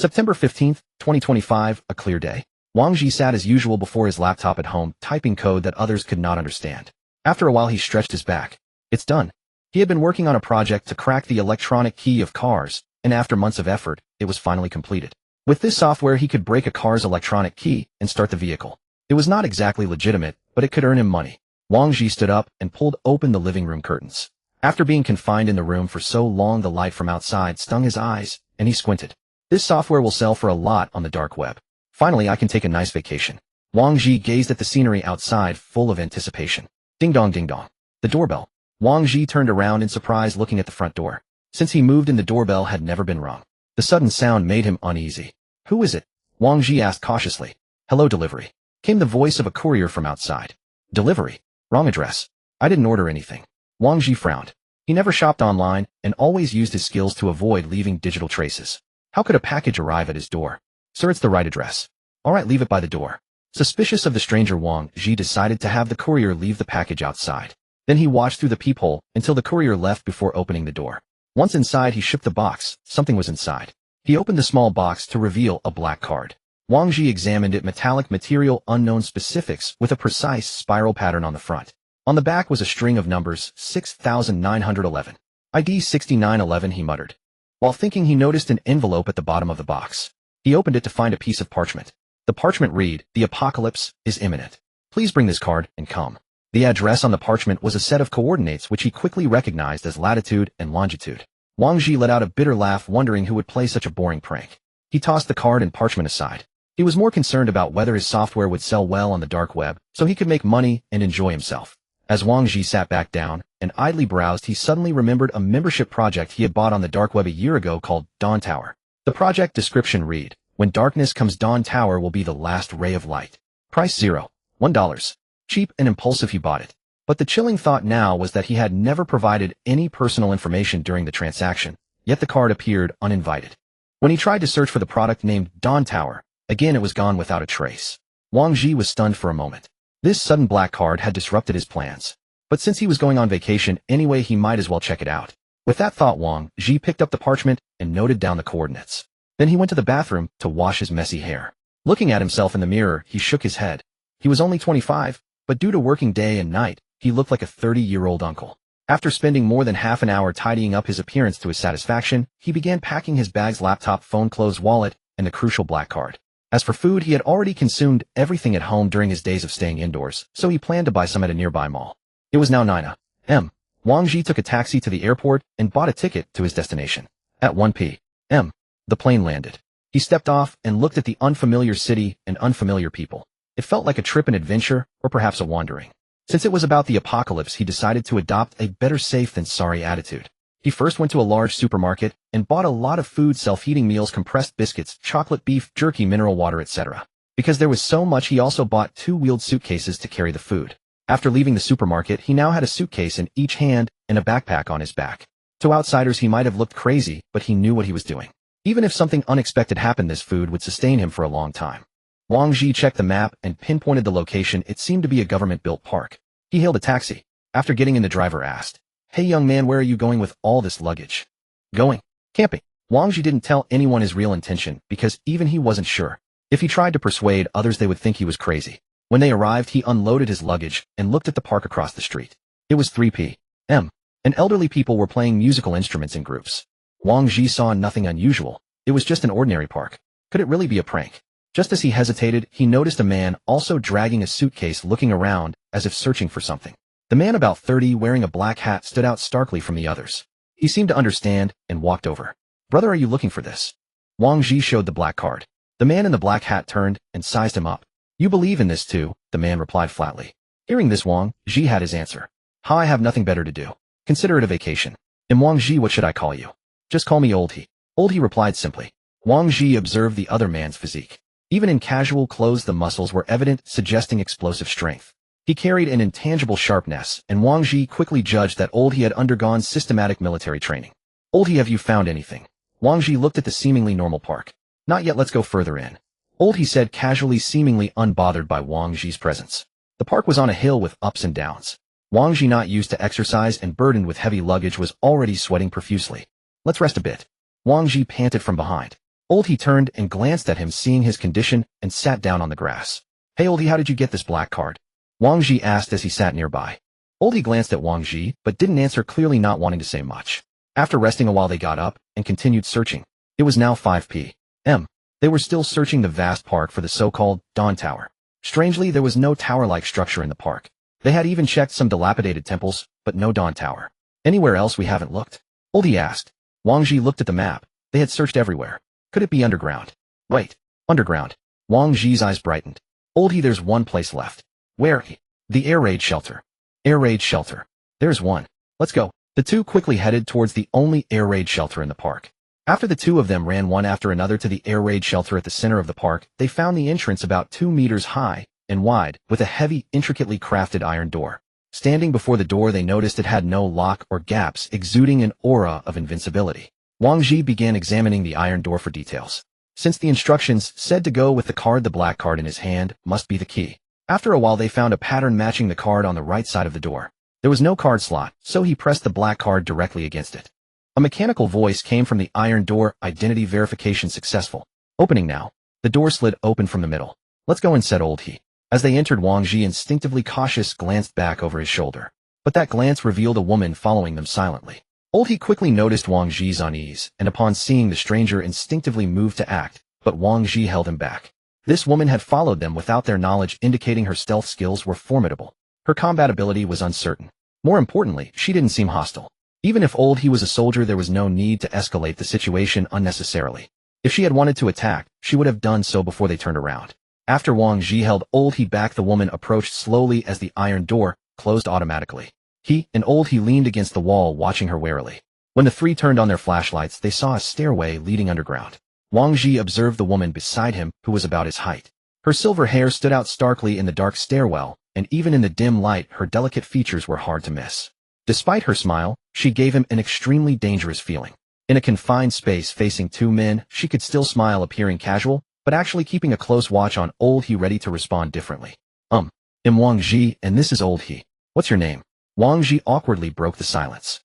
September 15th, 2025, a clear day. Wang Zhi sat as usual before his laptop at home, typing code that others could not understand. After a while he stretched his back. It's done. He had been working on a project to crack the electronic key of cars, and after months of effort, it was finally completed. With this software he could break a car's electronic key and start the vehicle. It was not exactly legitimate, but it could earn him money. Wang Zhi stood up and pulled open the living room curtains. After being confined in the room for so long, the light from outside stung his eyes, and he squinted. This software will sell for a lot on the dark web. Finally, I can take a nice vacation. Wang Zhi gazed at the scenery outside, full of anticipation. Ding dong ding dong. The doorbell. Wang Zhi turned around in surprise, looking at the front door. Since he moved in, the doorbell had never been rung. The sudden sound made him uneasy. Who is it? Wang Zhi asked cautiously. Hello, delivery. Came the voice of a courier from outside. Delivery? Wrong address. I didn't order anything. Wang Zhi frowned. He never shopped online and always used his skills to avoid leaving digital traces. How could a package arrive at his door? Sir, it's the right address. All right, leave it by the door. Suspicious of the stranger, Wang Zhi decided to have the courier leave the package outside. Then he watched through the peephole until the courier left before opening the door. Once inside, he shook the box. Something was inside. He opened the small box to reveal a black card. Wang Zhi examined it. Metallic material, unknown specifics, with a precise spiral pattern on the front. On the back was a string of numbers, 6911. ID 6911, he muttered. While thinking, he noticed an envelope at the bottom of the box. He opened it to find a piece of parchment. The parchment read, "The apocalypse is imminent. Please bring this card and come." The address on the parchment was a set of coordinates which he quickly recognized as latitude and longitude. Wang Zhi let out a bitter laugh, wondering who would play such a boring prank. He tossed the card and parchment aside. He was more concerned about whether his software would sell well on the dark web, so he could make money and enjoy himself. As Wang Zhi sat back down and idly browsed, he suddenly remembered a membership project he had bought on the dark web a year ago called Dawn Tower. The project description read, "When darkness comes, Dawn Tower will be the last ray of light. Price $1. Cheap and impulsive, he bought it. But the chilling thought now was that he had never provided any personal information during the transaction, yet the card appeared uninvited. When he tried to search for the product named Dawn Tower, again it was gone without a trace. Wang Zhi was stunned for a moment. This sudden black card had disrupted his plans. But since he was going on vacation anyway, he might as well check it out. With that thought, Wang Zhi picked up the parchment and noted down the coordinates. Then he went to the bathroom to wash his messy hair. Looking at himself in the mirror, he shook his head. He was only 25, but due to working day and night, he looked like a 30-year-old uncle. After spending more than half an hour tidying up his appearance to his satisfaction, he began packing his bags: laptop, phone, clothes, wallet, and the crucial black card. As for food, he had already consumed everything at home during his days of staying indoors, so he planned to buy some at a nearby mall. It was now 9 a.m. Wang Zhi took a taxi to the airport and bought a ticket to his destination. At 1 p.m., the plane landed. He stepped off and looked at the unfamiliar city and unfamiliar people. It felt like a trip, an adventure, or perhaps a wandering. Since it was about the apocalypse, he decided to adopt a better safe than sorry attitude. He first went to a large supermarket and bought a lot of food: self-heating meals, compressed biscuits, chocolate, beef jerky, mineral water, etc. Because there was so much, he also bought 2-wheeled suitcases to carry the food. After leaving the supermarket, he now had a suitcase in each hand and a backpack on his back. To outsiders, he might have looked crazy, but he knew what he was doing. Even if something unexpected happened, this food would sustain him for a long time. Wang Zhi checked the map and pinpointed the location. It seemed to be a government-built park. He hailed a taxi. After getting in, the driver asked, "Hey young man, where are you going with all this luggage?" "Going camping." Wang Zhi didn't tell anyone his real intention because even he wasn't sure. If he tried to persuade others, they would think he was crazy. When they arrived, he unloaded his luggage and looked at the park across the street. It was 3 p.m., and elderly people were playing musical instruments in groups. Wang Zhi saw nothing unusual. It was just an ordinary park. Could it really be a prank? Just as he hesitated, he noticed a man also dragging a suitcase, looking around as if searching for something. The man, about 30, wearing a black hat, stood out starkly from the others. He seemed to understand and walked over. "Brother, are you looking for this?" Wang Zhi showed the black card. The man in the black hat turned and sized him up. "You believe in this too?" the man replied flatly. Hearing this, Wang Zhi had his answer. "Ha, I have nothing better to do. Consider it a vacation." "And Wang Zhi, what should I call you?" "Just call me Old He." Old He replied simply. Wang Zhi observed the other man's physique. Even in casual clothes, the muscles were evident, suggesting explosive strength. He carried an intangible sharpness, and Wang Zhi quickly judged that Old He had undergone systematic military training. "Old He, have you found anything?" Wang Zhi looked at the seemingly normal park. "Not yet, let's go further in." Old He said casually, seemingly unbothered by Wang Zhi's presence. The park was on a hill with ups and downs. Wang Zhi, not used to exercise and burdened with heavy luggage, was already sweating profusely. "Let's rest a bit." Wang Zhi panted from behind. Old He turned and glanced at him, seeing his condition, and sat down on the grass. Hey Old He, how did you get this black card? Wang Zhi asked as he sat nearby. Old He glanced at Wang Zhi, but didn't answer, clearly not wanting to say much. After resting a while, they got up and continued searching. It was now 5 p.m. They were still searching the vast park for the so-called Dawn Tower. Strangely, there was no tower-like structure in the park. They had even checked some dilapidated temples, but no Dawn Tower. Anywhere else we haven't looked? Old He asked. Wang Zhi looked at the map. They had searched everywhere. Could it be underground? Wait, underground. Wang Zhi's eyes brightened. Old He, there's one place left. Where? The air raid shelter. Air raid shelter. There's one. Let's go. The two quickly headed towards the only air raid shelter in the park. After the two of them ran one after another to the air raid shelter at the center of the park, they found the entrance about 2 meters high and wide, with a heavy, intricately crafted iron door. Standing before the door, they noticed it had no lock or gaps, exuding an aura of invincibility. Wang Zhi began examining the iron door for details. Since the instructions said to go with the card, the black card in his hand must be the key. After a while, they found a pattern matching the card on the right side of the door. There was no card slot, so he pressed the black card directly against it. A mechanical voice came from the iron door. Identity verification successful. Opening now. The door slid open from the middle. Let's go in, said Old He. As they entered, Wang Zhi, instinctively cautious, glanced back over his shoulder. But that glance revealed a woman following them silently. Old He quickly noticed Wang Zhi's unease, and upon seeing the stranger, instinctively moved to act, but Wang Zhi held him back. This woman had followed them without their knowledge, indicating her stealth skills were formidable. Her combat ability was uncertain. More importantly, she didn't seem hostile. Even if Old He was a soldier, there was no need to escalate the situation unnecessarily. If she had wanted to attack, she would have done so before they turned around. After Wang Zhi held Old He back, the woman approached slowly as the iron door closed automatically. He and Old He leaned against the wall, watching her warily. When the three turned on their flashlights, they saw a stairway leading underground. Wang Zhi observed the woman beside him, who was about his height. Her silver hair stood out starkly in the dark stairwell, and even in the dim light, her delicate features were hard to miss. Despite her smile, she gave him an extremely dangerous feeling. In a confined space facing two men, she could still smile, appearing casual, but actually keeping a close watch on Old He, ready to respond differently. I'm Wang Zhi, and this is Old He. What's your name? Wang Zhi awkwardly broke the silence.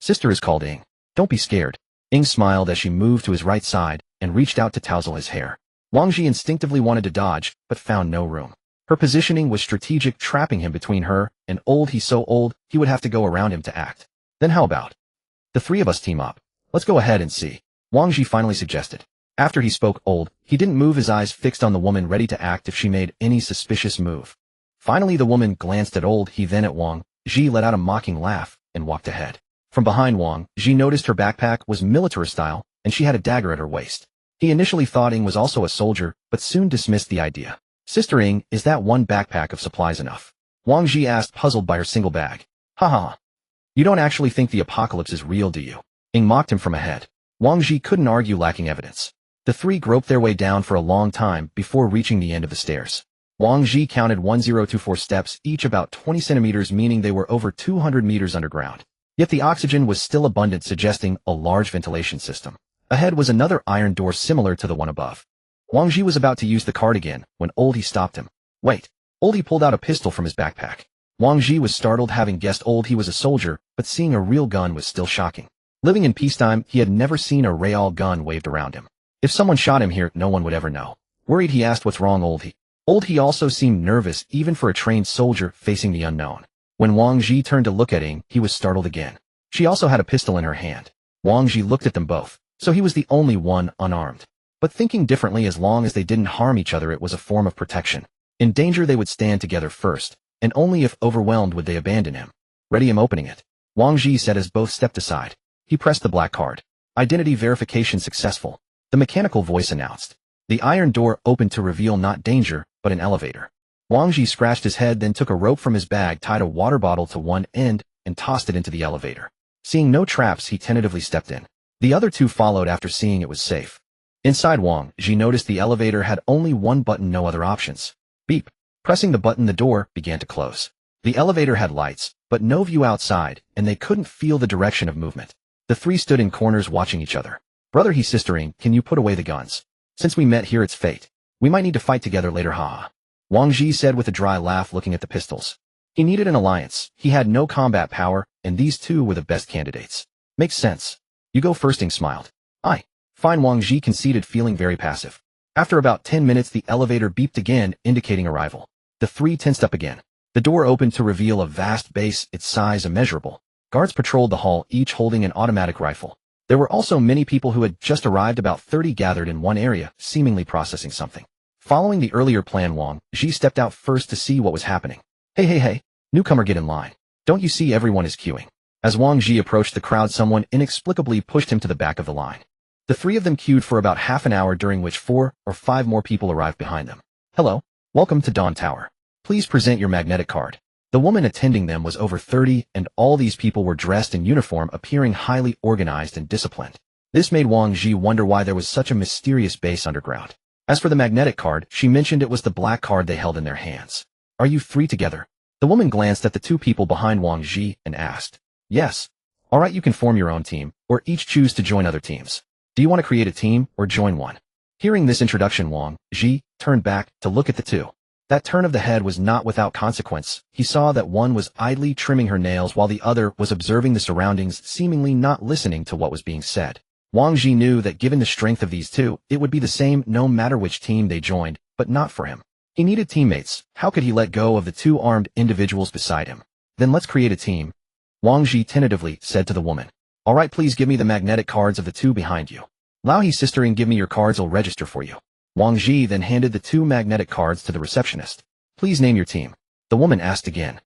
Sister is called Ying. Don't be scared. Ying smiled as she moved to his right side and reached out to tousle his hair. Wang Zhi instinctively wanted to dodge, but found no room. Her positioning was strategic, trapping him between her and Old He, so Old He would have to go around him to act. Then how about the three of us team up? Let's go ahead and see, Wang Zhi finally suggested. After he spoke, Old He didn't move, his eyes fixed on the woman, ready to act if she made any suspicious move. Finally, the woman glanced at Old He, then at Wang Zhi, let out a mocking laugh, and walked ahead. From behind, Wang Zhi noticed her backpack was military style, and she had a dagger at her waist. He initially thought Ying was also a soldier, but soon dismissed the idea. Sister Ying, is that one backpack of supplies enough? Wang Zhi asked, puzzled by her single bag. Ha. You don't actually think the apocalypse is real, do you? Ying mocked him from ahead. Wang Zhi couldn't argue, lacking evidence. The three groped their way down for a long time before reaching the end of the stairs. Wang Zhi counted 1024 steps, each about 20 centimeters, meaning they were over 200 meters underground. Yet the oxygen was still abundant, suggesting a large ventilation system. Ahead was another iron door similar to the one above. Wang Zhi was about to use the card again when Old He stopped him. Wait. Old He pulled out a pistol from his backpack. Wang Zhi was startled, having guessed Old He was a soldier, but seeing a real gun was still shocking. Living in peacetime, he had never seen a real gun waved around him. If someone shot him here, no one would ever know. Worried, he asked, what's wrong, Old He? Old He also seemed nervous, even for a trained soldier facing the unknown. When Wang Zhi turned to look at Ying, he was startled again. She also had a pistol in her hand. Wang Zhi looked at them both, so he was the only one unarmed. But thinking differently, as long as they didn't harm each other, it was a form of protection. In danger, they would stand together first, and only if overwhelmed would they abandon him. Ready, I'm opening it, Wang Zhi said as both stepped aside. He pressed the black card. Identity verification successful, the mechanical voice announced. The iron door opened to reveal not danger, but an elevator. Wang Zhi scratched his head, then took a rope from his bag, tied a water bottle to one end, and tossed it into the elevator. Seeing no traps, he tentatively stepped in. The other two followed after seeing it was safe. Inside, Wang Zhi noticed the elevator had only one button, no other options. Beep. Pressing the button, the door began to close. The elevator had lights, but no view outside, and they couldn't feel the direction of movement. The three stood in corners watching each other. Brother, he sister Ying, can you put away the guns? Since we met here, it's fate. We might need to fight together later, ha. Wang Zhi said with a dry laugh, looking at the pistols. He needed an alliance. He had no combat power, and these two were the best candidates. Makes sense. You go first, Ying smiled. Fine, Wang Zhi conceded, feeling very passive. After about 10 minutes, the elevator beeped again, indicating arrival. The three tensed up again. The door opened to reveal a vast base, its size immeasurable. Guards patrolled the hall, each holding an automatic rifle. There were also many people who had just arrived, about 30 gathered in one area, seemingly processing something. Following the earlier plan, Wang Zhi stepped out first to see what was happening. Hey, newcomer, get in line. Don't you see everyone is queuing? As Wang Zhi approached the crowd, someone inexplicably pushed him to the back of the line. The three of them queued for about half an hour, during which 4 or 5 more people arrived behind them. Hello, welcome to Dawn Tower. Please present your magnetic card. The woman attending them was over 30, and all these people were dressed in uniform, appearing highly organized and disciplined. This made Wang Zhi wonder why there was such a mysterious base underground. As for the magnetic card, she mentioned it was the black card they held in their hands. Are you three together? The woman glanced at the two people behind Wang Zhi and asked. Yes. All right, you can form your own team, or each choose to join other teams. Do you want to create a team, or join one? Hearing this introduction, Wang Zhi turned back to look at the two. That turn of the head was not without consequence. He saw that one was idly trimming her nails while the other was observing the surroundings, seemingly not listening to what was being said. Wang Zhi knew that given the strength of these two, it would be the same no matter which team they joined, but not for him. He needed teammates. How could he let go of the two armed individuals beside him? Then let's create a team. Wang Zhi tentatively said to the woman. All right, please give me the magnetic cards of the two behind you. Lao He, sister, and give me your cards, I'll register for you. Wang Zhi then handed the two magnetic cards to the receptionist. Please name your team. The woman asked again.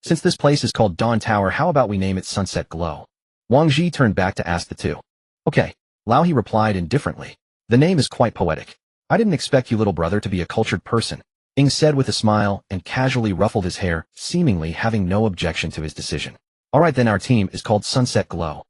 Since this place is called Dawn Tower, how about we name it Sunset Glow? Wang Zhi turned back to ask the two. Okay. Lao He replied indifferently. The name is quite poetic. I didn't expect you, little brother, to be a cultured person, Ying said with a smile and casually ruffled his hair, seemingly having no objection to his decision. All right then, our team is called Sunset Glow.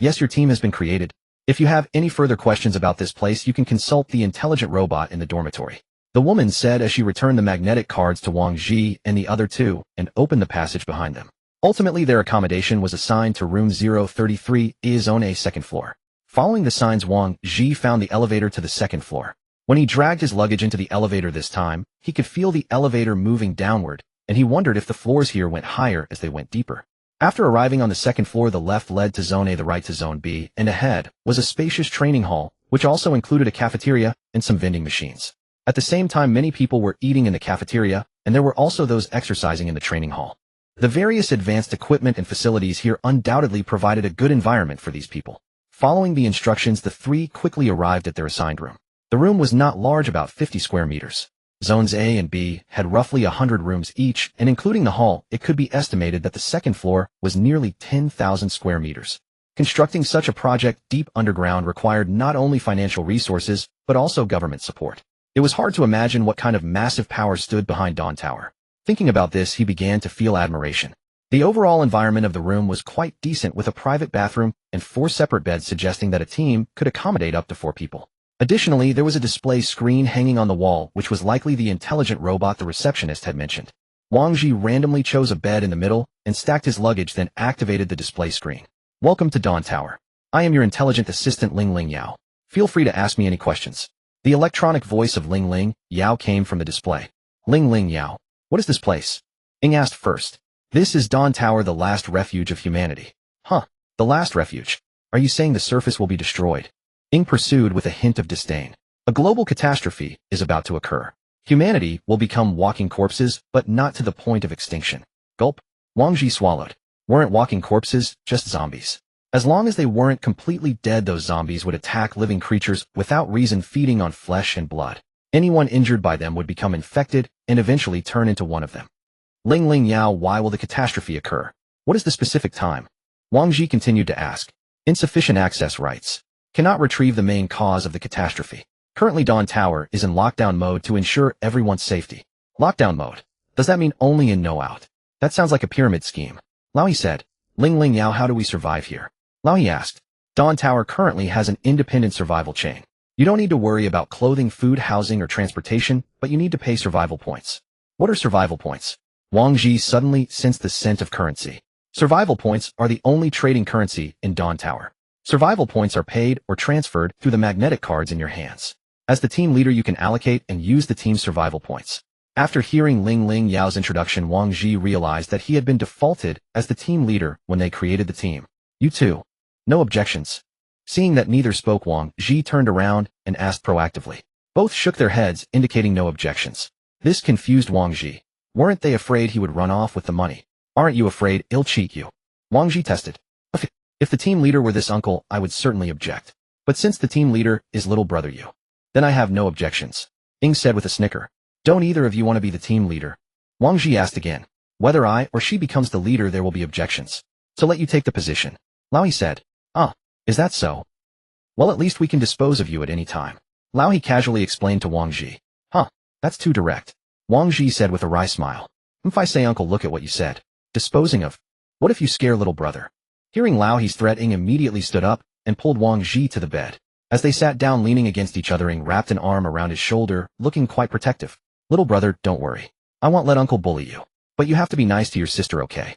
Yes, your team has been created. If you have any further questions about this place, you can consult the intelligent robot in the dormitory. The woman said as she returned the magnetic cards to Wang Zhi and the other two and opened the passage behind them. Ultimately, their accommodation was assigned to room 033, Zone A, second floor. Following the signs, Wang Zhi found the elevator to the second floor. When he dragged his luggage into the elevator this time, he could feel the elevator moving downward, and he wondered if the floors here went higher as they went deeper. After arriving on the second floor, the left led to Zone A, the right to Zone B, and ahead was a spacious training hall, which also included a cafeteria and some vending machines. At the same time, many people were eating in the cafeteria, and there were also those exercising in the training hall. The various advanced equipment and facilities here undoubtedly provided a good environment for these people. Following the instructions, the three quickly arrived at their assigned room. The room was not large, about 50 square meters. Zones A and B had roughly 100 rooms each, and including the hall, it could be estimated that the second floor was nearly 10,000 square meters. Constructing such a project deep underground required not only financial resources, but also government support. It was hard to imagine what kind of massive power stood behind Dawn Tower. Thinking about this, he began to feel admiration. The overall environment of the room was quite decent, with a private bathroom and 4 separate beds, suggesting that a team could accommodate up to 4 people. Additionally, there was a display screen hanging on the wall, which was likely the intelligent robot the receptionist had mentioned. Wang Zhi randomly chose a bed in the middle and stacked his luggage, then activated the display screen. Welcome to Dawn Tower. I am your intelligent assistant, Ling Yao. Feel free to ask me any questions. The electronic voice of Ling Yao came from the display. Ling Yao. What is this place? Ying asked first. This is Dawn Tower, the last refuge of humanity. Huh, the last refuge. Are you saying the surface will be destroyed? Ying pursued with a hint of disdain. A global catastrophe is about to occur. Humanity will become walking corpses, but not to the point of extinction. Gulp. Wang Zhi swallowed. Weren't walking corpses, just zombies. As long as they weren't completely dead, those zombies would attack living creatures without reason, feeding on flesh and blood. Anyone injured by them would become infected and eventually turn into one of them. Ling Yao, why will the catastrophe occur? What is the specific time? Wang Zhi continued to ask. Insufficient access rights. Cannot retrieve the main cause of the catastrophe. Currently, Dawn Tower is in lockdown mode to ensure everyone's safety. Lockdown mode? Does that mean only in, no out? That sounds like a pyramid scheme. Lao He said. Ling Yao, how do we survive here? Lao He asked. Dawn Tower currently has an independent survival chain. You don't need to worry about clothing, food, housing, or transportation, but you need to pay survival points. What are survival points? Wang Zhi suddenly sensed the scent of currency. Survival points are the only trading currency in Dawn Tower. Survival points are paid or transferred through the magnetic cards in your hands. As the team leader, you can allocate and use the team's survival points. After hearing Ling Yao's introduction, Wang Zhi realized that he had been defaulted as the team leader when they created the team. You too. No objections. Seeing that neither spoke, Wang Zhi turned around and asked proactively. Both shook their heads, indicating no objections. This confused Wang Zhi. Weren't they afraid he would run off with the money? Aren't you afraid he'll cheat you? Wang Zhi tested. If the team leader were this uncle, I would certainly object. But since the team leader is little brother you, then I have no objections. Ying said with a snicker. Don't either of you want to be the team leader? Wang Zhi asked again. Whether I or she becomes the leader, there will be objections. So let you take the position. Lao He said. Is that so? Well, at least we can dispose of you at any time. Lao He casually explained to Wang Zhi. That's too direct. Wang Zhi said with a wry smile. If I say, uncle, look at what you said. Disposing of? What if you scare little brother? Hearing Lao He's threat, Ying immediately stood up and pulled Wang Zhi to the bed. As they sat down leaning against each other, Ying wrapped an arm around his shoulder, looking quite protective. Little brother, don't worry. I won't let uncle bully you. But you have to be nice to your sister, okay?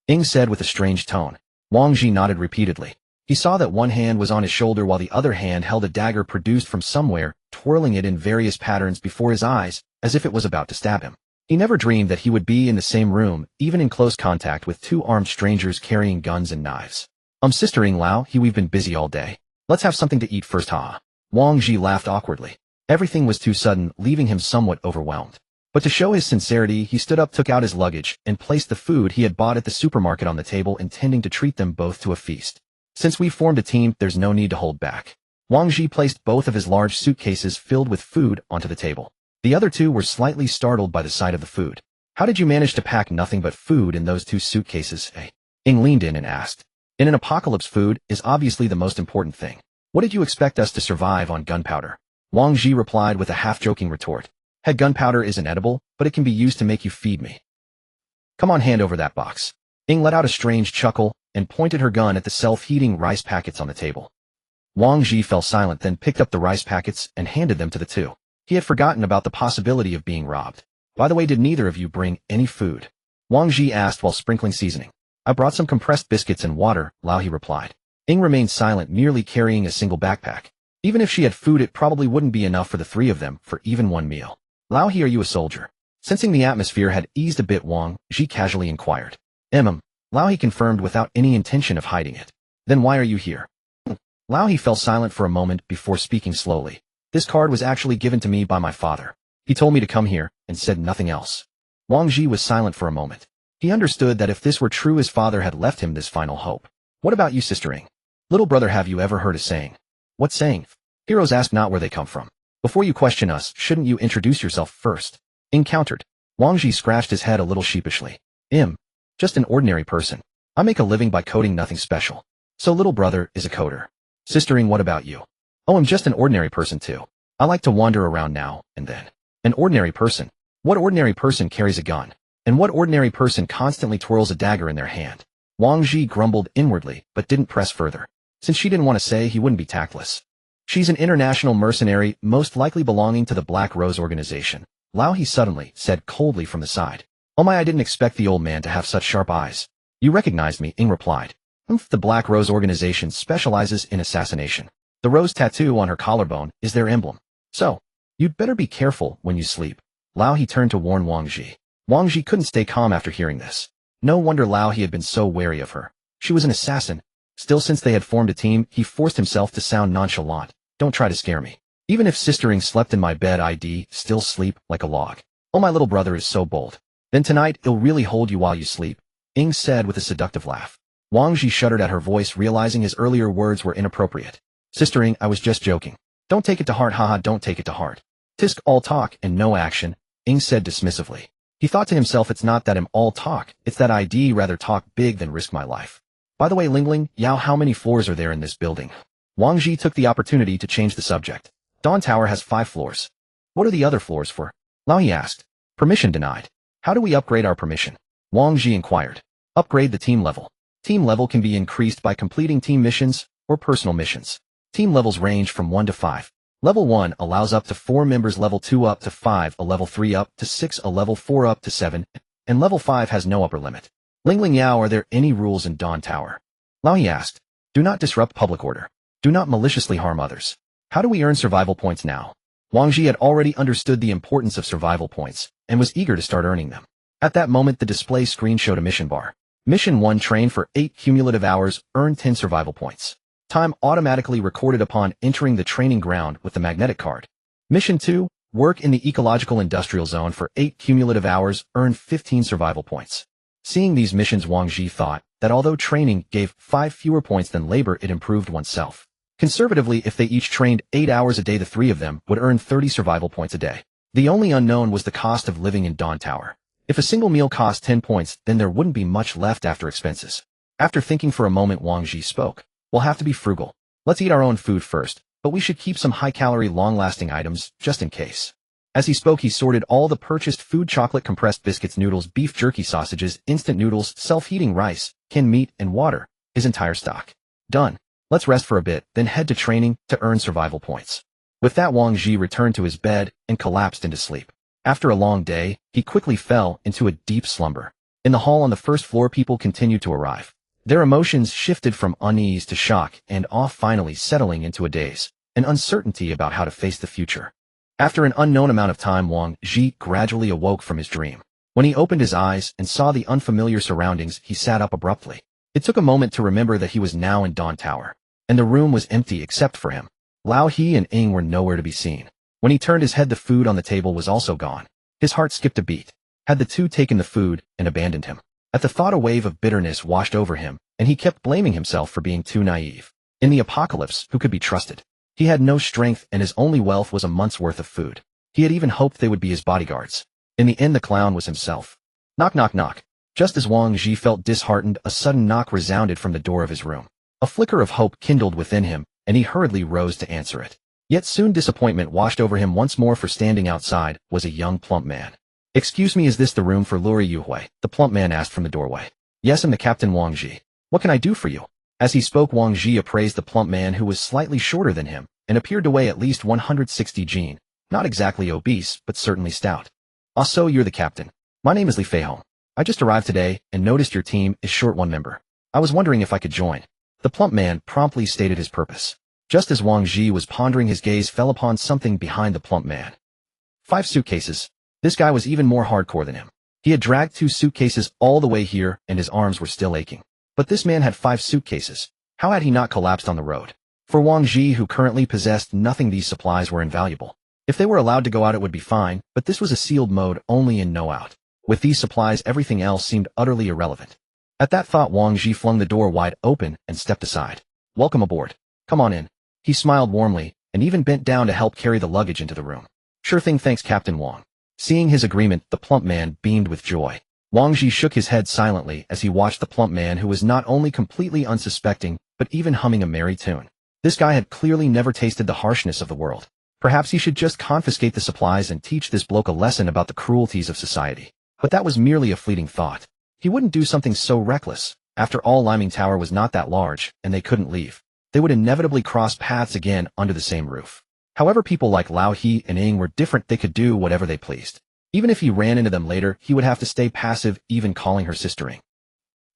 Ying said with a strange tone. Wang Zhi nodded repeatedly. He saw that one hand was on his shoulder while the other hand held a dagger produced from somewhere, twirling it in various patterns before his eyes, as if it was about to stab him. He never dreamed that he would be in the same room, even in close contact with two armed strangers carrying guns and knives. Sister Ying, Lao He, we've been busy all day. Let's have something to eat first, haha. Wang Zhi laughed awkwardly. Everything was too sudden, leaving him somewhat overwhelmed. But to show his sincerity, he stood up, took out his luggage, and placed the food he had bought at the supermarket on the table, intending to treat them both to a feast. Since we formed a team, there's no need to hold back. Wang Zhi placed both of his large suitcases filled with food onto the table. The other two were slightly startled by the sight of the food. How did you manage to pack nothing but food in those two suitcases, eh? Ying leaned in and asked. In an apocalypse, food is obviously the most important thing. What did you expect us to survive on gunpowder? Wang Zhi replied with a half-joking retort. Head, gunpowder isn't edible, but it can be used to make you feed me. Come on, hand over that box. Ying let out a strange chuckle and pointed her gun at the self-heating rice packets on the table. Wang Zhi fell silent, then picked up the rice packets and handed them to the two. He had forgotten about the possibility of being robbed. By the way, did neither of you bring any food? Wang Zhi asked while sprinkling seasoning. I brought some compressed biscuits and water, Lao He replied. Ying remained silent, merely carrying a single backpack. Even if she had food, it probably wouldn't be enough for the three of them for even one meal. Lao He, are you a soldier? Sensing the atmosphere had eased a bit, Wang Zhi casually inquired. Lao He confirmed without any intention of hiding it. Then why are you here? Lao He fell silent for a moment before speaking slowly. This card was actually given to me by my father. He told me to come here and said nothing else. Wang Zhi was silent for a moment. He understood that if this were true, his father had left him this final hope. What about you, Sister Ying? Little brother, have you ever heard a saying? What saying? Heroes ask not where they come from. Before you question us, shouldn't you introduce yourself first? Ying countered. Wang Zhi scratched his head a little sheepishly. Just an ordinary person. I make a living by coding, nothing special. So little brother is a coder. Sister Ying, what about you? I'm just an ordinary person too. I like to wander around now and then. An ordinary person? What ordinary person carries a gun? And what ordinary person constantly twirls a dagger in their hand? Wang Zhi grumbled inwardly, but didn't press further. Since she didn't want to say, he wouldn't be tactless. She's an international mercenary, most likely belonging to the Black Rose organization. Lao He suddenly said coldly from the side. Oh my, I didn't expect the old man to have such sharp eyes. You recognized me, Ying replied. The Black Rose organization specializes in assassination. The rose tattoo on her collarbone is their emblem. So, you'd better be careful when you sleep. Lao He turned to warn Wang Zhi. Wang Zhi couldn't stay calm after hearing this. No wonder Lao He had been so wary of her. She was an assassin. Still, since they had formed a team, he forced himself to sound nonchalant. Don't try to scare me. Even if Sister Ying slept in my bed, I'd still sleep like a log. Oh, my little brother is so bold. Then tonight, he'll really hold you while you sleep, Ying said with a seductive laugh. Wang Zhi shuddered at her voice, realizing his earlier words were inappropriate. Sister Ying, I was just joking. Don't take it to heart, haha, don't take it to heart. Tisk, all talk and no action, Ying said dismissively. He thought to himself, it's not that I'm all talk, it's that I'd rather talk big than risk my life. By the way, Lingling, Yao, how many floors are there in this building? Wang Zhi took the opportunity to change the subject. Dawn Tower has 5 floors. What are the other floors for? Lao He asked. Permission denied. How do we upgrade our permission? Wang Zhi inquired. Upgrade the team level. Team level can be increased by completing team missions or personal missions. Team levels range from 1 to 5. Level 1 allows up to 4 members, level 2 up to 5, a level 3 up to 6, a level 4 up to 7, and level 5 has no upper limit. Lingling Yao, are there any rules in Dawn Tower? Lao He asked. Do not disrupt public order. Do not maliciously harm others. How do we earn survival points now? Wang Zhi had already understood the importance of survival points and was eager to start earning them. At that moment, the display screen showed a mission bar. Mission 1, train for 8 cumulative hours, earn 10 survival points. Time automatically recorded upon entering the training ground with the magnetic card. Mission 2. Work in the ecological industrial zone for 8 cumulative hours, earn 15 survival points. Seeing these missions, Wang Zhi thought that although training gave 5 fewer points than labor, it improved oneself. Conservatively, if they each trained 8 hours a day, the 3 of them would earn 30 survival points a day. The only unknown was the cost of living in Dawn Tower. If a single meal cost 10 points, then there wouldn't be much left after expenses. After thinking for a moment, Wang Zhi spoke. We'll have to be frugal. Let's eat our own food first, but we should keep some high-calorie, long-lasting items, just in case. As he spoke, he sorted all the purchased food: chocolate, compressed biscuits, noodles, beef jerky, sausages, instant noodles, self-heating rice, canned meat, and water, his entire stock. Done. Let's rest for a bit, then head to training to earn survival points. With that, Wang Zhi returned to his bed and collapsed into sleep. After a long day, he quickly fell into a deep slumber. In the hall on the first floor, people continued to arrive. Their emotions shifted from unease to shock and awe, finally settling into a daze, an uncertainty about how to face the future. After an unknown amount of time, Wang Zhi gradually awoke from his dream. When he opened his eyes and saw the unfamiliar surroundings, he sat up abruptly. It took a moment to remember that he was now in Dawn Tower, and the room was empty except for him. Lao He and Ying were nowhere to be seen. When he turned his head, the food on the table was also gone. His heart skipped a beat. Had the two taken the food and abandoned him? At the thought, a wave of bitterness washed over him, and he kept blaming himself for being too naive. In the apocalypse, who could be trusted? He had no strength, and his only wealth was a month's worth of food. He had even hoped they would be his bodyguards. In the end, the clown was himself. Knock, knock, knock. Just as Wang Zhi felt disheartened, a sudden knock resounded from the door of his room. A flicker of hope kindled within him, and he hurriedly rose to answer it. Yet soon disappointment washed over him once more, for standing outside was a young plump man. Excuse me, is this the room for Luri Yuhui? The plump man asked from the doorway. Yes, I'm the Captain Wang Zhi. What can I do for you? As he spoke, Wang Zhi appraised the plump man, who was slightly shorter than him and appeared to weigh at least 160 jin. Not exactly obese, but certainly stout. Ah, so you're the captain. My name is Li Feihong. I just arrived today and noticed your team is short one member. I was wondering if I could join. The plump man promptly stated his purpose. Just as Wang Zhi was pondering, his gaze fell upon something behind the plump man. 5 suitcases. This guy was even more hardcore than him. He had dragged 2 suitcases all the way here, and his arms were still aching. But this man had 5 suitcases. How had he not collapsed on the road? For Wang Zhi, who currently possessed nothing, these supplies were invaluable. If they were allowed to go out, it would be fine, but this was a sealed mode, only in, no out. With these supplies, everything else seemed utterly irrelevant. At that thought, Wang Zhi flung the door wide open and stepped aside. Welcome aboard. Come on in. He smiled warmly, and even bent down to help carry the luggage into the room. Sure thing, thanks, Captain Wang. Seeing his agreement, the plump man beamed with joy. Wang Zhi shook his head silently as he watched the plump man, who was not only completely unsuspecting, but even humming a merry tune. This guy had clearly never tasted the harshness of the world. Perhaps he should just confiscate the supplies and teach this bloke a lesson about the cruelties of society. But that was merely a fleeting thought. He wouldn't do something so reckless. After all, Liming Tower was not that large, and they couldn't leave. They would inevitably cross paths again under the same roof. However, people like Lao He and Ying were different. They could do whatever they pleased. Even if he ran into them later, he would have to stay passive, even calling her sister Ying.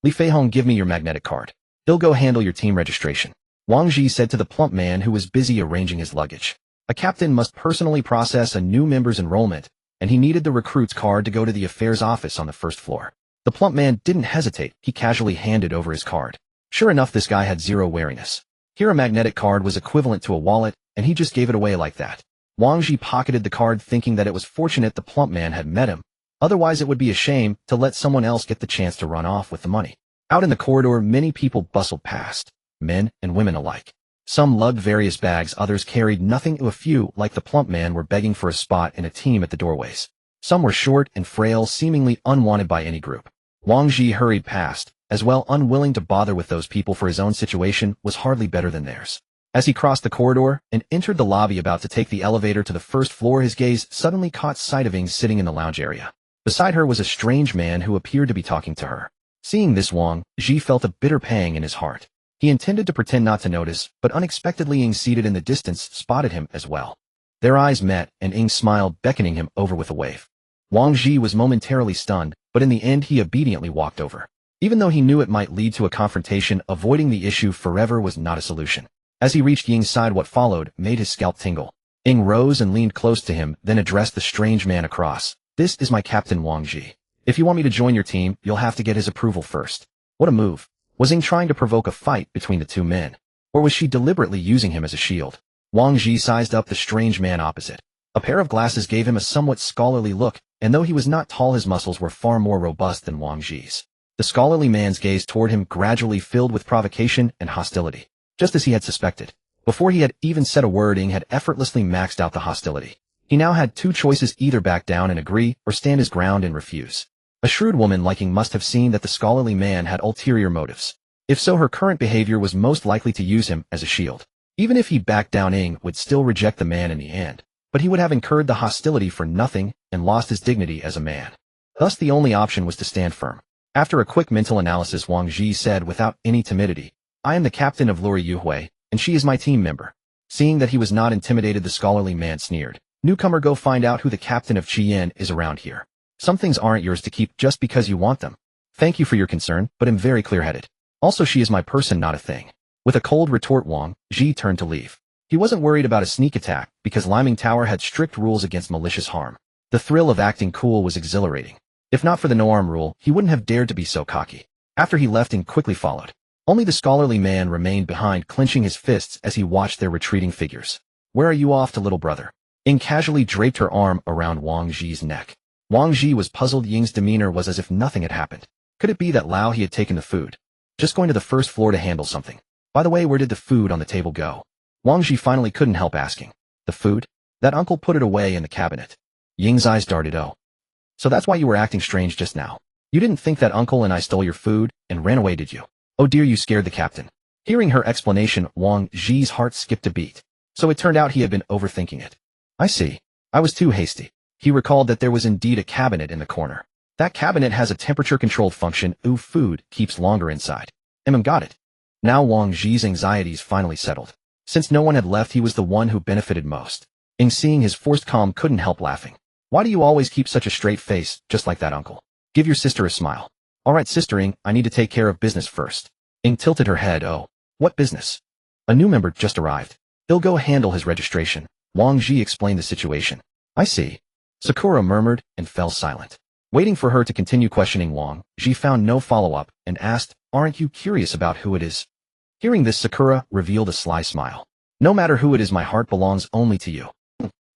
Li Feihong, give me your magnetic card. He'll go handle your team registration. Wang Zhi said to the plump man, who was busy arranging his luggage. A captain must personally process a new member's enrollment, and he needed the recruit's card to go to the affairs office on the first floor. The plump man didn't hesitate. He casually handed over his card. Sure enough, this guy had zero wariness. Here, a magnetic card was equivalent to a wallet, and he just gave it away like that. Wang Zhi pocketed the card, thinking that it was fortunate the plump man had met him. Otherwise, it would be a shame to let someone else get the chance to run off with the money. Out in the corridor, many people bustled past, men and women alike. Some lugged various bags, others carried nothing. A few, like the plump man, were begging for a spot in a team at the doorways. Some were short and frail, seemingly unwanted by any group. Wang Zhi hurried past, as well, unwilling to bother with those people, for his own situation was hardly better than theirs. As he crossed the corridor and entered the lobby, about to take the elevator to the first floor, his gaze suddenly caught sight of Ying sitting in the lounge area. Beside her was a strange man who appeared to be talking to her. Seeing this, Wang Zhi felt a bitter pang in his heart. He intended to pretend not to notice, but unexpectedly Ying, seated in the distance, spotted him as well. Their eyes met, and Ying smiled, beckoning him over with a wave. Wang Zhi was momentarily stunned, but in the end he obediently walked over. Even though he knew it might lead to a confrontation, avoiding the issue forever was not a solution. As he reached Ying's side, what followed made his scalp tingle. Ying rose and leaned close to him, then addressed the strange man across. This is my Captain Wang Zhi. If you want me to join your team, you'll have to get his approval first. What a move. Was Ying trying to provoke a fight between the two men? Or was she deliberately using him as a shield? Wang Zhi sized up the strange man opposite. A pair of glasses gave him a somewhat scholarly look, and though he was not tall, his muscles were far more robust than Wang Zhi's. The scholarly man's gaze toward him gradually filled with provocation and hostility, just as he had suspected. Before he had even said a word, Ying had effortlessly maxed out the hostility. He now had two choices: either back down and agree, or stand his ground and refuse. A shrewd woman like Ying must have seen that the scholarly man had ulterior motives. If so, her current behavior was most likely to use him as a shield. Even if he backed down, Ying would still reject the man in the end. But he would have incurred the hostility for nothing and lost his dignity as a man. Thus the only option was to stand firm. After a quick mental analysis, Wang Zhi said without any timidity, "I am the captain of Luri Yuhui, and she is my team member." Seeing that he was not intimidated, the scholarly man sneered. "Newcomer, go find out who the captain of Qian is around here. Some things aren't yours to keep just because you want them. Thank you for your concern, but I'm very clear-headed. Also, she is my person, not a thing." With a cold retort, Wang Zhi turned to leave. He wasn't worried about a sneak attack, because Liming Tower had strict rules against malicious harm. The thrill of acting cool was exhilarating. If not for the no-arm rule, he wouldn't have dared to be so cocky. After he left, Ying quickly followed. Only the scholarly man remained behind, clenching his fists as he watched their retreating figures. "Where are you off to, little brother?" Ying casually draped her arm around Wang Zhi's neck. Wang Zhi was puzzled. Ying's demeanor was as if nothing had happened. Could it be that Lao he had taken the food? Just going to the first floor to handle something. By the way, where did the food on the table go? Wang Zhi finally couldn't help asking. The food? That uncle put it away in the cabinet. Ying's eyes darted. "Oh. So that's why you were acting strange just now. You didn't think that uncle and I stole your food and ran away, did you? Oh dear, you scared the captain." Hearing her explanation, Wang Zhi's heart skipped a beat. So it turned out he had been overthinking it. "I see. I was too hasty." He recalled that there was indeed a cabinet in the corner. That cabinet has a temperature-controlled function. Ooh, food keeps longer inside. Got it. Now Wang Zhi's anxieties finally settled. Since no one had left, he was the one who benefited most. Ying, seeing his forced calm, couldn't help laughing. "Why do you always keep such a straight face, just like that, uncle? Give your sister a smile." "All right, sister Ying, I need to take care of business first." Ying tilted her head. "Oh, what business?" "A new member just arrived. He'll go handle his registration." Wang Zhi explained the situation. "I see." Sakura murmured and fell silent. Waiting for her to continue questioning, Wang Zhi found no follow-up and asked, "Aren't you curious about who it is?" Hearing this, Sakura revealed a sly smile. "No matter who it is, my heart belongs only to you."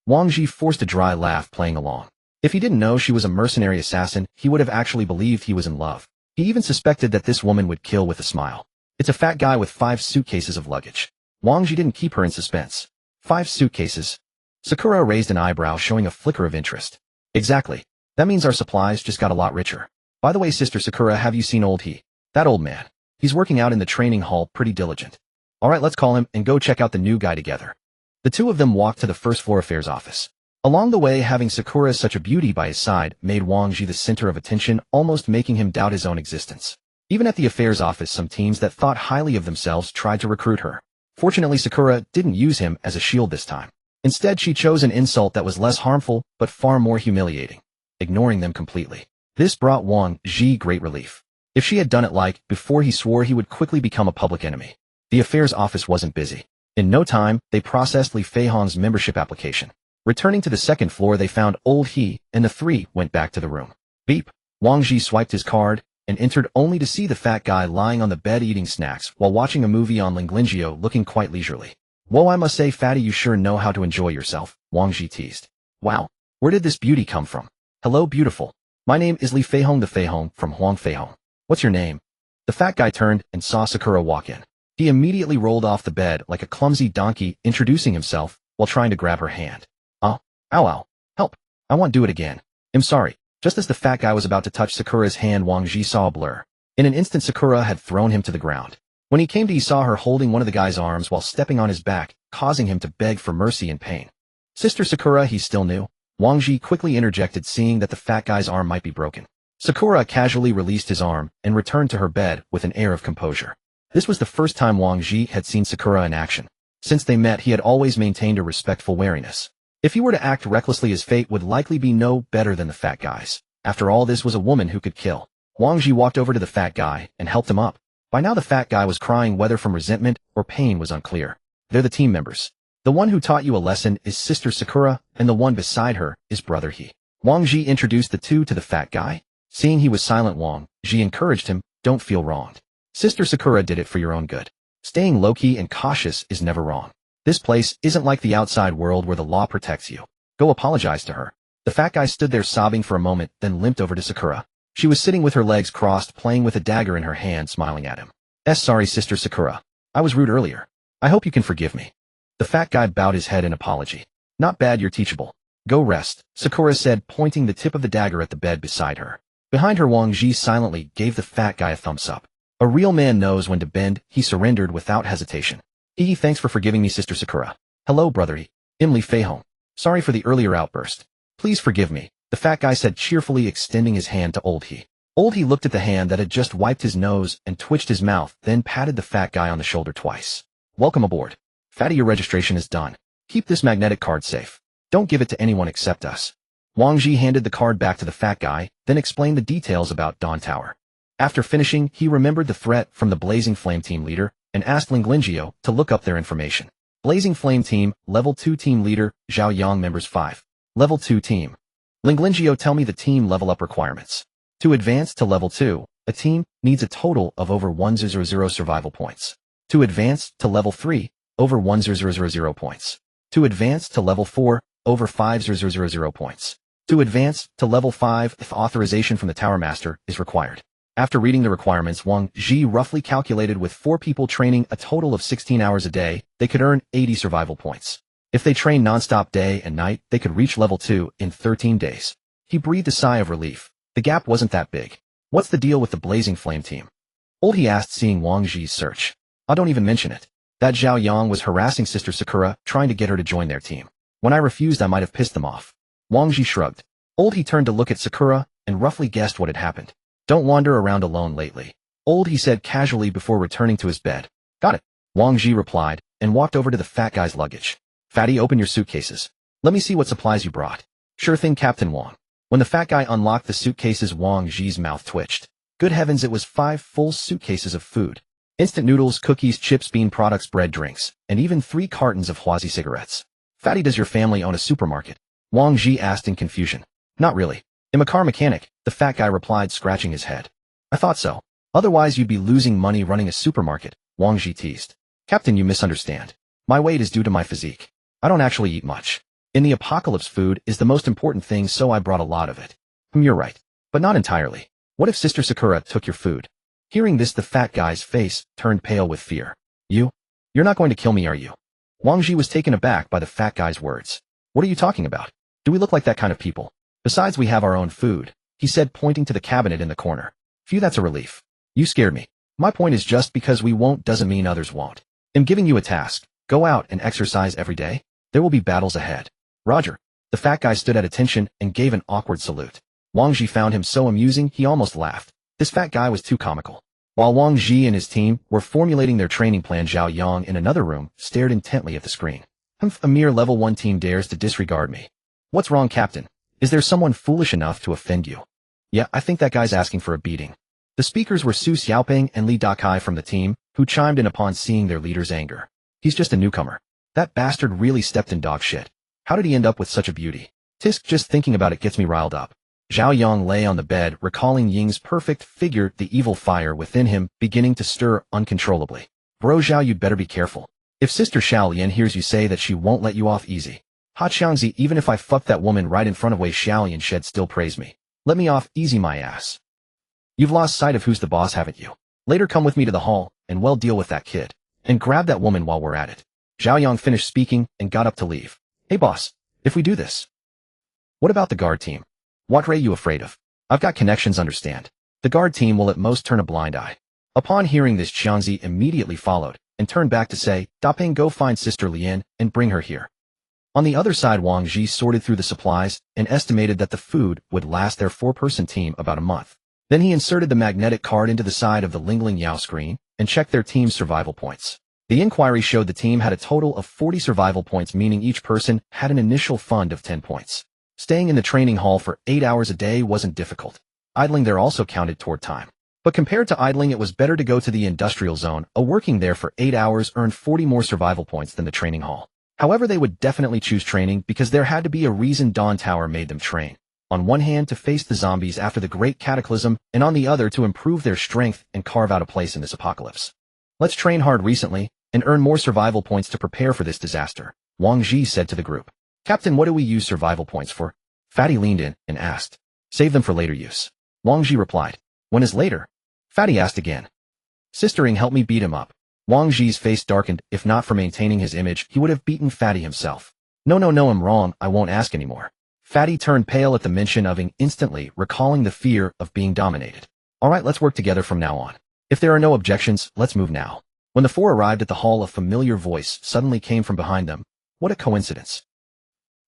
Wang Zhi forced a dry laugh, playing along. If he didn't know she was a mercenary assassin, he would have actually believed he was in love. He even suspected that this woman would kill with a smile. "It's a fat guy with 5 suitcases of luggage." Wang Zhi didn't keep her in suspense. 5 suitcases? Sakura raised an eyebrow, showing a flicker of interest. "Exactly. That means our supplies just got a lot richer. By the way, Sister Sakura, have you seen old he? That old man. He's working out in the training hall, pretty diligent. All right, let's call him and go check out the new guy together." The two of them walked to the first floor affairs office. Along the way, having Sakura as such a beauty by his side made Wang Zhi the center of attention, almost making him doubt his own existence. Even at the affairs office, some teams that thought highly of themselves tried to recruit her. Fortunately, Sakura didn't use him as a shield this time. Instead, she chose an insult that was less harmful, but far more humiliating, ignoring them completely. This brought Wang Zhi great relief. If she had done it like before, he swore he would quickly become a public enemy. The affairs office wasn't busy. In no time, they processed Li Feihong's membership application. Returning to the second floor, they found old he, and the three went back to the room. Beep. Wang Zhi swiped his card and entered, only to see the fat guy lying on the bed eating snacks while watching a movie on Linglingio, looking quite leisurely. "Whoa, I must say, fatty, you sure know how to enjoy yourself," Wang Zhi teased. "Wow. Where did this beauty come from?" "Hello, beautiful. My name is Li Feihong the Feihong from Huang Feihong. What's your name?" The fat guy turned and saw Sakura walk in. He immediately rolled off the bed like a clumsy donkey, introducing himself while trying to grab her hand. "Oh, ow, help. I won't do it again. I'm sorry." Just as the fat guy was about to touch Sakura's hand, Wang Zhi saw a blur. In an instant, Sakura had thrown him to the ground. When he came to, he saw her holding one of the guy's arms while stepping on his back, causing him to beg for mercy and pain. "Sister Sakura," he still knew. Wang Zhi quickly interjected, seeing that the fat guy's arm might be broken. Sakura casually released his arm and returned to her bed with an air of composure. This was the first time Wang Zhi had seen Sakura in action. Since they met, he had always maintained a respectful wariness. If he were to act recklessly, his fate would likely be no better than the fat guy's. After all, this was a woman who could kill. Wang Zhi walked over to the fat guy and helped him up. By now the fat guy was crying, whether from resentment or pain was unclear. "They're the team members. The one who taught you a lesson is Sister Sakura, and the one beside her is Brother He." Wang Zhi introduced the two to the fat guy. Seeing he was silent, Wang Zhi encouraged him, "Don't feel wronged. Sister Sakura did it for your own good. Staying low-key and cautious is never wrong. This place isn't like the outside world where the law protects you. Go apologize to her. The fat guy stood there sobbing for a moment, then limped over to Sakura. She was sitting with her legs crossed, playing with a dagger in her hand, smiling at him. Sorry, Sister Sakura. I was rude earlier. I hope you can forgive me. The fat guy bowed his head in apology. Not bad, you're teachable. Go rest, Sakura said, pointing the tip of the dagger at the bed beside her. Behind her, Wang Zhi silently gave the fat guy a thumbs up. A real man knows when to bend. He surrendered without hesitation. Thanks for forgiving me, Sister Sakura. Hello, brother Imli Feihong. Sorry for the earlier outburst. Please forgive me, the fat guy said cheerfully, extending his hand to Old He. Old He looked at the hand that had just wiped his nose and twitched his mouth, then patted the fat guy on the shoulder twice. Welcome aboard. Fatty, your registration is done. Keep this magnetic card safe. Don't give it to anyone except us. Wang Zhi handed the card back to the fat guy, then explained the details about Dawn Tower. After finishing, he remembered the threat from the Blazing Flame team leader and asked Linglingio to look up their information. Blazing Flame team, level 2 team leader, Zhao Yang, members 5. Level 2 team. Linglingio, tell me the team level up requirements. To advance to level 2, a team needs a total of over 1000 survival points. To advance to level 3, over 1000 points. To advance to level 4, over 5000 points. To advance to level 5, if authorization from the Tower Master is required. After reading the requirements, Wang Zhi roughly calculated with 4 people training a total of 16 hours a day, they could earn 80 survival points. If they train non-stop day and night, they could reach level 2 in 13 days. He breathed a sigh of relief. The gap wasn't that big. What's the deal with the Blazing Flame team? Old He asked, seeing Wang Zhi's search. I don't even mention it. That Zhao Yang was harassing Sister Sakura, trying to get her to join their team. When I refused, I might have pissed them off. Wang Zhi shrugged. Old He turned to look at Sakura and roughly guessed what had happened. Don't wander around alone lately. Old He said casually before returning to his bed. Got it. Wang Zhi replied and walked over to the fat guy's luggage. Fatty, open your suitcases. Let me see what supplies you brought. Sure thing, Captain Wang. When the fat guy unlocked the suitcases, Wang Zhi's mouth twitched. Good heavens, it was 5 full suitcases of food. Instant noodles, cookies, chips, bean products, bread, drinks, and even 3 cartons of Huazi cigarettes. Fatty, does your family own a supermarket? Wang Zhi asked in confusion. Not really. I'm a car mechanic, the fat guy replied, scratching his head. I thought so. Otherwise you'd be losing money running a supermarket, Wang Zhi teased. Captain, you misunderstand. My weight is due to my physique. I don't actually eat much. In the apocalypse, food is the most important thing, so I brought a lot of it. You're right. But not entirely. What if Sister Sakura took your food? Hearing this, the fat guy's face turned pale with fear. You're not going to kill me, are you? Wang Zhi was taken aback by the fat guy's words. What are you talking about? Do we look like that kind of people? Besides, we have our own food, he said, pointing to the cabinet in the corner. Phew, that's a relief. You scared me. My point is, just because we won't doesn't mean others won't. I'm giving you a task. Go out and exercise every day. There will be battles ahead. Roger. The fat guy stood at attention and gave an awkward salute. Wang Zhi found him so amusing he almost laughed. This fat guy was too comical. While Wang Zhi and his team were formulating their training plan, Zhao Yang in another room stared intently at the screen. A mere level 1 team dares to disregard me. What's wrong, Captain? Is there someone foolish enough to offend you? Yeah, I think that guy's asking for a beating. The speakers were Su Xiaoping and Li Dakai from the team, who chimed in upon seeing their leader's anger. He's just a newcomer. That bastard really stepped in dog shit. How did he end up with such a beauty? Tisk, just thinking about it gets me riled up. Zhao Yang lay on the bed, recalling Ying's perfect figure, the evil fire within him beginning to stir uncontrollably. Bro Zhao, you'd better be careful. If Sister Xiaolian hears you say that, she won't let you off easy. Ha Xiangzi, even if I fucked that woman right in front of Wei Xiaolian, she'd still praise me. Let me off easy, my ass. You've lost sight of who's the boss, haven't you? Later, come with me to the hall, and well, deal with that kid. And grab that woman while we're at it. Zhao Yang finished speaking and got up to leave. Hey boss, if we do this. What about the guard team? What are you afraid of? I've got connections, understand. The guard team will at most turn a blind eye. Upon hearing this, Xiangzi immediately followed, and turned back to say, Daping, go find Sister Lian, and bring her here. On the other side, Wang Zhi sorted through the supplies, and estimated that the food would last their 4-person team about a month. Then he inserted the magnetic card into the side of the Lingling Yao screen, and checked their team's survival points. The inquiry showed the team had a total of 40 survival points, meaning each person had an initial fund of 10 points. Staying in the training hall for 8 hours a day wasn't difficult. Idling there also counted toward time. But compared to idling, it was better to go to the industrial zone. Working there for 8 hours earned 40 more survival points than the training hall. However, they would definitely choose training because there had to be a reason Dawn Tower made them train. On one hand, to face the zombies after the Great Cataclysm, and on the other, to improve their strength and carve out a place in this apocalypse. Let's train hard recently and earn more survival points to prepare for this disaster, Wang Zhi said to the group. Captain, what do we use survival points for? Fatty leaned in and asked. Save them for later use. Wang Zhi replied. When is later? Fatty asked again. Sister Ying helped me beat him up. Wang Zhi's face darkened. If not for maintaining his image, he would have beaten Fatty himself. No, I'm wrong, I won't ask anymore. Fatty turned pale at the mention of Ying, instantly recalling the fear of being dominated. Alright, let's work together from now on. If there are no objections, let's move now. When the four arrived at the hall, a familiar voice suddenly came from behind them. What a coincidence.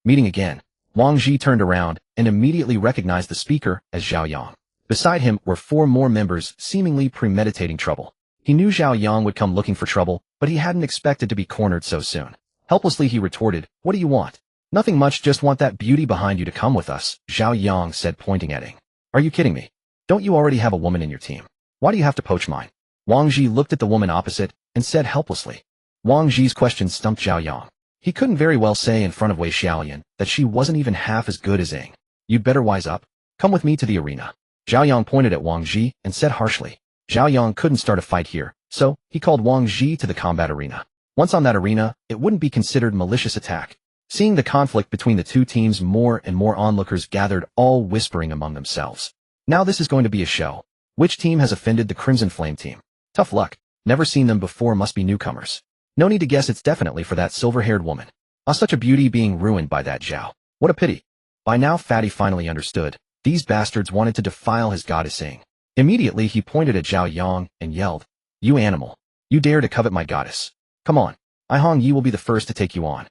Meeting again. Wang Zhi turned around and immediately recognized the speaker as Zhao Yang. Beside him were four more members, seemingly premeditating trouble. He knew Zhao Yang would come looking for trouble, but he hadn't expected to be cornered so soon. Helplessly he retorted, what do you want? Nothing much, just want that beauty behind you to come with us, Zhao Yang said, pointing at Ying. Are you kidding me? Don't you already have a woman in your team? Why do you have to poach mine? Wang Zhi looked at the woman opposite and said helplessly. Wang Zhi's question stumped Zhao Yang. He couldn't very well say in front of Wei Xiaolian that she wasn't even half as good as Ying. You'd better wise up. Come with me to the arena. Zhao Yang pointed at Wang Zhi and said harshly. Zhao Yang couldn't start a fight here, so he called Wang Zhi to the combat arena. Once on that arena, it wouldn't be considered malicious attack. Seeing the conflict between the two teams, more and more onlookers gathered, all whispering among themselves. Now this is going to be a show. Which team has offended the Crimson Flame team? Tough luck. Never seen them before, must be newcomers. No need to guess, it's definitely for that silver-haired woman. Such a beauty being ruined by that Zhao. What a pity. By now Fatty finally understood. These bastards wanted to defile his goddess Ying. Immediately he pointed at Zhao Yang and yelled, You animal. You dare to covet my goddess. Come on. I Hong Yi will be the first to take you on.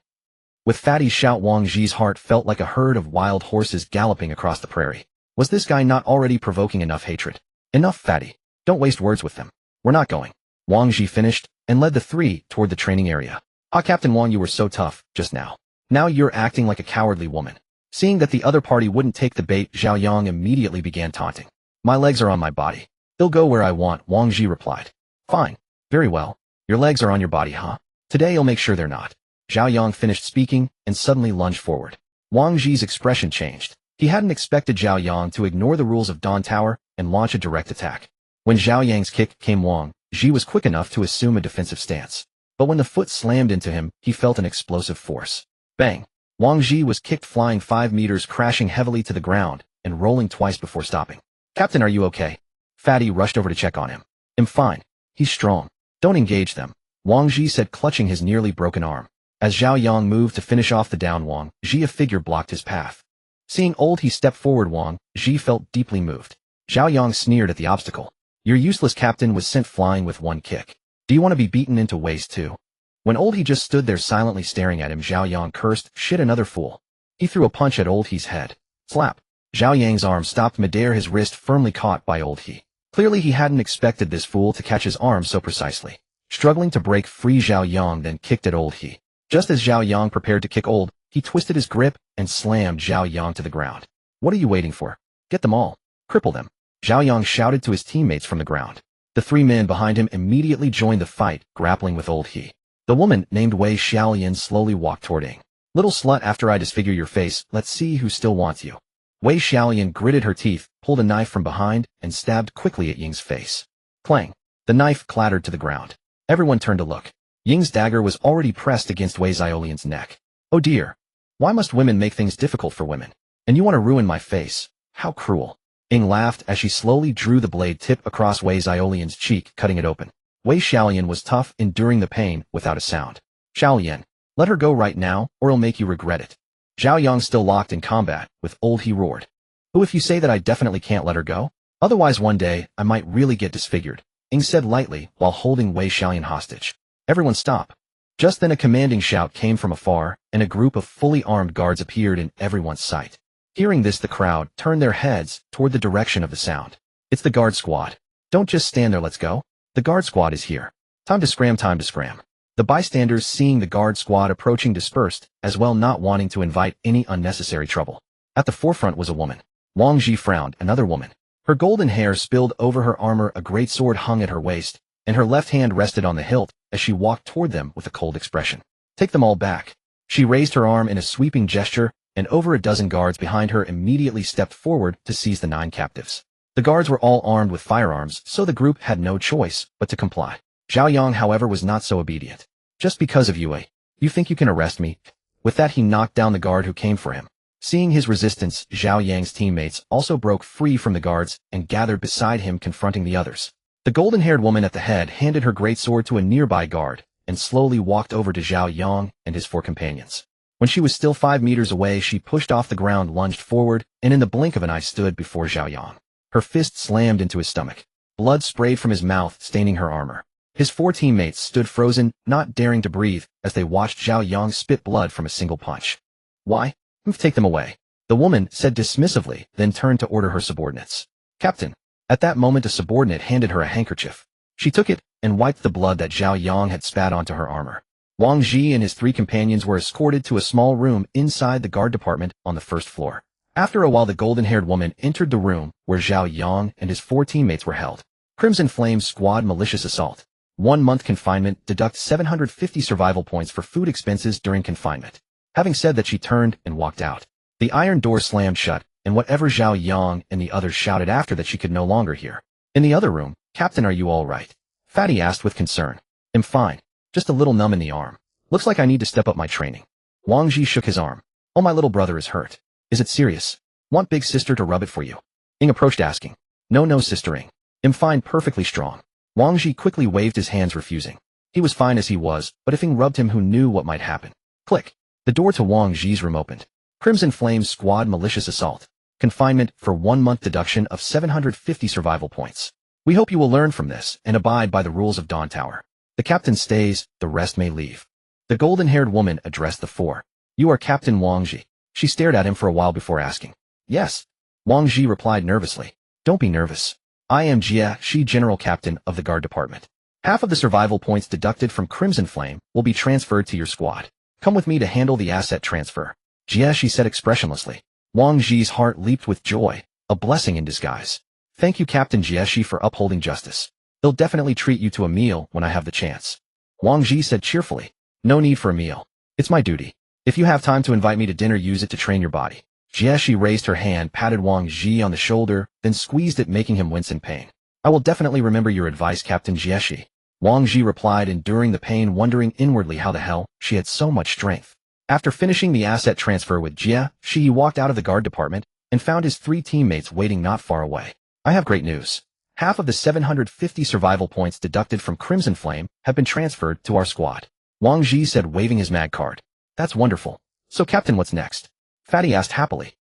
With Fatty's shout, Wang Zhi's heart felt like a herd of wild horses galloping across the prairie. Was this guy not already provoking enough hatred? Enough, Fatty. Don't waste words with them. We're not going. Wang Zhi finished and led the three toward the training area. Captain Wang, you were so tough just now. Now you're acting like a cowardly woman. Seeing that the other party wouldn't take the bait, Zhao Yang immediately began taunting. My legs are on my body. They'll go where I want, Wang Zhi replied. Fine. Very well. Your legs are on your body, huh? Today you'll make sure they're not. Zhao Yang finished speaking and suddenly lunged forward. Wang Zhi's expression changed. He hadn't expected Zhao Yang to ignore the rules of Dawn Tower and launch a direct attack. When Zhao Yang's kick came, Wang Zhi was quick enough to assume a defensive stance. But when the foot slammed into him, he felt an explosive force. Bang! Wang Zhi was kicked flying 5 meters, crashing heavily to the ground and rolling twice before stopping. Captain, are you okay? Fatty rushed over to check on him. I'm fine. He's strong. Don't engage them, Wang Zhi said, clutching his nearly broken arm. As Zhao Yang moved to finish off the down Wang Zhi, a figure blocked his path. Seeing old he stepped forward, Wang Zhi felt deeply moved. Zhao Yang sneered at the obstacle. Your useless captain was sent flying with one kick. Do you want to be beaten into waste too? When old he just stood there silently staring at him, Zhao Yang cursed, shit, another fool. He threw a punch at old he's head. Slap. Zhao Yang's arm stopped midair, his wrist firmly caught by old he. Clearly he hadn't expected this fool to catch his arm so precisely. Struggling to break free, Zhao Yang then kicked at old he. Just as Zhao Yang prepared to kick old, he twisted his grip and slammed Zhao Yang to the ground. What are you waiting for? Get them all. Cripple them. Zhao Yang shouted to his teammates from the ground. The 3 men behind him immediately joined the fight, grappling with old he. The woman, named Wei Xiaolian, slowly walked toward Ying. Little slut, after I disfigure your face, let's see who still wants you. Wei Xiaolian gritted her teeth, pulled a knife from behind, and stabbed quickly at Ying's face. Clang! The knife clattered to the ground. Everyone turned to look. Ying's dagger was already pressed against Wei Xiaolian's neck. Oh dear. Why must women make things difficult for women? And you want to ruin my face? How cruel. Ying laughed as she slowly drew the blade tip across Wei Xiaolian's cheek, cutting it open. Wei Xiaolian was tough, enduring the pain without a sound. Xiaolian, let her go right now, or it'll make you regret it. Zhao Yang still locked in combat with old he roared. Oh, if you say that, I definitely can't let her go. Otherwise one day, I might really get disfigured, Ying said lightly while holding Wei Xiaolian hostage. Everyone stop. Just then a commanding shout came from afar, and a group of fully armed guards appeared in everyone's sight. Hearing this, the crowd turned their heads toward the direction of the sound. It's the guard squad. Don't just stand there, let's go. The guard squad is here. Time to scram, time to scram. The bystanders, seeing the guard squad approaching, dispersed, as well, not wanting to invite any unnecessary trouble. At the forefront was a woman. Wang Zhi frowned. Another woman. Her golden hair spilled over her armor, a great sword hung at her waist, and her left hand rested on the hilt as she walked toward them with a cold expression. Take them all back. She raised her arm in a sweeping gesture, and over a dozen guards behind her immediately stepped forward to seize the 9 captives. The guards were all armed with firearms, so the group had no choice but to comply. Zhao Yang, however, was not so obedient. Just because of you, you think you can arrest me? With that, he knocked down the guard who came for him. Seeing his resistance, Zhao Yang's teammates also broke free from the guards and gathered beside him, confronting the others. The golden-haired woman at the head handed her great sword to a nearby guard and slowly walked over to Zhao Yang and his 4 companions. When she was still 5 meters away, she pushed off the ground, lunged forward, and in the blink of an eye stood before Zhao Yang. Her fist slammed into his stomach. Blood sprayed from his mouth, staining her armor. His 4 teammates stood frozen, not daring to breathe, as they watched Zhao Yang spit blood from a single punch. Why? Take them away, the woman said dismissively, then turned to order her subordinates. Captain. At that moment, a subordinate handed her a handkerchief. She took it and wiped the blood that Zhao Yang had spat onto her armor. Wang Zhi and his 3 companions were escorted to a small room inside the guard department on the 1st floor. After a while, the golden-haired woman entered the room where Zhao Yang and his 4 teammates were held. Crimson Flame Squad malicious assault. 1 month confinement, deduct 750 survival points for food expenses during confinement. Having said that, she turned and walked out. The iron door slammed shut, and whatever Zhao Yang and the others shouted after that she could no longer hear. In the other room, Captain, are you all right? Fatty asked with concern. I'm fine. Just a little numb in the arm. Looks like I need to step up my training. Wang Zhi shook his arm. Oh, my little brother is hurt. Is it serious? Want big sister to rub it for you? Ying approached asking. No, sister Ying. I'm fine, perfectly strong. Wang Zhi quickly waved his hands, refusing. He was fine as he was, but if Ying rubbed him, who knew what might happen? Click. The door to Wang Zhi's room opened. Crimson Flame Squad malicious assault. Confinement for 1 month, deduction of 750 survival points. We hope you will learn from this and abide by the rules of Dawn Tower. The captain stays, the rest may leave. The golden-haired woman addressed the 4. You are Captain Wang Zhi. She stared at him for a while before asking. Yes. Wang Zhi replied nervously. Don't be nervous. I am Jia, she General Captain of the Guard Department. Half of the survival points deducted from Crimson Flame will be transferred to your squad. Come with me to handle the asset transfer. Jia, she said expressionlessly. Wang Zhi's heart leaped with joy, a blessing in disguise. Thank you, Captain Jie for upholding justice. They'll definitely treat you to a meal when I have the chance. Wang Zhi said cheerfully. No need for a meal. It's my duty. If you have time to invite me to dinner, use it to train your body. Jie raised her hand, patted Wang Zhi on the shoulder, then squeezed it, making him wince in pain. I will definitely remember your advice, Captain Jie. Wang Zhi replied, enduring the pain, wondering inwardly how the hell she had so much strength. After finishing the asset transfer with Jia, he walked out of the guard department and found his 3 teammates waiting not far away. I have great news. Half of the 750 survival points deducted from Crimson Flame have been transferred to our squad. Wang Zhi said, waving his mag card. That's wonderful. So, Captain, what's next? Fatty asked happily.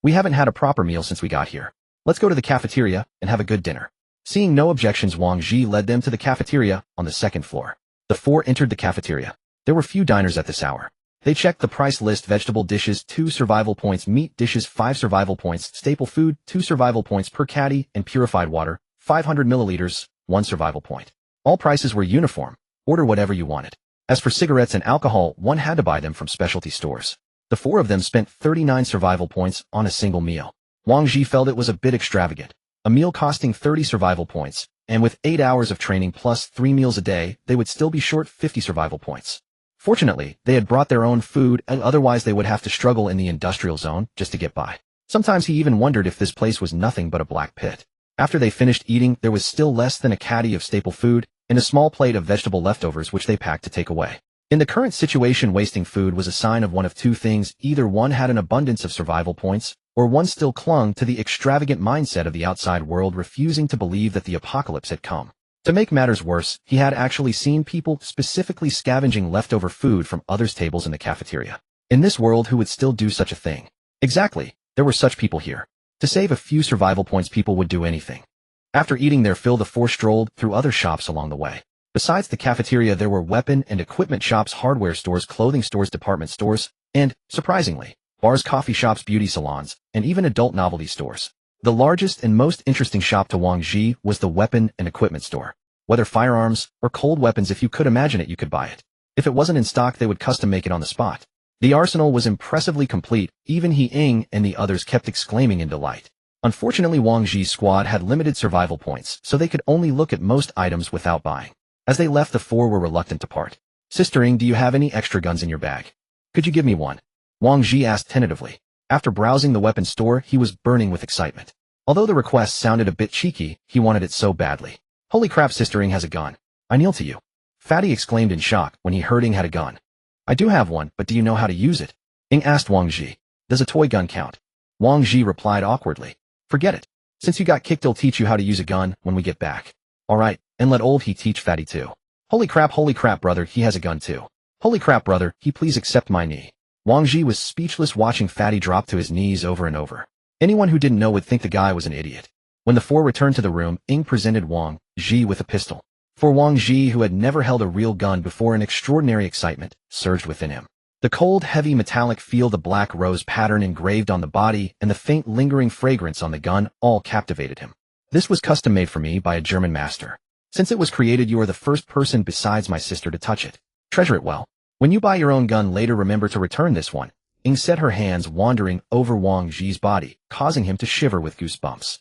We haven't had a proper meal since we got here. Let's go to the cafeteria and have a good dinner. Seeing no objections, Wang Zhi led them to the cafeteria on the 2nd floor. The 4 entered the cafeteria. There were few diners at this hour. They checked the price list: vegetable dishes 2 survival points, meat dishes 5 survival points, staple food 2 survival points per caddy, and purified water 500 milliliters 1 survival point. All prices were uniform. Order whatever you wanted. As for cigarettes and alcohol, one had to buy them from specialty stores. The 4 of them spent 39 survival points on a single meal. Wang Zhi felt it was a bit extravagant. A meal costing 30 survival points, and with 8 hours of training plus 3 meals a day, they would still be short 50 survival points. Fortunately, they had brought their own food, and otherwise they would have to struggle in the industrial zone just to get by. Sometimes he even wondered if this place was nothing but a black pit. After they finished eating, there was still less than a caddy of staple food and a small plate of vegetable leftovers which they packed to take away. In the current situation, wasting food was a sign of one of 2 things: either one had an abundance of survival points, or one still clung to the extravagant mindset of the outside world, refusing to believe that the apocalypse had come. To make matters worse, he had actually seen people specifically scavenging leftover food from others' tables in the cafeteria. In this world, who would still do such a thing? Exactly, there were such people here. To save a few survival points, people would do anything. After eating their fill, the 4 strolled through other shops along the way. Besides the cafeteria, there were weapon and equipment shops, hardware stores, clothing stores, department stores, and, surprisingly, bars, coffee shops, beauty salons, and even adult novelty stores. The largest and most interesting shop to Wang Zhi was the weapon and equipment store. Whether firearms or cold weapons, if you could imagine it, you could buy it. If it wasn't in stock, they would custom make it on the spot. The arsenal was impressively complete. Even Ying and the others kept exclaiming in delight. Unfortunately, Wang Zhi's squad had limited survival points, so they could only look at most items without buying. As they left, the 4 were reluctant to part. Sister Ying, do you have any extra guns in your bag? Could you give me one? Wang Zhi asked tentatively. After browsing the weapons store, he was burning with excitement. Although the request sounded a bit cheeky, he wanted it so badly. Holy crap, Sister Ying has a gun. I kneel to you. Fatty exclaimed in shock when he heard Ying had a gun. I do have one, but do you know how to use it? Ying asked Wang Zhi. Does a toy gun count? Wang Zhi replied awkwardly. Forget it. Since you got kicked, he'll teach you how to use a gun when we get back. Alright, and let old he teach Fatty too. Holy crap, brother, he has a gun too. Holy crap, brother, he please accept my knee. Wang Zhi was speechless watching Fatty drop to his knees over and over. Anyone who didn't know would think the guy was an idiot. When the four returned to the room, Ying presented Wang Zhi with a pistol. For Wang Zhi, who had never held a real gun before, an extraordinary excitement surged within him. The cold, heavy metallic feel, the black rose pattern engraved on the body, and the faint, lingering fragrance on the gun all captivated him. This was custom-made for me by a German master. Since it was created, you are the first person besides my sister to touch it. Treasure it well. When you buy your own gun later, remember to return this one. Ying said, her hands wandering over Wang Zhi's body, causing him to shiver with goosebumps.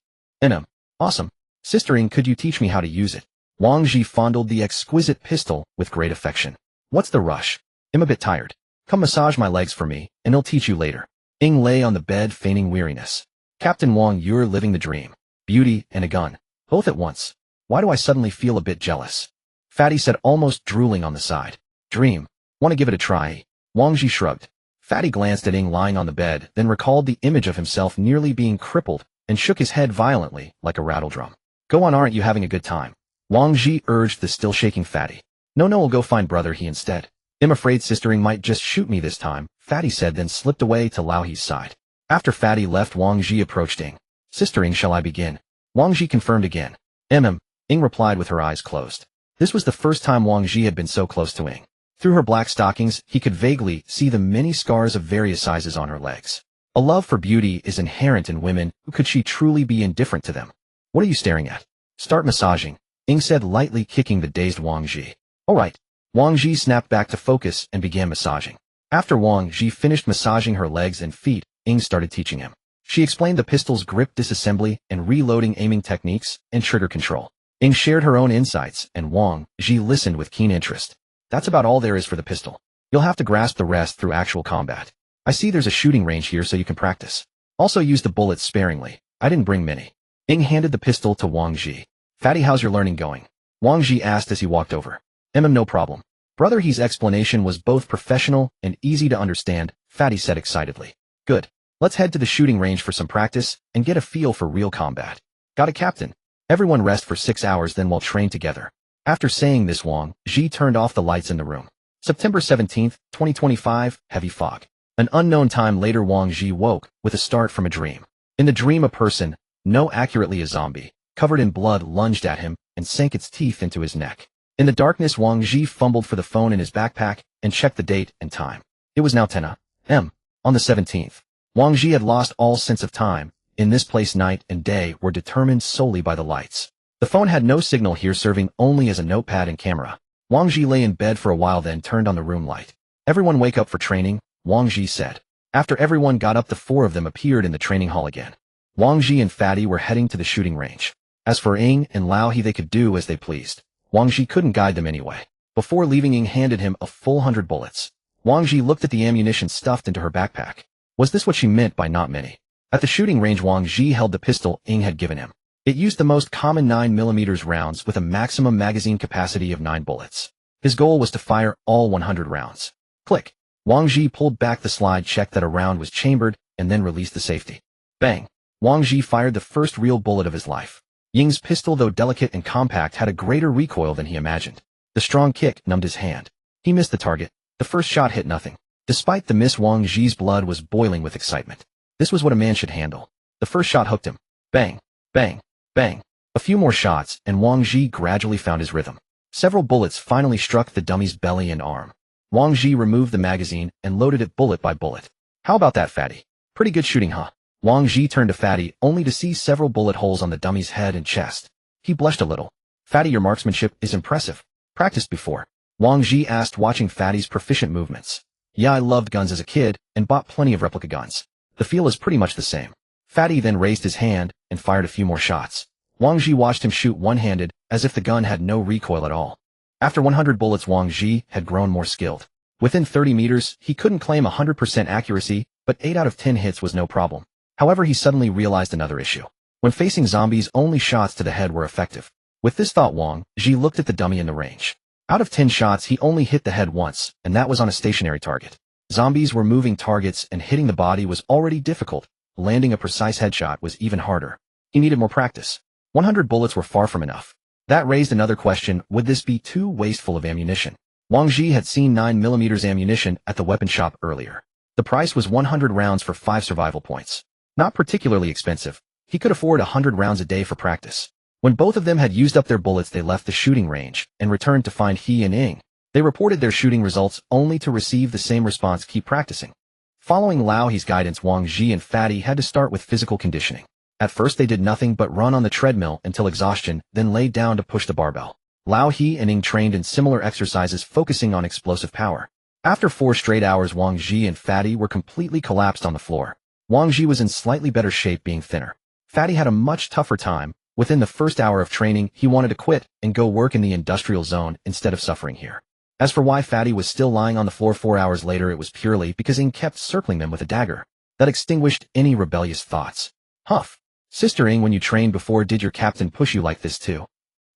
Awesome. Sister Ying, could you teach me how to use it? Wang Zhi fondled the exquisite pistol with great affection. What's the rush? I'm a bit tired. Come massage my legs for me, and I'll teach you later. Ying lay on the bed feigning weariness. Captain Wang, you're living the dream. Beauty and a gun. Both at once. Why do I suddenly feel a bit jealous? Fatty said, almost drooling on the side. Dream. Want to give it a try? Wang Zhi shrugged. Fatty glanced at Ying lying on the bed, then recalled the image of himself nearly being crippled, and shook his head violently, like a rattledrum. Go on, aren't you having a good time? Wang Zhi urged the still shaking Fatty. No, we'll go find brother he instead. I'm afraid Sister Ying might just shoot me this time, Fatty said, then slipped away to Lao He's side. After Fatty left, Wang Zhi approached Ying. Sister Ying, shall I begin? Wang Zhi confirmed again. Ying replied with her eyes closed. This was the first time Wang Zhi had been so close to Ying. Through her black stockings, he could vaguely see the many scars of various sizes on her legs. A love for beauty is inherent in women. Who could she truly be indifferent to them? What are you staring at? Start massaging, Ying said, lightly kicking the dazed Wang Zhi. Alright. Wang Zhi snapped back to focus and began massaging. After Wang Zhi finished massaging her legs and feet, Ying started teaching him. She explained the pistol's grip disassembly and reloading, aiming techniques, and trigger control. Ying shared her own insights, and Wang Zhi listened with keen interest. That's about all there is for the pistol. You'll have to grasp the rest through actual combat. I see there's a shooting range here so you can practice. Also use the bullets sparingly. I didn't bring many. Ying handed the pistol to Wang Zhi. Fatty, how's your learning going? Wang Zhi asked as he walked over. No problem. Brother He's explanation was both professional and easy to understand, Fatty said excitedly. Good. Let's head to the shooting range for some practice and get a feel for real combat. Got it, Captain? Everyone rest for 6 hours, then we'll train together. After saying this, Wang Zhi turned off the lights in the room. September 17th, 2025, heavy fog. An unknown time later, Wang Zhi woke with a start from a dream. In the dream, a person, no accurately a zombie, covered in blood, lunged at him and sank its teeth into his neck. In the darkness, Wang Zhi fumbled for the phone in his backpack and checked the date and time. It was now 10 a.m. on the 17th. Wang Zhi had lost all sense of time. In this place, night and day were determined solely by the lights. The phone had no signal here, serving only as a notepad and camera. Wang Zhi lay in bed for a while, then turned on the room light. Everyone wake up for training, Wang Zhi said. After everyone got up, the four of them appeared in the training hall again. Wang Zhi and Fatty were heading to the shooting range. As for Ying and Lao He, they could do as they pleased. Wang Zhi couldn't guide them anyway. Before leaving, Ying handed him a full 100 bullets. Wang Zhi looked at the ammunition stuffed into her backpack. Was this what she meant by not many? At the shooting range, Wang Zhi held the pistol Ying had given him. It used the most common 9mm rounds with a maximum magazine capacity of 9 bullets. His goal was to fire all 100 rounds. Click. Wang Zhi pulled back the slide, checked that a round was chambered, and then released the safety. Bang. Wang Zhi fired the first real bullet of his life. Ying's pistol, though delicate and compact, had a greater recoil than he imagined. The strong kick numbed his hand. He missed the target. The first shot hit nothing. Despite the miss, Wang Zhi's blood was boiling with excitement. This was what a man should handle. The first shot hooked him. Bang, bang, bang. A few more shots, and Wang Zhi gradually found his rhythm. Several bullets finally struck the dummy's belly and arm. Wang Zhi removed the magazine and loaded it bullet by bullet. How about that, Fatty? Pretty good shooting, huh? Wang Zhi turned to Fatty, only to see several bullet holes on the dummy's head and chest. He blushed a little. Fatty, your marksmanship is impressive. Practiced before? Wang Zhi asked, watching Fatty's proficient movements. Yeah, I loved guns as a kid and bought plenty of replica guns. The feel is pretty much the same. Fatty then raised his hand and fired a few more shots. Wang Zhi watched him shoot one-handed, as if the gun had no recoil at all. After 100 bullets, Wang Zhi had grown more skilled. Within 30 meters, he couldn't claim 100% accuracy, but 8 out of 10 hits was no problem. However, he suddenly realized another issue. When facing zombies, only shots to the head were effective. With this thought, Wang Zhi looked at the dummy in the range. Out of 10 shots, he only hit the head once, and that was on a stationary target. Zombies were moving targets, and hitting the body was already difficult. Landing a precise headshot was even harder. He needed more practice. 100 bullets were far from enough. That raised another question: would this be too wasteful of ammunition? Wang Zhi had seen 9mm ammunition at the weapon shop earlier. The price was 100 rounds for 5 survival points. Not particularly expensive. He could afford 100 rounds a day for practice. When both of them had used up their bullets, they left the shooting range and returned to find he and Ying. They reported their shooting results only to receive the same response: keep practicing. Following Lao He's guidance, Wang Zhi and Fatty had to start with physical conditioning. At first they did nothing but run on the treadmill until exhaustion, then laid down to push the barbell. Lao He and Ying trained in similar exercises, focusing on explosive power. After 4 straight hours, Wang Zhi and Fatty were completely collapsed on the floor. Wang Zhi was in slightly better shape, being thinner. Fatty had a much tougher time. Within the first hour of training, he wanted to quit and go work in the industrial zone instead of suffering here. As for why Fatty was still lying on the floor 4 hours later, it was purely because Ying kept circling them with a dagger. That extinguished any rebellious thoughts. Huff. Sister Ying, when you trained before, did your captain push you like this too?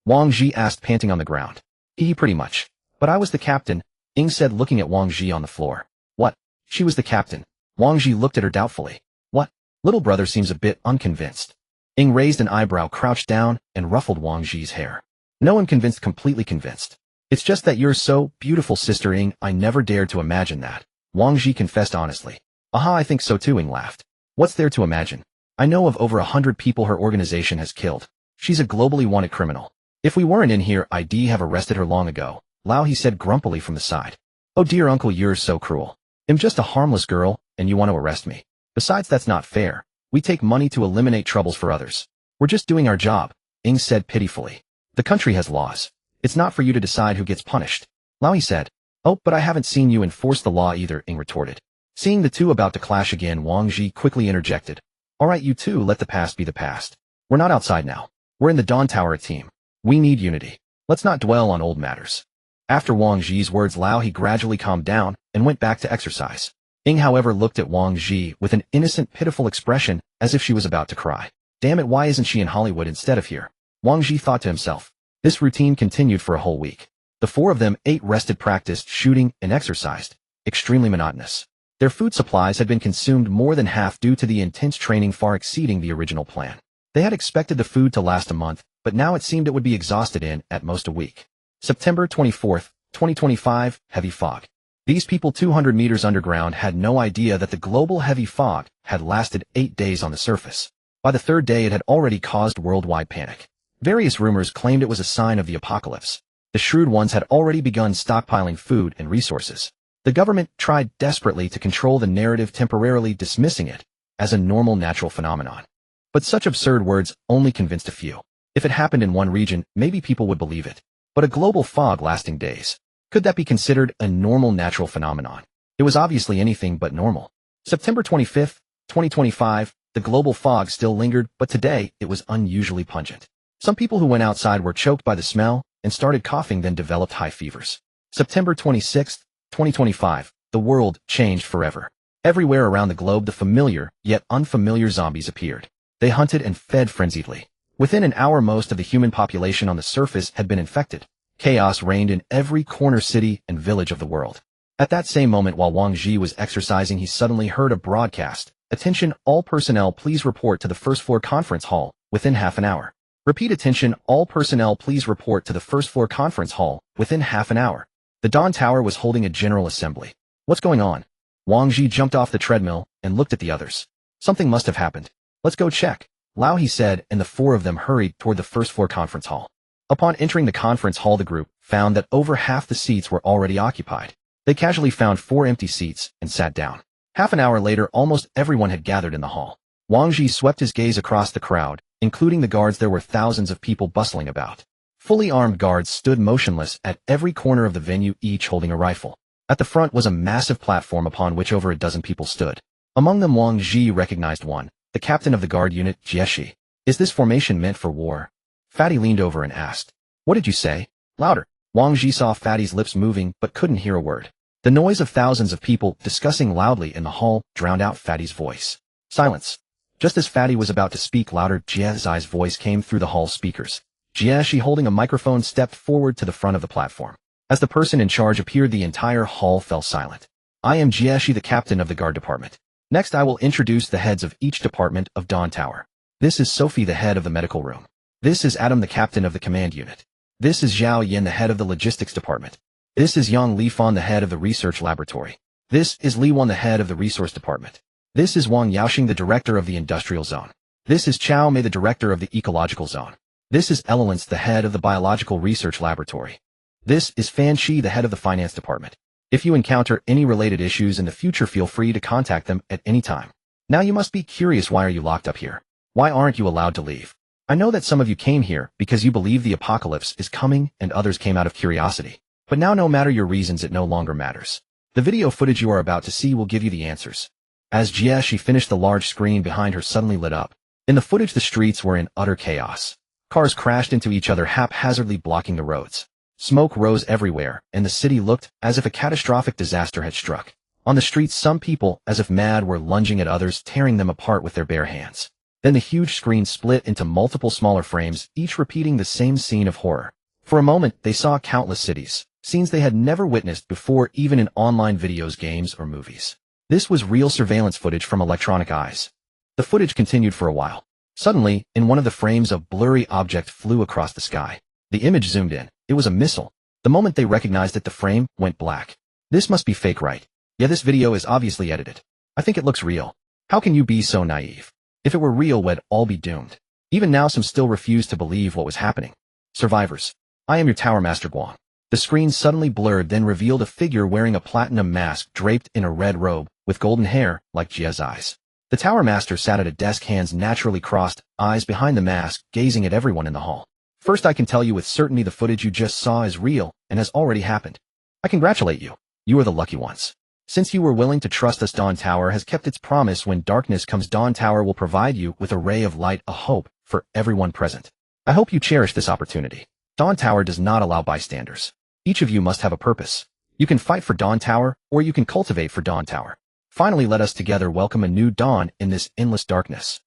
Wang Zhi asked, panting on the ground. Pretty much. But I was the captain, Ying said, looking at Wang Zhi on the floor. What? She was the captain? Wang Zhi looked at her doubtfully. What? Little brother seems a bit unconvinced. Ying raised an eyebrow, crouched down, and ruffled Wang Zhi's hair. No, I'm convinced, completely convinced. It's just that you're so beautiful, Sister Ying. I never dared to imagine that. Wang Zhi confessed honestly. Aha, I think so too, Ying laughed. What's there to imagine? I know of over 100 people her organization has killed. She's a globally wanted criminal. If we weren't in here, I'd have arrested her long ago. Lao He said grumpily from the side. Oh dear uncle, you're so cruel. I'm just a harmless girl, and you want to arrest me. Besides, that's not fair. We take money to eliminate troubles for others. We're just doing our job, Ying said pitifully. The country has laws. It's not for you to decide who gets punished. Lao He said. Oh, but I haven't seen you enforce the law either, Ying retorted. Seeing the two about to clash again, Wang Zhi quickly interjected. All right, you two, let the past be the past. We're not outside now. We're in the Dawn Tower team. We need unity. Let's not dwell on old matters. After Wang Zhi's words, Lao He gradually calmed down and went back to exercise. Ying, however, looked at Wang Zhi with an innocent, pitiful expression, as if she was about to cry. Damn it, why isn't she in Hollywood instead of here? Wang Zhi thought to himself. This routine continued for a whole week. The 4 of them ate, rested, practiced, shooting, and exercised. Extremely monotonous. Their food supplies had been consumed more than half due to the intense training, far exceeding the original plan. They had expected the food to last a month, but now it seemed it would be exhausted in, at most, a week. September 24th, 2025, heavy fog. These people 200 meters underground had no idea that the global heavy fog had lasted 8 days on the surface. By the 3rd day, it had already caused worldwide panic. Various rumors claimed it was a sign of the apocalypse. The shrewd ones had already begun stockpiling food and resources. The government tried desperately to control the narrative, temporarily dismissing it as a normal natural phenomenon. But such absurd words only convinced a few. If it happened in one region, maybe people would believe it. But a global fog lasting days, could that be considered a normal natural phenomenon? It was obviously anything but normal. September 25th, 2025, the global fog still lingered, but today it was unusually pungent. Some people who went outside were choked by the smell and started coughing, then developed high fevers. September 26th, 2025, the world changed forever. Everywhere around the globe, the familiar, yet unfamiliar zombies appeared. They hunted and fed frenziedly. Within an hour, most of the human population on the surface had been infected. Chaos reigned in every corner, city, and village of the world. At that same moment, while Wang Zhi was exercising, he suddenly heard a broadcast. Attention, all personnel, please report to the first floor conference hall within half an hour. Repeat, attention, all personnel, please report to the first floor conference hall within half an hour. The Dawn Tower was holding a general assembly. What's going on? Wang Zhi jumped off the treadmill and looked at the others. Something must have happened. Let's go check, Lao He said, and the 4 of them hurried toward the first floor conference hall. Upon entering the conference hall, the group found that over half the seats were already occupied. They casually found 4 empty seats and sat down. Half an hour later, almost everyone had gathered in the hall. Wang Zhi swept his gaze across the crowd, including the guards. There were thousands of people bustling about. Fully armed guards stood motionless at every corner of the venue, each holding a rifle. At the front was a massive platform upon which over a dozen people stood. Among them, Wang Zhi recognized one, the captain of the guard unit, Jieshi. Is this formation meant for war? Fatty leaned over and asked. What did you say? Louder. Wang Zhi saw Fatty's lips moving but couldn't hear a word. The noise of thousands of people discussing loudly in the hall drowned out Fatty's voice. Silence. Just as Fatty was about to speak louder, Jia's voice came through the hall speakers. Jieshi, holding a microphone, stepped forward to the front of the platform. As the person in charge appeared, the entire hall fell silent. I am Jieshi, the captain of the guard department. Next, I will introduce the heads of each department of Dawn Tower. This is Sophie, the head of the medical room. This is Adam, the captain of the command unit. This is Zhao Yin, the head of the logistics department. This is Yang Lifan, the head of the research laboratory. This is Li Wan, the head of the resource department. This is Wang Yaoxing, the director of the industrial zone. This is Chao Mei, the director of the ecological zone. This is Elilance, the head of the biological research laboratory. This is Fan Shi, the head of the finance department. If you encounter any related issues in the future, feel free to contact them at any time. Now you must be curious, why are you locked up here? Why aren't you allowed to leave? I know that some of you came here because you believe the apocalypse is coming and others came out of curiosity. But now no matter your reasons, it no longer matters. The video footage you are about to see will give you the answers. As Jieshi finished, the large screen behind her suddenly lit up. In the footage, the streets were in utter chaos. Cars crashed into each other, haphazardly blocking the roads. Smoke rose everywhere, and the city looked as if a catastrophic disaster had struck. On the streets, some people, as if mad, were lunging at others, tearing them apart with their bare hands. Then the huge screen split into multiple smaller frames, each repeating the same scene of horror. For a moment, they saw countless cities, scenes they had never witnessed before, even in online videos, games, or movies. This was real surveillance footage from electronic eyes. The footage continued for a while. Suddenly, in one of the frames, a blurry object flew across the sky. The image zoomed in. It was a missile. The moment they recognized it, the frame went black. This must be fake, right? Yeah, this video is obviously edited. I think it looks real. How can you be so naive? If it were real, we'd all be doomed. Even now, some still refuse to believe what was happening. Survivors. I am your Tower Master Guang. The screen suddenly blurred, then revealed a figure wearing a platinum mask draped in a red robe, with golden hair, like Jia's eyes. The Tower Master sat at a desk, hands naturally crossed, eyes behind the mask, gazing at everyone in the hall. First, I can tell you with certainty the footage you just saw is real and has already happened. I congratulate you. You are the lucky ones. Since you were willing to trust us, Dawn Tower has kept its promise. When darkness comes, Dawn Tower will provide you with a ray of light, a hope for everyone present. I hope you cherish this opportunity. Dawn Tower does not allow bystanders. Each of you must have a purpose. You can fight for Dawn Tower, or you can cultivate for Dawn Tower. Finally, let us together welcome a new dawn in this endless darkness.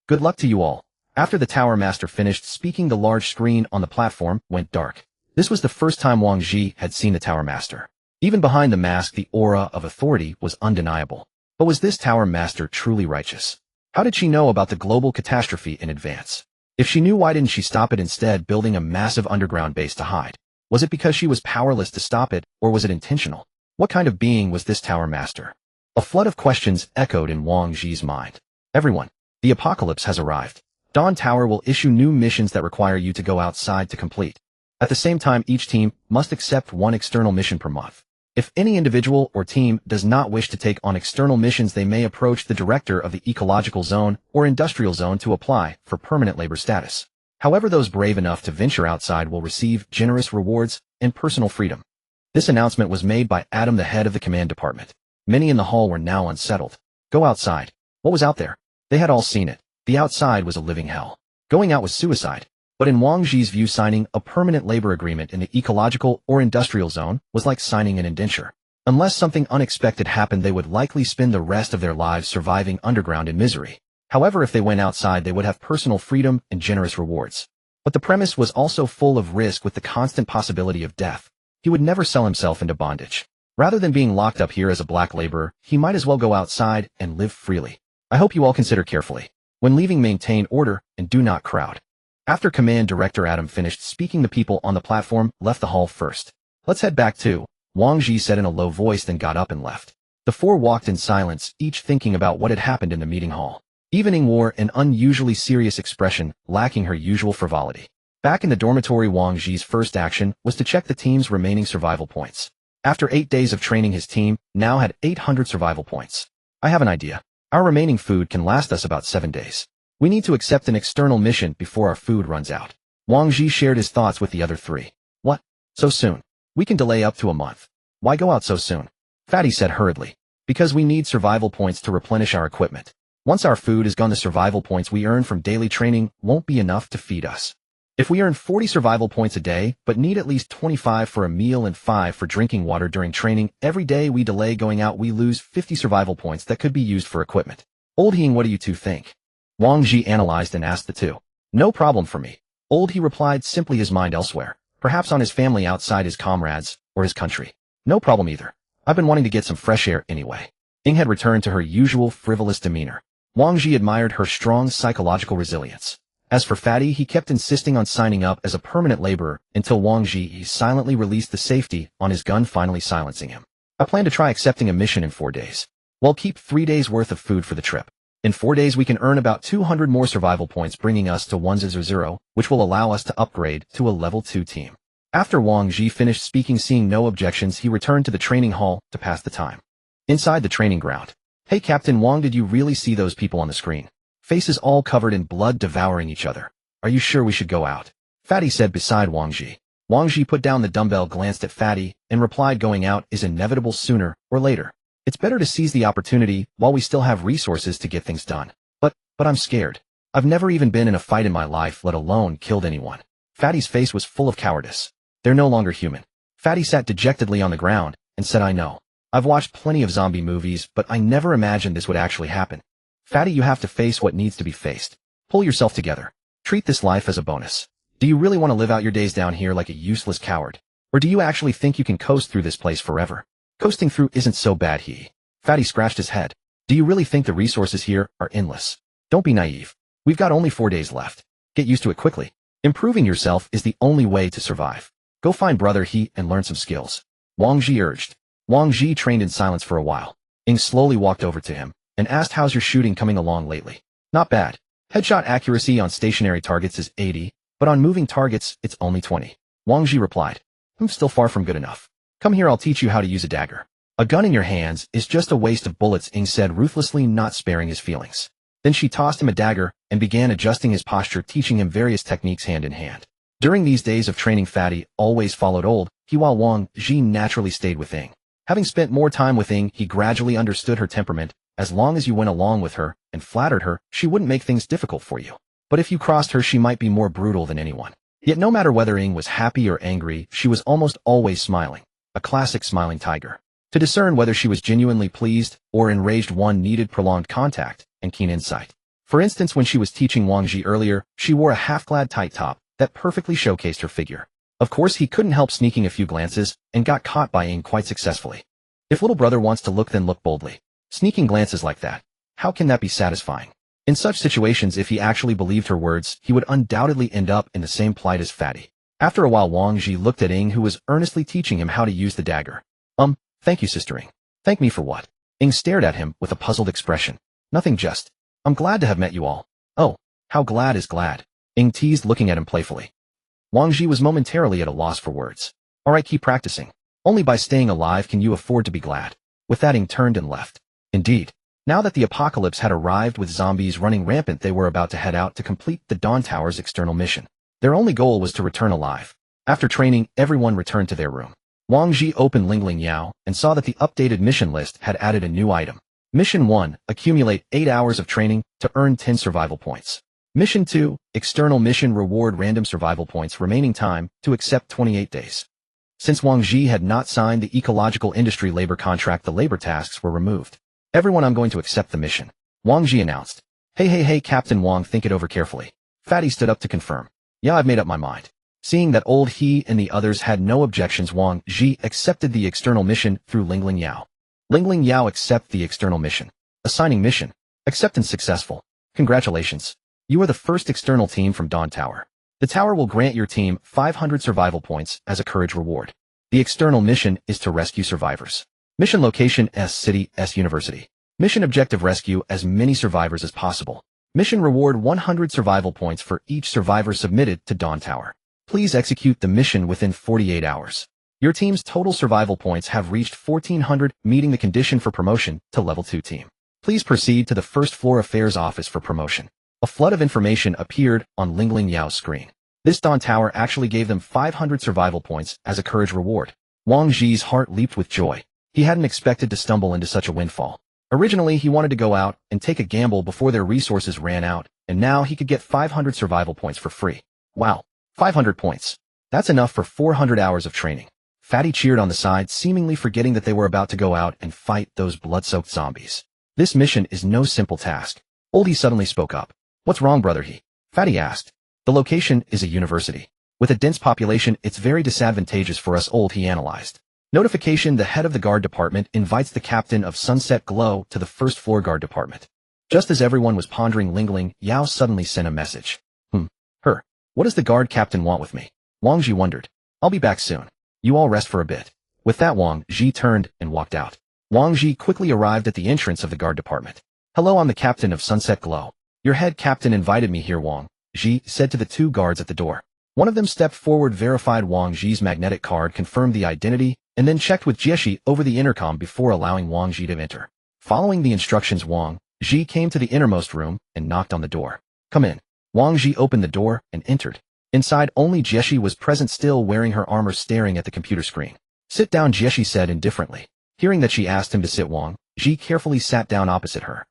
Good luck to you all. After the Tower Master finished speaking, the large screen on the platform went dark. This was the first time Wang Zhi had seen the Tower Master. Even behind the mask, the aura of authority was undeniable. But was this Tower Master truly righteous? How did she know about the global catastrophe in advance? If she knew, why didn't she stop it, instead building a massive underground base to hide? Was it because she was powerless to stop it, or was it intentional? What kind of being was this Tower Master? A flood of questions echoed in Wang Zhi's mind. Everyone, the apocalypse has arrived. Dawn Tower will issue new missions that require you to go outside to complete. At the same time, each team must accept one external mission per month. If any individual or team does not wish to take on external missions, they may approach the director of the ecological zone or industrial zone to apply for permanent labor status. However, those brave enough to venture outside will receive generous rewards and personal freedom. This announcement was made by Adam, the head of the command department. Many in the hall were now unsettled. Go outside. What was out there? They had all seen it. The outside was a living hell. Going out was suicide. But in Wang Zhi's view, signing a permanent labor agreement in the ecological or industrial zone was like signing an indenture. Unless something unexpected happened, they would likely spend the rest of their lives surviving underground in misery. However, if they went outside, they would have personal freedom and generous rewards. But the premise was also full of risk, with the constant possibility of death. He would never sell himself into bondage. Rather than being locked up here as a black laborer, he might as well go outside and live freely. I hope you all consider carefully. When leaving, maintain order and do not crowd. After Command Director Adam finished speaking, the people on the platform left the hall first. Let's head back too, Wang Zhi said in a low voice, then got up and left. The four walked in silence, each thinking about what had happened in the meeting hall. Even Ying wore an unusually serious expression, lacking her usual frivolity. Back in the dormitory, Wang Zhi's first action was to check the team's remaining survival points. After 8 days of training, his team now had 800 survival points. I have an idea. Our remaining food can last us about 7 days. We need to accept an external mission before our food runs out. Wang Zhi shared his thoughts with the other three. What? So soon? We can delay up to a month. Why go out so soon? Fatty said hurriedly. Because we need survival points to replenish our equipment. Once our food is gone, the survival points we earn from daily training won't be enough to feed us. If we earn 40 survival points a day, but need at least 25 for a meal and 5 for drinking water during training, every day we delay going out, we lose 50 survival points that could be used for equipment. Old Ying, what do you two think? Wang Zhi analyzed and asked the two. No problem for me. Old He replied, simply his mind elsewhere, perhaps on his family outside his comrades, or his country. No problem either. I've been wanting to get some fresh air anyway. Ying had returned to her usual frivolous demeanor. Wang Zhi admired her strong psychological resilience. As for Fatty, he kept insisting on signing up as a permanent laborer until Wang Zhi silently released the safety on his gun, finally silencing him. I plan to try accepting a mission in 4 days. We'll keep 3 days worth of food for the trip. In 4 days we can earn about 200 more survival points, bringing us to 100, which will allow us to upgrade to a level 2 team. After Wang Zhi finished speaking, seeing no objections, he returned to the training hall to pass the time. Inside the training ground. Hey Captain Wang, did you really see those people on the screen? Faces all covered in blood devouring each other. Are you sure we should go out? Fatty said beside Wang Zhi. Wang Zhi put down the dumbbell, glanced at Fatty, and replied, going out is inevitable sooner or later. It's better to seize the opportunity while we still have resources to get things done. But I'm scared. I've never even been in a fight in my life, let alone killed anyone. Fatty's face was full of cowardice. They're no longer human. Fatty sat dejectedly on the ground and said, I know. I've watched plenty of zombie movies, but I never imagined this would actually happen. Fatty, you have to face what needs to be faced. Pull yourself together. Treat this life as a bonus. Do you really want to live out your days down here like a useless coward? Or do you actually think you can coast through this place forever? Coasting through isn't so bad, Fatty scratched his head. Do you really think the resources here are endless? Don't be naive. We've got only 4 days left. Get used to it quickly. Improving yourself is the only way to survive. Go find Brother He and learn some skills. Wang Zhi urged. Wang Zhi trained in silence for a while. Ying slowly walked over to him and asked, how's your shooting coming along lately? Not bad. Headshot accuracy on stationary targets is 80, but on moving targets, it's only 20. Wang Zhi replied. I'm still far from good enough. Come here, I'll teach you how to use a dagger. A gun in your hands is just a waste of bullets, Ying said, ruthlessly, not sparing his feelings. Then she tossed him a dagger and began adjusting his posture, teaching him various techniques hand in hand. During these days of training, Fatty always followed Old He, while Wang Zhi naturally stayed with Ying. Having spent more time with Ying, he gradually understood her temperament. As long as you went along with her and flattered her, she wouldn't make things difficult for you. But if you crossed her, she might be more brutal than anyone. Yet no matter whether Ying was happy or angry, she was almost always smiling. A classic smiling tiger. To discern whether she was genuinely pleased or enraged, one needed prolonged contact and keen insight. For instance, when she was teaching Wang Zhi earlier, she wore a half-clad tight top that perfectly showcased her figure. Of course, he couldn't help sneaking a few glances and got caught by Ying quite successfully. If little brother wants to look, then look boldly. Sneaking glances like that, how can that be satisfying? In such situations, if he actually believed her words, he would undoubtedly end up in the same plight as Fatty. After a while, Wang Zhi looked at Ying, who was earnestly teaching him how to use the dagger. Thank you, Sister Ying. Thank me for what? Ying stared at him with a puzzled expression. Nothing, just. I'm glad to have met you all. Oh, how glad is glad. Ying teased, looking at him playfully. Wang Zhi was momentarily at a loss for words. All right, keep practicing. Only by staying alive can you afford to be glad. With that, Ying turned and left. Indeed, now that the apocalypse had arrived with zombies running rampant, they were about to head out to complete the Dawn Tower's external mission. Their only goal was to return alive. After training, everyone returned to their room. Wang Zhi opened Ling Yao and saw that the updated mission list had added a new item. Mission 1, accumulate 8 hours of training to earn 10 survival points. Mission 2, external mission, reward random survival points, remaining time to accept 28 days. Since Wang Zhi had not signed the ecological industry labor contract, the labor tasks were removed. Everyone, I'm going to accept the mission, Wang Zhi announced. Hey, Captain Wang, think it over carefully. Fatty stood up to confirm. Yeah, I've made up my mind. Seeing that Old He and the others had no objections, Wang Zhi accepted the external mission through Ling Yao. Ling Yao, accept the external mission. Assigning mission. Acceptance successful. Congratulations. You are the first external team from Dawn Tower. The tower will grant your team 500 survival points as a courage reward. The external mission is to rescue survivors. Mission location: S City, S University. Mission objective: rescue as many survivors as possible. Mission reward: 100 survival points for each survivor submitted to Dawn Tower. Please execute the mission within 48 hours. Your team's total survival points have reached 1,400, meeting the condition for promotion to level 2 team. Please proceed to the first floor affairs office for promotion. A flood of information appeared on Ling Yao's screen. This Dawn Tower actually gave them 500 survival points as a courage reward. Wang Zhi's heart leaped with joy. He hadn't expected to stumble into such a windfall. Originally, he wanted to go out and take a gamble before their resources ran out, and now he could get 500 survival points for free. Wow, 500 points. That's enough for 400 hours of training. Fatty cheered on the side, seemingly forgetting that they were about to go out and fight those blood-soaked zombies. This mission is no simple task. Old He suddenly spoke up. What's wrong, Brother He? Fatty asked. The location is a university. With a dense population, it's very disadvantageous for us old, he analyzed. Notification: the head of the guard department invites the captain of Sunset Glow to the first floor guard department. Just as everyone was pondering, Ling Yao suddenly sent a message. Her. What does the guard captain want with me? Wang Zhi wondered. I'll be back soon. You all rest for a bit. With that, Wang Zhi turned and walked out. Wang Zhi quickly arrived at the entrance of the guard department. Hello, I'm the captain of Sunset Glow. Your head captain invited me here, Wang Zhi said to the two guards at the door. One of them stepped forward, verified Wang Zhi's magnetic card, confirmed the identity, and then checked with Jieshi over the intercom before allowing Wang Zhi to enter. Following the instructions, Wang Zhi came to the innermost room and knocked on the door. Come in. Wang Zhi opened the door and entered. Inside, only Jieshi was present, still wearing her armor, staring at the computer screen. Sit down, Jieshi said indifferently. Hearing that she asked him to sit, Wang Zhi carefully sat down opposite her.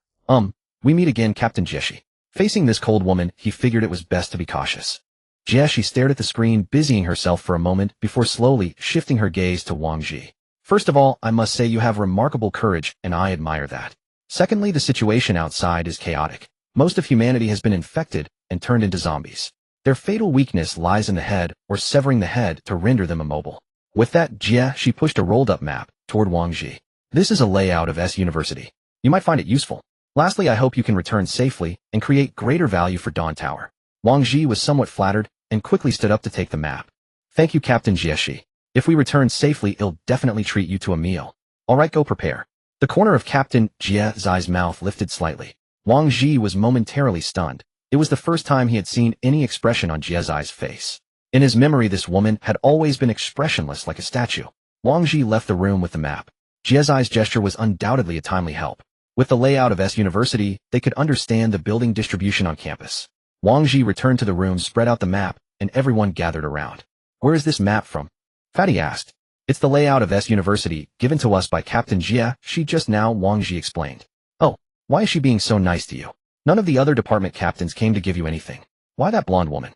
We meet again, Captain Jieshi. Facing this cold woman, he figured it was best to be cautious. Jieshi stared at the screen, busying herself for a moment before slowly shifting her gaze to Wang Zhi. First of all, I must say you have remarkable courage, and I admire that. Secondly, the situation outside is chaotic. Most of humanity has been infected and turned into zombies. Their fatal weakness lies in the head, or severing the head to render them immobile. With that, she pushed a rolled-up map toward Wang Zhi. This is a layout of S University. You might find it useful. Lastly, I hope you can return safely and create greater value for Dawn Tower. Wang Zhi was somewhat flattered and quickly stood up to take the map. Thank you, Captain Jieshi. If we return safely, I'll definitely treat you to a meal. All right, go prepare. The corner of Captain Jie's mouth lifted slightly. Wang Zhi was momentarily stunned. It was the first time he had seen any expression on Jie's face. In his memory, this woman had always been expressionless like a statue. Wang Zhi left the room with the map. Jie's gesture was undoubtedly a timely help. With the layout of S University, they could understand the building distribution on campus. Wang Zhi returned to the room, spread out the map, and everyone gathered around. Where is this map from? Fatty asked. It's the layout of S University, given to us by Captain Jie just now, Wang Zhi explained. Oh, why is she being so nice to you? None of the other department captains came to give you anything. Why that blonde woman?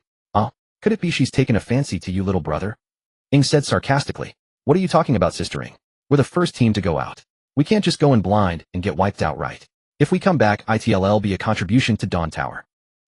Could it be she's taken a fancy to you, little brother? Ying said sarcastically. What are you talking about, Sister Ying? We're the first team to go out. We can't just go in blind and get wiped out, right? If we come back, it'll be a contribution to Dawn Tower.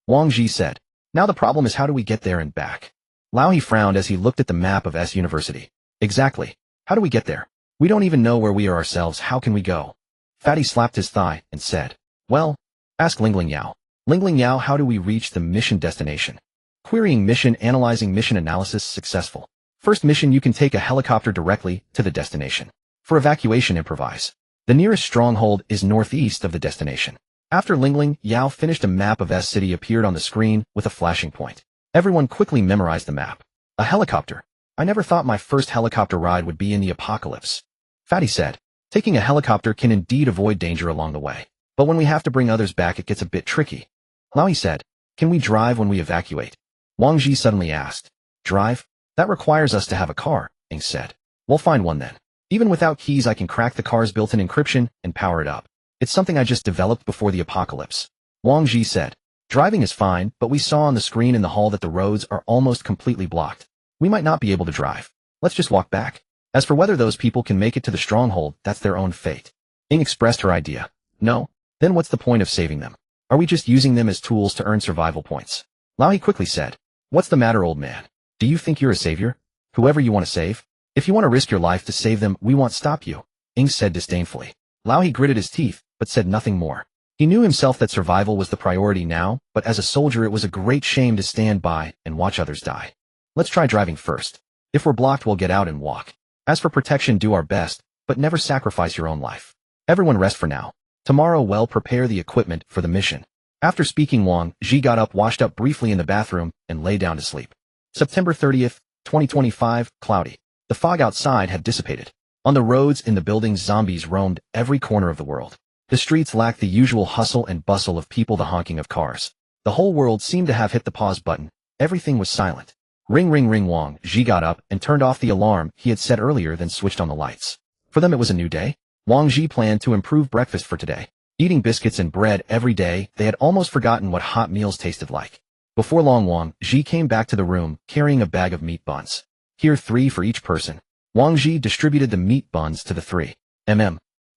Wang Zhi said. Now the problem is, how do we get there and back? He frowned as he looked at the map of S University. Exactly. How do we get there? We don't even know where we are ourselves. How can we go? Fatty slapped his thigh and said. Well, ask Ling Yao. Ling Yao, how do we reach the mission destination? Querying mission, analyzing mission analysis, successful. First mission, you can take a helicopter directly to the destination. For evacuation, improvise. The nearest stronghold is northeast of the destination. After Ling Yao finished, a map of S City appeared on the screen with a flashing point. Everyone quickly memorized the map. A helicopter. I never thought my first helicopter ride would be in the apocalypse. Fatty said. Taking a helicopter can indeed avoid danger along the way. But when we have to bring others back, it gets a bit tricky. Laoyi said. Can we drive when we evacuate? Wang Zhi suddenly asked. Drive? That requires us to have a car, Ying said. We'll find one then. Even without keys, I can crack the car's built-in encryption and power it up. It's something I just developed before the apocalypse. Wang Zhi said. Driving is fine, but we saw on the screen in the hall that the roads are almost completely blocked. We might not be able to drive. Let's just walk back. As for whether those people can make it to the stronghold, that's their own fate. Ying expressed her idea. No? Then what's the point of saving them? Are we just using them as tools to earn survival points? Laoyi quickly said. What's the matter, old man? Do you think you're a savior? Whoever you want to save? If you want to risk your life to save them, we won't stop you, Ying said disdainfully. Laoyi gritted his teeth, but said nothing more. He knew himself that survival was the priority now, but as a soldier it was a great shame to stand by and watch others die. Let's try driving first. If we're blocked, we'll get out and walk. As for protection, do our best, but never sacrifice your own life. Everyone rest for now. Tomorrow we'll prepare the equipment for the mission. After speaking, Wang Zhi got up, washed up briefly in the bathroom, and lay down to sleep. September 30th, 2025, cloudy. The fog outside had dissipated. On the roads, in the buildings, zombies roamed every corner of the world. The streets lacked the usual hustle and bustle of people, the honking of cars. The whole world seemed to have hit the pause button. Everything was silent. Ring, ring, ring. Wang Zhi got up and turned off the alarm he had set earlier, then switched on the lights. For them it was a new day. Wang Zhi planned to improve breakfast for today. Eating biscuits and bread every day, they had almost forgotten what hot meals tasted like. Before long, Wang Zhi came back to the room, carrying a bag of meat buns. Here, 3 for each person. Wang Zhi distributed the meat buns to the 3.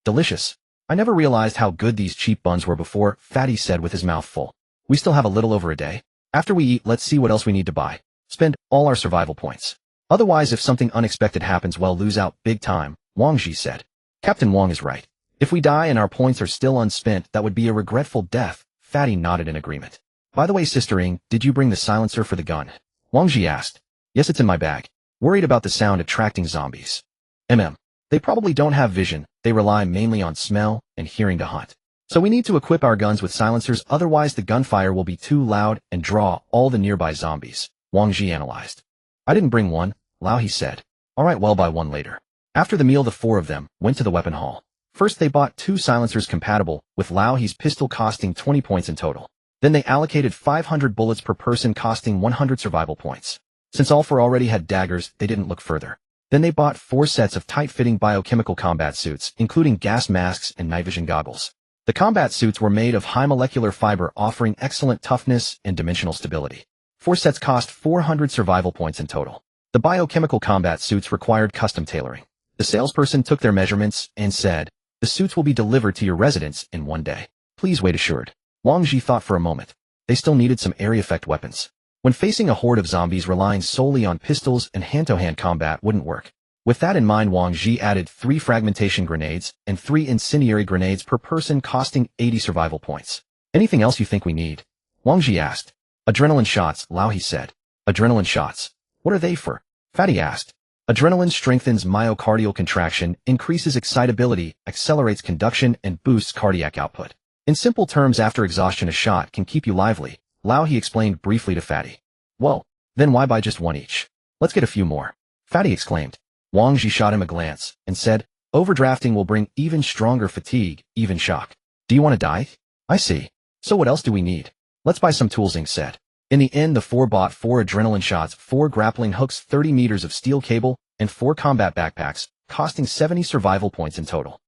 Delicious. I never realized how good these cheap buns were before, Fatty said with his mouth full. We still have a little over a day. After we eat, let's see what else we need to buy. Spend all our survival points. Otherwise, if something unexpected happens, we'll lose out big time, Wang Zhi said. Captain Wang is right. If we die and our points are still unspent, that would be a regretful death. Fatty nodded in agreement. By the way, Sister Ying, did you bring the silencer for the gun? Wang Zhi asked. Yes, it's in my bag. Worried about the sound attracting zombies. They probably don't have vision, they rely mainly on smell and hearing to hunt. So we need to equip our guns with silencers, otherwise the gunfire will be too loud and draw all the nearby zombies, Wang Zhi analyzed. I didn't bring one, Lao He said. Alright, well, buy one later. After the meal, the four of them went to the weapon hall. First they bought 2 silencers compatible with Lao He's pistol, costing 20 points in total. Then they allocated 500 bullets per person, costing 100 survival points. Since all 4 already had daggers, they didn't look further. Then they bought 4 sets of tight-fitting biochemical combat suits, including gas masks and night vision goggles. The combat suits were made of high molecular fiber, offering excellent toughness and dimensional stability. 4 sets cost 400 survival points in total. The biochemical combat suits required custom tailoring. The salesperson took their measurements and said, "The suits will be delivered to your residence in 1 day. Please wait assured." Wang Zhi thought for a moment. They still needed some area effect weapons. When facing a horde of zombies, relying solely on pistols and hand-to-hand combat wouldn't work. With that in mind, Wang Zhi added 3 fragmentation grenades and 3 incendiary grenades per person, costing 80 survival points. Anything else you think we need? Wang Zhi asked. Adrenaline shots, Lao He said. Adrenaline shots. What are they for? Fatty asked. Adrenaline strengthens myocardial contraction, increases excitability, accelerates conduction, and boosts cardiac output. In simple terms, after exhaustion, a shot can keep you lively, Lao He explained briefly to Fatty. Well, then why buy just 1 each? Let's get a few more. Fatty exclaimed. Wang Zhi shot him a glance and said, overdrafting will bring even stronger fatigue, even shock. Do you want to die? I see. So what else do we need? Let's buy some tools, Ying said. In the end, the 4 bought 4 adrenaline shots, 4 grappling hooks, 30 meters of steel cable, and 4 combat backpacks, costing 70 survival points in total.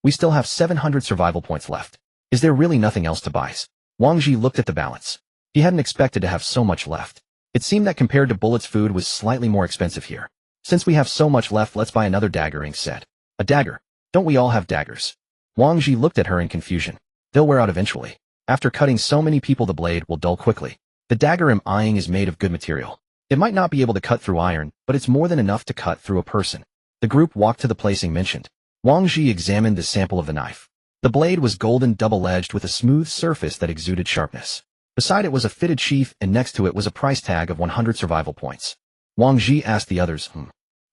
We still have 700 survival points left. Is there really nothing else to buy? Wang Zhi looked at the balance. He hadn't expected to have so much left. It seemed that compared to bullets, food was slightly more expensive here. Since we have so much left, let's buy another dagger, Ying said. A dagger? Don't we all have daggers? Wang Zhi looked at her in confusion. They'll wear out eventually. After cutting so many people, the blade will dull quickly. The dagger I'm eyeing is made of good material. It might not be able to cut through iron, but it's more than enough to cut through a person. The group walked to the place Ying mentioned. Wang Zhi examined the sample of the knife. The blade was golden, double-edged, with a smooth surface that exuded sharpness. Beside it was a fitted sheath, and next to it was a price tag of 100 survival points. Wang Zhi asked the others,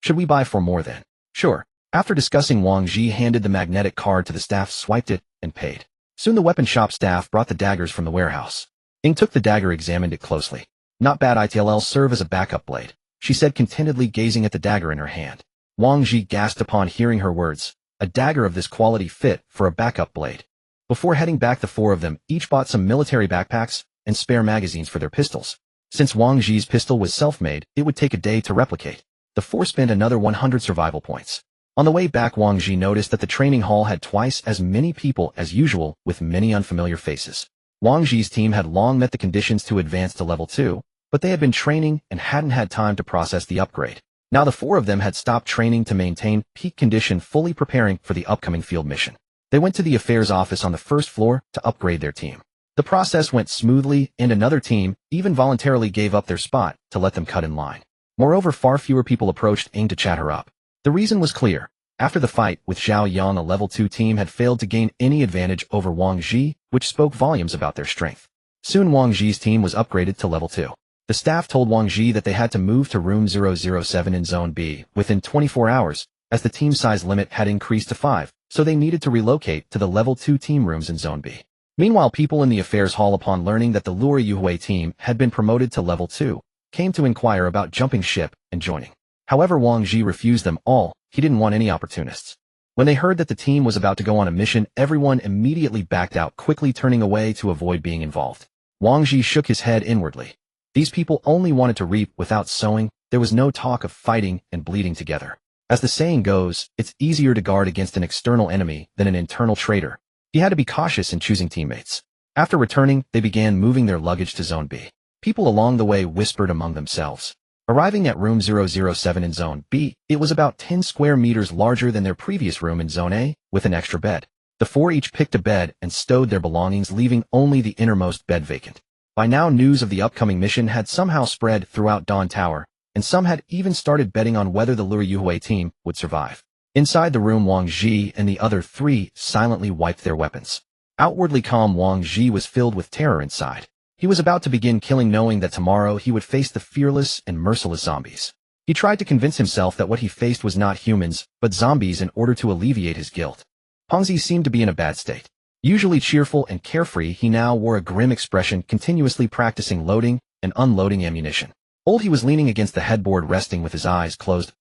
Should we buy 4 more then? Sure. After discussing, Wang Zhi handed the magnetic card to the staff, swiped it, and paid. Soon the weapon shop staff brought the daggers from the warehouse. Ying took the dagger, examined it closely. Not bad, it'll serve as a backup blade, she said contentedly, gazing at the dagger in her hand. Wang Zhi gasped upon hearing her words. A dagger of this quality fit for a backup blade. Before heading back, the 4 of them each bought some military backpacks and spare magazines for their pistols. Since Wang Zhi's pistol was self-made, it would take a day to replicate. The 4 spent another 100 survival points. On the way back, Wang Zhi noticed that the training hall had twice as many people as usual, with many unfamiliar faces. Wang Zhi's team had long met the conditions to advance to level 2, but they had been training and hadn't had time to process the upgrade. Now the 4 of them had stopped training to maintain peak condition, fully preparing for the upcoming field mission. They went to the affairs office on the 1st floor to upgrade their team. The process went smoothly, and another team even voluntarily gave up their spot to let them cut in line. Moreover, far fewer people approached Ying to chat her up. The reason was clear. After the fight with Zhao Yang, a level 2 team had failed to gain any advantage over Wang Zhi, which spoke volumes about their strength. Soon Wang Zhi's team was upgraded to level 2. The staff told Wang Zhi that they had to move to room 007 in Zone B within 24 hours, as the team size limit had increased to 5, so they needed to relocate to the level 2 team rooms in Zone B. Meanwhile, people in the affairs hall, upon learning that the Luo Yuhui team had been promoted to level 2, came to inquire about jumping ship and joining. However, Wang Zhi refused them all. He didn't want any opportunists. When they heard that the team was about to go on a mission, everyone immediately backed out, quickly turning away to avoid being involved. Wang Zhi shook his head inwardly. These people only wanted to reap without sowing. There was no talk of fighting and bleeding together. As the saying goes, it's easier to guard against an external enemy than an internal traitor. He had to be cautious in choosing teammates. After returning, they began moving their luggage to Zone B. People along the way whispered among themselves. Arriving at room 007 in Zone B, it was about 10 square meters larger than their previous room in Zone A, with an extra bed. The 4 each picked a bed and stowed their belongings, leaving only the innermost bed vacant. By now news of the upcoming mission had somehow spread throughout Dawn Tower, and some had even started betting on whether the Lure Yuhui team would survive. Inside the room, Wang Zhi and the other three silently wiped their weapons. Outwardly calm, Wang Zhi was filled with terror inside. He was about to begin killing, knowing that tomorrow he would face the fearless and merciless zombies. He tried to convince himself that what he faced was not humans, but zombies, in order to alleviate his guilt. Wang Zhi seemed to be in a bad state. Usually cheerful and carefree, he now wore a grim expression, continuously practicing loading and unloading ammunition. He was leaning against the headboard, resting with his eyes closed.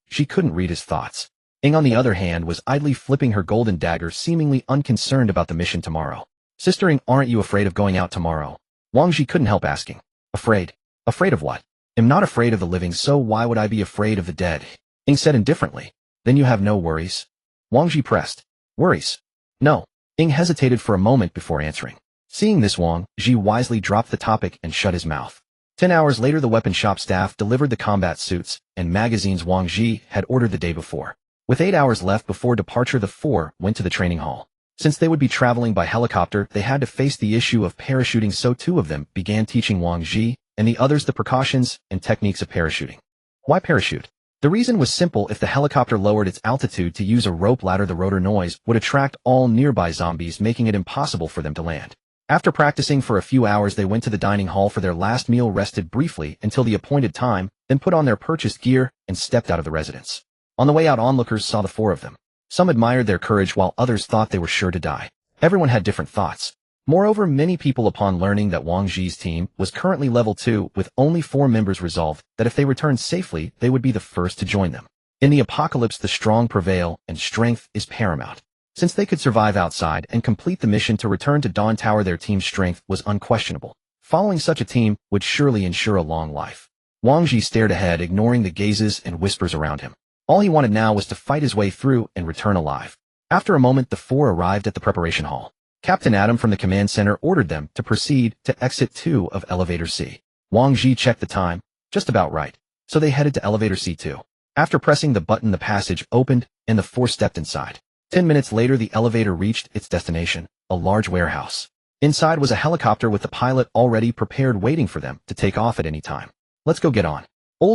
She couldn't read his thoughts. Ying, on the other hand, was idly flipping her golden dagger, seemingly unconcerned about the mission tomorrow. Sister Ying, aren't you afraid of going out tomorrow? Wang Zhi couldn't help asking. Afraid? Afraid of what? I'm not afraid of the living, so why would I be afraid of the dead? Ying said indifferently. Then you have no worries? Wang Zhi pressed. Worries? No. Ying hesitated for a moment before answering. Seeing this, Wang Zhi wisely dropped the topic and shut his mouth. 10 hours later, the weapon shop staff delivered the combat suits and magazines Wang Zhi had ordered the day before. With 8 hours left before departure, the four went to the training hall. Since they would be traveling by helicopter, they had to face the issue of parachuting, so two of them began teaching Wang Zhi and the others the precautions and techniques of parachuting. Why parachute? The reason was simple. If the helicopter lowered its altitude to use a rope ladder, the rotor noise would attract all nearby zombies, making it impossible for them to land. After practicing for a few hours, they went to the dining hall for their last meal, rested briefly until the appointed time, then put on their purchased gear and stepped out of the residence. On the way out, onlookers saw the four of them. Some admired their courage while others thought they were sure to die. Everyone had different thoughts. Moreover, many people, upon learning that Wang Zhi's team was currently level 2 with only 4 members, resolved that if they returned safely, they would be the first to join them. In the apocalypse, the strong prevail and strength is paramount. Since they could survive outside and complete the mission to return to Dawn Tower, their team's strength was unquestionable. Following such a team would surely ensure a long life. Wang Zhi stared ahead, ignoring the gazes and whispers around him. All he wanted now was to fight his way through and return alive. After a moment, the four arrived at the preparation hall. Captain Adam from the command center ordered them to proceed to exit 2 of elevator C. Wang Zhi checked the time. Just about right. So they headed to elevator C2. After pressing the button, the passage opened and the four stepped inside. 10 minutes later, the elevator reached its destination, a large warehouse. Inside was a helicopter with the pilot already prepared, waiting for them to take off at any time. Let's go get on.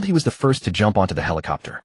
He was the first to jump onto the helicopter.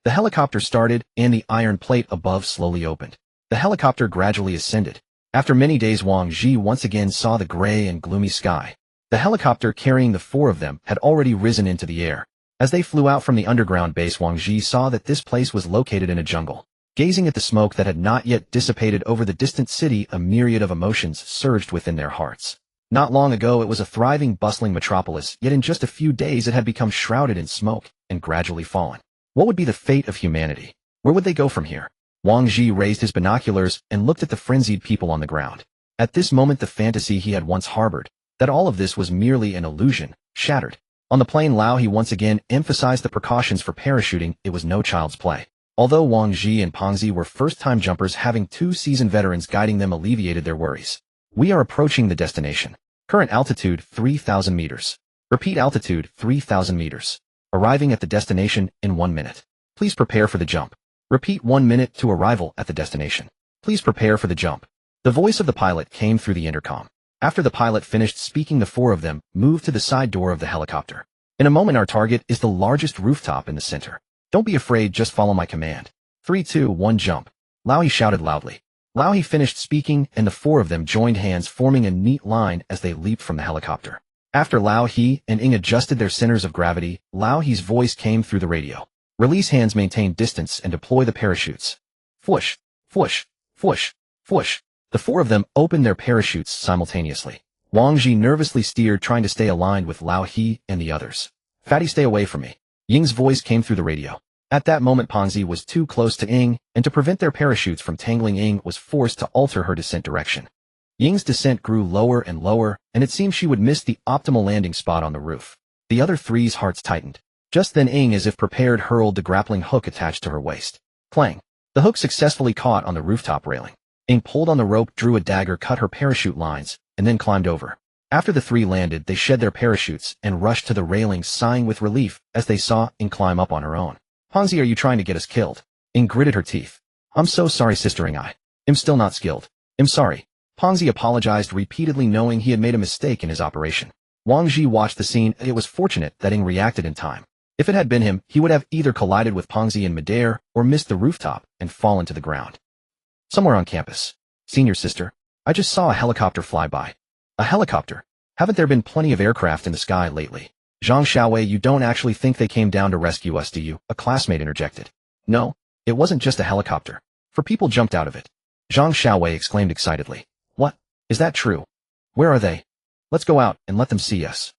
The helicopter started, and the iron plate above slowly opened. The helicopter gradually ascended. After many days, Wang Zhi once again saw the gray and gloomy sky. The helicopter carrying the four of them had already risen into the air. As they flew out from the underground base, Wang Zhi saw that this place was located in a jungle. Gazing at the smoke that had not yet dissipated over the distant city, a myriad of emotions surged within their hearts. Not long ago, it was a thriving, bustling metropolis, yet in just a few days it had become shrouded in smoke and gradually fallen. What would be the fate of humanity? Where would they go from here? Wang Zhi raised his binoculars and looked at the frenzied people on the ground. At this moment, the fantasy he had once harbored, that all of this was merely an illusion, shattered. On the plane, Lao He once again emphasized the precautions for parachuting. It was no child's play. Although Wang Zhi and Wang Zhi were first-time jumpers, having 2 seasoned veterans guiding them alleviated their worries. We are approaching the destination. Current altitude 3,000 meters. Repeat, altitude 3,000 meters. Arriving at the destination in 1 minute. Please prepare for the jump. Repeat, 1 minute to arrival at the destination. Please prepare for the jump. The voice of the pilot came through the intercom. After the pilot finished speaking, the four of them moved to the side door of the helicopter. In a moment, our target is the largest rooftop in the center. Don't be afraid, just follow my command. 3, 2, 1, jump. Lao He shouted loudly. Lao He finished speaking, and the four of them joined hands, forming a neat line as they leaped from the helicopter. After Lao He and Ying adjusted their centers of gravity, Lao He's voice came through the radio. Release hands, maintain distance, and deploy the parachutes. Fwoosh, fwoosh, fwoosh, fwoosh. The four of them opened their parachutes simultaneously. Wang Zhi nervously steered, trying to stay aligned with Lao He and the others. Fatty, stay away from me. Ying's voice came through the radio. At that moment, Wang Zhi was too close to Ying, and to prevent their parachutes from tangling, Ying was forced to alter her descent direction. Ying's descent grew lower and lower, and it seemed she would miss the optimal landing spot on the roof. The other three's hearts tightened. Just then, Ying, as if prepared, hurled the grappling hook attached to her waist. Clang! The hook successfully caught on the rooftop railing. Ying pulled on the rope, drew a dagger, cut her parachute lines, and then climbed over. After the three landed, they shed their parachutes and rushed to the railing, sighing with relief as they saw Ying climb up on her own. Wang Zhi, are you trying to get us killed? Ying gritted her teeth. I'm so sorry, Sister Ying. I'm still not skilled. I'm sorry. Pang Zhi apologized repeatedly, knowing he had made a mistake in his operation. Wang Zhi watched the scene. It was fortunate that Ying reacted in time. If it had been him, he would have either collided with Pang Zhi in midair or missed the rooftop and fallen to the ground. Somewhere on campus. Senior sister, I just saw a helicopter fly by. A helicopter? Haven't there been plenty of aircraft in the sky lately? Zhang Xiaowei, you don't actually think they came down to rescue us, do you? A classmate interjected. No, it wasn't just a helicopter. 4 people jumped out of it. Zhang Xiaowei exclaimed excitedly. What? Is that true? Where are they? Let's go out and let them see us.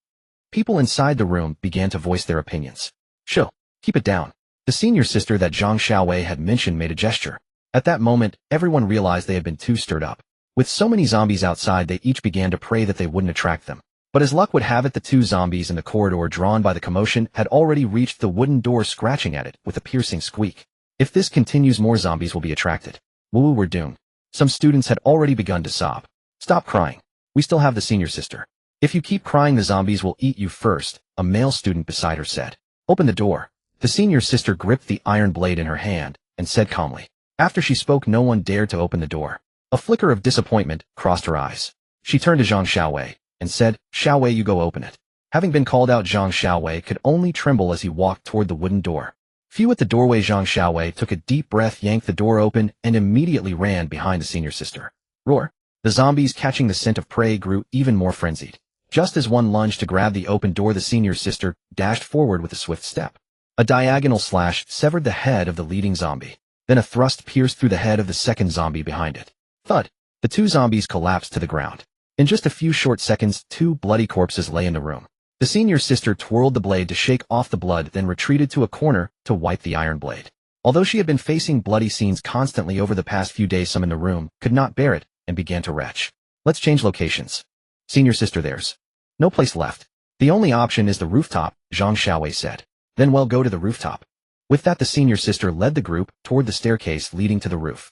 People inside the room began to voice their opinions. Chill, keep it down. The senior sister that Zhang Xiaowei had mentioned made a gesture. At that moment, everyone realized they had been too stirred up. With so many zombies outside, they each began to pray that they wouldn't attract them. But as luck would have it, the 2 zombies in the corridor drawn by the commotion had already reached the wooden door, scratching at it with a piercing squeak. If this continues, more zombies will be attracted. Woo, we're doomed. Some students had already begun to sob. Stop crying. We still have the senior sister. If you keep crying, the zombies will eat you first, a male student beside her said. Open the door. The senior sister gripped the iron blade in her hand and said calmly. After she spoke, no one dared to open the door. A flicker of disappointment crossed her eyes. She turned to Zhang Xiaowei and said, Xiaowei, you go open it. Having been called out, Zhang Xiaowei could only tremble as he walked toward the wooden door. Few at the doorway, Zhang Xiaowei took a deep breath, yanked the door open, and immediately ran behind the senior sister. Roar! The zombies, catching the scent of prey, grew even more frenzied. Just as one lunged to grab the open door, the senior sister dashed forward with a swift step. A diagonal slash severed the head of the leading zombie. Then a thrust pierced through the head of the second zombie behind it. Thud! The 2 zombies collapsed to the ground. In just a few short seconds, 2 bloody corpses lay in the room. The senior sister twirled the blade to shake off the blood, then retreated to a corner to wipe the iron blade. Although she had been facing bloody scenes constantly over the past few days, some in the room could not bear it and began to retch. Let's change locations. Senior sister, there's no place left. The only option is the rooftop, Zhang Xiaowei said. Then we'll go to the rooftop. With that, the senior sister led the group toward the staircase leading to the roof.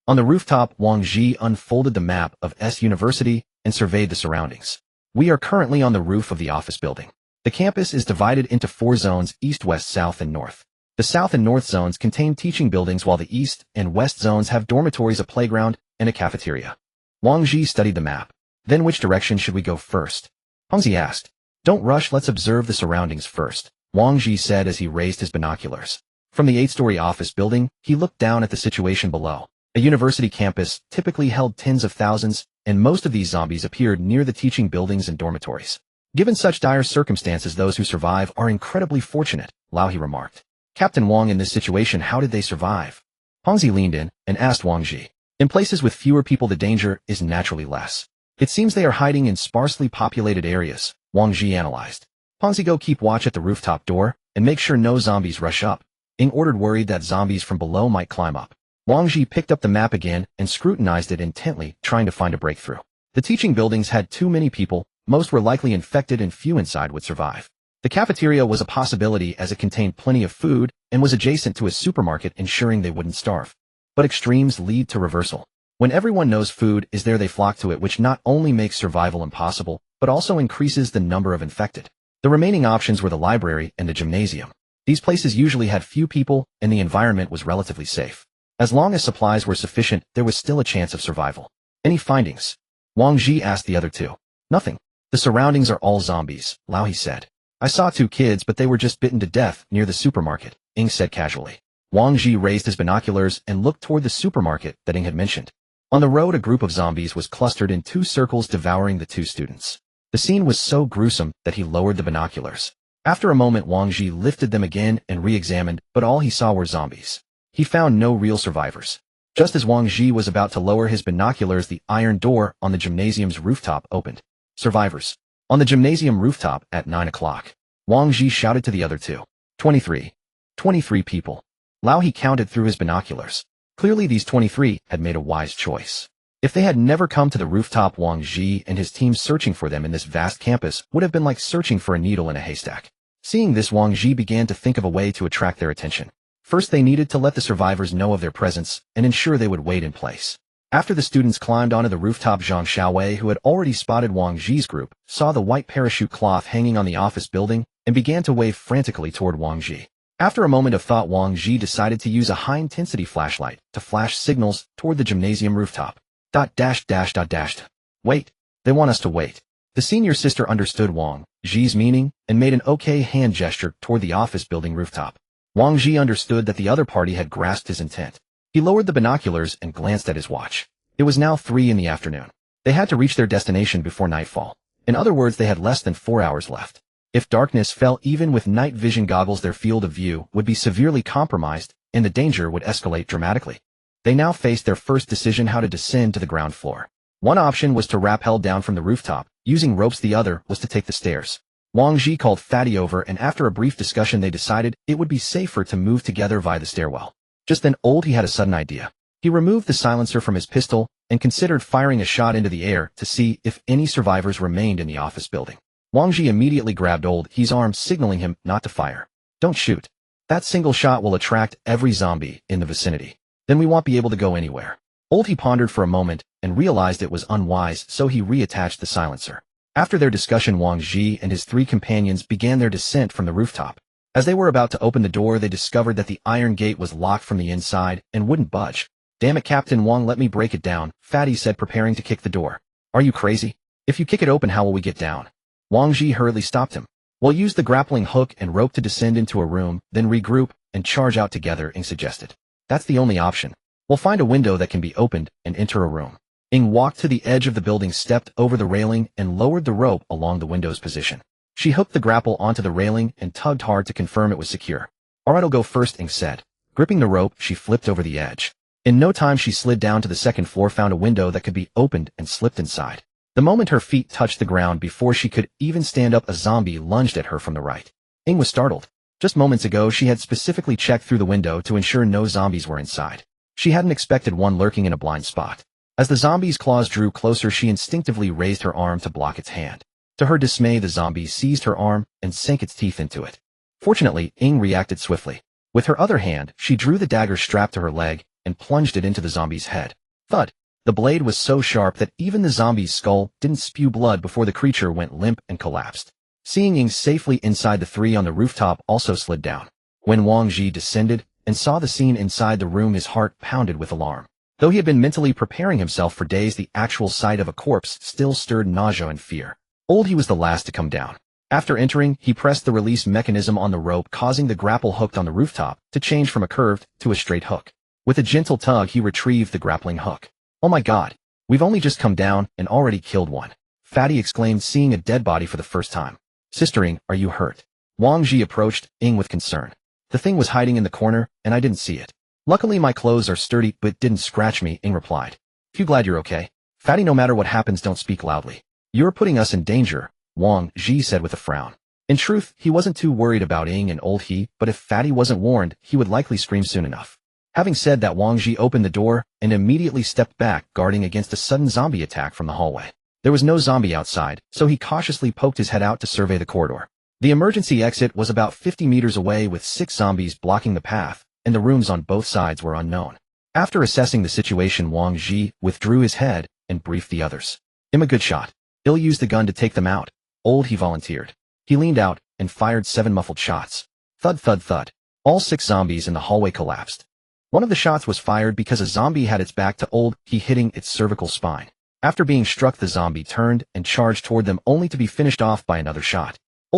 On the rooftop, Wang Zhi unfolded the map of S University and surveyed the surroundings. We are currently on the roof of the office building. The campus is divided into 4 zones: east, west, south, and north. The south and north zones contain teaching buildings, while the east and west zones have dormitories, a playground, and a cafeteria. Wang Zhi studied the map. Then which direction should we go first? Pang Zhi asked. Don't rush, let's observe the surroundings first, Wang Zhi said as he raised his binoculars. From the 8-story office building, he looked down at the situation below. A university campus typically held tens of thousands, and most of these zombies appeared near the teaching buildings and dormitories. Given such dire circumstances, those who survive are incredibly fortunate, Lao He remarked. Captain Wang, in this situation, how did they survive? Pang Zhi leaned in and asked Wang Zhi. In places with fewer people, the danger is naturally less. It seems they are hiding in sparsely populated areas, Wang Zhi analyzed. Pang Zhi, go keep watch at the rooftop door and make sure no zombies rush up. Ying ordered, worried that zombies from below might climb up. Wang Zhi picked up the map again and scrutinized it intently, trying to find a breakthrough. The teaching buildings had too many people, most were likely infected, and few inside would survive. The cafeteria was a possibility as it contained plenty of food and was adjacent to a supermarket, ensuring they wouldn't starve. But extremes lead to reversal. When everyone knows food is there, they flock to it, which not only makes survival impossible, but also increases the number of infected. The remaining options were the library and the gymnasium. These places usually had few people, and the environment was relatively safe. As long as supplies were sufficient, there was still a chance of survival. Any findings? Wang Zhi asked the other 2. Nothing. The surroundings are all zombies, Lao He said. I saw 2 kids, but they were just bitten to death near the supermarket, Ying said casually. Wang Zhi raised his binoculars and looked toward the supermarket that Ying had mentioned. On the road, a group of zombies was clustered in 2 circles, devouring the 2 students. The scene was so gruesome that he lowered the binoculars. After a moment, Wang Zhi lifted them again and re-examined, but all he saw were zombies. He found no real survivors. Just as Wang Zhi was about to lower his binoculars, the iron door on the gymnasium's rooftop opened. Survivors. On the gymnasium rooftop at 9 o'clock. Wang Zhi shouted to the other 2. 23. 23 people. Lao He counted through his binoculars. Clearly these 23 had made a wise choice. If they had never come to the rooftop, Wang Zhi and his team searching for them in this vast campus would have been like searching for a needle in a haystack. Seeing this, Wang Zhi began to think of a way to attract their attention. First, they needed to let the survivors know of their presence and ensure they would wait in place. After the students climbed onto the rooftop, Zhang Xiaowei, who had already spotted Wang Zhi's group, saw the white parachute cloth hanging on the office building and began to wave frantically toward Wang Zhi. After a moment of thought, Wang Zhi decided to use a high-intensity flashlight to flash signals toward the gymnasium rooftop. Dot dash dash dot dashed. Wait. They want us to wait. The senior sister understood Wang Zhi's meaning and made an okay hand gesture toward the office building rooftop. Wang Zhi understood that the other party had grasped his intent. He lowered the binoculars and glanced at his watch. It was now 3 in the afternoon. They had to reach their destination before nightfall. In other words, they had less than 4 hours left. If darkness fell even with night vision goggles, their field of view would be severely compromised and the danger would escalate dramatically. They now faced their first decision: how to descend to the ground floor. One option was to rappel down from the rooftop, using ropes. The other was to take the stairs. Wang Zhi called Fatty over, and after a brief discussion they decided it would be safer to move together via the stairwell. Just then he had a sudden idea. He removed the silencer from his pistol and considered firing a shot into the air to see if any survivors remained in the office building. Wang Zhi immediately grabbed He's arm, signaling him not to fire. Don't shoot. That single shot will attract every zombie in the vicinity. Then we won't be able to go anywhere. He pondered for a moment and realized it was unwise, so he reattached the silencer. After their discussion, Wang Zhi and his 3 companions began their descent from the rooftop. As they were about to open the door, they discovered that the iron gate was locked from the inside and wouldn't budge. Damn it, Captain Wang, let me break it down, Fatty said, preparing to kick the door. Are you crazy? If you kick it open, how will we get down? Wang Zhi hurriedly stopped him. We'll use the grappling hook and rope to descend into a room, then regroup and charge out together, Ying suggested. That's the only option. We'll find a window that can be opened and enter a room. Ying walked to the edge of the building, stepped over the railing, and lowered the rope along the window's position. She hooked the grapple onto the railing and tugged hard to confirm it was secure. Alright, I'll go first, Ying said. Gripping the rope, she flipped over the edge. In no time she slid down to the second floor, found a window that could be opened, and slipped inside. The moment her feet touched the ground, before she could even stand up, a zombie lunged at her from the right. Ying was startled. Just moments ago she had specifically checked through the window to ensure no zombies were inside. She hadn't expected one lurking in a blind spot. As the zombie's claws drew closer, she instinctively raised her arm to block its hand. To her dismay, the zombie seized her arm and sank its teeth into it. Fortunately, Ying reacted swiftly. With her other hand, she drew the dagger strapped to her leg and plunged it into the zombie's head. Thud! The blade was so sharp that even the zombie's skull didn't spew blood before the creature went limp and collapsed. Seeing Ying safely inside, the 3 on the rooftop also slid down. When Wang Zhi descended and saw the scene inside the room, his heart pounded with alarm. Though he had been mentally preparing himself for days, the actual sight of a corpse still stirred nausea and fear. He was the last to come down. After entering, he pressed the release mechanism on the rope, causing the grapple hooked on the rooftop to change from a curved to a straight hook. With a gentle tug, he retrieved the grappling hook. Oh my God, we've only just come down and already killed one, Fatty exclaimed, seeing a dead body for the first time. Sister Ying, are you hurt? Wang Zhi approached Ying with concern. The thing was hiding in the corner, and I didn't see it. Luckily my clothes are sturdy, but it didn't scratch me, Ying replied. Phew, glad you're okay. Fatty, no matter what happens, don't speak loudly. You're putting us in danger, Wang Zhi said with a frown. In truth, he wasn't too worried about Ying and He, but if Fatty wasn't warned, he would likely scream soon enough. Having said that, Wang Zhi opened the door and immediately stepped back, guarding against a sudden zombie attack from the hallway. There was no zombie outside, so he cautiously poked his head out to survey the corridor. The emergency exit was about 50 meters away, with 6 zombies blocking the path, and the rooms on both sides were unknown. After assessing the situation, Wang Zhi withdrew his head and briefed the others. "I'm a good shot. He'll use the gun to take them out," He volunteered. He leaned out and fired 7 muffled shots. Thud, thud, thud. All 6 zombies in the hallway collapsed. One of the shots was fired because a zombie had its back to He, hitting its cervical spine. After being struck, the zombie turned and charged toward them, only to be finished off by another shot.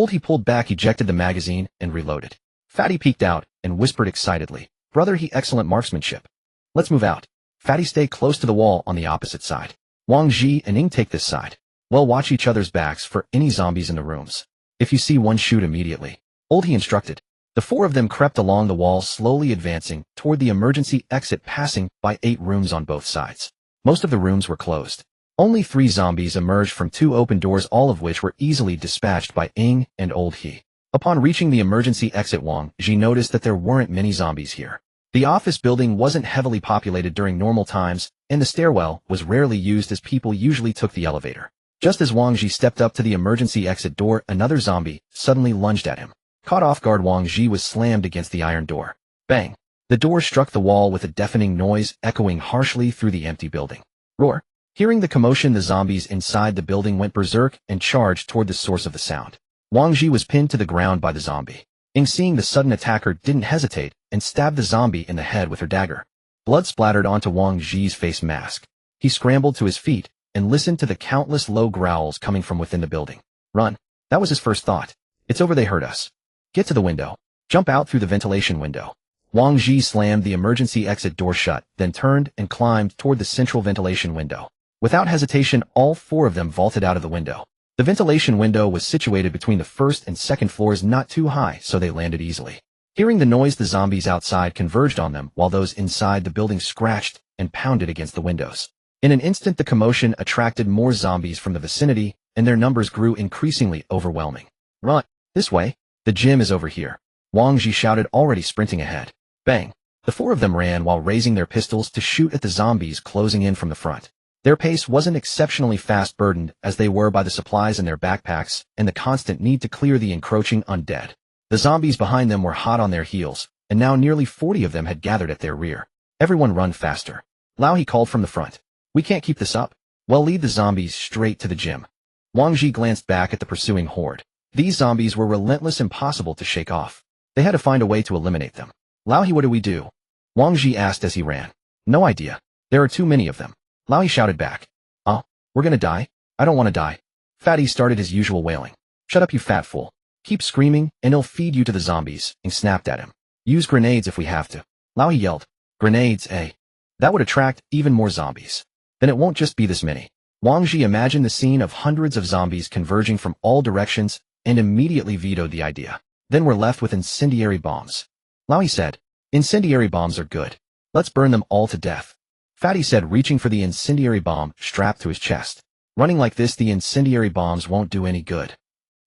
He pulled back, ejected the magazine, and reloaded. Fatty peeked out and whispered excitedly, "Brother, he excellent marksmanship. Let's move out." Fatty, stay close to the wall on the opposite side. Wang Zhi and Ying, take this side. Well, watch each other's backs for any zombies in the rooms. If you see one, shoot immediately. He instructed. The 4 of them crept along the wall, slowly advancing toward the emergency exit, passing by 8 rooms on both sides. Most of the rooms were closed. Only 3 zombies emerged from 2 open doors, all of which were easily dispatched by Ying and He. Upon reaching the emergency exit, Wang Zhi noticed that there weren't many zombies here. The office building wasn't heavily populated during normal times, and the stairwell was rarely used as people usually took the elevator. Just as Wang Zhi stepped up to the emergency exit door, another zombie suddenly lunged at him. Caught off guard, Wang Zhi was slammed against the iron door. Bang! The door struck the wall with a deafening noise, echoing harshly through the empty building. Roar! Hearing the commotion, the zombies inside the building went berserk and charged toward the source of the sound. Wang Zhi was pinned to the ground by the zombie. Ying, seeing the sudden attacker, didn't hesitate and stabbed the zombie in the head with her dagger. Blood splattered onto Wang Zhi's face mask. He scrambled to his feet and listened to the countless low growls coming from within the building. Run. That was his first thought. It's over, they heard us. Get to the window. Jump out through the ventilation window. Wang Zhi slammed the emergency exit door shut, then turned and climbed toward the central ventilation window. Without hesitation, all four of them vaulted out of the window. The ventilation window was situated between the first and second floors, not too high, so they landed easily. Hearing the noise, the zombies outside converged on them, while those inside the building scratched and pounded against the windows. In an instant, the commotion attracted more zombies from the vicinity, and their numbers grew increasingly overwhelming. Run! This way! The gym is over here! Wang Zhi shouted, already sprinting ahead. Bang! The four of them ran while raising their pistols to shoot at the zombies closing in from the front. Their pace wasn't exceptionally fast, burdened as they were by the supplies in their backpacks and the constant need to clear the encroaching undead. The zombies behind them were hot on their heels, and now nearly 40 of them had gathered at their rear. Everyone run faster. Lao, he called from the front. We can't keep this up. Well, lead the zombies straight to the gym. Wang Zhi glanced back at the pursuing horde. These zombies were relentless, impossible to shake off. They had to find a way to eliminate them. Lao, what do we do? Wang Zhi asked as he ran. No idea. There are too many of them. Lao shouted back. We're gonna die? I don't want to die. Fatty started his usual wailing. Shut up, you fat fool. Keep screaming, and he'll feed you to the zombies, and snapped at him. Use grenades if we have to. Lao yelled. Grenades, eh? That would attract even more zombies. Then it won't just be this many. Wang Zhi imagined the scene of hundreds of zombies converging from all directions and immediately vetoed the idea. Then we're left with incendiary bombs. Lao said, incendiary bombs are good. Let's burn them all to death. Fatty said, reaching for the incendiary bomb strapped to his chest. Running like this, the incendiary bombs won't do any good.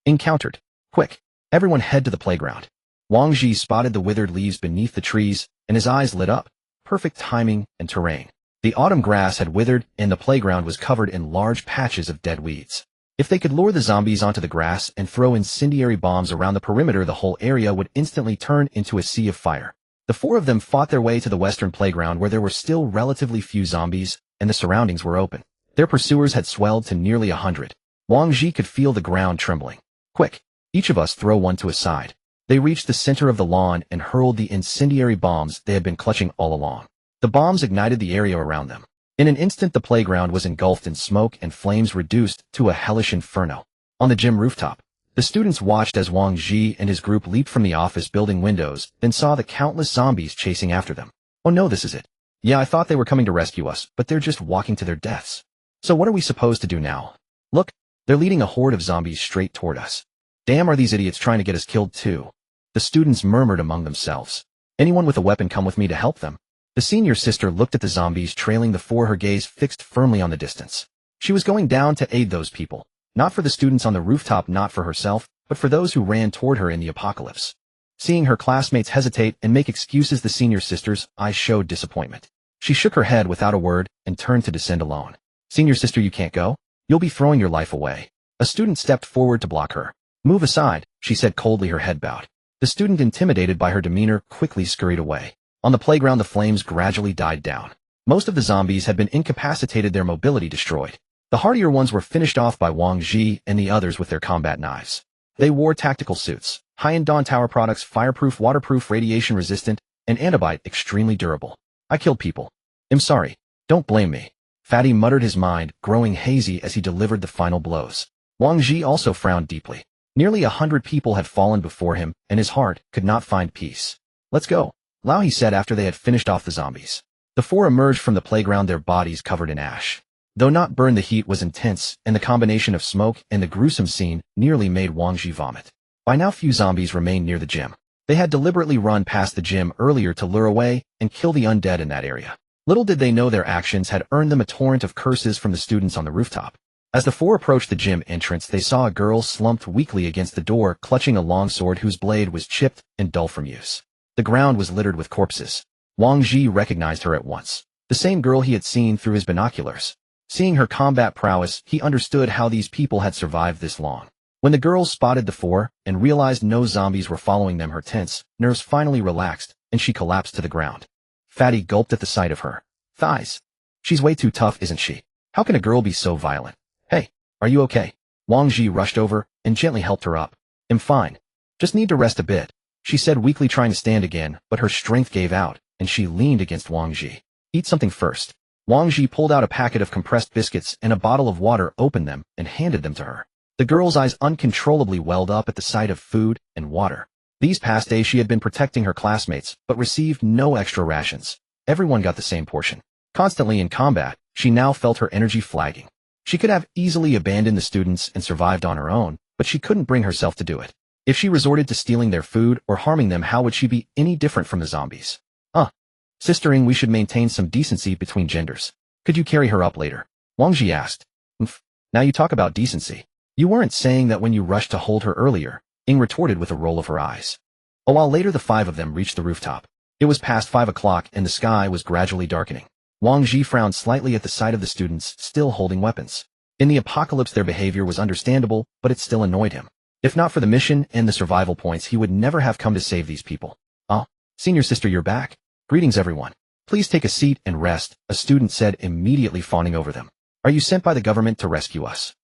Encountered. Quick. Everyone head to the playground. Wang Zhi spotted the withered leaves beneath the trees, and his eyes lit up. Perfect timing and terrain. The autumn grass had withered, and the playground was covered in large patches of dead weeds. If they could lure the zombies onto the grass and throw incendiary bombs around the perimeter, the whole area would instantly turn into a sea of fire. The four of them fought their way to the western playground, where there were still relatively few zombies, and the surroundings were open. Their pursuers had swelled to nearly 100. Wang Zhi could feel the ground trembling. Quick! Each of us throw one to a side. They reached the center of the lawn and hurled the incendiary bombs they had been clutching all along. The bombs ignited the area around them. In an instant, the playground was engulfed in smoke and flames, reduced to a hellish inferno. On the gym rooftop, the students watched as Wang Zhi and his group leaped from the office building windows, then saw the countless zombies chasing after them. Oh no, this is it. Yeah, I thought they were coming to rescue us, but they're just walking to their deaths. So what are we supposed to do now? Look, they're leading a horde of zombies straight toward us. Damn, are these idiots trying to get us killed too? The students murmured among themselves. Anyone with a weapon, come with me to help them. The senior sister looked at the zombies trailing the four, her gaze fixed firmly on the distance. She was going down to aid those people. Not for the students on the rooftop, not for herself, but for those who ran toward her in the apocalypse. Seeing her classmates hesitate and make excuses, the senior sister's eyes showed disappointment. She shook her head without a word and turned to descend alone. Senior sister, you can't go. You'll be throwing your life away. A student stepped forward to block her. Move aside, she said coldly, her head bowed. The student, intimidated by her demeanor, quickly scurried away. On the playground, the flames gradually died down. Most of the zombies had been incapacitated, their mobility destroyed. The hardier ones were finished off by Wang Zhi and the others with their combat knives. They wore tactical suits, high-end Dawn Tower products, fireproof, waterproof, radiation-resistant, and antibite, extremely durable. I killed people. I'm sorry. Don't blame me. Fatty muttered, his mind growing hazy as he delivered the final blows. Wang Zhi also frowned deeply. Nearly 100 people had fallen before him, and his heart could not find peace. Let's go, Lao, he said after they had finished off the zombies. The four emerged from the playground, their bodies covered in ash. Though not burned, the heat was intense, and the combination of smoke and the gruesome scene nearly made Wang Zhi vomit. By now, few zombies remained near the gym. They had deliberately run past the gym earlier to lure away and kill the undead in that area. Little did they know their actions had earned them a torrent of curses from the students on the rooftop. As the four approached the gym entrance, they saw a girl slumped weakly against the door, clutching a long sword whose blade was chipped and dull from use. The ground was littered with corpses. Wang Zhi recognized her at once. The same girl he had seen through his binoculars. Seeing her combat prowess, he understood how these people had survived this long. When the girls spotted the four and realized no zombies were following them, her tense nerves finally relaxed, and she collapsed to the ground. Fatty gulped at the sight of her thighs. She's way too tough, isn't she? How can a girl be so violent? Hey, are you okay? Wang Zhi rushed over and gently helped her up. I'm fine. Just need to rest a bit, she said weakly, trying to stand again, but her strength gave out, and she leaned against Wang Zhi. Eat something first. Wang Zhi pulled out a packet of compressed biscuits and a bottle of water, opened them, and handed them to her. The girl's eyes uncontrollably welled up at the sight of food and water. These past days she had been protecting her classmates, but received no extra rations. Everyone got the same portion. Constantly in combat, she now felt her energy flagging. She could have easily abandoned the students and survived on her own, but she couldn't bring herself to do it. If she resorted to stealing their food or harming them, how would she be any different from the zombies? Sister Ying, we should maintain some decency between genders. Could you carry her up later? Wang Zhi asked. Now you talk about decency. You weren't saying that when you rushed to hold her earlier, Ying retorted with a roll of her eyes. A while later the five of them reached the rooftop. It was past 5 o'clock and the sky was gradually darkening. Wang Zhi frowned slightly at the sight of the students still holding weapons. In the apocalypse their behavior was understandable, but it still annoyed him. If not for the mission and the survival points, he would never have come to save these people. Senior sister, you're back. Greetings everyone. Please take a seat and rest, a student said, immediately fawning over them. Are you sent by the government to rescue us?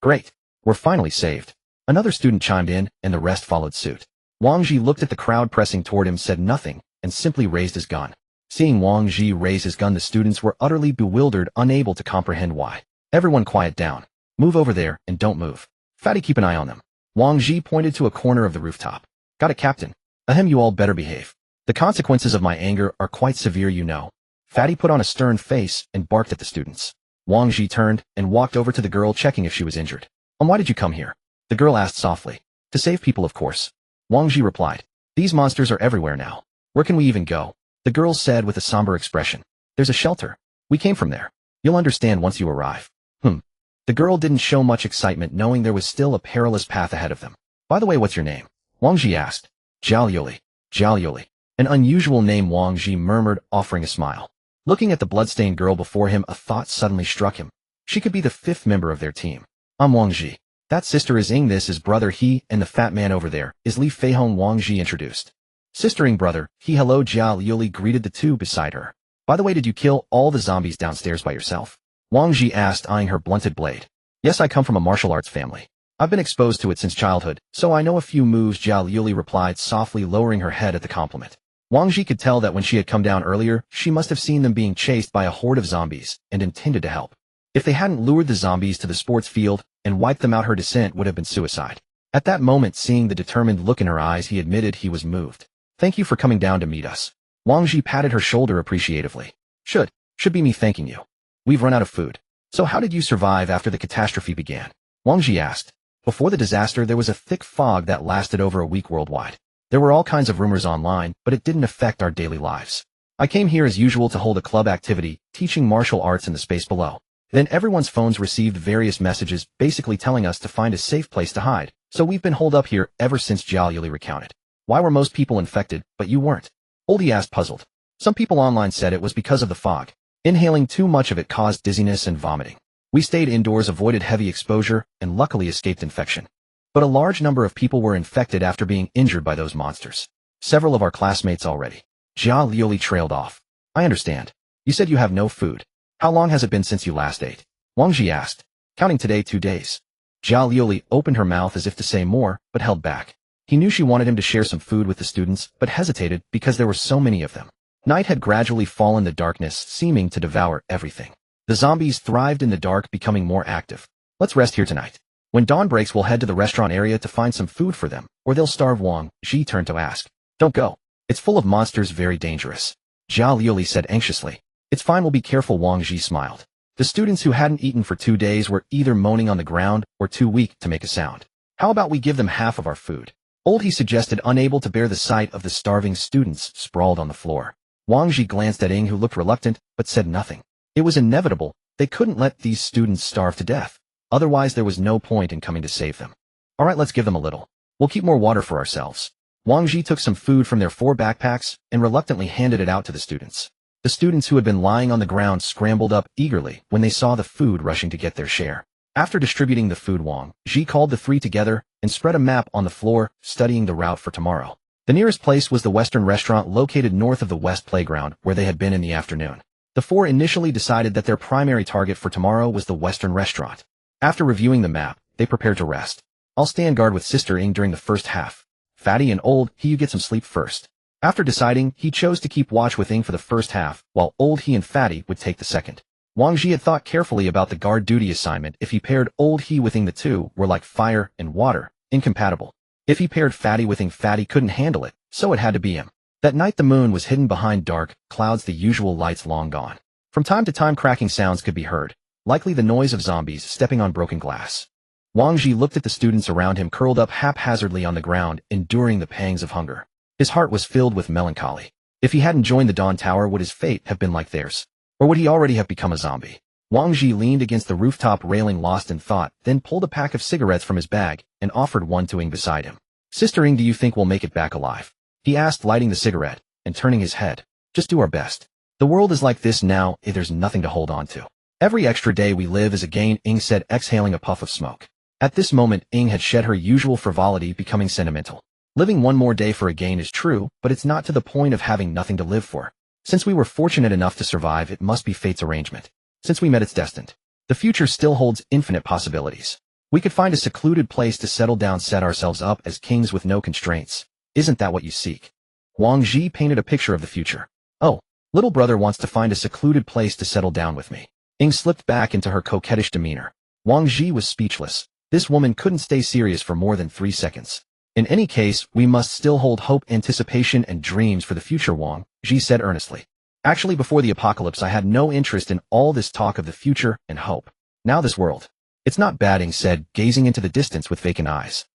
Great. We're finally saved. Another student chimed in, and the rest followed suit. Wang Zhi looked at the crowd pressing toward him, said nothing, and simply raised his gun. Seeing Wang Zhi raise his gun, the students were utterly bewildered, unable to comprehend why. Everyone quiet down. Move over there, and don't move. Fatty, keep an eye on them. Wang Zhi pointed to a corner of the rooftop. Got it, Captain. Ahem, you all better behave. The consequences of my anger are quite severe, you know. Fatty put on a stern face and barked at the students. Wang Zhi turned and walked over to the girl, checking if she was injured. Why did you come here? The girl asked softly. To save people, of course. Wang Zhi replied. These monsters are everywhere now. Where can we even go? The girl said with a somber expression. There's a shelter. We came from there. You'll understand once you arrive. The girl didn't show much excitement, knowing there was still a perilous path ahead of them. By the way, what's your name? Wang Zhi asked. Zhao Yuli. Zhao Yuli. An unusual name, Wang Zhi murmured, offering a smile. Looking at the bloodstained girl before him, a thought suddenly struck him. She could be the 5th member of their team. I'm Wang Zhi. That sister is Ying. This is brother He, and the fat man over there is Li Feihong, Wang Zhi introduced. Sister Ying, brother He. Hello, Zhao Yuli greeted the two beside her. By the way, did you kill all the zombies downstairs by yourself? Wang Zhi asked, eyeing her blunted blade. Yes, I come from a martial arts family. I've been exposed to it since childhood, so I know a few moves, Zhao Yuli replied, softly lowering her head at the compliment. Wang Zhi could tell that when she had come down earlier, she must have seen them being chased by a horde of zombies and intended to help. If they hadn't lured the zombies to the sports field and wiped them out, her descent would have been suicide. At that moment, seeing the determined look in her eyes, he admitted he was moved. Thank you for coming down to meet us. Wang Zhi patted her shoulder appreciatively. Should be me thanking you. We've run out of food. So how did you survive after the catastrophe began? Wang Zhi asked. Before the disaster, there was a thick fog that lasted over a week worldwide. There were all kinds of rumors online, but it didn't affect our daily lives. I came here as usual to hold a club activity, teaching martial arts in the space below. Then everyone's phones received various messages basically telling us to find a safe place to hide, so we've been holed up here ever since, Zhao Yuli recounted. Why were most people infected, but you weren't? Oldie asked, puzzled. Some people online said it was because of the fog. Inhaling too much of it caused dizziness and vomiting. We stayed indoors, avoided heavy exposure, and luckily escaped infection. But a large number of people were infected after being injured by those monsters. Several of our classmates already. Zhao Yuli trailed off. I understand. You said you have no food. How long has it been since you last ate? Wang Zhi asked. Counting today, 2 days. Zhao Yuli opened her mouth as if to say more, but held back. He knew she wanted him to share some food with the students, but hesitated because there were so many of them. Night had gradually fallen, the darkness seeming to devour everything. The zombies thrived in the dark, becoming more active. Let's rest here tonight. When dawn breaks, we'll head to the restaurant area to find some food for them, or they'll starve. Wang Zhi turned to ask. Don't go. It's full of monsters, very dangerous. Zhao Yuli said anxiously. It's fine, we'll be careful, Wang Zhi smiled. The students who hadn't eaten for 2 days were either moaning on the ground or too weak to make a sound. How about we give them half of our food? Old He suggested, unable to bear the sight of the starving students sprawled on the floor. Wang Zhi glanced at Ying, who looked reluctant, but said nothing. It was inevitable. They couldn't let these students starve to death. Otherwise, there was no point in coming to save them. All right, let's give them a little. We'll keep more water for ourselves. Wang Zhi took some food from their 4 backpacks and reluctantly handed it out to the students. The students who had been lying on the ground scrambled up eagerly when they saw the food, rushing to get their share. After distributing the food, Wang Zhi called the 3 together and spread a map on the floor, studying the route for tomorrow. The nearest place was the Western restaurant located north of the West Playground, where they had been in the afternoon. The 4 initially decided that their primary target for tomorrow was the Western restaurant. After reviewing the map, they prepared to rest. I'll stand guard with Sister Ying during the first half. Fatty and Old He, you get some sleep first. After deciding, he chose to keep watch with Ying for the first half, while Old He and Fatty would take the second. Wang Zhi had thought carefully about the guard duty assignment. If he paired old he with Ying, the two were like fire and water, incompatible. If he paired Fatty with Ying, Fatty couldn't handle it, so it had to be him. That night the moon was hidden behind dark clouds, the usual lights long gone. From time to time cracking sounds could be heard, likely the noise of zombies stepping on broken glass. Wang Zhi looked at the students around him curled up haphazardly on the ground, enduring the pangs of hunger. His heart was filled with melancholy. If he hadn't joined the Dawn Tower, would his fate have been like theirs? Or would he already have become a zombie? Wang Zhi leaned against the rooftop railing lost in thought, then pulled a pack of cigarettes from his bag and offered one to Ying beside him. Sister Ying, do you think we'll make it back alive? He asked, lighting the cigarette and turning his head. Just do our best. The world is like this now, there's nothing to hold on to. Every extra day we live is a gain, Ying said, exhaling a puff of smoke. At this moment, Ying had shed her usual frivolity, becoming sentimental. Living one more day for a gain is true, but it's not to the point of having nothing to live for. Since we were fortunate enough to survive, it must be fate's arrangement. Since we met, it's destined. The future still holds infinite possibilities. We could find a secluded place to settle down, set ourselves up as kings with no constraints. Isn't that what you seek? Wang Zhi painted a picture of the future. Oh, little brother wants to find a secluded place to settle down with me. Ying slipped back into her coquettish demeanor. Wang Zhi was speechless. This woman couldn't stay serious for more than 3 seconds. In any case, we must still hold hope, anticipation, and dreams for the future, Wang Zhi said earnestly. Actually, before the apocalypse, I had no interest in all this talk of the future and hope. Now this world. It's not bad, Ying said, gazing into the distance with vacant eyes.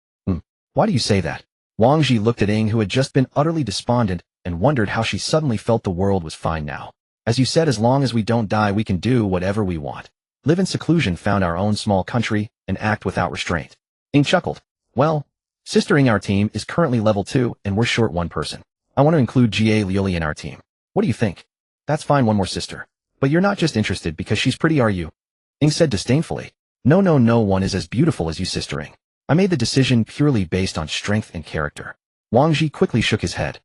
Why do you say that? Wang Zhi looked at Ying, who had just been utterly despondent, and wondered how she suddenly felt the world was fine now. As you said, as long as we don't die, we can do whatever we want. Live in seclusion, found our own small country, and act without restraint. Ying chuckled. Well, Sister Ying, our team is currently level 2, and we're short one person. I want to include Jie Liuli in our team. What do you think? That's fine, one more sister. But you're not just interested because she's pretty, are you? Ying said disdainfully. No, one is as beautiful as you, Sister Ying. I made the decision purely based on strength and character. Wang Zhi quickly shook his head.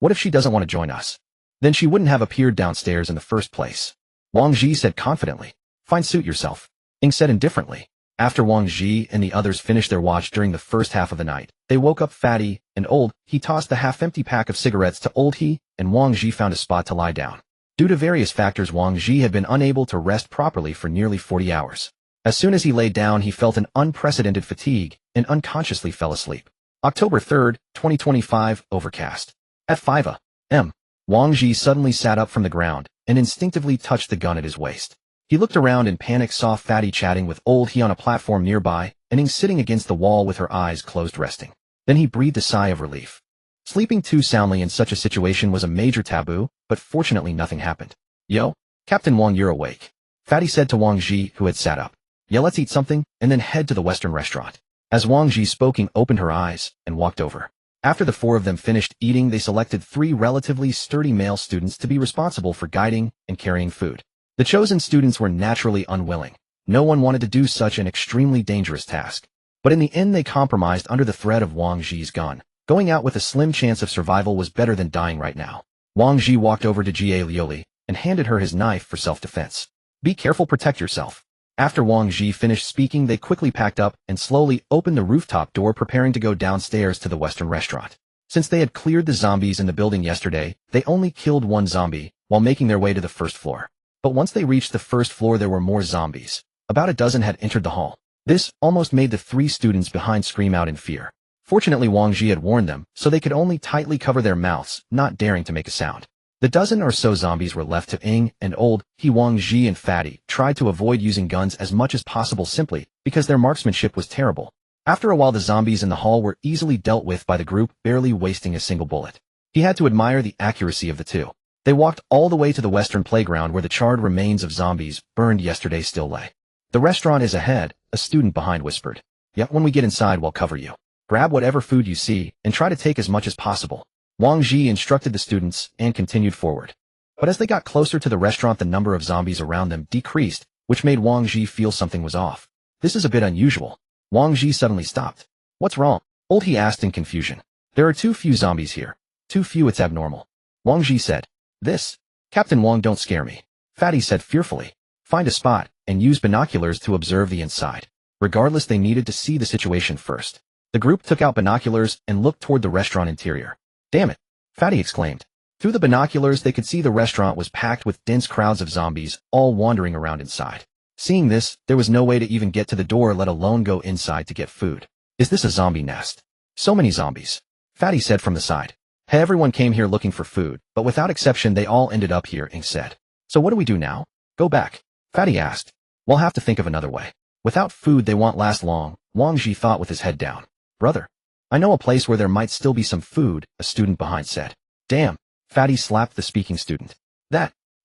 What if she doesn't want to join us? Then she wouldn't have appeared downstairs in the first place. Wang Zhi said confidently. Fine, suit yourself. Ying said indifferently. After Wang Zhi and the others finished their watch during the first half of the night, they woke up Fatty and Old He tossed the half-empty pack of cigarettes to Old He, and Wang Zhi found a spot to lie down. Due to various factors, Wang Zhi had been unable to rest properly for nearly 40 hours. As soon as he lay down, he felt an unprecedented fatigue and unconsciously fell asleep. October 3, 2025, overcast. At 5 a.m., Wang Zhi suddenly sat up from the ground and instinctively touched the gun at his waist. He looked around in panic, saw Fatty chatting with Old He on a platform nearby, and Ying sitting against the wall with her eyes closed resting. Then he breathed a sigh of relief. Sleeping too soundly in such a situation was a major taboo, but fortunately nothing happened. Yo, Captain Wang, you're awake. Fatty said to Wang Zhi, who had sat up. Yeah, let's eat something, and then head to the Western restaurant. As Wang Zhi spoke, Ying opened her eyes and walked over. After the 4 of them finished eating, they selected 3 relatively sturdy male students to be responsible for guiding and carrying food. The chosen students were naturally unwilling. No one wanted to do such an extremely dangerous task. But in the end they compromised under the threat of Wang Zhi's gun. Going out with a slim chance of survival was better than dying right now. Wang Zhi walked over to Jie Liuli and handed her his knife for self-defense. Be careful, protect yourself. After Wang Zhi finished speaking, they quickly packed up and slowly opened the rooftop door, preparing to go downstairs to the Western restaurant. Since they had cleared the zombies in the building yesterday, they only killed 1 zombie while making their way to the first floor. But once they reached the first floor, there were more zombies. About a dozen had entered the hall. This almost made the 3 students behind scream out in fear. Fortunately, Wang Zhi had warned them, so they could only tightly cover their mouths, not daring to make a sound. The dozen or so zombies were left to Ying and Old He. Wang Zhi and Fatty tried to avoid using guns as much as possible simply because their marksmanship was terrible. After a while, the zombies in the hall were easily dealt with by the group, barely wasting a single bullet. He had to admire the accuracy of the 2. They walked all the way to the Western playground where the charred remains of zombies burned yesterday still lay. The restaurant is ahead, a student behind whispered. Yep, when we get inside, we'll cover you. Grab whatever food you see and try to take as much as possible. Wang Zhi instructed the students and continued forward. But as they got closer to the restaurant, the number of zombies around them decreased, which made Wang Zhi feel something was off. This is a bit unusual. Wang Zhi suddenly stopped. What's wrong? Old He asked in confusion. There are too few zombies here. Too few, it's abnormal. Wang Zhi said. This? Captain Wang, don't scare me. Fatty said fearfully. Find a spot and use binoculars to observe the inside. Regardless, they needed to see the situation first. The group took out binoculars and looked toward the restaurant interior. Damn it! Fatty exclaimed. Through the binoculars, they could see the restaurant was packed with dense crowds of zombies, all wandering around inside. Seeing this, there was no way to even get to the door, let alone go inside to get food. Is this a zombie nest? So many zombies. Fatty said from the side. Hey, everyone came here looking for food, but without exception they all ended up here, Ying said. So what do we do now? Go back? Fatty asked. We'll have to think of another way. Without food they won't last long, Wang Zhi thought with his head down. Brother, I know a place where there might still be some food, a student behind said. Damn, Fatty slapped the speaking student.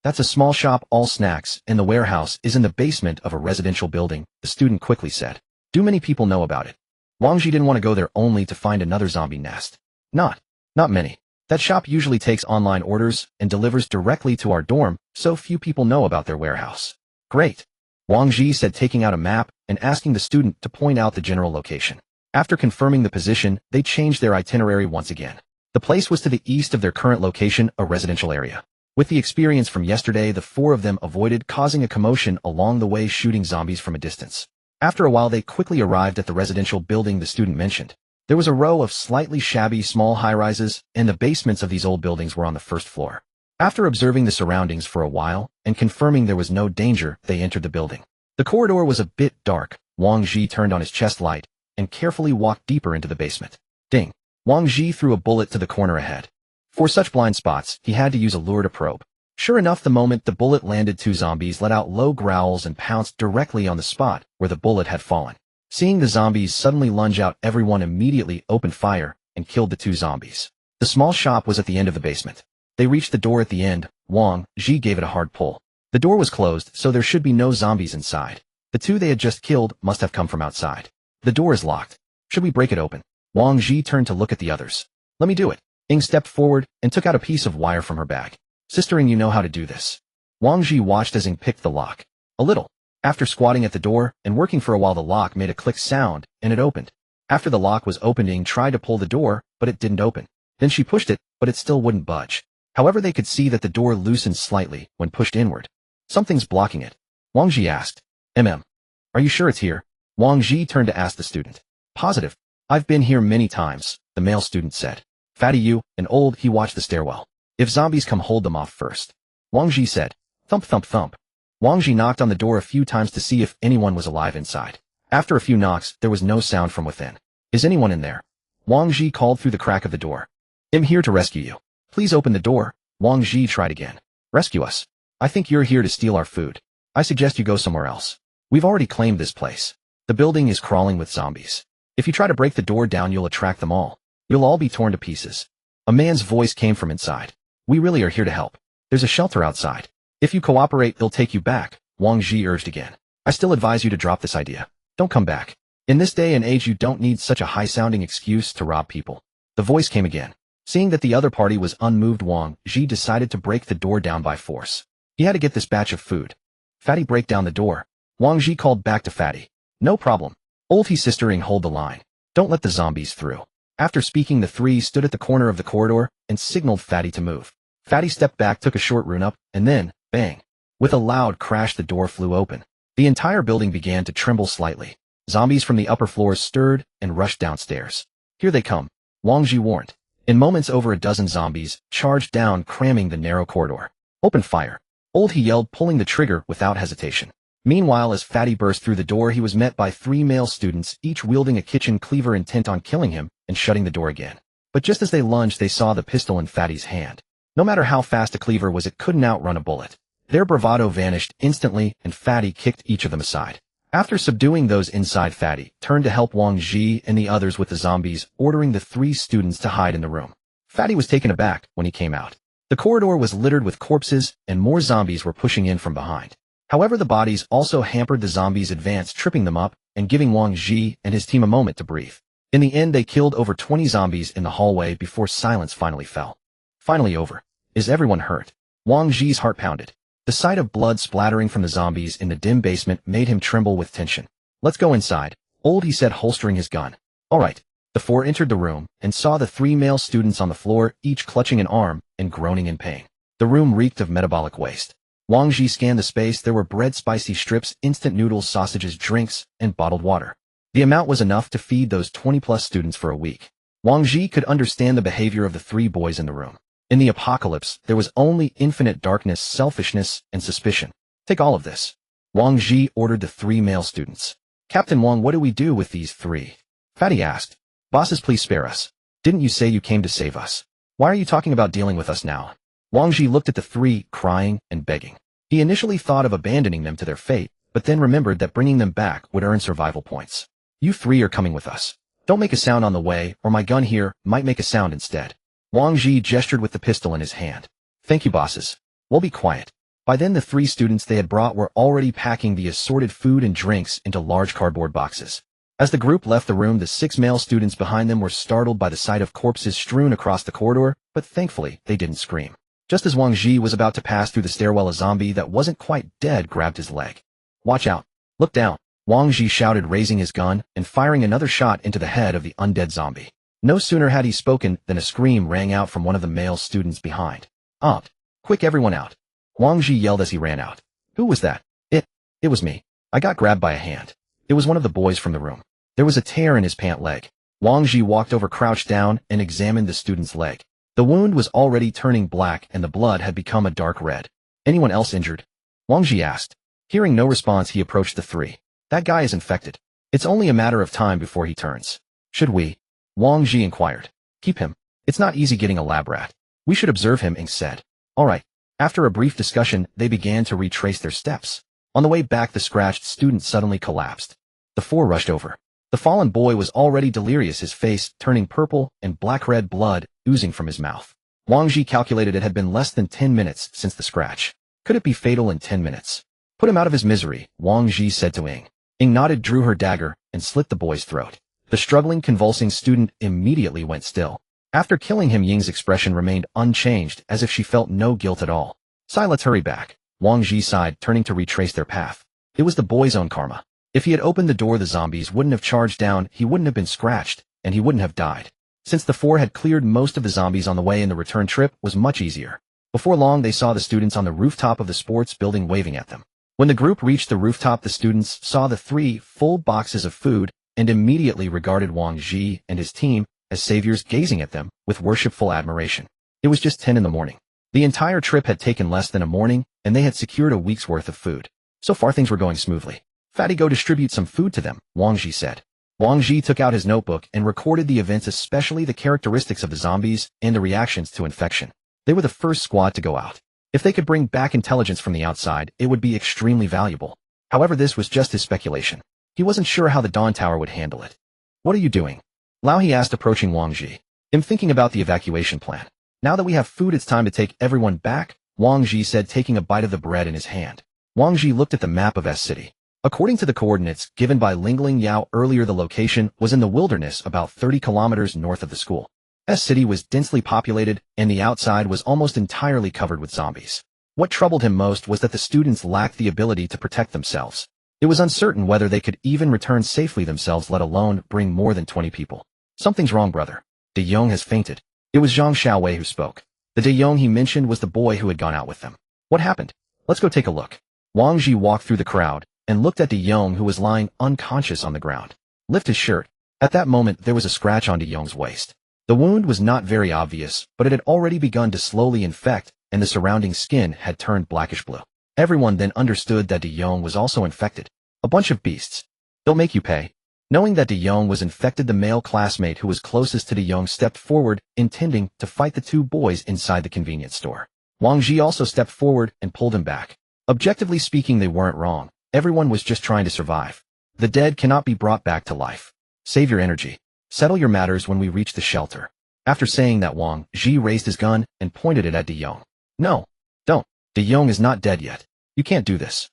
That's a small shop, all snacks, and the warehouse is in the basement of a residential building, the student quickly said. Do many people know about it? Wang Zhi didn't want to go there only to find another zombie nest. Not many. That shop usually takes online orders and delivers directly to our dorm, so few people know about their warehouse. Great. Wang Zhi said, taking out a map and asking the student to point out the general location. After confirming the position, they changed their itinerary once again. The place was to the east of their current location, a residential area. With the experience from yesterday, the four of them avoided causing a commotion along the way, shooting zombies from a distance. After a while, they quickly arrived at the residential building the student mentioned. There was a row of slightly shabby small high-rises, and the basements of these old buildings were on the first floor. After observing the surroundings for a while and confirming there was no danger, they entered the building. The corridor was a bit dark. Wang Zhi turned on his chest light and carefully walked deeper into the basement. Ding! Wang Zhi threw a bullet to the corner ahead. For such blind spots, he had to use a lure to probe. Sure enough, the moment the bullet landed, two zombies let out low growls and pounced directly on the spot where the bullet had fallen. Seeing the zombies suddenly lunge out, everyone immediately opened fire and killed the two zombies. The small shop was at the end of the basement. They reached the door at the end. Wang Zhi gave it a hard pull. The door was closed, so there should be no zombies inside. The two they had just killed must have come from outside. The door is locked. Should we break it open? Wang Zhi turned to look at the others. Let me do it. Ying stepped forward and took out a piece of wire from her bag. Sister Ying, you know how to do this. Wang Zhi watched as Ying picked the lock. A little. After squatting at the door and working for a while, the lock made a click sound and it opened. After the lock was opened, Ying tried to pull the door, but it didn't open. Then she pushed it, but it still wouldn't budge. However, they could see that the door loosened slightly when pushed inward. Something's blocking it. Wang Zhi asked. Are you sure it's here? Wang Zhi turned to ask the student. Positive. I've been here many times, the male student said. Fatty, you, and old, he watched the stairwell. If zombies come, hold them off first. Wang Zhi said. Thump, thump, thump. Wang Zhi knocked on the door a few times to see if anyone was alive inside. After a few knocks, there was no sound from within. Is anyone in there? Wang Zhi called through the crack of the door. I'm here to rescue you. Please open the door. Wang Zhi tried again. Rescue us? I think you're here to steal our food. I suggest you go somewhere else. We've already claimed this place. The building is crawling with zombies. If you try to break the door down, you'll attract them all. You'll all be torn to pieces. A man's voice came from inside. We really are here to help. There's a shelter outside. If you cooperate, they'll take you back, Wang Zhi urged again. I still advise you to drop this idea. Don't come back. In this day and age, you don't need such a high-sounding excuse to rob people. The voice came again. Seeing that the other party was unmoved, Wang Zhi decided to break the door down by force. He had to get this batch of food. Fatty, break down the door. Wang Zhi called back to Fatty. No problem. Old, he sister Ying, hold the line. Don't let the zombies through. After speaking, the three stood at the corner of the corridor and signaled Fatty to move. Fatty stepped back, took a short rune up, and then, bang. With a loud crash, the door flew open. The entire building began to tremble slightly. Zombies from the upper floors stirred and rushed downstairs. Here they come, Wang Zhi warned. In moments, over a dozen zombies charged down, cramming the narrow corridor. Open fire. Old, he yelled, pulling the trigger without hesitation. Meanwhile, as Fatty burst through the door, he was met by three male students, each wielding a kitchen cleaver, intent on killing him and shutting the door again. But just as they lunged, they saw the pistol in Fatty's hand. No matter how fast a cleaver was, it couldn't outrun a bullet. Their bravado vanished instantly, and Fatty kicked each of them aside. After subduing those inside, Fatty turned to help Wang Zhi and the others with the zombies, ordering the three students to hide in the room. Fatty was taken aback when he came out. The corridor was littered with corpses, and more zombies were pushing in from behind. However, the bodies also hampered the zombies' advance, tripping them up and giving Wang Zhi and his team a moment to breathe. In the end, they killed over 20 zombies in the hallway before silence finally fell. Finally over. Is everyone hurt? Wang Zhi's heart pounded. The sight of blood splattering from the zombies in the dim basement made him tremble with tension. Let's go inside, old, he said, holstering his gun. All right. The four entered the room and saw the three male students on the floor, each clutching an arm and groaning in pain. The room reeked of metabolic waste. Wang Zhi scanned the space. There were bread, spicy strips, instant noodles, sausages, drinks, and bottled water. The amount was enough to feed those 20-plus students for a week. Wang Zhi could understand the behavior of the three boys in the room. In the apocalypse, there was only infinite darkness, selfishness, and suspicion. Take all of this. Wang Zhi ordered the 3 male students. Captain Wang, what do we do with these 3? Fatty asked. Bosses, please spare us. Didn't you say you came to save us? Why are you talking about dealing with us now? Wang Zhi looked at the 3, crying and begging. He initially thought of abandoning them to their fate, but then remembered that bringing them back would earn survival points. You 3 are coming with us. Don't make a sound on the way, or my gun here might make a sound instead. Wang Zhi gestured with the pistol in his hand. Thank you, bosses. We'll be quiet. By then the 3 students they had brought were already packing the assorted food and drinks into large cardboard boxes. As the group left the room, the 6 male students behind them were startled by the sight of corpses strewn across the corridor, but thankfully they didn't scream. Just as Wang Zhi was about to pass through the stairwell, a zombie that wasn't quite dead grabbed his leg. Watch out. Look down. Wang Zhi shouted, raising his gun and firing another shot into the head of the undead zombie. No sooner had he spoken than a scream rang out from one of the male students behind. Out. Quick, everyone out. Wang Zhi yelled as he ran out. Who was that? It was me. I got grabbed by a hand. It was one of the boys from the room. There was a tear in his pant leg. Wang Zhi walked over, crouched down, and examined the student's leg. The wound was already turning black and the blood had become a dark red. Anyone else injured? Wang Zhi asked. Hearing no response, he approached the 3. That guy is infected. It's only a matter of time before he turns. Should we? Wang Zhi inquired. Keep him. It's not easy getting a lab rat. We should observe him, Ying said. All right. After a brief discussion, they began to retrace their steps. On the way back, the scratched student suddenly collapsed. The 4 rushed over. The fallen boy was already delirious, his face turning purple and black-red blood oozing from his mouth. Wang Zhi calculated it had been less than 10 minutes since the scratch. Could it be fatal in 10 minutes? Put him out of his misery, Wang Zhi said to Ying. Ying nodded, drew her dagger, and slit the boy's throat. The struggling, convulsing student immediately went still. After killing him, Ying's expression remained unchanged, as if she felt no guilt at all. Let's hurry back. Wang Zhi sighed, turning to retrace their path. It was the boy's own karma. If he had opened the door, the zombies wouldn't have charged down, he wouldn't have been scratched, and he wouldn't have died. Since the 4 had cleared most of the zombies on the way, and the return trip was much easier. Before long, they saw the students on the rooftop of the sports building waving at them. When the group reached the rooftop, the students saw the 3 full boxes of food and immediately regarded Wang Zhi and his team as saviors, gazing at them with worshipful admiration. It was just 10 in the morning. The entire trip had taken less than a morning, and they had secured a week's worth of food. So far things were going smoothly. Fatty, go distribute some food to them, Wang Zhi said. Wang Zhi took out his notebook and recorded the events, especially the characteristics of the zombies and the reactions to infection. They were the first squad to go out. If they could bring back intelligence from the outside, it would be extremely valuable. However, this was just his speculation. He wasn't sure how the Dawn Tower would handle it. What are you doing? Lao, he asked, approaching Wang Zhi. I'm thinking about the evacuation plan. Now that we have food, it's time to take everyone back, Wang Zhi said, taking a bite of the bread in his hand. Wang Zhi looked at the map of S City. According to the coordinates given by Lingling Yao earlier, the location was in the wilderness about 30 kilometers north of the school. S City was densely populated, and the outside was almost entirely covered with zombies. What troubled him most was that the students lacked the ability to protect themselves. It was uncertain whether they could even return safely themselves, let alone bring more than 20 people. Something's wrong, brother. De Yong has fainted. It was Zhang Xiaowei who spoke. The De Yong he mentioned was the boy who had gone out with them. What happened? Let's go take a look. Wang Zhi walked through the crowd and looked at De Yong, who was lying unconscious on the ground. Lift his shirt. At that moment, there was a scratch on De Yong's waist. The wound was not very obvious, but it had already begun to slowly infect, and the surrounding skin had turned blackish blue. Everyone then understood that De Yong was also infected. A bunch of beasts. They'll make you pay. Knowing that De Yong was infected, the male classmate who was closest to De Yong stepped forward, intending to fight the 2 boys inside the convenience store. Wang Zhi also stepped forward and pulled him back. Objectively speaking, they weren't wrong. Everyone was just trying to survive. The dead cannot be brought back to life. Save your energy. Settle your matters when we reach the shelter. After saying that, Wang Zhi raised his gun and pointed it at De Yong. No, don't. De Yong is not dead yet. You can't do this.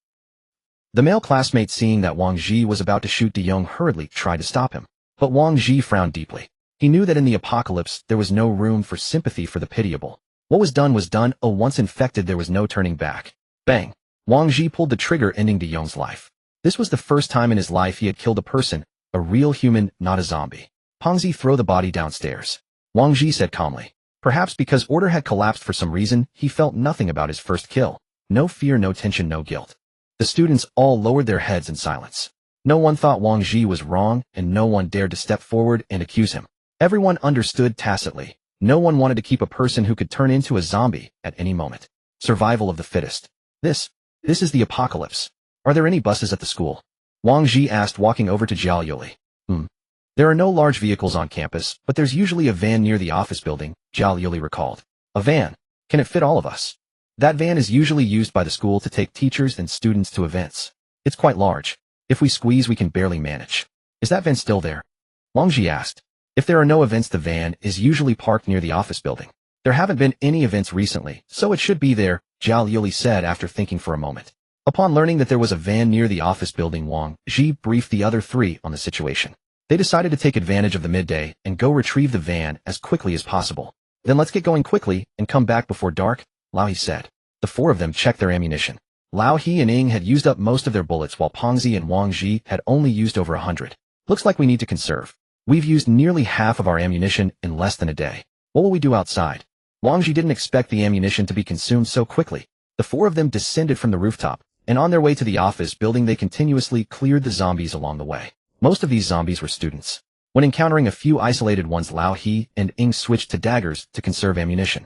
The male classmate, seeing that Wang Zhi was about to shoot De Yong, hurriedly tried to stop him. But Wang Zhi frowned deeply. He knew that in the apocalypse there was no room for sympathy for the pitiable. What was done was done. Once infected, there was no turning back. Bang! Wang Zhi pulled the trigger, ending De Yong's life. This was the first time in his life he had killed a person, a real human, not a zombie. Pengzi, throw the body downstairs. Wang Zhi said calmly. Perhaps because order had collapsed for some reason, he felt nothing about his first kill. No fear, no tension, no guilt. The students all lowered their heads in silence. No one thought Wang Zhi was wrong, and no one dared to step forward and accuse him. Everyone understood tacitly. No one wanted to keep a person who could turn into a zombie at any moment. Survival of the fittest. This is the apocalypse. Are there any buses at the school? Wang Zhi asked, walking over to Zhao Yuli. There are no large vehicles on campus, but there's usually a van near the office building, Zhao Yuli recalled. A van? Can it fit all of us? That van is usually used by the school to take teachers and students to events. It's quite large. If we squeeze, we can barely manage. Is that van still there? Wang Zhi asked. If there are no events, the van is usually parked near the office building. There haven't been any events recently, so it should be there, Zhao Yuli said after thinking for a moment. Upon learning that there was a van near the office building, Wang Zhi briefed the other three on the situation. They decided to take advantage of the midday and go retrieve the van as quickly as possible. Then let's get going quickly and come back before dark, Lao He said. The four of them checked their ammunition. Lao He and Ying had used up most of their bullets, while Pengzi and Wang Zhi had only used over 100. Looks like we need to conserve. We've used nearly half of our ammunition in less than a day. What will we do outside? Wang Zhi didn't expect the ammunition to be consumed so quickly. The four of them descended from the rooftop, and on their way to the office building they continuously cleared the zombies along the way. Most of these zombies were students. When encountering a few isolated ones, Lao He and Ying switched to daggers to conserve ammunition.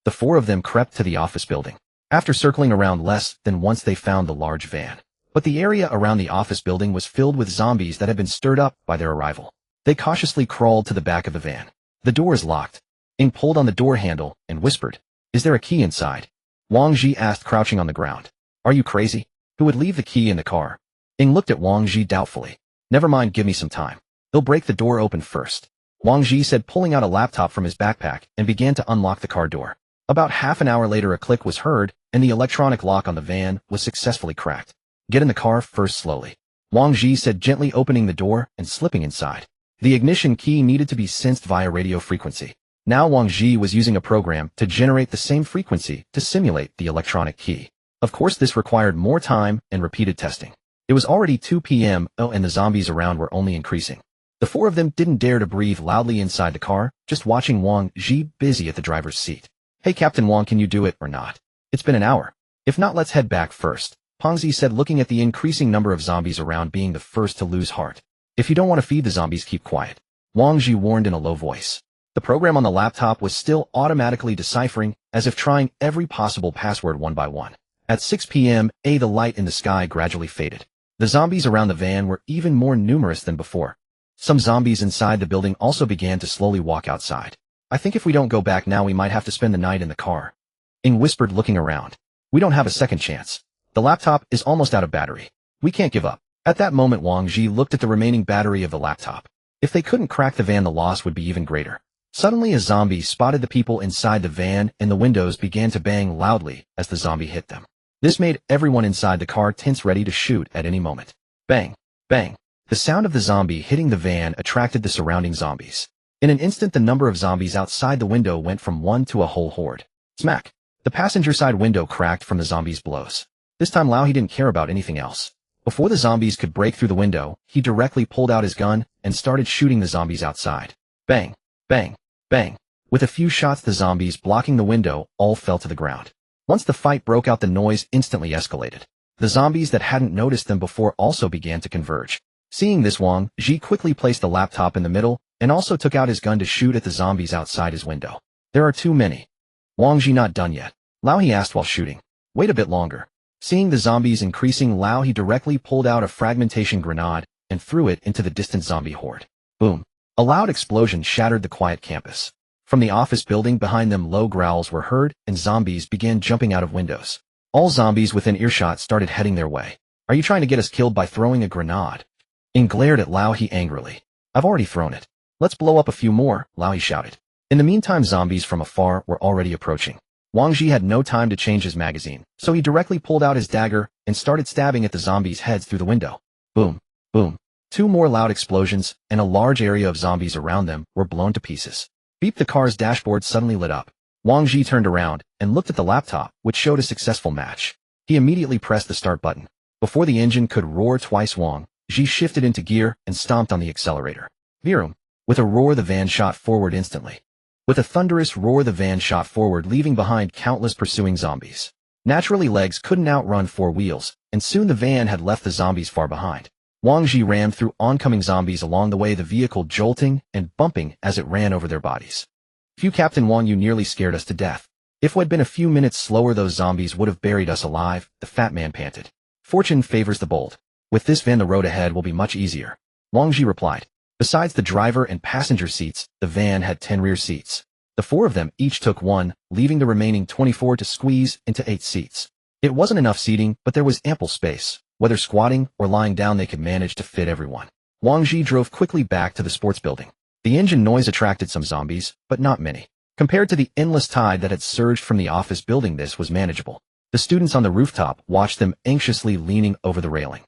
The four of them crept to the office building. After circling around less than once, they found the large van. But the area around the office building was filled with zombies that had been stirred up by their arrival. They cautiously crawled to the back of the van. The door is locked. Ying pulled on the door handle and whispered, "Is there a key inside?" Wang Zhi asked, crouching on the ground. "Are you crazy? Who would leave the key in the car?" Ying looked at Wang Zhi doubtfully. "Never mind, give me some time. They'll break the door open first," Wang Zhi said, pulling out a laptop from his backpack and began to unlock the car door. About half an hour later, a click was heard, and the electronic lock on the van was successfully cracked. "Get in the car first, slowly," Wang Zhi said, gently opening the door and slipping inside. The ignition key needed to be sensed via radio frequency. Now Wang Zhi was using a program to generate the same frequency to simulate the electronic key. Of course, this required more time and repeated testing. It was already 2 p.m. and the zombies around were only increasing. The four of them didn't dare to breathe loudly inside the car, just watching Wang Zhi busy at the driver's seat. "Hey Captain Wang, can you do it or not? It's been an hour. If not, let's head back first," Pengzi said, looking at the increasing number of zombies around, being the first to lose heart. "If you don't want to feed the zombies, keep quiet," Wang Zhi warned in a low voice. The program on the laptop was still automatically deciphering, as if trying every possible password one by one. At 6 p.m., the light in the sky gradually faded. The zombies around the van were even more numerous than before. Some zombies inside the building also began to slowly walk outside. "I think if we don't go back now, we might have to spend the night in the car," Ying whispered, looking around. "We don't have a second chance. The laptop is almost out of battery. We can't give up." At that moment, Wang Zhi looked at the remaining battery of the laptop. If they couldn't crack the van, the loss would be even greater. Suddenly, a zombie spotted the people inside the van, and the windows began to bang loudly as the zombie hit them. This made everyone inside the car tense, ready to shoot at any moment. Bang! Bang! The sound of the zombie hitting the van attracted the surrounding zombies. In an instant, the number of zombies outside the window went from one to a whole horde. Smack! The passenger side window cracked from the zombies' blows. This time, Lao He didn't care about anything else. Before the zombies could break through the window, he directly pulled out his gun and started shooting the zombies outside. Bang! Bang! Bang! With a few shots, the zombies blocking the window all fell to the ground. Once the fight broke out, the noise instantly escalated. The zombies that hadn't noticed them before also began to converge. Seeing this, Wang Zhi quickly placed the laptop in the middle and also took out his gun to shoot at the zombies outside his window. "There are too many." Wang Zhi, "Not done yet?" Lao He asked while shooting. "Wait a bit longer." Seeing the zombies increasing, Lao He directly pulled out a fragmentation grenade and threw it into the distant zombie horde. Boom! A loud explosion shattered the quiet campus. From the office building behind them, low growls were heard, and zombies began jumping out of windows. All zombies within earshot started heading their way. "Are you trying to get us killed by throwing a grenade?" Ying glared at Lao He angrily. "I've already thrown it. Let's blow up a few more," Lao He shouted. In the meantime, zombies from afar were already approaching. Wang Zhi had no time to change his magazine, so he directly pulled out his dagger and started stabbing at the zombies' heads through the window. Boom! Boom! 2 more loud explosions, and a large area of zombies around them were blown to pieces. Beep! The car's dashboard suddenly lit up. Wang Zhi turned around and looked at the laptop, which showed a successful match. He immediately pressed the start button. Before the engine could roar twice, Wang Zhi shifted into gear and stomped on the accelerator. Vroom! With a roar, the van shot forward instantly. With a thunderous roar, the van shot forward, leaving behind countless pursuing zombies. Naturally, legs couldn't outrun 4 wheels, and soon the van had left the zombies far behind. Wang Zhi rammed through oncoming zombies along the way, the vehicle jolting and bumping as it ran over their bodies. Phew, Captain Wang, you nearly scared us to death. If we'd been a few minutes slower, those zombies would have buried us alive, the fat man panted. Fortune favors the bold. With this van, the road ahead will be much easier. Wang Zhi replied. Besides the driver and passenger seats, the van had 10 rear seats. The 4 of them each took one, leaving the remaining 24 to squeeze into 8 seats. It wasn't enough seating, but there was ample space. Whether squatting or lying down, they could manage to fit everyone. Wang Zhi drove quickly back to the sports building. The engine noise attracted some zombies, but not many. Compared to the endless tide that had surged from the office building, this was manageable. The students on the rooftop watched them anxiously leaning over the railing.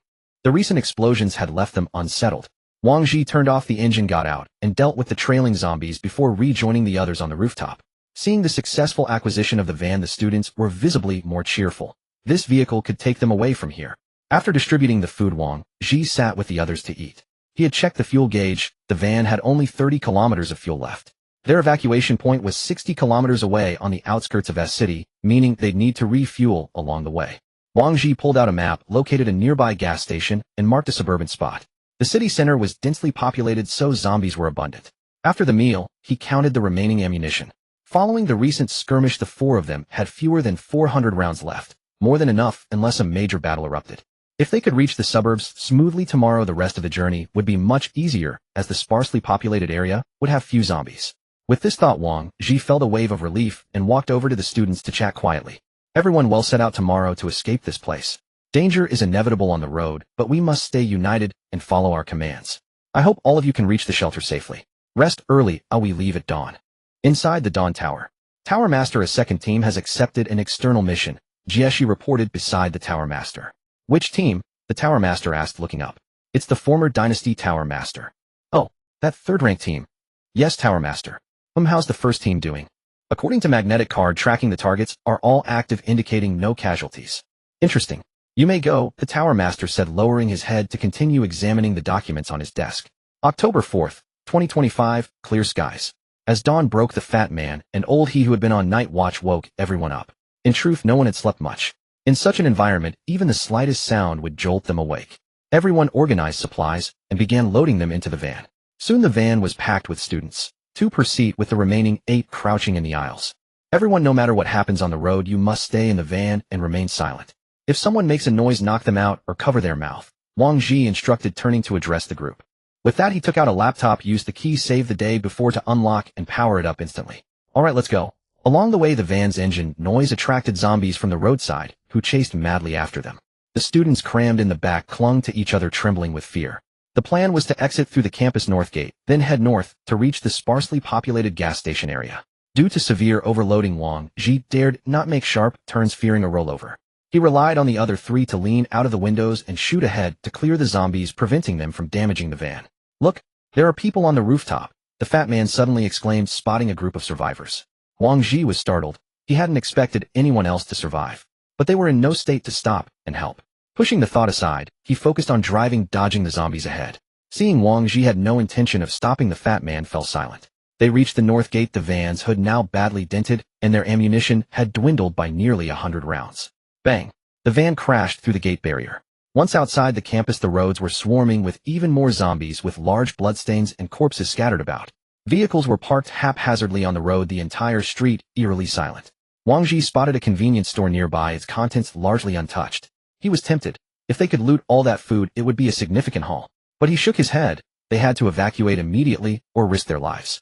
The recent explosions had left them unsettled. Wang Zhi turned off the engine, got out, and dealt with the trailing zombies before rejoining the others on the rooftop. Seeing the successful acquisition of the van, the students were visibly more cheerful. This vehicle could take them away from here. After distributing the food, Wang Zhi sat with the others to eat. He had checked the fuel gauge. The van had only 30 kilometers of fuel left. Their evacuation point was 60 kilometers away on the outskirts of S City, meaning they'd need to refuel along the way. Wang Zhi pulled out a map, located a nearby gas station, and marked a suburban spot. The city center was densely populated, so zombies were abundant. After the meal, he counted the remaining ammunition. Following the recent skirmish, the 4 of them had fewer than 400 rounds left, more than enough unless a major battle erupted. If they could reach the suburbs smoothly tomorrow, the rest of the journey would be much easier, as the sparsely populated area would have few zombies. With this thought, Wang Zhi felt a wave of relief and walked over to the students to chat quietly. Everyone will set out tomorrow to escape this place. Danger is inevitable on the road, but we must stay united and follow our commands. I hope all of you can reach the shelter safely. Rest early, we leave at dawn. Inside the Dawn Tower. Tower Master, a second team has accepted an external mission. Jieshi reported beside the Tower Master. Which team? The Tower Master asked, looking up. It's the former Dynasty Tower Master. Oh, that third-rank team. Yes, Tower Master. How's the first team doing? According to magnetic card tracking, the targets are all active, indicating no casualties. Interesting. You may go, the Tower Master said, lowering his head to continue examining the documents on his desk. October 4th, 2025, clear skies. As dawn broke, the fat man, an old he who had been on night watch, woke everyone up. In truth, no one had slept much. In such an environment, even the slightest sound would jolt them awake. Everyone organized supplies and began loading them into the van. Soon the van was packed with students, 2 per seat, with the remaining 8 crouching in the aisles. Everyone, no matter what happens on the road, you must stay in the van and remain silent. If someone makes a noise, knock them out or cover their mouth, Wang Zhi instructed, turning to address the group. With that, he took out a laptop, used the key saved the day before to unlock and power it up instantly. Alright, let's go. Along the way, the van's engine noise attracted zombies from the roadside, who chased madly after them. The students crammed in the back clung to each other, trembling with fear. The plan was to exit through the campus north gate, then head north to reach the sparsely populated gas station area. Due to severe overloading, Wang Zhi dared not make sharp turns, fearing a rollover. He relied on the other 3 to lean out of the windows and shoot ahead to clear the zombies, preventing them from damaging the van. Look, there are people on the rooftop, the fat man suddenly exclaimed, spotting a group of survivors. Wang Zhi was startled. He hadn't expected anyone else to survive. But they were in no state to stop and help. Pushing the thought aside, he focused on driving, dodging the zombies ahead. Seeing Wang Zhi had no intention of stopping, the fat man fell silent. They reached the north gate, the van's hood now badly dented, and their ammunition had dwindled by nearly 100 rounds. Bang! The van crashed through the gate barrier. Once outside the campus, the roads were swarming with even more zombies, with large bloodstains and corpses scattered about. Vehicles were parked haphazardly on the road, the entire street eerily silent. Wang Zhi spotted a convenience store nearby, its contents largely untouched. He was tempted. If they could loot all that food, it would be a significant haul. But he shook his head. They had to evacuate immediately or risk their lives.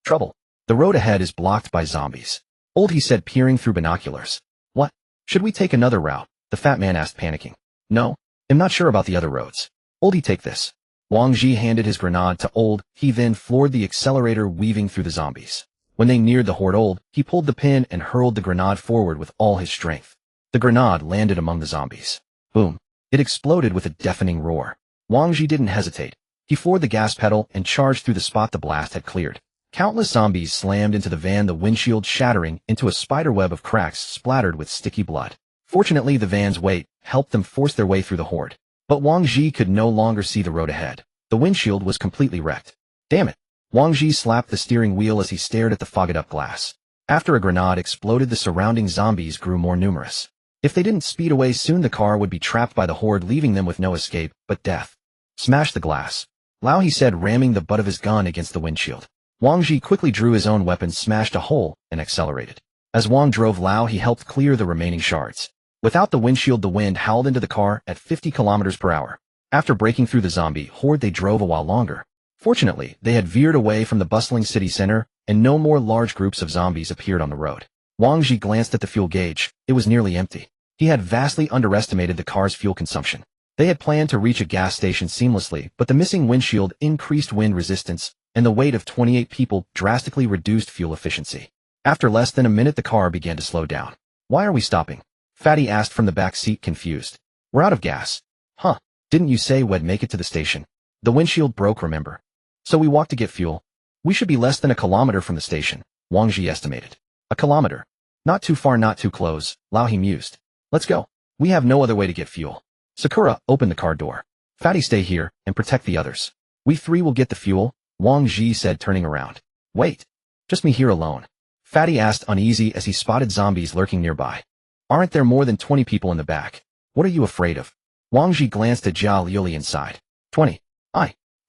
Trouble. The road ahead is blocked by zombies. Old, he said, peering through binoculars. What? Should we take another route? The fat man asked, panicking. No, I'm not sure about the other roads. Oldie, take this. Wang Zhi handed his grenade to Old. He then floored the accelerator, weaving through the zombies. When they neared the horde, Old, he pulled the pin and hurled the grenade forward with all his strength. The grenade landed among the zombies. Boom. It exploded with a deafening roar. Wang Zhi didn't hesitate. He floored the gas pedal and charged through the spot the blast had cleared. Countless zombies slammed into the van, the windshield shattering into a spiderweb of cracks splattered with sticky blood. Fortunately, the van's weight helped them force their way through the horde. But Wang Zhi could no longer see the road ahead. The windshield was completely wrecked. Damn it! Wang Zhi slapped the steering wheel as he stared at the fogged-up glass. After a grenade exploded, the surrounding zombies grew more numerous. If they didn't speed away, soon the car would be trapped by the horde, leaving them with no escape but death. Smash the glass. Lao, he said, ramming the butt of his gun against the windshield. Wang Zhi quickly drew his own weapon, smashed a hole, and accelerated. As Wang drove Lao, he helped clear the remaining shards. Without the windshield, the wind howled into the car at 50 kilometers per hour. After breaking through the zombie horde, they drove a while longer. Fortunately, they had veered away from the bustling city center, and no more large groups of zombies appeared on the road. Wang Zhi glanced at the fuel gauge. It was nearly empty. He had vastly underestimated the car's fuel consumption. They had planned to reach a gas station seamlessly, but the missing windshield increased wind resistance, and the weight of 28 people drastically reduced fuel efficiency. After less than a minute, the car began to slow down. "Why are we stopping?" Fatty asked from the back seat, confused. "We're out of gas." "Huh, didn't you say we'd make it to the station?" "The windshield broke, remember? So we walked to get fuel. We should be less than a kilometer from the station," Wang Zhi estimated. "A kilometer? Not too far, not too close," Lao he mused. "Let's go. We have no other way to get fuel." Sakura opened the car door. "Fatty, stay here and protect the others. We three will get the fuel," Wang Zhi said, turning around. "Wait, just me here alone?" Fatty asked, uneasy as he spotted zombies lurking nearby. "Aren't there more than 20 people in the back? What are you afraid of?" Wang Zhi glanced at Zhao Liuli inside. 20.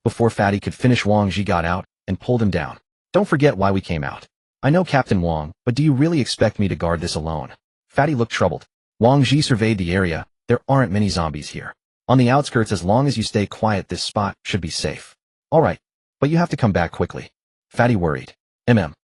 Before Fatty could finish, Wang Zhi got out and pulled him down. "Don't forget why we came out. I know, Captain Wang, but do you really expect me to guard this alone?" Fatty looked troubled. Wang Zhi surveyed the area. "There aren't many zombies here. On the outskirts, as long as you stay quiet, this spot should be safe." "All right, but you have to come back quickly." Fatty worried.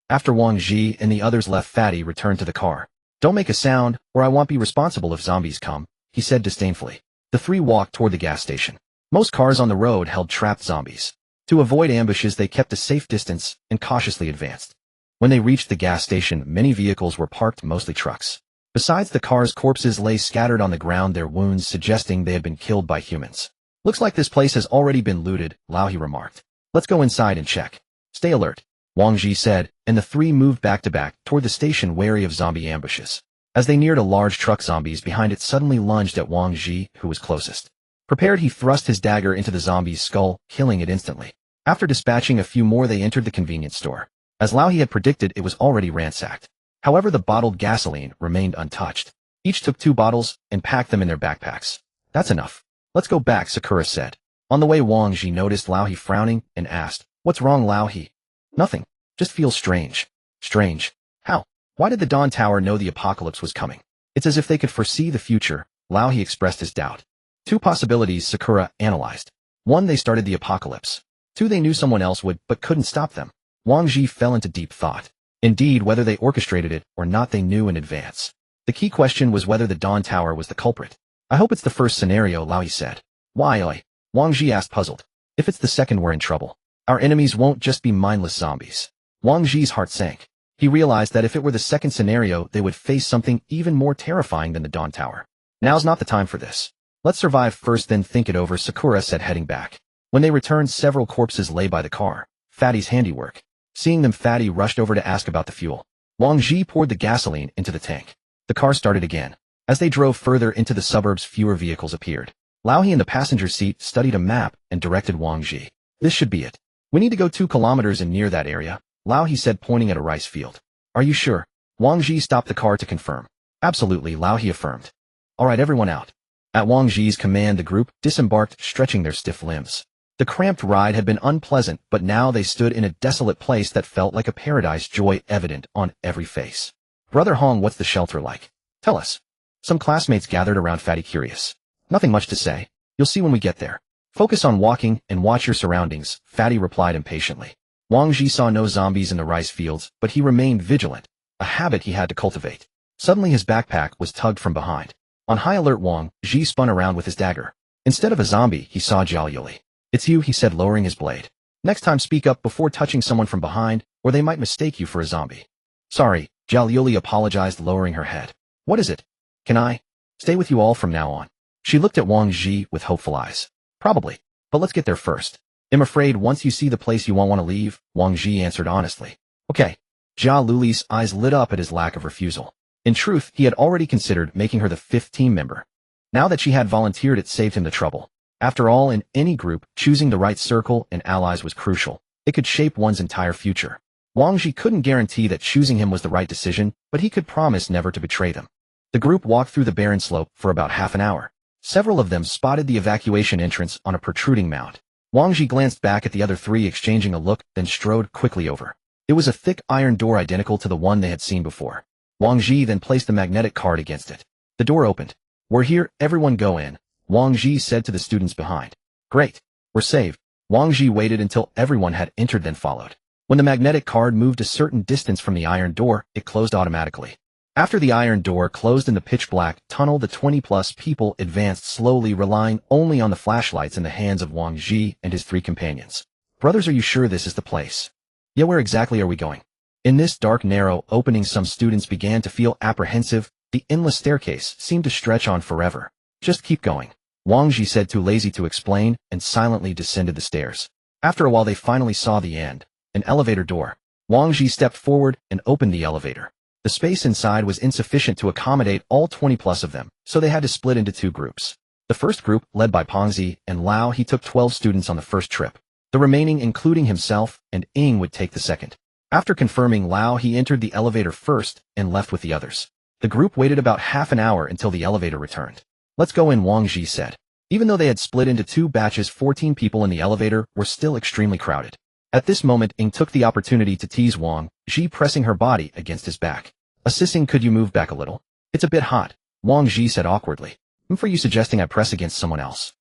After Wang Zhi and the others left, Fatty returned to the car. "Don't make a sound, or I won't be responsible if zombies come," he said disdainfully. The three walked toward the gas station. Most cars on the road held trapped zombies. To avoid ambushes, they kept a safe distance and cautiously advanced. When they reached the gas station, many vehicles were parked, mostly trucks. Besides the cars, corpses lay scattered on the ground, their wounds suggesting they had been killed by humans. "Looks like this place has already been looted," Lao he remarked. "Let's go inside and check." "Stay alert," Wang Zhi said, and the three moved back to back toward the station, wary of zombie ambushes. As they neared a large truck, zombies behind it suddenly lunged at Wang Zhi, who was closest. Prepared, he thrust his dagger into the zombie's skull, killing it instantly. After dispatching a few more, they entered the convenience store. As Lao he had predicted, it was already ransacked. However, the bottled gasoline remained untouched. Each took 2 bottles and packed them in their backpacks. "That's enough. Let's go back," Sakura said. On the way, Wang Zhi noticed Lao he frowning and asked, "What's wrong, Lao he?" "Nothing. Just feels strange." "Strange? How? Why did the Dawn Tower know the apocalypse was coming?" "It's as if they could foresee the future," Lao he expressed his doubt. 2 possibilities, Sakura analyzed. 1, they started the apocalypse. 2, they knew someone else would, but couldn't stop them. Wang Zhi fell into deep thought. Indeed, whether they orchestrated it or not, they knew in advance. The key question was whether the Dawn Tower was the culprit. "I hope it's the first scenario," Lao he said. "Why?" Wang Zhi asked, puzzled. "If it's the second, we're in trouble. Our enemies won't just be mindless zombies." Wang Zhi's heart sank. He realized that if it were the second scenario, they would face something even more terrifying than the Dawn Tower. "Now's not the time for this. Let's survive first, then think it over," Sakura said, heading back. When they returned, several corpses lay by the car. Fatty's handiwork. Seeing them, Fatty rushed over to ask about the fuel. Wang Zhi poured the gasoline into the tank. The car started again. As they drove further into the suburbs, fewer vehicles appeared. Lao he in the passenger seat studied a map and directed Wang Zhi. "This should be it. We need to go 2 kilometers and near that area," Lao he said, pointing at a rice field. "Are you sure?" Wang Zhi stopped the car to confirm. "Absolutely," Lao he affirmed. "All right, everyone out." At Wang Zhi's command, the group disembarked, stretching their stiff limbs. The cramped ride had been unpleasant, but now they stood in a desolate place that felt like a paradise, joy evident on every face. "Brother Hong, what's the shelter like? Tell us." Some classmates gathered around Fatty, curious. "Nothing much to say. You'll see when we get there. Focus on walking and watch your surroundings," Fatty replied impatiently. Wang Zhi saw no zombies in the rice fields, but he remained vigilant, a habit he had to cultivate. Suddenly his backpack was tugged from behind. On high alert, Wang Zhi spun around with his dagger. Instead of a zombie, he saw Zhao Liuli. "It's you," he said, lowering his blade. "Next time, speak up before touching someone from behind, or they might mistake you for a zombie." "Sorry," Zhao Liuli apologized, lowering her head. "What is it? Can I stay with you all from now on?" She looked at Wang Zhi with hopeful eyes. "Probably, but let's get there first." "I'm afraid once you see the place, you won't want to leave," Wang Zhi answered honestly. "Okay." Zhao Liuli's eyes lit up at his lack of refusal. In truth, he had already considered making her the 5th team member. Now that she had volunteered, it saved him the trouble. After all, in any group, choosing the right circle and allies was crucial. It could shape one's entire future. Wang Zhi couldn't guarantee that choosing him was the right decision, but he could promise never to betray them. The group walked through the barren slope for about half an hour. Several of them spotted the evacuation entrance on a protruding mound. Wang Zhi glanced back at the other three, exchanging a look, then strode quickly over. It was a thick iron door identical to the one they had seen before. Wang Zhi then placed the magnetic card against it. The door opened. "We're here, everyone go in," Wang Zhi said to the students behind. "Great. We're saved." Wang Zhi waited until everyone had entered, then followed. When the magnetic card moved a certain distance from the iron door, it closed automatically. After the iron door closed in the pitch-black tunnel, the 20-plus people advanced slowly, relying only on the flashlights in the hands of Wang Zhi and his three companions. "Brothers, are you sure this is the place?" "Yeah, where exactly are we going?" In this dark, narrow opening, some students began to feel apprehensive. The endless staircase seemed to stretch on forever. "Just keep going," Wang Zhi said, too lazy to explain, and silently descended the stairs. After a while, they finally saw the end. An elevator door. Wang Zhi stepped forward and opened the elevator. The space inside was insufficient to accommodate all 20-plus of them, so they had to split into two groups. The first group, led by Pengzi and Lao, he took 12 students on the first trip. The remaining, including himself and Ying, would take the second. After confirming Lao, he entered the elevator first and left with the others. The group waited about half an hour until the elevator returned. "Let's go in," Wang Zhi said. Even though they had split into two batches, 14 people in the elevator were still extremely crowded. At this moment, Ying took the opportunity to tease Wang Zhi, pressing her body against his back. "Assisting, could you move back a little? It's a bit hot," Wang Zhi said awkwardly. "For you suggesting I press against someone else."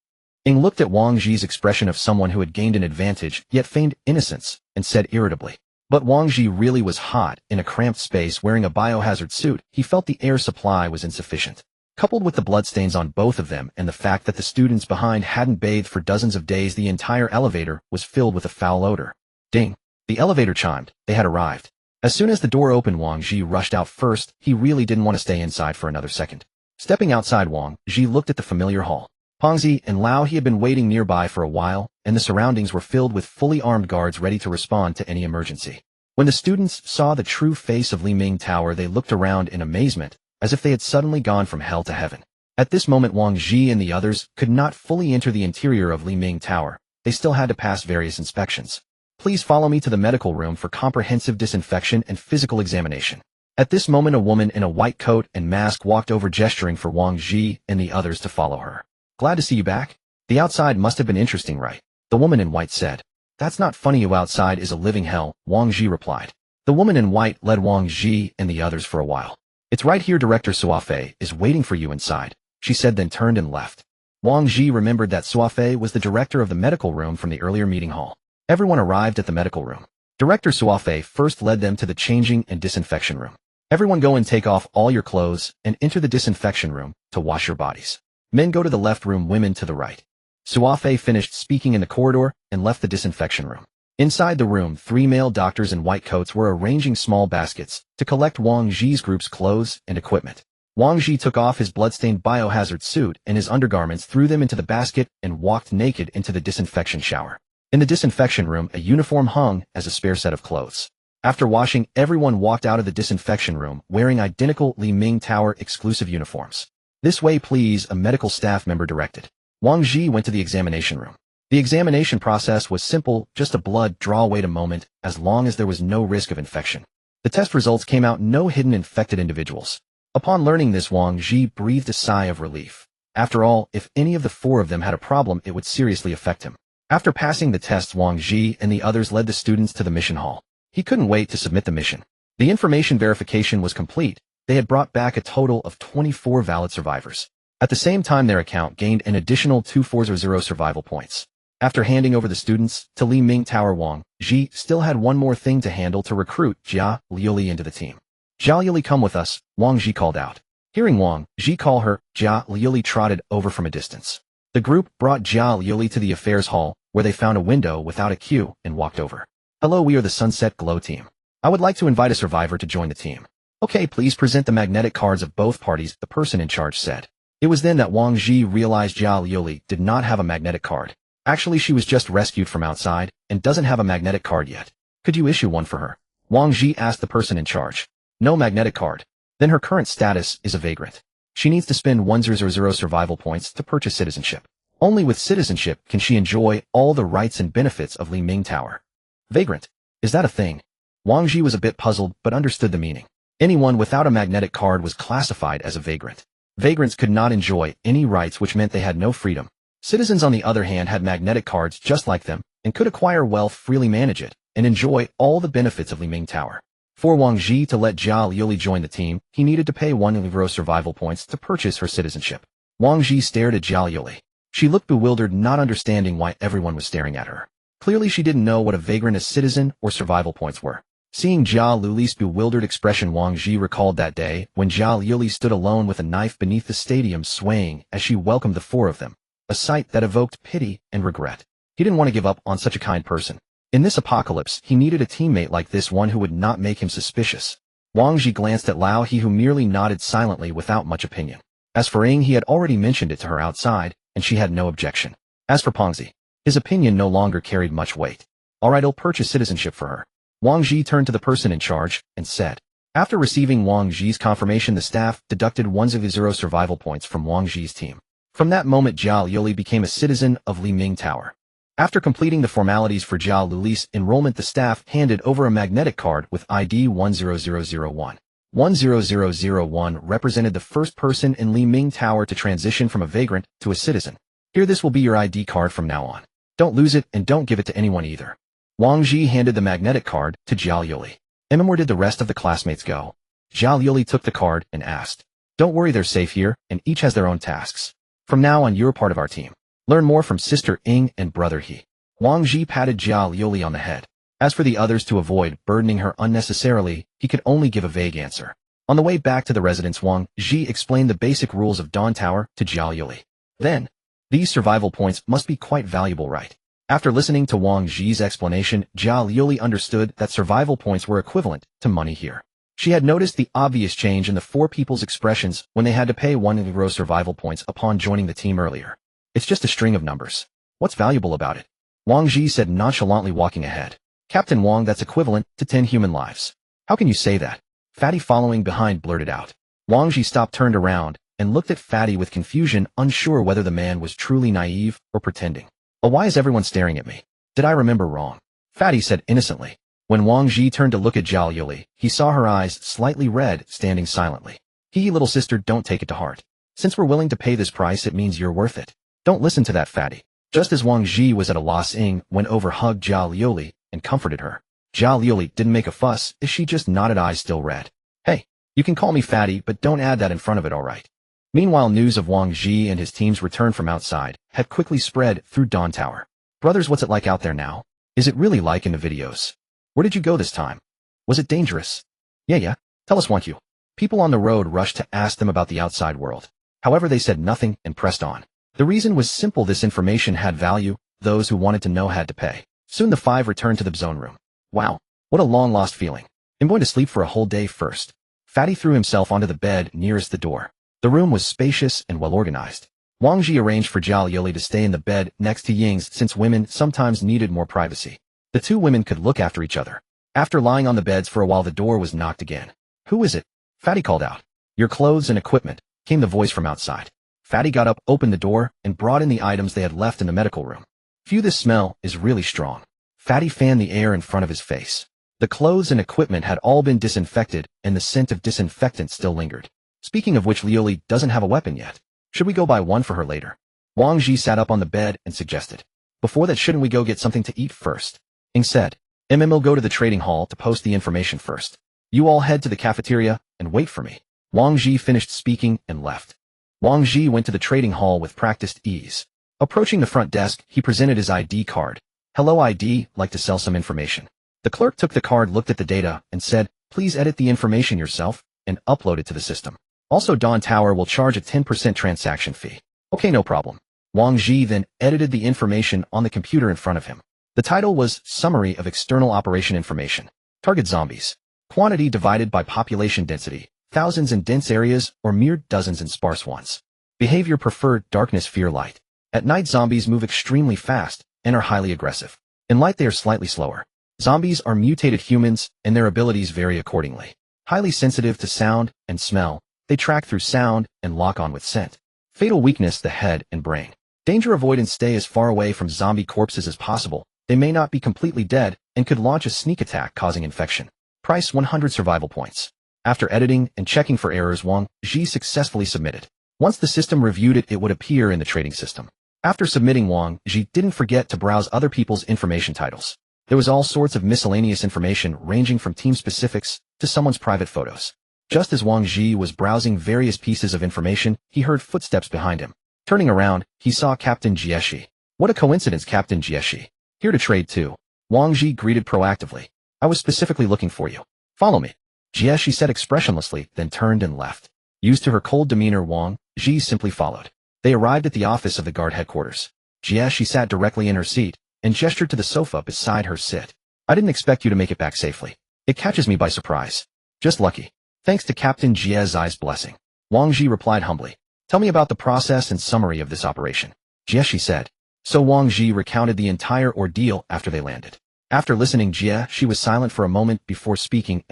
Ying looked at Wang Zhi's expression of someone who had gained an advantage, yet feigned innocence, and said irritably. But Wang Zhi really was hot. In a cramped space wearing a biohazard suit, he felt the air supply was insufficient. Coupled with the bloodstains on both of them and the fact that the students behind hadn't bathed for dozens of days, the entire elevator was filled with a foul odor. Ding! The elevator chimed. They had arrived. As soon as the door opened, Wang Zhi rushed out first. He really didn't want to stay inside for another second. Stepping outside, Wang Zhi looked at the familiar hall. Pengzi and Lao, he had been waiting nearby for a while, and the surroundings were filled with fully armed guards ready to respond to any emergency. When the students saw the true face of Liming Tower, they looked around in amazement, as if they had suddenly gone from hell to heaven. At this moment, Wang Zhi and the others could not fully enter the interior of Liming Tower. They still had to pass various inspections. "Please follow me to the medical room for comprehensive disinfection and physical examination." At this moment, a woman in a white coat and mask walked over, gesturing for Wang Zhi and the others to follow her. "Glad to see you back. The outside must have been interesting, right?" the woman in white said. "That's not funny. You outside is a living hell," Wang Zhi replied. The woman in white led Wang Zhi and the others for a while. "It's right here. Director Suafei is waiting for you inside," she said, then turned and left. Wang Zhi remembered that Suafei was the director of the medical room from the earlier meeting hall. Everyone arrived at the medical room. Director Suafei first led them to the changing and disinfection room. "Everyone go and take off all your clothes and enter the disinfection room to wash your bodies. Men go to the left room, women to the right." Suafei finished speaking in the corridor and left the disinfection room. Inside the room, 3 male doctors in white coats were arranging small baskets to collect Wang Zhi's group's clothes and equipment. Wang Zhi took off his bloodstained biohazard suit and his undergarments, threw them into the basket, and walked naked into the disinfection shower. In the disinfection room, a uniform hung as a spare set of clothes. After washing, everyone walked out of the disinfection room wearing identical Liming Tower exclusive uniforms. "This way, please," a medical staff member directed. Wang Zhi went to the examination room. The examination process was simple, just a blood draw. Wait a moment, as long as there was no risk of infection. The test results came out, no hidden infected individuals. Upon learning this, Wang Zhi breathed a sigh of relief. After all, if any of the 4 of them had a problem, it would seriously affect him. After passing the tests, Wang Zhi and the others led the students to the mission hall. He couldn't wait to submit the mission. The information verification was complete. They had brought back a total of 24 valid survivors. At the same time, their account gained an additional 2400 survival points. After handing over the students to Liming Tower, Wang Zhi still had one more thing to handle: to recruit Jia Liuli into the team. "Jia Liuli, come with us," Wang Zhi called out. Hearing Wang Zhi call her, Jia Liuli trotted over from a distance. The group brought Jia Liuli to the affairs hall, where they found a window without a queue and walked over. "Hello, we are the Sunset Glow team. I would like to invite a survivor to join the team." "Okay, please present the magnetic cards of both parties," the person in charge said. It was then that Wang Zhi realized Jia Liuli did not have a magnetic card. Actually, she was just rescued from outside and doesn't have a magnetic card yet. "Could you issue one for her?" Wang Zhi asked the person in charge. "No magnetic card. Then her current status is a vagrant. She needs to spend 100 survival points to purchase citizenship. Only with citizenship can she enjoy all the rights and benefits of Liming Tower." "Vagrant? Is that a thing?" Wang Zhi was a bit puzzled, but understood the meaning. Anyone without a magnetic card was classified as a vagrant. Vagrants could not enjoy any rights, which meant they had no freedom. Citizens, on the other hand, had magnetic cards just like them and could acquire wealth, freely manage it, and enjoy all the benefits of Li Ming Tower. For Wang Zhi to let Jia Liuli join the team, he needed to pay 1 survival points to purchase her citizenship. Wang Zhi stared at Jia Liuli. She looked bewildered, not understanding why everyone was staring at her. Clearly she didn't know what a vagrant, a citizen, or survival points were. Seeing Jia Liuli's bewildered expression, Wang Zhi recalled that day when Jia Liuli stood alone with a knife beneath the stadium, swaying as she welcomed the four of them, a sight that evoked pity and regret. He didn't want to give up on such a kind person. In this apocalypse, he needed a teammate like this, one who would not make him suspicious. Wang Zhi glanced at Lao He, who merely nodded silently without much opinion. As for Ying, he had already mentioned it to her outside, and she had no objection. As for Pengzi, his opinion no longer carried much weight. Alright, I'll purchase citizenship for her. Wang Zhi turned to the person in charge and said. After receiving Wang Zhi's confirmation, the staff deducted 1 survival points from Wang Zhi's team. From that moment, Jia Liuli became a citizen of Li Ming Tower. After completing the formalities for Jia Liuli's enrollment, the staff handed over a magnetic card with ID 10001. 10001 represented the first person in Li Ming Tower to transition from a vagrant to a citizen. Here, this will be your ID card from now on. Don't lose it, and don't give it to anyone either. Wang Zhi handed the magnetic card to Jia Liuli. Where did the rest of the classmates go? Jia Liuli took the card and asked. Don't worry, they're safe here, and each has their own tasks. From now on, you're part of our team. Learn more from Sister Ying and Brother He. Wang Zhi patted Jia Liuli on the head. As for the others, to avoid burdening her unnecessarily, he could only give a vague answer. On the way back to the residence, Wang Zhi explained the basic rules of Dawn Tower to Jia Liuli. Then, these survival points must be quite valuable, right? After listening to Wang Zhi's explanation, Jia Liuli understood that survival points were equivalent to money here. She had noticed the obvious change in the four people's expressions when they had to pay 1 survival points upon joining the team earlier. It's just a string of numbers. What's valuable about it? Wang Zhi said, nonchalantly walking ahead. Captain Wang, that's equivalent to 10 human lives. How can you say that? Fatty, following behind, blurted out. Wang Zhi stopped, turned around, and looked at Fatty with confusion, unsure whether the man was truly naive or pretending. Oh, why is everyone staring at me? Did I remember wrong? Fatty said innocently. When Wang Zhi turned to look at Jia Liuli, he saw her eyes, slightly red, standing silently. Little sister, don't take it to heart. Since we're willing to pay this price, it means you're worth it. Don't listen to that, Fatty. Just as Wang Zhi was at a loss, Ying went over, hugged Jia Liuli, and comforted her. Jia Liuli didn't make a fuss, as she just nodded, eyes still red. Hey, you can call me Fatty, but don't add that in front of it, alright? Meanwhile, news of Wang Zhi and his team's return from outside had quickly spread through Dawn Tower. Brothers, what's it like out there now? Is it really like in the videos? Where did you go this time? Was it dangerous? Yeah. Tell us, won't you? People on the road rushed to ask them about the outside world. However, they said nothing and pressed on. The reason was simple: this information had value. Those who wanted to know had to pay. Soon the five returned to the zone room. Wow, what a long-lost feeling. I'm going to sleep for a whole day first. Fatty threw himself onto the bed nearest the door. The room was spacious and well-organized. Wang Zhi arranged for Jia Liuli to stay in the bed next to Ying's, since women sometimes needed more privacy. The two women could look after each other. After lying on the beds for a while, the door was knocked again. Who is it? Fatty called out. Your clothes and equipment, came the voice from outside. Fatty got up, opened the door, and brought in the items they had left in the medical room. Phew, this smell is really strong. Fatty fanned the air in front of his face. The clothes and equipment had all been disinfected, and the scent of disinfectant still lingered. Speaking of which, Liuli doesn't have a weapon yet. Should we go buy one for her later? Wang Zhi sat up on the bed and suggested. Before that, shouldn't we go get something to eat first? Ying said. We'll go to the trading hall to post the information first. You all head to the cafeteria and wait for me. Wang Zhi finished speaking and left. Wang Zhi went to the trading hall with practiced ease. Approaching the front desk, he presented his ID card. Hello, ID, like to sell some information. The clerk took the card, looked at the data, and said, please edit the information yourself and upload it to the system. Also, Dawn Tower will charge a 10% transaction fee. Okay, no problem. Wang Zhi then edited the information on the computer in front of him. The title was Summary of External Operation Information. Target zombies. Quantity divided by population density. Thousands in dense areas or mere dozens in sparse ones. Behavior preferred darkness, fear light. At night, zombies move extremely fast and are highly aggressive. In light, they are slightly slower. Zombies are mutated humans, and their abilities vary accordingly. Highly sensitive to sound and smell, they track through sound and lock on with scent. Fatal weakness, the head and brain. Danger avoidance, stay as far away from zombie corpses as possible. They may not be completely dead and could launch a sneak attack causing infection. Price 100 survival points. After editing and checking for errors, Wang Zhi successfully submitted. Once the system reviewed it, it would appear in the trading system. After submitting, Wang Zhi didn't forget to browse other people's information titles. There was all sorts of miscellaneous information ranging from team specifics to someone's private photos. Just as Wang Zhi was browsing various pieces of information, he heard footsteps behind him. Turning around, he saw Captain Jieshi. What a coincidence, Captain Jieshi. Here to trade too. Wang Zhi greeted proactively. I was specifically looking for you. Follow me. Jieshi said expressionlessly, then turned and left. Used to her cold demeanor, Wang Zhi simply followed. They arrived at the office of the guard headquarters. Jieshi sat directly in her seat and gestured to the sofa beside her. Sit. I didn't expect you to make it back safely. It catches me by surprise. Just lucky. Thanks to Captain Jie's blessing. Wang Zhi replied humbly. Tell me about the process and summary of this operation. Jieshi said. So Wang Zhi recounted the entire ordeal after they landed. After listening, Jieshi was silent for a moment before speaking.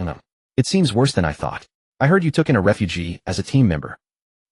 It seems worse than I thought. I heard you took in a refugee as a team member.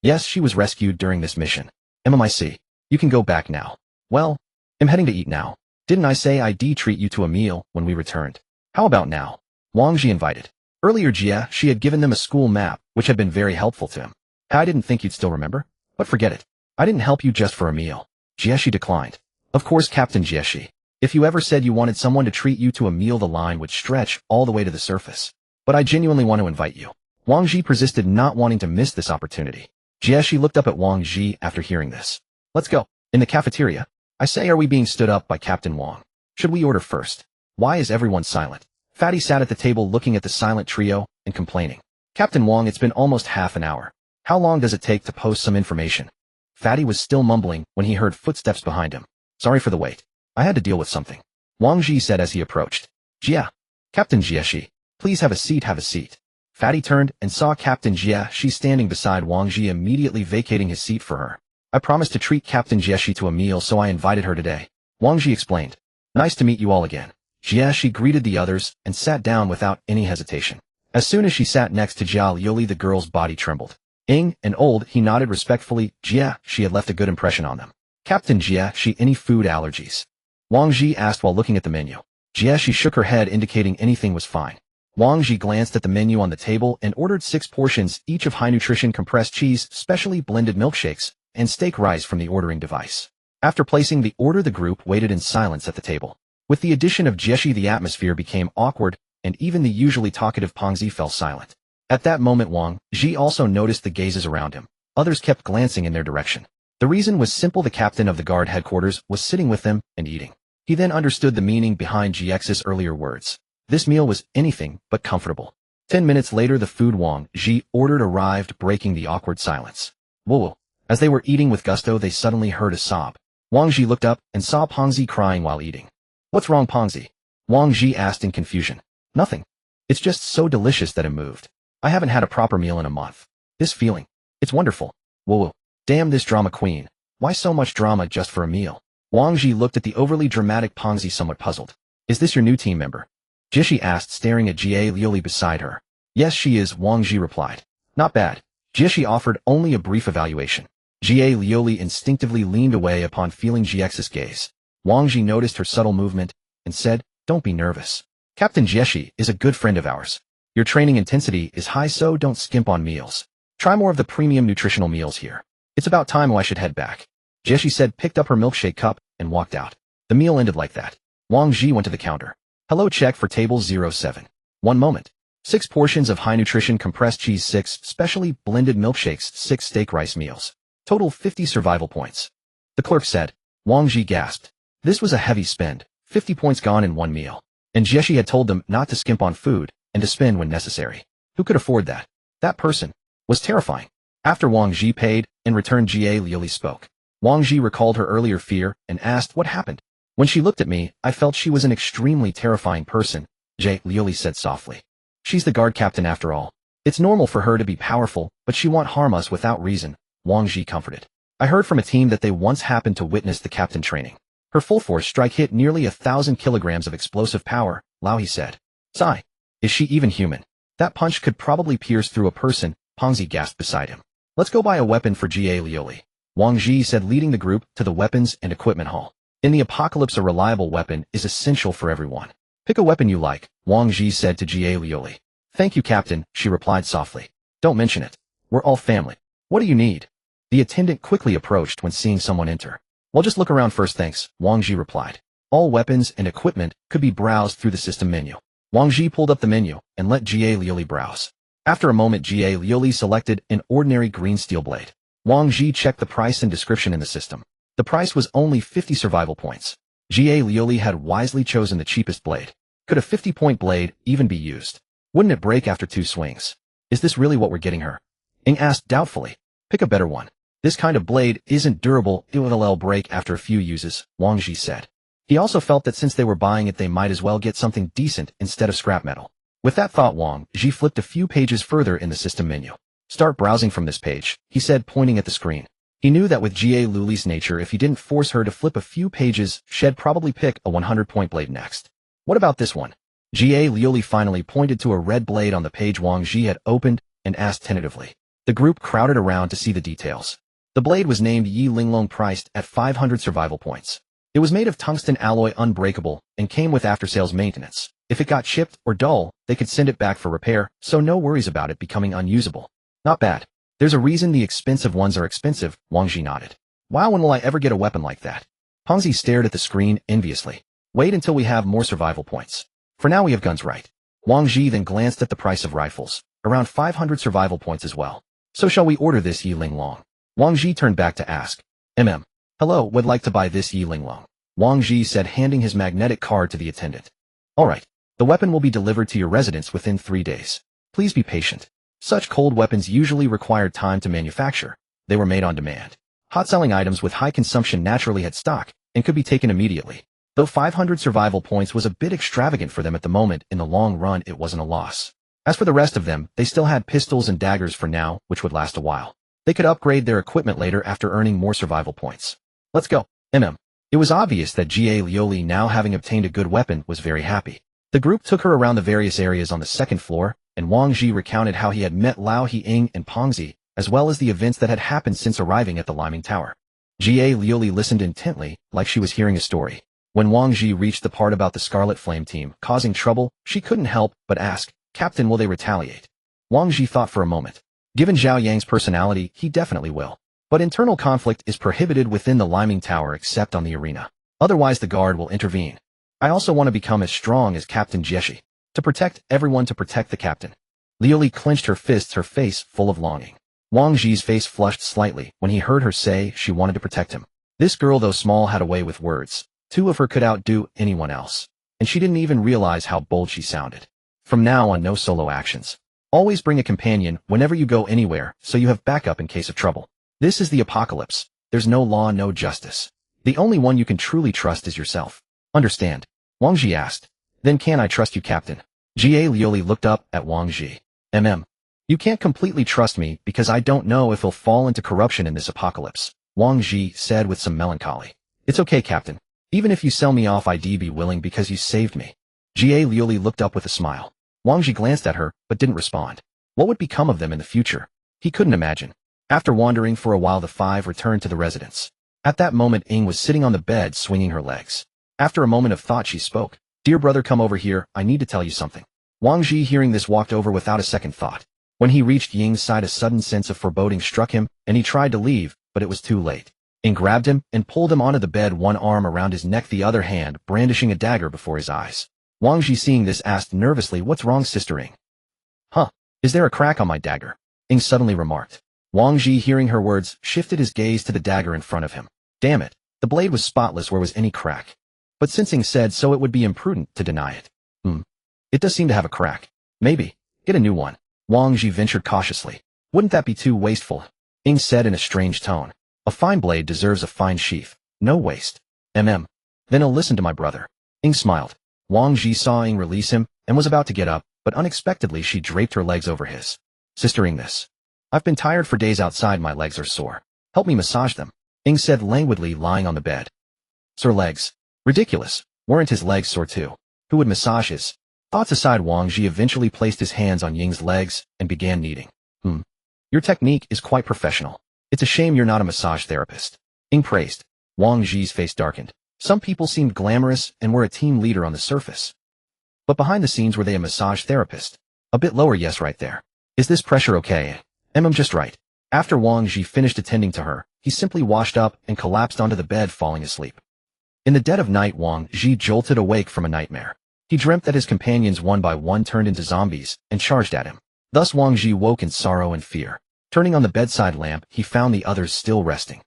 Yes, she was rescued during this mission. MMIC. You can go back now. Well, I'm heading to eat now. Didn't I say I'd treat you to a meal when we returned? How about now? Wang Zhi invited. Earlier, she had given them a school map, which had been very helpful to him. I didn't think you'd still remember. But forget it. I didn't help you just for a meal. Jieshi declined. Of course, Captain Jieshi. If you ever said you wanted someone to treat you to a meal, the line would stretch all the way to the surface. But I genuinely want to invite you. Wang Zhi persisted, not wanting to miss this opportunity. Jieshi looked up at Wang Zhi after hearing this. Let's go. In the cafeteria. I say, are we being stood up by Captain Wang? Should we order first? Why is everyone silent? Fatty sat at the table looking at the silent trio and complaining. Captain Wang, it's been almost half an hour. How long does it take to post some information? Fatty was still mumbling when he heard footsteps behind him. Sorry for the wait. I had to deal with something. Wang Zhi said as he approached. Jia. Captain Jieshi. Please have a seat, have a seat. Fatty turned and saw Captain Jieshi standing beside Wang Zhi, immediately vacating his seat for her. I promised to treat Captain Jieshi to a meal, so I invited her today. Wang Zhi explained. Nice to meet you all again. Jieshi greeted the others and sat down without any hesitation. As soon as she sat next to Jia Lioli, the girl's body trembled. Ying and old, he nodded respectfully. She had left a good impression on them. Captain Jieshi, any food allergies? Wang Zhi asked while looking at the menu. Jieshi shook her head, indicating anything was fine. Wang Zhi glanced at the menu on the table and ordered 6 portions, each of high-nutrition compressed cheese, specially blended milkshakes, and steak rice from the ordering device. After placing the order, the group waited in silence at the table. With the addition of Jieshi, the atmosphere became awkward, and even the usually talkative Wang Zhi fell silent. At that moment, Wang Zhi also noticed the gazes around him. Others kept glancing in their direction. The reason was simple: the captain of the guard headquarters was sitting with them and eating. He then understood the meaning behind GX's earlier words. This meal was anything but comfortable. 10 minutes later, the food Wang Zhi ordered arrived, breaking the awkward silence. Whoa! As they were eating with gusto, they suddenly heard a sob. Wang Zhi looked up and saw Wang Zhi crying while eating. What's wrong, Wang Zhi? Wang Zhi asked in confusion. Nothing. It's just so delicious that it moved. I haven't had a proper meal in a month. This feeling. It's wonderful. Whoa. Damn this drama queen. Why so much drama just for a meal? Wang Zhi looked at the overly dramatic Wang Zhi, somewhat puzzled. Is this your new team member? Jieshi asked, staring at Jia Lioli beside her. Yes, she is, Wang Zhi replied. Not bad. Jieshi offered only a brief evaluation. Jia Lioli instinctively leaned away upon feeling GX's gaze. Wang Zhi noticed her subtle movement and said, Don't be nervous. Captain Jieshi is a good friend of ours. Your training intensity is high, so don't skimp on meals. Try more of the premium nutritional meals here. It's about time I should head back. Jieshi said, picked up her milkshake cup, and walked out. The meal ended like that. Wang Zhi went to the counter. Hello, check for table 07. 1 moment. 6 portions of high-nutrition compressed cheese, 6 specially blended milkshakes, 6 steak rice meals. Total 50 survival points. The clerk said. Wang Zhi gasped. This was a heavy spend, 50 points gone in 1 meal. And Jieshi had told them not to skimp on food, and to spend when necessary. Who could afford that? That person was terrifying. After Wang Zhi paid, in return Jia Lioli spoke. Wang Zhi recalled her earlier fear and asked what happened. When she looked at me, I felt she was an extremely terrifying person, Jia Lioli said softly. She's the guard captain after all. It's normal for her to be powerful, but she won't harm us without reason, Wang Zhi comforted. I heard from a team that they once happened to witness the captain training. Her full force strike hit nearly 1,000 kilograms of explosive power, He said. Sigh. Is she even human? That punch could probably pierce through a person, Wang Zhi gasped beside him. Let's go buy a weapon for Jia Lioli, Wang Zhi said, leading the group to the weapons and equipment hall. In the apocalypse, a reliable weapon is essential for everyone. Pick a weapon you like, Wang Zhi said to Jia Lioli. Thank you, Captain, she replied softly. Don't mention it. We're all family. What do you need? The attendant quickly approached when seeing someone enter. Well, just look around first, thanks, Wang Zhi replied. All weapons and equipment could be browsed through the system menu. Wang Zhi pulled up the menu and let Jie Liuli browse. After a moment, Jie Liuli selected an ordinary green steel blade. Wang Zhi checked the price and description in the system. The price was only 50 survival points. Jie Liuli had wisely chosen the cheapest blade. Could a 50-point blade even be used? Wouldn't it break after 2 swings? Is this really what we're getting her? Ying asked doubtfully. Pick a better one. This kind of blade isn't durable, it will break after a few uses, Wang Zhi said. He also felt that since they were buying it, they might as well get something decent instead of scrap metal. With that thought, Wang Zhi flipped a few pages further in the system menu. Start browsing from this page, he said, pointing at the screen. He knew that with Jie Liuli's nature, if he didn't force her to flip a few pages, she'd probably pick a 100-point blade next. What about this one? Jie Liuli finally pointed to a red blade on the page Wang Zhi had opened and asked tentatively. The group crowded around to see the details. The blade was named Yi Linglong, priced at 500 survival points. It was made of tungsten alloy, unbreakable, and came with after-sales maintenance. If it got chipped or dull, they could send it back for repair, so no worries about it becoming unusable. Not bad. There's a reason the expensive ones are expensive, Wang Zhi nodded. Wow, when will I ever get a weapon like that? Pengzi stared at the screen enviously. Wait until we have more survival points. For now we have guns, right? Wang Zhi then glanced at the price of rifles. Around 500 survival points as well. So shall we order this Yi Linglong? Wang Zhi turned back to ask. Hello, would like to buy this Yi Linglong. Wang Zhi said, handing his magnetic card to the attendant. Alright. The weapon will be delivered to your residence within 3 days. Please be patient. Such cold weapons usually require time to manufacture. They were made on demand. Hot-selling items with high consumption naturally had stock and could be taken immediately. Though 500 survival points was a bit extravagant for them at the moment, in the long run it wasn't a loss. As for the rest of them, they still had pistols and daggers for now, which would last a while. They could upgrade their equipment later after earning more survival points. Let's go. It was obvious that Jie Liuli, now having obtained a good weapon, was very happy. The group took her around the various areas on the second floor, and Wang Zhi recounted how he had met Lao He, Ying, and Pengzi, as well as the events that had happened since arriving at the Liming Tower. Jie Liuli listened intently, like she was hearing a story. When Wang Zhi reached the part about the Scarlet Flame team causing trouble, she couldn't help but ask, Captain, will they retaliate? Wang Zhi thought for a moment. Given Zhao Yang's personality, he definitely will. But internal conflict is prohibited within the Liming Tower except on the arena. Otherwise the guard will intervene. I also want to become as strong as Captain Jieshi. To protect everyone, to protect the captain. Liuli clenched her fists, her face full of longing. Wang Zhi's face flushed slightly when he heard her say she wanted to protect him. This girl, though small, had a way with words. 2 of her could outdo anyone else. And she didn't even realize how bold she sounded. From now on, no solo actions. Always bring a companion whenever you go anywhere, so you have backup in case of trouble. This is the apocalypse. There's no law, no justice. The only one you can truly trust is yourself. Understand? Wang Zhi asked. Then can I trust you, Captain? Jie Liuli looked up at Wang Zhi. You can't completely trust me because I don't know if he'll fall into corruption in this apocalypse, Wang Zhi said with some melancholy. It's okay, Captain. Even if you sell me off, I'd be willing because you saved me. Jie Liuli looked up with a smile. Wang Zhi glanced at her, but didn't respond. What would become of them in the future? He couldn't imagine. After wandering for a while, the 5 returned to the residence. At that moment, Ying was sitting on the bed swinging her legs. After a moment of thought, she spoke. Dear brother, come over here, I need to tell you something. Wang Zhi, hearing this, walked over without a second thought. When he reached Ying's side, a sudden sense of foreboding struck him, and he tried to leave, but it was too late. Ying grabbed him and pulled him onto the bed, one arm around his neck, the other hand brandishing a dagger before his eyes. Wang Zhi, seeing this, asked nervously, What's wrong, Sister Ying? Huh? Is there a crack on my dagger? Ying suddenly remarked. Wang Zhi, hearing her words, shifted his gaze to the dagger in front of him. Damn it, the blade was spotless, where was any crack? But since Ying said so, it would be imprudent to deny it. It does seem to have a crack. Maybe. Get a new one. Wang Zhi ventured cautiously. Wouldn't that be too wasteful? Ying said in a strange tone. A fine blade deserves a fine sheath. No waste. Then I'll listen to my brother. Ying smiled. Wang Zhi saw Ying release him and was about to get up, but unexpectedly she draped her legs over his. Sister Ying, this. I've been tired for days outside, my legs are sore. Help me massage them. Ying said languidly, lying on the bed. Sore legs. Ridiculous. Weren't his legs sore too? Who would massage his? Thoughts aside, Wang Zhi eventually placed his hands on Ying's legs and began kneading. Your technique is quite professional. It's a shame you're not a massage therapist. Ying praised. Wang Zhi's face darkened. Some people seemed glamorous and were a team leader on the surface. But behind the scenes, were they a massage therapist? A bit lower, yes, right there. Is this pressure okay? I'm just right. After Wang Zhi finished attending to her, he simply washed up and collapsed onto the bed, falling asleep. In the dead of night, Wang Zhi jolted awake from a nightmare. He dreamt that his companions one by one turned into zombies and charged at him. Thus Wang Zhi woke in sorrow and fear. Turning on the bedside lamp, he found the others still resting.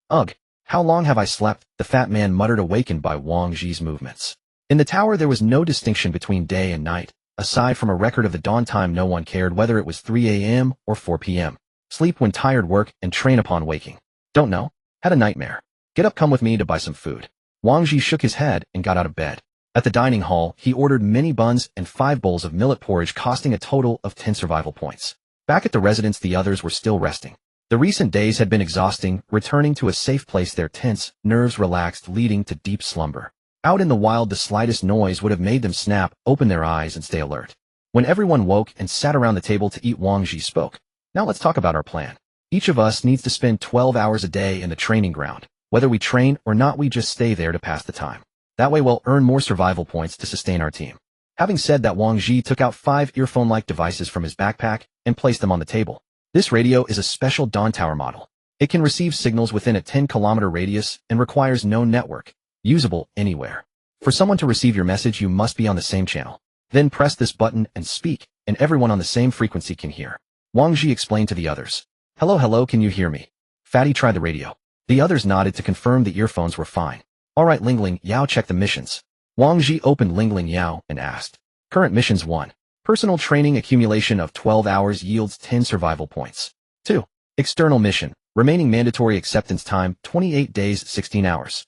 Ugh, how long have I slept? The fat man muttered, awakened by Wang Zhi's movements. In the tower there was no distinction between day and night. Aside from a record of the dawn time, no one cared whether it was 3 a.m. or 4 p.m. Sleep when tired, work, and train upon waking. Don't know. Had a nightmare. Get up, come with me to buy some food. Wang Zhi shook his head and got out of bed. At the dining hall, he ordered many buns and 5 bowls of millet porridge, costing a total of 10 survival points. Back at the residence, the others were still resting. The recent days had been exhausting. Returning to a safe place, their tense nerves relaxed, leading to deep slumber. Out in the wild, the slightest noise would have made them snap, open their eyes, and stay alert. When everyone woke and sat around the table to eat, Wang Zhi spoke. Now let's talk about our plan. Each of us needs to spend 12 hours a day in the training ground. Whether we train or not, we just stay there to pass the time. That way we'll earn more survival points to sustain our team. Having said that, Wang Zhi took out 5 earphone-like devices from his backpack and placed them on the table. This radio is a special Dawn Tower model. It can receive signals within a 10-kilometer radius and requires no network. Usable anywhere. For someone to receive your message, you must be on the same channel. Then press this button and speak, and everyone on the same frequency can hear. Wang Zhi explained to the others. Hello, hello, can you hear me? Fatty tried the radio. The others nodded to confirm the earphones were fine. Alright, Lingling Yao, check the missions. Wang Zhi opened Lingling Yao and asked. Current missions: 1. Personal training, accumulation of 12 hours yields 10 survival points. 2. External mission, remaining mandatory acceptance time, 28 days, 16 hours.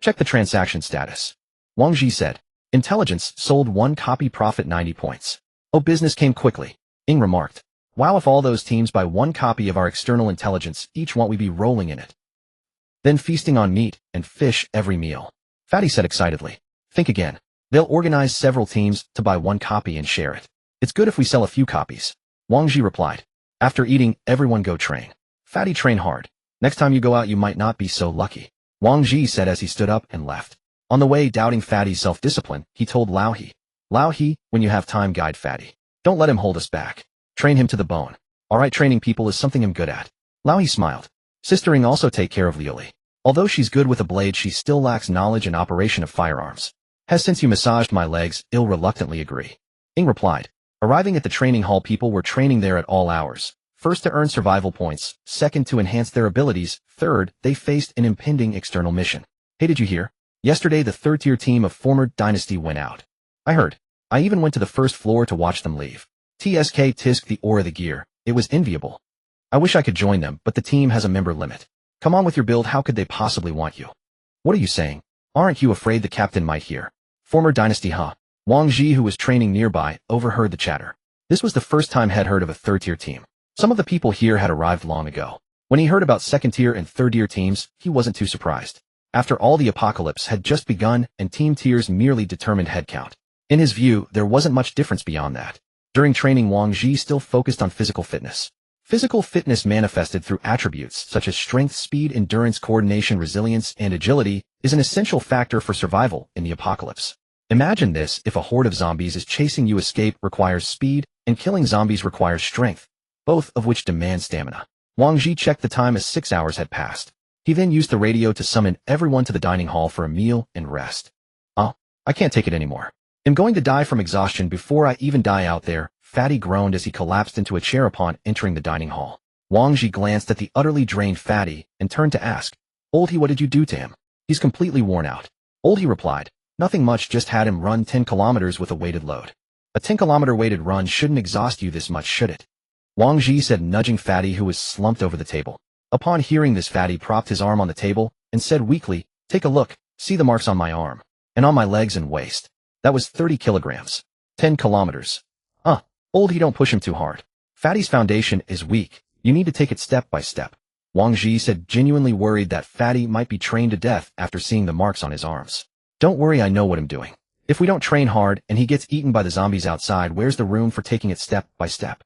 Check the transaction status. Wang Zhi said. Intelligence, sold 1 copy, profit 90 points. Oh, business came quickly. Ying remarked. Wow, if all those teams buy 1 copy of our external intelligence each, won't we be rolling in it? Then feasting on meat and fish every meal. Fatty said excitedly. Think again. They'll organize several teams to buy 1 copy and share it. It's good if we sell a few copies. Wang Zhi replied. After eating, everyone go train. Fatty, train hard. Next time you go out, you might not be so lucky. Wang Zhi said as he stood up and left. On the way, doubting Fatty's self-discipline, he told Lao He. Lao He, when you have time, guide Fatty. Don't let him hold us back. Train him to the bone. Alright, training people is something I'm good at. Lao He smiled. Sister Ying also take care of Liuli. Although she's good with a blade, she still lacks knowledge and operation of firearms. Has since you massaged my legs, I'll reluctantly agree. Ying replied. Arriving at the training hall, people were training there at all hours. First, to earn survival points. Second, to enhance their abilities. Third, they faced an impending external mission. Hey, did you hear? Yesterday, the 3rd-tier team of former dynasty went out. I heard. I even went to the 1st floor to watch them leave. TSK Tisk, the aura, the gear. It was enviable. I wish I could join them, but the team has a member limit. Come on with your build, how could they possibly want you? What are you saying? Aren't you afraid the captain might hear? Former dynasty, huh? Wang Zhi, who was training nearby, overheard the chatter. This was the first time he'd heard of a 3rd-tier team. Some of the people here had arrived long ago. When he heard about 2nd-tier and 3rd-tier teams, he wasn't too surprised. After all, the apocalypse had just begun, and team tiers merely determined headcount. In his view, there wasn't much difference beyond that. During training, Wang Zhi still focused on physical fitness. Physical fitness manifested through attributes such as strength, speed, endurance, coordination, resilience, and agility is an essential factor for survival in the apocalypse. Imagine this: if a horde of zombies is chasing you, escape requires speed, and killing zombies requires strength, both of which demand stamina. Wang Zhi checked the time as 6 hours had passed. He then used the radio to summon everyone to the dining hall for a meal and rest. I can't take it anymore. I'm going to die from exhaustion before I even die out there, Fatty groaned as he collapsed into a chair upon entering the dining hall. Wang Zhi glanced at the utterly drained Fatty and turned to ask, Old He, what did you do to him? He's completely worn out. Old He replied, nothing much, just had him run 10 kilometers with a weighted load. A 10-kilometer weighted run shouldn't exhaust you this much, should it? Wang Zhi said, nudging Fatty, who was slumped over the table. Upon hearing this, Fatty propped his arm on the table and said weakly, take a look, see the marks on my arm, and on my legs and waist. That was 30 kilograms. 10 kilometers. Old He, don't push him too hard. Fatty's foundation is weak, you need to take it step by step. Wang Zhi said, genuinely worried that Fatty might be trained to death after seeing the marks on his arms. Don't worry, I know what I'm doing. If we don't train hard and he gets eaten by the zombies outside, where's the room for taking it step by step?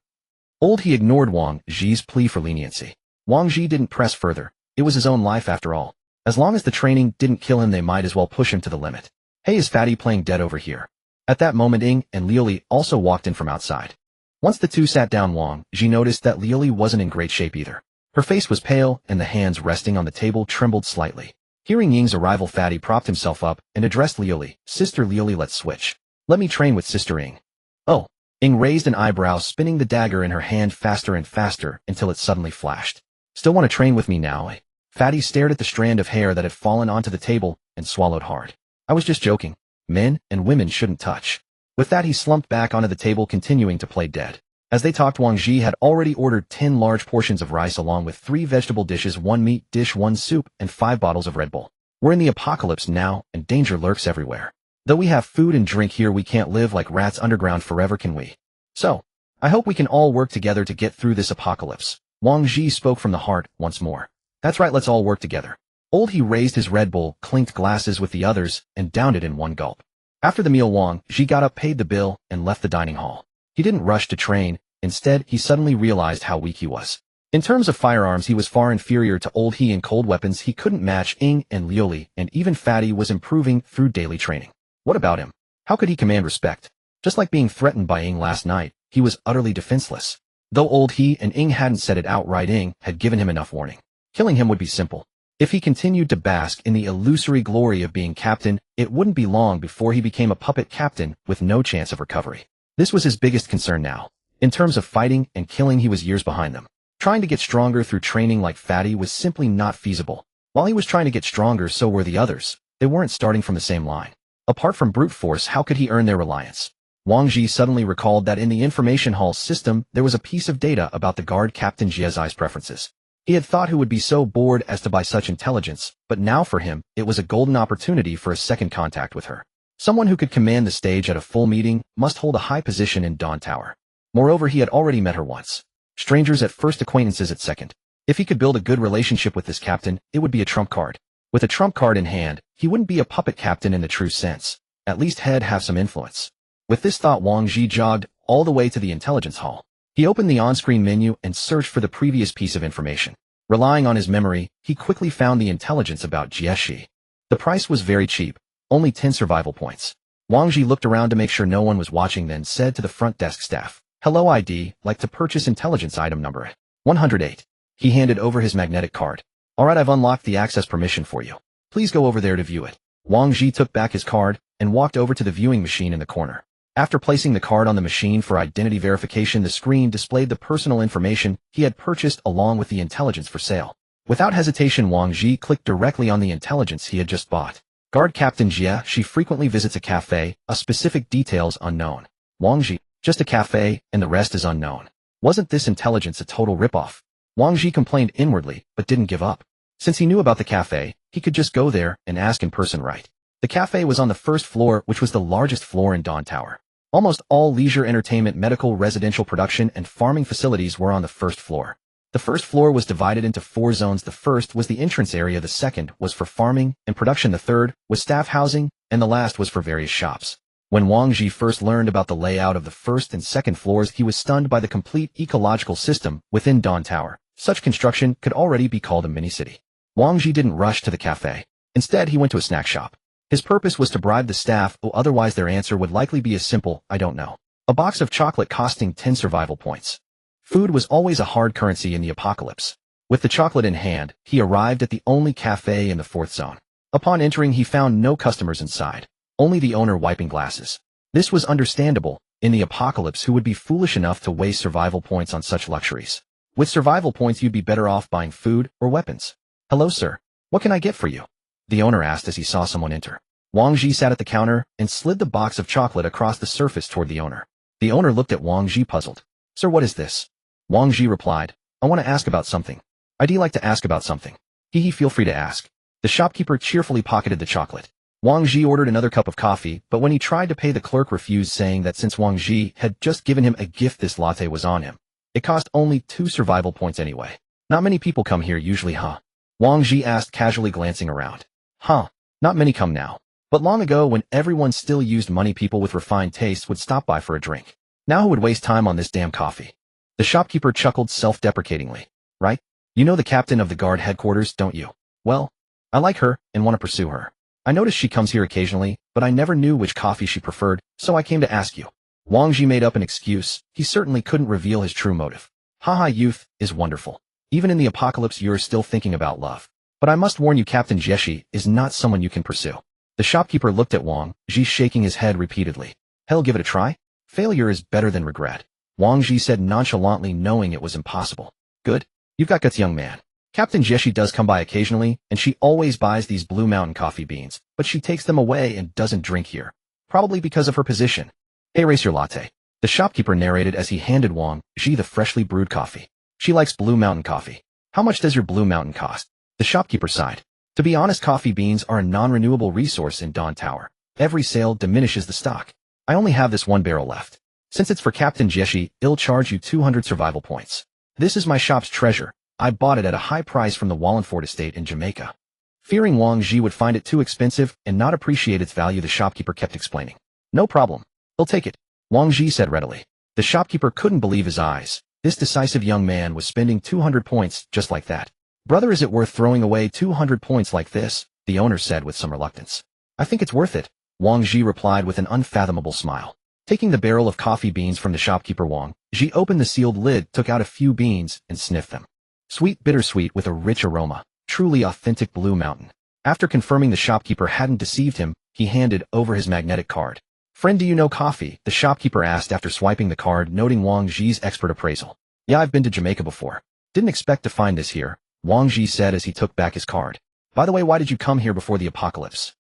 Old He ignored Wang Zhi's plea for leniency. Wang Zhi didn't press further. It was his own life after all. As long as the training didn't kill him, they might as well push him to the limit. Hey, is Fatty playing dead over here? At that moment, Ying and Liuli also walked in from outside. Once the two sat down, Wang Zhi noticed that Liuli wasn't in great shape either. Her face was pale, and the hands resting on the table trembled slightly. Hearing Ying's arrival, Fatty propped himself up and addressed Liuli. Sister Liuli, let's switch. Let me train with Sister Ying. Oh. Ying raised an eyebrow, spinning the dagger in her hand faster and faster until it suddenly flashed. Still want to train with me now, eh? Fatty stared at the strand of hair that had fallen onto the table and swallowed hard. I was just joking. Men and women shouldn't touch. With that, he slumped back onto the table, continuing to play dead. As they talked, Wang Zhi had already ordered 10 large portions of rice along with 3 vegetable dishes, 1 meat dish, 1 soup, and 5 bottles of Red Bull. We're in the apocalypse now, and danger lurks everywhere. Though we have food and drink here, we can't live like rats underground forever, can we? So, I hope we can all work together to get through this apocalypse. Wang Zhi spoke from the heart once more. That's right, let's all work together. Old He raised his Red Bull, clinked glasses with the others, and downed it in one gulp. After the meal, Wang Zhi got up, paid the bill, and left the dining hall. He didn't rush to train. Instead, he suddenly realized how weak he was. In terms of firearms, he was far inferior to Old He. In cold weapons, he couldn't match Ying and Liuli, and even Fatty was improving through daily training. What about him? How could he command respect? Just like being threatened by Ying last night, he was utterly defenseless. Though Old He and Ying hadn't said it outright, Ying had given him enough warning. Killing him would be simple. If he continued to bask in the illusory glory of being captain, it wouldn't be long before he became a puppet captain with no chance of recovery. This was his biggest concern now. In terms of fighting and killing, he was years behind them. Trying to get stronger through training like Fatty was simply not feasible. While he was trying to get stronger, so were the others. They weren't starting from the same line. Apart from brute force, how could he earn their reliance? Wang Zhi suddenly recalled that in the information hall system, there was a piece of data about the guard captain Jiezai's preferences. He had thought who would be so bored as to buy such intelligence, but now for him, it was a golden opportunity for a second contact with her. Someone who could command the stage at a full meeting must hold a high position in Dawn Tower. Moreover, he had already met her once. Strangers at first, acquaintances at second. If he could build a good relationship with this captain, it would be a trump card. With a trump card in hand, he wouldn't be a puppet captain in the true sense. At least he'd have some influence. With this thought, Wang Zhi jogged all the way to the intelligence hall. He opened the on-screen menu and searched for the previous piece of information. Relying on his memory, he quickly found the intelligence about Jieshi. The price was very cheap, only 10 survival points. Wang Zhi looked around to make sure no one was watching, then said to the front desk staff, "Hello, ID, like to purchase intelligence item number 108. He handed over his magnetic card. Alright, I've unlocked the access permission for you. Please go over there to view it. Wang Zhi took back his card and walked over to the viewing machine in the corner. After placing the card on the machine for identity verification, the screen displayed the personal information he had purchased along with the intelligence for sale. Without hesitation, Wang Zhi clicked directly on the intelligence he had just bought. Guard Captain Jia, she frequently visits a cafe, a specific details unknown. Wang Zhi, just a cafe, and the rest is unknown. Wasn't this intelligence a total ripoff? Wang Zhi complained inwardly, but didn't give up. Since he knew about the cafe, he could just go there and ask in person, right? The cafe was on the first floor, which was the largest floor in Dawn Tower. Almost all leisure, entertainment, medical, residential, production, and farming facilities were on the first floor. The first floor was divided into 4 zones. The first was the entrance area, the second was for farming and production, the third was staff housing, and the last was for various shops. When Wang Zhi first learned about the layout of the first and second floors, he was stunned by the complete ecological system within Dawn Tower. Such construction could already be called a mini-city. Wang Zhi didn't rush to the cafe. Instead, he went to a snack shop. His purpose was to bribe the staff, or otherwise their answer would likely be as simple, "I don't know." A box of chocolate costing 10 survival points. Food was always a hard currency in the apocalypse. With the chocolate in hand, he arrived at the only cafe in the 4th zone. Upon entering, he found no customers inside, only the owner wiping glasses. This was understandable. In the apocalypse, who would be foolish enough to waste survival points on such luxuries? With survival points, you'd be better off buying food or weapons. "Hello, sir. What can I get for you?" the owner asked as he saw someone enter. Wang Zhi sat at the counter and slid the box of chocolate across the surface toward the owner. The owner looked at Wang Zhi, puzzled. "Sir, what is this?" Wang Zhi replied, "I want to ask about something." "I'd like to ask about something." "Hee, feel free to ask." The shopkeeper cheerfully pocketed the chocolate. Wang Zhi ordered another cup of coffee, but when he tried to pay, the clerk refused, saying that since Wang Zhi had just given him a gift, this latte was on him. It cost only 2 survival points anyway. "Not many people come here usually, huh?" Wang Zhi asked, casually glancing around. "Huh, not many come now. But long ago, when everyone still used money, people with refined tastes would stop by for a drink. Now who would waste time on this damn coffee?" The shopkeeper chuckled self-deprecatingly. "Right? You know the captain of the guard headquarters, don't you? Well, I like her and want to pursue her. I noticed she comes here occasionally, but I never knew which coffee she preferred, so I came to ask you." Wang Zhi made up an excuse. He certainly couldn't reveal his true motive. "Haha, youth is wonderful. Even in the apocalypse you're still thinking about love. But I must warn you, Captain Jeshi is not someone you can pursue. The shopkeeper looked at Wang Zhi, shaking his head repeatedly. Hell, give it a try? Failure is better than regret. Wang Zhi said nonchalantly, knowing it was impossible. Good. You've got guts, young man. Captain Jeshi does come by occasionally, and she always buys these Blue Mountain coffee beans, but she takes them away and doesn't drink here. Probably because of her position. Hey, race your latte. The shopkeeper narrated as he handed Wang Zhi the freshly brewed coffee. She likes Blue Mountain coffee. How much does your Blue Mountain cost? The shopkeeper sighed. To be honest, coffee beans are a non-renewable resource in Dawn Tower. Every sale diminishes the stock. I only have this one barrel left. Since it's for Captain Jeshi, I'll charge you 200 survival points. This is my shop's treasure. I bought it at a high price from the Wallingford estate in Jamaica. Fearing Wang Zhi would find it too expensive and not appreciate its value, the shopkeeper kept explaining. No problem. I'll take it, Wang Zhi said readily. The shopkeeper couldn't believe his eyes. This decisive young man was spending 200 points just like that. Brother, is it worth throwing away 200 points like this? The owner said with some reluctance. I think it's worth it, Wang Zhi replied with an unfathomable smile. Taking the barrel of coffee beans from the shopkeeper, Wang Zhi opened the sealed lid, took out a few beans, and sniffed them. Sweet, bittersweet with a rich aroma. Truly authentic Blue Mountain. After confirming the shopkeeper hadn't deceived him, he handed over his magnetic card. Friend, do you know coffee? The shopkeeper asked after swiping the card, noting Wang Zhi's expert appraisal. Yeah, I've been to Jamaica before. Didn't expect to find this here, Wang Zhi said as he took back his card. By the way, why did you come here before the apocalypse?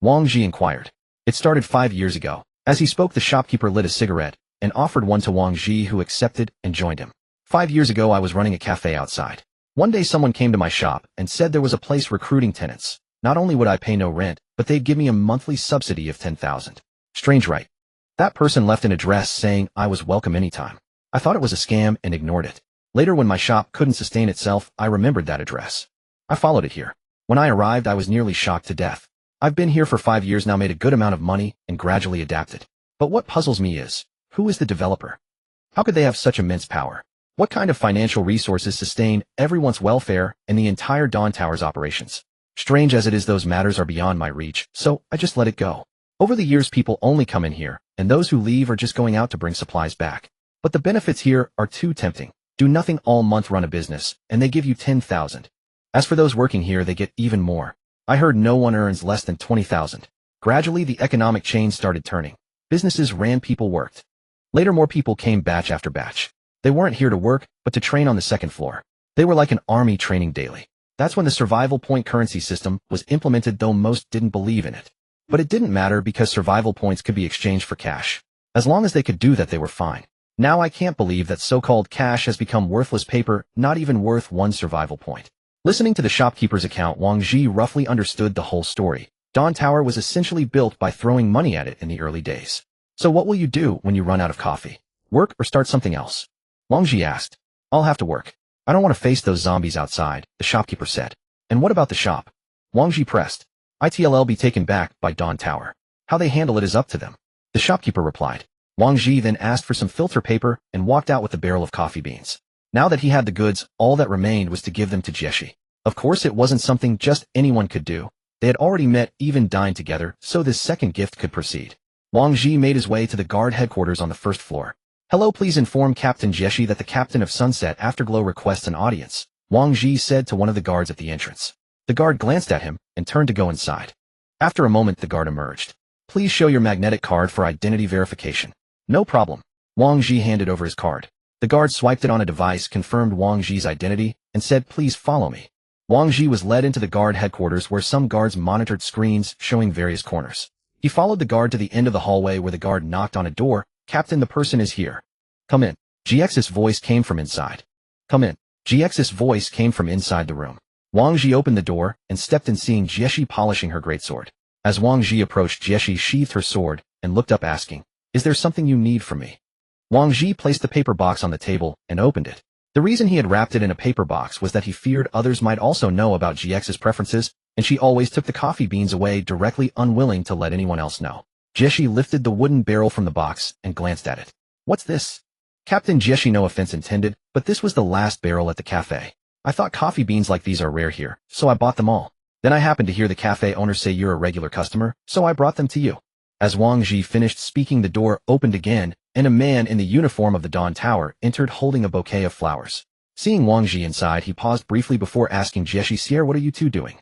Wang Zhi inquired. It started 5 years ago. As he spoke, the shopkeeper lit a cigarette and offered one to Wang Zhi, who accepted and joined him. 5 years ago, I was running a cafe outside. One day someone came to my shop and said there was a place recruiting tenants. Not only would I pay no rent, but they'd give me a monthly subsidy of 10,000. Strange, right? That person left an address saying I was welcome anytime. I thought it was a scam and ignored it. Later, when my shop couldn't sustain itself, I remembered that address. I followed it here. When I arrived, I was nearly shocked to death. I've been here for 5 years now, made a good amount of money, and gradually adapted. But what puzzles me is, who is the developer? How could they have such immense power? What kind of financial resources sustain everyone's welfare and the entire Dawn Tower's operations? Strange as it is, those matters are beyond my reach, so I just let it go. Over the years, people only come in here, and those who leave are just going out to bring supplies back. But the benefits here are too tempting. Do nothing all month, run a business, and they give you 10,000. As for those working here, they get even more. I heard no one earns less than 20,000. Gradually, the economic chain started turning. Businesses ran, people worked. Later, more people came batch after batch. They weren't here to work, but to train on the second floor. They were like an army training daily. That's when the survival point currency system was implemented, though most didn't believe in it. But it didn't matter because survival points could be exchanged for cash. As long as they could do that, they were fine. Now I can't believe that so-called cash has become worthless paper, not even worth one survival point. Listening to the shopkeeper's account, Wang Zhi roughly understood the whole story. Dawn Tower was essentially built by throwing money at it in the early days. So what will you do when you run out of coffee? Work or start something else? Wang Zhi asked. I'll have to work. I don't want to face those zombies outside, the shopkeeper said. And what about the shop? Wang Zhi pressed. It'll be taken back by Dawn Tower. How they handle it is up to them. The shopkeeper replied. Wang Zhi then asked for some filter paper and walked out with a barrel of coffee beans. Now that he had the goods, all that remained was to give them to Jeshi. Of course, it wasn't something just anyone could do. They had already met, even dined together, so this second gift could proceed. Wang Zhi made his way to the guard headquarters on the first floor. Hello, please inform Captain Jeshi that the captain of Sunset Afterglow requests an audience, Wang Zhi said to one of the guards at the entrance. The guard glanced at him and turned to go inside. After a moment, the guard emerged. Please show your magnetic card for identity verification. No problem. Wang Zhi handed over his card. The guard swiped it on a device, confirmed Wang Zhi's identity, and said, please follow me. Wang Zhi was led into the guard headquarters where some guards monitored screens showing various corners. He followed the guard to the end of the hallway where the guard knocked on a door. Captain, the person is here. Come in. GX's voice came from inside. Come in. GX's voice came from inside the room. Wang Zhi opened the door and stepped in, seeing Jeshi polishing her greatsword. As Wang Zhi approached, Jeshi sheathed her sword and looked up, asking, is there something you need from me? Wang Zhi placed the paper box on the table and opened it. The reason he had wrapped it in a paper box was that he feared others might also know about GX's preferences, and she always took the coffee beans away directly, unwilling to let anyone else know. Jeshi lifted the wooden barrel from the box and glanced at it. What's this? Captain Jeshi, no offense intended, but this was the last barrel at the cafe. I thought coffee beans like these are rare here, so I bought them all. Then I happened to hear the cafe owner say you're a regular customer, so I brought them to you. As Wang Zhi finished speaking, the door opened again, and a man in the uniform of the Dawn Tower entered holding a bouquet of flowers. Seeing Wang Zhi inside, he paused briefly before asking Jieshi, Sierra, what are you two doing?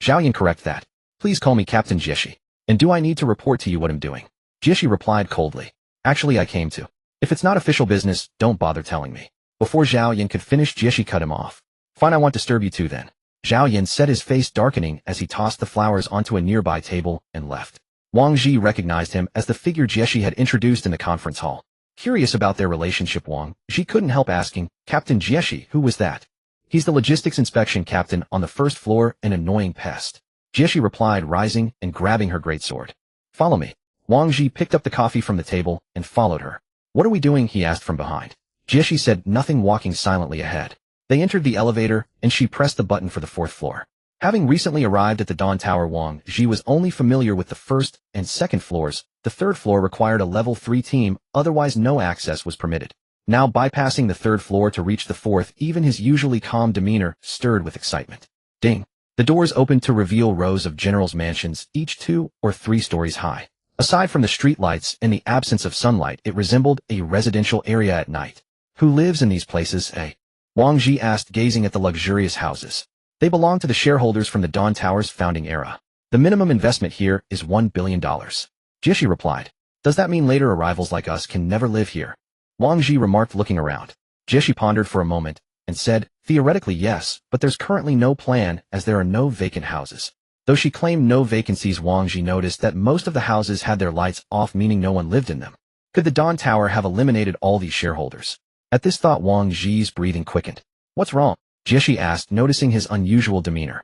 Zhao Yan, correct that. Please call me Captain Jieshi. And do I need to report to you what I'm doing? Jieshi replied coldly. Actually, I came to. If it's not official business, don't bother telling me. Before Zhao Yan could finish, Jieshi cut him off. Fine, I won't disturb you two then. Zhao Yan said, his face darkening as he tossed the flowers onto a nearby table and left. Wang Zhi recognized him as the figure Jieshi had introduced in the conference hall. Curious about their relationship, Wang Zhi couldn't help asking, Captain Jieshi, who was that? He's the logistics inspection captain on the first floor, an annoying pest. Jieshi replied, rising and grabbing her greatsword. Follow me. Wang Zhi picked up the coffee from the table and followed her. What are we doing? He asked from behind. Jieshi said nothing, walking silently ahead. They entered the elevator, and she pressed the button for the 4th floor. Having recently arrived at the Dawn Tower, Wang Zhi was only familiar with the 1st and 2nd floors. The 3rd floor required a level 3 team, otherwise no access was permitted. Now bypassing the 3rd floor to reach the 4th, even his usually calm demeanor stirred with excitement. Ding! The doors opened to reveal rows of generals' mansions, each 2 or 3 stories high. Aside from the streetlights and the absence of sunlight, it resembled a residential area at night. Who lives in these places, eh? Wang Zhi asked, gazing at the luxurious houses. They belong to the shareholders from the Dawn Tower's founding era. The minimum investment here is $1 billion. Jieshi replied. Does that mean later arrivals like us can never live here? Wang Zhi remarked, looking around. Jieshi pondered for a moment and said, theoretically yes, but there's currently no plan as there are no vacant houses. Though she claimed no vacancies, Wang Zhi noticed that most of the houses had their lights off, meaning no one lived in them. Could the Dawn Tower have eliminated all these shareholders? At this thought, Wang Zhi's breathing quickened. What's wrong? Jieshi asked, noticing his unusual demeanor.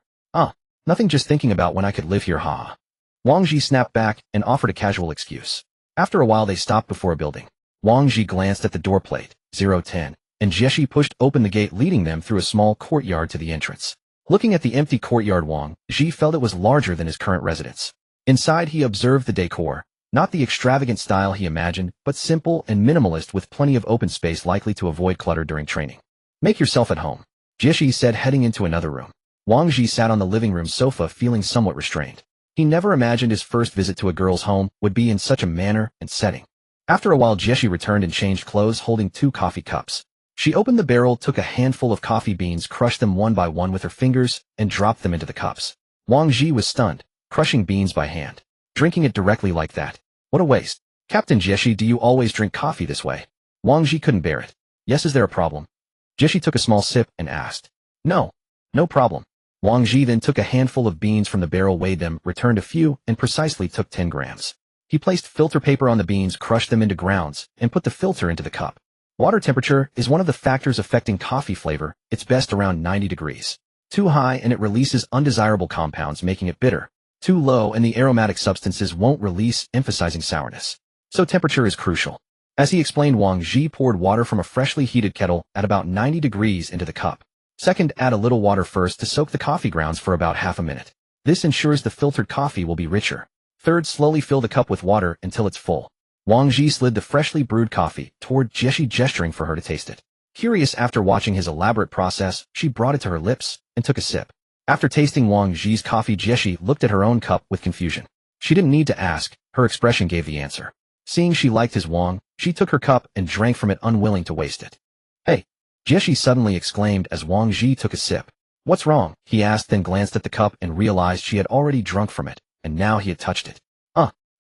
Nothing, just thinking about when I could live here, haha. Wang Zhi snapped back and offered a casual excuse. After a while, they stopped before a building. Wang Zhi glanced at the door plate, 010, and Jieshi pushed open the gate leading them through a small courtyard to the entrance. Looking at the empty courtyard, Wang Zhi felt it was larger than his current residence. Inside, he observed the decor, not the extravagant style he imagined, but simple and minimalist with plenty of open space likely to avoid clutter during training. Make yourself at home, Jieshi said, heading into another room. Wang Zhi sat on the living room sofa, feeling somewhat restrained. He never imagined his first visit to a girl's home would be in such a manner and setting. After a while, Jieshi returned and changed clothes, holding 2 coffee cups. She opened the barrel, took a handful of coffee beans, crushed them one by one with her fingers, and dropped them into the cups. Wang Zhi was stunned, crushing beans by hand. Drinking it directly like that. What a waste. Captain Jieshi, do you always drink coffee this way? Wang Zhi couldn't bear it. Yes, is there a problem? Jieshi took a small sip and asked. No problem. Wang Zhi then took a handful of beans from the barrel, weighed them, returned a few, and precisely took 10 grams. He placed filter paper on the beans, crushed them into grounds, and put the filter into the cup. Water temperature is one of the factors affecting coffee flavor. It's best around 90 degrees. Too high and it releases undesirable compounds, making it bitter. Too low and the aromatic substances won't release, emphasizing sourness. So temperature is crucial. As he explained, Wang Zhi poured water from a freshly heated kettle at about 90 degrees into the cup. Second, add a little water first to soak the coffee grounds for about half a minute. This ensures the filtered coffee will be richer. Third, slowly fill the cup with water until it's full. Wang Zhi slid the freshly brewed coffee toward Jieshi, gesturing for her to taste it. Curious after watching his elaborate process, she brought it to her lips and took a sip. After tasting Wang Zhi's coffee, Jieshi looked at her own cup with confusion. She didn't need to ask, her expression gave the answer. Seeing she liked his Wang, she took her cup and drank from it, unwilling to waste it. Hey! Jieshi suddenly exclaimed as Wang Zhi took a sip. What's wrong? He asked, then glanced at the cup and realized she had already drunk from it, and now he had touched it.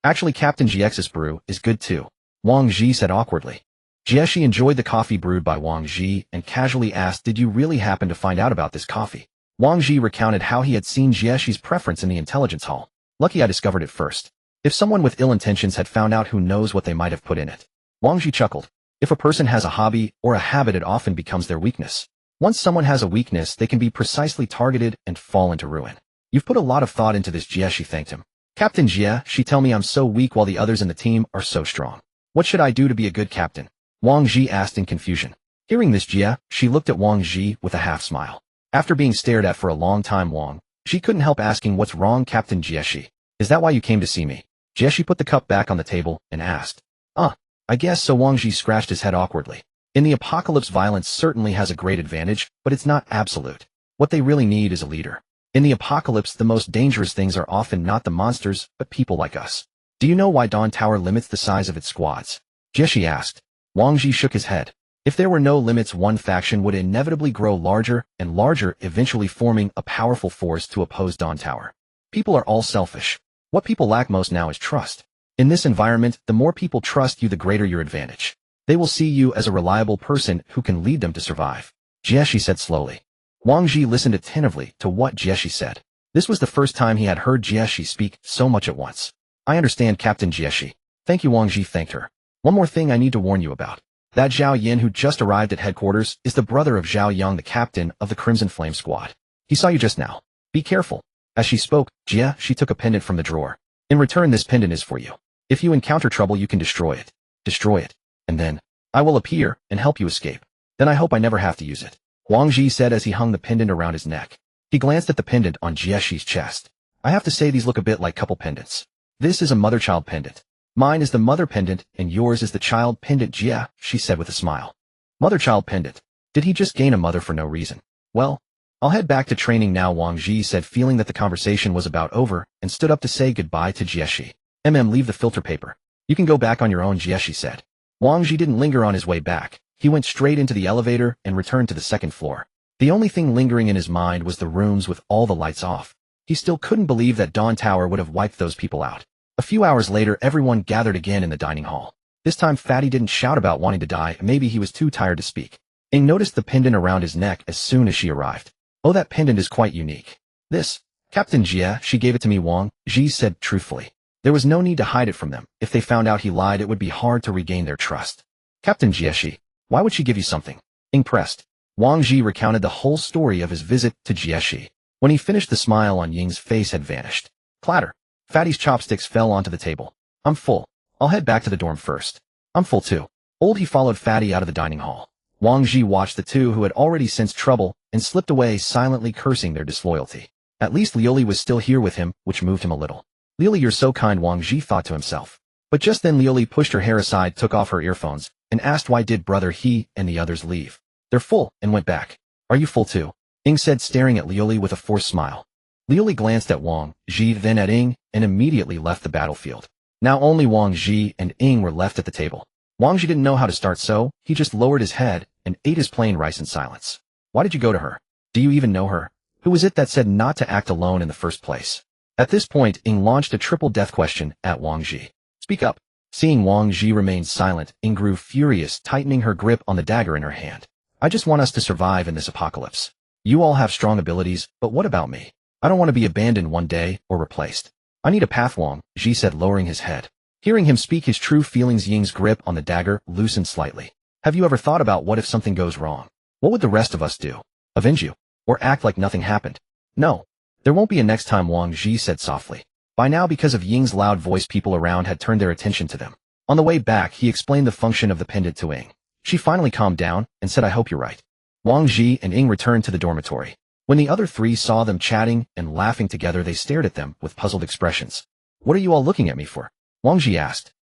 Actually, Captain Jiex's brew is good too, Wang Zhi said awkwardly. Jieshi enjoyed the coffee brewed by Wang Zhi and casually asked, did you really happen to find out about this coffee? Wang Zhi recounted how he had seen Jieshi's preference in the intelligence hall. Lucky I discovered it first. If someone with ill intentions had found out, who knows what they might have put in it. Wang Zhi chuckled. If a person has a hobby or a habit, it often becomes their weakness. Once someone has a weakness, they can be precisely targeted and fall into ruin. You've put a lot of thought into this, Jieshi thanked him. Captain Jie, she tell me I'm so weak while the others in the team are so strong. What should I do to be a good captain? Wang Zhi asked in confusion. Hearing this, Jie, she looked at Wang Zhi with a half smile. After being stared at for a long time, Wang Zhi couldn't help asking, what's wrong, Captain Jieshi? Is that why you came to see me? Jieshi put the cup back on the table and asked. I guess so. Wang Zhi scratched his head awkwardly. In the apocalypse, violence certainly has a great advantage, but it's not absolute. What they really need is a leader. In the apocalypse, the most dangerous things are often not the monsters, but people like us. Do you know why Dawn Tower limits the size of its squads? Jieshi asked. Wang Zhi shook his head. If there were no limits, one faction would inevitably grow larger and larger, eventually forming a powerful force to oppose Dawn Tower. People are all selfish. What people lack most now is trust. In this environment, the more people trust you, the greater your advantage. They will see you as a reliable person who can lead them to survive. Jieshi said slowly. Wang Zhi listened attentively to what Jieshi said. This was the first time he had heard Jieshi speak so much at once. I understand, Captain Jieshi. Thank you. Wang Zhi thanked her. One more thing I need to warn you about. That Zhao Yin who just arrived at headquarters is the brother of Zhao Yang, the captain of the Crimson Flame Squad. He saw you just now. Be careful. As she spoke, she took a pendant from the drawer. In return, this pendant is for you. If you encounter trouble, you can destroy it. Destroy it. And then, I will appear and help you escape. Then I hope I never have to use it. Wang Zhi said as he hung the pendant around his neck. He glanced at the pendant on Jieshi's chest. I have to say these look a bit like couple pendants. This is a mother-child pendant. Mine is the mother pendant and yours is the child pendant, Jie, she said with a smile. Mother-child pendant. Did he just gain a mother for no reason? Well, I'll head back to training now, Wang Zhi said, feeling that the conversation was about over, and stood up to say goodbye to Jieshi. Leave the filter paper. You can go back on your own, Jieshi said. Wang Zhi didn't linger on his way back. He went straight into the elevator and returned to the second floor. The only thing lingering in his mind was the rooms with all the lights off. He still couldn't believe that Dawn Tower would have wiped those people out. A few hours later, everyone gathered again in the dining hall. This time Fatty didn't shout about wanting to die, maybe he was too tired to speak. Ying noticed the pendant around his neck as soon as she arrived. Oh, that pendant is quite unique. This, Captain Jie, she gave it to me, Wang Zhi said truthfully. There was no need to hide it from them. If they found out he lied, it would be hard to regain their trust. Captain Jieshi, why would she give you something? Ying pressed. Wang Zhi recounted the whole story of his visit to Jieshi. When he finished, the smile on Ying's face had vanished. Clatter. Fatty's chopsticks fell onto the table. I'm full. I'll head back to the dorm first. I'm full too. He followed Fatty out of the dining hall. Wang Zhi watched the two who had already sensed trouble and slipped away, silently cursing their disloyalty. At least Liuli was still here with him, which moved him a little. Liuli, you're so kind, Wang Zhi thought to himself. But just then Liuli pushed her hair aside, took off her earphones, and asked why did brother he and the others leave. They're full, and went back. Are you full too? Ying said, staring at Liuli with a forced smile. Liuli glanced at Wang Zhi, then at Ying, and immediately left the battlefield. Now only Wang Zhi and Ying were left at the table. Wang Zhi didn't know how to start, so he just lowered his head and ate his plain rice in silence. Why did you go to her? Do you even know her? Who was it that said not to act alone in the first place? At this point, Ying launched a triple death question at Wang Zhi. Speak up. Seeing Wang Zhi remain silent, Ying grew furious, tightening her grip on the dagger in her hand. I just want us to survive in this apocalypse. You all have strong abilities, but what about me? I don't want to be abandoned one day or replaced. I need a path, Wang Zhi said, lowering his head. Hearing him speak his true feelings, Ying's grip on the dagger loosened slightly. Have you ever thought about what if something goes wrong? What would the rest of us do? Avenge you? Or act like nothing happened? No. There won't be a next time, Wang Zhi said softly. By now, because of Ying's loud voice, people around had turned their attention to them. On the way back, he explained the function of the pendant to Ying. She finally calmed down and said, I hope you're right. Wang Zhi and Ying returned to the dormitory. When the other three saw them chatting and laughing together, they stared at them with puzzled expressions. What are you all looking at me for? Wang Zhi asked.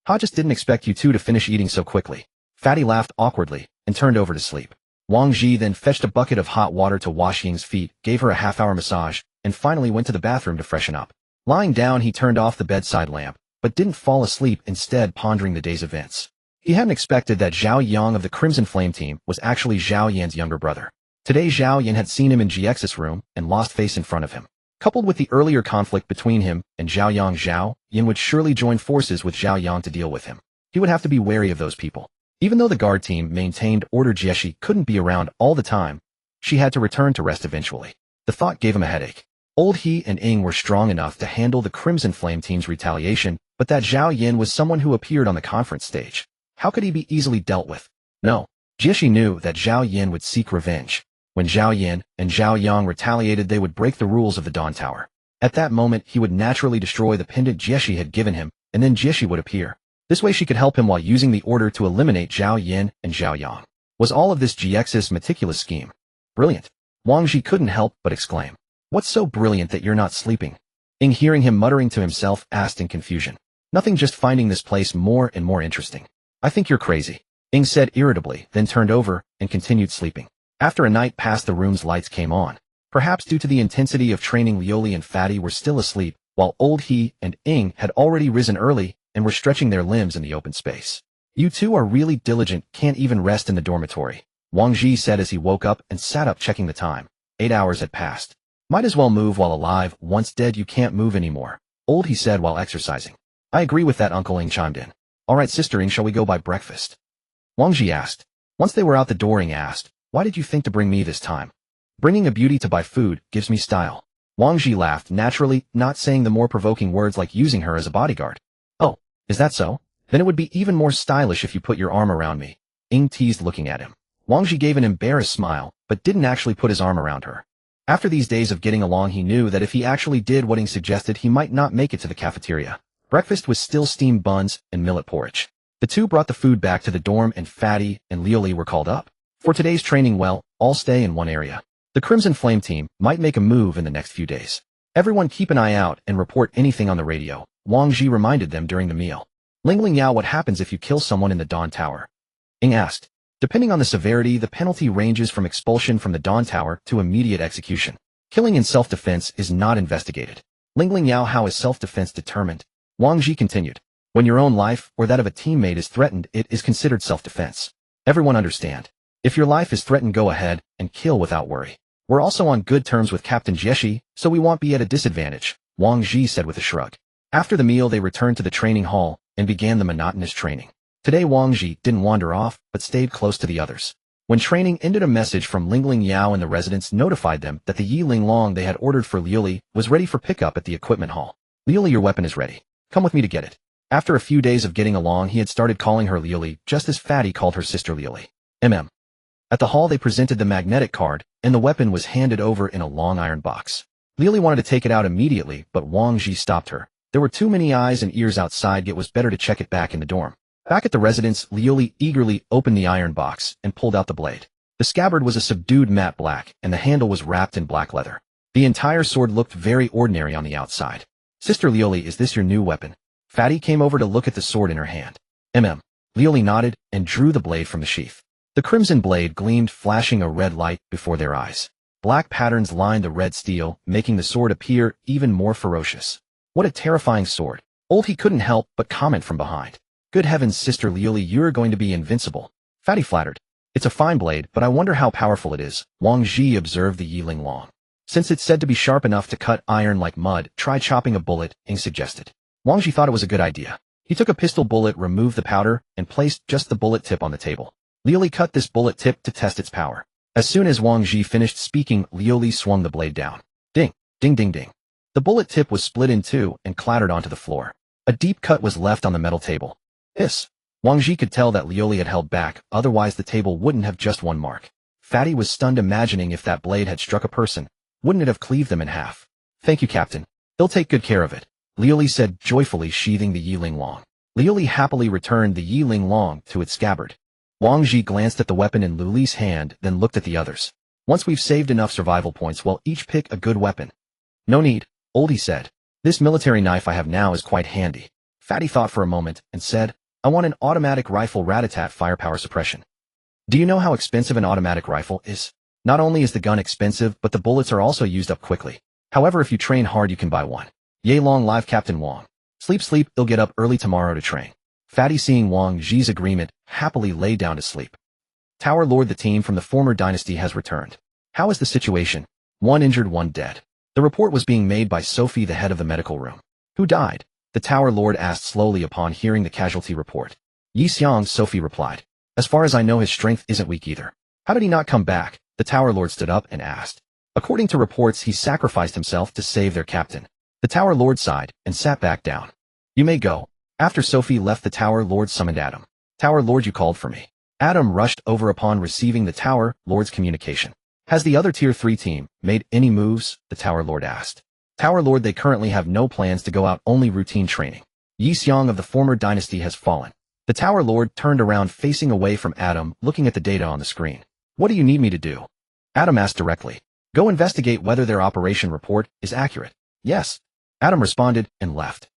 I just didn't expect you two to finish eating so quickly. Fatty laughed awkwardly and turned over to sleep. Wang Zhi then fetched a bucket of hot water to wash Ying's feet, gave her a half-hour massage, and finally went to the bathroom to freshen up. Lying down, he turned off the bedside lamp, but didn't fall asleep, instead pondering the day's events. He hadn't expected that Zhao Yang of the Crimson Flame team was actually Zhao Yan's younger brother. Today Zhao Yan had seen him in GX's room and lost face in front of him. Coupled with the earlier conflict between him and Zhao Yang, Zhao Yan would surely join forces with Zhao Yang to deal with him. He would have to be wary of those people. Even though the guard team maintained order, Jieshi couldn't be around all the time. She had to return to rest eventually. The thought gave him a headache. He and Ying were strong enough to handle the Crimson Flame team's retaliation, but that Zhao Yan was someone who appeared on the conference stage. How could he be easily dealt with? No. Jieshi knew that Zhao Yan would seek revenge. When Zhao Yan and Zhao Yang retaliated, they would break the rules of the Dawn Tower. At that moment, he would naturally destroy the pendant Jieshi had given him, and then Jieshi would appear. This way she could help him while using the order to eliminate Zhao Yan and Zhao Yang. Was all of this GX's meticulous scheme? Brilliant. Wang Zhi couldn't help but exclaim. What's so brilliant that you're not sleeping? Ying, hearing him muttering to himself, asked in confusion. Nothing, just finding this place more and more interesting. I think you're crazy, Ying said irritably, then turned over and continued sleeping. After a night passed, the room's lights came on. Perhaps due to the intensity of training, Liuli and Fatty were still asleep, while he and Ying had already risen early and were stretching their limbs in the open space. You two are really diligent, can't even rest in the dormitory, Wang Zhi said as he woke up and sat up checking the time. 8 hours had passed. Might as well move while alive, once dead you can't move anymore, old he said while exercising. I agree with that, Uncle Ying chimed in. Alright Sister Ying, shall we go buy breakfast? Wang Zhi asked. Once they were out the door, Ying asked, why did you think to bring me this time? Bringing a beauty to buy food gives me style. Wang Zhi laughed, naturally, not saying the more provoking words like using her as a bodyguard. Oh, is that so? Then it would be even more stylish if you put your arm around me, Ying teased looking at him. Wang Zhi gave an embarrassed smile, but didn't actually put his arm around her. After these days of getting along, he knew that if he actually did what Ying suggested, he might not make it to the cafeteria. Breakfast was still steamed buns and millet porridge. The two brought the food back to the dorm and Fatty and Lioli were called up. For today's training, well, all stay in one area. The Crimson Flame team might make a move in the next few days. Everyone keep an eye out and report anything on the radio, Wang Zhi reminded them during the meal. Ling Yao, what happens if you kill someone in the Dawn Tower? Ying asked. Depending on the severity, the penalty ranges from expulsion from the Dawn Tower to immediate execution. Killing in self-defense is not investigated. Ling Yao, how is self-defense determined? Wang Zhi continued. When your own life or that of a teammate is threatened, it is considered self-defense. Everyone understand. If your life is threatened, go ahead and kill without worry. We're also on good terms with Captain Jieshi, so we won't be at a disadvantage, Wang Zhi said with a shrug. After the meal, they returned to the training hall and began the monotonous training. Today Wang Zhi didn't wander off, but stayed close to the others. When training ended, a message from Ling Yao and the residents notified them that the Yi Ling Long they had ordered for Lioli was ready for pickup at the equipment hall. Lioli, your weapon is ready. Come with me to get it. After a few days of getting along, he had started calling her Lioli, just as Fatty called her sister Lioli. At the hall, they presented the magnetic card, and the weapon was handed over in a long iron box. Lioli wanted to take it out immediately, but Wang Zhi stopped her. There were too many eyes and ears outside. It was better to check it back in the dorm. Back at the residence, Lioli eagerly opened the iron box and pulled out the blade. The scabbard was a subdued matte black, and the handle was wrapped in black leather. The entire sword looked very ordinary on the outside. Sister Lioli, is this your new weapon? Fatty came over to look at the sword in her hand. Lioli nodded and drew the blade from the sheath. The crimson blade gleamed, flashing a red light before their eyes. Black patterns lined the red steel, making the sword appear even more ferocious. What a terrifying sword. Old he couldn't help but comment from behind. Good heavens, Sister Lioli, you're going to be invincible. Fatty flattered. It's a fine blade, but I wonder how powerful it is, Wang Zhi observed the Yi Ling Long. Since it's said to be sharp enough to cut iron like mud, try chopping a bullet, Ying suggested. Wang Zhi thought it was a good idea. He took a pistol bullet, removed the powder, and placed just the bullet tip on the table. Lioli cut this bullet tip to test its power. As soon as Wang Zhi finished speaking, Lioli swung the blade down. Ding, ding, ding, ding. The bullet tip was split in two and clattered onto the floor. A deep cut was left on the metal table. Hiss. Wang Zhi could tell that Lioli had held back, otherwise the table wouldn't have just one mark. Fatty was stunned, imagining if that blade had struck a person, wouldn't it have cleaved them in half? Thank you, Captain. He'll take good care of it, Lioli said joyfully, sheathing the Yi Ling Long. Lioli happily returned the Yi Ling Long to its scabbard. Wang Zhi glanced at the weapon in Lioli's hand, then looked at the others. Once we've saved enough survival points, we'll each pick a good weapon. No need, old he said. This military knife I have now is quite handy. Fatty thought for a moment and said, I want an automatic rifle, rat-a-tat, firepower suppression. Do you know how expensive an automatic rifle is? Not only is the gun expensive, but the bullets are also used up quickly. However, if you train hard, you can buy one. Yay long live Captain Wang. Sleep, he'll get up early tomorrow to train. Fatty, seeing Wang Zhi's agreement, happily lay down to sleep. Tower Lord, the team from the former dynasty has returned. How is the situation? One injured, one dead. The report was being made by Sophie, the head of the medical room. Who died? The Tower Lord asked slowly upon hearing the casualty report. Yi Xiang, Sophie replied. As far as I know, his strength isn't weak either. How did he not come back? The Tower Lord stood up and asked. According to reports, he sacrificed himself to save their captain. The Tower Lord sighed and sat back down. You may go. After Sophie left, the Tower Lord summoned Adam. Tower Lord, you called for me. Adam rushed over upon receiving the Tower Lord's communication. Has the other Tier 3 team made any moves? The Tower Lord asked. Tower Lord, they currently have no plans to go out, only routine training. Yi Xiang of the former dynasty has fallen. The Tower Lord turned around, facing away from Adam, looking at the data on the screen. What do you need me to do? Adam asked directly. Go investigate whether their operation report is accurate. Yes. Adam responded and left.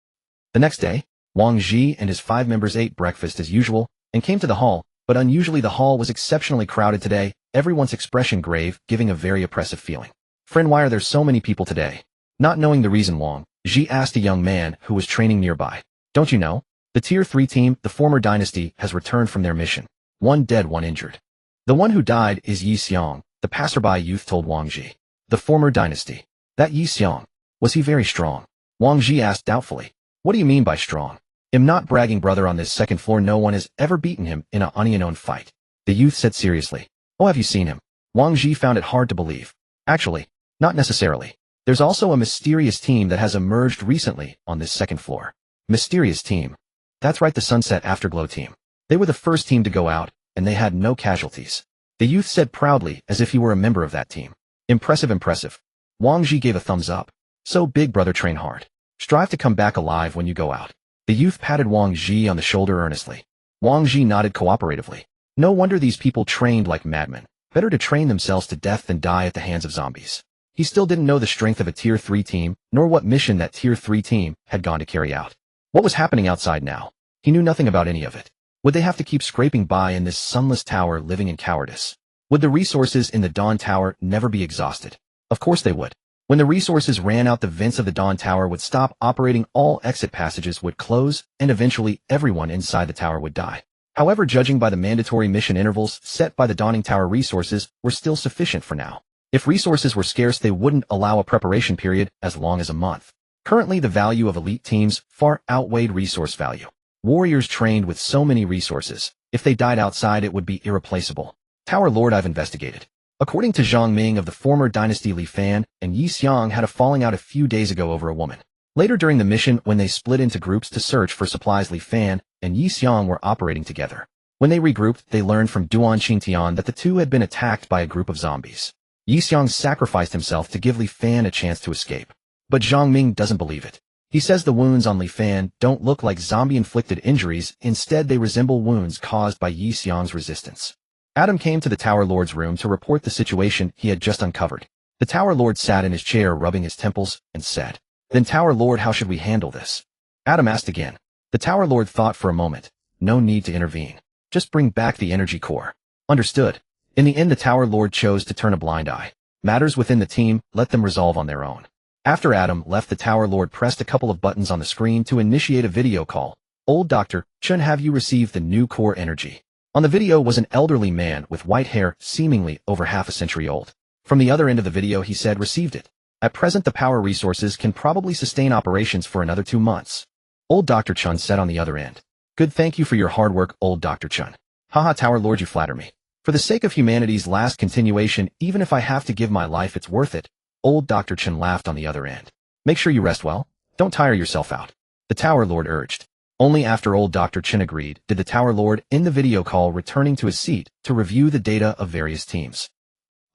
The next day, Wang Zhi and his 5 members ate breakfast as usual and came to the hall, but unusually the hall was exceptionally crowded today, everyone's expression grave, giving a very oppressive feeling. Friend, why are there so many people today? Not knowing the reason, Wang Zhi asked a young man who was training nearby. Don't you know? The Tier 3 team, the former dynasty, has returned from their mission. One dead, one injured. The one who died is Yi Xiong, the passerby youth told Wang Zhi. The former dynasty. That Yi Xiong. Was he very strong? Wang Zhi asked doubtfully. What do you mean by strong? I'm not bragging, brother. On this second floor no one has ever beaten him in an unknown fight. The youth said seriously. Oh, have you seen him? Wang Zhi found it hard to believe. Actually, not necessarily. There's also a mysterious team that has emerged recently on this second floor. Mysterious team. That's right, the Sunset Afterglow team. They were the first team to go out, and they had no casualties. The youth said proudly, as if he were a member of that team. Impressive, impressive. Wang Zhi gave a thumbs up. So big, brother, train hard. Strive to come back alive when you go out. The youth patted Wang Zhi on the shoulder earnestly. Wang Zhi nodded cooperatively. No wonder these people trained like madmen. Better to train themselves to death than die at the hands of zombies. He still didn't know the strength of a Tier 3 team, nor what mission that Tier 3 team had gone to carry out. What was happening outside now? He knew nothing about any of it. Would they have to keep scraping by in this sunless tower living in cowardice? Would the resources in the Dawn Tower never be exhausted? Of course they would. When the resources ran out, the vents of the Dawn Tower would stop operating, all exit passages would close, and eventually everyone inside the tower would die. However, judging by the mandatory mission intervals set by the Dawning Tower, resources were still sufficient for now. If resources were scarce, they wouldn't allow a preparation period as long as a month. Currently, the value of elite teams far outweighed resource value. Warriors trained with so many resources, if they died outside it would be irreplaceable. Tower Lord, I've investigated. According to Zhang Ming of the former dynasty, Li Fan and Yi Xiong had a falling out a few days ago over a woman. Later during the mission, when they split into groups to search for supplies, Li Fan and Yi Xiong were operating together. When they regrouped, they learned from Duan Qingtian that the two had been attacked by a group of zombies. Yi Xiong sacrificed himself to give Li Fan a chance to escape. But Zhang Ming doesn't believe it. He says the wounds on Li Fan don't look like zombie-inflicted injuries, instead they resemble wounds caused by Yi Xiong's resistance. Adam came to the Tower Lord's room to report the situation he had just uncovered. The Tower Lord sat in his chair rubbing his temples and said, Then Tower Lord, how should we handle this? Adam asked again. The Tower Lord thought for a moment. No need to intervene. Just bring back the energy core. Understood. In the end, the Tower Lord chose to turn a blind eye. Matters within the team, let them resolve on their own. After Adam left, the Tower Lord pressed a couple of buttons on the screen to initiate a video call. Old Dr. Chun, have you received the new core energy? On the video was an elderly man with white hair, seemingly over half a century old. From the other end of the video, he said, received it. At present, the power resources can probably sustain operations for another 2 months. Old Dr. Chun said on the other end. Good, thank you for your hard work, Old Dr. Chun. Haha, Tower Lord, you flatter me. For the sake of humanity's last continuation, even if I have to give my life, it's worth it. Old Dr. Chun laughed on the other end. Make sure you rest well. Don't tire yourself out. The Tower Lord urged. Only after old Dr. Chin agreed did the Tower Lord end the video call, returning to his seat to review the data of various teams.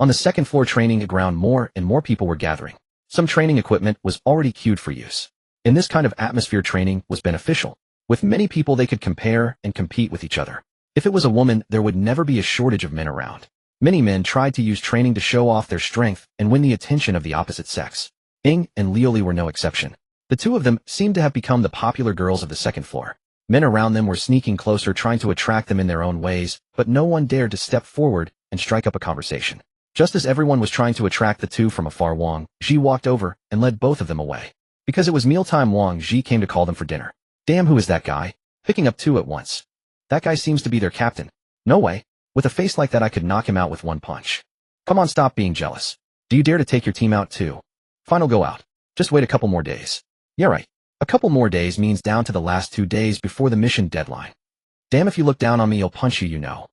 On the second floor training ground, more and more people were gathering. Some training equipment was already queued for use. In this kind of atmosphere, training was beneficial. With many people, they could compare and compete with each other. If it was a woman, there would never be a shortage of men around. Many men tried to use training to show off their strength and win the attention of the opposite sex. Ying and Lioli were no exception. The two of them seemed to have become the popular girls of the second floor. Men around them were sneaking closer, trying to attract them in their own ways, but no one dared to step forward and strike up a conversation. Just as everyone was trying to attract the two from afar, Wang Zhi walked over and led both of them away. Because it was mealtime, Wang Zhi came to call them for dinner. Damn, who is that guy? Picking up two at once. That guy seems to be their captain. No way. With a face like that, I could knock him out with one punch. Come on, stop being jealous. Do you dare to take your team out too? Fine, I'll go out. Just wait a couple more days. Yeah, right. A couple more days means down to the last 2 days before the mission deadline. Damn, if you look down on me, I'll punch you, you know.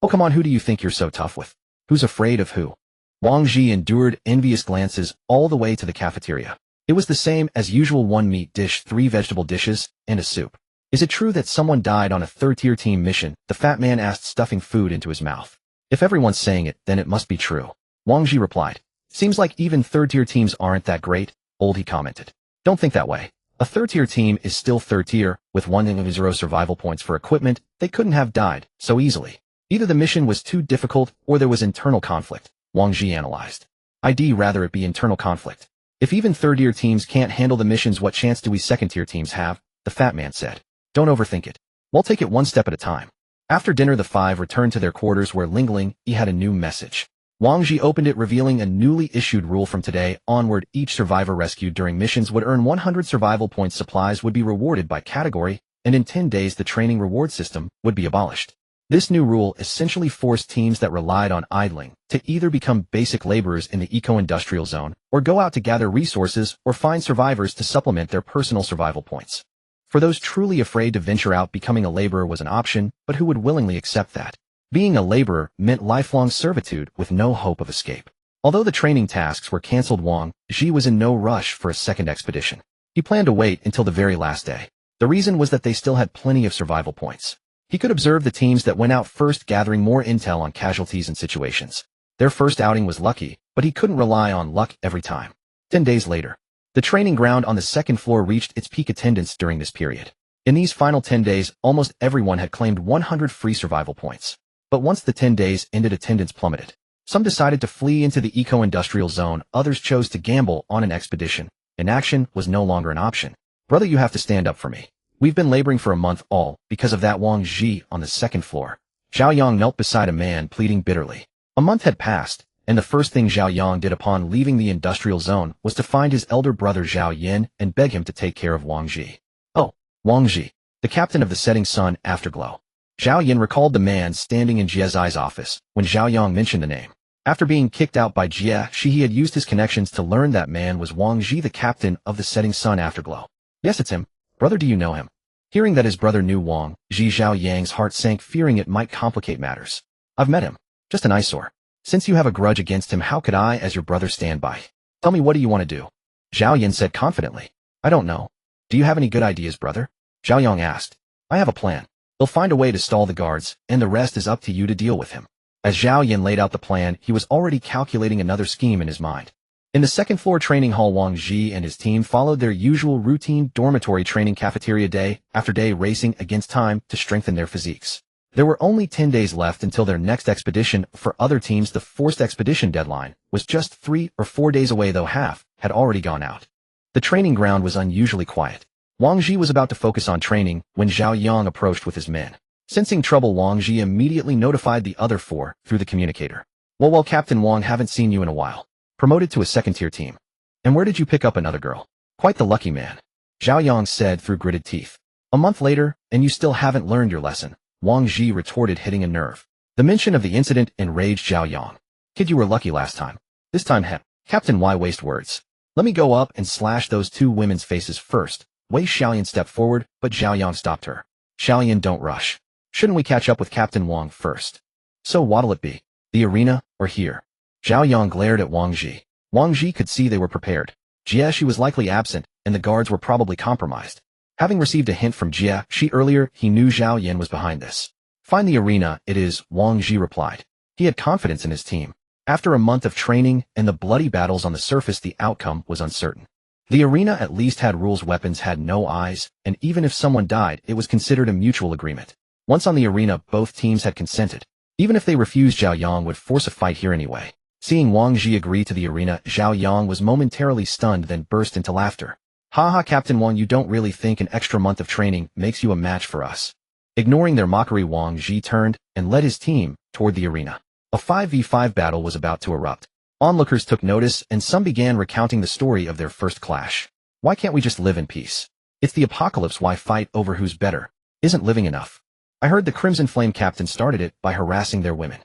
Oh, come on, who do you think you're so tough with? Who's afraid of who? Wang Zhi endured envious glances all the way to the cafeteria. It was the same as usual: 1 meat dish, 3 vegetable dishes, and a soup. Is it true that someone died on a third-tier team mission? The fat man asked, stuffing food into his mouth. If everyone's saying it, then it must be true. Wang Zhi replied. Seems like even third-tier teams aren't that great, old, he commented. Don't think that way. A third-tier team is still third-tier, with 1 survival points for equipment. They couldn't have died so easily. Either the mission was too difficult or there was internal conflict, Wang Zhi analyzed. I'd rather it be internal conflict. If even third-tier teams can't handle the missions, what chance do we second-tier teams have? The fat man said. Don't overthink it. We'll take it one step at a time. After dinner, the 5 returned to their quarters, where Ling Ling he had a new message. Wang Zhi opened it, revealing a newly issued rule: from today onward, each survivor rescued during missions would earn 100 survival points. Supplies would be rewarded by category, and in 10 days the training reward system would be abolished. This new rule essentially forced teams that relied on idling to either become basic laborers in the eco-industrial zone or go out to gather resources or find survivors to supplement their personal survival points. For those truly afraid to venture out, becoming a laborer was an option, but who would willingly accept that? Being a laborer meant lifelong servitude with no hope of escape. Although the training tasks were cancelled, Wang Zhi was in no rush for a second expedition. He planned to wait until the very last day. The reason was that they still had plenty of survival points. He could observe the teams that went out first, gathering more intel on casualties and situations. Their first outing was lucky, but he couldn't rely on luck every time. 10 days later, the training ground on the second floor reached its peak attendance during this period. In these final 10 days, almost everyone had claimed 100 free survival points. But once the 10 days ended, attendance plummeted. Some decided to flee into the eco-industrial zone, others chose to gamble on an expedition. Inaction was no longer an option. Brother, you have to stand up for me. We've been laboring for a month, all because of that. Wang Zhi on the second floor. Zhao Yang knelt beside a man, pleading bitterly. A month had passed, and the first thing Zhao Yang did upon leaving the industrial zone was to find his elder brother Zhao Yin and beg him to take care of Wang Zhi. Oh, Wang Zhi, the captain of the Setting Sun Afterglow. Zhao Yin recalled the man standing in Jie Zai's office when Zhao Yang mentioned the name. After being kicked out by Jie, he had used his connections to learn that man was Wang Zhi, the captain of the Setting Sun Afterglow. Yes, it's him. Brother, do you know him? Hearing that his brother knew Wang Zhi, Zhao Yang's heart sank, fearing it might complicate matters. I've met him. Just an eyesore. Since you have a grudge against him, how could I, as your brother, stand by? Tell me, what do you want to do? Zhao Yin said confidently. I don't know. Do you have any good ideas, brother? Zhao Yang asked. I have a plan. He'll find a way to stall the guards, and the rest is up to you to deal with him. As Zhao Yin laid out the plan, he was already calculating another scheme in his mind. In the second floor training hall, Wang Zhi and his team followed their usual routine dormitory training cafeteria, day after day, racing against time to strengthen their physiques. There were only 10 days left until their next expedition. For other teams, the forced expedition deadline was just 3 or 4 days away, though half had already gone out. The training ground was unusually quiet. Wang Zhi was about to focus on training when Zhao Yang approached with his men. Sensing trouble, Wang Zhi immediately notified the other 4 through the communicator. Well, Captain Wang, haven't seen you in a while. Promoted to a second-tier team. And where did you pick up another girl? Quite the lucky man. Zhao Yang said through gritted teeth. A month later, and you still haven't learned your lesson, Wang Zhi retorted, hitting a nerve. The mention of the incident enraged Zhao Yang. Kid, you were lucky last time. This time, Captain, why waste words? Let me go up and slash those 2 women's faces first. Wei Xiaoyan stepped forward, but Zhao Yang stopped her. Xiaoyan, don't rush. Shouldn't we catch up with Captain Wang first? So what'll it be? The arena, or here? Zhao Yang glared at Wang Zhi. Wang Zhi could see they were prepared. Jie was likely absent, and the guards were probably compromised. Having received a hint from Jie earlier, he knew Zhao Yin was behind this. Find the arena, it is, Wang Zhi replied. He had confidence in his team. After a month of training and the bloody battles on the surface, the outcome was uncertain. The arena at least had rules. Weapons had no eyes, and even if someone died, it was considered a mutual agreement. Once on the arena, both teams had consented. Even if they refused, Zhao Yang would force a fight here anyway. Seeing Wang Zhi agree to the arena, Zhao Yang was momentarily stunned, then burst into laughter. Haha, Captain Wang, you don't really think an extra month of training makes you a match for us? Ignoring their mockery, Wang Zhi turned and led his team toward the arena. A 5v5 battle was about to erupt. Onlookers took notice, and some began recounting the story of their first clash. Why can't we just live in peace? It's the apocalypse. Why fight over who's better? Isn't living enough? I heard the Crimson Flame captain started it by harassing their women.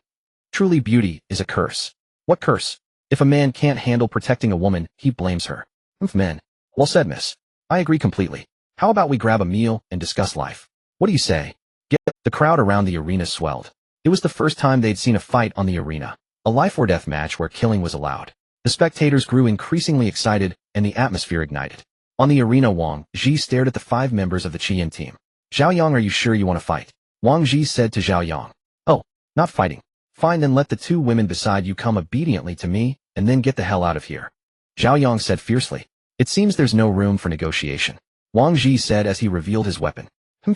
Truly, beauty is a curse. What curse? If a man can't handle protecting a woman, he blames her. Men. Well said, miss. I agree completely. How about we grab a meal and discuss life? What do you say? The crowd around the arena swelled. It was the first time they'd seen a fight on the arena. A life-or-death match where killing was allowed. The spectators grew increasingly excited, and the atmosphere ignited. On the arena, Wang Zhi stared at the 5 members of the Qian team. Zhao Yang, are you sure you want to fight? Wang Zhi said to Zhao Yang. Oh, not fighting. Fine, then let the 2 women beside you come obediently to me, and then get the hell out of here. Zhao Yang said fiercely. It seems there's no room for negotiation. Wang Zhi said as he revealed his weapon.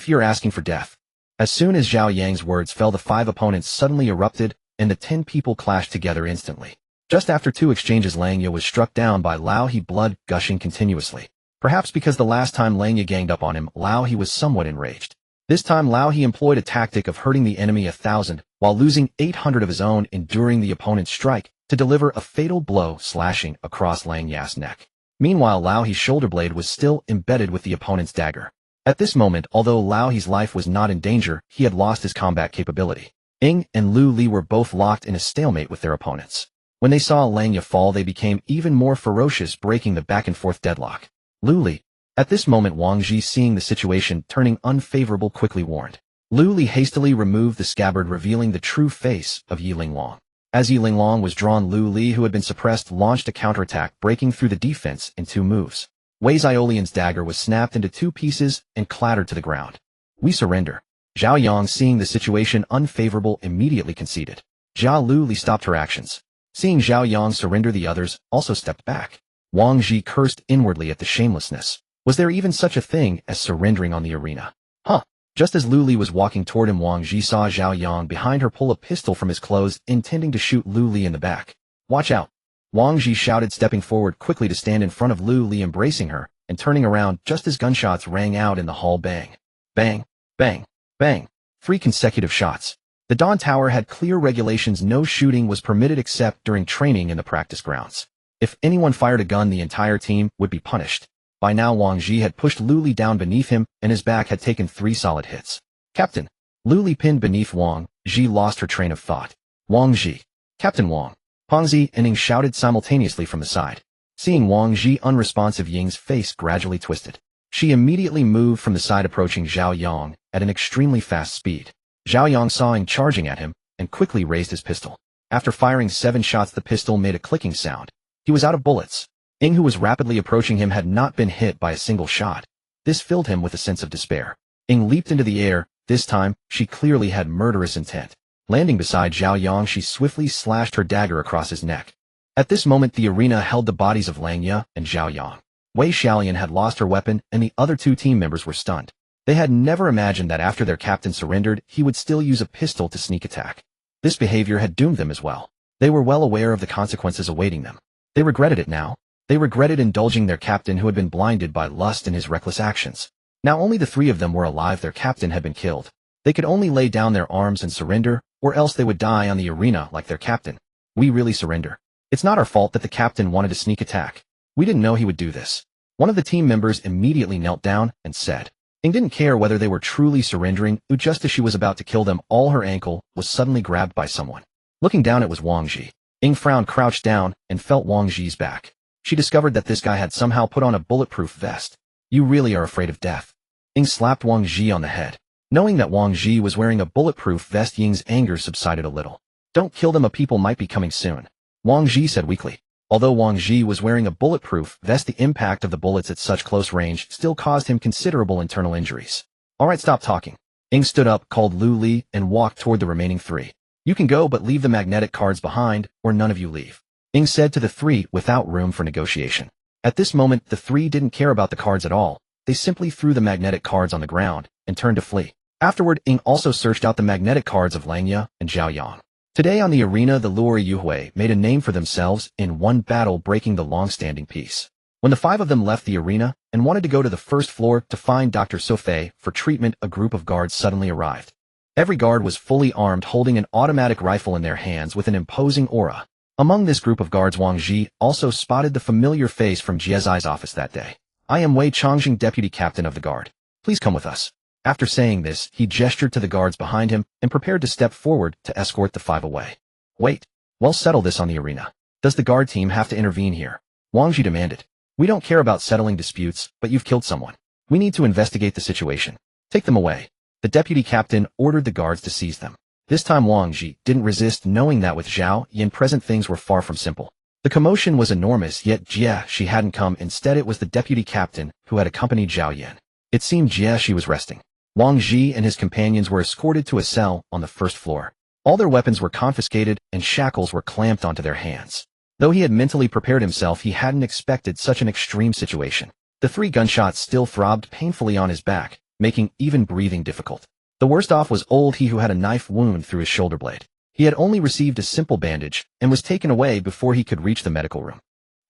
You're asking for death. As soon as Zhao Yang's words fell, the 5 opponents suddenly erupted, and the 10 people clashed together instantly. Just after 2 exchanges, Lang Ye was struck down by Lao He, blood gushing continuously. Perhaps because the last time Lang Ye ganged up on him, Lao He was somewhat enraged. This time Lao He employed a tactic of hurting the enemy 1,000, while losing 800 of his own enduring the opponent's strike, to deliver a fatal blow slashing across Lang Ye's neck. Meanwhile, Lao He's shoulder blade was still embedded with the opponent's dagger. At this moment, although Lao He's life was not in danger, he had lost his combat capability. Ying and Lu Li were both locked in a stalemate with their opponents. When they saw Lang Ya fall, they became even more ferocious, breaking the back-and-forth deadlock. Lu Li. At this moment, Wang Zhi, seeing the situation turning unfavorable, quickly warned. Lu Li hastily removed the scabbard, revealing the true face of Yi Linglong. As Yi Linglong was drawn, Lu Li, who had been suppressed, launched a counterattack, breaking through the defense in 2 moves. Wei Xiaolian's dagger was snapped into 2 pieces and clattered to the ground. We surrender. Zhao Yang, seeing the situation unfavorable, immediately conceded. Zhao Lu Li stopped her actions. Seeing Zhao Yang surrender, the others also stepped back. Wang Zhi cursed inwardly at the shamelessness. Was there even such a thing as surrendering on the arena? Huh. Just as Lu Li was walking toward him, Wang Zhi saw Zhao Yang behind her pull a pistol from his clothes, intending to shoot Lu Li in the back. Watch out. Wang Zhi shouted, stepping forward quickly to stand in front of Lu Li, embracing her, and turning around just as gunshots rang out in the hall. Bang. Bang. Bang. Bang. 3 consecutive shots. The Dawn Tower had clear regulations. No shooting was permitted except during training in the practice grounds. If anyone fired a gun, the entire team would be punished. By now, Wang Zhi had pushed Lu Li down beneath him, and his back had taken 3 solid hits. Captain. Lu Li pinned beneath Wang Zhi, lost her train of thought. Wang Zhi. Captain Wang. Pengzi and Ying shouted simultaneously from the side. Seeing Wang Zhi unresponsive, Ying's face gradually twisted. She immediately moved from the side, approaching Zhao Yang at an extremely fast speed. Zhao Yang saw Ying charging at him and quickly raised his pistol. After firing 7 shots, the pistol made a clicking sound. He was out of bullets. Ying, who was rapidly approaching him, had not been hit by a single shot. This filled him with a sense of despair. Ying leaped into the air. This time, she clearly had murderous intent. Landing beside Zhao Yang, she swiftly slashed her dagger across his neck. At this moment, the arena held the bodies of Lang Ya and Zhao Yang. Wei Xiaolian had lost her weapon, and the other 2 team members were stunned. They had never imagined that after their captain surrendered, he would still use a pistol to sneak attack. This behavior had doomed them as well. They were well aware of the consequences awaiting them. They regretted it now. They regretted indulging their captain, who had been blinded by lust in his reckless actions. Now only the 3 of them were alive. Their captain had been killed. They could only lay down their arms and surrender, or else they would die on the arena like their captain. We really surrender. It's not our fault that the captain wanted to sneak attack. We didn't know he would do this. One of the team members immediately knelt down and said. Ying didn't care whether they were truly surrendering. Just as she was about to kill them all, her ankle was suddenly grabbed by someone. Looking down, it was Wang Zhi. Ying frowned, crouched down, and felt Wang Zhi's back. She discovered that this guy had somehow put on a bulletproof vest. You really are afraid of death. Ying slapped Wang Zhi on the head. Knowing that Wang Zhi was wearing a bulletproof vest, Ying's anger subsided a little. Don't kill them, a people might be coming soon. Wang Zhi said weakly. Although Wang Zhi was wearing a bulletproof vest, the impact of the bullets at such close range still caused him considerable internal injuries. Alright, stop talking. Ying stood up, called Lu Li, and walked toward the remaining 3. You can go, but leave the magnetic cards behind, or none of you leave. Ying said to the 3 without room for negotiation. At this moment, the 3 didn't care about the cards at all. They simply threw the magnetic cards on the ground and turned to flee. Afterward, Ying also searched out the magnetic cards of Lang Ya and Zhao Yang. Today on the arena, the Luori Yuhui made a name for themselves in one battle, breaking the long-standing peace. When the 5 of them left the arena and wanted to go to the first floor to find Dr. Sofei for treatment, a group of guards suddenly arrived. Every guard was fully armed, holding an automatic rifle in their hands with an imposing aura. Among this group of guards, Wang Zhi also spotted the familiar face from Jiezai's office that day. I am Wei Chongjing, deputy captain of the guard. Please come with us. After saying this, he gestured to the guards behind him and prepared to step forward to escort the 5 away. Wait. We'll settle this on the arena. Does the guard team have to intervene here? Wang Zhi demanded. We don't care about settling disputes, but you've killed someone. We need to investigate the situation. Take them away. The deputy captain ordered the guards to seize them. This time Wang Zhi didn't resist, knowing that with Zhao Yan present things were far from simple. The commotion was enormous, yet she hadn't come. Instead, it was the deputy captain who had accompanied Zhao Yan. It seemed she was resting. Wang Zhi and his companions were escorted to a cell on the first floor. All their weapons were confiscated and shackles were clamped onto their hands. Though he had mentally prepared himself, he hadn't expected such an extreme situation. The 3 gunshots still throbbed painfully on his back, making even breathing difficult. The worst off was old he, who had a knife wound through his shoulder blade. He had only received a simple bandage and was taken away before he could reach the medical room.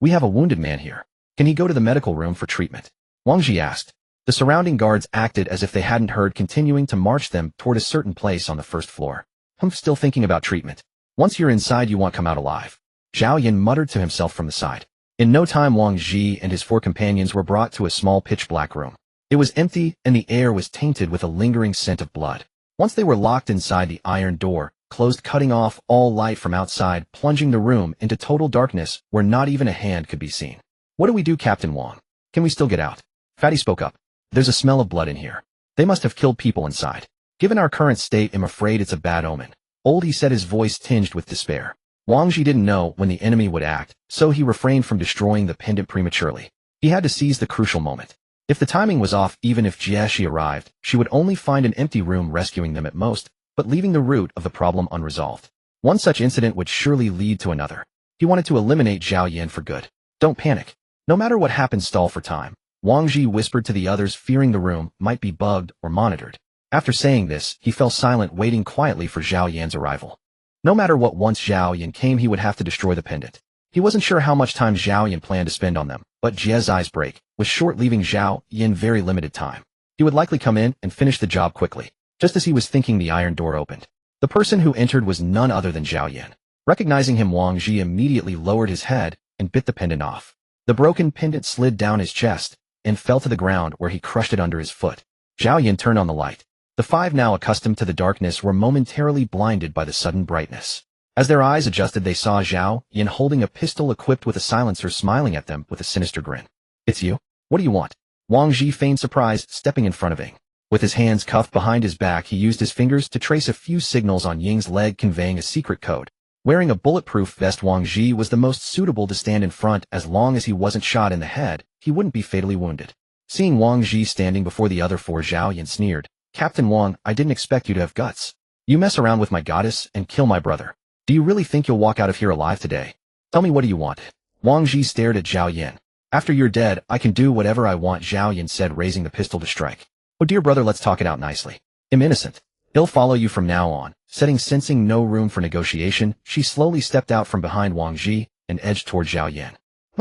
We have a wounded man here. Can he go to the medical room for treatment? Wang Zhi asked. The surrounding guards acted as if they hadn't heard, continuing to march them toward a certain place on the first floor. Still thinking about treatment. Once you're inside, you won't come out alive. Zhao Yan muttered to himself from the side. In no time, Wang Zhi and his 4 companions were brought to a small pitch-black room. It was empty, and the air was tainted with a lingering scent of blood. Once they were locked inside the iron door, closed, cutting off all light from outside, plunging the room into total darkness where not even a hand could be seen. What do we do, Captain Wang? Can we still get out? Fatty spoke up. There's a smell of blood in here. They must have killed people inside. Given our current state, I'm afraid it's a bad omen. He said, his voice tinged with despair. Wang Zhi didn't know when the enemy would act, so he refrained from destroying the pendant prematurely. He had to seize the crucial moment. If the timing was off, even if Jie arrived, she would only find an empty room rescuing them at most, but leaving the root of the problem unresolved. One such incident would surely lead to another. He wanted to eliminate Zhao Yan for good. Don't panic. No matter what happens, stall for time. Wang Zhi whispered to the others, fearing the room might be bugged or monitored. After saying this, he fell silent, waiting quietly for Zhao Yan's arrival. No matter what, once Zhao Yan came, he would have to destroy the pendant. He wasn't sure how much time Zhao Yan planned to spend on them, but Jie's eyes break, was short, leaving Zhao Yan very limited time. He would likely come in and finish the job quickly. Just as he was thinking, the iron door opened. The person who entered was none other than Zhao Yan. Recognizing him, Wang Zhi immediately lowered his head and bit the pendant off. The broken pendant slid down his chest and fell to the ground, where he crushed it under his foot. Zhao Yan turned on the light. The five, now accustomed to the darkness, were momentarily blinded by the sudden brightness. As their eyes adjusted, they saw Zhao Yan holding a pistol equipped with a silencer, smiling at them with a sinister grin. It's you? What do you want? Wang Zhi feigned surprise, stepping in front of Ying. With his hands cuffed behind his back, he used his fingers to trace a few signals on Ying's leg, conveying a secret code. Wearing a bulletproof vest, Wang Zhi was the most suitable to stand in front. As long as he wasn't shot in the head, he wouldn't be fatally wounded. Seeing Wang Zhi standing before the other four, Zhao Yan sneered. Captain Wang, I didn't expect you to have guts. You mess around with my goddess and kill my brother. Do you really think you'll walk out of here alive today? Tell me, what do you want? Wang Zhi stared at Zhao Yan. After you're dead, I can do whatever I want, Zhao Yan said, raising the pistol to strike. Oh dear brother, let's talk it out nicely. I'm innocent. He'll follow you from now on. Sensing no room for negotiation, she slowly stepped out from behind Wang Zhi and edged toward Zhao Yan.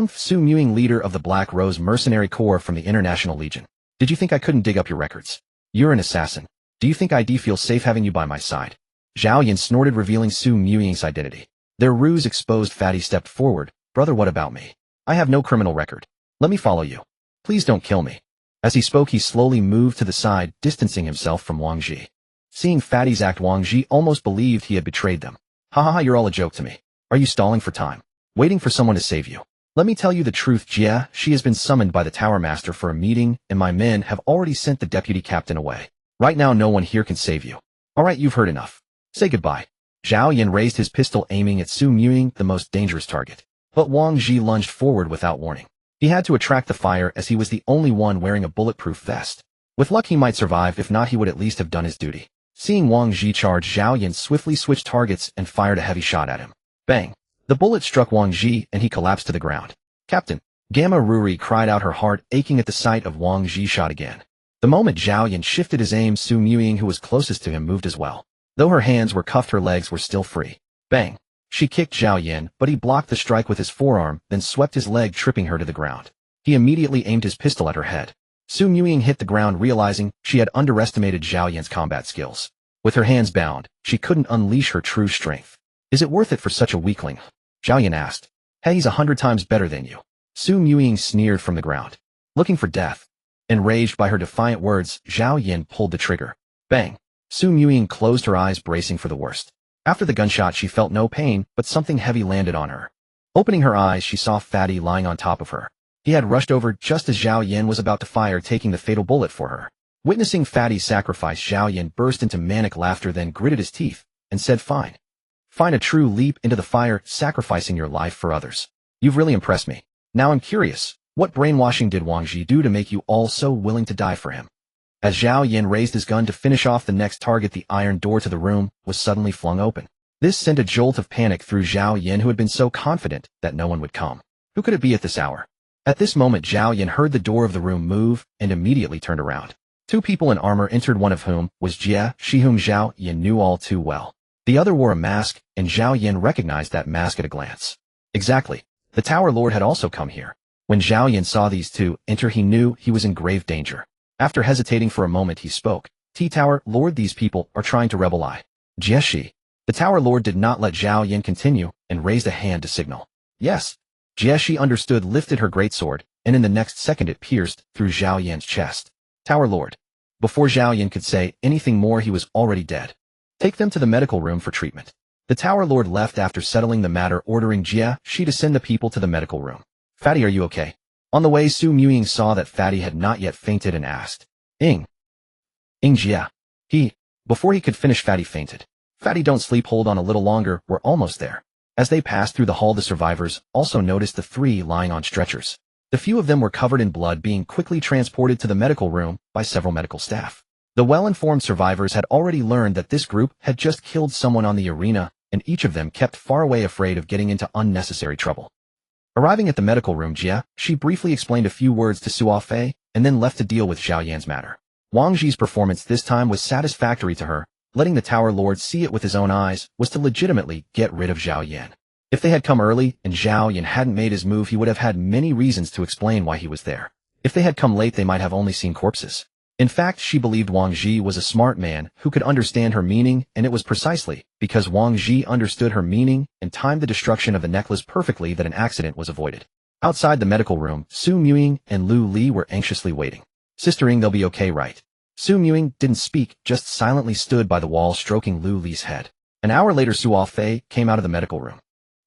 Su Muying, leader of the Black Rose Mercenary Corps from the International Legion. Did you think I couldn't dig up your records? You're an assassin. Do you think I'd feel safe having you by my side? Zhao Yan snorted, revealing Su Muying's identity. Their ruse exposed, Fatty stepped forward. Brother, what about me? I have no criminal record. Let me follow you. Please don't kill me. As he spoke, he slowly moved to the side, distancing himself from Wang Zhi. Seeing Fatty's act, Wang Zhi almost believed he had betrayed them. Ha ha ha, you're all a joke to me. Are you stalling for time? Waiting for someone to save you? Let me tell you the truth, Jia. She has been summoned by the Tower Master for a meeting, and my men have already sent the deputy captain away. Right now, no one here can save you. Alright, you've heard enough. Say goodbye. Zhao Yan raised his pistol, aiming at Su Muying, the most dangerous target. But Wang Zhi lunged forward without warning. He had to attract the fire, as he was the only one wearing a bulletproof vest. With luck, he might survive. If not, he would at least have done his duty. Seeing Wang Zhi charge, Zhao Yan swiftly switched targets and fired a heavy shot at him. Bang! The bullet struck Wang Zhi, and he collapsed to the ground. Captain! Gamma Ruri cried out, her heart aching at the sight of Wang Zhi shot again. The moment Zhao Yan shifted his aim, Su Muying, who was closest to him, moved as well. Though her hands were cuffed, her legs were still free. Bang! She kicked Zhao Yan, but he blocked the strike with his forearm, then swept his leg, tripping her to the ground. He immediately aimed his pistol at her head. Su Muying hit the ground, realizing she had underestimated Zhao Yan's combat skills. With her hands bound, she couldn't unleash her true strength. Is it worth it for such a weakling? Zhao Yan asked. Hey, he's 100 times better than you. Su Muying sneered from the ground. Looking for death? Enraged by her defiant words, Zhao Yan pulled the trigger. Bang! Su Muying closed her eyes, bracing for the worst. After the gunshot, she felt no pain, but something heavy landed on her. Opening her eyes, she saw Fatty lying on top of her. He had rushed over just as Zhao Yan was about to fire, taking the fatal bullet for her. Witnessing Fatty's sacrifice, Zhao Yan burst into manic laughter, then gritted his teeth and said, Fine. Find a true leap into the fire, sacrificing your life for others. You've really impressed me. Now I'm curious, what brainwashing did Wang Zhi do to make you all so willing to die for him? As Zhao Yan raised his gun to finish off the next target, the iron door to the room was suddenly flung open. This sent a jolt of panic through Zhao Yan, who had been so confident that no one would come. Who could it be at this hour? At this moment, Zhao Yan heard the door of the room move and immediately turned around. Two people in armor entered, one of whom was Jie, she whom Zhao Yan knew all too well. The other wore a mask, and Zhao Yan recognized that mask at a glance. Exactly. The Tower Lord had also come here. When Zhao Yan saw these two enter, he knew he was in grave danger. After hesitating for a moment, he spoke. Tower Lord, these people are trying to rebel. Jieshi. The Tower Lord did not let Zhao Yan continue and raised a hand to signal. Yes. Jieshi understood, lifted her greatsword, and in the next second it pierced through Zhao Yan's chest. Tower Lord. Before Zhao Yan could say anything more, he was already dead. Take them to the medical room for treatment. The Tower Lord left after settling the matter, ordering Jia Shi to send the people to the medical room. Fatty, are you okay? On the way, Su Muying saw that Fatty had not yet fainted and asked, Ying Jia. Before he could finish, Fatty fainted. Fatty, don't sleep, hold on a little longer, we're almost there. As they passed through the hall, the survivors also noticed the three lying on stretchers. The few of them were covered in blood, being quickly transported to the medical room by several medical staff. The well-informed survivors had already learned that this group had just killed someone on the arena, and each of them kept far away, afraid of getting into unnecessary trouble. Arriving at the medical room, Jia Shi briefly explained a few words to Su Fei and then left to deal with Zhao Yan's matter. Wang Zhi's performance this time was satisfactory to her. Letting the Tower Lord see it with his own eyes was to legitimately get rid of Zhao Yan. If they had come early and Zhao Yan hadn't made his move, he would have had many reasons to explain why he was there. If they had come late, they might have only seen corpses. In fact, she believed Wang Zhi was a smart man who could understand her meaning, and it was precisely because Wang Zhi understood her meaning and timed the destruction of the necklace perfectly that an accident was avoided. Outside the medical room, Su Muying and Lu Li were anxiously waiting. Sister Ying, they'll be okay, right? Su Muying didn't speak, just silently stood by the wall stroking Lu Li's head. An hour later, Su Fei came out of the medical room.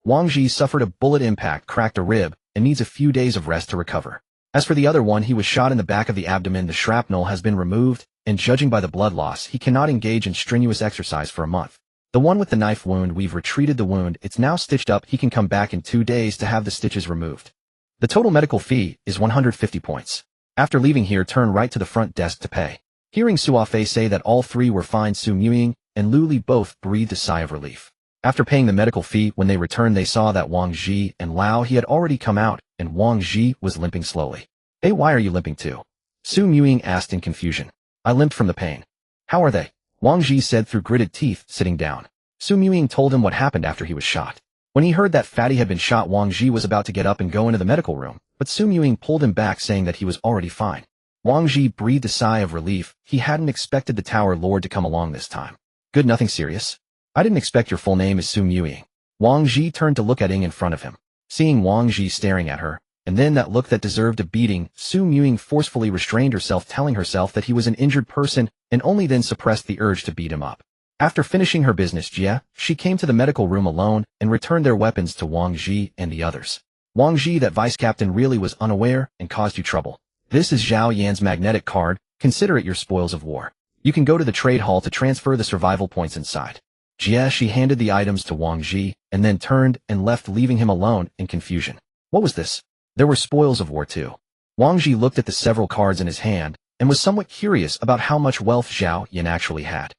Wang Zhi suffered a bullet impact, cracked a rib, and needs a few days of rest to recover. As for the other one, he was shot in the back of the abdomen. The shrapnel has been removed, and judging by the blood loss, he cannot engage in strenuous exercise for a month. The one with the knife wound, we've retreated the wound, it's now stitched up. He can come back in 2 days to have the stitches removed. The total medical fee is 150 points. After leaving here, turn right to the front desk to pay. Hearing Su Fei say that all three were fine, Su Muying and Lu Li both breathed a sigh of relief. After paying the medical fee, when they returned, they saw that Wang Zhi and Lao He had already come out, and Wang Zhi was limping slowly. Hey, why are you limping too? Su Muying asked in confusion. I limped from the pain. How are they? Wang Zhi said through gritted teeth, sitting down. Su Muying told him what happened after he was shot. When he heard that Fatty had been shot, Wang Zhi was about to get up and go into the medical room, but Su Muying pulled him back, saying that he was already fine. Wang Zhi breathed a sigh of relief. He hadn't expected the Tower Lord to come along this time. Good, nothing serious? I didn't expect. Your full name is Su Muying. Wang Zhi turned to look at Ying in front of him. Seeing Wang Zhi staring at her, and then that look that deserved a beating, Su Muying forcefully restrained herself, telling herself that he was an injured person, and only then suppressed the urge to beat him up. After finishing her business, Jia Shi came to the medical room alone and returned their weapons to Wang Zhi and the others. Wang Zhi, that vice captain really was unaware and caused you trouble. This is Zhao Yan's magnetic card. Consider it your spoils of war. You can go to the trade hall to transfer the survival points inside. Jia Shi handed the items to Wang Zhi and then turned and left, leaving him alone in confusion. What was this? There were spoils of war too. Wang Zhi looked at the several cards in his hand and was somewhat curious about how much wealth Zhao Yan actually had.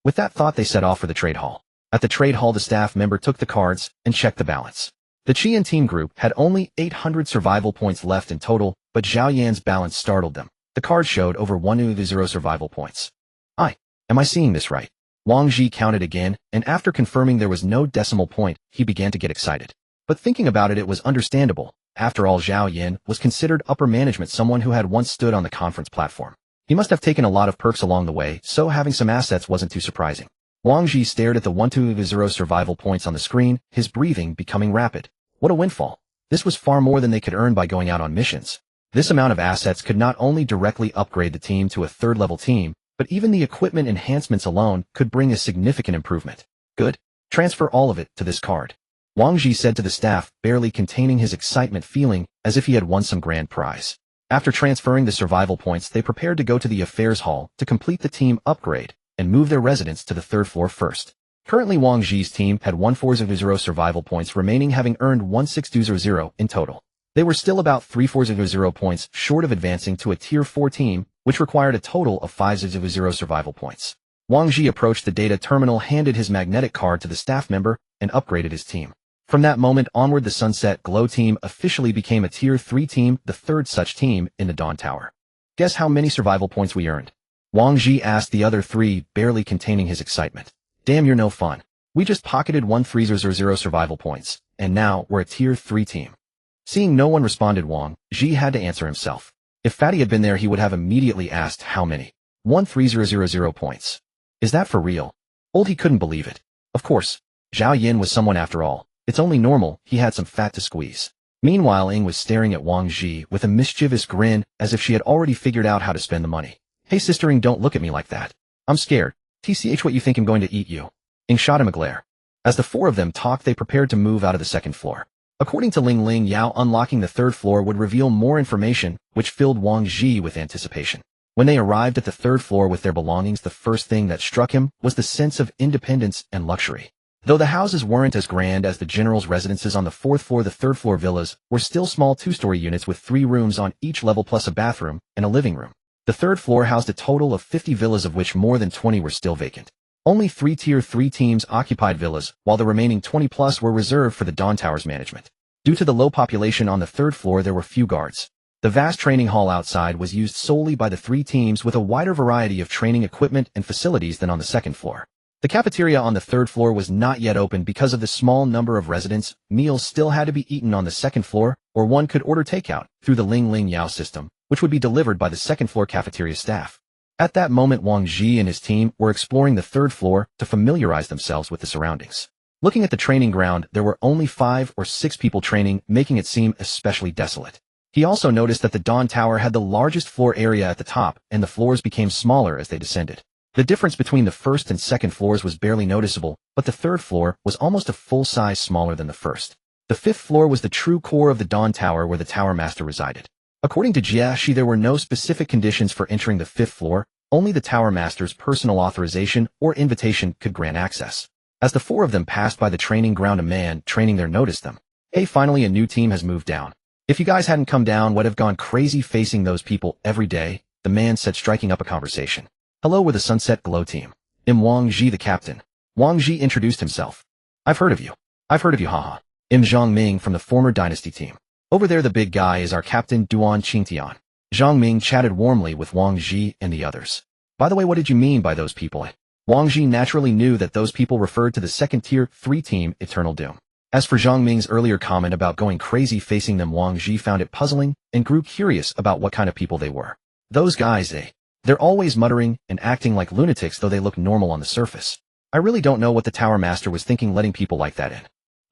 With that thought, they set off for the trade hall. At the trade hall, the staff member took the cards and checked the balance. The Qian team group had only 800 survival points left in total, but Zhao Yan's balance startled them. The card showed over 100 survival points. Am I seeing this right? Wang Zhi counted again, and after confirming there was no decimal point, he began to get excited. But thinking about it, it was understandable. After all, Zhao Yan was considered upper management, someone who had once stood on the conference platform. He must have taken a lot of perks along the way, so having some assets wasn't too surprising. Wang Zhi stared at the 120 survival points on the screen, his breathing becoming rapid. What a windfall. This was far more than they could earn by going out on missions. This amount of assets could not only directly upgrade the team to a third-level team, but even the equipment enhancements alone could bring a significant improvement. Good. Transfer all of it to this card. Wang Zhi said to the staff, barely containing his excitement, feeling as if he had won some grand prize. After transferring the survival points, they prepared to go to the affairs hall to complete the team upgrade and move their residence to the third floor first. Currently, Wang Zhi's team had 140 survival points remaining, having earned 1600 in total. They were still about 3400 points short of advancing to a Tier 4 team, which required a total of 500 survival points. Wang Zhi approached the data terminal, handed his magnetic card to the staff member, and upgraded his team. From that moment onward, the Sunset Glow team officially became a Tier 3 team, the third such team in the Dawn Tower. Guess how many survival points we earned? Wang Zhi asked the other three, barely containing his excitement. Damn, you're no fun. We just pocketed 1300 survival points, and now we're a Tier 3 team. Seeing no one responded, Wang Zhi had to answer himself. If Fatty had been there, he would have immediately asked how many. 1300 points. Is that for real? He couldn't believe it. Of course, Zhao Yan was someone after all. It's only normal he had some fat to squeeze. Meanwhile, Ying was staring at Wang Zhi with a mischievous grin, as if she had already figured out how to spend the money. Hey sister Ying, don't look at me like that. I'm scared. TCH, what you think I'm going to eat you? Ying shot him a glare. As the four of them talked, they prepared to move out of the second floor. According to Ling Yao, unlocking the third floor would reveal more information, which filled Wang Zhi with anticipation. When they arrived at the third floor with their belongings, the first thing that struck him was the sense of independence and luxury. Though the houses weren't as grand as the general's residences on the fourth floor, the third floor villas were still small two-story units with 3 rooms on each level plus a bathroom and a living room. The third floor housed a total of 50 villas, of which more than 20 were still vacant. Only 3 Tier 3 teams occupied villas, while the remaining 20 plus were reserved for the Dawn Tower's management. Due to the low population on the third floor, there were few guards. The vast training hall outside was used solely by the 3 teams, with a wider variety of training equipment and facilities than on the second floor. The cafeteria on the third floor was not yet open because of the small number of residents. Meals still had to be eaten on the second floor, or one could order takeout through the Ling Yao system, which would be delivered by the second floor cafeteria staff. At that moment, Wang Zhi and his team were exploring the third floor to familiarize themselves with the surroundings. Looking at the training ground, there were only 5 or 6 people training, making it seem especially desolate. He also noticed that the Dawn Tower had the largest floor area at the top, and the floors became smaller as they descended. The difference between the first and second floors was barely noticeable, but the third floor was almost a full size smaller than the first. The 5th floor was the true core of the Dawn Tower, where the Tower Master resided. According to Jiaxi, there were no specific conditions for entering the 5th floor, only the Tower Master's personal authorization or invitation could grant access. As the 4 of them passed by the training ground, a man training there noticed them. Hey, finally a new team has moved down. If you guys hadn't come down, would have gone crazy facing those people every day, the man said, striking up a conversation. Hello, we're the Sunset Glow team. I'm Wang Zhi, the captain. Wang Zhi introduced himself. I've heard of you, haha. I'm Zhang Ming from the former Dynasty team. Over there, the big guy is our captain, Duan Qingtian. Zhang Ming chatted warmly with Wang Zhi and the others. By the way, what did you mean by those people? Wang Zhi naturally knew that those people referred to the second Tier 3 team, Eternal Doom. As for Zhang Ming's earlier comment about going crazy facing them, Wang Zhi found it puzzling and grew curious about what kind of people they were. Those guys, they're always muttering and acting like lunatics, though they look normal on the surface. I really don't know what the Tower Master was thinking letting people like that in.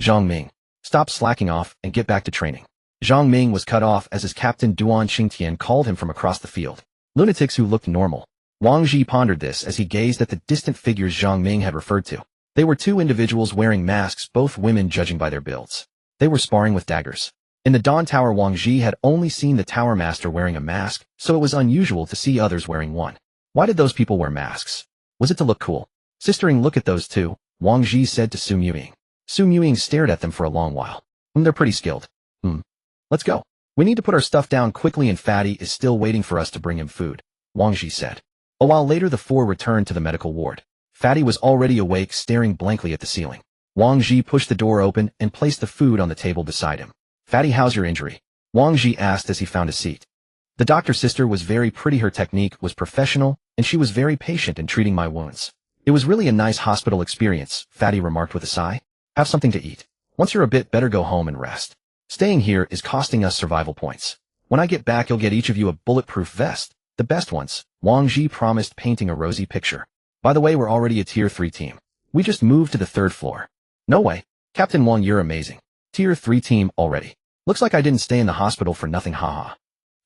Zhang Ming, stop slacking off and get back to training. Zhang Ming was cut off as his captain Duan Qingtian called him from across the field. Lunatics who looked normal. Wang Zhi pondered this as he gazed at the distant figures Zhang Ming had referred to. They were 2 individuals wearing masks, both women judging by their builds. They were sparring with daggers. In the Dawn Tower, Wang Zhi had only seen the Tower Master wearing a mask, so it was unusual to see others wearing one. Why did those people wear masks? Was it to look cool? Sister Ying, look at those 2, Wang Zhi said to Su Muying. Su Muying stared at them for a long while. They're pretty skilled. Let's go. We need to put our stuff down quickly, and Fatty is still waiting for us to bring him food, Wang Zhi said. A while later, the 4 returned to the medical ward. Fatty was already awake, staring blankly at the ceiling. Wang Zhi pushed the door open and placed the food on the table beside him. Fatty, how's your injury? Wang Zhi asked as he found a seat. The doctor's sister was very pretty. Her technique was professional, and she was very patient in treating my wounds. It was really a nice hospital experience, Fatty remarked with a sigh. Have something to eat. Once you're a bit better, go home and rest. Staying here is costing us survival points. When I get back, you'll get each of you a bulletproof vest, the best ones, Wang Zhi promised, painting a rosy picture. By the way, we're already a Tier 3 team. We just moved to the 3rd floor. No way. Captain Wang, you're amazing. Tier 3 team already. Looks like I didn't stay in the hospital for nothing, haha.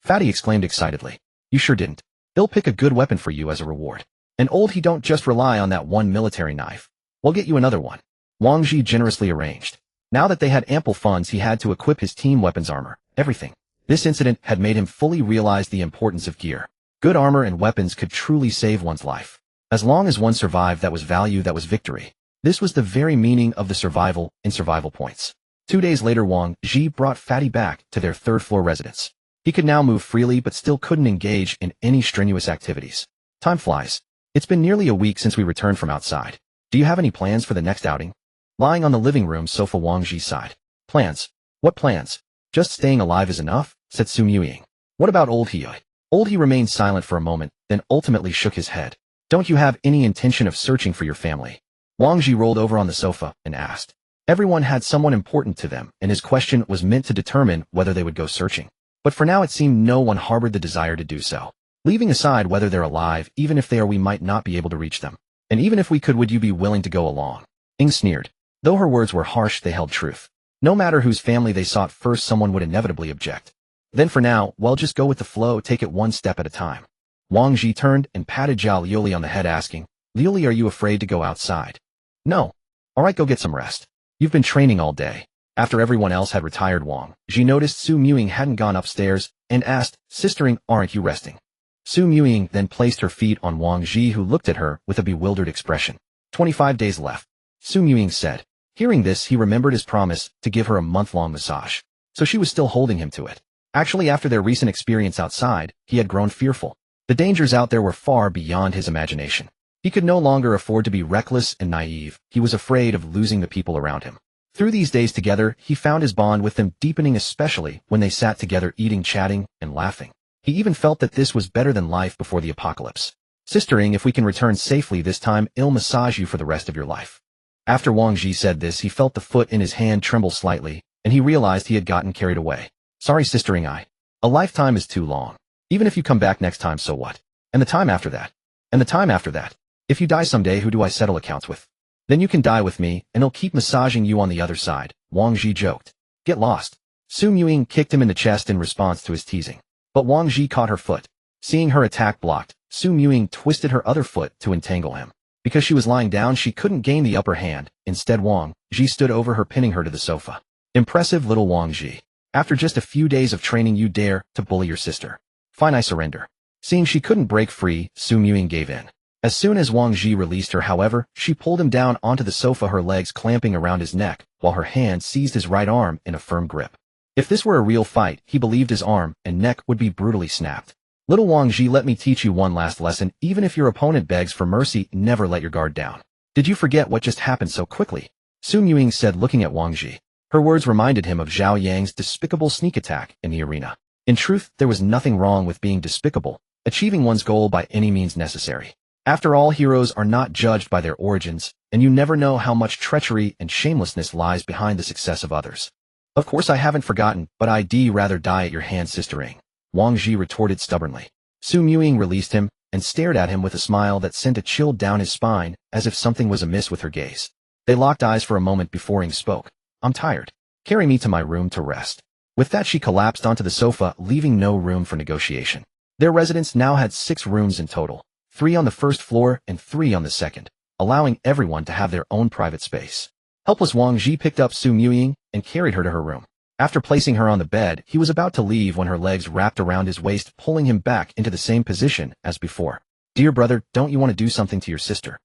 Fatty exclaimed excitedly. You sure didn't. They'll pick a good weapon for you as a reward. And he don't just rely on that one military knife. We'll get you another one. Wang Zhi generously arranged. Now that they had ample funds, he had to equip his team weapons, armor, everything. This incident had made him fully realize the importance of gear. Good armor and weapons could truly save one's life. As long as one survived, that was value, that was victory. This was the very meaning of the survival and survival points. 2 days later, Wang Zhi brought Fatty back to their 3rd floor residence. He could now move freely but still couldn't engage in any strenuous activities. Time flies. It's been nearly a week since we returned from outside. Do you have any plans for the next outing? Lying on the living room sofa, Wang Zhi sighed. Plans? What plans? Just staying alive is enough, said Su Muying. What about Old He? Old He remained silent for a moment, then ultimately shook his head. Don't you have any intention of searching for your family? Wang Zhi rolled over on the sofa and asked. Everyone had someone important to them, and his question was meant to determine whether they would go searching. But for now, it seemed no one harbored the desire to do so. Leaving aside whether they're alive, even if they are, we might not be able to reach them. And even if we could, would you be willing to go along? Ying sneered. Though her words were harsh, they held truth. No matter whose family they sought first, someone would inevitably object. Then for now, well, just go with the flow, take it one step at a time. Wang Zhi turned and patted Zhao Liuli on the head, asking, Liuli, are you afraid to go outside? No. All right, go get some rest. You've been training all day. After everyone else had retired, Wang Zhi noticed Su Muying hadn't gone upstairs and asked, Sister Ying, aren't you resting? Su Muying then placed her feet on Wang Zhi, who looked at her with a bewildered expression. 25 days left. Su Muying said. Hearing this, he remembered his promise to give her a month-long massage. So she was still holding him to it. Actually, after their recent experience outside, he had grown fearful. The dangers out there were far beyond his imagination. He could no longer afford to be reckless and naive. He was afraid of losing the people around him. Through these days together, he found his bond with them deepening, especially when they sat together eating, chatting, and laughing. He even felt that this was better than life before the apocalypse. Sister Ying, if we can return safely this time, I'll massage you for the rest of your life. After Wang Zhi said this, he felt the foot in his hand tremble slightly, and he realized he had gotten carried away. Sorry, Sister Ying, a lifetime is too long. Even if you come back next time, so what? And the time after that? And the time after that? If you die someday, who do I settle accounts with? Then you can die with me, and I'll keep massaging you on the other side, Wang Zhi joked. Get lost. Su Muying kicked him in the chest in response to his teasing. But Wang Zhi caught her foot. Seeing her attack blocked, Su Muying twisted her other foot to entangle him. Because she was lying down, she couldn't gain the upper hand. Instead, Wang Zhi stood over her, pinning her to the sofa. Impressive little Wang Zhi. After just a few days of training, you dare to bully your sister. Fine, I surrender. Seeing she couldn't break free, Su Muying gave in. As soon as Wang Zhi released her, however, she pulled him down onto the sofa, her legs clamping around his neck, while her hand seized his right arm in a firm grip. If this were a real fight, he believed his arm and neck would be brutally snapped. Little Wang Zhi, let me teach you one last lesson. Even if your opponent begs for mercy, never let your guard down. Did you forget what just happened so quickly? Su Muying said, looking at Wang Zhi. Her words reminded him of Zhao Yang's despicable sneak attack in the arena. In truth, there was nothing wrong with being despicable, achieving one's goal by any means necessary. After all, heroes are not judged by their origins, and you never know how much treachery and shamelessness lies behind the success of others. Of course, I haven't forgotten, but I'd rather die at your hands, Sister Ying, Wang Zhi retorted stubbornly. Su Muying released him and stared at him with a smile that sent a chill down his spine, as if something was amiss with her gaze. They locked eyes for a moment before Ying spoke. I'm tired. Carry me to my room to rest. With that, she collapsed onto the sofa, leaving no room for negotiation. Their residence now had 6 rooms in total, 3 on the first floor and 3 on the second, allowing everyone to have their own private space. Helpless Wang Zhi picked up Su Muying and carried her to her room. After placing her on the bed, he was about to leave when her legs wrapped around his waist, pulling him back into the same position as before. Dear brother, don't you want to do something to your sister?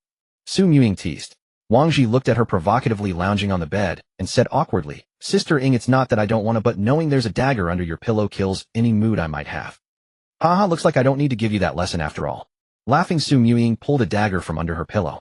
Su Muying teased. Wang Zhi looked at her provocatively lounging on the bed and said awkwardly, Sister Ying, it's not that I don't want to, but knowing there's a dagger under your pillow kills any mood I might have. Haha, looks like I don't need to give you that lesson after all. Laughing, Su Muying pulled a dagger from under her pillow.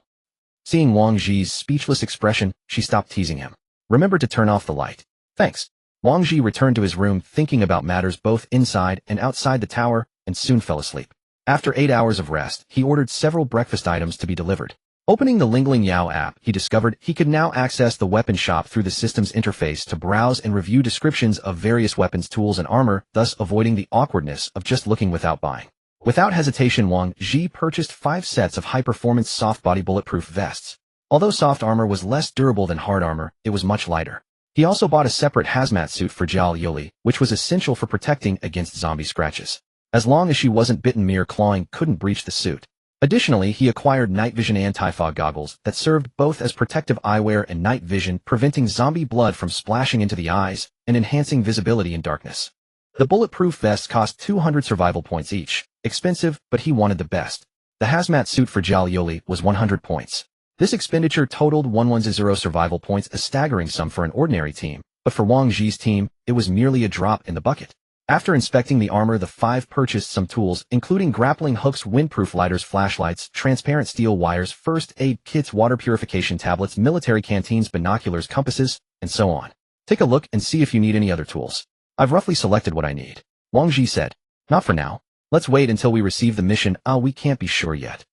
Seeing Wang Zhi's speechless expression, she stopped teasing him. Remember to turn off the light. Thanks. Wang Zhi returned to his room, thinking about matters both inside and outside the tower, and soon fell asleep. After 8 hours of rest, he ordered several breakfast items to be delivered. Opening the Lingling Yao app, he discovered he could now access the weapon shop through the system's interface to browse and review descriptions of various weapons, tools, and armor, thus avoiding the awkwardness of just looking without buying. Without hesitation, Wang Zhi purchased 5 sets of high-performance soft-body bulletproof vests. Although soft armor was less durable than hard armor, it was much lighter. He also bought a separate hazmat suit for Zhao Liuli, which was essential for protecting against zombie scratches. As long as she wasn't bitten, mere clawing couldn't breach the suit. Additionally, he acquired night vision anti-fog goggles that served both as protective eyewear and night vision, preventing zombie blood from splashing into the eyes and enhancing visibility in darkness. The bulletproof vests cost 200 survival points each. Expensive, but he wanted the best. The hazmat suit for Zhao Liuli was 100 points. This expenditure totaled 110 survival points, a staggering sum for an ordinary team, but for Wang Zhi's team, it was merely a drop in the bucket. After inspecting the armor, the 5 purchased some tools, including grappling hooks, windproof lighters, flashlights, transparent steel wires, first aid kits, water purification tablets, military canteens, binoculars, compasses, and so on. Take a look and see if you need any other tools. I've roughly selected what I need. Wang Zhi said. Not for now. Let's wait until we receive the mission. We can't be sure yet.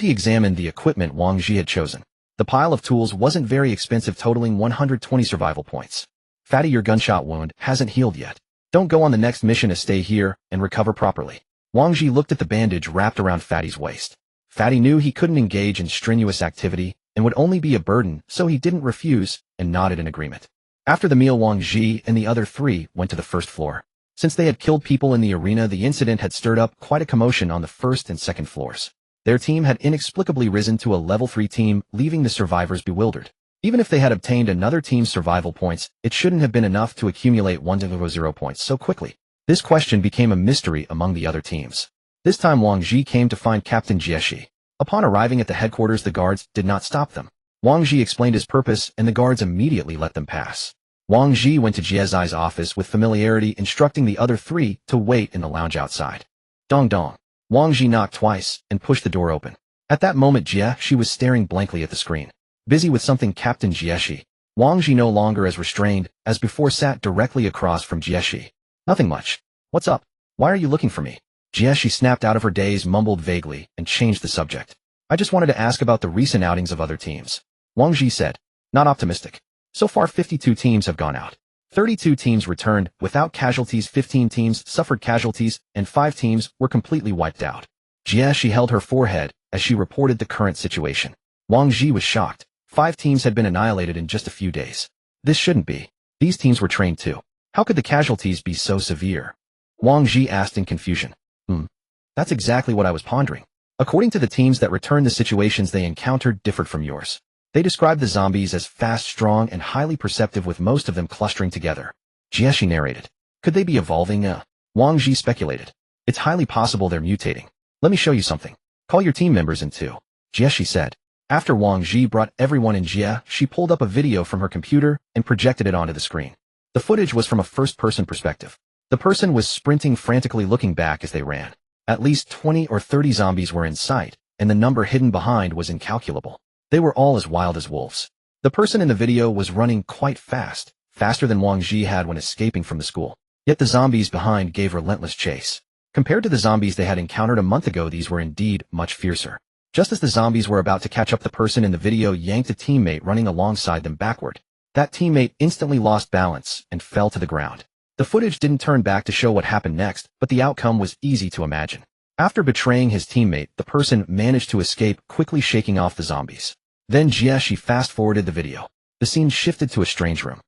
He examined the equipment Wang Zhi had chosen. The pile of tools wasn't very expensive, totaling 120 survival points. Fatty, your gunshot wound hasn't healed yet. Don't go on the next mission, to stay here and recover properly. Wang Zhi looked at the bandage wrapped around Fatty's waist. Fatty knew he couldn't engage in strenuous activity and would only be a burden, so he didn't refuse and nodded in agreement. After the meal, Wang Zhi and the other 3 went to the first floor. Since they had killed people in the arena, the incident had stirred up quite a commotion on the first and second floors. Their team had inexplicably risen to a level 3 team, leaving the survivors bewildered. Even if they had obtained another team's survival points, it shouldn't have been enough to accumulate 1-0 points so quickly. This question became a mystery among the other teams. This time Wang Zhi came to find Captain Jieshi. Upon arriving at the headquarters, the guards did not stop them. Wang Zhi explained his purpose, and the guards immediately let them pass. Wang Zhi went to Jie's office with familiarity, instructing the other 3 to wait in the lounge outside. Dong dong. Wang Zhi knocked twice and pushed the door open. At that moment she was staring blankly at the screen. Busy with something, Captain Jieshi, Wang Zhi, no longer as restrained as before, sat directly across from Jieshi. Nothing much. What's up? Why are you looking for me? Jieshi snapped out of her daze, mumbled vaguely, and changed the subject. I just wanted to ask about the recent outings of other teams. Wang Zhi said. Not optimistic. So far 52 teams have gone out. 32 teams returned without casualties, 15 teams suffered casualties, and 5 teams were completely wiped out. Jieshi held her forehead as she reported the current situation. Wang Zhi was shocked. 5 teams had been annihilated in just a few days. This shouldn't be. These teams were trained too. How could the casualties be so severe? Wang Zhi asked in confusion. That's exactly what I was pondering. According to the teams that returned, the situations they encountered differed from yours. They described the zombies as fast, strong, and highly perceptive, with most of them clustering together. Jieshi narrated. Could they be evolving? Wang Zhi speculated. It's highly possible they're mutating. Let me show you something. Call your team members in too. Jieshi said. After Wang Zhi brought everyone in, she pulled up a video from her computer and projected it onto the screen. The footage was from a first-person perspective. The person was sprinting frantically, looking back as they ran. At least 20 or 30 zombies were in sight, and the number hidden behind was incalculable. They were all as wild as wolves. The person in the video was running quite fast, faster than Wang Zhi had when escaping from the school. Yet the zombies behind gave relentless chase. Compared to the zombies they had encountered a month ago, these were indeed much fiercer. Just as the zombies were about to catch up, the person in the video yanked a teammate running alongside them backward. That teammate instantly lost balance and fell to the ground. The footage didn't turn back to show what happened next, but the outcome was easy to imagine. After betraying his teammate, the person managed to escape, quickly shaking off the zombies. Then Jieshi fast-forwarded the video. The scene shifted to a strange room.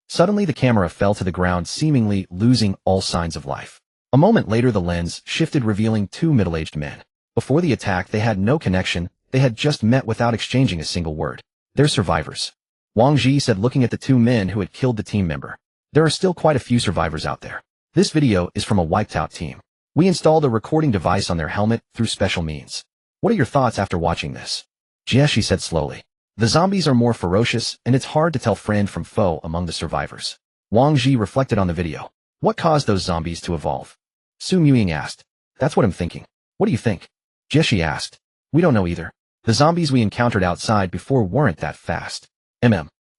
Suddenly the camera fell to the ground, seemingly losing all signs of life. A moment later the lens shifted, revealing 2 middle-aged men. Before the attack they had no connection, they had just met without exchanging a single word. They're survivors. Wang Zhi said, looking at the 2 men who had killed the team member. There are still quite a few survivors out there. This video is from a wiped-out team. We installed a recording device on their helmet through special means. What are your thoughts after watching this? Jieshi said slowly. The zombies are more ferocious, and it's hard to tell friend from foe among the survivors. Wang Zhi reflected on the video. What caused those zombies to evolve? Su Ying asked. That's what I'm thinking. What do you think? Jieshi asked. We don't know either. The zombies we encountered outside before weren't that fast.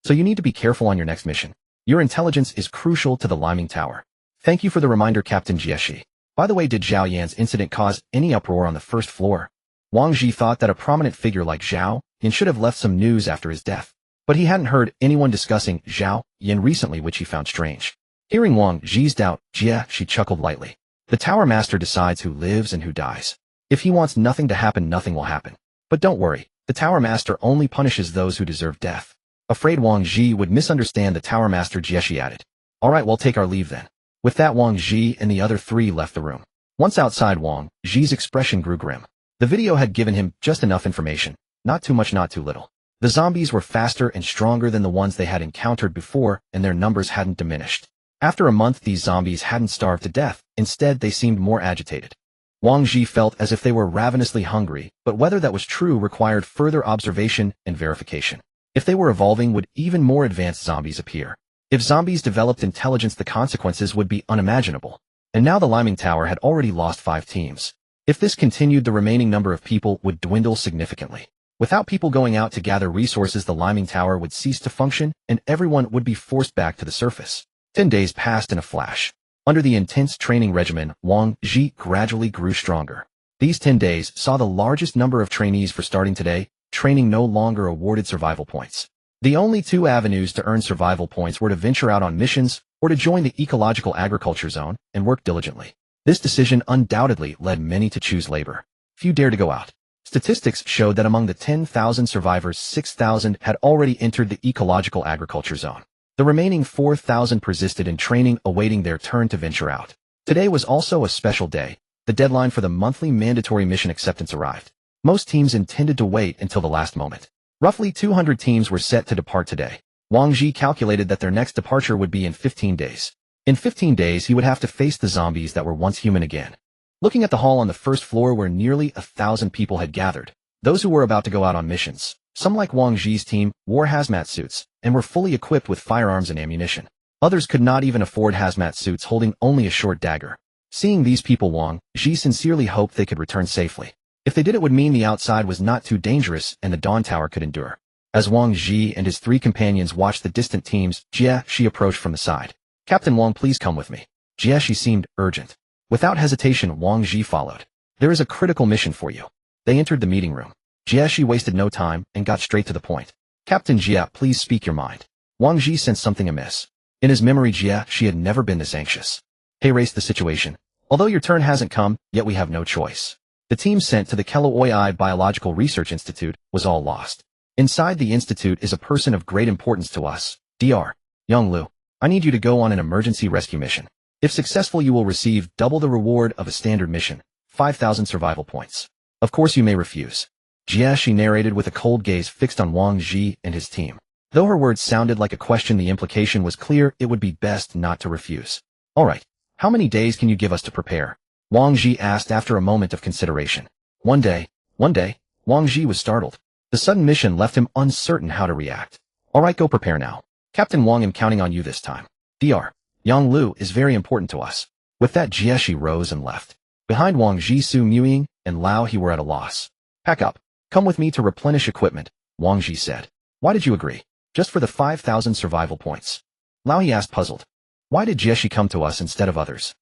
So you need to be careful on your next mission. Your intelligence is crucial to the Liming Tower. Thank you for the reminder, Captain Jieshi. By the way, did Zhao Yan's incident cause any uproar on the first floor? Wang Zhi thought that a prominent figure like Zhao Yan should have left some news after his death. But he hadn't heard anyone discussing Zhao Yan recently, which he found strange. Hearing Wang Zhi's doubt, she chuckled lightly. The Tower Master decides who lives and who dies. If he wants nothing to happen, nothing will happen. But don't worry, the Tower Master only punishes those who deserve death. Afraid Wang Zhi would misunderstand the Tower Master, Jieshi added. Alright, we'll take our leave then. With that, Wang Zhi and the other 3 left the room. Once outside, Wang Zhi's expression grew grim. The video had given him just enough information. Not too much, not too little. The zombies were faster and stronger than the ones they had encountered before, and their numbers hadn't diminished. After a month, these zombies hadn't starved to death. Instead, they seemed more agitated. Wang Zhi felt as if they were ravenously hungry, but whether that was true required further observation and verification. If they were evolving, would even more advanced zombies appear? If zombies developed intelligence, the consequences would be unimaginable. And now the Liming Tower had already lost 5 teams. If this continued, the remaining number of people would dwindle significantly. Without people going out to gather resources, the Liming Tower would cease to function, and everyone would be forced back to the surface. 10 days passed in a flash. Under the intense training regimen, Wang Zhi gradually grew stronger. These 10 days saw the largest number of trainees. For starting today, training no longer awarded survival points. The only 2 avenues to earn survival points were to venture out on missions or to join the ecological agriculture zone and work diligently. This decision undoubtedly led many to choose labor. Few dared to go out. Statistics showed that among the 10,000 survivors, 6,000 had already entered the ecological agriculture zone. The remaining 4,000 persisted in training, awaiting their turn to venture out. Today was also a special day. The deadline for the monthly mandatory mission acceptance arrived. Most teams intended to wait until the last moment. Roughly 200 teams were set to depart today. Wang Zhi calculated that their next departure would be in 15 days. In 15 days, he would have to face the zombies that were once human again. Looking at the hall on the first floor where nearly 1,000 people had gathered, those who were about to go out on missions, some like Wang Zhi's team, wore hazmat suits and were fully equipped with firearms and ammunition. Others could not even afford hazmat suits, holding only a short dagger. Seeing these people, Wang Zhi sincerely hoped they could return safely. If they did, it would mean the outside was not too dangerous and the Dawn Tower could endure. As Wang Zhi and his 3 companions watched the distant teams, Jie approached from the side. "Captain Wang, please come with me." Jie seemed urgent. Without hesitation, Wang Zhi followed. "There is a critical mission for you." They entered the meeting room. Jie wasted no time and got straight to the point. "Captain Jie, please speak your mind." Wang Zhi sensed something amiss. In his memory, Jie had never been this anxious. "Hey, race the situation. Although your turn hasn't come, yet we have no choice." The team sent to the Kellooi Biological Research Institute was all lost. Inside the institute is a person of great importance to us, Dr. Yang Lu. I need you to go on an emergency rescue mission. If successful, you will receive double the reward of a standard mission, 5,000 survival points. Of course you may refuse. Jie narrated with a cold gaze fixed on Wang Zhi and his team. Though her words sounded like a question, the implication was clear. It would be best not to refuse. "All right. How many days can you give us to prepare?" Wang Zhi asked after a moment of consideration. One day. Wang Zhi was startled. The sudden mission left him uncertain how to react. "All right, go prepare now. Captain Wang, I'm counting on you this time. Dr. Yang Lu is very important to us." With that, Jie rose and left. Behind Wang Zhi, Su Muying and Lao He were at a loss. "Pack up. Come with me to replenish equipment," Wang Zhi said. "Why did you agree? Just for the 5,000 survival points?" Lao He asked, puzzled. "Why did Jie come to us instead of others?"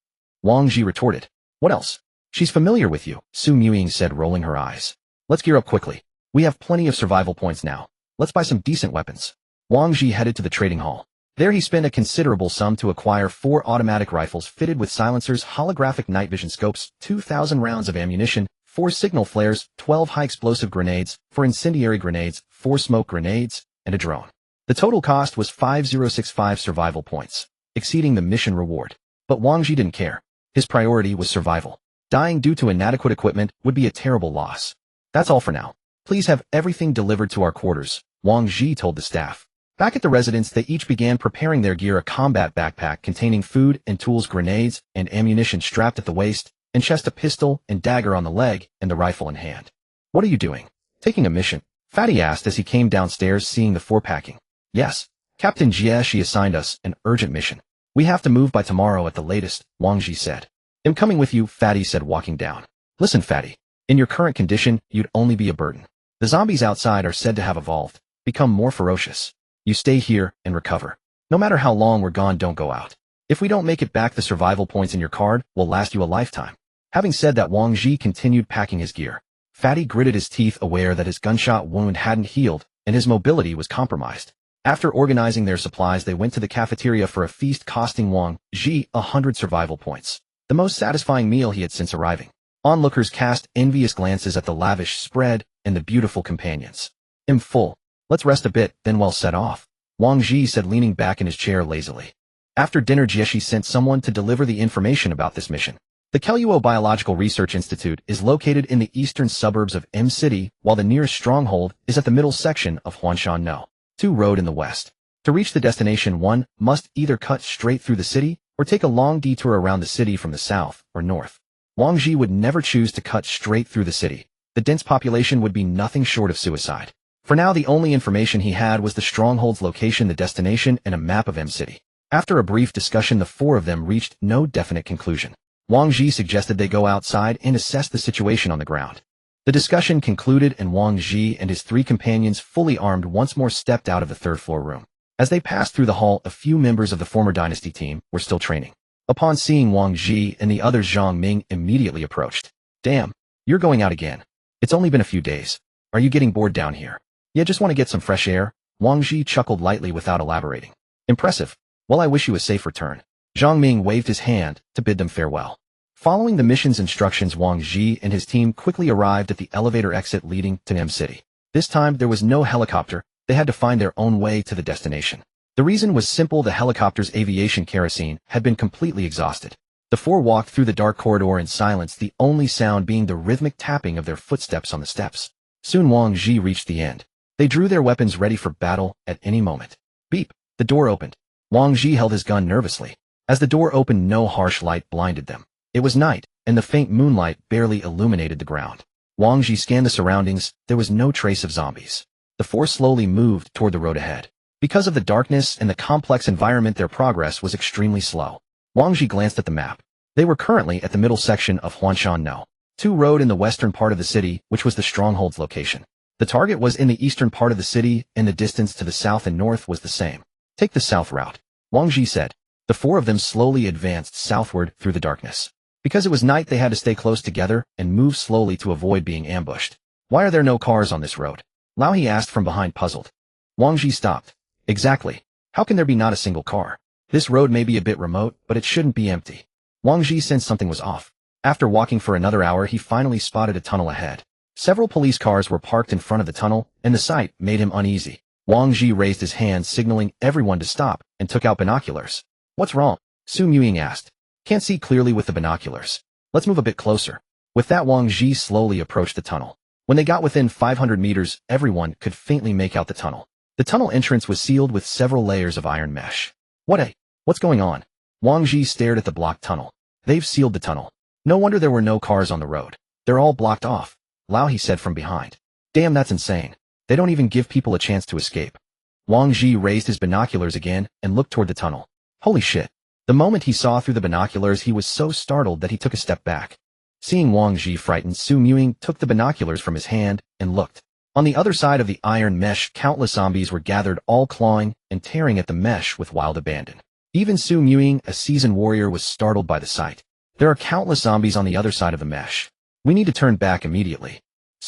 Wang Zhi retorted. "What else? She's familiar with you," Su Muying said, rolling her eyes. "Let's gear up quickly. We have plenty of survival points now. Let's buy some decent weapons." Wang Zhi headed to the trading hall. There he spent a considerable sum to acquire 4 automatic rifles fitted with silencers, holographic night vision scopes, 2,000 rounds of ammunition, 4 signal flares, 12 high-explosive grenades, 4 incendiary grenades, 4 smoke grenades, and a drone. The total cost was 5,065 survival points, exceeding the mission reward. But Wang Zhi didn't care. His priority was survival. Dying due to inadequate equipment would be a terrible loss. "That's all for now. Please have everything delivered to our quarters," Wang Zhi told the staff. Back at the residence, they each began preparing their gear: a combat backpack containing food and tools, grenades and ammunition strapped at the waist, and chest, a pistol and dagger on the leg, and the rifle in hand. "What are you doing? Taking a mission?" Fatty asked as he came downstairs, seeing the 4 packing. "Yes. Captain Jie assigned us an urgent mission. We have to move by tomorrow at the latest," Wang Zhi said. "I'm coming with you," Fatty said, walking down. "Listen, Fatty. In your current condition, you'd only be a burden. The zombies outside are said to have evolved, become more ferocious. You stay here and recover. No matter how long we're gone, don't go out. If we don't make it back, the survival points in your card will last you a lifetime." Having said that, Wang Zhi continued packing his gear. Fatty gritted his teeth, aware that his gunshot wound hadn't healed and his mobility was compromised. After organizing their supplies, they went to the cafeteria for a feast costing Wang Zhi 100 survival points. The most satisfying meal he had since arriving. Onlookers cast envious glances at the lavish spread and the beautiful companions. "I'm full. Let's rest a bit, then we'll set off," Wang Zhi said, leaning back in his chair lazily. After dinner, Jie sent someone to deliver the information about this mission. The Kelluo Biological Research Institute is located in the eastern suburbs of M City, while the nearest stronghold is at the middle section of Huanshan No. 2 Road in the west. To reach the destination, one must either cut straight through the city or take a long detour around the city from the south or north. Wang Zhi would never choose to cut straight through the city. The dense population would be nothing short of suicide. For now, the only information he had was the stronghold's location, the destination, and a map of M City. After a brief discussion, the 4 of them reached no definite conclusion. Wang Zhi suggested they go outside and assess the situation on the ground. The discussion concluded, and Wang Zhi and his 3 companions, fully armed, once more stepped out of the 3rd floor room. As they passed through the hall, a few members of the former dynasty team were still training. Upon seeing Wang Zhi and the others, Zhang Ming immediately approached. "Damn, you're going out again. It's only been a few days. Are you getting bored down here?" "Yeah, just want to get some fresh air," Wang Zhi chuckled lightly without elaborating. "Impressive. Well, I wish you a safe return." Zhang Ming waved his hand to bid them farewell. Following the mission's instructions, Wang Zhi and his team quickly arrived at the elevator exit leading to M City. This time, there was no helicopter. They had to find their own way to the destination. The reason was simple: the helicopter's aviation kerosene had been completely exhausted. The four walked through the dark corridor in silence, the only sound being the rhythmic tapping of their footsteps on the steps. Soon Wang Zhi reached the end. They drew their weapons ready for battle at any moment. Beep! The door opened. Wang Zhi held his gun nervously. As the door opened, no harsh light blinded them. It was night, and the faint moonlight barely illuminated the ground. Wang Zhi scanned the surroundings. There was no trace of zombies. The four slowly moved toward the road ahead. Because of the darkness and the complex environment, their progress was extremely slow. Wang Zhi glanced at the map. They were currently at the middle section of Huanshan No. 2 Road in the western part of the city, which was the stronghold's location. The target was in the eastern part of the city, and the distance to the south and north was the same. Take the south route, Wang Zhi said. The four of them slowly advanced southward through the darkness. Because it was night, they had to stay close together and move slowly to avoid being ambushed. Why are there no cars on this road? Lao He asked from behind, puzzled. Wang Zhi stopped. Exactly. How can there be not a single car? This road may be a bit remote, but it shouldn't be empty. Wang Zhi sensed something was off. After walking for another hour, he finally spotted a tunnel ahead. Several police cars were parked in front of the tunnel, and the sight made him uneasy. Wang Zhi raised his hand, signaling everyone to stop, and took out binoculars. What's wrong? Ying asked. Can't see clearly with the binoculars. Let's move a bit closer. With that, Wang Zhi slowly approached the tunnel. When they got within 500 meters, everyone could faintly make out the tunnel. The tunnel entrance was sealed with several layers of iron mesh. What's going on? Wang Zhi stared at the blocked tunnel. They've sealed the tunnel. No wonder there were no cars on the road. They're all blocked off, Lao He said from behind. Damn, that's insane. They don't even give people a chance to escape. Wang Zhi raised his binoculars again and looked toward the tunnel. Holy shit. The moment he saw through the binoculars, he was so startled that he took a step back. Seeing Wang Zhi frightened, Ying took the binoculars from his hand and looked. On the other side of the iron mesh, countless zombies were gathered, all clawing and tearing at the mesh with wild abandon. Even Ying, a seasoned warrior, was startled by the sight. There are countless zombies on the other side of the mesh. We need to turn back immediately,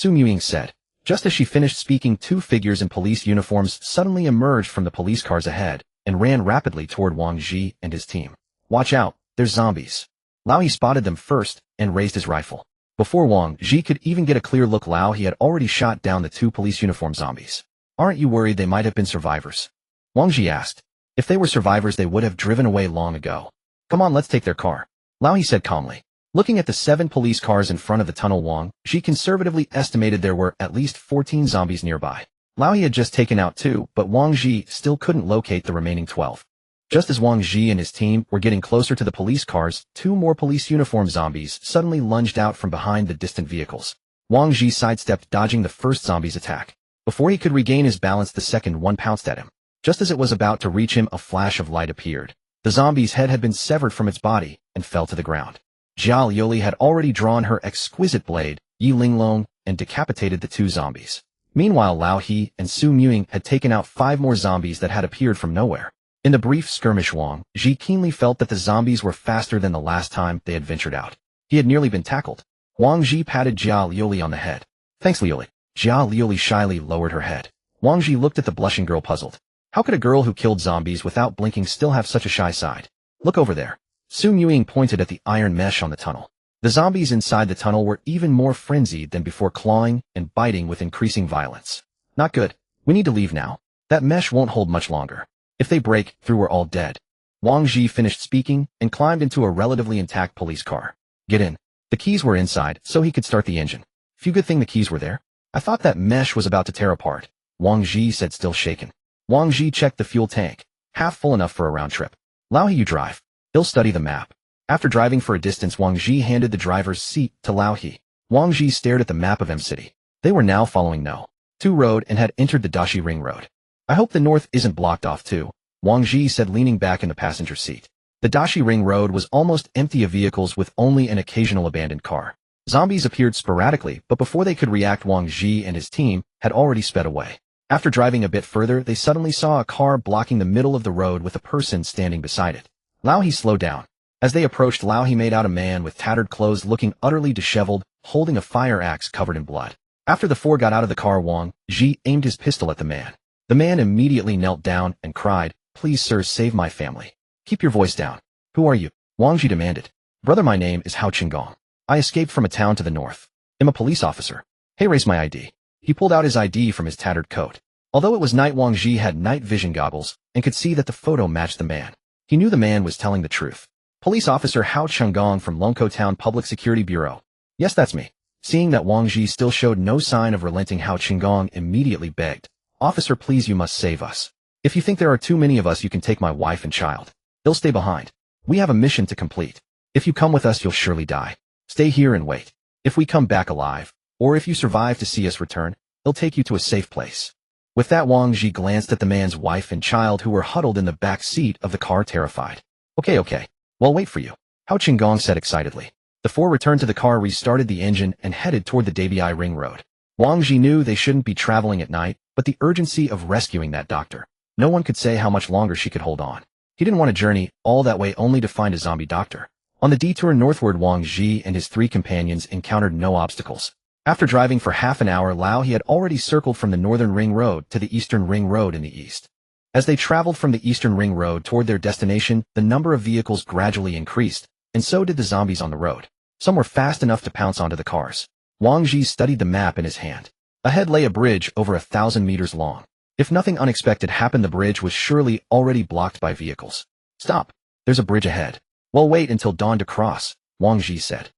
Ying said. Just as she finished speaking, 2 figures in police uniforms suddenly emerged from the police cars ahead and ran rapidly toward Wang Zhi and his team. Watch out, there's zombies. Lao He spotted them first and raised his rifle. Before Wang Zhi could even get a clear look, Lao He had already shot down the 2 police uniform zombies. Aren't you worried they might have been survivors? Wang Zhi asked. If they were survivors, they would have driven away long ago. Come on, let's take their car, Lao He said calmly. Looking at the 7 police cars in front of the tunnel, Wang Zhi conservatively estimated there were at least 14 zombies nearby. Lao He had just taken out 2, but Wang Zhi still couldn't locate the remaining 12. Just as Wang Zhi and his team were getting closer to the police cars, 2 more police uniform zombies suddenly lunged out from behind the distant vehicles. Wang Zhi sidestepped, dodging the first zombie's attack. Before he could regain his balance, the second one pounced at him. Just as it was about to reach him, a flash of light appeared. The zombie's head had been severed from its body and fell to the ground. Jia Liuli had already drawn her exquisite blade, Yi Linglong, and decapitated the 2 zombies. Meanwhile, Lao He and Ying had taken out 5 more zombies that had appeared from nowhere. In the brief skirmish, Wang Zhi keenly felt that the zombies were faster than the last time they had ventured out. He had nearly been tackled. Wang Zhi patted Jia Liuli on the head. Thanks, Liuli. Jia Liuli shyly lowered her head. Wang Zhi looked at the blushing girl, puzzled. How could a girl who killed zombies without blinking still have such a shy side? Look over there. Ying pointed at the iron mesh on the tunnel. The zombies inside the tunnel were even more frenzied than before, clawing and biting with increasing violence. Not good. We need to leave now. That mesh won't hold much longer. If they break through, we're all dead. Wang Zhi finished speaking and climbed into a relatively intact police car. Get in. The keys were inside, so he could start the engine. Few good thing the keys were there. I thought that mesh was about to tear apart, Wang Zhi said, still shaken. Wang Zhi checked the fuel tank. Half full, enough for a round trip. Lao He, you drive. He'll study the map. After driving for a distance, Wang Zhi handed the driver's seat to Lao He. Wang Zhi stared at the map of M City. They were now following No. 2 Road and had entered the Dashi Ring Road. I hope the north isn't blocked off too, Wang Zhi said, leaning back in the passenger seat. The Dashi Ring Road was almost empty of vehicles, with only an occasional abandoned car. Zombies appeared sporadically, but before they could react, Wang Zhi and his team had already sped away. After driving a bit further, they suddenly saw a car blocking the middle of the road with a person standing beside it. Lao He slowed down. As they approached, Lao He made out a man with tattered clothes, looking utterly disheveled, holding a fire axe covered in blood. After the 4 got out of the car, Wang Zhi aimed his pistol at the man. The man immediately knelt down and cried, "Please, sir, save my family." "Keep your voice down. Who are you?" Wang Zhi demanded. "Brother, my name is Hao Qinggong. I escaped from a town to the north. I'm a police officer. Hey, raise my ID." He pulled out his ID from his tattered coat. Although it was night, Wang Zhi had night vision goggles and could see that the photo matched the man. He knew the man was telling the truth. Police Officer Hao Chunggong from Longkou Town Public Security Bureau. Yes, that's me. Seeing that Wang Zhi still showed no sign of relenting, Hao Chunggong immediately begged, Officer, please, you must save us. If you think there are too many of us, you can take my wife and child. They'll stay behind. We have a mission to complete. If you come with us, you'll surely die. Stay here and wait. If we come back alive, or if you survive to see us return, they'll take you to a safe place. With that, Wang Zhi glanced at the man's wife and child who were huddled in the back seat of the car, terrified. Okay. We'll wait for you, Hao Chunggong said excitedly. The four returned to the car, restarted the engine, and headed toward the Dabi Ring Road. Wang Zhi knew they shouldn't be traveling at night, but the urgency of rescuing that doctor. No one could say how much longer she could hold on. He didn't want to journey all that way only to find a zombie doctor. On the detour northward, Wang Zhi and his three companions encountered no obstacles. After driving for half an hour, he had already circled from the northern Ring Road to the eastern Ring Road in the east. As they traveled from the eastern Ring Road toward their destination, the number of vehicles gradually increased, and so did the zombies on the road. Some were fast enough to pounce onto the cars. Wang Zhi studied the map in his hand. Ahead lay a bridge over 1,000 meters long. If nothing unexpected happened, the bridge was surely already blocked by vehicles. Stop. There's a bridge ahead. Well, wait until dawn to cross, Wang Zhi said.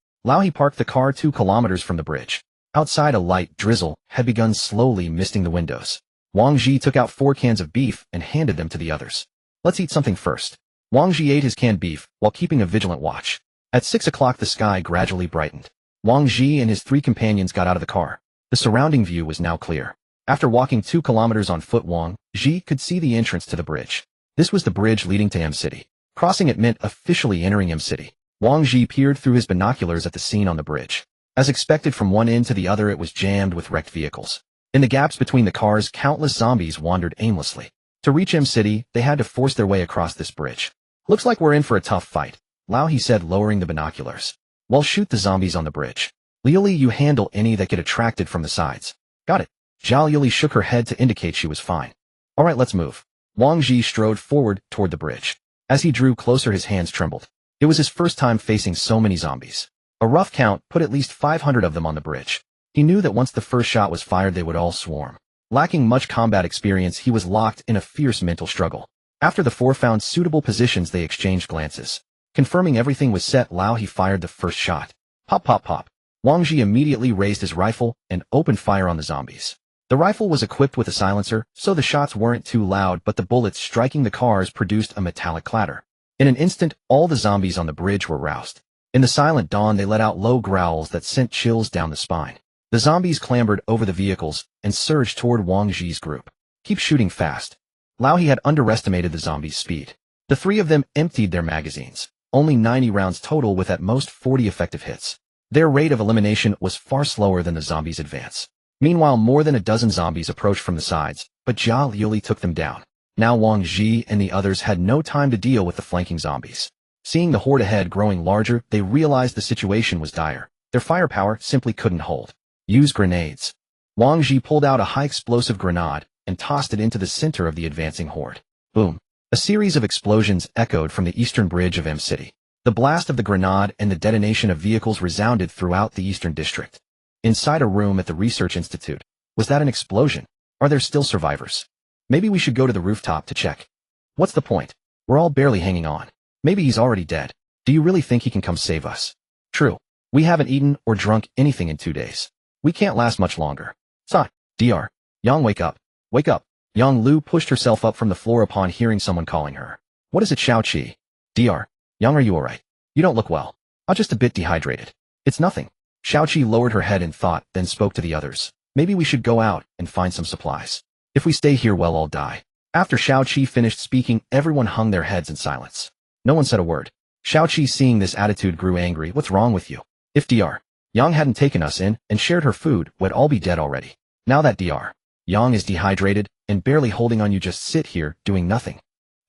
He parked the car 2 kilometers from the bridge. Outside, a light drizzle had begun slowly misting the windows. Wang Zhi took out 4 cans of beef and handed them to the others. Let's eat something first. Wang Zhi ate his canned beef while keeping a vigilant watch. At 6 o'clock, the sky gradually brightened. Wang Zhi and his 3 companions got out of the car. The surrounding view was now clear. After walking 2 kilometers on foot, Wang Zhi could see the entrance to the bridge. This was the bridge leading to M City. Crossing it meant officially entering M City. Wang Zhi peered through his binoculars at the scene on the bridge. As expected, from one end to the other, it was jammed with wrecked vehicles. In the gaps between the cars, countless zombies wandered aimlessly. To reach M City, they had to force their way across this bridge. Looks like we're in for a tough fight, he said, lowering the binoculars. Well, shoot the zombies on the bridge. Liuli, you handle any that get attracted from the sides. Got it. Zhao Yuli shook her head to indicate she was fine. All right, let's move. Wang Zhi strode forward toward the bridge. As he drew closer, his hands trembled. It was his first time facing so many zombies. A rough count put at least 500 of them on the bridge. He knew that once the first shot was fired, they would all swarm. Lacking much combat experience, he was locked in a fierce mental struggle. After the 4 found suitable positions, they exchanged glances. Confirming everything was set, he fired the first shot. Pop, pop, pop. Wang Zhi immediately raised his rifle and opened fire on the zombies. The rifle was equipped with a silencer, so the shots weren't too loud, but the bullets striking the cars produced a metallic clatter. In an instant, all the zombies on the bridge were roused. In the silent dawn, they let out low growls that sent chills down the spine. The zombies clambered over the vehicles and surged toward Wang Zhi's group. Keep shooting fast. He had underestimated the zombies' speed. The 3 of them emptied their magazines. Only 90 rounds total, with at most 40 effective hits. Their rate of elimination was far slower than the zombies' advance. Meanwhile, more than a dozen zombies approached from the sides, but Zhao Yuli took them down. Now Wang Zhi and the others had no time to deal with the flanking zombies. Seeing the horde ahead growing larger, they realized the situation was dire. Their firepower simply couldn't hold. Use grenades. Wang Zhi pulled out a high-explosive grenade and tossed it into the center of the advancing horde. Boom. A series of explosions echoed from the eastern bridge of M City. The blast of the grenade and the detonation of vehicles resounded throughout the eastern district. Inside a room at the research institute. Was that an explosion? Are there still survivors? Maybe we should go to the rooftop to check. What's the point? We're all barely hanging on. Maybe he's already dead. Do you really think he can come save us? True. We haven't eaten or drunk anything in 2 days. We can't last much longer. Sai, Dr. Yang, wake up. Wake up. Yang Lu pushed herself up from the floor upon hearing someone calling her. What is it, Xiaoqi? Dr. Yang, are you alright? You don't look well. I'm just a bit dehydrated. It's nothing. Xiaoqi lowered her head in thought, then spoke to the others. Maybe we should go out and find some supplies. If we stay here, we'll all die. After Xiaoqi finished speaking, everyone hung their heads in silence. No one said a word. Xiaoqi, seeing this attitude, grew angry. What's wrong with you? If Dr. Yang hadn't taken us in and shared her food, we'd all be dead already. Now that Dr. Yang is dehydrated and barely holding on, you just sit here doing nothing.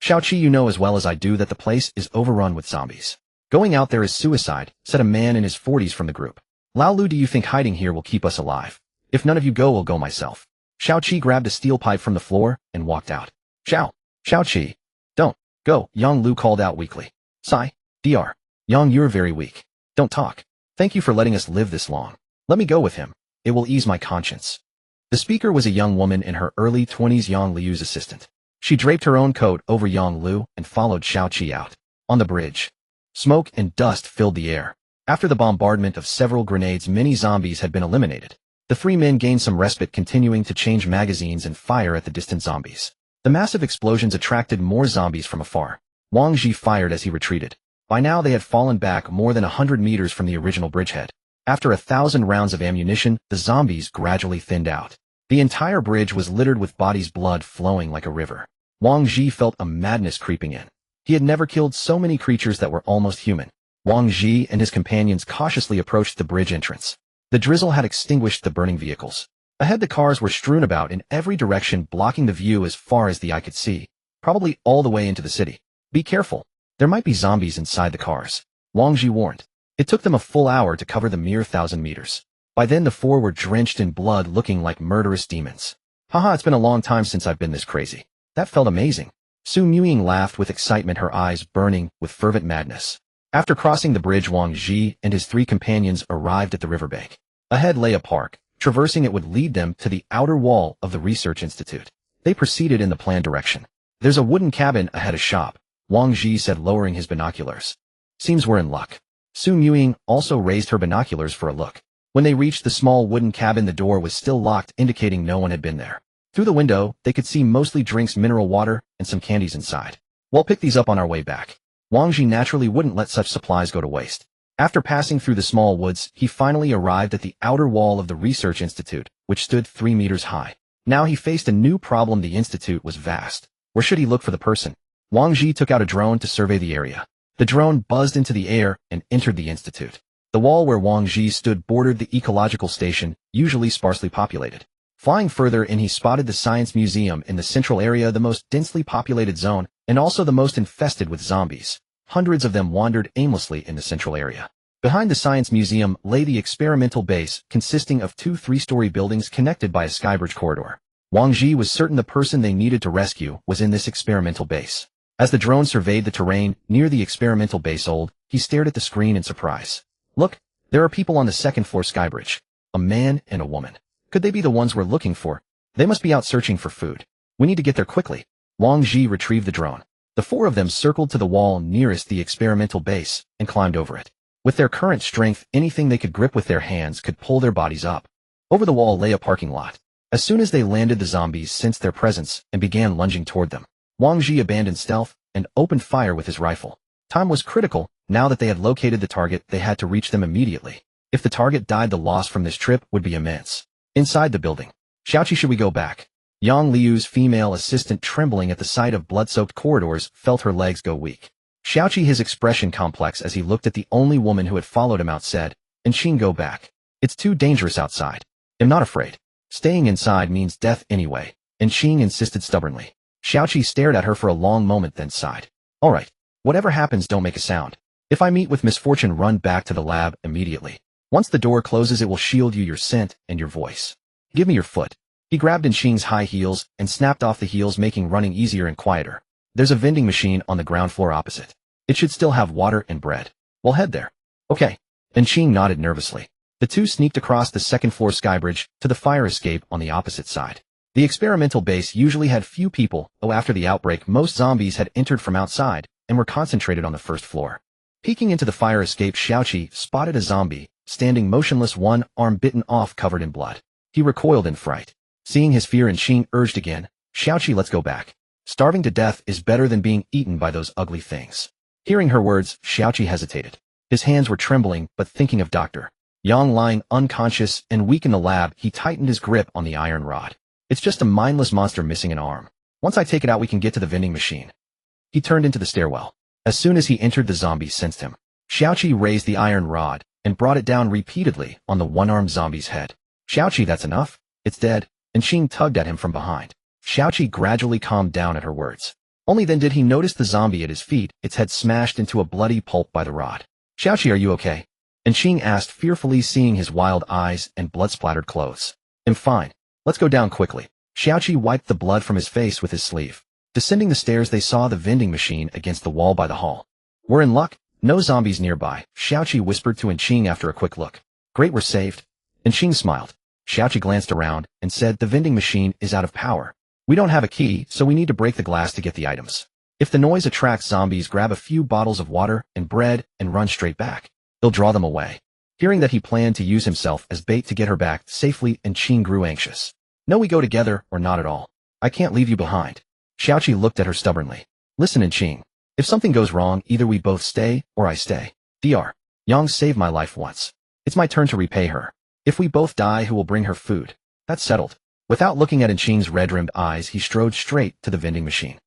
Xiaoqi, you know as well as I do that the place is overrun with zombies. Going out there is suicide, said a man in his 40s from the group. Lao Lu, do you think hiding here will keep us alive? If none of you go, I'll go myself. Xiaoqi grabbed a steel pipe from the floor and walked out. Xiaoqi. Don't go, Yang Lu called out weakly. Sai, Dr. Yang, you're very weak. Don't talk. Thank you for letting us live this long. Let me go with him. It will ease my conscience. The speaker was a young woman in her early 20s, Yang Liu's assistant. She draped her own coat over Yang Lu and followed Xiaoqi out. On the bridge. Smoke and dust filled the air. After the bombardment of several grenades, many zombies had been eliminated. The three men gained some respite, continuing to change magazines and fire at the distant zombies. The massive explosions attracted more zombies from afar. Wang Zhi fired as he retreated. By now they had fallen back more than 100 meters from the original bridgehead. After 1,000 rounds of ammunition, the zombies gradually thinned out. The entire bridge was littered with bodies, blood flowing like a river. Wang Zhi felt a madness creeping in. He had never killed so many creatures that were almost human. Wang Zhi and his companions cautiously approached the bridge entrance. The drizzle had extinguished the burning vehicles. Ahead, the cars were strewn about in every direction, blocking the view as far as the eye could see, probably all the way into the city. Be careful. There might be zombies inside the cars, Wang Zhi warned. It took them a full hour to cover the mere 1,000 meters. By then the four were drenched in blood, looking like murderous demons. Haha, it's been a long time since I've been this crazy. That felt amazing. Ying laughed with excitement, her eyes burning with fervent madness. After crossing the bridge, Wang Zhi and his three companions arrived at the riverbank. Ahead lay a park. Traversing it would lead them to the outer wall of the research institute. They proceeded in the planned direction. There's a wooden cabin ahead, a shop, Wang Zhi said, lowering his binoculars. Seems we're in luck. Ying also raised her binoculars for a look. When they reached the small wooden cabin, the door was still locked, indicating no one had been there. Through the window, they could see mostly drinks, mineral water, and some candies inside. We'll pick these up on our way back. Wang Zhi naturally wouldn't let such supplies go to waste. After passing through the small woods, he finally arrived at the outer wall of the research institute, which stood 3 meters high. Now he faced a new problem. The institute was vast. Where should he look for the person? Wang Zhi took out a drone to survey the area. The drone buzzed into the air and entered the institute. The wall where Wang Zhi stood bordered the ecological station, usually sparsely populated. Flying further in, he spotted the science museum in the central area, the most densely populated zone, and also the most infested with zombies. Hundreds of them wandered aimlessly in the central area. Behind the science museum lay the experimental base, consisting of 2 3-story buildings connected by a skybridge corridor. Wang Zhi was certain the person they needed to rescue was in this experimental base. As the drone surveyed the terrain near the experimental base, he stared at the screen in surprise. Look, there are people on the 2nd floor skybridge. A man and a woman. Could they be the ones we're looking for? They must be out searching for food. We need to get there quickly. Wang Zhi retrieved the drone. The 4 of them circled to the wall nearest the experimental base and climbed over it. With their current strength, anything they could grip with their hands could pull their bodies up. Over the wall lay a parking lot. As soon as they landed, the zombies sensed their presence and began lunging toward them. Wang Zhi abandoned stealth and opened fire with his rifle. Time was critical. Now that they had located the target, they had to reach them immediately. If the target died, the loss from this trip would be immense. Inside the building. Xiaoqi, should we go back? Yang Liu's female assistant, trembling at the sight of blood-soaked corridors, felt her legs go weak. Xiaoqi, his expression complex as he looked at the only woman who had followed him out, said, "And Ying, go back. It's too dangerous outside." "I'm not afraid. Staying inside means death anyway," and Ying insisted stubbornly. Xiaoqi stared at her for a long moment, then sighed. "All right. Whatever happens, don't make a sound. If I meet with misfortune, run back to the lab immediately. Once the door closes, it will shield you, your scent, and your voice. Give me your foot." He grabbed Ying's high heels and snapped off the heels, making running easier and quieter. "There's a vending machine on the ground floor opposite. It should still have water and bread. We'll head there." "Okay." And Ying nodded nervously. The two sneaked across the 2nd floor skybridge to the fire escape on the opposite side. The experimental base usually had few people, though after the outbreak most zombies had entered from outside and were concentrated on the 1st floor. Peeking into the fire escape, Xiaoqi spotted a zombie, standing motionless, one arm bitten off, covered in blood. He recoiled in fright. Seeing his fear, and Ying urged again, "Xiaoqi, let's go back. Starving to death is better than being eaten by those ugly things." Hearing her words, Xiaoqi hesitated. His hands were trembling, but thinking of Dr. Yang lying unconscious and weak in the lab, he tightened his grip on the iron rod. "It's just a mindless monster missing an arm. Once I take it out, we can get to the vending machine." He turned into the stairwell. As soon as he entered, the zombies sensed him. Xiaoqi raised the iron rod and brought it down repeatedly on the one-armed zombie's head. "Xiaoqi, that's enough. It's dead." And Ying tugged at him from behind. Xiaoqi gradually calmed down at her words. Only then did he notice the zombie at his feet, its head smashed into a bloody pulp by the rod. "Xiaoqi, are you okay?" And Ying asked fearfully, seeing his wild eyes and blood-splattered clothes. "I'm fine. Let's go down quickly." Xiaoqi wiped the blood from his face with his sleeve. Descending the stairs, they saw the vending machine against the wall by the hall. "We're in luck. No zombies nearby," Xiaoqi whispered to Ying after a quick look. "Great, we're saved." And Ying smiled. Xiaoqi glanced around and said, "The vending machine is out of power. We don't have a key, so we need to break the glass to get the items." If the noise attracts zombies, grab a few bottles of water and bread and run straight back. They'll draw them away. Hearing that he planned to use himself as bait to get her back safely, and Qing grew anxious. No, we go together or not at all. I can't leave you behind. Xiaoqi looked at her stubbornly. Listen, Qing. If something goes wrong, either we both stay or I stay. Dr. Yang saved my life once. It's my turn to repay her. If we both die, who will bring her food? That's settled. Without looking at Qing's red-rimmed eyes, he strode straight to the vending machine.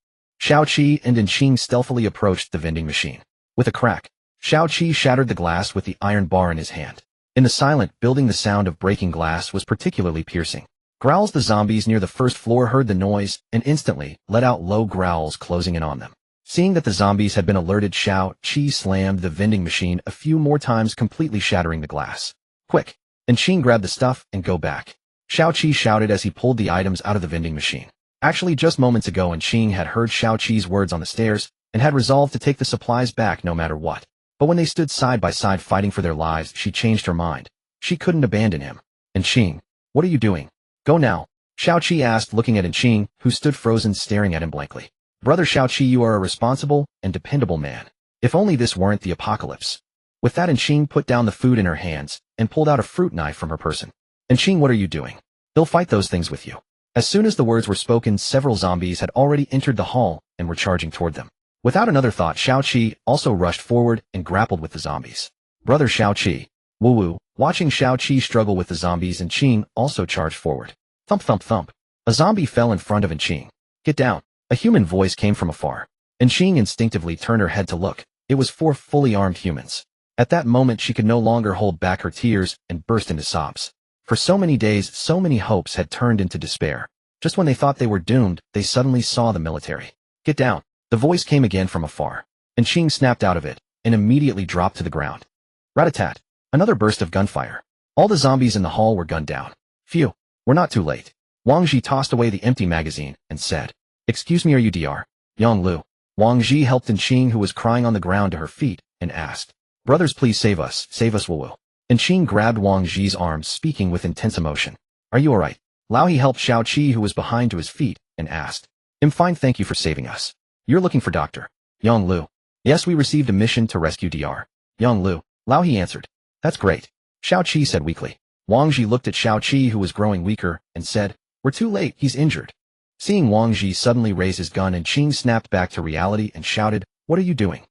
Xiaoqi and Qing stealthily approached the vending machine. With a crack, Xiaoqi shattered the glass with the iron bar in his hand. In the silent building, the sound of breaking glass was particularly piercing. Growls. The zombies near the first floor heard the noise and instantly let out low growls, closing in on them. Seeing that the zombies had been alerted, Xiaoqi slammed the vending machine a few more times, completely shattering the glass. Quick! Qing grabbed the stuff and go back. Xiaoqi shouted as he pulled the items out of the vending machine. Actually, just moments ago, Qing had heard Xiaoqi's words on the stairs and had resolved to take the supplies back no matter what. But when they stood side by side fighting for their lives, she changed her mind. She couldn't abandon him. Qing, what are you doing? Go now, Xiaoqi asked, looking at Qing, who stood frozen, staring at him blankly. Brother Xiaoqi, you are a responsible and dependable man. If only this weren't the apocalypse. With that, Qing put down the food in her hands and pulled out a fruit knife from her person. Qing, what are you doing? They'll fight those things with you. As soon as the words were spoken, several zombies had already entered the hall and were charging toward them. Without another thought, Xiaoqi also rushed forward and grappled with the zombies. Brother Xiaoqi. Woo-woo. Watching Xiaoqi struggle with the zombies, Qing also charged forward. Thump thump thump. A zombie fell in front of Qing. Get down. A human voice came from afar. Qing instinctively turned her head to look. It was 4 fully armed humans. At that moment, she could no longer hold back her tears and burst into sobs. For so many days, so many hopes had turned into despair. Just when they thought they were doomed, they suddenly saw the military. Get down. The voice came again from afar. Qing snapped out of it and immediately dropped to the ground. Rat-a-tat. Another burst of gunfire. All the zombies in the hall were gunned down. Phew. We're not too late. Wang Zhi tossed away the empty magazine and said, Excuse me, are you Dr. Yang Lu? Wang Zhi helped Qing, who was crying on the ground, to her feet and asked, Brothers, please save us, woo-woo. Qing grabbed Wang Zhi's arms, speaking with intense emotion. Are you alright? Lao. He helped Xiaoqi, who was behind, to his feet and asked, I'm fine, thank you for saving us. You're looking for Dr. Yang Lu. Yes, we received a mission to rescue Dr. Yang Lu. Lao. He answered. That's great. Xiaoqi said weakly. Wang Zhi looked at Xiaoqi, who was growing weaker, and said, We're too late, he's injured. Seeing Wang Zhi suddenly raise his gun, Qing snapped back to reality and shouted, What are you doing?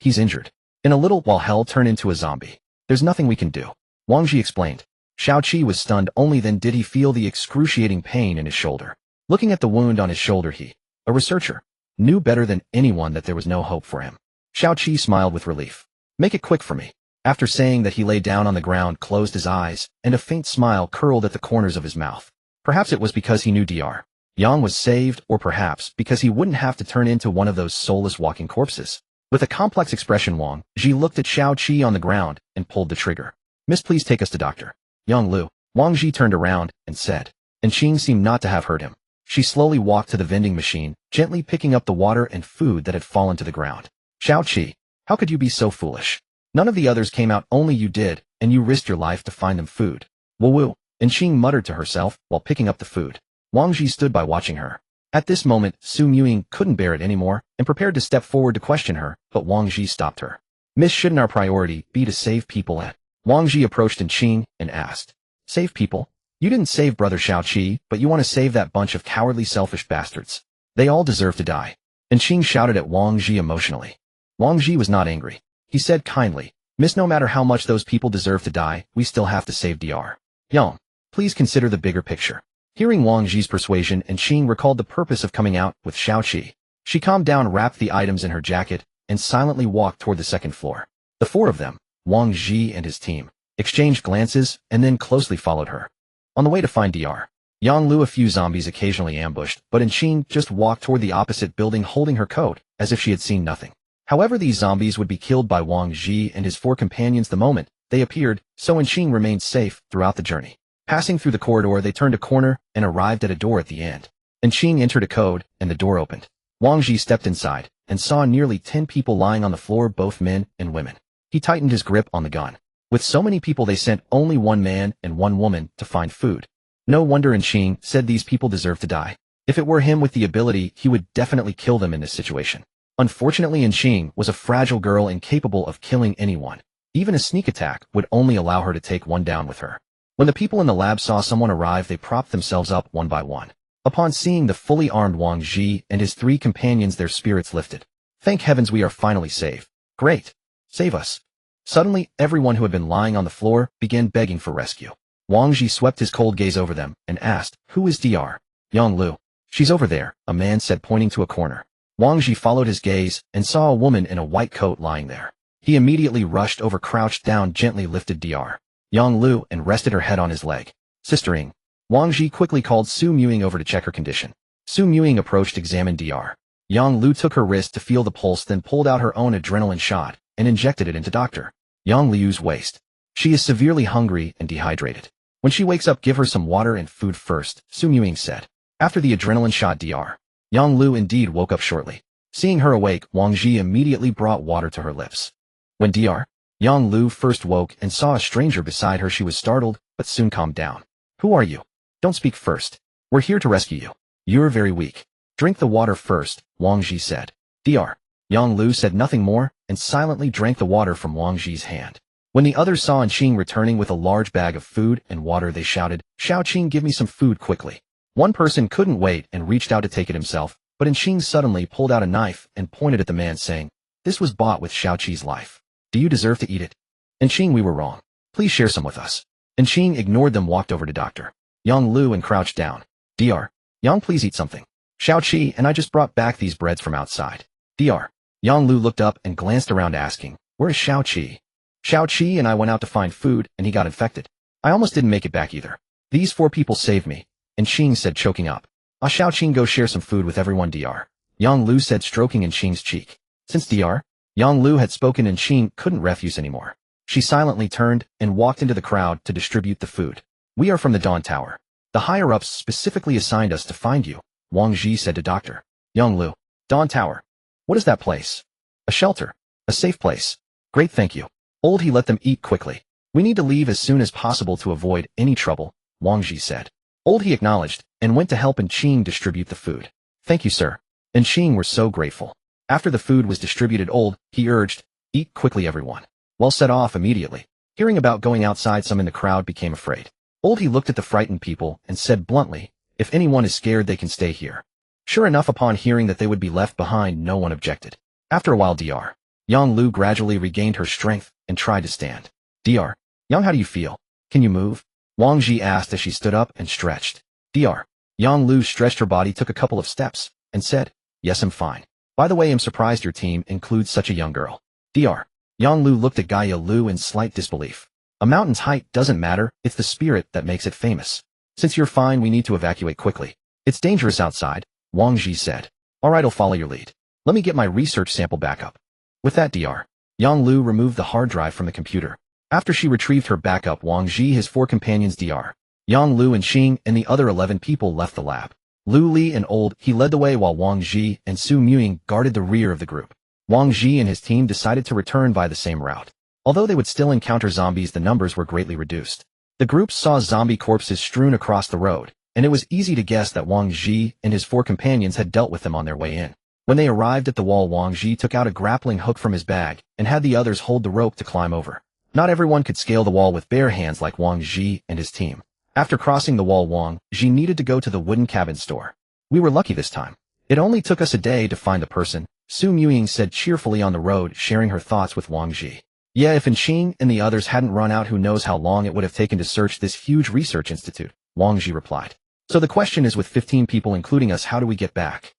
He's injured. In a little while, he'll turn into a zombie. There's nothing we can do. Wang Zhi explained. Xiaoqi was stunned. Only then did he feel the excruciating pain in his shoulder. Looking at the wound on his shoulder, he, a researcher, knew better than anyone that there was no hope for him. Xiaoqi smiled with relief. Make it quick for me. After saying that, he lay down on the ground, closed his eyes, and a faint smile curled at the corners of his mouth. Perhaps it was because he knew Dr. Yang was saved, or perhaps because he wouldn't have to turn into one of those soulless walking corpses. With a complex expression, Wang Zhi looked at Xiaoqi on the ground and pulled the trigger. Miss, please take us to Dr. Yang Lu. Wang Zhi turned around and said. Qing seemed not to have heard him. She slowly walked to the vending machine, gently picking up the water and food that had fallen to the ground. Xiaoqi, how could you be so foolish? None of the others came out, only you did, and you risked your life to find them food. Woo-woo. Qing muttered to herself while picking up the food. Wang Zhi stood by watching her. At this moment, Su Muying couldn't bear it anymore and prepared to step forward to question her, but Wang Zhi stopped her. Miss, shouldn't our priority be to save people? Wang Zhi approached Qing and asked. Save people? You didn't save Brother Xiaoqi, but you want to save that bunch of cowardly, selfish bastards. They all deserve to die. Qing shouted at Wang Zhi emotionally. Wang Zhi was not angry. He said kindly, Miss, no matter how much those people deserve to die, we still have to save Dr. Yang. Please consider the bigger picture. Hearing Wang Zhi's persuasion, Qing recalled the purpose of coming out with Xiaoqi. She calmed down, wrapped the items in her jacket, and silently walked toward the second floor. The 4 of them, Wang Zhi and his team, exchanged glances and then closely followed her. On the way to find Dr. Yang Lu, a few zombies occasionally ambushed, but Qing just walked toward the opposite building holding her coat, as if she had seen nothing. However, these zombies would be killed by Wang Zhi and his 4 companions the moment they appeared, so Qing remained safe throughout the journey. Passing through the corridor, they turned a corner and arrived at a door at the end. Qing entered a code, and the door opened. Wang Zhi stepped inside and saw nearly 10 people lying on the floor, both men and women. He tightened his grip on the gun. With so many people, they sent only 1 man and 1 woman to find food. No wonder Qing said these people deserve to die. If it were him with the ability, he would definitely kill them in this situation. Unfortunately, Ying was a fragile girl incapable of killing anyone. Even a sneak attack would only allow her to take one down with her. When the people in the lab saw someone arrive, they propped themselves up one by one. Upon seeing the fully armed Wang Zhi and his 3 companions, their spirits lifted. Thank heavens, we are finally safe. Great. Save us. Suddenly, everyone who had been lying on the floor began begging for rescue. Wang Zhi swept his cold gaze over them and asked, "Who is Dr. Yang Lu?" "She's over there," a man said, pointing to a corner. Wang Zhi followed his gaze and saw a woman in a white coat lying there. He immediately rushed over, crouched down, gently lifted Dr. Yang Lu and rested her head on his leg. "Sister Ying." Wang Zhi quickly called Su Muying over to check her condition. Su Muying approached, examined Dr. Yang Lu, took her wrist to feel the pulse, then pulled out her own adrenaline shot and injected it into Dr. Yang Lu's waist. "She is severely hungry and dehydrated. When she wakes up, give her some water and food first," Su Muying said. After the adrenaline shot, Dr. Yang Lu indeed woke up shortly. Seeing her awake, Wang Zhi immediately brought water to her lips. When Dr. Yang Lu first woke and saw a stranger beside her, she was startled, but soon calmed down. "Who are you? Don't speak first. We're here to rescue you. You're very weak. Drink the water first," Wang Zhi said. Dr. Yang Lu said nothing more and silently drank the water from Wang Zhi's hand. When the others saw Ying returning with a large bag of food and water, they shouted, "Xiao Qing, give me some food quickly." One person couldn't wait and reached out to take it himself, but Ying suddenly pulled out a knife and pointed at the man, saying, "This was bought with Xiao Qi's life. Do you deserve to eat it?" "Ying, we were wrong. Please share some with us." Ying ignored them, walked over to Dr. Yang Lu and crouched down. "Dr. Yang, please eat something. Xiao Qi and I just brought back these breads from outside." Dr. Yang Lu looked up and glanced around, asking, "Where is Xiao Qi?" "Xiao Qi and I went out to find food and he got infected. I almost didn't make it back either. These 4 people saved me," Ying said, choking up. "Xiao Qing, go share some food with everyone," Dr. Yang Lu said, stroking Ying's cheek. Since Dr. Yang Lu had spoken, Ying couldn't refuse anymore. She silently turned and walked into the crowd to distribute the food. "We are from the Dawn Tower. The higher-ups specifically assigned us to find you," Wang Zhi said to Dr. Yang Lu. "Dawn Tower? What is that place?" "A shelter. A safe place." "Great, thank you. Old, he let them eat quickly. We need to leave as soon as possible to avoid any trouble," Wang Zhi said. Old, he acknowledged and went to help Ying distribute the food. "Thank you, sir." Ying were so grateful. After the food was distributed, Old, he urged, "Eat quickly, everyone." Well, set off immediately. Hearing about going outside, some in the crowd became afraid. Old, he looked at the frightened people and said bluntly, "If anyone is scared, they can stay here." Sure enough, upon hearing that they would be left behind, no one objected. After a while, Dr. Yang Lu gradually regained her strength and tried to stand. "Dr. Yang, how do you feel? Can you move?" Wang Zhi asked as she stood up and stretched. Dr. Yang Lu stretched her body, took a couple of steps, and said, "Yes, I'm fine. By the way, I'm surprised your team includes such a young girl." Dr. Yang Lu looked at Gaia Lu in slight disbelief. "A mountain's height doesn't matter, it's the spirit that makes it famous. Since you're fine, we need to evacuate quickly. It's dangerous outside," Wang Zhi said. "All right, I'll follow your lead. Let me get my research sample back up." With that, Dr. Yang Lu removed the hard drive from the computer. After she retrieved her backup, Wang Zhi, his 4 companions, Dr. Yang Lu and Ying, and the other 11 people left the lab. Lu Li and Old, he led the way while Wang Zhi and Su Muying guarded the rear of the group. Wang Zhi and his team decided to return by the same route. Although they would still encounter zombies, the numbers were greatly reduced. The group saw zombie corpses strewn across the road, and it was easy to guess that Wang Zhi and his 4 companions had dealt with them on their way in. When they arrived at the wall, Wang Zhi took out a grappling hook from his bag and had the others hold the rope to climb over. Not everyone could scale the wall with bare hands like Wang Zhi and his team. After crossing the wall, Wang Zhi needed to go to the wooden cabin store. "We were lucky this time. It only took us a day to find the person," Su Muying said cheerfully on the road, sharing her thoughts with Wang Zhi. "Yeah, if Ying and the others hadn't run out, who knows how long it would have taken to search this huge research institute," Wang Zhi replied. "So the question is, with 15 people including us, how do we get back?"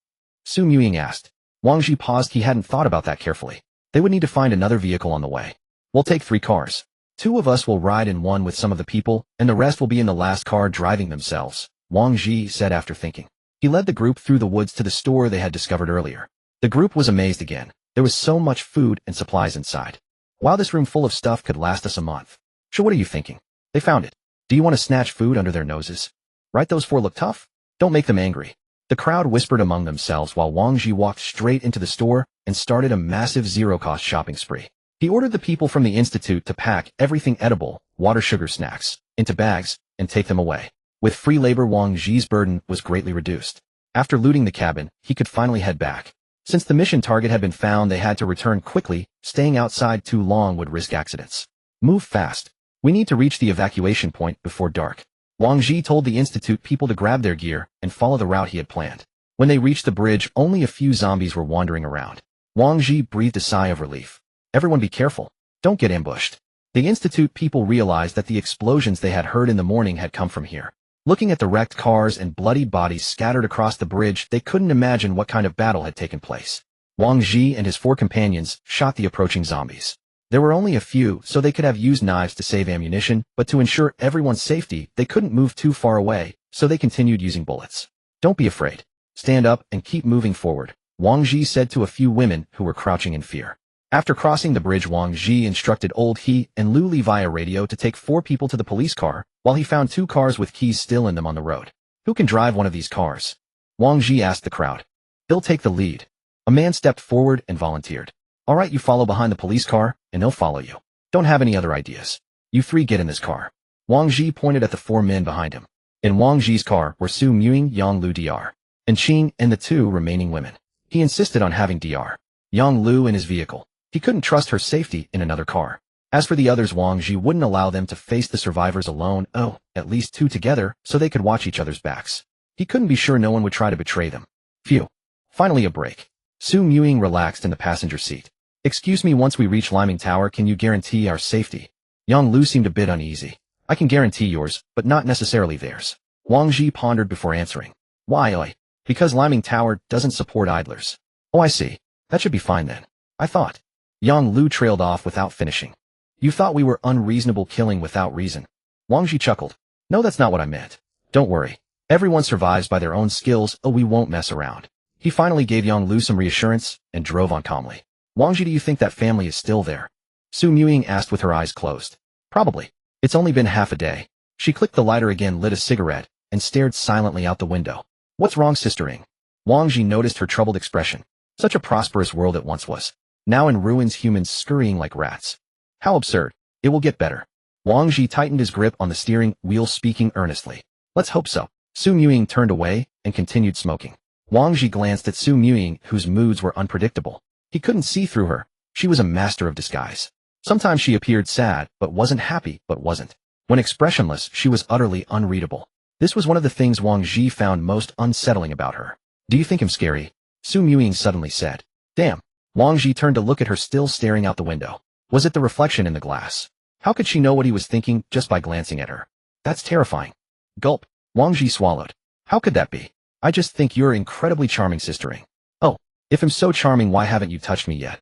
Su Muying asked. Wang Zhi paused. He hadn't thought about that carefully. They would need to find another vehicle on the way. "We'll take 3 cars. 2 of us will ride in one with some of the people, and the rest will be in the last car driving themselves," Wang Zhi said after thinking. He led the group through the woods to the store they had discovered earlier. The group was amazed again. There was so much food and supplies inside. "Wow, this room full of stuff could last us a month." "So what are you thinking? They found it. Do you want to snatch food under their noses? Right, those 4 look tough? Don't make them angry." The crowd whispered among themselves while Wang Zhi walked straight into the store and started a massive zero-cost shopping spree. He ordered the people from the institute to pack everything edible, water, sugar, snacks, into bags and take them away. With free labor, Wang Zhi's burden was greatly reduced. After looting the cabin, he could finally head back. Since the mission target had been found, they had to return quickly. Staying outside too long would risk accidents. Move fast. We need to reach the evacuation point before dark. Wang Zhi told the Institute people to grab their gear and follow the route he had planned. When they reached the bridge, only a few zombies were wandering around. Wang Zhi breathed a sigh of relief. Everyone be careful. Don't get ambushed. The Institute people realized that the explosions they had heard in the morning had come from here. Looking at the wrecked cars and bloody bodies scattered across the bridge, they couldn't imagine what kind of battle had taken place. Wang Zhi and his 4 companions shot the approaching zombies. There were only a few, so they could have used knives to save ammunition, but to ensure everyone's safety, they couldn't move too far away, so they continued using bullets. Don't be afraid. Stand up and keep moving forward, Wang Zhi said to a few women who were crouching in fear. After crossing the bridge, Wang Zhi instructed Old He and Lu Li via radio to take 4 people to the police car, while he found 2 cars with keys still in them on the road. Who can drive one of these cars? Wang Zhi asked the crowd. They'll take the lead. A man stepped forward and volunteered. All right, you follow behind the police car, and they'll follow you. Don't have any other ideas. You 3 get in this car. Wang Zhi pointed at the 4 men behind him. In Wang Zhi's car were Su Muying, Yang Lu Dr. and Qing, and the 2 remaining women. He insisted on having Dr. Yang Lu in his vehicle. He couldn't trust her safety in another car. As for the others, Wang Zhi wouldn't allow them to face the survivors alone, at least 2 together, so they could watch each other's backs. He couldn't be sure no one would try to betray them. Phew. Finally a break. Su Muying relaxed in the passenger seat. Excuse me, once we reach Liming Tower, can you guarantee our safety? Yang Lu seemed a bit uneasy. I can guarantee yours, but not necessarily theirs. Wang Zhi pondered before answering. Why? Because Liming Tower doesn't support idlers. Oh, I see. That should be fine then. I thought. Yang Lu trailed off without finishing. You thought we were unreasonable, killing without reason. Wang Zhi chuckled. No, that's not what I meant. Don't worry. Everyone survives by their own skills. We won't mess around. He finally gave Yang Lu some reassurance and drove on calmly. Wang Zhi, do you think that family is still there? Su Muying asked with her eyes closed. Probably. It's only been half a day. She clicked the lighter again, lit a cigarette, and stared silently out the window. What's wrong, Sister Ying? Wang Zhi noticed her troubled expression. Such a prosperous world it once was. Now in ruins, humans scurrying like rats. How absurd. It will get better. Wang Zhi tightened his grip on the steering wheel, speaking earnestly. Let's hope so. Su Muying turned away and continued smoking. Wang Zhi glanced at Su Muying, whose moods were unpredictable. He couldn't see through her. She was a master of disguise. Sometimes she appeared sad, but wasn't happy, but wasn't. When expressionless, she was utterly unreadable. This was one of the things Wang Zhi found most unsettling about her. Do you think him scary? Su Muying suddenly said. Damn. Wang Zhi turned to look at her, still staring out the window. Was it the reflection in the glass? How could she know what he was thinking just by glancing at her? That's terrifying. Gulp. Wang Zhi swallowed. How could that be? I just think you're incredibly charming, Sister Ying. Oh, if I'm so charming, why haven't you touched me yet?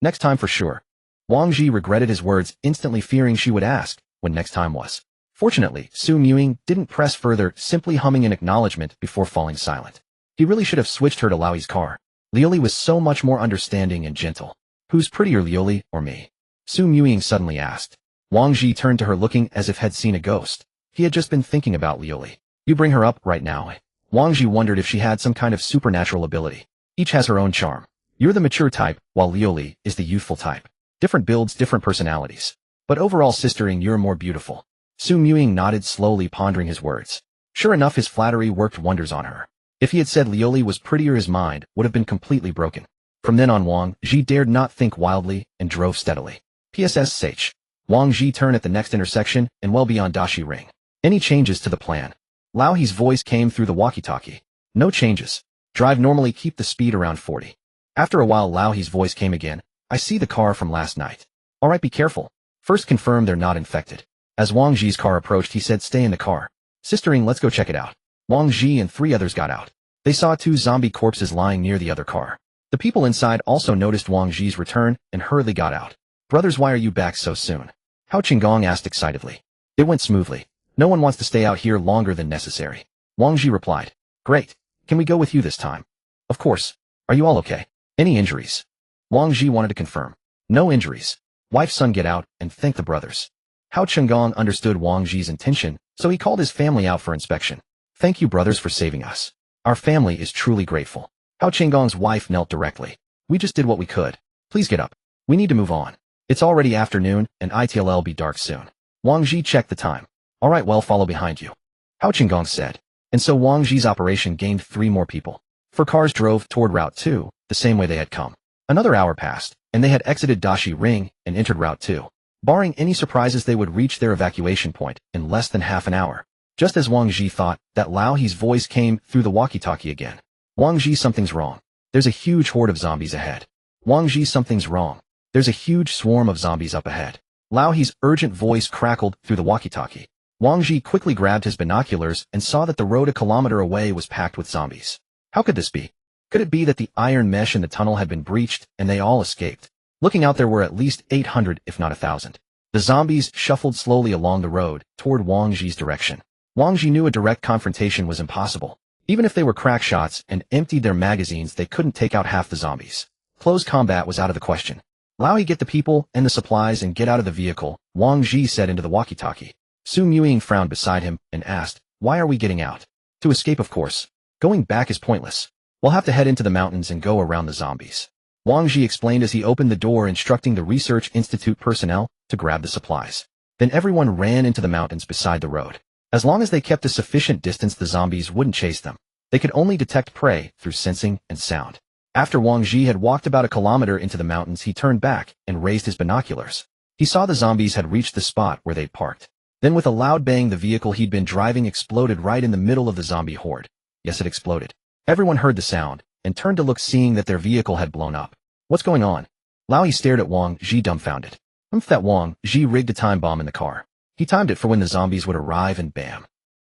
Next time for sure. Wang Zhi regretted his words, instantly fearing she would ask when next time was. Fortunately, Su Muying didn't press further, simply humming an acknowledgement before falling silent. He really should have switched her to Liu's car. Liu was so much more understanding and gentle. Who's prettier, Liu or me? Su Muying suddenly asked. Wang Zhi turned to her, looking as if had seen a ghost. He had just been thinking about Liu. You bring her up right now. Wang Zhi wondered if she had some kind of supernatural ability. Each has her own charm. You're the mature type, while Liu is the youthful type. Different builds, different personalities. But overall, Sister Ying, you're more beautiful. Su Muying nodded slowly, pondering his words. Sure enough, his flattery worked wonders on her. If he had said Liu was prettier, his mind would have been completely broken. From then on, Wang Zhi dared not think wildly and drove steadily. PSSH. Wang Zhi turned at the next intersection and well beyond Dashi Ring. Any changes to the plan? Lao He's voice came through the walkie-talkie. No changes. Drive normally, keep the speed around 40. After a while, Lao He's voice came again. I see the car from last night. All right, be careful. First confirm they're not infected. As Wang Zhi's car approached, he said, stay in the car. Sister Ying, let's go check it out. Wang Zhi and 3 others got out. They saw 2 zombie corpses lying near the other car. The people inside also noticed Wang Zhi's return and hurriedly got out. Brothers, why are you back so soon? Hao Qinggong asked excitedly. It went smoothly. No one wants to stay out here longer than necessary. Wang Zhi replied. Great. Can we go with you this time? Of course. Are you all okay? Any injuries? Wang Zhi wanted to confirm. No injuries. Wife, son, get out and thank the brothers. Hao Qinggong understood Wang Zhi's intention, so he called his family out for inspection. Thank you, brothers, for saving us. Our family is truly grateful. Hao Qinggong's wife knelt directly. We just did what we could. Please get up. We need to move on. It's already afternoon, and it'll be dark soon. Wang Zhi checked the time. All right, well, follow behind you. Hao Qinggong said. And so Wang Zhi's operation gained 3 more people. Four cars drove toward Route 2, the same way they had come. Another hour passed, and they had exited Dashi Ring and entered Route 2. Barring any surprises, they would reach their evacuation point in less than half an hour. Just as Wang Zhi thought, that Lao He's voice came through the walkie-talkie again. Wang Zhi, something's wrong. There's a huge horde of zombies ahead. Wang Zhi, something's wrong. There's a huge swarm of zombies up ahead. Lao He's urgent voice crackled through the walkie-talkie. Wang Zhi quickly grabbed his binoculars and saw that the road a kilometer away was packed with zombies. How could this be? Could it be that the iron mesh in the tunnel had been breached and they all escaped? Looking out, there were at least 800, if not 1,000. The zombies shuffled slowly along the road toward Wang Zhi's direction. Wang Zhi knew a direct confrontation was impossible. Even if they were crack shots and emptied their magazines, they couldn't take out half the zombies. Close combat was out of the question. Lao He, get the people and the supplies and get out of the vehicle, Wang Zhi said into the walkie-talkie. Su Ying frowned beside him and asked, why are we getting out? To escape, of course. Going back is pointless. We'll have to head into the mountains and go around the zombies. Wang Zhi explained as he opened the door, instructing the Research Institute personnel to grab the supplies. Then everyone ran into the mountains beside the road. As long as they kept a sufficient distance, the zombies wouldn't chase them. They could only detect prey through sensing and sound. After Wang Zhi had walked about a kilometer into the mountains, he turned back and raised his binoculars. He saw the zombies had reached the spot where they'd parked. Then with a loud bang, the vehicle he'd been driving exploded right in the middle of the zombie horde. Yes, it exploded. Everyone heard the sound and turned to look, seeing that their vehicle had blown up. What's going on? Lao He stared at Wang Zhi, dumbfounded. That Wang Zhi rigged a time bomb in the car. He timed it for when the zombies would arrive, and bam.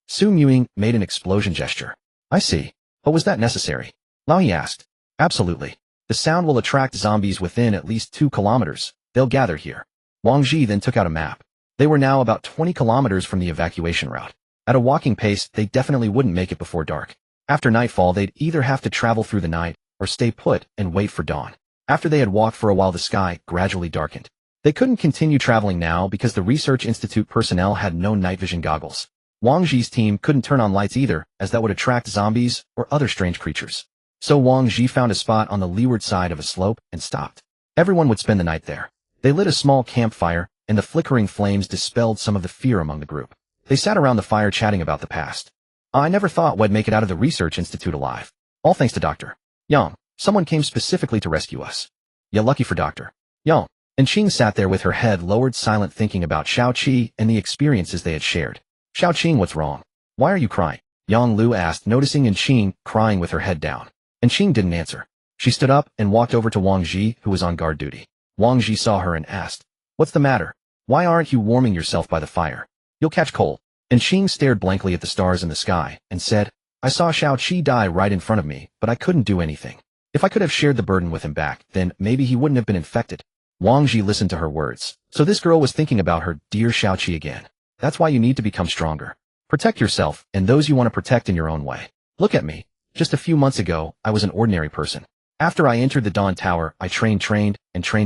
Su Ying made an explosion gesture. I see. But was that necessary? Lao He asked. Absolutely. The sound will attract zombies within at least 2 kilometers. They'll gather here. Wang Zhi then took out a map. They were now about 20 kilometers from the evacuation route. At a walking pace, they definitely wouldn't make it before dark. After nightfall, they'd either have to travel through the night or stay put and wait for dawn. After they had walked for a while, the sky gradually darkened. They couldn't continue traveling now because the Research Institute personnel had no night vision goggles. Wang Zhi's team couldn't turn on lights either, as that would attract zombies or other strange creatures. So Wang Zhi found a spot on the leeward side of a slope and stopped. Everyone would spend the night there. They lit a small campfire, and the flickering flames dispelled some of the fear among the group. They sat around the fire chatting about the past. I never thought we'd make it out of the Research Institute alive. All thanks to Dr. Yang. Someone came specifically to rescue us. Yeah, lucky for Dr. Yang. And Qing sat there with her head lowered, silent, thinking about Xiaoqi and the experiences they had shared. Xiaoqing, what's wrong? Why are you crying? Yang Lu asked, noticing Qing crying with her head down. And Qing didn't answer. She stood up and walked over to Wang Zhi, who was on guard duty. Wang Zhi saw her and asked, what's the matter? Why aren't you warming yourself by the fire? You'll catch cold. And Qing stared blankly at the stars in the sky and said, I saw Xiaoqi die right in front of me, but I couldn't do anything. If I could have shared the burden with him back, then maybe he wouldn't have been infected. Wang Zhi listened to her words. So this girl was thinking about her dear Xiaoqi again. That's why you need to become stronger. Protect yourself and those you want to protect in your own way. Look at me. Just a few months ago, I was an ordinary person. After I entered the Dawn Tower, I trained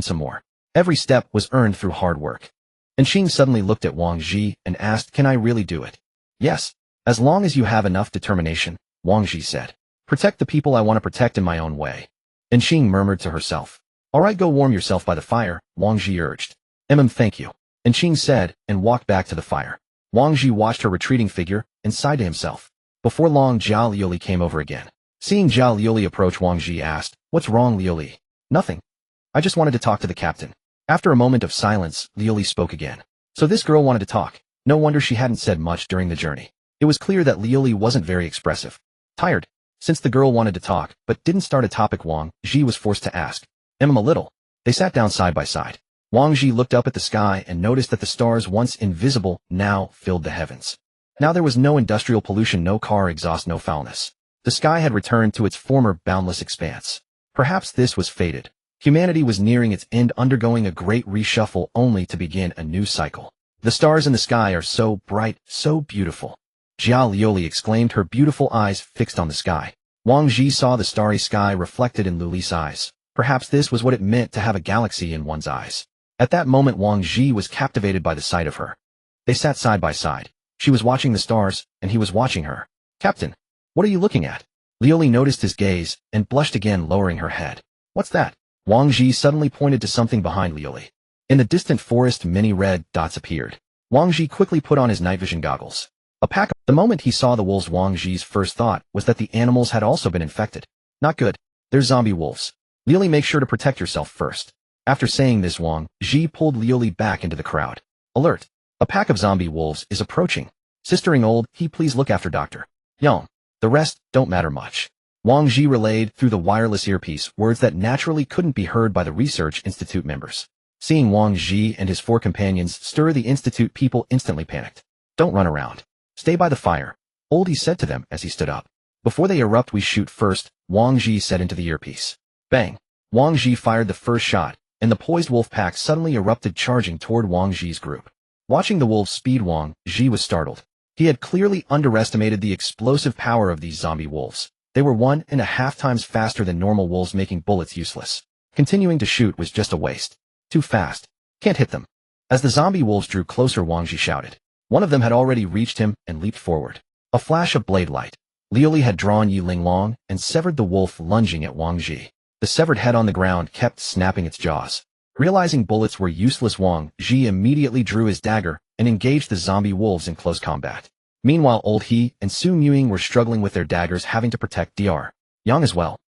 some more. Every step was earned through hard work. And Qing suddenly looked at Wang Zhi and asked, can I really do it? Yes. As long as you have enough determination, Wang Zhi said. Protect the people I want to protect in my own way. And Qing murmured to herself. All right, go warm yourself by the fire, Wang Zhi urged. Thank you. And Qing said, and walked back to the fire. Wang Zhi watched her retreating figure and sighed to himself. Before long, Zhao Liuli came over again. Seeing Zhao Liuli approach, Wang Zhi asked, what's wrong, Liuli? Nothing. I just wanted to talk to the captain. After a moment of silence, Liuli spoke again. So this girl wanted to talk. No wonder she hadn't said much during the journey. It was clear that Liuli wasn't very expressive. Tired. Since the girl wanted to talk, but didn't start a topic, Wang Zhi was forced to ask. A little. They sat down side by side. Wang Zhi looked up at the sky and noticed that the stars, once invisible, now filled the heavens. Now there was no industrial pollution, no car exhaust, no foulness. The sky had returned to its former boundless expanse. Perhaps this was fated. Humanity was nearing its end, undergoing a great reshuffle only to begin a new cycle. The stars in the sky are so bright, so beautiful. Zhao Liuli exclaimed, her beautiful eyes fixed on the sky. Wang Zhi saw the starry sky reflected in Liuli's eyes. Perhaps this was what it meant to have a galaxy in one's eyes. At that moment, Wang Zhi was captivated by the sight of her. They sat side by side. She was watching the stars, and he was watching her. Captain, what are you looking at? Liuli noticed his gaze and blushed again, lowering her head. What's that? Wang Zhi suddenly pointed to something behind Liuli. In the distant forest, many red dots appeared. Wang Zhi quickly put on his night vision goggles. A pack. The moment he saw the wolves, Wang Zhi's first thought was that the animals had also been infected. Not good. They're zombie wolves. Liuli, make sure to protect yourself first. After saying this, Wang Zhi pulled Liuli back into the crowd. Alert! A pack of zombie wolves is approaching. Sistering old, please look after Dr. Yang. The rest don't matter much. Wang Zhi relayed through the wireless earpiece words that naturally couldn't be heard by the research institute members. Seeing Wang Zhi and his 4 companions stir, the institute people instantly panicked. Don't run around. Stay by the fire. Oldie said to them as he stood up. Before they erupt, we shoot first, Wang Zhi said into the earpiece. Bang! Wang Zhi fired the first shot, and the poised wolf pack suddenly erupted, charging toward Wang Zhi's group. Watching the wolves speed, Wang Zhi was startled. He had clearly underestimated the explosive power of these zombie wolves. They were 1.5 times faster than normal wolves, making bullets useless. Continuing to shoot was just a waste. Too fast. Can't hit them. As the zombie wolves drew closer, Wang Zhi shouted. One of them had already reached him and leaped forward. A flash of blade light. Liuli had drawn Yi Ling Long and severed the wolf, lunging at Wang Zhi. The severed head on the ground kept snapping its jaws. Realizing bullets were useless, Wang Zhi immediately drew his dagger and engaged the zombie wolves in close combat. Meanwhile, Old He and Su Mewing were struggling with their daggers, having to protect Dr. Yang as well.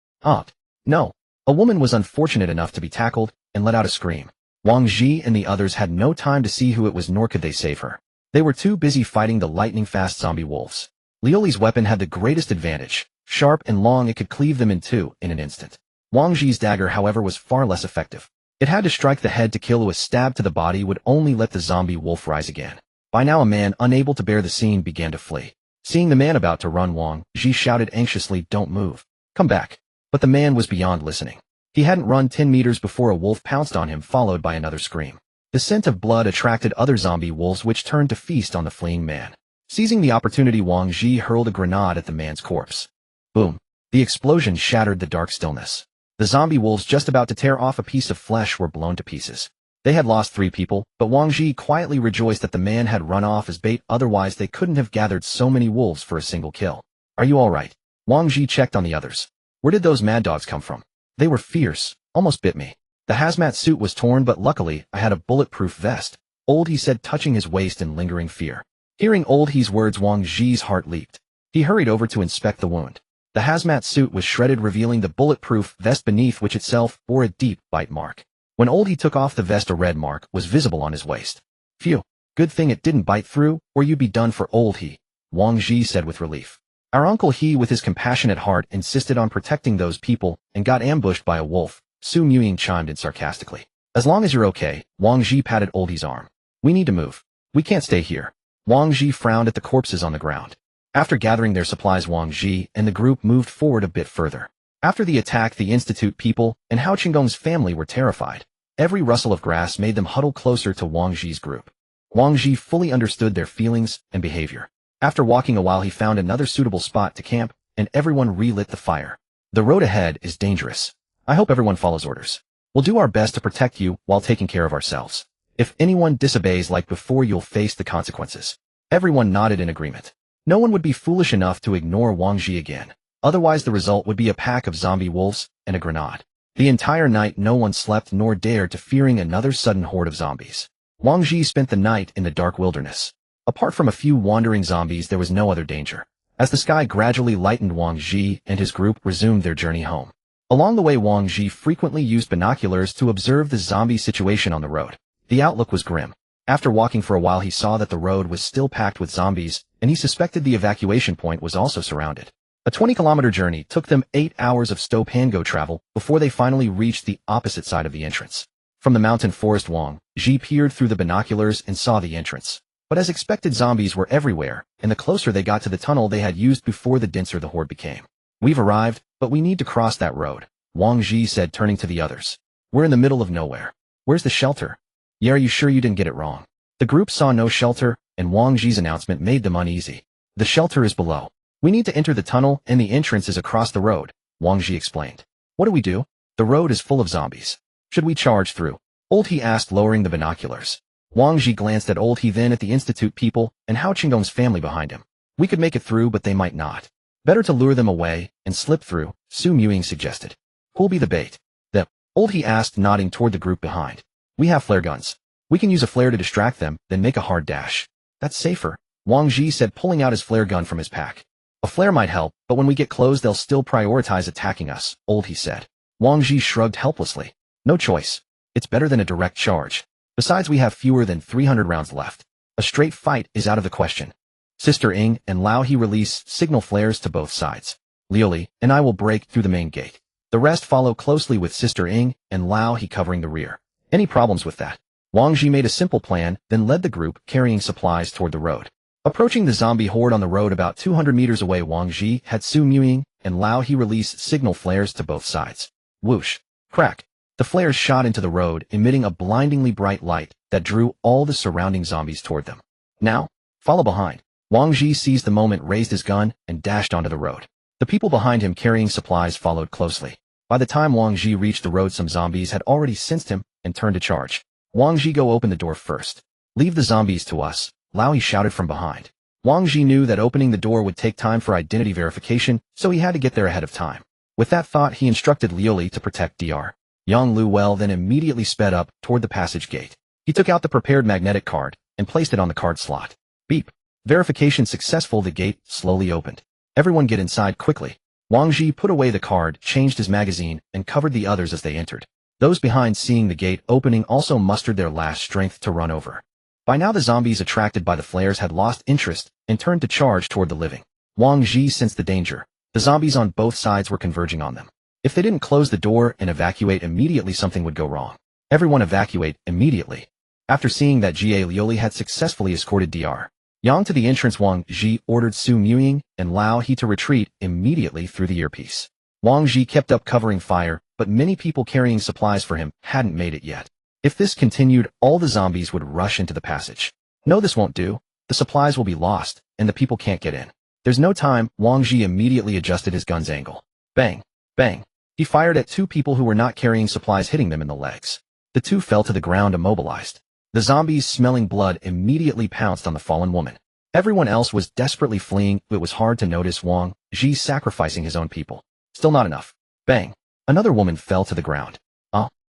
No. A woman was unfortunate enough to be tackled and let out a scream. Wang Zhi and the others had no time to see who it was, nor could they save her. They were too busy fighting the lightning-fast zombie wolves. Liuli's weapon had the greatest advantage. Sharp and long, it could cleave them in two in an instant. Wang Zhi's dagger, however, was far less effective. It had to strike the head to kill. A stab to the body would only let the zombie wolf rise again. By now, a man unable to bear the scene began to flee. Seeing the man about to run, Wang Zhi shouted anxiously, "Don't move. Come back." But the man was beyond listening. He hadn't run 10 meters before a wolf pounced on him, followed by another scream. The scent of blood attracted other zombie wolves, which turned to feast on the fleeing man. Seizing the opportunity, Wang Zhi hurled a grenade at the man's corpse. Boom! The explosion shattered the dark stillness. The zombie wolves, just about to tear off a piece of flesh, were blown to pieces. They had lost 3 people, but Wang Zhi quietly rejoiced that the man had run off as bait, otherwise they couldn't have gathered so many wolves for a single kill. "Are you all right?" Wang Zhi checked on the others. "Where did those mad dogs come from? They were fierce, almost bit me. The hazmat suit was torn, but luckily I had a bulletproof vest," Old He said, touching his waist in lingering fear. Hearing Old He's words, Wang Zhi's heart leaped. He hurried over to inspect the wound. The hazmat suit was shredded, revealing the bulletproof vest beneath, which itself bore a deep bite mark. When Old He took off the vest, a red mark was visible on his waist. "Phew, good thing it didn't bite through, or you'd be done for, Old He," Wang Zhi said with relief. Our Uncle He, with his compassionate heart, insisted on protecting those people and got ambushed by a wolf, Su Mewing chimed in sarcastically. "As long as you're okay," Wang Zhi patted Old He's arm. "We need to move. We can't stay here." Wang Zhi frowned at the corpses on the ground. After gathering their supplies, Wang Zhi and the group moved forward a bit further. After the attack, the Institute people and Hao Qinggong's family were terrified. Every rustle of grass made them huddle closer to Wang Zhi's group. Wang Zhi fully understood their feelings and behavior. After walking a while, he found another suitable spot to camp, and everyone relit the fire. "The road ahead is dangerous. I hope everyone follows orders. We'll do our best to protect you while taking care of ourselves. If anyone disobeys like before, you'll face the consequences." Everyone nodded in agreement. No one would be foolish enough to ignore Wang Zhi again. Otherwise, the result would be a pack of zombie wolves and a grenade. The entire night, no one slept nor dared to, fearing another sudden horde of zombies. Wang Zhi spent the night in the dark wilderness. Apart from a few wandering zombies, there was no other danger. As the sky gradually lightened, Wang Zhi and his group resumed their journey home. Along the way, Wang Zhi frequently used binoculars to observe the zombie situation on the road. The outlook was grim. After walking for a while, he saw that the road was still packed with zombies, and he suspected the evacuation point was also surrounded. A 20-kilometer journey took them 8 hours of stop-and-go travel before they finally reached the opposite side of the entrance. From the mountain forest, Wang Zhi peered through the binoculars and saw the entrance. But as expected, zombies were everywhere, and the closer they got to the tunnel they had used before, the denser the horde became. "We've arrived, but we need to cross that road," Wang Zhi said, turning to the others. "We're in the middle of nowhere. Where's the shelter?" "Yeah, are you sure you didn't get it wrong?" The group saw no shelter, and Wang Zhi's announcement made them uneasy. "The shelter is below. We need to enter the tunnel, and the entrance is across the road," Wang Zhi explained. "What do we do? The road is full of zombies. Should we charge through?" Old He asked, lowering the binoculars. Wang Zhi glanced at Old He, then at the Institute people and Hao Qinggong's family behind him. "We could make it through, but they might not. Better to lure them away and slip through," Su Mewing suggested. "Who'll be the bait?" "Them," Old He asked, nodding toward the group behind. "We have flare guns. We can use a flare to distract them, then make a hard dash." "That's safer," Wang Zhi said, pulling out his flare gun from his pack. A flare might help, but when we get close they'll still prioritize attacking us, he said. Wang Zhi shrugged helplessly. No choice. It's better than a direct charge. Besides, we have fewer than 300 rounds left. A straight fight is out of the question. Sister Ying and Lao He release signal flares to both sides. Liuli and I will break through the main gate. The rest follow closely with Sister Ying and Lao He covering the rear. Any problems with that? Wang Zhi made a simple plan, then led the group carrying supplies toward the road. Approaching the zombie horde on the road about 200 meters away, Wang Zhi had Su Muying and Lao He release signal flares to both sides. Whoosh. Crack. The flares shot into the road, emitting a blindingly bright light that drew all the surrounding zombies toward them. Now, follow behind. Wang Zhi seized the moment, raised his gun, and dashed onto the road. The people behind him carrying supplies followed closely. By the time Wang Zhi reached the road, some zombies had already sensed him and turned to charge. Wang Zhi, go open the door first. Leave the zombies to us, Lao He shouted from behind. Wang Zhi knew that opening the door would take time for identity verification, so he had to get there ahead of time. With that thought, he instructed Liuli to protect Dr. Yang Lu well, then immediately sped up toward the passage gate. He took out the prepared magnetic card and placed it on the card slot. Beep. Verification successful. The gate slowly opened. Everyone get inside quickly. Wang Zhi put away the card, changed his magazine, and covered the others as they entered. Those behind, seeing the gate opening, also mustered their last strength to run over. By now the zombies, attracted by the flares, had lost interest and turned to charge toward the living. Wang Zhi sensed the danger. The zombies on both sides were converging on them. If they didn't close the door and evacuate immediately, something would go wrong. Everyone evacuate immediately. After seeing that Jie Liuli had successfully escorted Dr. Yang to the entrance, Wang Zhi ordered Su Muying and Lao He to retreat immediately through the earpiece. Wang Zhi kept up covering fire, but many people carrying supplies for him hadn't made it yet. If this continued, all the zombies would rush into the passage. No, this won't do. The supplies will be lost, and the people can't get in. There's no time. Wang Zhi immediately adjusted his gun's angle. Bang! Bang! He fired at two people who were not carrying supplies, hitting them in the legs. The two fell to the ground immobilized. The zombies, smelling blood, immediately pounced on the fallen woman. Everyone else was desperately fleeing. It was hard to notice Wang Zhi sacrificing his own people. Still not enough. Bang! Another woman fell to the ground.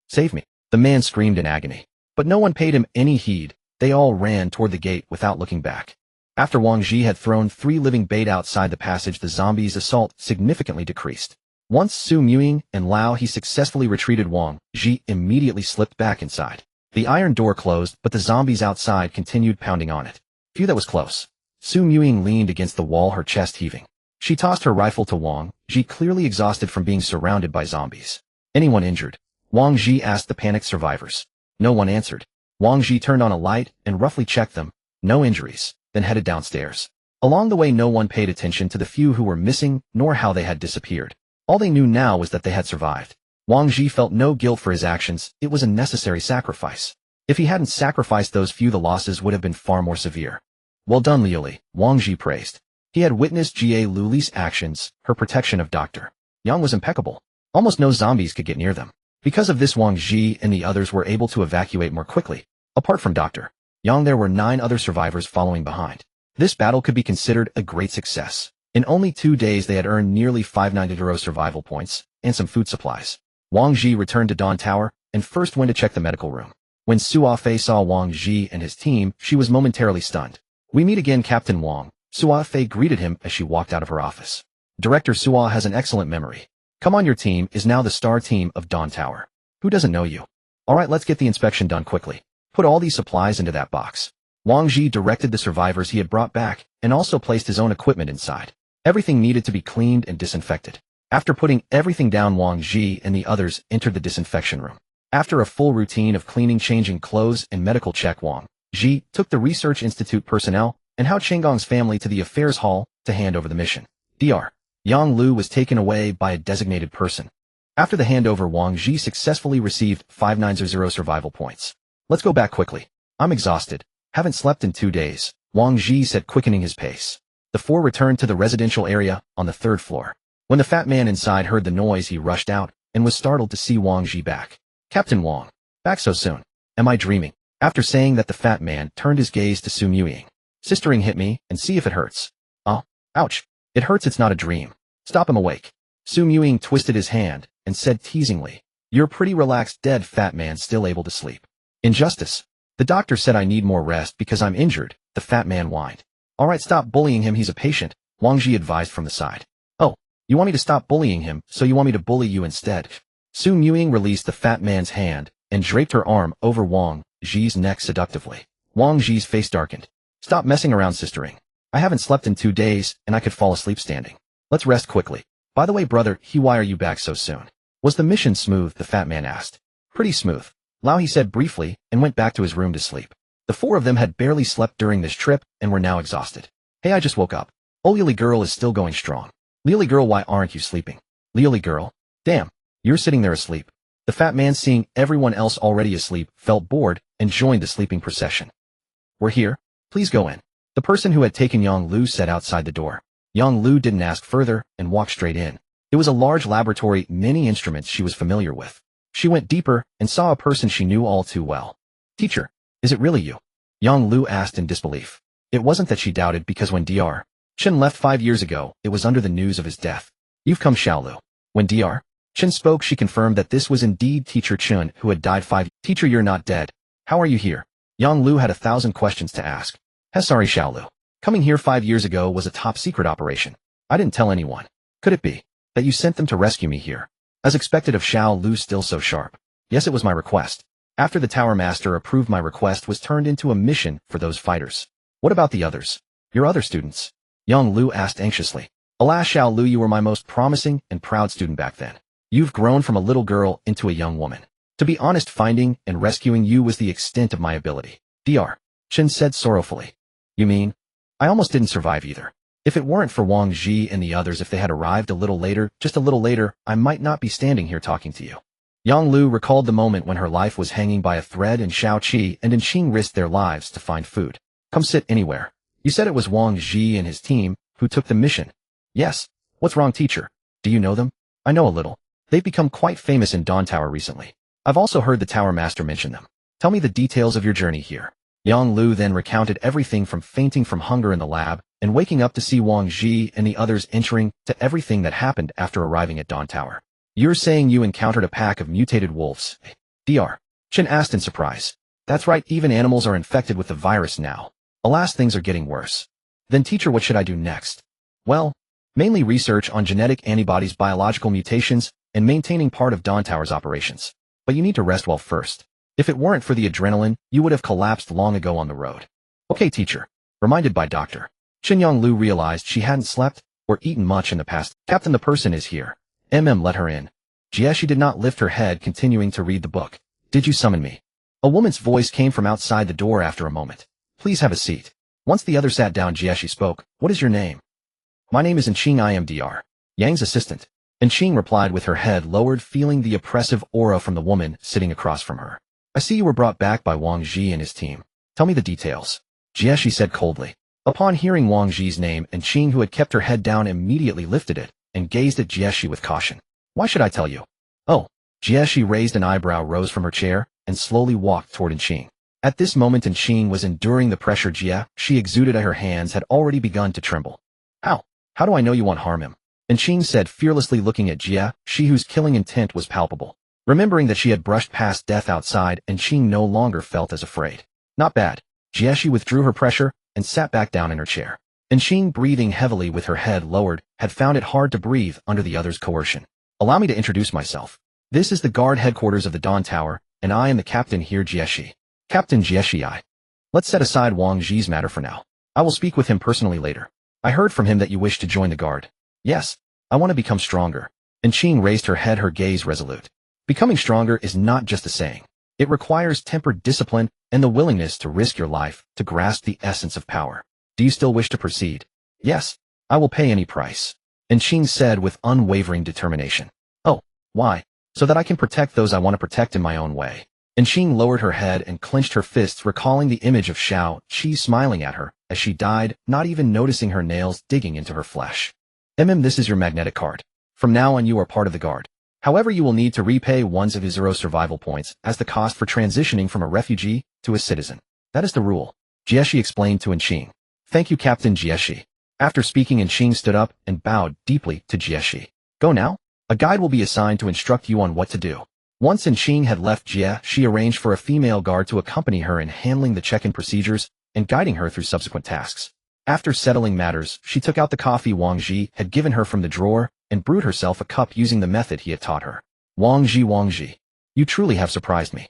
Save me! The man screamed in agony. But no one paid him any heed. They all ran toward the gate without looking back. After Wang Zhi had thrown 3 living bait outside the passage, the zombies' assault significantly decreased. Once Su Muying and Lao He successfully retreated, Wang Zhi immediately slipped back inside. The iron door closed, but the zombies outside continued pounding on it. Phew, that was close. Su Muying leaned against the wall, her chest heaving. She tossed her rifle to Wang Zhi, clearly exhausted from being surrounded by zombies. Anyone injured? Wang Zhi asked the panicked survivors. No one answered. Wang Zhi turned on a light and roughly checked them. No injuries, then headed downstairs. Along the way, no one paid attention to the few who were missing, nor how they had disappeared. All they knew now was that they had survived. Wang Zhi felt no guilt for his actions. It was a necessary sacrifice. If he hadn't sacrificed those few, the losses would have been far more severe. Well done, Liuli, Wang Zhi praised. He had witnessed Jie Liuli's actions. Her protection of Dr. Yang was impeccable. Almost no zombies could get near them. Because of this, Wang Zhi and the others were able to evacuate more quickly. Apart from Dr. Yang, there were 9 other survivors following behind. This battle could be considered a great success. In only 2 days, they had earned nearly 590 survival points and some food supplies. Wang Zhi returned to Dawn Tower and first went to check the medical room. When Sua Fei saw Wang Zhi and his team, she was momentarily stunned. We meet again, Captain Wang. Sua Fei greeted him as she walked out of her office. Director Sua has an excellent memory. Come on, your team is now the star team of Dawn Tower. Who doesn't know you? Alright, let's get the inspection done quickly. Put all these supplies into that box. Wang Zhi directed the survivors he had brought back and also placed his own equipment inside. Everything needed to be cleaned and disinfected. After putting everything down, Wang Zhi and the others entered the disinfection room. After a full routine of cleaning, changing clothes, and medical check, Wang Zhi took the Research Institute personnel and Hao Chenggong's family to the affairs hall to hand over the mission. Dr. Yang Lu was taken away by a designated person. After the handover, Wang Zhi successfully received 590 survival points. Let's go back quickly. I'm exhausted. Haven't slept in 2 days, Wang Zhi said, quickening his pace. The 4 returned to the residential area on the 3rd floor. When the fat man inside heard the noise, he rushed out and was startled to see Wang Zhi back. Captain Wang, back so soon. Am I dreaming? After saying that, the fat man turned his gaze to Su Muying. Sister Ying, hit me and see if it hurts. Ouch. It hurts, it's not a dream. Stop, him awake. Su Muying twisted his hand and said teasingly, You're pretty relaxed. Dead fat man still able to sleep. Injustice. The doctor said I need more rest because I'm injured, the fat man whined. Alright, stop bullying him, he's a patient. Wang Zhi advised from the side. Oh, you want me to stop bullying him, so you want me to bully you instead? Soon Ying released the fat man's hand and draped her arm over Wang Zhi's neck seductively. Wang Zhi's face darkened. Stop messing around, sistering. I haven't slept in 2 days, and I could fall asleep standing. Let's rest quickly. By the way, brother, why are you back so soon? Was the mission smooth? The fat man asked. Pretty smooth. Lao, he said briefly, and went back to his room to sleep. The 4 of them had barely slept during this trip and were now exhausted. Hey, I just woke up. Oh, Lily girl is still going strong. Lily girl, why aren't you sleeping? Lily girl. Damn, you're sitting there asleep. The fat man, seeing everyone else already asleep, felt bored and joined the sleeping procession. We're here. Please go in. The person who had taken Yang Lu said outside the door. Yang Lu didn't ask further and walked straight in. It was a large laboratory, many instruments she was familiar with. She went deeper and saw a person she knew all too well. Teacher, is it really you? Yang Lu asked in disbelief. It wasn't that she doubted, because when Dr. Chen left 5 years ago, it was under the news of his death. You've come, Xiaolu. When Dr. Chen spoke, she confirmed that this was indeed Teacher Chen, who had died 5 years. Teacher, you're not dead. How are you here? Yang Lu had 1,000 questions to ask. Sorry, Xiaolu. Coming here 5 years ago was a top-secret operation. I didn't tell anyone. Could it be that you sent them to rescue me here? As expected of Xiaolu, still so sharp. Yes, it was my request. After the Tower Master approved my request was turned into a mission for those fighters. What about the others? Your other students? Yang Lu asked anxiously. Alas, Xiaolu, you were my most promising and proud student back then. You've grown from a little girl into a young woman. To be honest, finding and rescuing you was the extent of my ability. Dr. Chen said sorrowfully. You mean? I almost didn't survive either. If it weren't for Wang Zhi and the others, if they had arrived a little later, just a little later, I might not be standing here talking to you. Yang Lu recalled the moment when her life was hanging by a thread and Xiao Qi and Xing risked their lives to find food. Come sit anywhere. You said it was Wang Zhi and his team who took the mission. Yes. What's wrong, teacher? Do you know them? I know a little. They've become quite famous in Dawn Tower recently. I've also heard the Tower Master mention them. Tell me the details of your journey here. Yang Lu then recounted everything from fainting from hunger in the lab and waking up to see Wang Zhi and the others entering, to everything that happened after arriving at Dawn Tower. You're saying you encountered a pack of mutated wolves? Dr. Chen asked in surprise. That's right, even animals are infected with the virus now. Alas, things are getting worse. Then teacher, what should I do next? Well, mainly research on genetic antibodies, biological mutations, and maintaining part of Dawn Tower's operations. But you need to rest well first. If it weren't for the adrenaline, you would have collapsed long ago on the road. Okay, teacher. Reminded by Dr. Chen, Yang Lu realized she hadn't slept or eaten much in the past. Captain, the person is here. Let her in. Jieshi did not lift her head, continuing to read the book. Did you summon me? A woman's voice came from outside the door after a moment. Please have a seat. Once the other sat down, Jieshi spoke. What is your name? My name is Xing. I am Dr. Yang's assistant. Xing replied with her head lowered, feeling the oppressive aura from the woman sitting across from her. I see you were brought back by Wang Zhi and his team. Tell me the details. Jieshi said coldly. Upon hearing Wang Zhi's name, Xing, who had kept her head down, immediately lifted it and gazed at Jieshi with caution. Why should I tell you? Oh. Jieshi raised an eyebrow, rose from her chair, and slowly walked toward Xing. At this moment, Xing was enduring the pressure she exuded at her hands had already begun to tremble. How? How do I know you won't harm him? Xing said fearlessly, looking at Jieshi, whose killing intent was palpable. Remembering that she had brushed past death outside, Xing no longer felt as afraid. Not bad. Jieshi withdrew her pressure and sat back down in her chair. Xing, breathing heavily with her head lowered, had found it hard to breathe under the other's coercion. Allow me to introduce myself. This is the guard headquarters of the Dawn Tower, and I am the captain here, Jieshi. Captain Jieshi. Let's set aside Wang Zhi's matter for now. I will speak with him personally later. I heard from him that you wish to join the guard. Yes, I want to become stronger. Xing raised her head, her gaze resolute. Becoming stronger is not just a saying. It requires tempered discipline and the willingness to risk your life to grasp the essence of power. Do you still wish to proceed? Yes, I will pay any price. Xing said with unwavering determination. Oh, why? So that I can protect those I want to protect in my own way. Xing lowered her head and clenched her fists, recalling the image of Xiao Qi smiling at her as she died, not even noticing her nails digging into her flesh. This is your magnetic card. From now on you are part of the guard. However, you will need to repay 100 survival points as the cost for transitioning from a refugee to a citizen. That is the rule. Jieshi explained to Xing. Thank you, Captain Jieshi. After speaking, Xing stood up and bowed deeply to Jieshi. Go now. A guide will be assigned to instruct you on what to do. Once Xing had left, Jieshi arranged for a female guard to accompany her in handling the check-in procedures and guiding her through subsequent tasks. After settling matters, she took out the coffee Wang Zhi had given her from the drawer and brewed herself a cup using the method he had taught her. Wang Zhi, you truly have surprised me.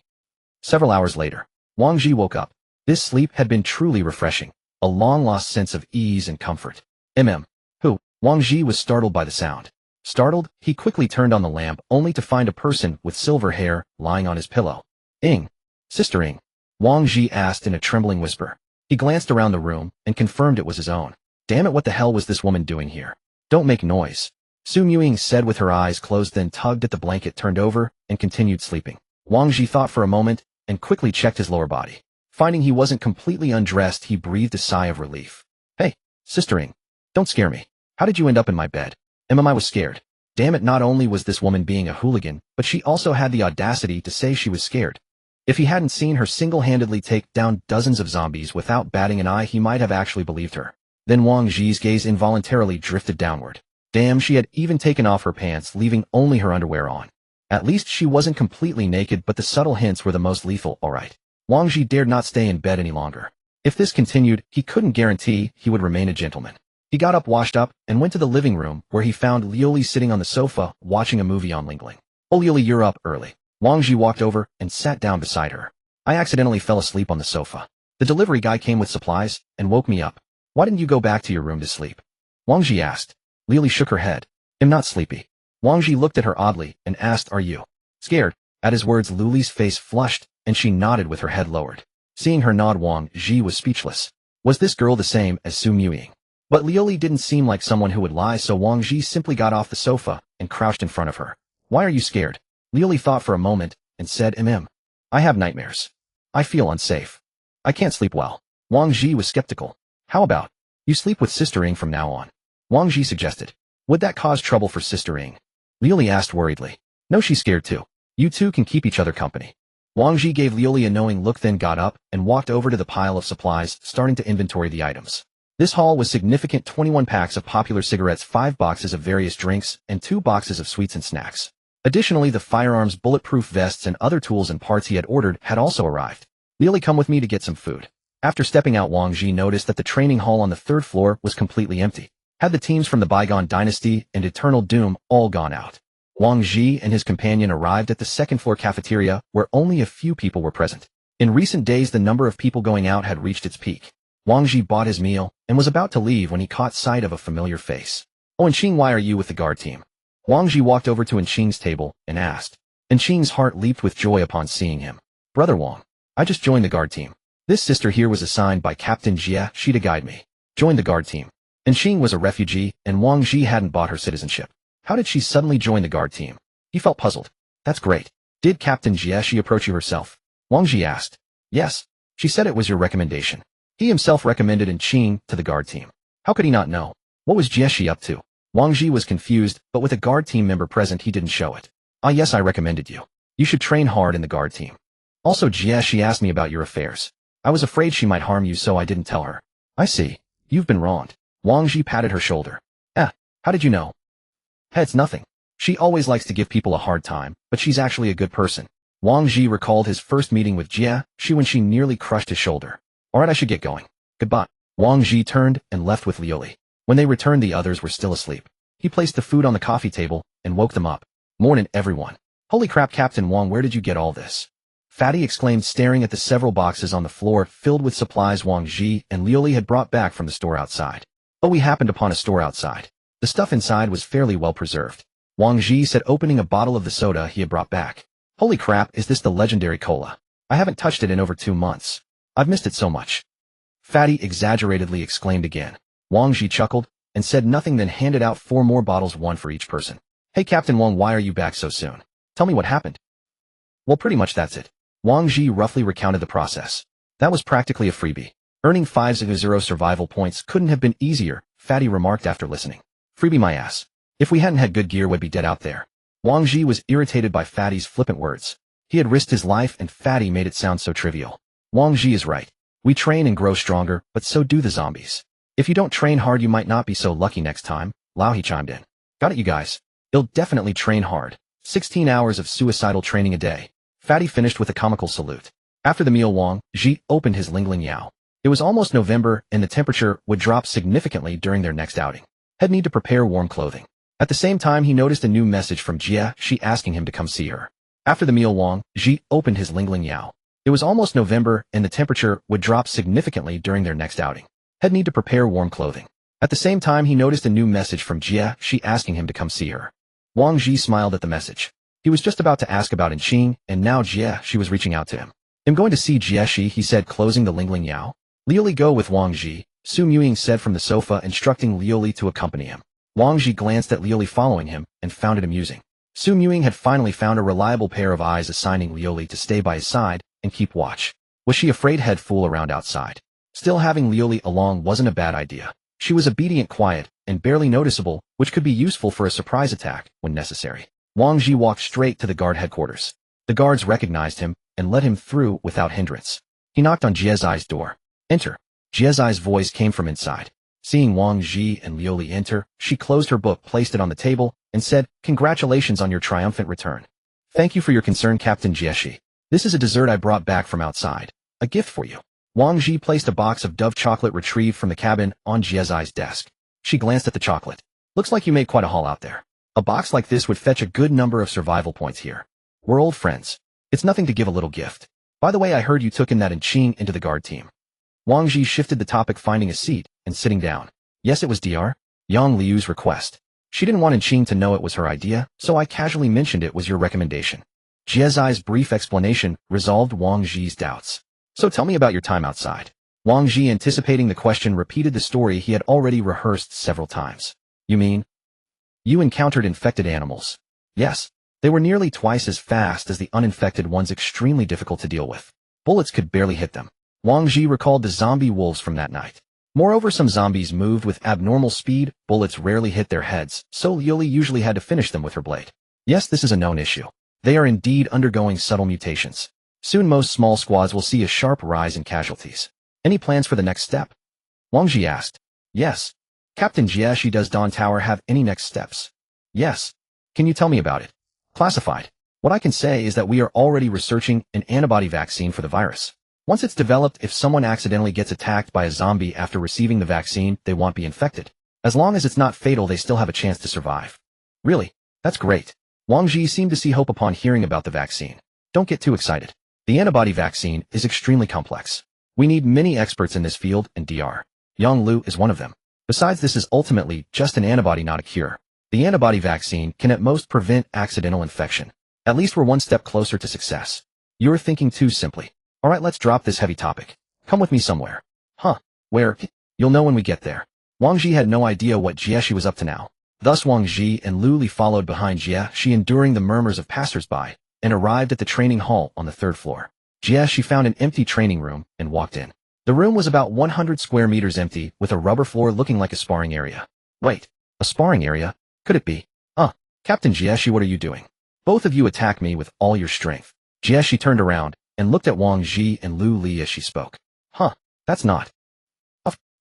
Several hours later, Wang Zhi woke up. This sleep had been truly refreshing, a long-lost sense of ease and comfort. Who? Wang Zhi was startled by the sound. Startled, he quickly turned on the lamp only to find a person with silver hair lying on his pillow. Ying. Sister Ying. Wang Zhi asked in a trembling whisper. He glanced around the room and confirmed it was his own. Damn it, what the hell was this woman doing here? Don't make noise. Ying said with her eyes closed, then tugged at the blanket, turned over, and continued sleeping. Wang Zhi thought for a moment and quickly checked his lower body. Finding he wasn't completely undressed, he breathed a sigh of relief. Hey, Sister Ying. Don't scare me. How did you end up in my bed? I was scared. Damn it, not only was this woman being a hooligan, but she also had the audacity to say she was scared. If he hadn't seen her single-handedly take down dozens of zombies without batting an eye, he might have actually believed her. Then Wang Zhi's gaze involuntarily drifted downward. Damn, she had even taken off her pants, leaving only her underwear on. At least she wasn't completely naked, but the subtle hints were the most lethal, alright. Wang Zhi dared not stay in bed any longer. If this continued, he couldn't guarantee he would remain a gentleman. He got up, washed up, and went to the living room, where he found Lioli sitting on the sofa, watching a movie on Lingling. Oh Lioli, you're up early. Wang Zhi walked over and sat down beside her. I accidentally fell asleep on the sofa. The delivery guy came with supplies and woke me up. Why didn't you go back to your room to sleep? Wang Zhi asked. Lioli shook her head. I'm not sleepy. Wang Zhi looked at her oddly and asked, are you scared? At his words, Lioli's face flushed, and she nodded with her head lowered. Seeing her nod, Wang Zhi was speechless. Was this girl the same as Ying? But Lioli didn't seem like someone who would lie, so Wang Zhi simply got off the sofa and crouched in front of her. Why are you scared? Lioli thought for a moment and said, I have nightmares. I feel unsafe. I can't sleep well. Wang Zhi was skeptical. How about you sleep with Sister Ying from now on? Wang Zhi suggested. Would that cause trouble for Sister Ying? Lioli asked worriedly. No, she's scared too. You two can keep each other company. Wang Zhi gave Lioli a knowing look, then got up and walked over to the pile of supplies, starting to inventory the items. This haul was significant: 21 packs of popular cigarettes, 5 boxes of various drinks, and 2 boxes of sweets and snacks. Additionally, the firearms, bulletproof vests, and other tools and parts he had ordered had also arrived. Lioli, come with me to get some food. After stepping out, Wang Zhi noticed that the training hall on the 3rd floor was completely empty. Had the teams from the Bygone Dynasty and Eternal Doom all gone out? Wang Zhi and his companion arrived at the 2nd floor cafeteria, where only a few people were present. In recent days, the number of people going out had reached its peak. Wang Zhi bought his meal and was about to leave when he caught sight of a familiar face. Oh, Enqing, why are you with the guard team? Wang Zhi walked over to Enqing's table and asked. Enqing's heart leaped with joy upon seeing him. Brother Wang, I just joined the guard team. This sister here was assigned by Captain Jia Shi to guide me. Joined the guard team. Enqing was a refugee, and Wang Zhi hadn't bought her citizenship. How did she suddenly join the guard team? He felt puzzled. That's great. Did Captain Jia Shi approach you herself? Wang Zhi asked. Yes. She said it was your recommendation. He himself recommended Enqing to the guard team. How could he not know? What was Jia Shi up to? Wang Zhi was confused, but with a guard team member present, he didn't show it. Ah yes, I recommended you. You should train hard in the guard team. Also, Jia Shi asked me about your affairs. I was afraid she might harm you, so I didn't tell her. I see. You've been wronged. Wang Zhi patted her shoulder. How did you know? Hey, it's nothing. She always likes to give people a hard time, but she's actually a good person. Wang Zhi recalled his first meeting with Jia Shi when she nearly crushed his shoulder. Alright, I should get going. Goodbye. Wang Zhi turned and left with Lioli. When they returned, the others were still asleep. He placed the food on the coffee table and woke them up. Morning, everyone. Holy crap, Captain Wang, where did you get all this? Fatty exclaimed, staring at the several boxes on the floor filled with supplies Wang Zhi and Lioli had brought back from the store outside. Oh, we happened upon a store outside. The stuff inside was fairly well preserved. Wang Zhi said, opening a bottle of the soda he had brought back. Holy crap, is this the legendary cola? I haven't touched it in over 2 months. I've missed it so much. Fatty exaggeratedly exclaimed again. Wang Zhi chuckled and said nothing, then handed out 4 more bottles, 1 for each person. Hey Captain Wang, why are you back so soon? Tell me what happened. Well, pretty much that's it. Wang Zhi roughly recounted the process. That was practically a freebie. Earning 500 survival points couldn't have been easier, Fatty remarked after listening. Freebie my ass. If we hadn't had good gear, we'd be dead out there. Wang Zhi was irritated by Fatty's flippant words. He had risked his life and Fatty made it sound so trivial. Wang Zhi is right. We train and grow stronger, but so do the zombies. If you don't train hard, you might not be so lucky next time, Lao He chimed in. Got it, you guys. You'll definitely train hard. 16 hours of suicidal training a day. Fatty finished with a comical salute. After the meal, Wang Zhi opened his Lingling Yao. It was almost November, and the temperature would drop significantly during their next outing. He'd need to prepare warm clothing. At the same time, he noticed a new message from Jia, she asking him to come see her. After the meal, Wang Zhi opened his Lingling Yao. It was almost November, and the temperature would drop significantly during their next outing. He'd need to prepare warm clothing. At the same time, he noticed a new message from Jia, she asking him to come see her. Wang Zhi smiled at the message. He was just about to ask about Ying, and now Jia, she was reaching out to him. I'm going to see Jia Shi, he said, closing the Lingling Yao. Liuli, go with Wang Zhi, Su Muying said from the sofa, instructing Liuli to accompany him. Wang Zhi glanced at Liuli following him and found it amusing. Su Muying had finally found a reliable pair of eyes, assigning Liuli to stay by his side and keep watch. Was she afraid he'd fool around outside? Still, having Liuli along wasn't a bad idea. She was obedient, quiet, and barely noticeable, which could be useful for a surprise attack when necessary. Wang Zhi walked straight to the guard headquarters. The guards recognized him and let him through without hindrance. He knocked on Jiezai's door. Enter. Jiezai's voice came from inside. Seeing Wang Zhi and Liuli enter, she closed her book, placed it on the table, and said, "Congratulations on your triumphant return. Thank you for your concern, Captain Jieshi. This is a dessert I brought back from outside. A gift for you." Wang Zhi placed a box of Dove chocolate retrieved from the cabin on Jiezai's desk. She glanced at the chocolate. "Looks like you made quite a haul out there. A box like this would fetch a good number of survival points here. We're old friends. It's nothing to give a little gift. By the way, I heard you took in that Ying into the guard team." Wang Zhi shifted the topic, finding a seat and sitting down. "Yes, it was Dr. Yang Liu's request. She didn't want Ying to know it was her idea, so I casually mentioned it was your recommendation." Jiezai's brief explanation resolved Wang Zhi's doubts. "So tell me about your time outside." Wang Zhi, anticipating the question, repeated the story he had already rehearsed several times. "You mean you encountered infected animals?" "Yes. They were nearly twice as fast as the uninfected ones, extremely difficult to deal with. Bullets could barely hit them." Wang Zhi recalled the zombie wolves from that night. Moreover, some zombies moved with abnormal speed, bullets rarely hit their heads, so Liuli usually had to finish them with her blade. "Yes, this is a known issue. They are indeed undergoing subtle mutations. Soon most small squads will see a sharp rise in casualties. Any plans for the next step?" Wang Zhi asked. "Yes. Captain Jieshi, does Dawn Tower have any next steps?" "Yes. Can you tell me about it?" "Classified. What I can say is that we are already researching an antibody vaccine for the virus. Once it's developed, if someone accidentally gets attacked by a zombie after receiving the vaccine, they won't be infected. As long as it's not fatal, they still have a chance to survive." "Really? That's great." Wang Zhi seemed to see hope upon hearing about the vaccine. "Don't get too excited. The antibody vaccine is extremely complex. We need many experts in this field, and Dr. Yang Liu is one of them. Besides, this is ultimately just an antibody, not a cure. The antibody vaccine can at most prevent accidental infection. At least we're one step closer to success. You're thinking too simply. All right, let's drop this heavy topic. Come with me somewhere." "Huh? Where?" "You'll know when we get there." Wang Zhi had no idea what Jieshi was up to now. Thus Wang Zhi and Liuli followed behind Jieshi, enduring the murmurs of passers-by, and arrived at the training hall on the 3rd floor. Jieshi found an empty training room and walked in. The room was about 100 square meters empty, with a rubber floor looking like a sparring area. "Wait, a sparring area? Could it be? Captain Jieshi, what are you doing? Both of you attack me with all your strength." Jieshi turned around and looked at Wang Zhi and Liu Li as she spoke. That's not."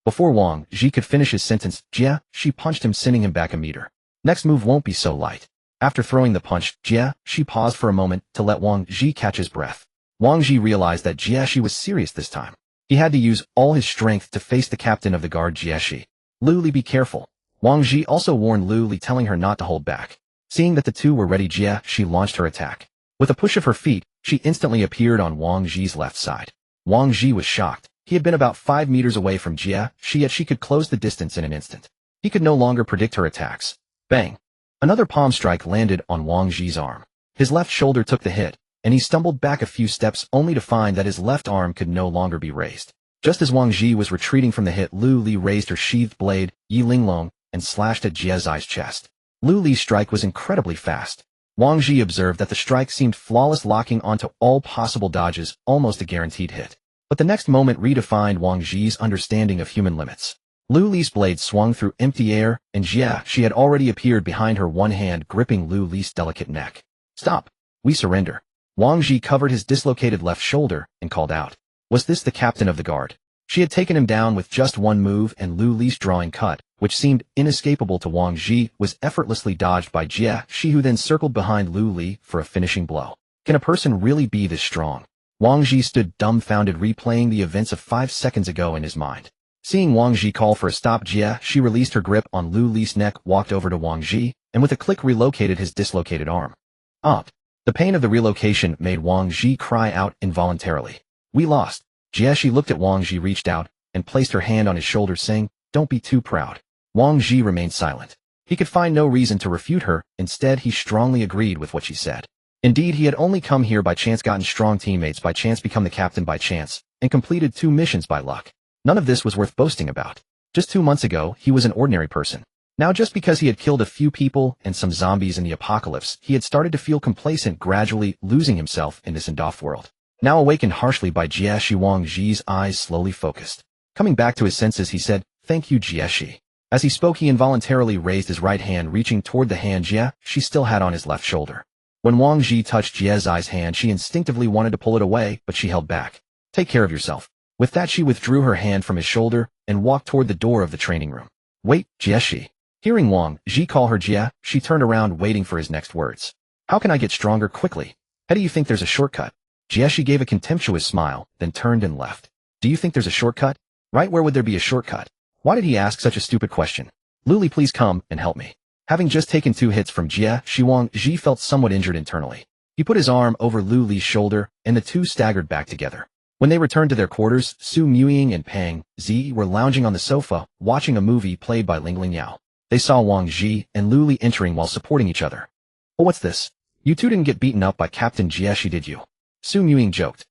Before Wang Zhi could finish his sentence, Jieshi punched him, sending him back a meter. "Next move won't be so light." After throwing the punch, Jieshi paused for a moment to let Wang Zhi catch his breath. Wang Zhi realized that Jieshi was serious this time. He had to use all his strength to face the captain of the guard, Jieshi. "Liu Li, be careful." Wang Zhi also warned Liu Li, telling her not to hold back. Seeing that the two were ready, Jieshi launched her attack. With a push of her feet, she instantly appeared on Wang Zhi's left side. Wang Zhi was shocked. He had been about 5 meters away from Jieshi, yet she could close the distance in an instant. He could no longer predict her attacks. Bang! Another palm strike landed on Wang Zhi's arm. His left shoulder took the hit, and he stumbled back a few steps, only to find that his left arm could no longer be raised. Just as Wang Zhi was retreating from the hit, Liu Li raised her sheathed blade, Yi Linglong, and slashed at Jiezai's chest. Liu Li's strike was incredibly fast. Wang Zhi observed that the strike seemed flawless, locking onto all possible dodges, almost a guaranteed hit. But the next moment redefined Wang Zhi's understanding of human limits. Liu Li's blade swung through empty air, and she had already appeared behind her, one hand gripping Liu Li's delicate neck. "Stop! We surrender." Wang Zhi covered his dislocated left shoulder and called out. Was this the captain of the guard? She had taken him down with just one move, and Liu Li's drawing cut, which seemed inescapable to Wang Zhi, was effortlessly dodged by Jieshi, who then circled behind Liu Li for a finishing blow. Can a person really be this strong? Wang Zhi stood dumbfounded, replaying the events of 5 seconds ago in his mind. Seeing Wang Zhi call for a stop, Jia, she released her grip on Lu Li's neck, walked over to Wang Zhi, and with a click relocated his dislocated arm. The pain of the relocation made Wang Zhi cry out involuntarily. We lost. Jia, she looked at Wang Zhi, reached out, and placed her hand on his shoulder, saying, "Don't be too proud." Wang Zhi remained silent. He could find no reason to refute her. Instead, he strongly agreed with what she said. Indeed, he had only come here by chance, gotten strong teammates by chance, become the captain by chance, and completed 2 missions by luck. None of this was worth boasting about. Just 2 months ago, he was an ordinary person. Now, just because he had killed a few people and some zombies in the apocalypse, he had started to feel complacent, gradually losing himself in this off world. Now awakened harshly by Jieshi, Wang Zhi's eyes slowly focused. Coming back to his senses, he said, "Thank you, Jieshi." As he spoke, he involuntarily raised his right hand, reaching toward the hand Jie she still had on his left shoulder. When Wang Zhi touched Jie's hand, she instinctively wanted to pull it away, but she held back. "Take care of yourself." With that, she withdrew her hand from his shoulder and walked toward the door of the training room. "Wait, Jieshi." Hearing Wang Zhi call her Jie, she turned around, waiting for his next words. "How can I get stronger quickly? How do you think there's a shortcut?" Jieshi gave a contemptuous smile, then turned and left. "Do you think there's a shortcut? Right, where would there be a shortcut? Why did he ask such a stupid question? Luli, please come and help me." Having just taken 2 hits from Jie, Wang Zhi felt somewhat injured internally. He put his arm over Lu Li's shoulder, and the two staggered back together. When they returned to their quarters, Su Muying and Pang Zi were lounging on the sofa, watching a movie played by Ling Ling Yao. They saw Wang Zhi and Lu Li entering while supporting each other. "Oh, what's this? You two didn't get beaten up by Captain Jieshi, did you?" Su Muying joked.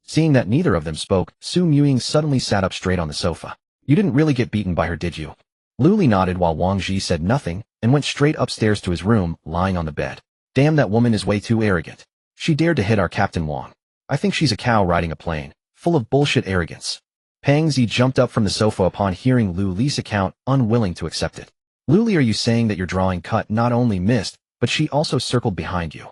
Seeing that neither of them spoke, Su Muying suddenly sat up straight on the sofa. "You didn't really get beaten by her, did you?" Lu Li nodded while Wang Zhi said nothing and went straight upstairs to his room, lying on the bed. "Damn, that woman is way too arrogant. She dared to hit our Captain Wang. I think she's a cow riding a plane, full of bullshit arrogance." Pang Zi jumped up from the sofa upon hearing Lu Li's account, unwilling to accept it. "Lu Li, are you saying that your drawing cut not only missed, but she also circled behind you?"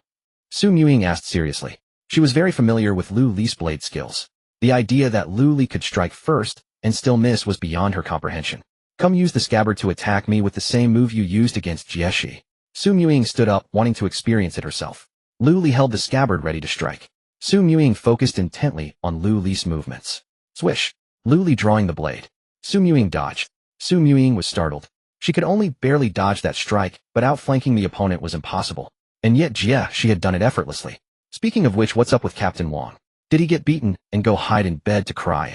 Su Muying asked seriously. She was very familiar with Lu Li's blade skills. The idea that Lu Li could strike first and still miss was beyond her comprehension. "Come use the scabbard to attack me with the same move you used against Jieshi." Su Muying stood up, wanting to experience it herself. Lu Li held the scabbard ready to strike. Su Muying focused intently on Lu Li's movements. Swish! Lu Li drawing the blade. Su Muying dodged. Su Muying was startled. She could only barely dodge that strike, but outflanking the opponent was impossible. And yet she had done it effortlessly. Speaking of which, what's up with Captain Wang? Did he get beaten and go hide in bed to cry?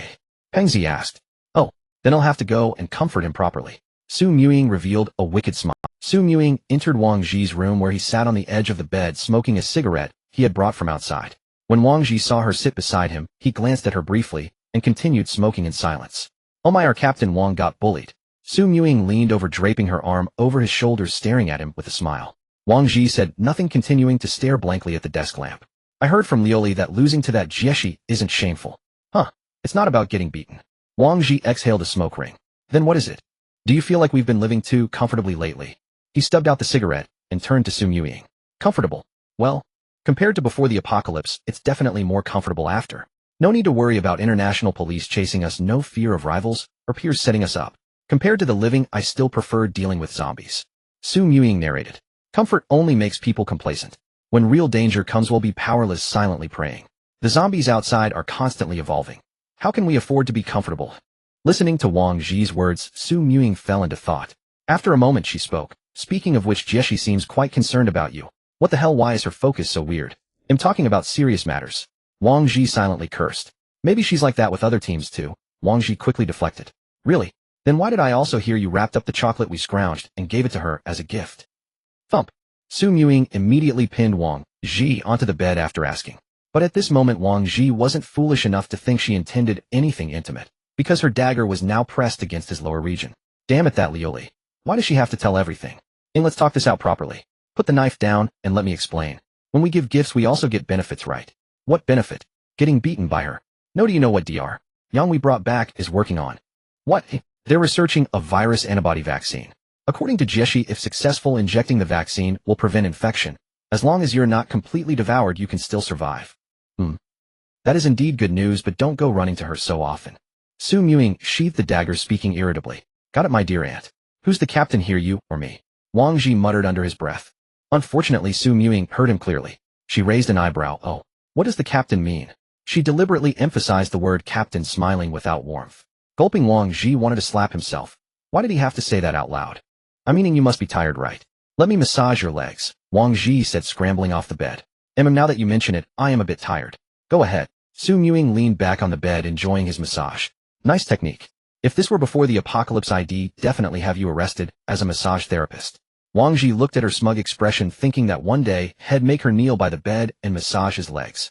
Peng Zi asked. "Oh, then I'll have to go and comfort him properly." Su Muying revealed a wicked smile. Su Muying entered Wang Zhi's room, where he sat on the edge of the bed smoking a cigarette he had brought from outside. When Wang Zhi saw her sit beside him, he glanced at her briefly and continued smoking in silence. "Oh my, our Captain Wang got bullied." Su Muying leaned over, draping her arm over his shoulders, staring at him with a smile. Wang Zhi said nothing, continuing to stare blankly at the desk lamp. "I heard from Lioli that losing to that Jieshi isn't shameful." "Huh, it's not about getting beaten." Wang Zhi exhaled a smoke ring. "Then what is it? Do you feel like we've been living too comfortably lately?" He stubbed out the cigarette and turned to Su Muying. "Comfortable? Well, compared to before the apocalypse, it's definitely more comfortable after. No need to worry about international police chasing us, no fear of rivals or peers setting us up. Compared to the living, I still prefer dealing with zombies." Su Muying narrated. "Comfort only makes people complacent. When real danger comes, we'll be powerless, silently praying. The zombies outside are constantly evolving. How can we afford to be comfortable?" Listening to Wang Zhi's words, Su Muying fell into thought. After a moment she spoke. "Speaking of which, Jieshi seems quite concerned about you. What the hell, why is her focus so weird? I'm talking about serious matters." Wang Zhi silently cursed. "Maybe she's like that with other teams too." Wang Zhi quickly deflected. "Really? Then why did I also hear you wrapped up the chocolate we scrounged and gave it to her as a gift?" Thump. Su Muying immediately pinned Wang Zhi onto the bed after asking. But at this moment Wang Zhi wasn't foolish enough to think she intended anything intimate, because her dagger was now pressed against his lower region. "Damn it, that Lioli. Why does she have to tell everything? And let's talk this out properly. Put the knife down and let me explain. When we give gifts, we also get benefits, right?" "What benefit? Getting beaten by her?" "No, do you know what Dr. Yang we brought back is working on?" "What? They're researching a virus antibody vaccine. According to Jieshi, if successful, injecting the vaccine will prevent infection. As long as you're not completely devoured, you can still survive." That is indeed good news, but don't go running to her so often." Su Muying sheathed the dagger, speaking irritably. "Got it, my dear aunt. Who's the captain here, you or me?" Wang Zhi muttered under his breath. Unfortunately, Su Muying heard him clearly. She raised an eyebrow. "Oh, what does the captain mean?" She deliberately emphasized the word captain, smiling without warmth. Gulping, Wang Zhi wanted to slap himself. Why did he have to say that out loud? I mean, you must be tired, right? Let me massage your legs, Wang Zhi said, scrambling off the bed. Now that you mention it, I am a bit tired. Go ahead. Su Ying leaned back on the bed, enjoying his massage. Nice technique. If this were before the apocalypse, I'd definitely have you arrested as a massage therapist. Wang Zhi looked at her smug expression, thinking that one day he'd make her kneel by the bed and massage his legs.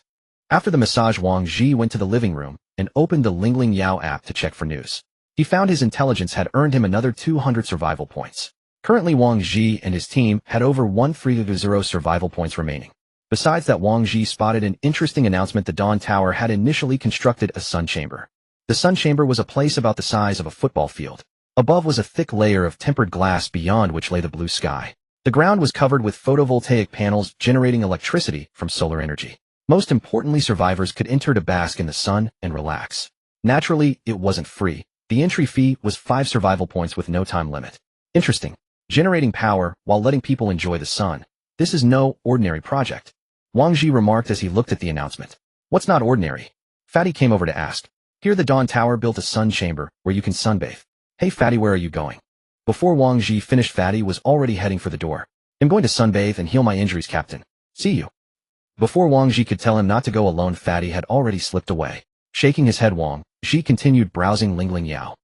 After the massage, Wang Zhi went to the living room and opened the Ling Yao app to check for news. He found his intelligence had earned him another 200 survival points. Currently, Wang Zhi and his team had over 130 survival points remaining. Besides that, Wang Zhi spotted an interesting announcement. The Dawn Tower had initially constructed a sun chamber. The sun chamber was a place about the size of a football field. Above was a thick layer of tempered glass, beyond which lay the blue sky. The ground was covered with photovoltaic panels generating electricity from solar energy. Most importantly, survivors could enter to bask in the sun and relax. Naturally, it wasn't free. The entry fee was 5 survival points with no time limit. Interesting. Generating power while letting people enjoy the sun. This is no ordinary project. Wang Zhi remarked as he looked at the announcement. What's not ordinary? Fatty came over to ask. Here, the Dawn Tower built a sun chamber where you can sunbathe. Hey Fatty, where are you going? Before Wang Zhi finished, Fatty was already heading for the door. I'm going to sunbathe and heal my injuries, Captain. See you. Before Wang Zhi could tell him not to go alone, Fatty had already slipped away. Shaking his head, Wang Zhi continued browsing Ling Yao.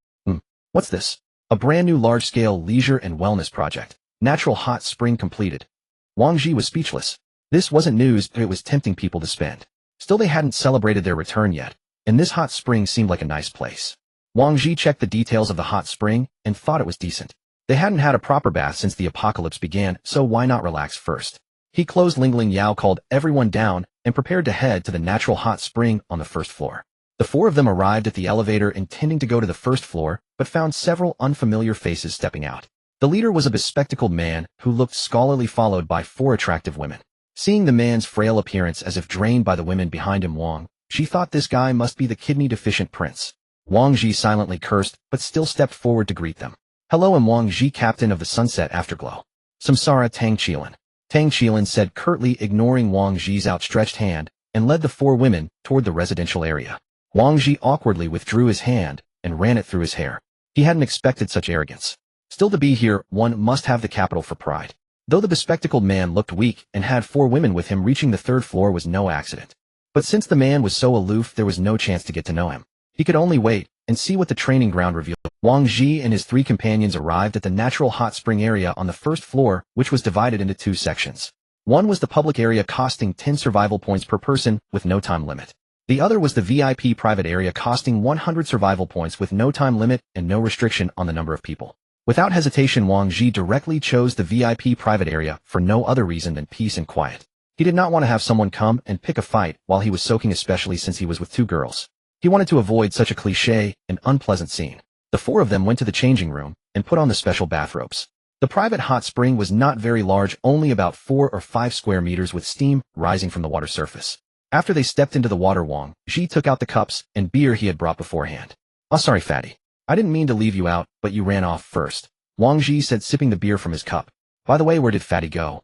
What's this? A brand new large-scale leisure and wellness project. Natural hot spring completed. Wang Zhi was speechless. This wasn't news, but it was tempting people to spend. Still, they hadn't celebrated their return yet, and this hot spring seemed like a nice place. Wang Zhi checked the details of the hot spring and thought it was decent. They hadn't had a proper bath since the apocalypse began, so why not relax first? He closed Ling Yao, called everyone down, and prepared to head to the natural hot spring on the first floor. The 4 of them arrived at the elevator intending to go to the first floor, but found several unfamiliar faces stepping out. The leader was a bespectacled man who looked scholarly, followed by 4 attractive women. Seeing the man's frail appearance as if drained by the women behind him, Wang Zhi thought this guy must be the kidney-deficient prince. Wang Zhi silently cursed, but still stepped forward to greet them. Hello, I'm Wang Zhi, captain of the Sunset Afterglow. Samsara Tang Qilan. Tang Qilan said curtly, ignoring Wang Zhi's outstretched hand, and led the 4 women toward the residential area. Wang Zhi awkwardly withdrew his hand and ran it through his hair. He hadn't expected such arrogance. Still, to be here, one must have the capital for pride. Though the bespectacled man looked weak and had 4 women with him, reaching the 3rd floor was no accident. But since the man was so aloof, there was no chance to get to know him. He could only wait and see what the training ground revealed. Wang Zhi and his 3 companions arrived at the natural hot spring area on the 1st floor, which was divided into 2 sections. One was the public area, costing 10 survival points per person with no time limit. The other was the VIP private area, costing 100 survival points with no time limit and no restriction on the number of people. Without hesitation, Wang Zhi directly chose the VIP private area for no other reason than peace and quiet. He did not want to have someone come and pick a fight while he was soaking, especially since he was with 2 girls. He wanted to avoid such a cliché and unpleasant scene. The 4 of them went to the changing room and put on the special bathrobes. The private hot spring was not very large, only about 4 or 5 square meters, with steam rising from the water surface. After they stepped into the water, Wang Zhi took out the cups and beer he had brought beforehand. Oh, sorry, Fatty. I didn't mean to leave you out, but you ran off first, Wang Zhi said, sipping the beer from his cup. By the way, where did Fatty go?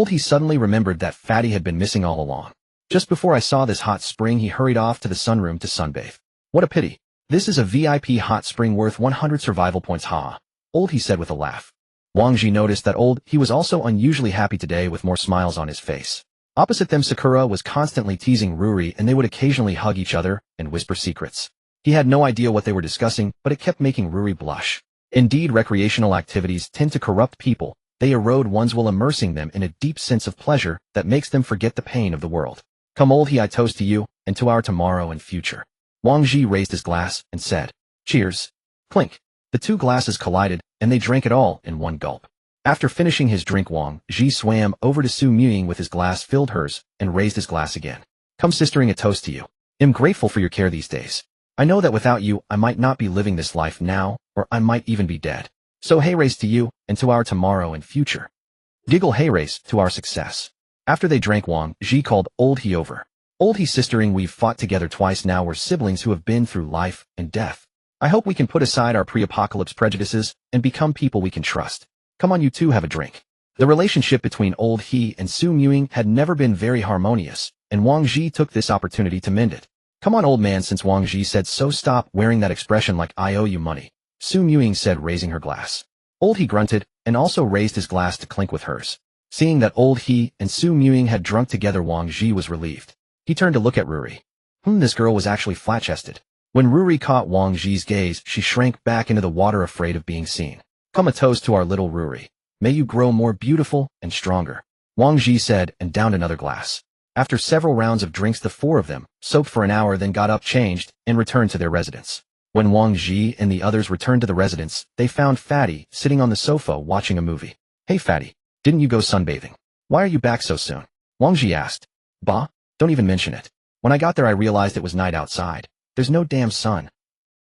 He suddenly remembered that Fatty had been missing all along. Just before I saw this hot spring, he hurried off to the sunroom to sunbathe. What a pity. This is a VIP hot spring worth 100 survival points, ha. He said with a laugh. Wang Zhi noticed that he was also unusually happy today, with more smiles on his face. Opposite them, Sakura was constantly teasing Ruri, and they would occasionally hug each other and whisper secrets. He had no idea what they were discussing, but it kept making Ruri blush. Indeed, recreational activities tend to corrupt people. They erode one's will, immersing them in a deep sense of pleasure that makes them forget the pain of the world. Come, I toast to you, and to our tomorrow and future. Wang Zhi raised his glass and said, Cheers. Clink. The 2 glasses collided, and they drank it all in one gulp. After finishing his drink, Wang Zhi swam over to Su Ying with his glass, filled hers, and raised his glass again. Come, sistering, a toast to you. I'm grateful for your care these days. I know that without you, I might not be living this life now, or I might even be dead. So hey, race to you, and to our tomorrow and future. Giggle, hey, race to our success. After they drank, Wang Zhi called He over. He, sistering, we've fought together twice now. We're siblings who have been through life and death. I hope we can put aside our pre-apocalypse prejudices and become people we can trust. Come on, you 2, have a drink. The relationship between He and Su Ying had never been very harmonious, and Wang Zhi took this opportunity to mend it. Come on, old man, since Wang Zhi said so, stop wearing that expression like I owe you money, Su Ying said, raising her glass. Old He grunted, and also raised his glass to clink with hers. Seeing that Old He and Su Ying had drunk together, Wang Zhi was relieved. He turned to look at Ruri. This girl was actually flat-chested. When Ruri caught Wang Zhi's gaze, she shrank back into the water, afraid of being seen. Come, a toast to our little Ruri. May you grow more beautiful and stronger, Wang Zhi said, and downed another glass. After several rounds of drinks, the four of them soaked for an hour, then got up, changed, and returned to their residence. When Wang Zhi and the others returned to the residence, they found Fatty sitting on the sofa watching a movie. Hey Fatty, didn't you go sunbathing? Why are you back so soon? Wang Zhi asked. Bah, don't even mention it. When I got there I realized it was night outside. There's no damn sun,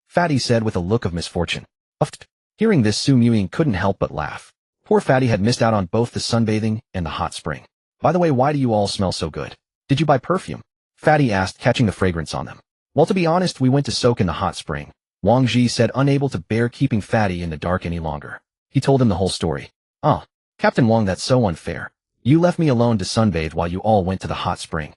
Fatty said with a look of misfortune. Uffed. Hearing this, Su Ying couldn't help but laugh. Poor Fatty had missed out on both the sunbathing and the hot spring. By the way, why do you all smell so good? Did you buy perfume? Fatty asked, catching the fragrance on them. Well, to be honest, we went to soak in the hot spring, Wang Zhi said, unable to bear keeping Fatty in the dark any longer. He told him the whole story. Oh, Captain Wang, that's so unfair. You left me alone to sunbathe while you all went to the hot spring.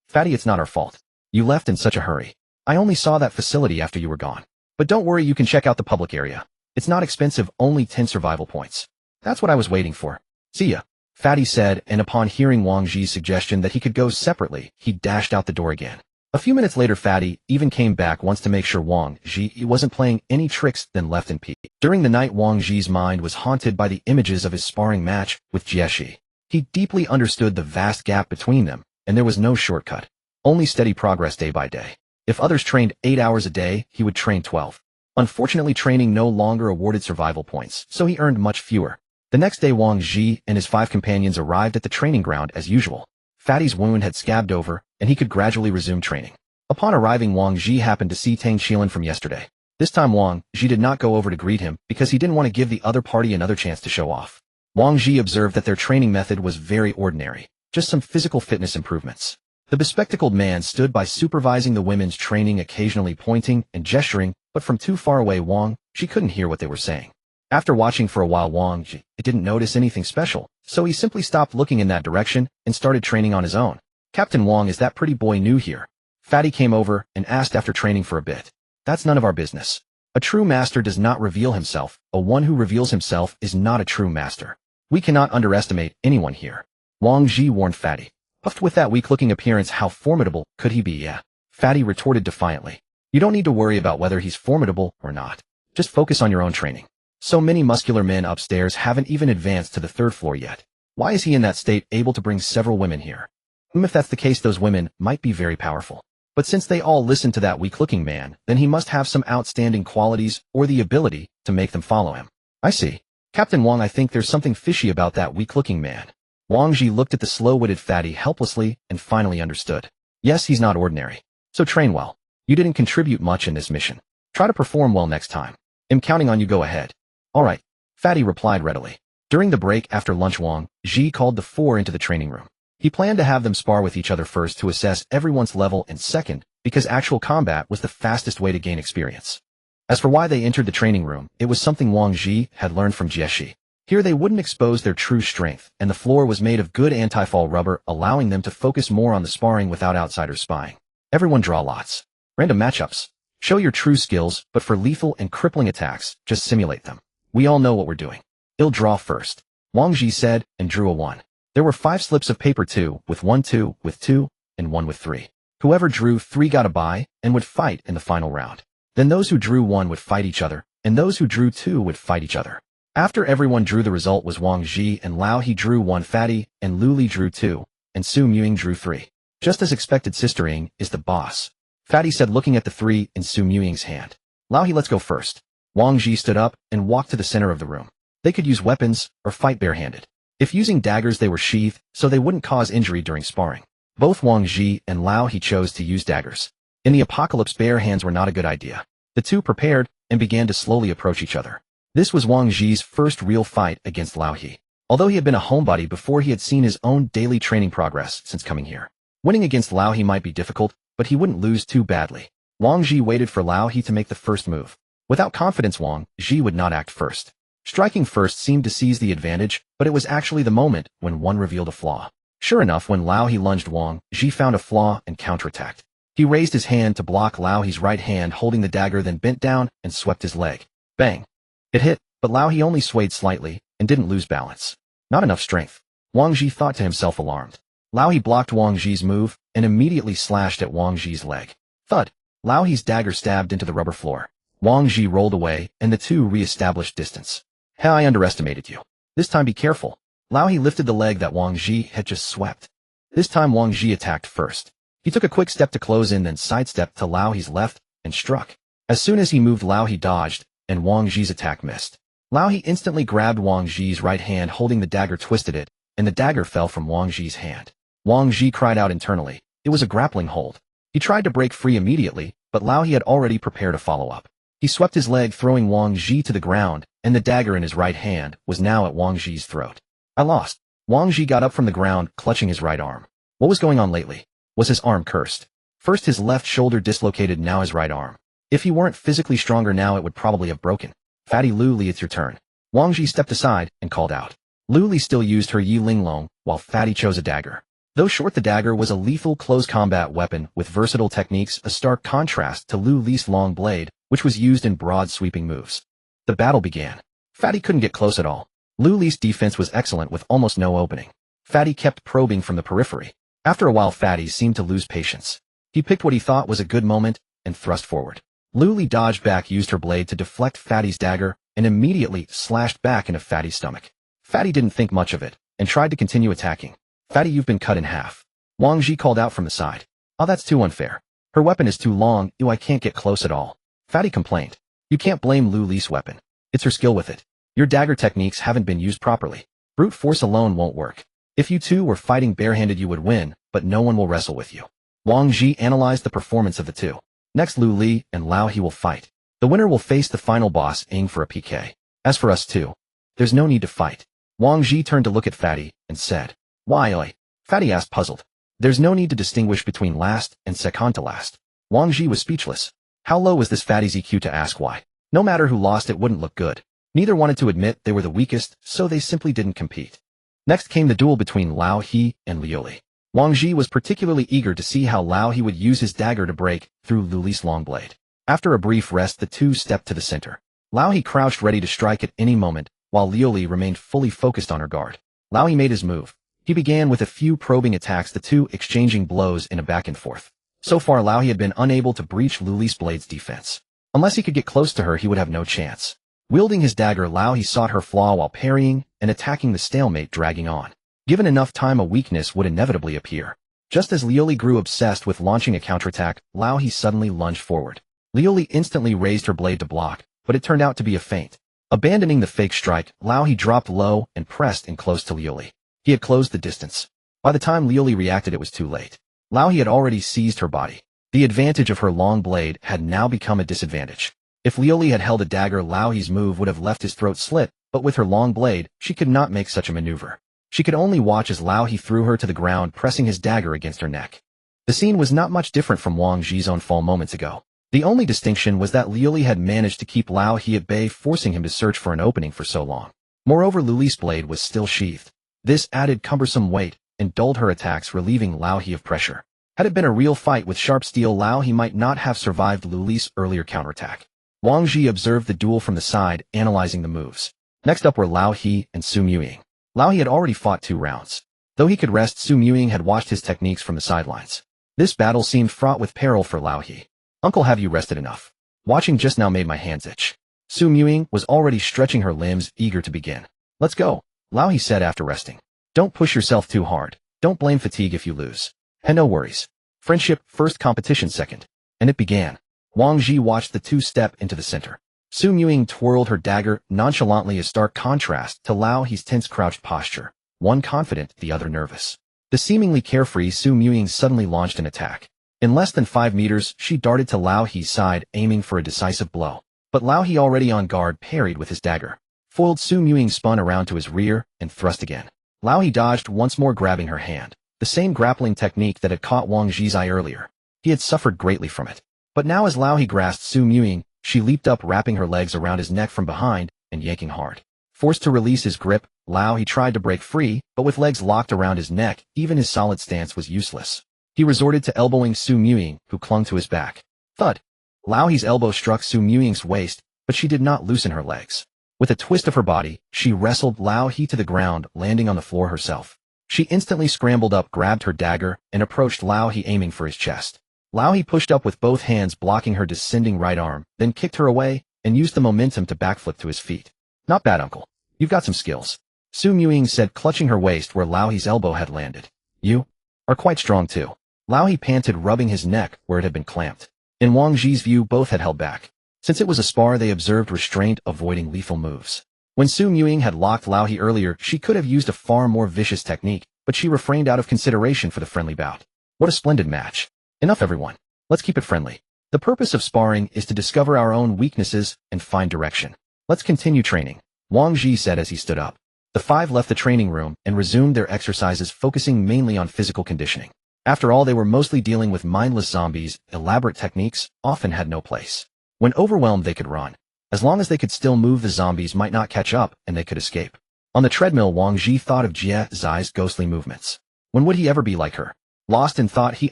Fatty, it's not our fault. You left in such a hurry. I only saw that facility after you were gone. But don't worry, you can check out the public area. It's not expensive, only 10 survival points. That's what I was waiting for. See ya, Fatty said, and upon hearing Wang Zhi's suggestion that he could go separately, he dashed out the door again. A few minutes later, Fatty even came back once to make sure Wang Zhi wasn't playing any tricks, then left in peace. During the night, Wang Zhi's mind was haunted by the images of his sparring match with Jieshi. He deeply understood the vast gap between them, and there was no shortcut. Only steady progress day by day. If others trained 8 hours a day, he would train 12. Unfortunately, training no longer awarded survival points, so he earned much fewer. The next day, Wang Zhi and his 5 companions arrived at the training ground as usual. Fatty's wound had scabbed over, and he could gradually resume training. Upon arriving, Wang Zhi happened to see Tang Qilan from yesterday. This time Wang Zhi did not go over to greet him because he didn't want to give the other party another chance to show off. Wang Zhi observed that their training method was very ordinary, just some physical fitness improvements. The bespectacled man stood by supervising the women's training, occasionally pointing and gesturing, but from too far away Wang Zhi couldn't hear what they were saying. After watching for a while, Wang Zhi didn't notice anything special, so he simply stopped looking in that direction and started training on his own. Captain Wang, is that pretty boy new here? Fatty came over and asked after training for a bit. That's none of our business. A true master does not reveal himself. A one who reveals himself is not a true master. We cannot underestimate anyone here, Wang Zhi warned Fatty. Puffed with that weak-looking appearance, how formidable could he be? Yeah, Fatty retorted defiantly. You don't need to worry about whether he's formidable or not. Just focus on your own training. So many muscular men upstairs haven't even advanced to the 3rd floor yet. Why is he in that state, able to bring several women here? If that's the case, those women might be very powerful. But since they all listen to that weak-looking man, then he must have some outstanding qualities or the ability to make them follow him. I see. Captain Wang, I think there's something fishy about that weak-looking man. Wang Zhi looked at the slow-witted Fatty helplessly and finally understood. Yes, he's not ordinary. So train well. You didn't contribute much in this mission. Try to perform well next time. I'm counting on you, go ahead. All right, Fatty replied readily. During the break after lunch, Wang Zhi called the 4 into the training room. He planned to have them spar with each other first to assess everyone's level, and second, because actual combat was the fastest way to gain experience. As for why they entered the training room, it was something Wang Zhi had learned from Jieshi. Here they wouldn't expose their true strength, and the floor was made of good anti-fall rubber, allowing them to focus more on the sparring without outsiders spying. Everyone draw lots. Random matchups. Show your true skills, but for lethal and crippling attacks, just simulate them. We all know what we're doing. I'll draw first, Wang Zhi said, and drew a 1. There were 5 slips of paper, 2 with 1, 2 with 2, and 1 with 3. Whoever drew 3 got a bye and would fight in the final round. Then those who drew 1 would fight each other, and those who drew 2 would fight each other. After everyone drew, the result was Wang Zhi and Lao He drew 1, Fatty and Lu Li drew 2, and Su Ying drew 3. Just as expected, Sister Ying is the boss, Fatty said, looking at the 3 in Su Ying's hand. Lao He, let's go first. Wang Zhi stood up and walked to the center of the room. They could use weapons or fight barehanded. If using daggers, they were sheathed, so they wouldn't cause injury during sparring. Both Wang Zhi and Lao He chose to use daggers. In the apocalypse, bare hands were not a good idea. The two prepared and began to slowly approach each other. This was Wang Zhi's first real fight against Lao He. Although he had been a homebody before, he had seen his own daily training progress since coming here. Winning against Lao He might be difficult, but he wouldn't lose too badly. Wang Zhi waited for Lao He to make the first move. Without confidence, Wang Zhi would not act first. Striking first seemed to seize the advantage, but it was actually the moment when one revealed a flaw. Sure enough, when Lao He lunged, Wang Zhi found a flaw and counterattacked. He raised his hand to block Lao He's right hand holding the dagger, then bent down and swept his leg. Bang! It hit, but Lao He only swayed slightly and didn't lose balance. Not enough strength. Wang Zhi thought to himself, alarmed. Lao He blocked Wang Zhi's move and immediately slashed at Wang Zhi's leg. Thud! Lao He's dagger stabbed into the rubber floor. Wang Zhi rolled away and the two re-established distance. Hey, I underestimated you. This time be careful. Lao He lifted the leg that Wang Zhi had just swept. This time Wang Zhi attacked first. He took a quick step to close in, then sidestepped to Lao He's left and struck. As soon as he moved, Lao He dodged, and Wang Zhi's attack missed. Lao He instantly grabbed Wang Zhi's right hand holding the dagger, twisted it, and the dagger fell from Wang Zhi's hand. Wang Zhi cried out internally. It was a grappling hold. He tried to break free immediately, but Lao He had already prepared a follow-up. He swept his leg, throwing Wang Zhi to the ground, and the dagger in his right hand was now at Wang Zhi's throat. I lost. Wang Zhi got up from the ground, clutching his right arm. What was going on lately? Was his arm cursed? First his left shoulder dislocated, now his right arm. If he weren't physically stronger now, it would probably have broken. Fatty Lu Li, it's your turn. Wang Zhi stepped aside and called out. Lu Li still used her Yi Ling Long, while Fatty chose a dagger. Though short, the dagger was a lethal close combat weapon with versatile techniques, a stark contrast to Lu Li's long blade, which was used in broad sweeping moves. The battle began. Fatty couldn't get close at all. Lu Li's defense was excellent with almost no opening. Fatty kept probing from the periphery. After a while, Fatty seemed to lose patience. He picked what he thought was a good moment and thrust forward. Lu Li dodged back, used her blade to deflect Fatty's dagger, and immediately slashed back into Fatty's stomach. Fatty didn't think much of it and tried to continue attacking. Fatty, you've been cut in half. Wang Zhi called out from the side. Oh, that's too unfair. Her weapon is too long. Ew, I can't get close at all. Fatty complained. You can't blame Lu Li's weapon. It's her skill with it. Your dagger techniques haven't been used properly. Brute force alone won't work. If you two were fighting barehanded, you would win, but no one will wrestle with you. Wang Zhi analyzed the performance of the two. Next, Lu Li and Lao He will fight. The winner will face the final boss, Ying, for a PK. As for us two, there's no need to fight. Wang Zhi turned to look at Fatty and said, Why, oi? Fatty asked, puzzled. There's no need to distinguish between last and second to last. Wang Zhi was speechless. How low was this Fatty's EQ to ask why? No matter who lost, it wouldn't look good. Neither wanted to admit they were the weakest, so they simply didn't compete. Next came the duel between Lao He and Liu Li. Wang Zhi was particularly eager to see how Lao He would use his dagger to break through Liu Li's long blade. After a brief rest, the two stepped to the center. Lao He crouched ready to strike at any moment, while Liu Li remained fully focused on her guard. Lao He made his move. He began with a few probing attacks, the two exchanging blows in a back and forth. So far, Lao He had been unable to breach Liu Li's blade's defense. Unless he could get close to her, he would have no chance. Wielding his dagger, Lao He sought her flaw while parrying and attacking, the stalemate dragging on. Given enough time, a weakness would inevitably appear. Just as Liu Li grew obsessed with launching a counterattack, Lao He suddenly lunged forward. Liu Li instantly raised her blade to block, but it turned out to be a feint. Abandoning the fake strike, Lao He dropped low and pressed in close to Liu Li. He had closed the distance. By the time Liu Li reacted, it was too late. Lao He had already seized her body. The advantage of her long blade had now become a disadvantage. If Liu Li had held a dagger, Lao He's move would have left his throat slit, but with her long blade, she could not make such a maneuver. She could only watch as Lao He threw her to the ground, pressing his dagger against her neck. The scene was not much different from Wang Zhi's own fall moments ago. The only distinction was that Liu Li had managed to keep Lao He at bay, forcing him to search for an opening for so long. Moreover, Liu Li's blade was still sheathed. This added cumbersome weight and dulled her attacks, relieving Lao He of pressure. Had it been a real fight with sharp steel, Lao He might not have survived Liu Li's earlier counterattack. Wang Zhi observed the duel from the side, analyzing the moves. Next up were Lao He and Su Muying. Lao He had already fought 2 rounds. Though he could rest, Su Muying had watched his techniques from the sidelines. This battle seemed fraught with peril for Lao He. Uncle, have you rested enough? Watching just now made my hands itch. Su Muying was already stretching her limbs, eager to begin. Let's go, Lao He said after resting. Don't push yourself too hard. Don't blame fatigue if you lose. And no worries. Friendship first, competition second. And it began. Wang Zhi watched the two step into the center. Su Muying twirled her dagger nonchalantly, a stark contrast to Lao He's tense crouched posture, one confident, the other nervous. The seemingly carefree Su Muying suddenly launched an attack. In less than 5 meters, she darted to Lao He's side, aiming for a decisive blow. But Lao He, already on guard, parried with his dagger. Foiled, Su Muying spun around to his rear and thrust again. Lao He dodged, once more grabbing her hand. The same grappling technique that had caught Wang Zhi's eye earlier. He had suffered greatly from it. But now as Lao He grasped Su Muying, she leaped up, wrapping her legs around his neck from behind and yanking hard. Forced to release his grip, Lao He tried to break free, but with legs locked around his neck, even his solid stance was useless. He resorted to elbowing Su Muying, who clung to his back. Thud. Lao He's elbow struck Su Muying's waist, but she did not loosen her legs. With a twist of her body, she wrestled Lao He to the ground, landing on the floor herself. She instantly scrambled up, grabbed her dagger, and approached Lao He, aiming for his chest. Lao He pushed up with both hands, blocking her descending right arm, then kicked her away, and used the momentum to backflip to his feet. Not bad, uncle. You've got some skills. Su Muying said, clutching her waist where Lao He's elbow had landed. You are quite strong too. Lao He panted, rubbing his neck where it had been clamped. In Wang Zhi's view, both had held back. Since it was a spar, they observed restraint, avoiding lethal moves. When Su Muying had locked Lao He earlier, she could have used a far more vicious technique, but she refrained out of consideration for the friendly bout. What a splendid match. Enough, everyone. Let's keep it friendly. The purpose of sparring is to discover our own weaknesses and find direction. Let's continue training, Wang Zhi said as he stood up. The five left the training room and resumed their exercises, focusing mainly on physical conditioning. After all, they were mostly dealing with mindless zombies. Elaborate techniques often had no place. When overwhelmed, they could run. As long as they could still move, the zombies might not catch up and they could escape. On the treadmill, Wang Zhi thought of Jie Zai's ghostly movements. When would he ever be like her? Lost in thought, he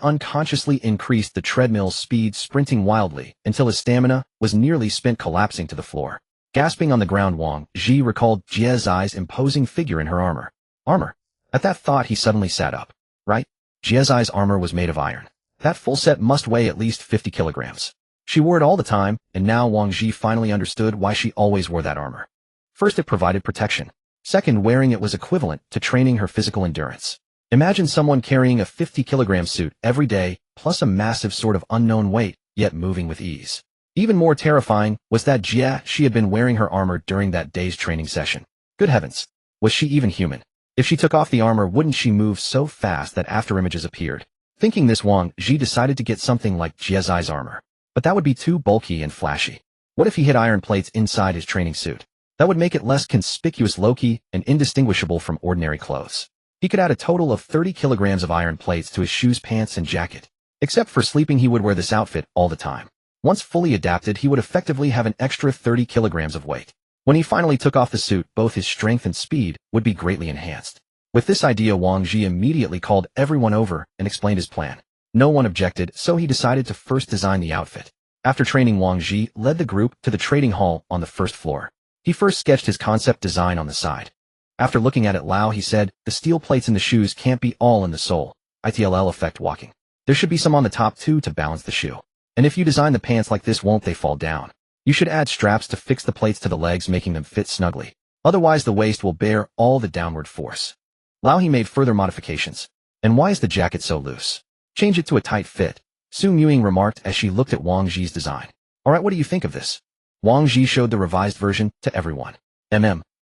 unconsciously increased the treadmill's speed, sprinting wildly until his stamina was nearly spent, collapsing to the floor. Gasping on the ground, Wang Zhi recalled Jie Zai's imposing figure in her armor. Armor? At that thought, he suddenly sat up. Right? Jie Zai's armor was made of iron. That full set must weigh at least 50 kilograms. She wore it all the time, and now Wang Zhi finally understood why she always wore that armor. First, it provided protection. Second, wearing it was equivalent to training her physical endurance. Imagine someone carrying a 50-kilogram suit every day, plus a massive sort of unknown weight, yet moving with ease. Even more terrifying was that she had been wearing her armor during that day's training session. Good heavens. Was she even human? If she took off the armor, wouldn't she move so fast that after images appeared? Thinking this, Wang Zhi decided to get something like Jie Zai's armor. But that would be too bulky and flashy. What if he hid iron plates inside his training suit? That would make it less conspicuous, low-key, and indistinguishable from ordinary clothes. He could add a total of 30 kilograms of iron plates to his shoes, pants, and jacket. Except for sleeping, he would wear this outfit all the time. Once fully adapted, he would effectively have an extra 30 kilograms of weight. When he finally took off the suit, both his strength and speed would be greatly enhanced. With this idea, Wang Zhi immediately called everyone over and explained his plan. No one objected, so he decided to first design the outfit. After training, Wang Zhi led the group to the trading hall on the first floor. He first sketched his concept design on the side. After looking at it, Lao He said, the steel plates in the shoes can't be all in the sole. ITLL effect walking. There should be some on the top too to balance the shoe. And if you design the pants like this, won't they fall down? You should add straps to fix the plates to the legs, making them fit snugly. Otherwise, the waist will bear all the downward force. Lao He made further modifications. And why is the jacket so loose? Change it to a tight fit, Su Muying remarked as she looked at Wang Zhi's design. Alright, what do you think of this? Wang Zhi showed the revised version to everyone.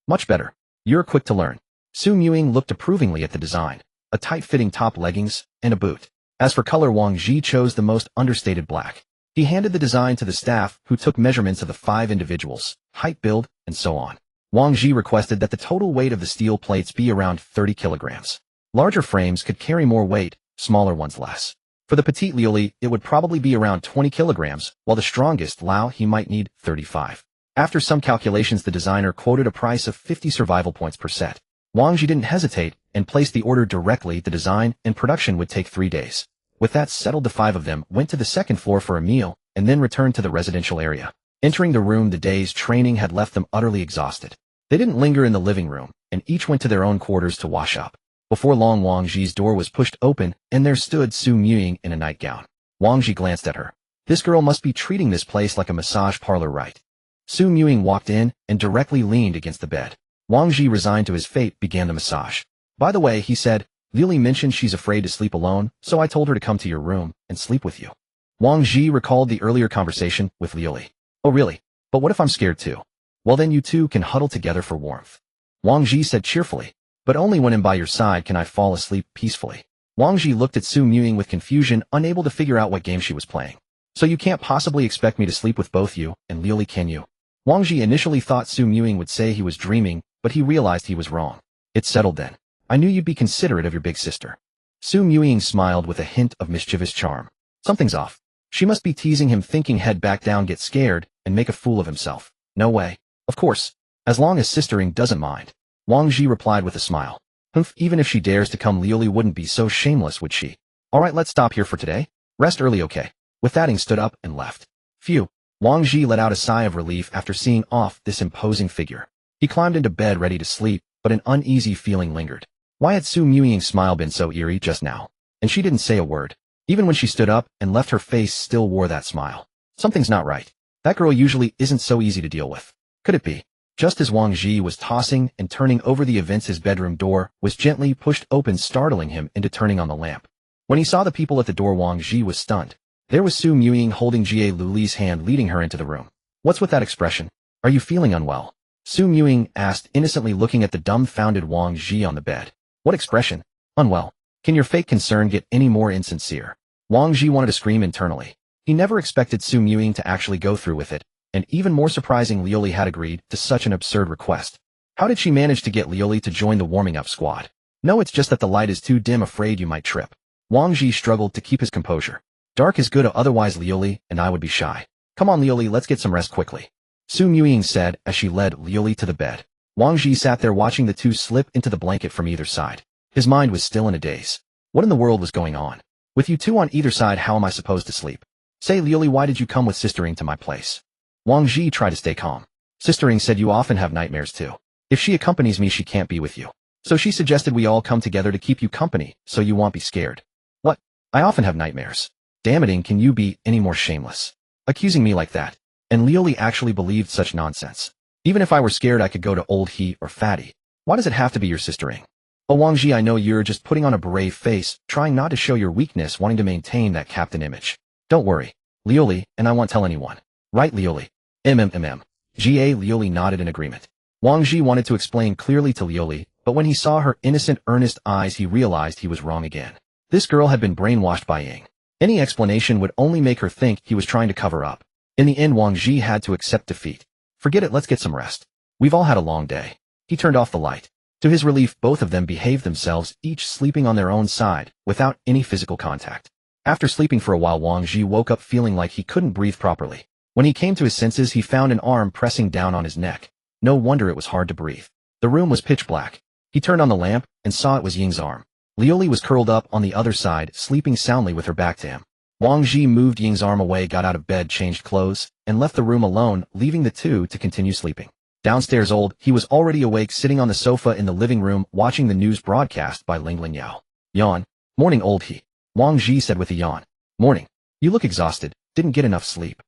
Much better. You're quick to learn. Su Muying looked approvingly at the design. A tight-fitting top, leggings, and a boot. As for color, Wang Zhi chose the most understated black. He handed the design to the staff, who took measurements of the 5 individuals, height, build, and so on. Wang Zhi requested that the total weight of the steel plates be around 30 kilograms. Larger frames could carry more weight, smaller ones less. For the petite Liuli, it would probably be around 20 kilograms, while the strongest Lao He might need 35. After some calculations, the designer quoted a price of 50 survival points per set. Wang Zhi didn't hesitate and placed the order directly. The design and production would take 3 days. With that settled, the 5 of them went to the second floor for a meal and then returned to the residential area. Entering the room, the day's training had left them utterly exhausted. They didn't linger in the living room, and each went to their own quarters to wash up. Before long, Wang Zhi's door was pushed open, and there stood Su Muying in a nightgown. Wang Zhi glanced at her. This girl must be treating this place like a massage parlor, right? Su Muying walked in and directly leaned against the bed. Wang Zhi, resigned to his fate, began the massage. By the way, he said, Lily mentioned she's afraid to sleep alone, so I told her to come to your room and sleep with you. Wang Zhi recalled the earlier conversation with Lily. Oh really? But what if I'm scared too? Well then you two can huddle together for warmth. Wang Zhi said cheerfully. But only when I'm by your side can I fall asleep peacefully. Wang Zhi looked at Su Muying with confusion, unable to figure out what game she was playing. So you can't possibly expect me to sleep with both you and Lily, can you? Wang Zhi initially thought Su Muying would say he was dreaming, but he realized he was wrong. It's settled then. I knew you'd be considerate of your big sister. Su Muying smiled with a hint of mischievous charm. Something's off. She must be teasing him, thinking he'd back down, get scared, and make a fool of himself. No way. Of course. As long as Sister Ying doesn't mind. Wang Zhi replied with a smile. Humph, even if she dares to come, Lioli wouldn't be so shameless, would she? Alright, let's stop here for today. Rest early, okay? With that, Ying stood up and left. Phew. Wang Zhi let out a sigh of relief after seeing off this imposing figure. He climbed into bed ready to sleep, but an uneasy feeling lingered. Why had Su Muying's smile been so eerie just now? And she didn't say a word. Even when she stood up and left, her face still wore that smile. Something's not right. That girl usually isn't so easy to deal with. Could it be? Just as Wang Zhi was tossing and turning over the events, his bedroom door was gently pushed open, startling him into turning on the lamp. When he saw the people at the door, Wang Zhi was stunned. There was Su Muying holding Jie Luli's hand, leading her into the room. What's with that expression? Are you feeling unwell? Su Muying asked, innocently looking at the dumbfounded Wang Zhi on the bed. What expression? Unwell. Can your fake concern get any more insincere? Wang Zhi wanted to scream internally. He never expected Su Muying to actually go through with it, and even more surprising, Lioli had agreed to such an absurd request. How did she manage to get Lioli to join the warming-up squad? No, it's just that the light is too dim, afraid you might trip. Wang Zhi struggled to keep his composure. Dark is good, otherwise Lioli and I would be shy. Come on, Lioli, let's get some rest quickly. Su Muying said as she led Lioli to the bed. Wang Zhi sat there watching the two slip into the blanket from either side. His mind was still in a daze. What in the world was going on? With you two on either side, how am I supposed to sleep? Say, Lioli, why did you come with Sister Ying to my place? Wang Zhi tried to stay calm. Sister Ying said you often have nightmares too. If she accompanies me, she can't be with you. So she suggested we all come together to keep you company, so you won't be scared. What? I often have nightmares. Damn it, Ying, can you be any more shameless? Accusing me like that. And Lioli actually believed such nonsense. Even if I were scared, I could go to old he or fatty. Why does it have to be your Sister Ying? Oh, Wang Zhi, I know you're just putting on a brave face, trying not to show your weakness, wanting to maintain that captain image. Don't worry. Lioli, and I won't tell anyone. Right, Lioli? Ga Lioli nodded in agreement. Wang Zhi wanted to explain clearly to Lioli, but when he saw her innocent, earnest eyes, he realized he was wrong again. This girl had been brainwashed by Ying. Any explanation would only make her think he was trying to cover up. In the end, Wang Zhi had to accept defeat. Forget it, let's get some rest. We've all had a long day. He turned off the light. To his relief, both of them behaved themselves, each sleeping on their own side, without any physical contact. After sleeping for a while, Wang Zhi woke up feeling like he couldn't breathe properly. When he came to his senses, he found an arm pressing down on his neck. No wonder it was hard to breathe. The room was pitch black. He turned on the lamp and saw it was Ying's arm. Lioli was curled up on the other side, sleeping soundly with her back to him. Wang Zhi moved Ying's arm away, got out of bed, changed clothes, and left the room alone, leaving the two to continue sleeping. Downstairs, old he was already awake, sitting on the sofa in the living room, watching the news broadcast by Ling Yao. Yawn. Morning, old he. Wang Zhi said with a yawn. Morning. You look exhausted. Didn't get enough sleep.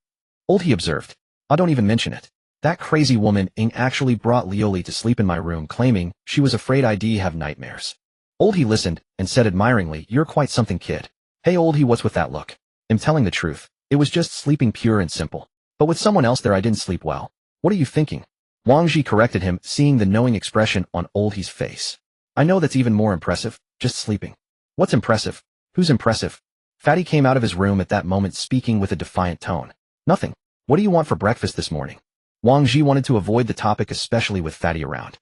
Old he observed. I don't even mention it. That crazy woman Ying actually brought Lioli to sleep in my room, claiming she was afraid I'd have nightmares. Old he listened and said admiringly, you're quite something, kid. Hey, old he, what's with that look? I'm telling the truth. It was just sleeping, pure and simple. But with someone else there, I didn't sleep well. What are you thinking? Wang Zhi corrected him, seeing the knowing expression on old he's face. I know that's even more impressive. Just sleeping. What's impressive? Who's impressive? Fatty came out of his room at that moment, speaking with a defiant tone. Nothing. What do you want for breakfast this morning? Wang Zhi wanted to avoid the topic, especially with Fatty around.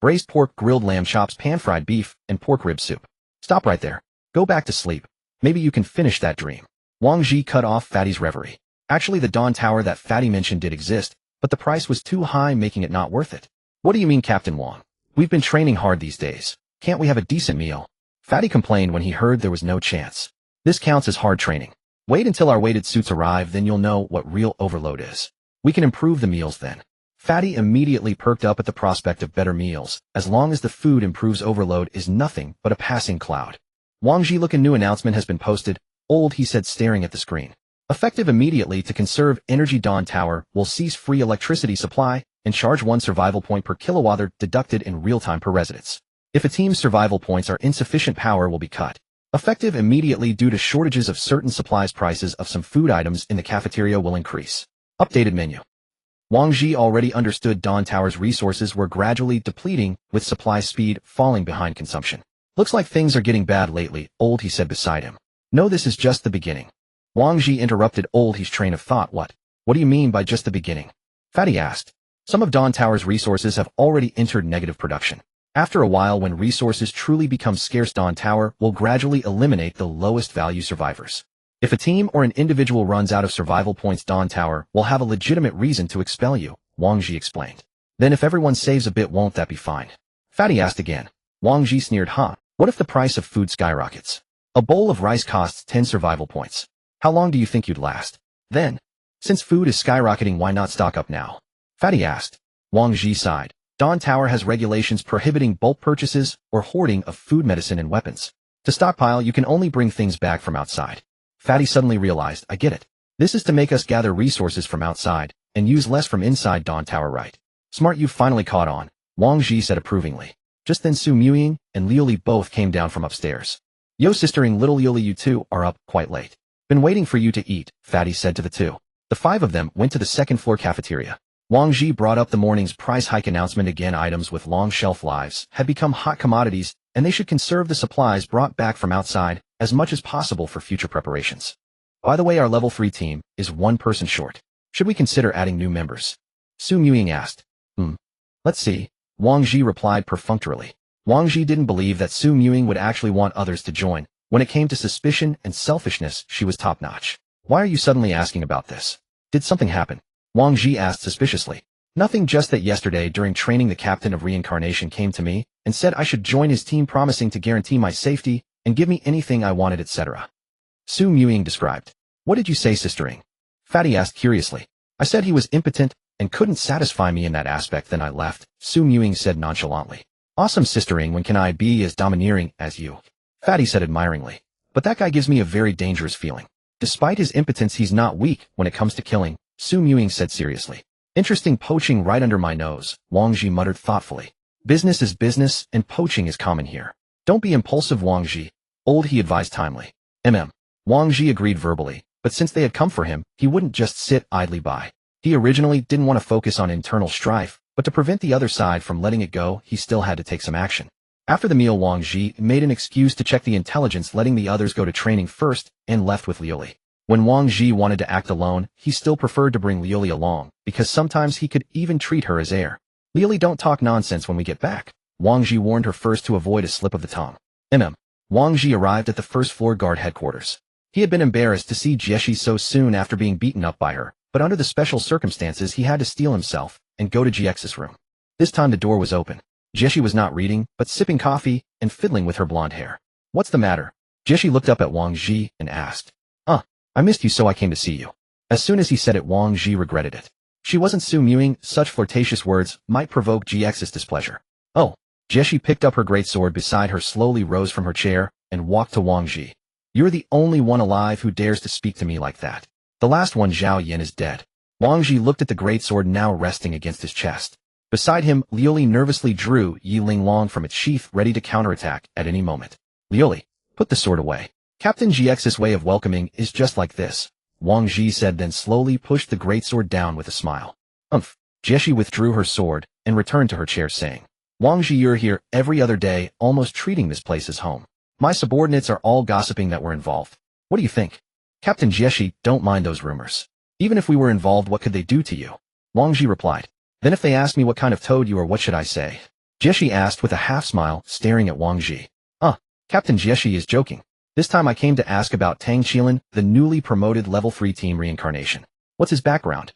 Braised pork, grilled lamb chops, pan-fried beef, and pork rib soup. Stop right there. Go back to sleep. Maybe you can finish that dream. Wang Zhi cut off Fatty's reverie. Actually, the Dawn Tower that Fatty mentioned did exist, but the price was too high, making it not worth it. What do you mean, Captain Wang? We've been training hard these days. Can't we have a decent meal? Fatty complained when he heard there was no chance. This counts as hard training. Wait until our weighted suits arrive, then you'll know what real overload is. We can improve the meals then. Fatty immediately perked up at the prospect of better meals. As long as the food improves, overload is nothing but a passing cloud. Wang Zhi, look, a new announcement has been posted. Old he said, staring at the screen. Effective immediately, to conserve energy, Dawn Tower will cease free electricity supply and charge 1 survival point per kilowatt deducted in real time per residence. If a team's survival points are insufficient, power will be cut. Effective immediately due to shortages of certain supplies, prices of some food items in the cafeteria will increase. Updated menu. Wang Zhi already understood Dawn Tower's resources were gradually depleting, with supply speed falling behind consumption. Looks like things are getting bad lately, old he said beside him. No, this is just the beginning. Wang Zhi interrupted old he's train of thought. What do you mean by just the beginning? Fatty asked. Some of Dawn Tower's resources have already entered negative production. After a while, when resources truly become scarce, Dawn Tower will gradually eliminate the lowest value survivors. If a team or an individual runs out of survival points, Dawn Tower will have a legitimate reason to expel you, Wang Zhi explained. Then if everyone saves a bit, won't that be fine? Fatty asked again. Wang Zhi sneered, huh? What if the price of food skyrockets? A bowl of rice costs 10 survival points. How long do you think you'd last? Then, since food is skyrocketing, why not stock up now? Fatty asked. Wang Zhi sighed. Dawn Tower has regulations prohibiting bulk purchases or hoarding of food, medicine, and weapons. To stockpile, you can only bring things back from outside. Fatty suddenly realized, I get it. This is to make us gather resources from outside and use less from inside Dawn Tower, right? Smart, you've finally caught on, Wang Zhi said approvingly. Just then Su Muying and Liu Li both came down from upstairs. Yo, sistering, little Liu Li, you two are up quite late. Been waiting for you to eat, Fatty said to the two. The five of them went to the second-floor cafeteria. Wang Zhi brought up the morning's price hike announcement again. Items with long shelf lives had become hot commodities, and they should conserve the supplies brought back from outside as much as possible for future preparations. By the way, our level 3 team is one person short. Should we consider adding new members? Su Muying asked. Let's see, Wang Zhi replied perfunctorily. Wang Zhi didn't believe that Su Muying would actually want others to join. When it came to suspicion and selfishness, she was top-notch. Why are you suddenly asking about this? Did something happen? Wang Zhi asked suspiciously. Nothing, just that yesterday during training the captain of reincarnation came to me and said I should join his team, promising to guarantee my safety and give me anything I wanted, etc. Su Muying described. What did you say, sistering? Fatty asked curiously. I said he was impotent and couldn't satisfy me in that aspect, then I left, Su Muying said nonchalantly. Awesome, sistering, when can I be as domineering as you? Fatty said admiringly. But that guy gives me a very dangerous feeling. Despite his impotence, he's not weak when it comes to killing, Su Muying said seriously. Interesting, poaching right under my nose, Wang Zhi muttered thoughtfully. Business is business, and poaching is common here. Don't be impulsive, Wang Zhi. Old, he advised timely. Wang Zhi agreed verbally, but since they had come for him, he wouldn't just sit idly by. He originally didn't want to focus on internal strife, but to prevent the other side from letting it go, he still had to take some action. After the meal, Wang Zhi made an excuse to check the intelligence, letting the others go to training first, and left with Liu Li. When Wang Zhi wanted to act alone, he still preferred to bring Liu Li along, because sometimes he could even treat her as heir. Liu Li, don't talk nonsense when we get back, Wang Zhi warned her first to avoid a slip of the tongue. Wang Zhi arrived at the first-floor guard headquarters. He had been embarrassed to see Jieshi so soon after being beaten up by her, but under the special circumstances he had to steel himself and go to GX's room. This time the door was open. Jieshi was not reading, but sipping coffee and fiddling with her blonde hair. What's the matter? Jieshi looked up at Wang Zhi and asked. I missed you, so I came to see you. As soon as he said it, Wang Zhi regretted it. She wasn't Su Muying, such flirtatious words might provoke GX's displeasure. Oh. Jieshi picked up her great sword beside her, slowly rose from her chair, and walked to Wang Zhi. You're the only one alive who dares to speak to me like that. The last one, Zhao Yan, is dead. Wang Zhi looked at the great sword now resting against his chest. Beside him, Liu Li nervously drew Yi Linglong from its sheath, ready to counterattack at any moment. Liu Li, put the sword away. Captain GX's way of welcoming is just like this, Wang Zhi said, then slowly pushed the great sword down with a smile. Jieshi withdrew her sword and returned to her chair, saying, Wang Zhi, you're here every other day, almost treating this place as home. My subordinates are all gossiping that we're involved. What do you think? Captain Jieshi, don't mind those rumors. Even if we were involved, what could they do to you? Wang Zhi replied. Then if they ask me what kind of toad you are, what should I say? Jieshi asked with a half-smile, staring at Wang Zhi. Captain Jieshi is joking. This time I came to ask about Tang Qilin, the newly promoted level 3 team reincarnation. What's his background?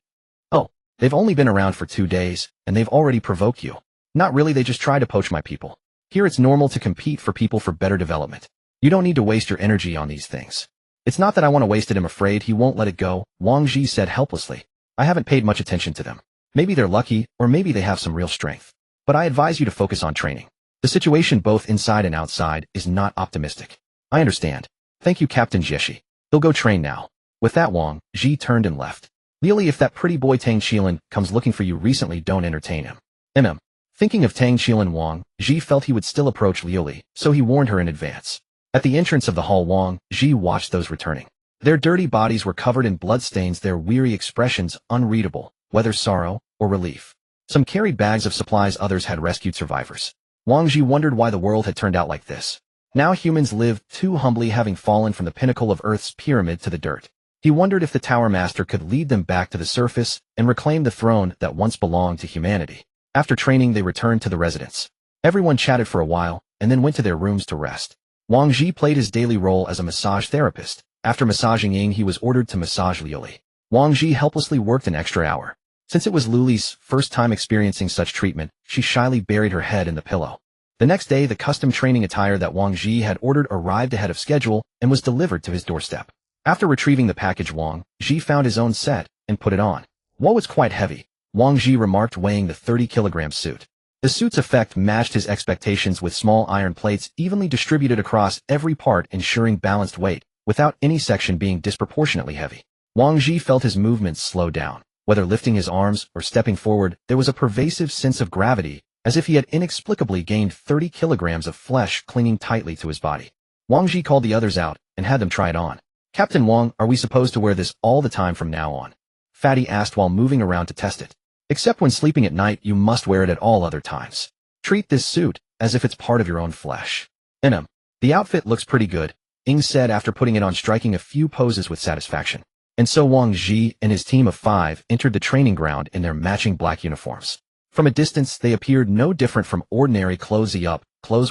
Oh, they've only been around for 2 days, and they've already provoked you. Not really, they just try to poach my people. Here it's normal to compete for people for better development. You don't need to waste your energy on these things. It's not that I want to waste it, I'm afraid he won't let it go, Wang Zhi said helplessly. I haven't paid much attention to them. Maybe they're lucky, or maybe they have some real strength. But I advise you to focus on training. The situation both inside and outside is not optimistic. I understand. Thank you, Captain Jieshi. He'll go train now. With that, Wang Zhi turned and left. Liu Li, if that pretty boy Tang Qilin comes looking for you recently, don't entertain him. Thinking of Tang Qilin, Wang Zhi felt he would still approach Liu Li, so he warned her in advance. At the entrance of the hall, Wang Zhi watched those returning. Their dirty bodies were covered in bloodstains, their weary expressions unreadable, whether sorrow or relief. Some carried bags of supplies, others had rescued survivors. Wang Zhi wondered why the world had turned out like this. Now humans lived too humbly, having fallen from the pinnacle of Earth's pyramid to the dirt. He wondered if the Tower Master could lead them back to the surface and reclaim the throne that once belonged to humanity. After training, they returned to the residence. Everyone chatted for a while, and then went to their rooms to rest. Wang Zhi played his daily role as a massage therapist. After massaging Ying, he was ordered to massage Liu Li. Wang Zhi helplessly worked an extra hour. Since it was Liu Li's first time experiencing such treatment, she shyly buried her head in the pillow. The next day, the custom training attire that Wang Zhi had ordered arrived ahead of schedule and was delivered to his doorstep. After retrieving the package, Wang Zhi found his own set and put it on. Whoa, it's quite heavy, Wang Zhi remarked, weighing the 30-kilogram suit. The suit's effect matched his expectations, with small iron plates evenly distributed across every part, ensuring balanced weight, without any section being disproportionately heavy. Wang Zhi felt his movements slow down. Whether lifting his arms or stepping forward, there was a pervasive sense of gravity, as if he had inexplicably gained 30 kilograms of flesh clinging tightly to his body. Wang Zhi called the others out and had them try it on. Captain Wang, are we supposed to wear this all the time from now on? Fatty asked while moving around to test it. Except when sleeping at night, you must wear it at all other times. Treat this suit as if it's part of your own flesh. The outfit looks pretty good, Ying said after putting it on, striking a few poses with satisfaction. And so Wang Zhi and his team of 5 entered the training ground in their matching black uniforms. From a distance, they appeared no different from ordinary clothes.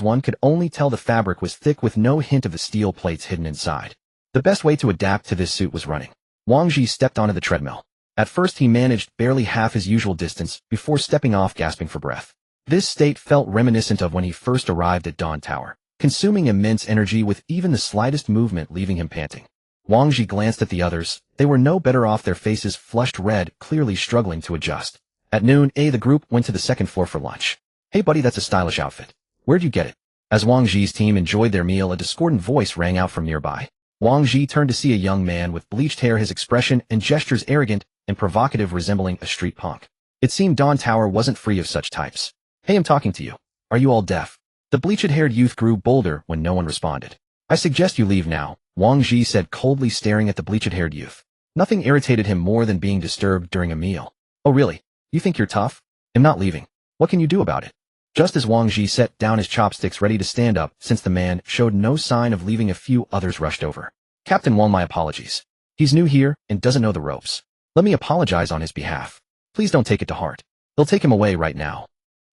One could only tell the fabric was thick with no hint of the steel plates hidden inside. The best way to adapt to this suit was running. Wang Zhi stepped onto the treadmill. At first, he managed barely half his usual distance before stepping off, gasping for breath. This state felt reminiscent of when he first arrived at Dawn Tower, consuming immense energy with even the slightest movement leaving him panting. Wang Zhi glanced at the others. They were no better off, their faces flushed red, clearly struggling to adjust. At noon, the group went to the second floor for lunch. Hey buddy, that's a stylish outfit. Where'd you get it? As Wang Zhi's team enjoyed their meal, a discordant voice rang out from nearby. Wang Zhi turned to see a young man with bleached hair, his expression and gestures arrogant and provocative, resembling a street punk. It seemed Dawn Tower wasn't free of such types. Hey, I'm talking to you. Are you all deaf? The bleached-haired youth grew bolder when no one responded. I suggest you leave now, Wang Zhi said coldly, staring at the bleached-haired youth. Nothing irritated him more than being disturbed during a meal. Oh really? You think you're tough? I'm not leaving. What can you do about it? Just as Wang Zhi set down his chopsticks ready to stand up, since the man showed no sign of leaving, a few others rushed over. Captain Wang, my apologies. He's new here and doesn't know the ropes. Let me apologize on his behalf. Please don't take it to heart. They'll take him away right now.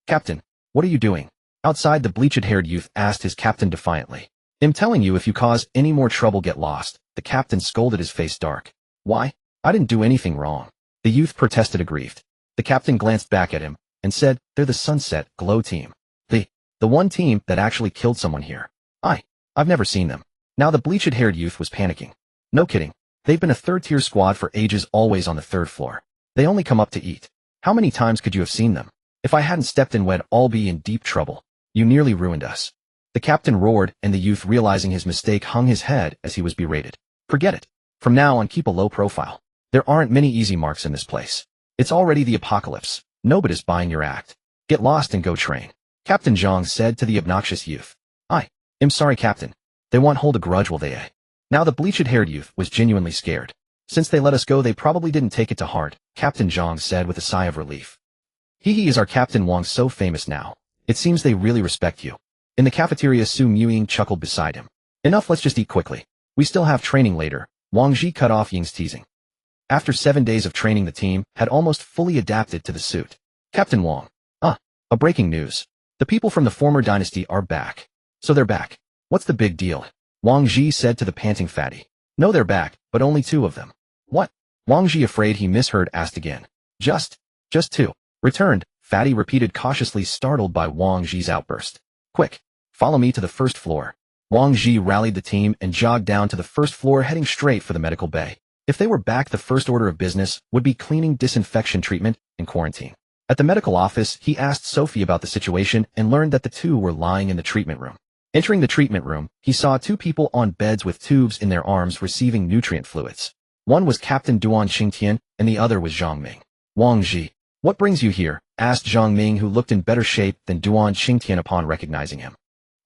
Captain, what are you doing? Outside, the bleached-haired youth asked his captain defiantly. I'm telling you, if you cause any more trouble, get lost, the captain scolded, his face dark. Why? I didn't do anything wrong. The youth protested, aggrieved. The captain glanced back at him and said, they're the Sunset Glow team. The one team that actually killed someone here. I've never seen them. Now the bleached-haired youth was panicking. No kidding. They've been a third-tier squad for ages, always on the third floor. They only come up to eat. How many times could you have seen them? If I hadn't stepped in, we'd all be in deep trouble. You nearly ruined us. The captain roared, and the youth, realizing his mistake, hung his head as he was berated. Forget it. From now on, keep a low profile. There aren't many easy marks in this place. It's already the apocalypse. Nobody's buying your act. Get lost and go train. Captain Zhang said to the obnoxious youth. I'm sorry, Captain. They won't hold a grudge, will they? Now the bleached-haired youth was genuinely scared. Since they let us go, they probably didn't take it to heart, Captain Zhang said with a sigh of relief. He is our Captain Wang, so famous now. It seems they really respect you. In the cafeteria, Su Muying chuckled beside him. Enough, let's just eat quickly. We still have training later. Wang Zhi cut off Ying's teasing. After 7 days of training, the team had almost fully adapted to the suit. Captain Wang. A breaking news. The people from the former dynasty are back. So they're back. What's the big deal? Wang Zhi said to the panting fatty. No, they're back, but only 2 of them. What? Wang Zhi, afraid he misheard, asked again. Just 2. Returned, fatty repeated cautiously, startled by Wang Zhi's outburst. Quick, follow me to the first floor. Wang Zhi rallied the team and jogged down to the first floor, heading straight for the medical bay. If they were back, the first order of business would be cleaning, disinfection, treatment, and quarantine. At the medical office, he asked Sophie about the situation and learned that the 2 were lying in the treatment room. Entering the treatment room, he saw 2 people on beds with tubes in their arms receiving nutrient fluids. One was Captain Duan Xingtian, and the other was Zhang Ming. Wang Zhi, what brings you here? Asked Zhang Ming, who looked in better shape than Duan Xingtian upon recognizing him.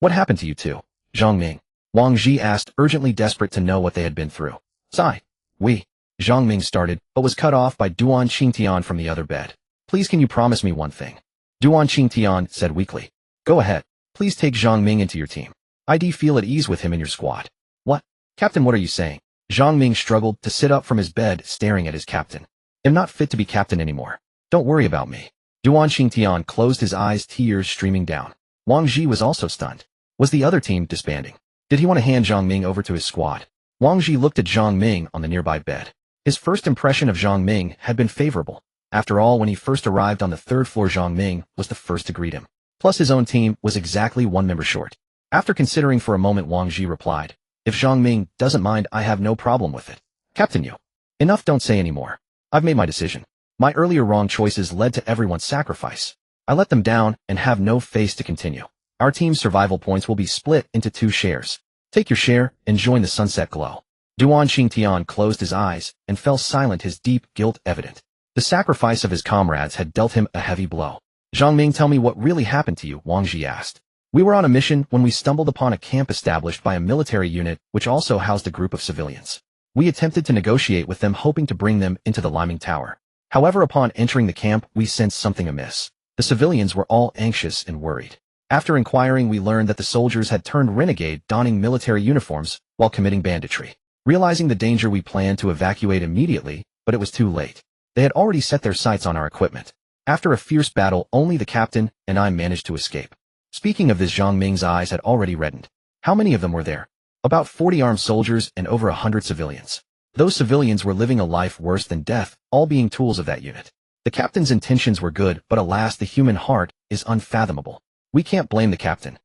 What happened to you 2? Zhang Ming. Wang Zhi asked, urgently desperate to know what they had been through. Sigh. Zhang Ming started, but was cut off by Duan Xingtian from the other bed. Please, can you promise me one thing? Duan Xingtian said weakly. Go ahead. Please take Zhang Ming into your team. I'd feel at ease with him in your squad. What? Captain, what are you saying? Zhang Ming struggled to sit up from his bed, staring at his captain. I'm not fit to be captain anymore. Don't worry about me. Duan Xingtian closed his eyes, tears streaming down. Wang Zhi was also stunned. Was the other team disbanding? Did he want to hand Zhang Ming over to his squad? Wang Zhi looked at Zhang Ming on the nearby bed. His first impression of Zhang Ming had been favorable. After all, when he first arrived on the third floor, Zhang Ming was the first to greet him. Plus his own team was exactly one member short. After considering for a moment, Wang Zhi replied, "If Zhang Ming doesn't mind, I have no problem with it. Captain Yu. Enough, don't say any more. I've made my decision. My earlier wrong choices led to everyone's sacrifice. I let them down and have no face to continue. Our team's survival points will be split into 2 shares. Take your share and join the sunset glow." Duan Xingtian closed his eyes and fell silent, his deep guilt evident. The sacrifice of his comrades had dealt him a heavy blow. "Zhang Ming, tell me what really happened to you," Wang Zhi asked. "We were on a mission when we stumbled upon a camp established by a military unit which also housed a group of civilians. We attempted to negotiate with them, hoping to bring them into the Liming Tower. However, upon entering the camp, we sensed something amiss. The civilians were all anxious and worried. After inquiring, we learned that the soldiers had turned renegade, donning military uniforms while committing banditry. Realizing the danger, we planned to evacuate immediately, but it was too late. They had already set their sights on our equipment. After a fierce battle, only the captain and I managed to escape." Speaking of this, Zhang Ming's eyes had already reddened. How many of them were there? About 40 armed soldiers and over 100 civilians. Those civilians were living a life worse than death, all being tools of that unit. The captain's intentions were good, but alas, the human heart is unfathomable. We can't blame the captain.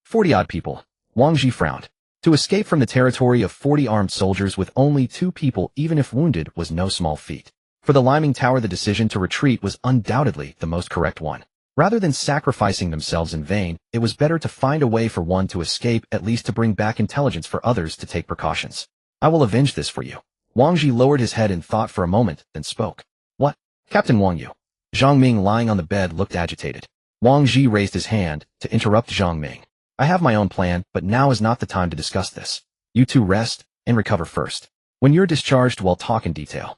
40-odd people. Wang Zhi frowned. To escape from the territory of 40 armed soldiers with only 2 people, even if wounded, was no small feat. For the Liming Tower, the decision to retreat was undoubtedly the most correct one. Rather than sacrificing themselves in vain, it was better to find a way for one to escape, at least to bring back intelligence for others to take precautions. "I will avenge this for you." Wang Zhi lowered his head in thought for a moment, then spoke. "What? Captain Wang Yu?" Zhang Ming, lying on the bed, looked agitated. Wang Zhi raised his hand to interrupt Zhang Ming. "I have my own plan, but now is not the time to discuss this. You two rest and recover first. When you're discharged, we'll talk in detail."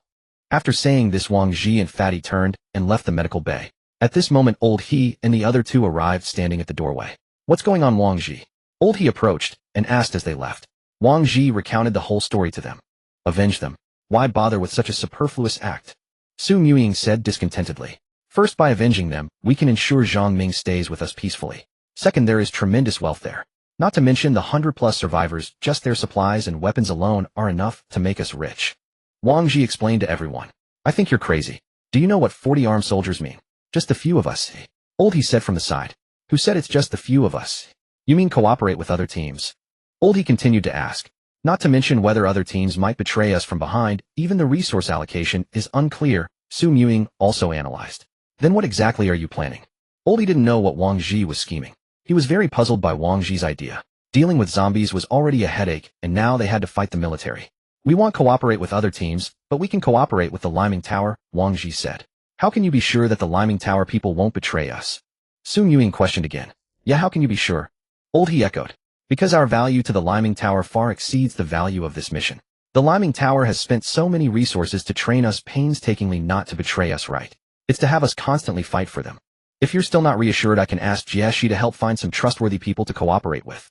After saying this, Wang Zhi and Fatty turned and left the medical bay. At this moment, Old He and the other 2 arrived, standing at the doorway. "What's going on, Wang Zhi?" Old He approached and asked as they left. Wang Zhi recounted the whole story to them. "Avenge them? Why bother with such a superfluous act?" Su Ying said discontentedly. "First, by avenging them, we can ensure Zhang Ming stays with us peacefully. Second, there is tremendous wealth there. Not to mention the 100+ survivors, just their supplies and weapons alone are enough to make us rich." Wang Zhi explained to everyone. "I think you're crazy. Do you know what 40 armed soldiers mean? Just a few of us." Old He said from the side. "Who said it's just a few of us? You mean cooperate with other teams?" Old He continued to ask. "Not to mention whether other teams might betray us from behind, even the resource allocation is unclear," Su Ying also analyzed. "Then what exactly are you planning?" Old He didn't know what Wang Zhi was scheming. He was very puzzled by Wang Zhi's idea. Dealing with zombies was already a headache, and now they had to fight the military. "We won't cooperate with other teams, but we can cooperate with the Liming Tower," Wang Zhi said. "How can you be sure that the Liming Tower people won't betray us?" Su Ying questioned again. "Yeah, how can you be sure?" Old He echoed. "Because our value to the Liming Tower far exceeds the value of this mission. The Liming Tower has spent so many resources to train us painstakingly not to betray us, right? It's to have us constantly fight for them. If you're still not reassured, I can ask Jieshi to help find some trustworthy people to cooperate with."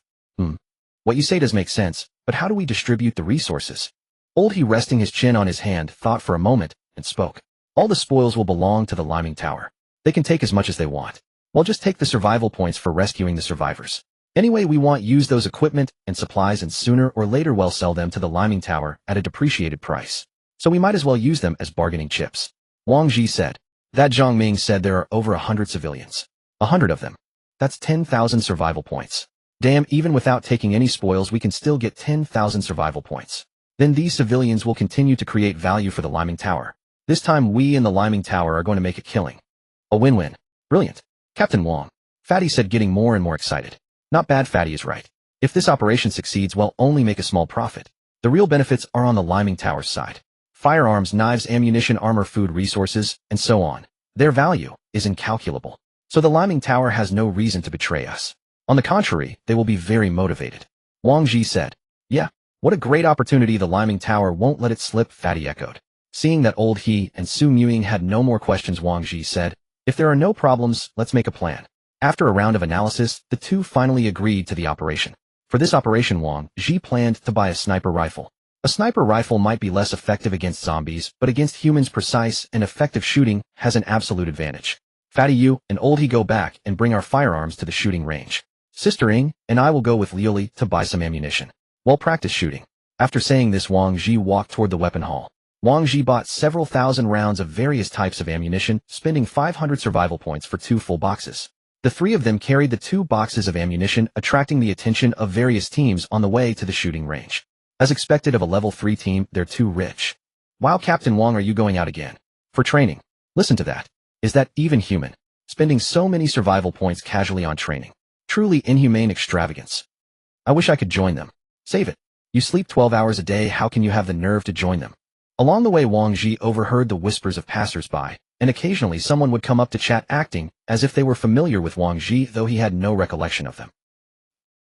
What you say does make sense, but how do we distribute the resources?" Old He, resting his chin on his hand, thought for a moment and spoke. "All the spoils will belong to the Liming Tower. They can take as much as they want. We'll just take the survival points for rescuing the survivors. Anyway, we won't use those equipment and supplies, and sooner or later we'll sell them to the Liming Tower at a depreciated price. So we might as well use them as bargaining chips." Wang Zhi said. "That," Zhang Ming said, "there are over 100 civilians. 100 of them. That's 10,000 survival points. Damn, even without taking any spoils, we can still get 10,000 survival points. Then these civilians will continue to create value for the Liming Tower. This time we in the Liming Tower are going to make a killing. A win-win. Brilliant. Captain Wang," Fatty said, getting more and more excited. "Not bad, Fatty is right. If this operation succeeds, we'll only make a small profit. The real benefits are on the Liming Tower's side. Firearms, knives, ammunition, armor, food, resources, and so on. Their value is incalculable. So the Liming Tower has no reason to betray us. On the contrary, they will be very motivated." Wang Zhi said. "Yeah, what a great opportunity. The Liming Tower won't let it slip," Fatty echoed. Seeing that Old He and Su Ying had no more questions, Wang Zhi said, "If there are no problems, let's make a plan." After a round of analysis, the 2 finally agreed to the operation. For this operation, Wang Zhi planned to buy a sniper rifle. A sniper rifle might be less effective against zombies, but against humans, precise and effective shooting has an absolute advantage. Fatty, you and Old He go back and bring our firearms to the shooting range. Sister Ying and I will go with Liuli to buy some ammunition. We'll practice shooting." After saying this, Wang Zhi walked toward the weapon hall. Wang Zhi bought several thousand rounds of various types of ammunition, spending 500 survival points for 2 full boxes. The three of them carried the 2 boxes of ammunition, attracting the attention of various teams on the way to the shooting range. As expected of a level 3 team, they're too rich. Wow, Captain Wang, are you going out again? For training. Listen to that. Is that even human? Spending so many survival points casually on training. Truly inhumane extravagance. I wish I could join them. Save it. You sleep 12 hours a day, how can you have the nerve to join them? Along the way, Wang Zhi overheard the whispers of passers-by, and occasionally someone would come up to chat, acting as if they were familiar with Wang Zhi, though he had no recollection of them.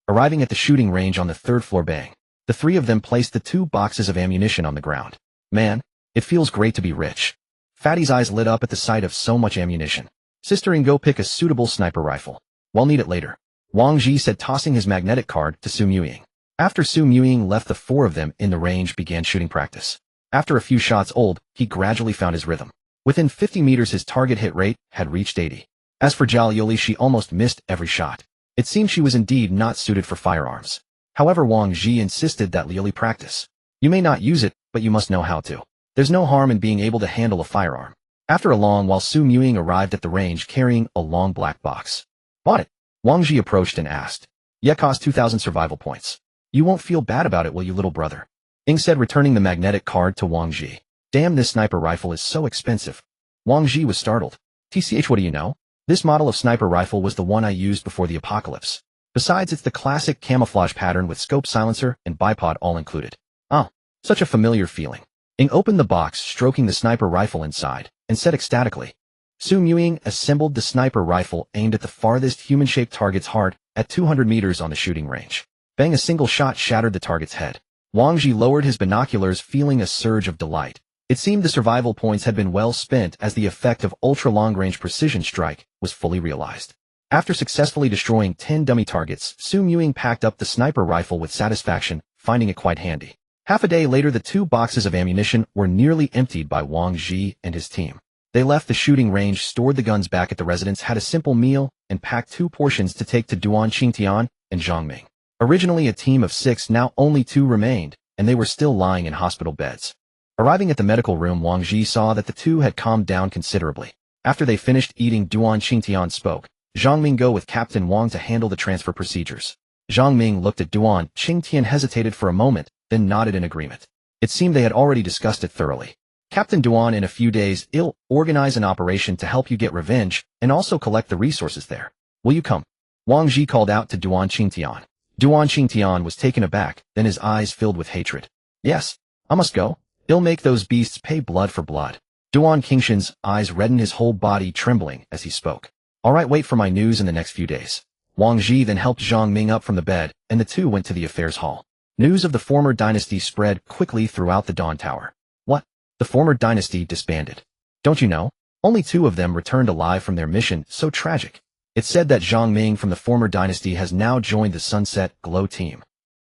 Arriving at the shooting range on the 3rd floor, bang. The three of them placed the 2 boxes of ammunition on the ground. Man, it feels great to be rich. Fatty's eyes lit up at the sight of so much ammunition. Sister, and go pick a suitable sniper rifle. We'll need it later. Wang Zhi said, tossing his magnetic card to Su Ying. After Su Ying left, the 4 of them in the range began shooting practice. After a few shots old, he gradually found his rhythm. Within 50 meters, his target hit rate had reached 80. As for Zhao Yoli, she almost missed every shot. It seemed she was indeed not suited for firearms. However, Wang Zhi insisted that Lioli practice. You may not use it, but you must know how to. There's no harm in being able to handle a firearm. After a long while, Su Ying arrived at the range carrying a long black box. Bought it. Wang Zhi approached and asked. Yeah, cost 2,000 survival points. You won't feel bad about it, will you, little brother? Ying said, returning the magnetic card to Wang Zhi. Damn, this sniper rifle is so expensive. Wang Zhi was startled. TCH, what do you know? This model of sniper rifle was the one I used before the apocalypse. Besides, it's the classic camouflage pattern with scope, silencer, and bipod all included. Oh, such a familiar feeling. Ying opened the box, stroking the sniper rifle inside, and said ecstatically. Su Ying assembled the sniper rifle aimed at the farthest human-shaped target's heart at 200 meters on the shooting range. Bang, a single shot shattered the target's head. Wang Zhi lowered his binoculars, feeling a surge of delight. It seemed the survival points had been well spent, as the effect of ultra-long-range precision strike was fully realized. After successfully destroying 10 dummy targets, Su Ying packed up the sniper rifle with satisfaction, finding it quite handy. Half a day later, the 2 boxes of ammunition were nearly emptied by Wang Zhi and his team. They left the shooting range, stored the guns back at the residence, had a simple meal, and packed 2 portions to take to Duan Qingtian and Zhangming. Originally a team of 6, now only 2 remained, and they were still lying in hospital beds. Arriving at the medical room, Wang Zhi saw that the 2 had calmed down considerably. After they finished eating, Duan Qingtian spoke. Zhangming, go with Captain Wang to handle the transfer procedures. Zhangming looked at Duan Qingtian, hesitated for a moment, then nodded in agreement. It seemed they had already discussed it thoroughly. Captain Duan, in a few days, I'll organize an operation to help you get revenge, and also collect the resources there. Will you come? Wang Zhi called out to Duan Qingtian. Duan Qingtian was taken aback, then his eyes filled with hatred. Yes, I must go. I'll make those beasts pay blood for blood. Duan Qingtian's eyes reddened, his whole body trembling as he spoke. All right, wait for my news in the next few days. Wang Zhi then helped Zhangming up from the bed, and the 2 went to the affairs hall. News of the former dynasty spread quickly throughout the Dawn Tower. What? The former dynasty disbanded. Don't you know? Only 2 of them returned alive from their mission, so tragic. It's said that Zhangming from the former dynasty has now joined the Sunset Glow team.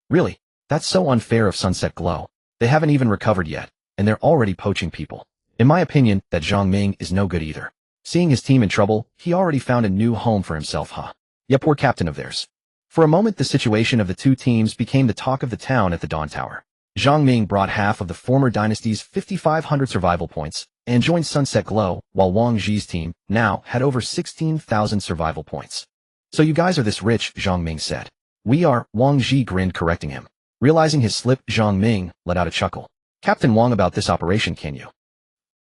Really? That's so unfair of Sunset Glow. They haven't even recovered yet, and they're already poaching people. In my opinion, that Zhangming is no good either. Seeing his team in trouble, he already found a new home for himself, huh? Yeah, poor captain of theirs. For a moment, the situation of the 2 teams became the talk of the town at the Dawn Tower. Zhangming brought half of the former dynasty's 5,500 survival points and joined Sunset Glow, while Wang Zhi's team now had over 16,000 survival points. So you guys are this rich, Zhangming said. We are, Wang Zhi grinned, correcting him. Realizing his slip, Zhangming let out a chuckle. Captain Wang, about this operation, can you?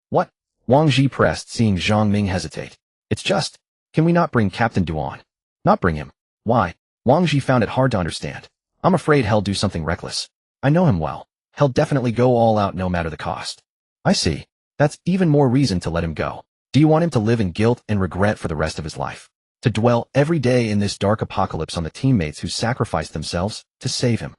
What? Wang Zhi pressed, seeing Zhangming hesitate. It's just, can we not bring Captain Duan? Not bring him? Why? Wang Zhi found it hard to understand. I'm afraid he'll do something reckless. I know him well. He'll definitely go all out no matter the cost. I see. That's even more reason to let him go. Do you want him to live in guilt and regret for the rest of his life? To dwell every day in this dark apocalypse on the teammates who sacrificed themselves to save him?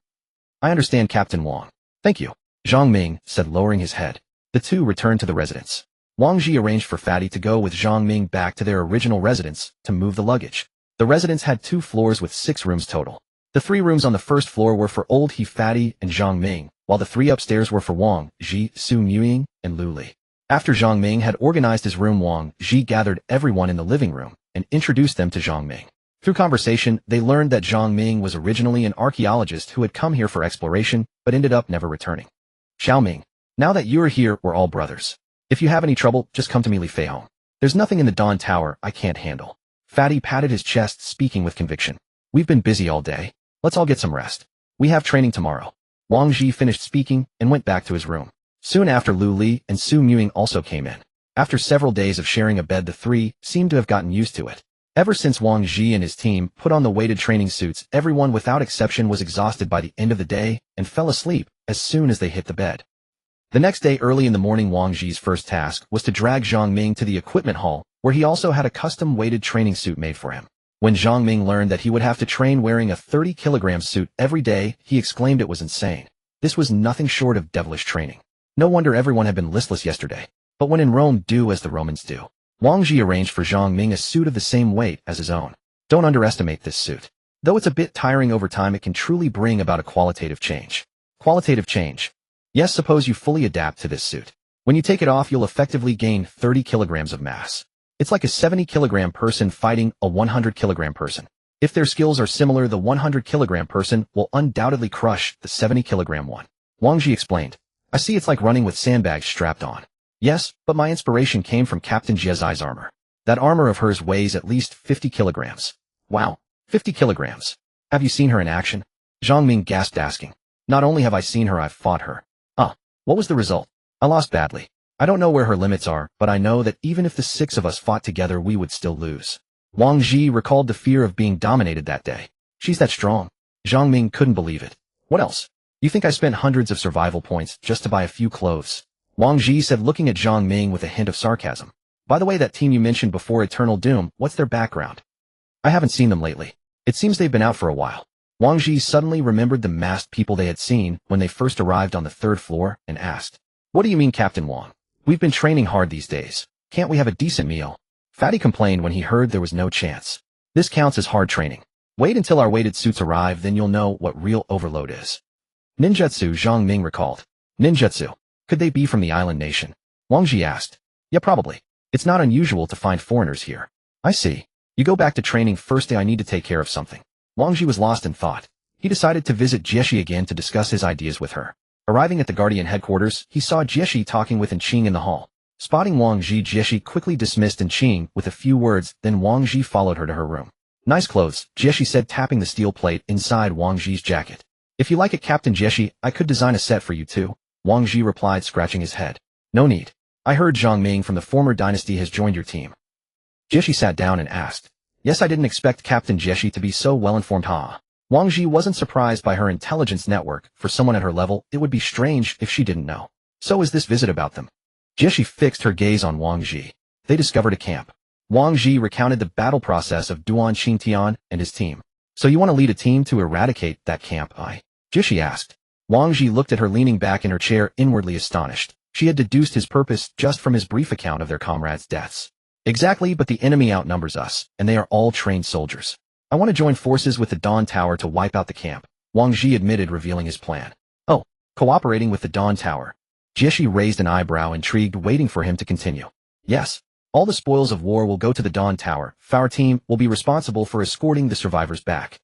I understand, Captain Wang. Thank you, Zhangming said, lowering his head. The 2 returned to the residence. Wang Zhi arranged for Fatty to go with Zhangming back to their original residence to move the luggage. The residence had 2 floors with 6 rooms total. The 3 rooms on the first floor were for Old He, Fatty, and Zhangming, while the 3 upstairs were for Wang Zhi, Su Ying, and Lu Li. After Zhangming had organized his room, Wang Zhi gathered everyone in the living room and introduced them to Zhangming. Through conversation, they learned that Zhangming was originally an archaeologist who had come here for exploration, but ended up never returning. Xiaoming, now that you're here, we're all brothers. If you have any trouble, just come to me, Li Feihong. There's nothing in the Dawn Tower I can't handle. Fatty patted his chest, speaking with conviction. We've been busy all day. Let's all get some rest. We have training tomorrow. Wang Zhi finished speaking and went back to his room. Soon after, Lu Li and Su Mewing also came in. After several days of sharing a bed, the three seemed to have gotten used to it. Ever since Wang Zhi and his team put on the weighted training suits, everyone without exception was exhausted by the end of the day and fell asleep as soon as they hit the bed. The next day, early in the morning, Wang Zhi's first task was to drag Zhang Ming to the equipment hall, where he also had a custom weighted training suit made for him. When Zhang Ming learned that he would have to train wearing a 30-kilogram suit every day, he exclaimed it was insane. This was nothing short of devilish training. No wonder everyone had been listless yesterday. But when in Rome, do as the Romans do. Wang Zhi arranged for Zhang Ming a suit of the same weight as his own. Don't underestimate this suit. Though it's a bit tiring over time, it can truly bring about a qualitative change. Qualitative change. Yes, suppose you fully adapt to this suit. When you take it off, you'll effectively gain 30 kilograms of mass. It's like a 70-kilogram person fighting a 100-kilogram person. If their skills are similar, the 100-kilogram person will undoubtedly crush the 70-kilogram one. Wang Zhi explained. I see, it's like running with sandbags strapped on. Yes, but my inspiration came from Captain Jiezai's armor. That armor of hers weighs at least 50 kilograms. Wow, 50 kilograms. Have you seen her in action? Zhang Ming gasped, asking. Not only have I seen her, I've fought her. What was the result? I lost badly. I don't know where her limits are, but I know that even if the 6 of us fought together, we would still lose. Wang Zhi recalled the fear of being dominated that day. She's that strong. Zhang Ming couldn't believe it. What else? You think I spent hundreds of survival points just to buy a few clothes? Wang Zhi said, looking at Zhang Ming with a hint of sarcasm. By the way, that team you mentioned before, Eternal Doom, what's their background? I haven't seen them lately. It seems they've been out for a while. Wang Zhi suddenly remembered the masked people they had seen when they first arrived on the 3rd floor and asked, What do you mean, Captain Wang? We've been training hard these days. Can't we have a decent meal? Fatty complained when he heard there was no chance. This counts as hard training. Wait until our weighted suits arrive, then you'll know what real overload is. Ninjutsu, Zhang Ming recalled. Ninjutsu. Could they be from the island nation? Wang Zhi asked. Yeah, probably. It's not unusual to find foreigners here. I see. You go back to training. First day, I need to take care of something. Wang Zhi was lost in thought. He decided to visit Jieshi again to discuss his ideas with her. Arriving at the Guardian headquarters, he saw Jieshi talking with Qing in the hall. Spotting Wang Zhi, Jieshi quickly dismissed Qing with a few words, then Wang Zhi followed her to her room. Nice clothes, Jieshi said, tapping the steel plate inside Wang Zhi's jacket. If you like it, Captain Jieshi, I could design a set for you too. Wang Zhi replied, scratching his head. No need. I heard Zhang Ming from the former dynasty has joined your team. Jieshi sat down and asked. Yes, I didn't expect Captain Jieshi to be so well-informed, huh? Wang Zhi wasn't surprised by her intelligence network. For someone at her level, it would be strange if she didn't know. So is this visit about them? Jieshi fixed her gaze on Wang Zhi. They discovered a camp. Wang Zhi recounted the battle process of Duan Qingtian and his team. So you want to lead a team to eradicate that camp, Jieshi asked. Wang Zhi looked at her leaning back in her chair, inwardly astonished. She had deduced his purpose just from his brief account of their comrades' deaths. Exactly, but the enemy outnumbers us, and they are all trained soldiers. I want to join forces with the Dawn Tower to wipe out the camp, Wang Zhi admitted, revealing his plan. Oh, cooperating with the Dawn Tower. Jieshi raised an eyebrow, intrigued, waiting for him to continue. Yes. All the spoils of war will go to the Dawn Tower. Our team will be responsible for escorting the survivors back.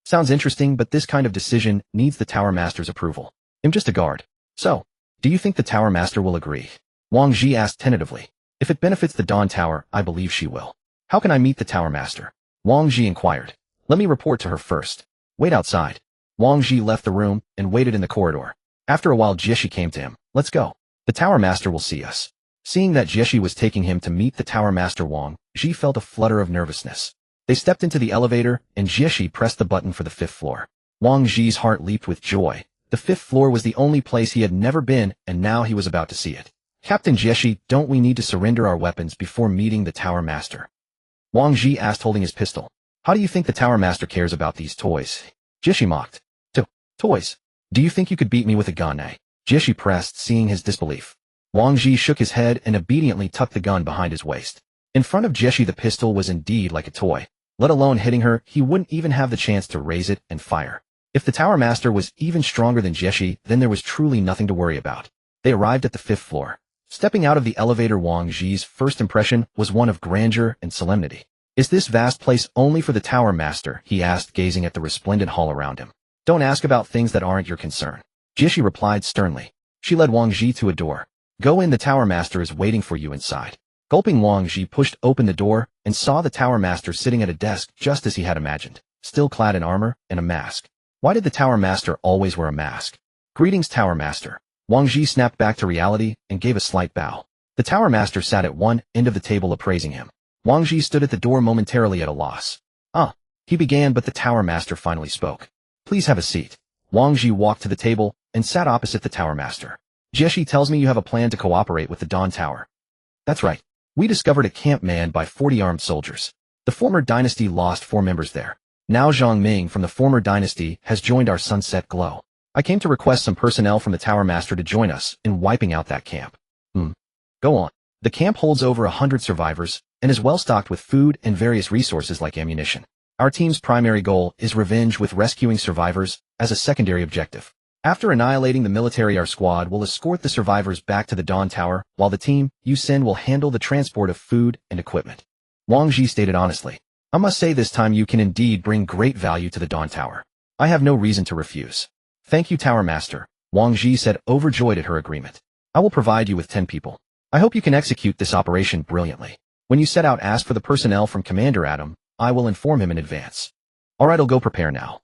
Sounds interesting, but this kind of decision needs the Tower Master's approval. I'm just a guard. So, do you think the Tower Master will agree? Wang Zhi asked tentatively. If it benefits the Dawn Tower, I believe she will. How can I meet the Tower Master? Wang Zhi inquired. Let me report to her first. Wait outside. Wang Zhi left the room and waited in the corridor. After a while, Jieshi came to him. Let's go. The Tower Master will see us. Seeing that Jieshi was taking him to meet the Tower Master, Wang Zhi felt a flutter of nervousness. They stepped into the elevator, and Jieshi pressed the button for the 5th floor. Wang Zhi's heart leaped with joy. The 5th floor was the only place he had never been, and now he was about to see it. Captain Jieshi, don't we need to surrender our weapons before meeting the Tower Master? Wang Zhi asked, holding his pistol. How do you think the Tower Master cares about these toys? Jieshi mocked. Toys? Do you think you could beat me with a gun, Jieshi pressed, seeing his disbelief. Wang Zhi shook his head and obediently tucked the gun behind his waist. In front of Jieshi, the pistol was indeed like a toy. Let alone hitting her, he wouldn't even have the chance to raise it and fire. If the Tower Master was even stronger than Jieshi, then there was truly nothing to worry about. They arrived at the 5th floor. Stepping out of the elevator, Wang Zhi's first impression was one of grandeur and solemnity. Is this vast place only for the Tower Master? He asked, gazing at the resplendent hall around him. Don't ask about things that aren't your concern. Jieshi replied sternly. She led Wang Zhi to a door. Go in, the Tower Master is waiting for you inside. Gulping, Wang Zhi pushed open the door and saw the Tower Master sitting at a desk just as he had imagined, still clad in armor and a mask. Why did the Tower Master always wear a mask? Greetings, Tower Master. Wang Zhi snapped back to reality and gave a slight bow. The Tower Master sat at one end of the table appraising him. Wang Zhi stood at the door momentarily at a loss. He began, but the Tower Master finally spoke. Please have a seat. Wang Zhi walked to the table and sat opposite the Tower Master. Jieshi tells me you have a plan to cooperate with the Dawn Tower. That's right. We discovered a camp manned by 40 armed soldiers. The former dynasty lost 4 members there. Now Zhang Ming from the former dynasty has joined our Sunset Glow. I came to request some personnel from the Tower Master to join us in wiping out that camp. Go on. The camp holds over 100 survivors and is well stocked with food and various resources like ammunition. Our team's primary goal is revenge with rescuing survivors as a secondary objective. After annihilating the military, our squad will escort the survivors back to the Dawn Tower, while the team you send will handle the transport of food and equipment. Wang Zhi stated honestly. I must say this time you can indeed bring great value to the Dawn Tower. I have no reason to refuse. Thank you, Tower Master, Wang Zhi said, overjoyed at her agreement. I will provide you with 10 people. I hope you can execute this operation brilliantly. When you set out, ask for the personnel from Commander Adam. I will inform him in advance. Alright, I'll go prepare now.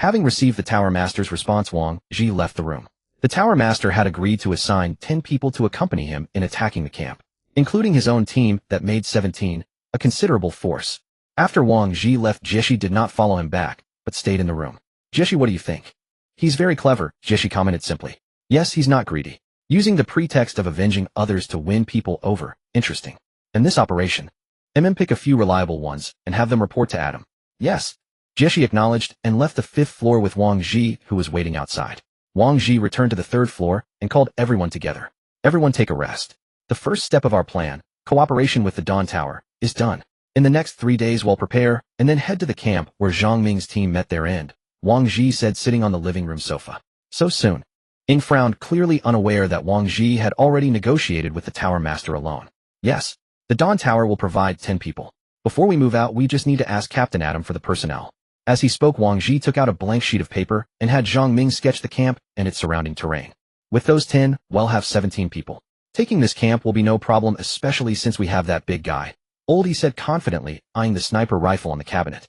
Having received the Tower Master's response, Wang Zhi left the room. The Tower Master had agreed to assign 10 people to accompany him in attacking the camp, including his own team that made 17, a considerable force. After Wang Zhi left, Jieshi did not follow him back, but stayed in the room. Jieshi, what do you think? He's very clever, Jieshi commented simply. Yes, he's not greedy. Using the pretext of avenging others to win people over. Interesting. In this operation, pick a few reliable ones and have them report to Adam. Yes. Jieshi acknowledged and left the 5th floor with Wang Zhi, who was waiting outside. Wang Zhi returned to the 3rd floor and called everyone together. Everyone take a rest. The first step of our plan, cooperation with the Dawn Tower, is done. In the next 3 days we'll prepare and then head to the camp where Zhang Ming's team met their end, Wang Zhi said, sitting on the living room sofa. So soon? Ying frowned, clearly unaware that Wang Zhi had already negotiated with the Tower Master alone. Yes. The Dawn Tower will provide 10 people. Before we move out, we just need to ask Captain Adam for the personnel. As he spoke, Wang Zhi took out a blank sheet of paper and had Zhang Ming sketch the camp and its surrounding terrain. With those 10, we'll have 17 people. Taking this camp will be no problem, especially since we have that big guy. Oldie said confidently, eyeing the sniper rifle on the cabinet.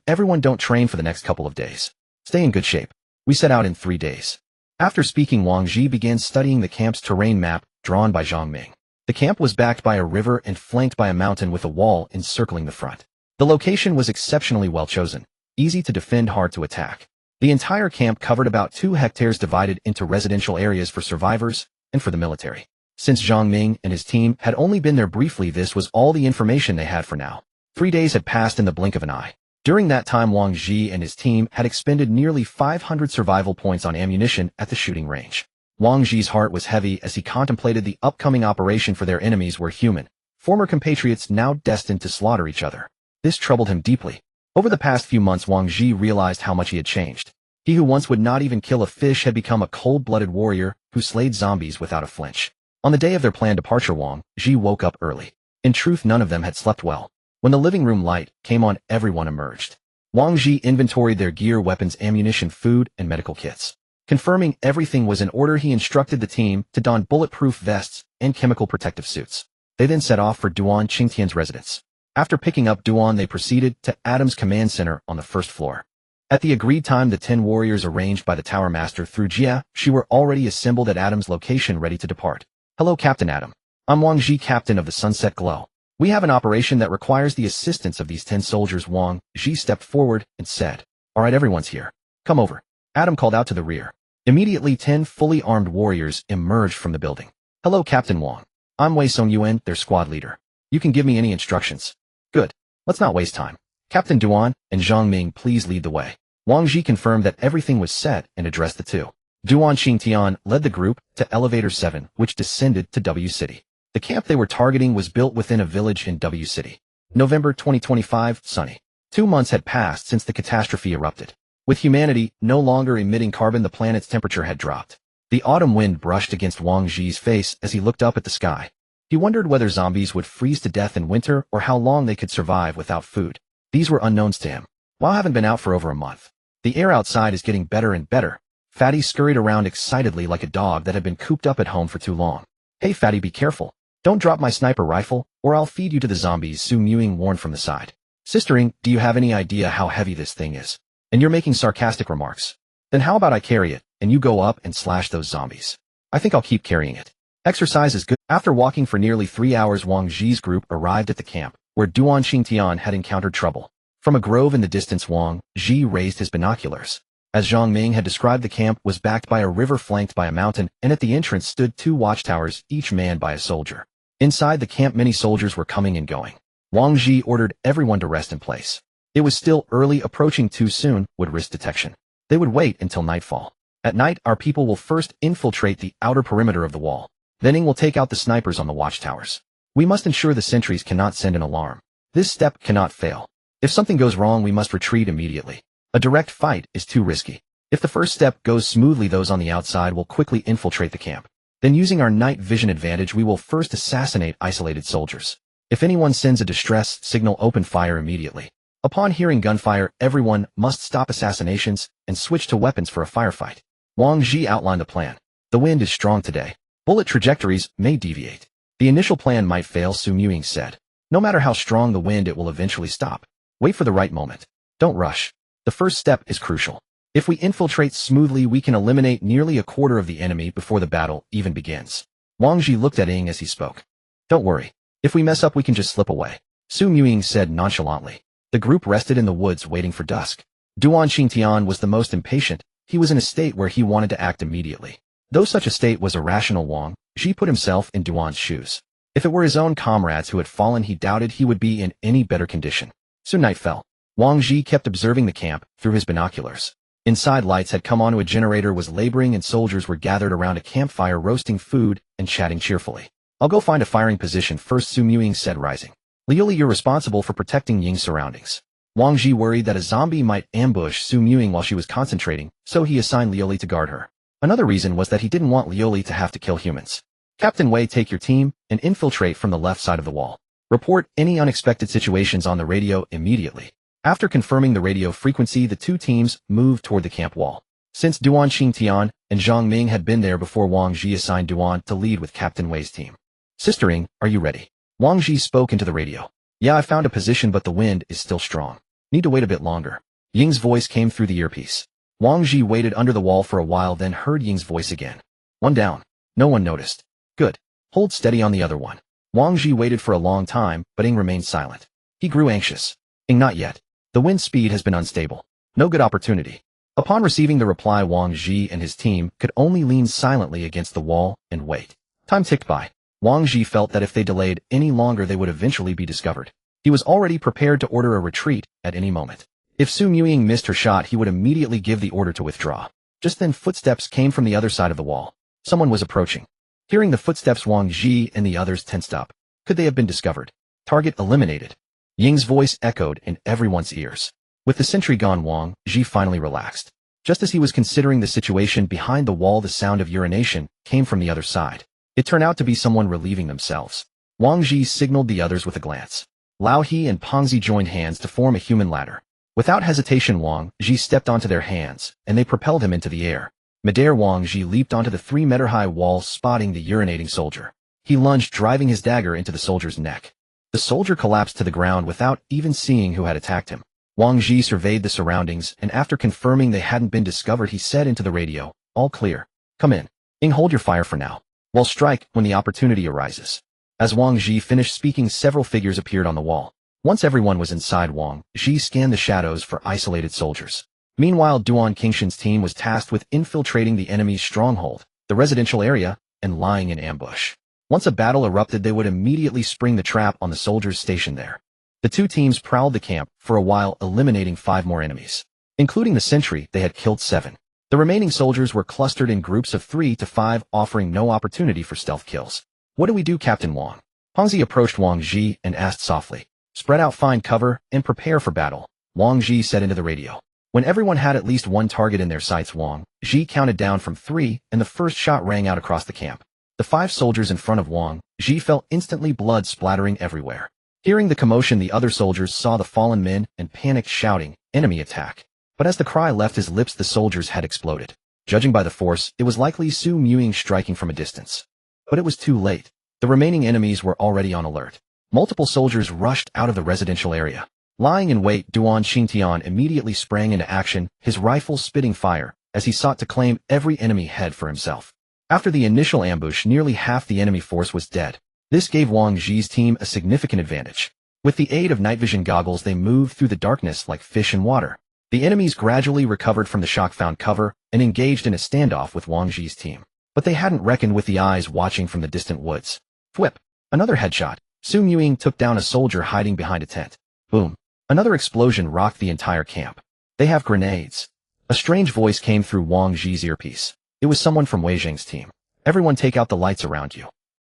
Everyone don't train for the next couple of days. Stay in good shape. We set out in 3 days. After speaking, Wang Zhi began studying the camp's terrain map drawn by Zhang Ming. The camp was backed by a river and flanked by a mountain with a wall encircling the front. The location was exceptionally well chosen, easy to defend, hard to attack. The entire camp covered about 2 hectares divided into residential areas for survivors and for the military. Since Zhang Ming and his team had only been there briefly, this was all the information they had for now. 3 days had passed in the blink of an eye. During that time, Wang Zhi and his team had expended nearly 500 survival points on ammunition at the shooting range. Wang Zhi's heart was heavy as he contemplated the upcoming operation, for their enemies were human, former compatriots now destined to slaughter each other. This troubled him deeply. Over the past few months, Wang Zhi realized how much he had changed. He who once would not even kill a fish had become a cold-blooded warrior who slayed zombies without a flinch. On the day of their planned departure, Wang Zhi woke up early. In truth, none of them had slept well. When the living room light came on, everyone emerged. Wang Zhi inventoried their gear, weapons, ammunition, food, and medical kits. Confirming everything was in order, he instructed the team to don bulletproof vests and chemical protective suits. They then set off for Duan Qingtian's residence. After picking up Duan, they proceeded to Adam's command center on the 1st floor. At the agreed time, the 10 warriors arranged by the Tower Master through Jia Shi were already assembled at Adam's location, ready to depart. Hello, Captain Adam. I'm Wang Zhi, captain of the Sunset Glow. We have an operation that requires the assistance of these 10 soldiers. Wang Zhi stepped forward and said, All right, everyone's here. Come over. Adam called out to the rear. Immediately, 10 fully armed warriors emerged from the building. Hello, Captain Wang. I'm Wei Song Yuan, their squad leader. You can give me any instructions. Good. Let's not waste time. Captain Duan and Zhang Ming, please lead the way. Wang Zhi confirmed that everything was set and addressed the 2. Duan Qingtian led the group to Elevator 7, which descended to W City. The camp they were targeting was built within a village in W City. November 2025, sunny. 2 months had passed since the catastrophe erupted. With humanity no longer emitting carbon, the planet's temperature had dropped. The autumn wind brushed against Wang Zhi's face as he looked up at the sky. He wondered whether zombies would freeze to death in winter or how long they could survive without food. These were unknowns to him. While having been out for over a month, the air outside is getting better and better. Fatty scurried around excitedly like a dog that had been cooped up at home for too long. Hey Fatty, be careful. Don't drop my sniper rifle, or I'll feed you to the zombies, Su Ying warned from the side. Sister Ying, do you have any idea how heavy this thing is? And you're making sarcastic remarks. Then how about I carry it, and you go up and slash those zombies? I think I'll keep carrying it. Exercise is good. After walking for nearly 3 hours, Wang Zhi's group arrived at the camp, where Duan Xingtian had encountered trouble. From a grove in the distance, Wang Zhi raised his binoculars. As Zhang Ming had described, the camp was backed by a river flanked by a mountain, and at the entrance stood 2 watchtowers, each manned by a soldier. Inside the camp, many soldiers were coming and going. Wang Zhi ordered everyone to rest in place. It was still early. Approaching too soon would risk detection. They would wait until nightfall. At night, our people will first infiltrate the outer perimeter of the wall. Then Ying will take out the snipers on the watchtowers. We must ensure the sentries cannot send an alarm. This step cannot fail. If something goes wrong, we must retreat immediately. A direct fight is too risky. If the first step goes smoothly, those on the outside will quickly infiltrate the camp. Then, using our night vision advantage, we will first assassinate isolated soldiers. If anyone sends a distress signal, open fire immediately. Upon hearing gunfire, everyone must stop assassinations and switch to weapons for a firefight. Wang Zhi outlined the plan. The wind is strong today. Bullet trajectories may deviate. The initial plan might fail, Su Ying said. No matter how strong the wind, it will eventually stop. Wait for the right moment. Don't rush. The first step is crucial. If we infiltrate smoothly, we can eliminate nearly a quarter of the enemy before the battle even begins. Wang Zhi looked at Ying as he spoke. Don't worry. If we mess up, we can just slip away, Su Ying said nonchalantly. The group rested in the woods waiting for dusk. Duan Xingtian was the most impatient. He was in a state where he wanted to act immediately. Though such a state was irrational, Wang Zhi put himself in Duan's shoes. If it were his own comrades who had fallen, he doubted he would be in any better condition. Soon night fell. Wang Zhi kept observing the camp through his binoculars. Inside, lights had come on. A generator was laboring, and soldiers were gathered around a campfire roasting food and chatting cheerfully. I'll go find a firing position first, Su Ying said, rising. Liuli, you're responsible for protecting Ying's surroundings. Wang Zhi worried that a zombie might ambush Su Ying while she was concentrating, so he assigned Liuli to guard her. Another reason was that he didn't want Liuli to have to kill humans. Captain Wei, take your team and infiltrate from the left side of the wall. Report any unexpected situations on the radio immediately. After confirming the radio frequency, the 2 teams moved toward the camp wall. Since Duan Xingtian and Zhang Ming had been there before, Wang Zhi assigned Duan to lead with Captain Wei's team. Sister Ying, are you ready? Wang Zhi spoke into the radio. Yeah, I found a position, but the wind is still strong. Need to wait a bit longer. Ying's voice came through the earpiece. Wang Zhi waited under the wall for a while, then heard Ying's voice again. One down. No one noticed. Good. Hold steady on the other one. Wang Zhi waited for a long time, but Ying remained silent. He grew anxious. Ying, not yet. The wind speed has been unstable. No good opportunity. Upon receiving the reply, Wang Zhi and his team could only lean silently against the wall and wait. Time ticked by. Wang Zhi felt that if they delayed any longer, they would eventually be discovered. He was already prepared to order a retreat at any moment. If Su Ying missed her shot, he would immediately give the order to withdraw. Just then, footsteps came from the other side of the wall. Someone was approaching. Hearing the footsteps, Wang Zhi and the others tensed up. Could they have been discovered? Target eliminated. Ying's voice echoed in everyone's ears. With the sentry gone, Wang Zhi finally relaxed. Just as he was considering the situation behind the wall, the sound of urination came from the other side. It turned out to be someone relieving themselves. Wang Zhi signaled the others with a glance. Lao He and Pengzi joined hands to form a human ladder. Without hesitation, Wang Zhi stepped onto their hands, and they propelled him into the air. Midair, Wang Zhi leaped onto the 3-meter-high wall, spotting the urinating soldier. He lunged, driving his dagger into the soldier's neck. The soldier collapsed to the ground without even seeing who had attacked him. Wang Zhi surveyed the surroundings, and after confirming they hadn't been discovered, he said into the radio, all clear. Come in. Ying, hold your fire for now. We'll strike when the opportunity arises. As Wang Zhi finished speaking, several figures appeared on the wall. Once everyone was inside, Wang Zhi scanned the shadows for isolated soldiers. Meanwhile, Duan Qingshan's team was tasked with infiltrating the enemy's stronghold, the residential area, and lying in ambush. Once a battle erupted, they would immediately spring the trap on the soldiers stationed there. The 2 teams prowled the camp for a while, eliminating 5 more enemies. Including the sentry, they had killed 7. The remaining soldiers were clustered in groups of 3 to 5, offering no opportunity for stealth kills. What do we do, Captain Wang? Pengzi approached Wang Zhi and asked softly. Spread out, find cover, and prepare for battle, Wang Zhi said into the radio. When everyone had at least one target in their sights, Wang Zhi counted down from 3, and the first shot rang out across the camp. The 5 soldiers in front of Wang Zhi fell instantly, blood splattering everywhere. Hearing the commotion, the other soldiers saw the fallen men and panicked, shouting, "Enemy attack!" But as the cry left his lips, the soldiers had exploded. Judging by the force, it was likely Su Ying striking from a distance. But it was too late. The remaining enemies were already on alert. Multiple soldiers rushed out of the residential area. Lying in wait, Duan Xingtian immediately sprang into action, his rifle spitting fire, as he sought to claim every enemy head for himself. After the initial ambush, nearly half the enemy force was dead. This gave Wang Zhi's team a significant advantage. With the aid of night vision goggles, they moved through the darkness like fish in water. The enemies gradually recovered from the shock, found cover, and engaged in a standoff with Wang Zhi's team. But they hadn't reckoned with the eyes watching from the distant woods. Thwip! Another headshot. Ying took down a soldier hiding behind a tent. Boom! Another explosion rocked the entire camp. They have grenades. A strange voice came through Wang Zhi's earpiece. It was someone from Wei Zheng's team. Everyone take out the lights around you.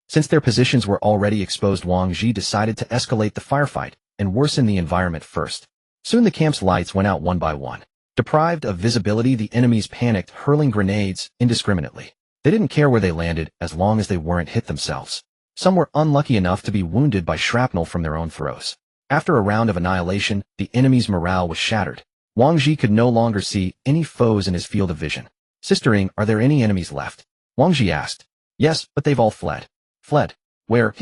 Since their positions were already exposed, Wang Zhi decided to escalate the firefight and worsen the environment first. Soon the camp's lights went out one by one. Deprived of visibility, the enemies panicked, hurling grenades indiscriminately. They didn't care where they landed as long as they weren't hit themselves. Some were unlucky enough to be wounded by shrapnel from their own throws. After a round of annihilation, the enemy's morale was shattered. Wang Zhi could no longer see any foes in his field of vision. Sister Ying, are there any enemies left? Wang Zhi asked. Yes, but they've all fled. Fled? Where?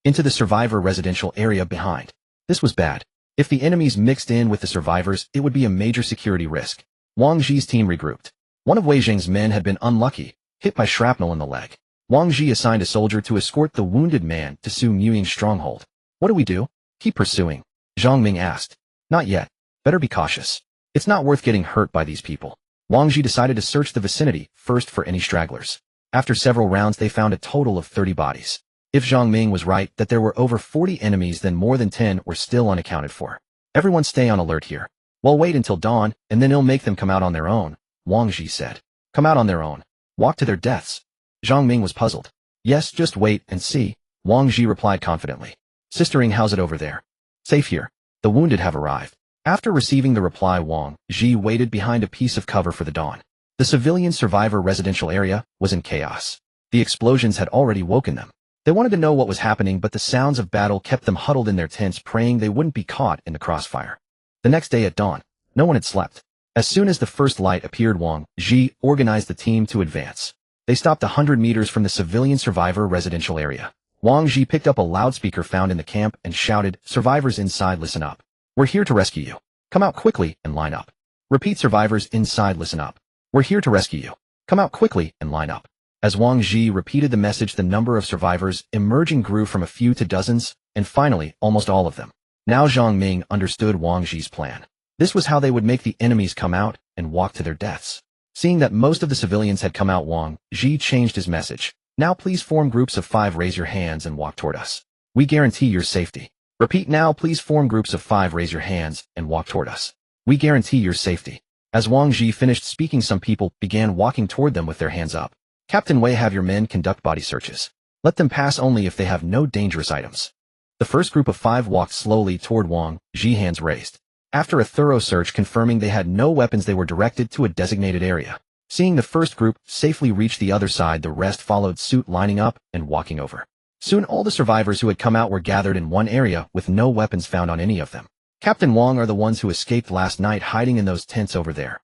Into the survivor residential area behind. This was bad. If the enemies mixed in with the survivors, it would be a major security risk. Wang Zhi's team regrouped. One of Wei Zheng's men had been unlucky, hit by shrapnel in the leg. Wang Zhi assigned a soldier to escort the wounded man to Ying's stronghold. What do we do? Keep pursuing. Zhang Ming asked. Not yet. Better be cautious. It's not worth getting hurt by these people. Wang Zhi decided to search the vicinity first for any stragglers. After several rounds, they found a total of 30 bodies. If Zhang Ming was right that there were over 40 enemies, then more than 10 were still unaccounted for. Everyone stay on alert here. We'll wait until dawn, and then it'll make them come out on their own, Wang Zhi said. Come out on their own. Walk to their deaths. Zhang Ming was puzzled. Yes, just wait and see, Wang Zhi replied confidently. Sister Ying, how's it over there? Safe here. The wounded have arrived. After receiving the reply, Wang Zhi waited behind a piece of cover for the dawn. The civilian survivor residential area was in chaos. The explosions had already woken them. They wanted to know what was happening, but the sounds of battle kept them huddled in their tents, praying they wouldn't be caught in the crossfire. The next day at dawn, no one had slept. As soon as the first light appeared, Wang Zhi organized the team to advance. They stopped 100 meters from the civilian survivor residential area. Wang Zhi picked up a loudspeaker found in the camp and shouted, "Survivors inside, listen up. We're here to rescue you. Come out quickly and line up." Repeat, survivors inside, listen up. We're here to rescue you. Come out quickly and line up. As Wang Zhi repeated the message, the number of survivors emerging grew from a few to dozens, and finally, almost all of them. Now Zhang Ming understood Wang Zhi's plan. This was how they would make the enemies come out and walk to their deaths. Seeing that most of the civilians had come out, Wang Zhi changed his message. Now please form groups of 5, raise your hands and walk toward us. We guarantee your safety. Repeat, now please form groups of 5, raise your hands and walk toward us. We guarantee your safety. As Wang Zhi finished speaking, some people began walking toward them with their hands up. Captain Wei, have your men conduct body searches. Let them pass only if they have no dangerous items. The first group of 5 walked slowly toward Wang Zhi, hands raised. After a thorough search confirming they had no weapons, they were directed to a designated area. Seeing the first group safely reach the other side, the rest followed suit, lining up and walking over. Soon all the survivors who had come out were gathered in one area with no weapons found on any of them. Captain Wang are the ones who escaped last night, hiding in those tents over there.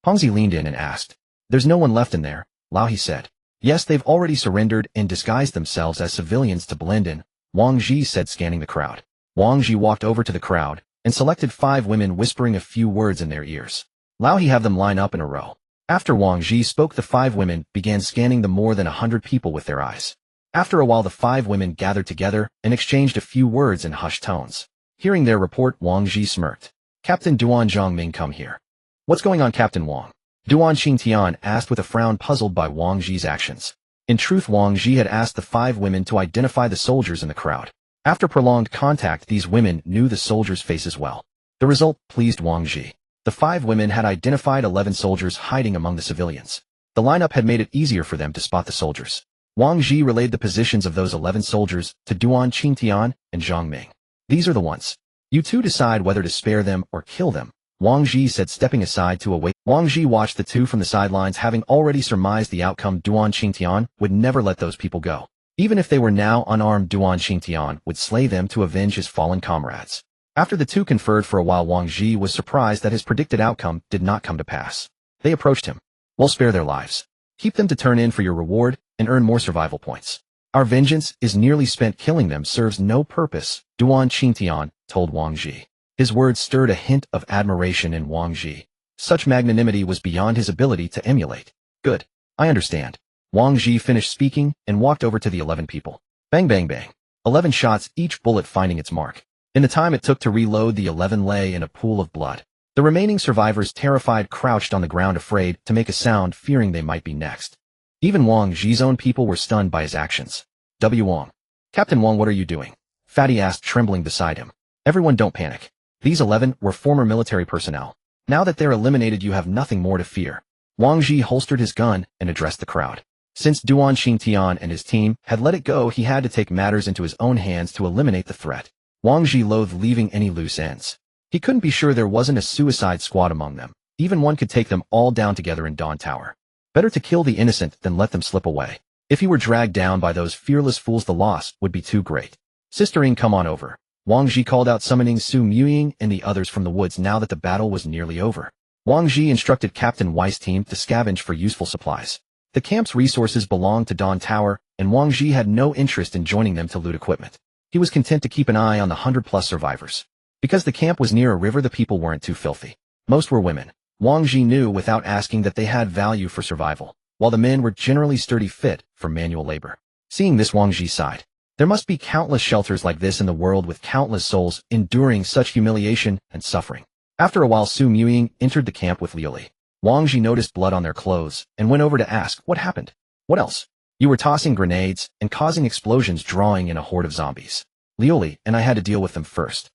Pengzi leaned in and asked. There's no one left in there, Lao He said. Yes, they've already surrendered and disguised themselves as civilians to blend in, Wang Zhi said, scanning the crowd. Wang Zhi walked over to the crowd and selected 5 women, whispering a few words in their ears. Lao He have them line up in a row. After Wang Zhi spoke, the 5 women began scanning the more than 100 people with their eyes. After a while, the 5 women gathered together and exchanged a few words in hushed tones. Hearing their report, Wang Zhi smirked. Captain Duan, Zhang Ming, come here. What's going on, Captain Wang? Duan Xingtian asked with a frown, puzzled by Wang Zhi's actions. In truth, Wang Zhi had asked the 5 women to identify the soldiers in the crowd. After prolonged contact, these women knew the soldiers' faces well. The result pleased Wang Zhi. The 5 women had identified 11 soldiers hiding among the civilians. The lineup had made it easier for them to spot the soldiers. Wang Zhi relayed the positions of those 11 soldiers to Duan Xingtian and Zhang Ming. These are the ones. You two decide whether to spare them or kill them, Wang Zhi said, stepping aside to await. Wang Zhi watched the two from the sidelines, having already surmised the outcome. Duan Xingtian would never let those people go. Even if they were now unarmed, Duan Xingtian would slay them to avenge his fallen comrades. After the two conferred for a while, Wang Zhi was surprised that his predicted outcome did not come to pass. They approached him. We'll spare their lives. Keep them to turn in for your reward and earn more survival points. Our vengeance is nearly spent. Killing them serves no purpose, Duan Qingtian told Wang Zhi. His words stirred a hint of admiration in Wang Zhi. Such magnanimity was beyond his ability to emulate. Good. I understand. Wang Zhi finished speaking and walked over to the 11 people. Bang bang bang. 11 shots, each bullet finding its mark. In the time it took to reload, the 11 lay in a pool of blood. The remaining survivors, terrified, crouched on the ground, afraid to make a sound, fearing they might be next. Even Wang Zhi's own people were stunned by his actions. Wang. Captain Wang, what are you doing? Fatty asked, trembling beside him. Everyone, don't panic. These 11 were former military personnel. Now that they're eliminated, you have nothing more to fear. Wang Zhi holstered his gun and addressed the crowd. Since Duan Qingtian and his team had let it go, he had to take matters into his own hands to eliminate the threat. Wang Zhi loathed leaving any loose ends. He couldn't be sure there wasn't a suicide squad among them. Even one could take them all down together in Dawn Tower. Better to kill the innocent than let them slip away. If he were dragged down by those fearless fools, the loss would be too great. Sister Ying, come on over. Wang Zhi called out, summoning Su Muying and the others from the woods now that the battle was nearly over. Wang Zhi instructed Captain Wei's team to scavenge for useful supplies. The camp's resources belonged to Dawn Tower, and Wang Zhi had no interest in joining them to loot equipment. He was content to keep an eye on the 100+ survivors. Because the camp was near a river, the people weren't too filthy. Most were women. Wang Zhi knew without asking that they had value for survival, while the men were generally sturdy, fit for manual labor. Seeing this, Wang Zhi sighed. There must be countless shelters like this in the world, with countless souls enduring such humiliation and suffering. After a while, Su Muying entered the camp with Liuli. Wang Zhi noticed blood on their clothes and went over to ask, what happened? What else? You were tossing grenades and causing explosions, drawing in a horde of zombies. Liuli and I had to deal with them first.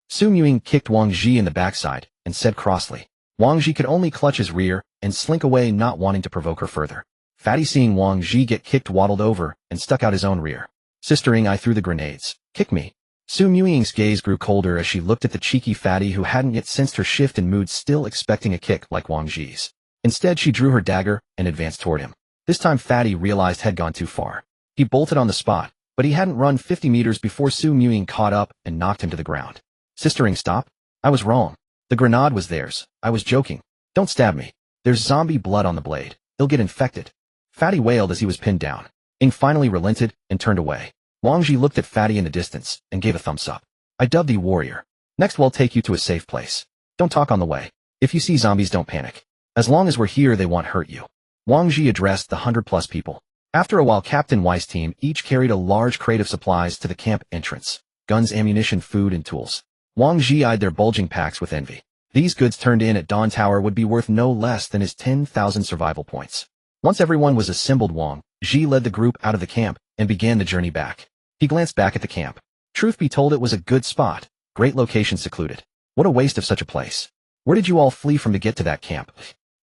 Su Muying kicked Wang Zhi in the backside and said crossly. Wang Zhi could only clutch his rear and slink away, not wanting to provoke her further. Fatty, seeing Wang Zhi get kicked, waddled over and stuck out his own rear. Sister Ying, I threw the grenades. Kick me. Su Muying's gaze grew colder as she looked at the cheeky Fatty, who hadn't yet sensed her shift in mood, still expecting a kick like Wang Zhi's. Instead, she drew her dagger and advanced toward him. This time Fatty realized had gone too far. He bolted on the spot, but he hadn't run 50 meters before Su Muying caught up and knocked him to the ground. Sister Ying, stop. I was wrong. The grenade was theirs. I was joking. Don't stab me. There's zombie blood on the blade. They'll get infected. Fatty wailed as he was pinned down. Ying finally relented and turned away. Wang Zhi looked at Fatty in the distance and gave a thumbs up. I dubbed thee warrior. Next we'll take you to a safe place. Don't talk on the way. If you see zombies, don't panic. As long as we're here, they won't hurt you. Wang Zhi addressed the 100+ people. After a while, Captain Wei's team each carried a large crate of supplies to the camp entrance. Guns, ammunition, food, and tools. Wang Zhi eyed their bulging packs with envy. These goods turned in at Dawn Tower would be worth no less than his 10,000 survival points. Once everyone was assembled, Wang Zhi led the group out of the camp and began the journey back. He glanced back at the camp. Truth be told, it was a good spot. Great location, secluded. What a waste of such a place. Where did you all flee from to get to that camp?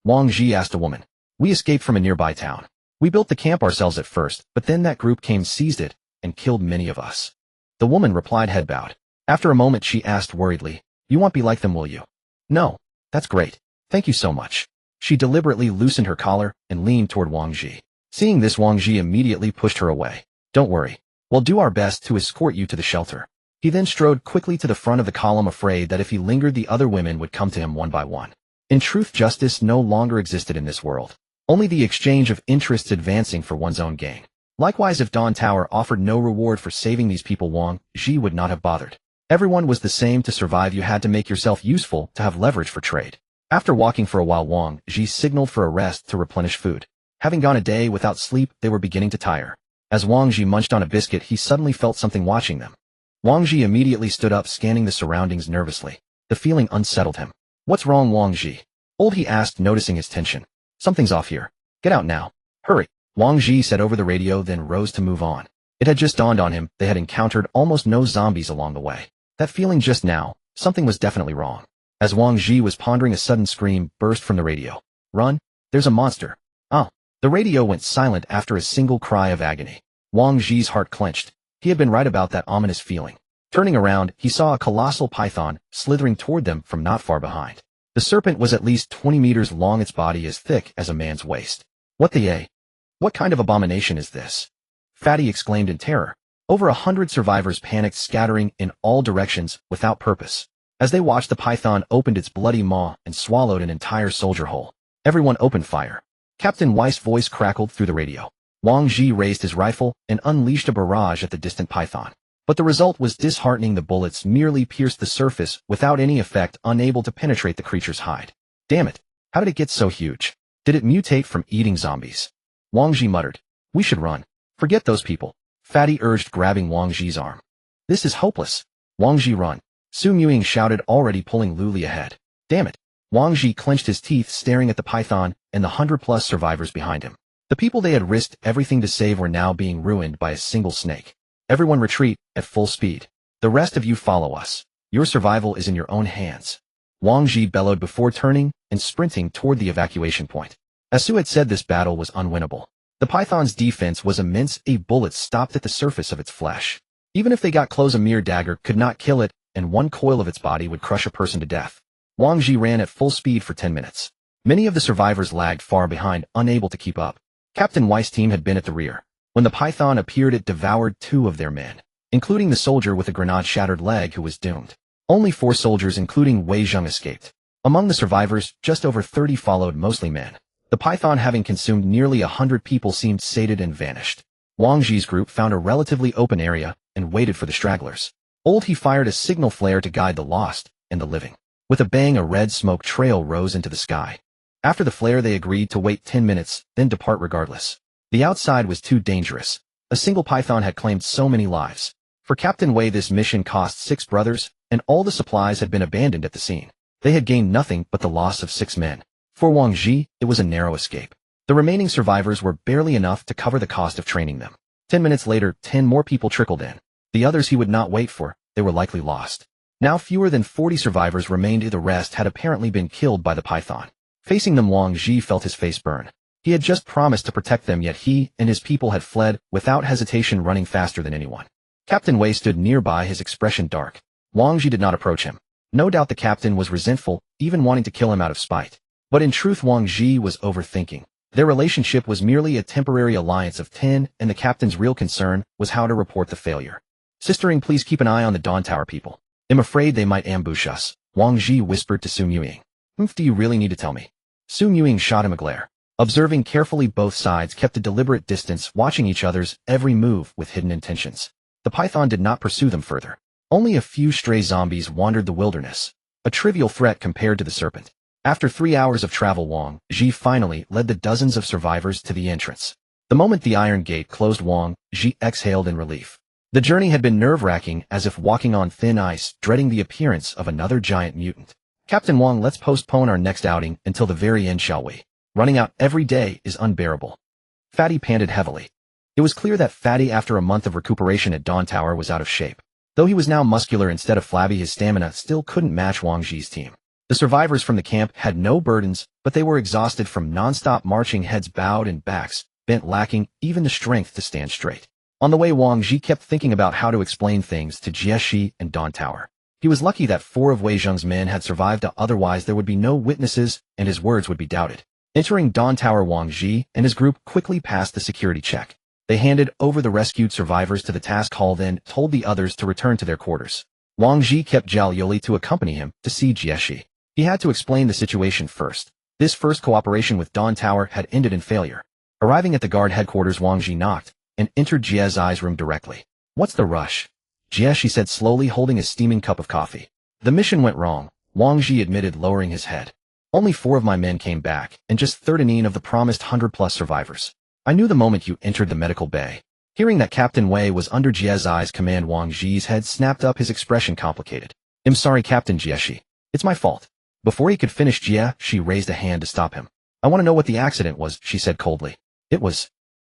Wang Zhi asked a woman. We escaped from a nearby town. We built the camp ourselves at first, but then that group came, seized it, and killed many of us. The woman replied, head bowed. After a moment, she asked worriedly, you won't be like them, will you? No. That's great. Thank you so much. She deliberately loosened her collar and leaned toward Wang Zhi. Seeing this, Wang Zhi immediately pushed her away. Don't worry. We'll do our best to escort you to the shelter. He then strode quickly to the front of the column, afraid that if he lingered, the other women would come to him one by one. In truth, justice no longer existed in this world. Only the exchange of interests advancing for one's own gain. Likewise, if Dawn Tower offered no reward for saving these people, Wang Zhi would not have bothered. Everyone was the same. To survive, you had to make yourself useful to have leverage for trade. After walking for a while, Wang Zhi signaled for a rest to replenish food. Having gone a day without sleep, they were beginning to tire. As Wang Zhi munched on a biscuit, he suddenly felt something watching them. Wang Zhi immediately stood up, scanning the surroundings nervously. The feeling unsettled him. What's wrong, Wang Zhi? He asked, noticing his tension. Something's off here. Get out now. Hurry. Wang Zhi said over the radio, then rose to move on. It had just dawned on him they had encountered almost no zombies along the way. That feeling just now, something was definitely wrong. As Wang Zhi was pondering, a sudden scream burst from the radio. Run! There's a monster! Oh! The radio went silent after a single cry of agony. Wang Zhi's heart clenched. He had been right about that ominous feeling. Turning around, he saw a colossal python slithering toward them from not far behind. The serpent was at least 20 meters long, its body as thick as a man's waist. What kind of abomination is this? Fatty exclaimed in terror. Over 100 survivors panicked, scattering in all directions without purpose. As they watched, the python opened its bloody maw and swallowed an entire soldier whole. Everyone opened fire. Captain Weiss' voice crackled through the radio. Wang Zhi raised his rifle and unleashed a barrage at the distant python. But the result was disheartening. The bullets merely pierced the surface without any effect, unable to penetrate the creature's hide. Damn it! How did it get so huge? Did it mutate from eating zombies? Wang Zhi muttered. We should run. Forget those people. Fatty urged, grabbing Wang Zhi's arm. This is hopeless. Wang Zhi, run. Ying shouted, already pulling Luli ahead. Damn it. Wang Zhi clenched his teeth, staring at the python and the 100+ survivors behind him. The people they had risked everything to save were now being ruined by a single snake. Everyone retreat, at full speed. The rest of you follow us. Your survival is in your own hands. Wang Zhi bellowed before turning and sprinting toward the evacuation point. As Su had said, this battle was unwinnable. The python's defense was immense. A bullet stopped at the surface of its flesh. Even if they got close, a mere dagger could not kill it, and one coil of its body would crush a person to death. Wang Zhi ran at full speed for 10 minutes. Many of the survivors lagged far behind, unable to keep up. Captain Weiss' team had been at the rear. When the python appeared, it devoured 2 of their men, including the soldier with a grenade-shattered leg who was doomed. Only 4 soldiers, including Wei Zheng, escaped. Among the survivors, just over 30 followed, mostly men. The python, having consumed nearly 100 people, seemed sated and vanished. Wang Zhi's group found a relatively open area and waited for the stragglers. He fired a signal flare to guide the lost and the living. With a bang, a red smoke trail rose into the sky. After the flare, they agreed to wait 10 minutes, then depart regardless. The outside was too dangerous. A single python had claimed so many lives. For Captain Wei, this mission cost 6 brothers, and all the supplies had been abandoned at the scene. They had gained nothing but the loss of 6 men. For Wang Zhi, it was a narrow escape. The remaining survivors were barely enough to cover the cost of training them. 10 minutes later, 10 more people trickled in. The others he would not wait for. They were likely lost. Now fewer than 40 survivors remained. The rest had apparently been killed by the python. Facing them, Wang Zhi felt his face burn. He had just promised to protect them, yet he and his people had fled without hesitation, running faster than anyone. Captain Wei stood nearby, his expression dark. Wang Zhi did not approach him. No doubt the captain was resentful, even wanting to kill him out of spite. But in truth, Wang Zhi was overthinking. Their relationship was merely a temporary alliance of 10, and the captain's real concern was how to report the failure. Sister Ying, please keep an eye on the Dawn Tower people. I'm afraid they might ambush us, Wang Zhi whispered to Ying. Do you really need to tell me? Ying shot him a glare. Observing carefully, both sides kept a deliberate distance, watching each other's every move with hidden intentions. The python did not pursue them further. Only a few stray zombies wandered the wilderness, a trivial threat compared to the serpent. After 3 hours of travel, Wang Zhi finally led the dozens of survivors to the entrance. The moment the iron gate closed, Wang Zhi exhaled in relief. The journey had been nerve-wracking, as if walking on thin ice, dreading the appearance of another giant mutant. Captain Wang, let's postpone our next outing until the very end, shall we? Running out every day is unbearable. Fatty panted heavily. It was clear that Fatty, after a month of recuperation at Dawn Tower, was out of shape. Though he was now muscular instead of flabby, his stamina still couldn't match Wang Zhi's team. The survivors from the camp had no burdens, but they were exhausted from non-stop marching, heads bowed and backs bent, lacking even the strength to stand straight. On the way, Wang Zhi kept thinking about how to explain things to Jieshi and Dawn Tower. He was lucky that 4 of Wei Zheng's men had survived, otherwise there would be no witnesses and his words would be doubted. Entering Dawn Tower, Wang Zhi and his group quickly passed the security check. They handed over the rescued survivors to the task hall, then told the others to return to their quarters. Wang Zhi kept Zhao Yoli to accompany him to see Jieshi. He had to explain the situation first. This first cooperation with Dawn Tower had ended in failure. Arriving at the guard headquarters, Wang Zhi knocked and entered Jie's room directly. What's the rush? Jieshi said slowly, holding a steaming cup of coffee. The mission went wrong, Wang Zhi admitted, lowering his head. Only 4 of my men came back, and just 13 of the promised 100+ survivors. I knew the moment you entered the medical bay. Hearing that Captain Wei was under Jie's command, Wang Zhi's head snapped up, his expression complicated. I'm sorry, Captain Jieshi. It's my fault. Before he could finish, Jieshi raised a hand to stop him. I want to know what the accident was, she said coldly. It was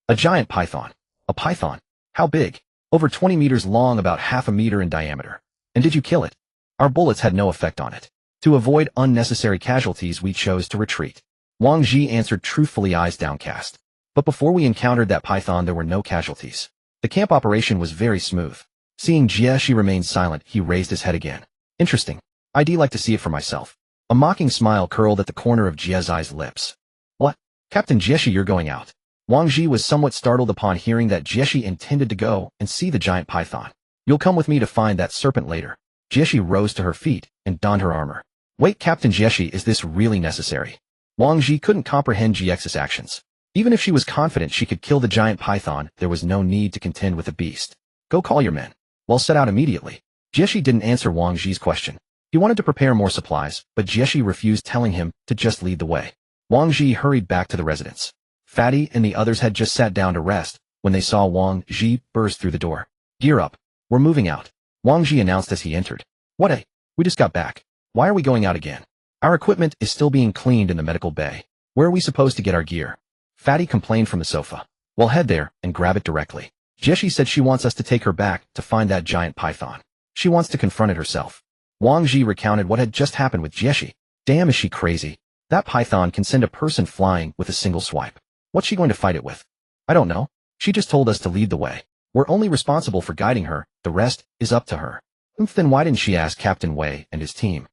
a giant python. A python? How big? Over 20 meters long, about half a meter in diameter. And did you kill it? Our bullets had no effect on it. To avoid unnecessary casualties, we chose to retreat. Wang Zhi answered truthfully, eyes downcast. But before we encountered that python, there were no casualties. The camp operation was very smooth. Seeing Jieshi remain silent, he raised his head again. Interesting. I'd like to see it for myself. A mocking smile curled at the corner of Jie's lips. What? Captain Jieshi, you're going out? Wang Zhi was somewhat startled upon hearing that Jieshi intended to go and see the giant python. You'll come with me to find that serpent later. Jieshi rose to her feet and donned her armor. Wait, Captain Jieshi, is this really necessary? Wang Zhi couldn't comprehend Jiex's actions. Even if she was confident she could kill the giant python, there was no need to contend with the beast. Go call your men. Well, set out immediately. Jieshi didn't answer Wang Zhi's question. He wanted to prepare more supplies, but Jieshi refused, telling him to just lead the way. Wang Zhi hurried back to the residence. Fatty and the others had just sat down to rest when they saw Wang Zhi burst through the door. Gear up. We're moving out, Wang Zhi announced as he entered. What a, we just got back. Why are we going out again? Our equipment is still being cleaned in the medical bay. Where are we supposed to get our gear? Fatty complained from the sofa. Well, head there and grab it directly. Jieshi said she wants us to take her back to find that giant python. She wants to confront it herself. Wang Zhi recounted what had just happened with Jieshi. Damn, is she crazy? That python can send a person flying with a single swipe. What's she going to fight it with? I don't know. She just told us to lead the way. We're only responsible for guiding her. The rest is up to her. Then why didn't she ask Captain Wei and his team?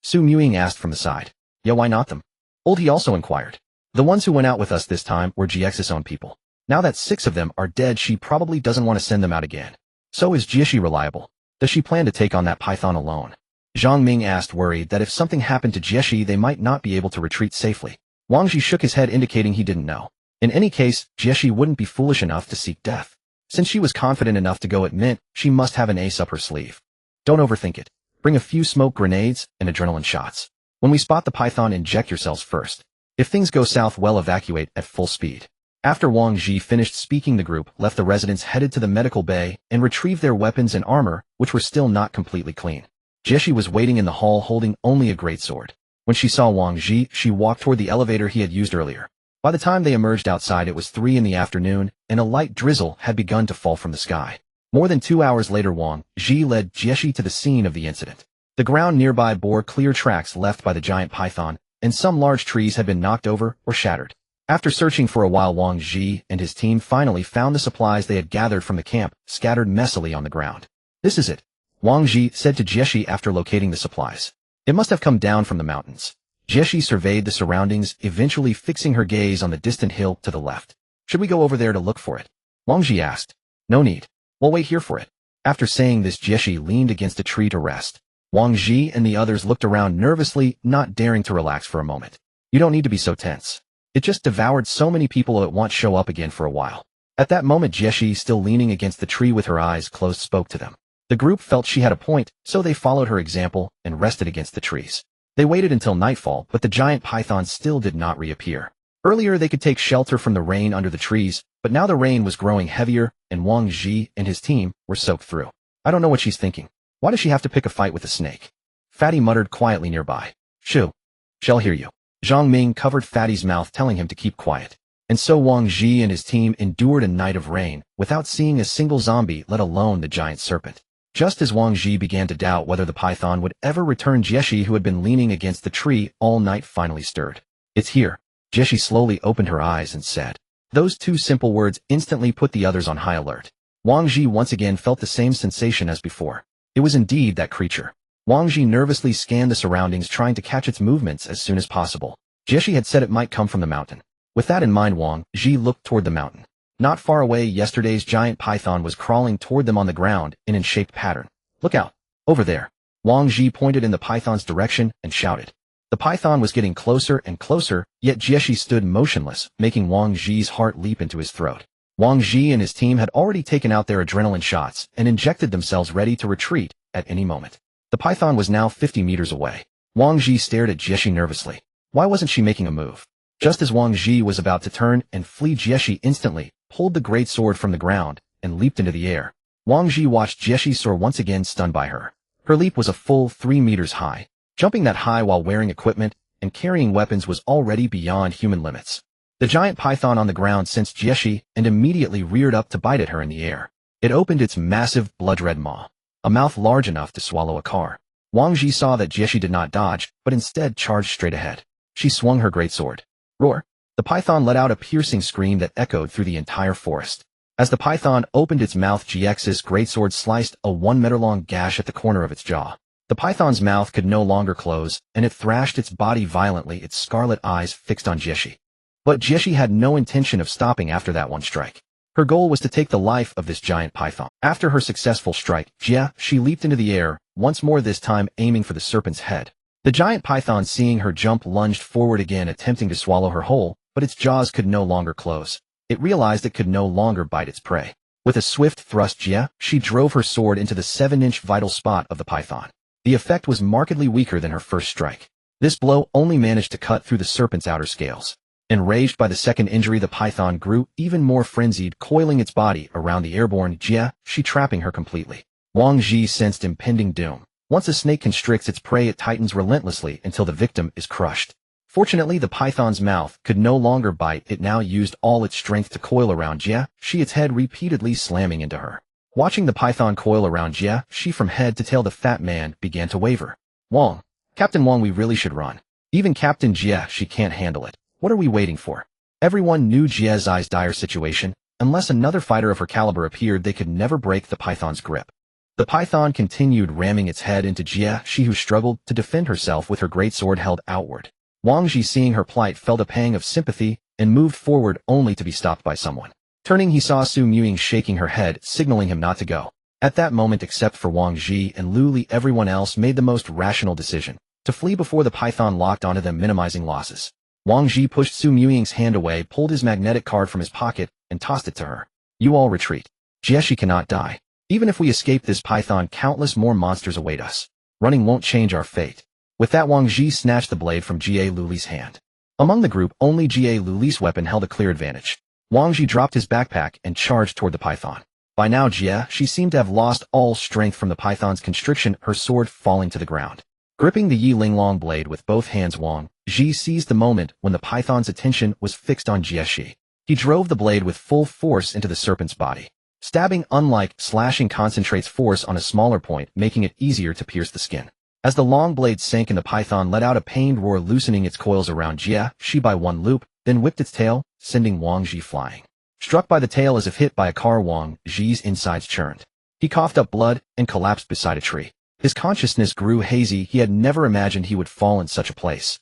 Su Mewing asked from the side. Yeah, why not them? Old He also inquired. The ones who went out with us this time were GX's own people. Now that 6 of them are dead, she probably doesn't want to send them out again. So is Jieshi reliable? Does she plan to take on that python alone? Zhang Ming asked, worried that if something happened to Jieshi, they might not be able to retreat safely. Wang Zhi shook his head, indicating he didn't know. In any case, Jieshi wouldn't be foolish enough to seek death. Since she was confident enough to go, it meant she must have an ace up her sleeve. Don't overthink it. Bring a few smoke grenades and adrenaline shots. When we spot the python, inject yourselves first. If things go south, well, evacuate at full speed. After Wang Zhi finished speaking, the group left the residence, headed to the medical bay, and retrieved their weapons and armor, which were still not completely clean. Jieshi was waiting in the hall, holding only a greatsword. When she saw Wang Zhi, she walked toward the elevator he had used earlier. By the time they emerged outside, it was 3 in the afternoon, and a light drizzle had begun to fall from the sky. More than 2 hours later, Wang Zhi led Jieshi to the scene of the incident. The ground nearby bore clear tracks left by the giant python, and some large trees had been knocked over or shattered. After searching for a while, Wang Zhi and his team finally found the supplies they had gathered from the camp, scattered messily on the ground. This is it, Wang Zhi said to Jieshi after locating the supplies. It must have come down from the mountains. Jieshi surveyed the surroundings, eventually fixing her gaze on the distant hill to the left. Should we go over there to look for it? Wang Zhi asked. No need. We'll wait here for it. After saying this, Jieshi leaned against a tree to rest. Wang Zhi and the others looked around nervously, not daring to relax for a moment. You don't need to be so tense. It just devoured so many people it won't show up again for a while. At that moment, Jieshi, still leaning against the tree with her eyes closed, spoke to them. The group felt she had a point, so they followed her example and rested against the trees. They waited until nightfall, but the giant python still did not reappear. Earlier they could take shelter from the rain under the trees, but now the rain was growing heavier, and Wang Zhi and his team were soaked through. I don't know what she's thinking. Why does she have to pick a fight with a snake? Fatty muttered quietly nearby. Shoo. She'll hear you. Zhang Ming covered Fatty's mouth, telling him to keep quiet. And so Wang Zhi and his team endured a night of rain, without seeing a single zombie, let alone the giant serpent. Just as Wang Zhi began to doubt whether the python would ever return, Jieshi, who had been leaning against the tree all night, finally stirred. It's here. Jieshi slowly opened her eyes and said. Those 2 simple words instantly put the others on high alert. Wang Zhi once again felt the same sensation as before. It was indeed that creature. Wang Zhi nervously scanned the surroundings, trying to catch its movements as soon as possible. Jieshi had said it might come from the mountain. With that in mind, Wang Zhi looked toward the mountain. Not far away, yesterday's giant python was crawling toward them on the ground in an shaped pattern. Look out! Over there! Wang Zhi pointed in the python's direction and shouted. The python was getting closer and closer, yet Jieshi stood motionless, making Wang Zhi's heart leap into his throat. Wang Zhi and his team had already taken out their adrenaline shots and injected themselves, ready to retreat at any moment. The python was now 50 meters away. Wang Zhi stared at Jieshi nervously. Why wasn't she making a move? Just as Wang Zhi was about to turn and flee, Jieshi instantly pulled the great sword from the ground and leaped into the air. Wang Zhi watched Jieshi soar, once again stunned by her. Her leap was a full 3 meters high. Jumping that high while wearing equipment and carrying weapons was already beyond human limits. The giant python on the ground sensed Jieshi and immediately reared up to bite at her in the air. It opened its massive blood-red maw, a mouth large enough to swallow a car. Wang Zhi saw that Jieshi did not dodge, but instead charged straight ahead. She swung her greatsword. Roar! The python let out a piercing scream that echoed through the entire forest. As the python opened its mouth, GX's greatsword sliced a 1-meter-long gash at the corner of its jaw. The python's mouth could no longer close, and it thrashed its body violently, its scarlet eyes fixed on Jieshi. But Jieshi had no intention of stopping after that one strike. Her goal was to take the life of this giant python. After her successful strike, she leaped into the air, once more, this time aiming for the serpent's head. The giant python, seeing her jump, lunged forward again, attempting to swallow her whole, but its jaws could no longer close. It realized it could no longer bite its prey. With a swift thrust, she drove her sword into the 7-inch vital spot of the python. The effect was markedly weaker than her first strike. This blow only managed to cut through the serpent's outer scales. Enraged by the second injury, the python grew even more frenzied, coiling its body around the airborne Jia, she trapping her completely. Wang Zhi sensed impending doom. Once a snake constricts its prey, it tightens relentlessly until the victim is crushed. Fortunately, the python's mouth could no longer bite. It now used all its strength to coil around Jia, its head repeatedly slamming into her. Watching the python coil around Jia, from head to tail, the fat man began to waver. Wang, Captain Wang, we really should run. Even Captain Jia, she can't handle it. What are we waiting for? Everyone knew Jia's dire situation. Unless another fighter of her caliber appeared, they could never break the python's grip. The python continued ramming its head into Jia, who struggled to defend herself with her greatsword held outward. Wang Zhi, seeing her plight, felt a pang of sympathy and moved forward only to be stopped by someone. Turning, he saw Su Muying shaking her head, signaling him not to go. At that moment, except for Wang Zhi and Lu Li, everyone else made the most rational decision: to flee before the python locked onto them, minimizing losses. Wang Zhi pushed Su Muying's hand away, pulled his magnetic card from his pocket, and tossed it to her. You all retreat. Jie cannot die. Even if we escape this python, countless more monsters await us. Running won't change our fate. With that, Wang Zhi snatched the blade from Jie Luli's hand. Among the group, only Jie Luli's weapon held a clear advantage. Wang Zhi dropped his backpack and charged toward the python. By now, Jie, she seemed to have lost all strength from the python's constriction, her sword falling to the ground. Gripping the Yi Linglong blade with both hands, Wang Zhi seized the moment when the python's attention was fixed on Jie. He drove the blade with full force into the serpent's body. Stabbing, unlike slashing, concentrates force on a smaller point, making it easier to pierce the skin. As the long blade sank in, the python let out a pained roar, loosening its coils around Jie by one loop, then whipped its tail, sending Wang Zhi flying. Struck by the tail as if hit by a car, Wang Zhi's insides churned. He coughed up blood and collapsed beside a tree. His consciousness grew hazy. He had never imagined he would fall in such a place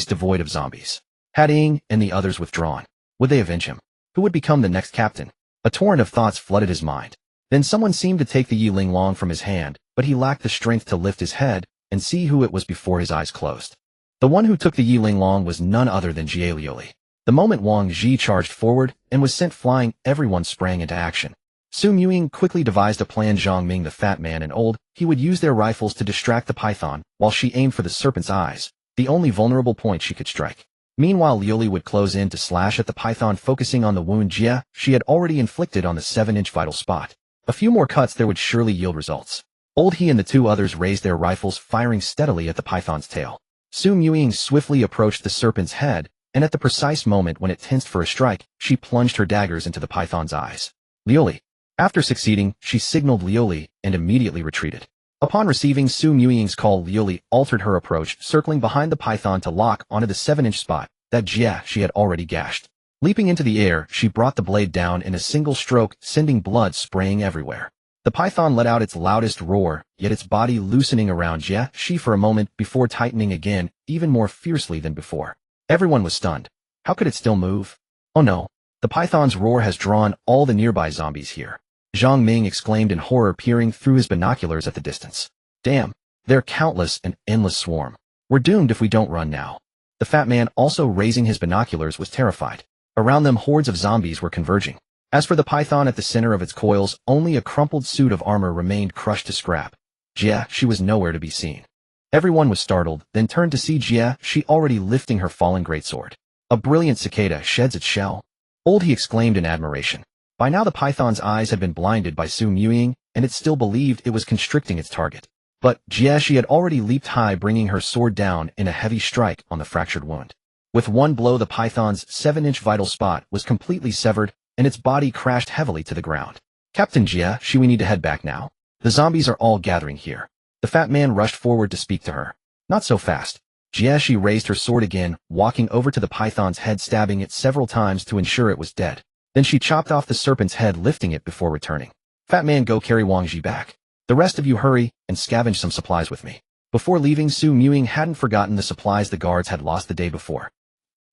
devoid of zombies. Had Ying and the others withdrawn? Would they avenge him? Who would become the next captain? A torrent of thoughts flooded his mind. Then someone seemed to take the Yi Linglong from his hand, but he lacked the strength to lift his head and see who it was before his eyes closed. The one who took the Yi Linglong was none other than Jie Liuli. The moment Wang Zhi charged forward and was sent flying, everyone sprang into action. Su Muying quickly devised a plan. Zhang Ming, the fat man, and Old He would use their rifles to distract the python, while she aimed for the serpent's eyes, the only vulnerable point she could strike. Meanwhile, Liuli would close in to slash at the python, focusing on the wound she had already inflicted on the 7-inch vital spot. A few more cuts there would surely yield results. Old He and the two others raised their rifles, firing steadily at the python's tail. Su Muying swiftly approached the serpent's head, and at the precise moment when it tensed for a strike, she plunged her daggers into the python's eyes. Liuli. After succeeding, she signaled Liuli and immediately retreated. Upon receiving Su Muying's call, Liuli altered her approach, circling behind the python to lock onto the 7-inch spot that Jie she had already gashed. Leaping into the air, she brought the blade down in a single stroke, sending blood spraying everywhere. The python let out its loudest roar, yet its body loosening around Jie for a moment before tightening again, even more fiercely than before. Everyone was stunned. How could it still move? Oh no, the python's roar has drawn all the nearby zombies here. Zhang Ming exclaimed in horror, peering through his binoculars at the distance. Damn, they're countless, an endless swarm. We're doomed if we don't run now. The fat man, also raising his binoculars, was terrified. Around them, hordes of zombies were converging. As for the python at the center of its coils, only a crumpled suit of armor remained, crushed to scrap. Jie, she was nowhere to be seen. Everyone was startled, then turned to see Jie, she already lifting her fallen greatsword. A brilliant cicada sheds its shell. Old He exclaimed in admiration. By now the python's eyes had been blinded by Su Muying, and it still believed it was constricting its target. But Jie, she had already leaped high, bringing her sword down in a heavy strike on the fractured wound. With one blow, the python's 7-inch vital spot was completely severed, and its body crashed heavily to the ground. Captain Jie, we need to head back now. The zombies are all gathering here. The fat man rushed forward to speak to her. Not so fast. Jie, she raised her sword again, walking over to the python's head, stabbing it several times to ensure it was dead. Then she chopped off the serpent's head, lifting it before returning. Fat man, go carry Wang Zhi back. The rest of you hurry and scavenge some supplies with me. Before leaving, Su Muying hadn't forgotten the supplies the guards had lost the day before.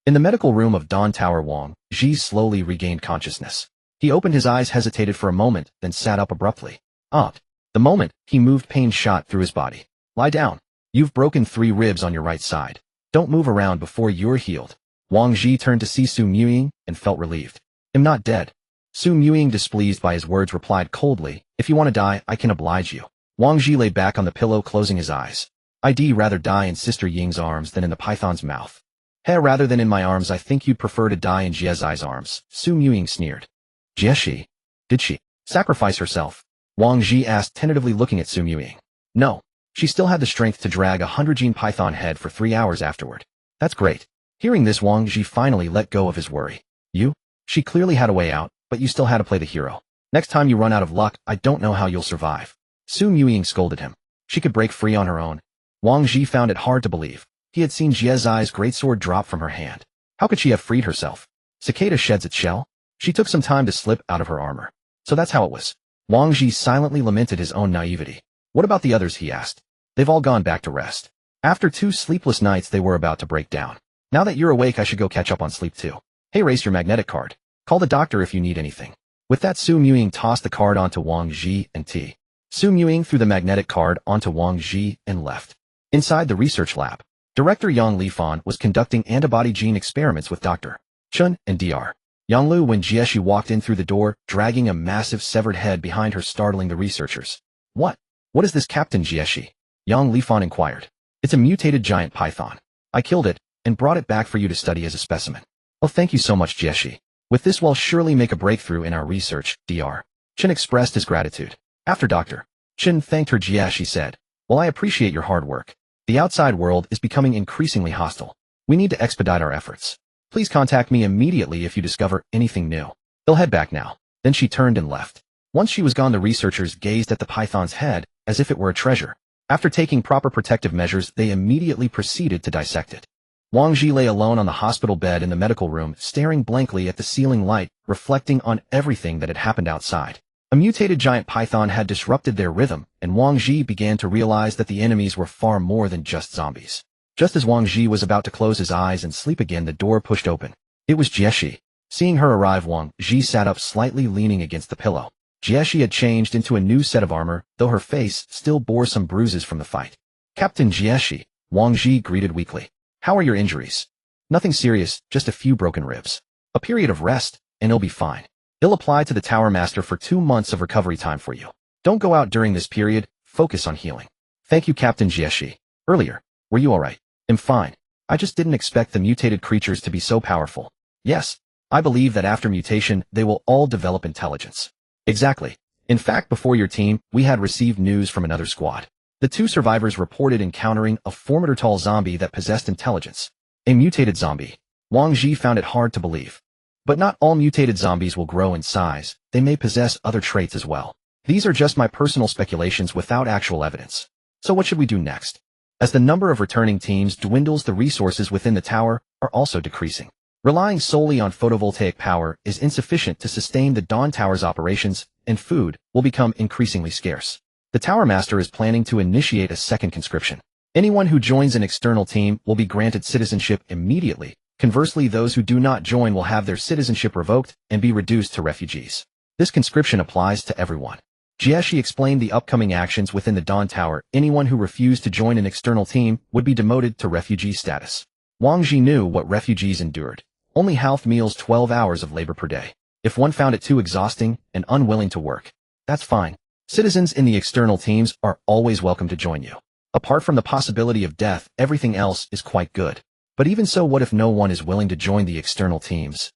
In the medical room of Dawn Tower, Wang Zhi slowly regained consciousness. He opened his eyes, hesitated for a moment, then sat up abruptly. The moment he moved, pain shot through his body. Lie down. You've broken 3 ribs on your right side. Don't move around before you're healed. Wang Zhi turned to see Su Muying and felt relieved. "I'm not dead." Su Muying, displeased by his words, replied coldly, "If you want to die, I can oblige you." Wang Zhi lay back on the pillow, closing his eyes. "I'd rather die in Sister Ying's arms than in the python's mouth." "Hey, rather than in my arms, I think you'd prefer to die in Jiezai's arms," Su Muying sneered. "Jieshi? Did she sacrifice herself?" Wang Zhi asked, tentatively looking at Su Muying. "No. She still had the strength to drag a 100-gene python head for 3 hours afterward." "That's great." Hearing this, Wang Zhi finally let go of his worry. She clearly had a way out, but you still had to play the hero. Next time you run out of luck, I don't know how you'll survive." Su Muying scolded him. She could break free on her own. Wang Zhi found it hard to believe. He had seen Jiezai's greatsword drop from her hand. How could she have freed herself? Cicada sheds its shell? She took some time to slip out of her armor. So that's how it was. Wang Zhi silently lamented his own naivety. "What about the others?" he asked. "They've all gone back to rest. After 2 sleepless nights, they were about to break down. Now that you're awake, I should go catch up on sleep too. Hey, race your magnetic card. Call the doctor if you need anything." With that, Su Muying tossed the card onto Wang Zhi and T. Su Muying threw the magnetic card onto Wang Zhi and left. Inside the research lab, Director Yang Lifan was conducting antibody gene experiments with Dr. Chun and Dr. Yang Lu when Jieshi walked in through the door, dragging a massive severed head behind her, startling the researchers. What is this, Captain Jieshi?" Yang Lifan inquired. "It's a mutated giant python. I killed it and brought it back for you to study as a specimen." "Oh, thank you so much, Jieshi. With this, we'll surely make a breakthrough in our research." Dr. Chun expressed his gratitude. After Dr. Chun thanked her, Jieshi said, "Well, I appreciate your hard work. The outside world is becoming increasingly hostile. We need to expedite our efforts. Please contact me immediately if you discover anything new." "They'll head back now." Then she turned and left. Once she was gone, the researchers gazed at the python's head as if it were a treasure. After taking proper protective measures, they immediately proceeded to dissect it. Wang Zhi lay alone on the hospital bed in the medical room, staring blankly at the ceiling light, reflecting on everything that had happened outside. A mutated giant python had disrupted their rhythm, and Wang Zhi began to realize that the enemies were far more than just zombies. Just as Wang Zhi was about to close his eyes and sleep again, the door pushed open. It was Jieshi. Seeing her arrive, Wang Zhi sat up, slightly leaning against the pillow. Jieshi had changed into a new set of armor, though her face still bore some bruises from the fight. "Captain Jieshi," Wang Zhi greeted weakly. "How are your injuries?" "Nothing serious, just a few broken ribs. A period of rest, and it'll be fine. They'll apply to the Tower Master for 2 months of recovery time for you. Don't go out during this period, focus on healing." "Thank you, Captain Jieshi. Earlier, were you alright?" "I'm fine. I just didn't expect the mutated creatures to be so powerful." "Yes, I believe that after mutation, they will all develop intelligence." "Exactly. In fact, before your team, we had received news from another squad. The 2 survivors reported encountering a formidable zombie that possessed intelligence." "A mutated zombie?" Wang Zhi found it hard to believe. "But not all mutated zombies will grow in size. They may possess other traits as well. These are just my personal speculations without actual evidence. So what should we do next?" As the number of returning teams dwindles, the resources within the tower are also decreasing. Relying solely on photovoltaic power is insufficient to sustain the Dawn Tower's operations, and food will become increasingly scarce. The Tower Master is planning to initiate a second conscription. Anyone who joins an external team will be granted citizenship immediately. Conversely, those who do not join will have their citizenship revoked and be reduced to refugees. This conscription applies to everyone. Jieshi explained the upcoming actions within the Dawn Tower. Anyone who refused to join an external team would be demoted to refugee status. Wang Zhi knew what refugees endured. Only half meals, 12 hours of labor per day. If one found it too exhausting and unwilling to work, that's fine. Citizens in the external teams are always welcome to join you. Apart from the possibility of death, everything else is quite good. But even so, what if no one is willing to join the external teams?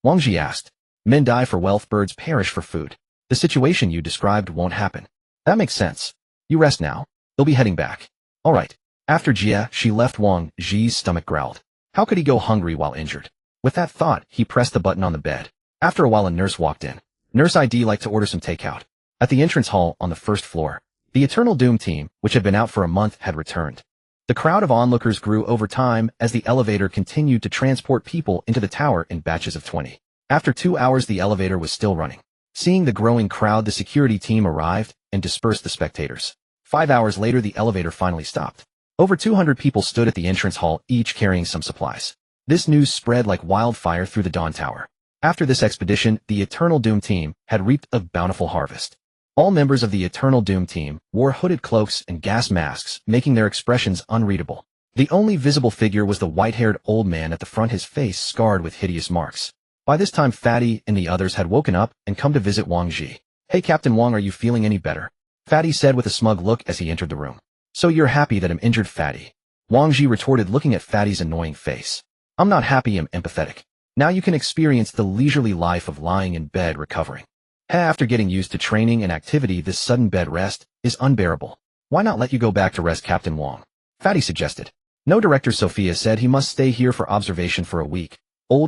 Wang Zhi asked. Men die for wealth, birds perish for food. The situation you described won't happen. That makes sense. You rest now. They'll be heading back. All right. After Jia, she left. Wang Zhi's stomach growled. How could he go hungry while injured? With that thought, he pressed the button on the bed. After a while, a nurse walked in. Nurse ID, like to order some takeout. At the entrance hall on the first floor, the Eternal Doom team, which had been out for a month, had returned. The crowd of onlookers grew over time as the elevator continued to transport people into the tower in batches of 20. After 2 hours, the elevator was still running. Seeing the growing crowd, the security team arrived and dispersed the spectators. 5 hours later, the elevator finally stopped. Over 200 people stood at the entrance hall, each carrying some supplies. This news spread like wildfire through the Dawn Tower. After this expedition, the Eternal Doom team had reaped a bountiful harvest. All members of the Eternal Doom team wore hooded cloaks and gas masks, making their expressions unreadable. The only visible figure was the white-haired old man at the front, his face scarred with hideous marks. By this time Fatty and the others had woken up and come to visit Wang Zhi. "Hey Captain Wang, are you feeling any better?" Fatty said with a smug look as he entered the room. "So you're happy that I'm injured, Fatty?" Wang Zhi retorted, looking at Fatty's annoying face. "I'm not happy, I'm empathetic. Now you can experience the leisurely life of lying in bed recovering. After getting used to training and activity, this sudden bed rest is unbearable. Why not let you go back to rest, Captain Wang?" Fatty suggested. "No, Director Sophia said he must stay here for observation for a week."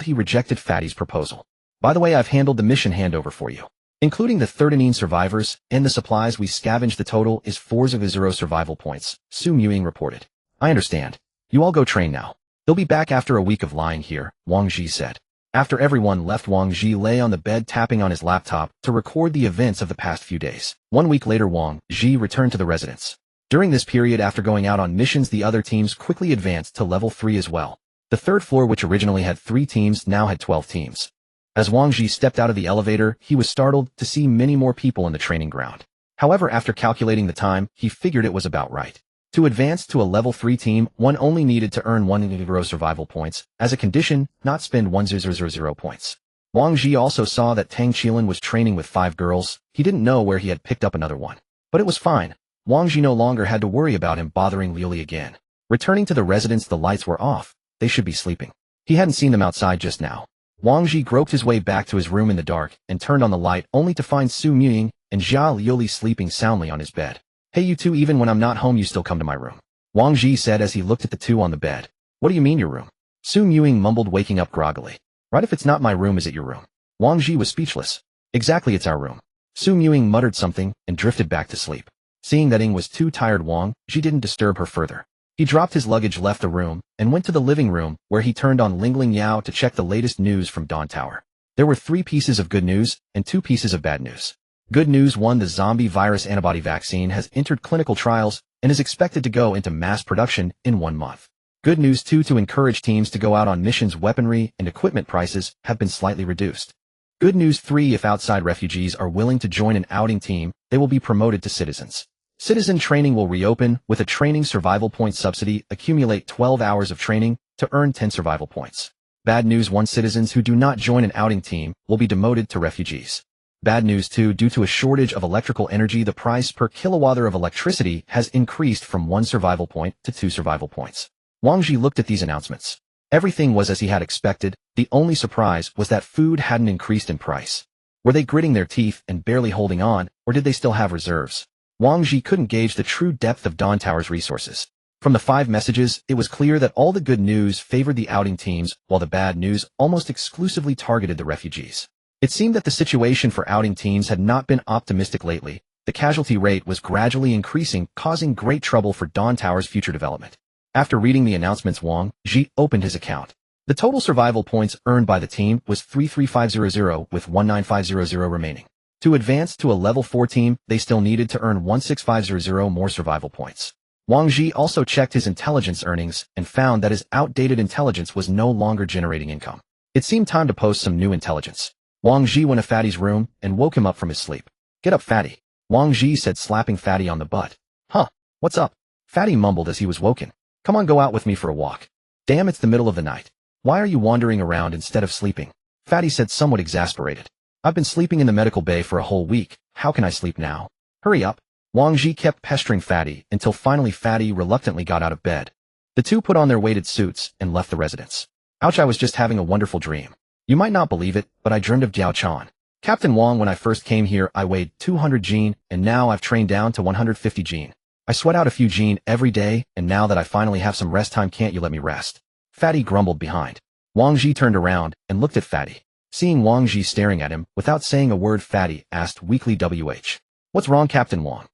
He rejected Fatty's proposal. "By the way, I've handled the mission handover for you. Including the 13 survivors and the supplies we scavenged, the total is 400 survival points," Ying reported. "I understand. You all go train now. They'll be back after a week of lying here," Wang Zhi said. After everyone left, Wang Zhi lay on the bed tapping on his laptop to record the events of the past few days. 1 week later, Wang Zhi returned to the residence. During this period, after going out on missions, the other teams quickly advanced to level 3 as well. The third floor, which originally had 3 teams, now had 12 teams. As Wang Zhi stepped out of the elevator, he was startled to see many more people in the training ground. However, after calculating the time, he figured it was about right. To advance to a level 3 team, one only needed to earn 100 survival points, as a condition, not spend 1000 points. Wang Zhi also saw that Tang Qilin was training with 5 girls. He didn't know where he had picked up another one. But it was fine. Wang Zhi no longer had to worry about him bothering Liuli again. Returning to the residence, the lights were off. They should be sleeping. He hadn't seen them outside just now. Wang Zhi groped his way back to his room in the dark and turned on the light, only to find Ying and Jia Liuli sleeping soundly on his bed. "Hey, you two, even when I'm not home you still come to my room," Wang Zhi said as he looked at the two on the bed. "What do you mean your room?" Ying mumbled, waking up groggily. "Right, if it's not my room, is it your room?" Wang Zhi was speechless. "Exactly, it's our room." Ying muttered something and drifted back to sleep. Seeing that Ying was too tired, Wang Zhi didn't disturb her further. He dropped his luggage, left the room, and went to the living room, where he turned on Lingling Yao to check the latest news from Dawn Tower. There were 3 pieces of good news and 2 pieces of bad news. Good news 1, the zombie virus antibody vaccine has entered clinical trials and is expected to go into mass production in 1 month. Good news 2, to encourage teams to go out on missions, weaponry and equipment prices have been slightly reduced. Good news 3, if outside refugees are willing to join an outing team, they will be promoted to citizens. Citizen training will reopen with a training survival point subsidy. Accumulate 12 hours of training to earn 10 survival points. Bad news 1, citizens who do not join an outing team will be demoted to refugees. Bad news 2, due to a shortage of electrical energy, the price per kilowatt of electricity has increased from 1 survival point to 2 survival points. Wang Zhi looked at these announcements. Everything was as he had expected. The only surprise was that food hadn't increased in price. Were they gritting their teeth and barely holding on, or did they still have reserves? Wang Zhi couldn't gauge the true depth of Dawn Tower's resources. From the 5 messages, it was clear that all the good news favored the outing teams, while the bad news almost exclusively targeted the refugees. It seemed that the situation for outing teams had not been optimistic lately. The casualty rate was gradually increasing, causing great trouble for Dawn Tower's future development. After reading the announcements, Wang Zhi opened his account. The total survival points earned by the team was 33500, with 19500 remaining. To advance to a level 4 team, they still needed to earn 16500 more survival points. Wang Zhi also checked his intelligence earnings and found that his outdated intelligence was no longer generating income. It seemed time to post some new intelligence. Wang Zhi went to Fatty's room and woke him up from his sleep. "Get up, Fatty," Wang Zhi said, slapping Fatty on the butt. "Huh, what's up?" Fatty mumbled as he was woken. "Come on, go out with me for a walk." "Damn, it's the middle of the night. Why are you wandering around instead of sleeping?" Fatty said, somewhat exasperated. "I've been sleeping in the medical bay for a whole week. How can I sleep now?" "Hurry up." Wang Zhi kept pestering Fatty until finally Fatty reluctantly got out of bed. The two put on their weighted suits and left the residence. "Ouch, I was just having a wonderful dream. You might not believe it, but I dreamed of Jiao Chan. Captain Wang, when I first came here, I weighed 200 jin, and now I've trained down to 150 jin. I sweat out a few jin every day, and now that I finally have some rest time, can't you let me rest?" Fatty grumbled behind. Wang Zhi turned around and looked at Fatty. Seeing Wang Zhi staring at him, without saying a word, Fatty asked weakly, "WH. What's wrong, Captain Wang?"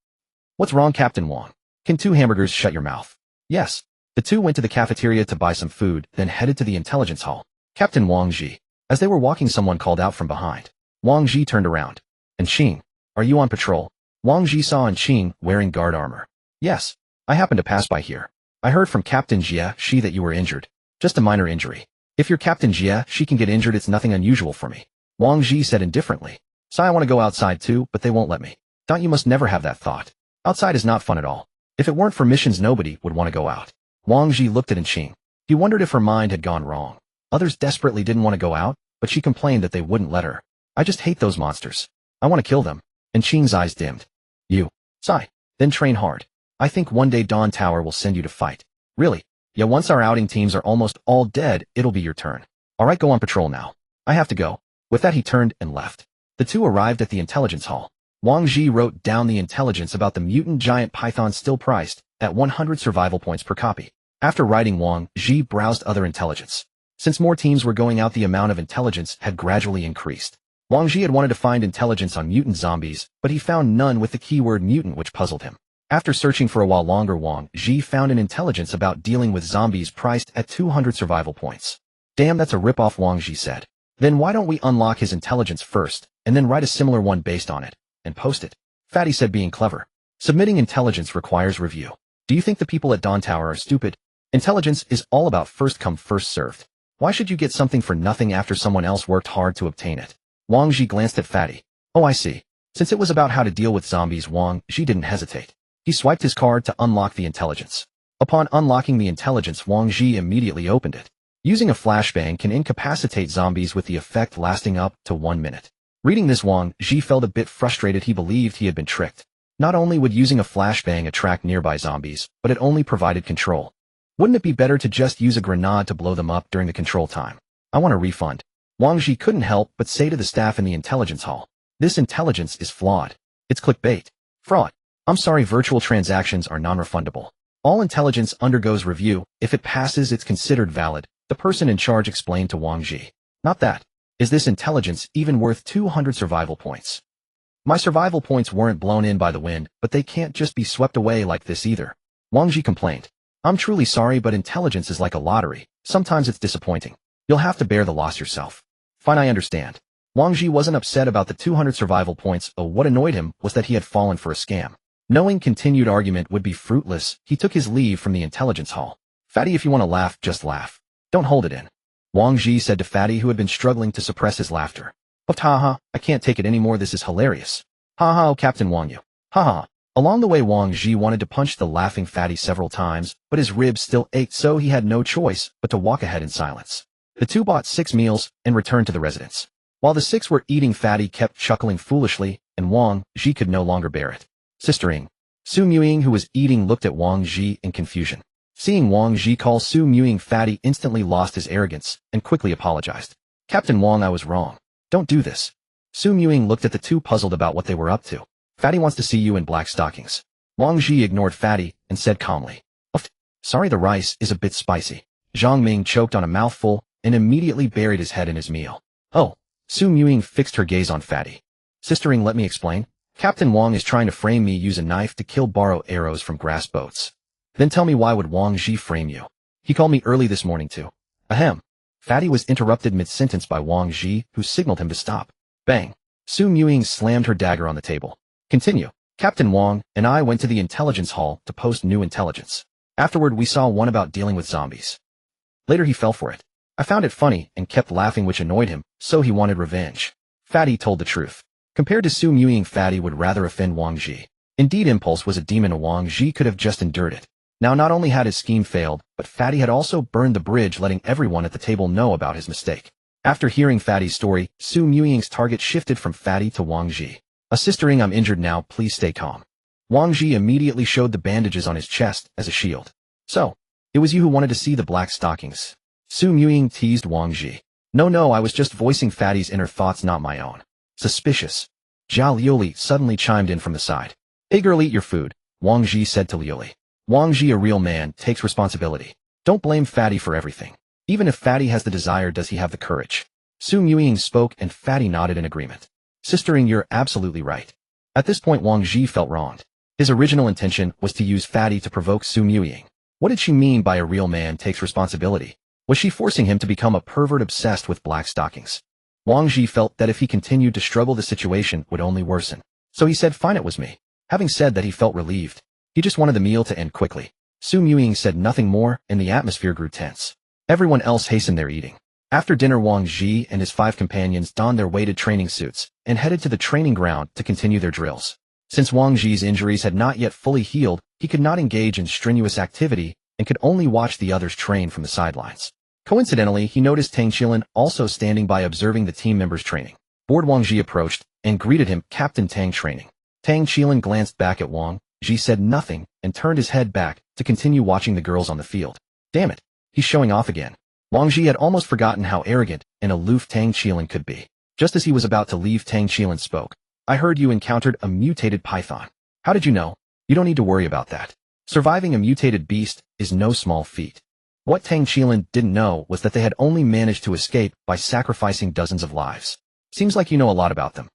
"What's wrong, Captain Wang? Can 2 hamburgers shut your mouth?" "Yes." The two went to the cafeteria to buy some food, then headed to the intelligence hall. "Captain Wang Zhi." As they were walking, someone called out from behind. Wang Zhi turned around. "And Qing, are you on patrol?" Wang Zhi saw An Qing wearing guard armor. "Yes. I happened to pass by here. I heard from Captain Jia Shi that you were injured. Just a minor injury. If you're Captain Jia Shi can get injured, it's nothing unusual for me." Wang Zhi said indifferently. "So I want to go outside too, but they won't let me." "Don't, you must never have that thought. Outside is not fun at all. If it weren't for missions, nobody would want to go out." Wang Zhi looked at Qing. He wondered if her mind had gone wrong. Others desperately didn't want to go out, but she complained that they wouldn't let her. I just hate those monsters. I want to kill them. And Qing's eyes dimmed. You. Sigh. Then train hard. I think one day Dawn Tower will send you to fight. Really? Yeah, once our outing teams are almost all dead, it'll be your turn. Alright, go on patrol now. I have to go. With that he turned and left. The two arrived at the intelligence hall. Wang Zhi wrote down the intelligence about the mutant giant python still priced at 100 survival points per copy. After writing, Wang Zhi browsed other intelligence. Since more teams were going out, the amount of intelligence had gradually increased. Wang Zhi had wanted to find intelligence on mutant zombies, but he found none with the keyword mutant, which puzzled him. After searching for a while longer, Wang Zhi found an intelligence about dealing with zombies priced at 200 survival points. Damn, that's a ripoff, Wang Zhi said. Then why don't we unlock his intelligence first, and then write a similar one based on it, and post it? Fatty said, being clever. Submitting intelligence requires review. Do you think the people at Dawn Tower are stupid? Intelligence is all about first come first served. Why should you get something for nothing after someone else worked hard to obtain it? Wang Zhi glanced at Fatty. Oh, I see. Since it was about how to deal with zombies, Wang Zhi didn't hesitate. He swiped his card to unlock the intelligence. Upon unlocking the intelligence, Wang Zhi immediately opened it. Using a flashbang can incapacitate zombies with the effect lasting up to 1 minute. Reading this, Wang Zhi felt a bit frustrated. He believed he had been tricked. Not only would using a flashbang attract nearby zombies, but it only provided control. Wouldn't it be better to just use a grenade to blow them up during the control time? I want a refund. Wang Zhi couldn't help but say to the staff in the intelligence hall. This intelligence is flawed. It's clickbait. Fraud. I'm sorry, virtual transactions are non-refundable. All intelligence undergoes review. If it passes, it's considered valid, the person in charge explained to Wang Zhi. Not that. Is this intelligence even worth 200 survival points? My survival points weren't blown in by the wind, but they can't just be swept away like this either. Wang Zhi complained. I'm truly sorry, but intelligence is like a lottery. Sometimes it's disappointing. You'll have to bear the loss yourself. Fine, I understand. Wang Zhi wasn't upset about the 200 survival points. What annoyed him was that he had fallen for a scam. Knowing continued argument would be fruitless, he took his leave from the intelligence hall. Fatty, if you want to laugh, just laugh. Don't hold it in. Wang Zhi said to Fatty, who had been struggling to suppress his laughter. Haha, I can't take it anymore, this is hilarious. Haha, oh Captain Wang you. Haha. Along the way, Wang Zhi wanted to punch the laughing Fatty several times, but his ribs still ached, so he had no choice but to walk ahead in silence. The two bought 6 meals and returned to the residence. While the 6 were eating, Fatty kept chuckling foolishly, and Wang Zhi could no longer bear it. Sister Ying. Su Muying, who was eating, looked at Wang Zhi in confusion. Seeing Wang Zhi call Su Muying, Fatty instantly lost his arrogance and quickly apologized. Captain Wang, I was wrong. Don't do this. Su Muying looked at the two, puzzled about what they were up to. Fatty wants to see you in black stockings. Wang Zhi ignored Fatty and said calmly. Sorry, the rice is a bit spicy. Zhang Ming choked on a mouthful and immediately buried his head in his meal. Oh. Su Muying fixed her gaze on Fatty. Sister Ying, let me explain. Captain Wang is trying to frame me, use a knife to kill, borrow arrows from grass boats. Then tell me, why would Wang Zhi frame you? He called me early this morning too. Ahem. Fatty was interrupted mid-sentence by Wang Zhi, who signaled him to stop. Bang. Su Muying slammed her dagger on the table. Continue. Captain Wang and I went to the intelligence hall to post new intelligence. Afterward, we saw one about dealing with zombies. Later, he fell for it. I found it funny and kept laughing, which annoyed him, so he wanted revenge. Fatty told the truth. Compared to Su Muying, Fatty would rather offend Wang Zhi. Indeed, impulse was a demon. Wang Zhi could have just endured it. Now, not only had his scheme failed, but Fatty had also burned the bridge, letting everyone at the table know about his mistake. After hearing Fatty's story, Su Muying's target shifted from Fatty to Wang Zhi. Sister Ying, I'm injured now, please stay calm. Wang Zhi immediately showed the bandages on his chest as a shield. So, it was you who wanted to see the black stockings. Su Muying teased Wang Zhi. No, I was just voicing Fatty's inner thoughts, not my own. Suspicious. Zhao Liuli suddenly chimed in from the side. Hey girl, eat your food, Wang Zhi said to Liuli. Wang Zhi, a real man, takes responsibility. Don't blame Fatty for everything. Even if Fatty has the desire, does he have the courage? Su Muying spoke and Fatty nodded in agreement. Sister Ying, you're absolutely right. At this point, Wang Zhi felt wronged. His original intention was to use Fatty to provoke Su Muying. What did she mean by a real man takes responsibility? Was she forcing him to become a pervert obsessed with black stockings? Wang Zhi felt that if he continued to struggle, the situation would only worsen. So he said, fine, it was me. Having said that, he felt relieved. He just wanted the meal to end quickly. Su Muying said nothing more, and the atmosphere grew tense. Everyone else hastened their eating. After dinner, Wang Zhi and his 5 companions donned their weighted training suits and headed to the training ground to continue their drills. Since Wang Zhi's injuries had not yet fully healed, he could not engage in strenuous activity, and could only watch the others train from the sidelines. Coincidentally, he noticed Tang Qilin also standing by observing the team members training. Bored, Wang Zhi approached and greeted him, "Captain Tang training." Tang Qilin glanced back at Wang Zhi, said nothing, and turned his head back to continue watching the girls on the field. Damn it, he's showing off again. Wang Zhi had almost forgotten how arrogant and aloof Tang Qilin could be. Just as he was about to leave, Tang Qilin spoke. "I heard you encountered a mutated python. How did you know? You don't need to worry about that. Surviving a mutated beast is no small feat." What Tang Qilin didn't know was that they had only managed to escape by sacrificing dozens of lives. "Seems like you know a lot about them."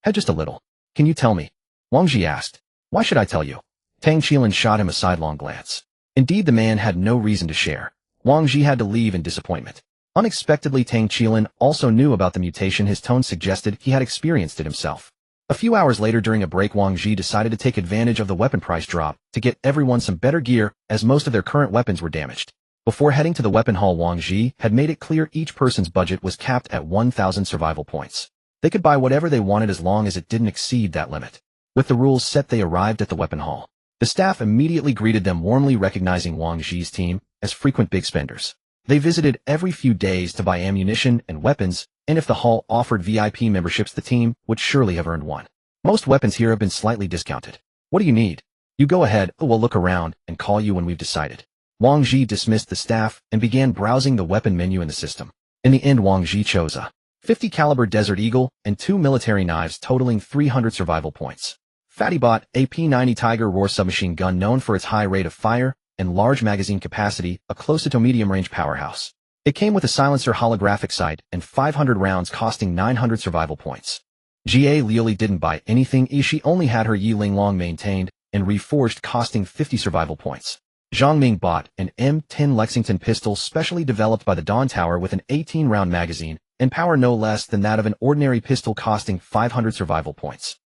"Just a little. Can you tell me?" Wang Zhi asked. "Why should I tell you?" Tang Qilin shot him a sidelong glance. Indeed, the man had no reason to share. Wang Zhi had to leave in disappointment. Unexpectedly, Tang Qilin also knew about the mutation. His tone suggested he had experienced it himself. A few hours later, during a break, Wang Zhi decided to take advantage of the weapon price drop to get everyone some better gear, as most of their current weapons were damaged. Before heading to the weapon hall, Wang Zhi had made it clear each person's budget was capped at 1,000 survival points. They could buy whatever they wanted as long as it didn't exceed that limit. With the rules set, they arrived at the weapon hall. The staff immediately greeted them warmly, recognizing Wang Zhi's team as frequent big spenders. They visited every few days to buy ammunition and weapons, and if the hall offered VIP memberships, the team would surely have earned one. Most weapons here have been slightly discounted. "What do you need?" "You go ahead, we'll look around and call you when we've decided." Wang Zhi dismissed the staff and began browsing the weapon menu in the system. In the end, Wang Zhi chose a 50 caliber Desert Eagle and 2 military knives totaling 300 survival points. Fatty bought a P90 Tiger Roar submachine gun, known for its high rate of fire and large magazine capacity, a close to medium-range powerhouse. It came with a silencer, holographic sight, and 500 rounds costing 900 survival points. Jie Liuli didn't buy anything. She only had her Yi Ling Long maintained and reforged, costing 50 survival points. Zhang Ming bought an M10 Lexington pistol specially developed by the Dawn Tower with an 18-round magazine and power no less than that of an ordinary pistol, costing 500 survival points.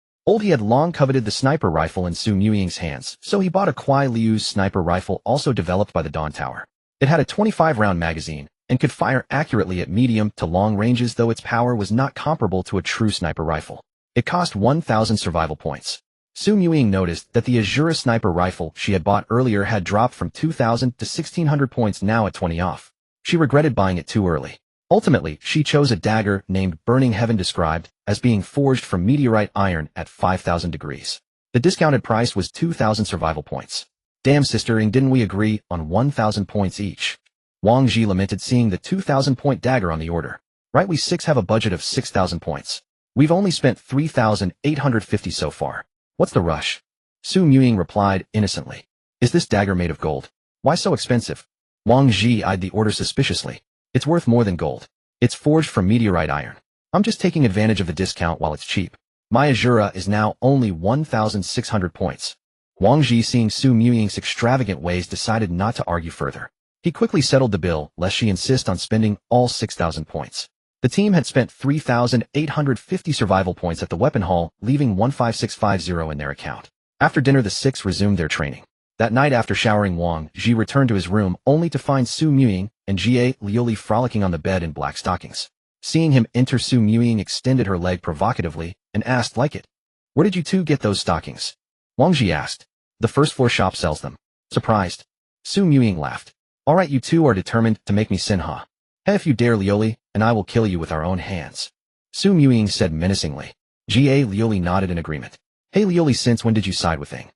He had long coveted the sniper rifle in Su Muying's hands, so he bought a Kuai Liu's sniper rifle, also developed by the Dawn Tower. It had a 25-round magazine and could fire accurately at medium to long ranges, though its power was not comparable to a true sniper rifle. It cost 1,000 survival points. Su Muying noticed that the Azura sniper rifle she had bought earlier had dropped from 2,000 to 1,600 points, now at 20 off. She regretted buying it too early. Ultimately, she chose a dagger named Burning Heaven, described as being forged from meteorite iron at 5,000 degrees. The discounted price was 2,000 survival points. "Damn, sister Ying, didn't we agree on 1,000 points each?" Wang Zhi lamented, seeing the 2,000-point dagger on the order. "Right, we six have a budget of 6,000 points. We've only spent 3,850 so far. What's the rush?" Su Muying replied innocently. "Is this dagger made of gold? Why so expensive?" Wang Zhi eyed the order suspiciously. "It's worth more than gold. It's forged from meteorite iron. I'm just taking advantage of the discount while it's cheap. My Azura is now only 1,600 points." Wang Zhi, seeing Su Muying's extravagant ways, decided not to argue further. He quickly settled the bill, lest she insist on spending all 6,000 points. The team had spent 3,850 survival points at the weapon hall, leaving 15650 in their account. After dinner, the six resumed their training. That night, after showering, Wang Zhi returned to his room only to find Su Muying and Jie Liuli frolicking on the bed in black stockings. Seeing him enter, Su Muying extended her leg provocatively and asked, "Like it? Where did you two get those stockings?" Wang Zhi asked. "The first floor shop sells them." Surprised, Su Muying laughed. "All right, you two are determined to make me sin, huh? Hey, if you dare, Liuli, and I will kill you with our own hands," Su Muying said menacingly. Jie Liuli nodded in agreement. "Hey Liuli, since when did you side with Ying?"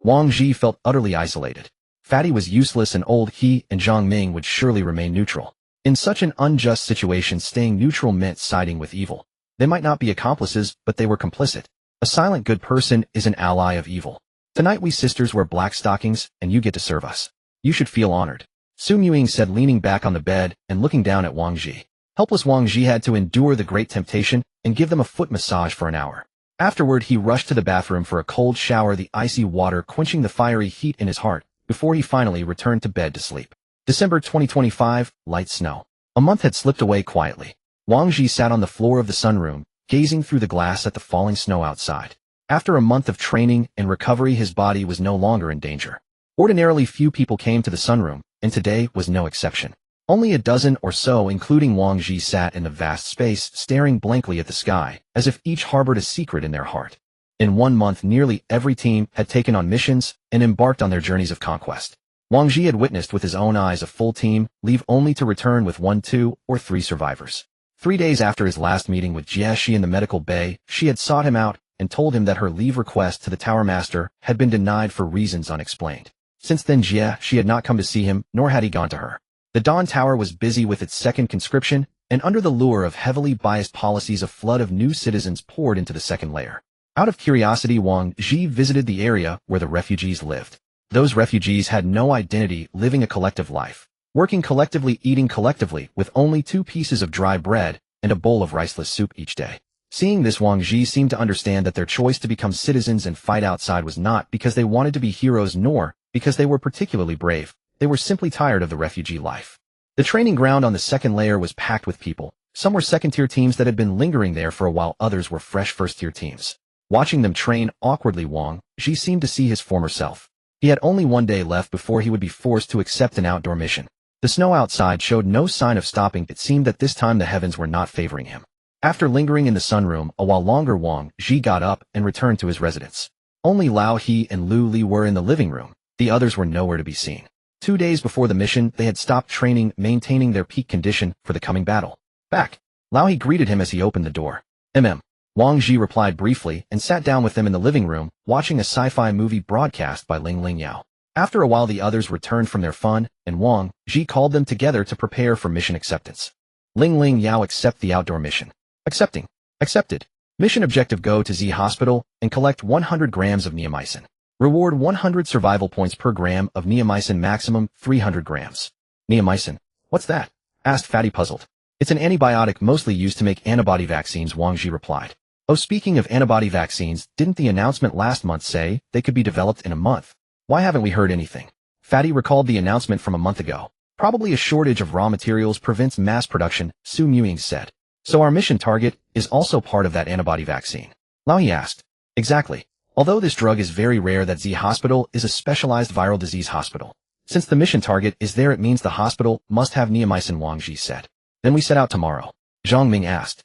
Wang Zhi felt utterly isolated. Fatty was useless and old. He and Zhang Ming would surely remain neutral. In such an unjust situation, staying neutral meant siding with evil. They might not be accomplices, but they were complicit. A silent good person is an ally of evil. "Tonight we sisters wear black stockings, and you get to serve us. You should feel honored," Su Muying said, leaning back on the bed and looking down at Wang Zhi. Helpless Wang Zhi had to endure the great temptation and give them a foot massage for an hour. Afterward, he rushed to the bathroom for a cold shower, the icy water quenching the fiery heat in his heart, before he finally returned to bed to sleep. December 2025, light snow. A month had slipped away quietly. Wang Zhi sat on the floor of the sunroom, gazing through the glass at the falling snow outside. After a month of training and recovery, his body was no longer in danger. Ordinarily, few people came to the sunroom, and today was no exception. Only a dozen or so, including Wang Zhi, sat in the vast space, staring blankly at the sky, as if each harbored a secret in their heart. In 1 month, nearly every team had taken on missions and embarked on their journeys of conquest. Wang Zhi had witnessed with his own eyes a full team leave only to return with 1, 2, or 3 survivors. 3 days after his last meeting with Jie in the medical bay, she had sought him out and told him that her leave request to the Tower Master had been denied for reasons unexplained. Since then she had not come to see him, nor had he gone to her. The Dawn Tower was busy with its second conscription, and under the lure of heavily biased policies a flood of new citizens poured into the second layer. Out of curiosity, Wang Zhi visited the area where the refugees lived. Those refugees had no identity, living a collective life, working collectively, eating collectively, with only 2 pieces of dry bread and a bowl of riceless soup each day. Seeing this, Wang Zhi seemed to understand that their choice to become citizens and fight outside was not because they wanted to be heroes nor because they were particularly brave. They were simply tired of the refugee life. The training ground on the second layer was packed with people. Some were second-tier teams that had been lingering there for a while, others were fresh first-tier teams. Watching them train awkwardly, Wang Zhi seemed to see his former self. He had only 1 day left before he would be forced to accept an outdoor mission. The snow outside showed no sign of stopping. It seemed that this time the heavens were not favoring him. After lingering in the sunroom a while longer, Wang Zhi got up and returned to his residence. Only Lao He and Lu Li were in the living room. The others were nowhere to be seen. 2 days before the mission, they had stopped training, maintaining their peak condition for the coming battle. Back. Lao He greeted him as he opened the door. Wang Zhi replied briefly and sat down with them in the living room, watching a sci-fi movie broadcast by Ling Yao. After a while, the others returned from their fun, and Wang Zhi called them together to prepare for mission acceptance. Ling Yao, accept the outdoor mission. Accepting. Accepted. Mission objective: go to Z Hospital and collect 100 grams of neomycin. Reward 100 survival points per gram of neomycin, maximum 300 grams. Neomycin? What's that? Asked Fatty, puzzled. It's an antibiotic mostly used to make antibody vaccines, Wang Zhi replied. Oh, speaking of antibody vaccines, didn't the announcement last month say they could be developed in a month? Why haven't we heard anything? Fatty recalled the announcement from a month ago. Probably a shortage of raw materials prevents mass production, Su Muying said. So our mission target is also part of that antibody vaccine? Lao He asked. Exactly. Although this drug is very rare, that Z Hospital is a specialized viral disease hospital. Since the mission target is there, it means the hospital must have neomycin, Wang Zhi said. Then we set out tomorrow. Zhang Ming asked.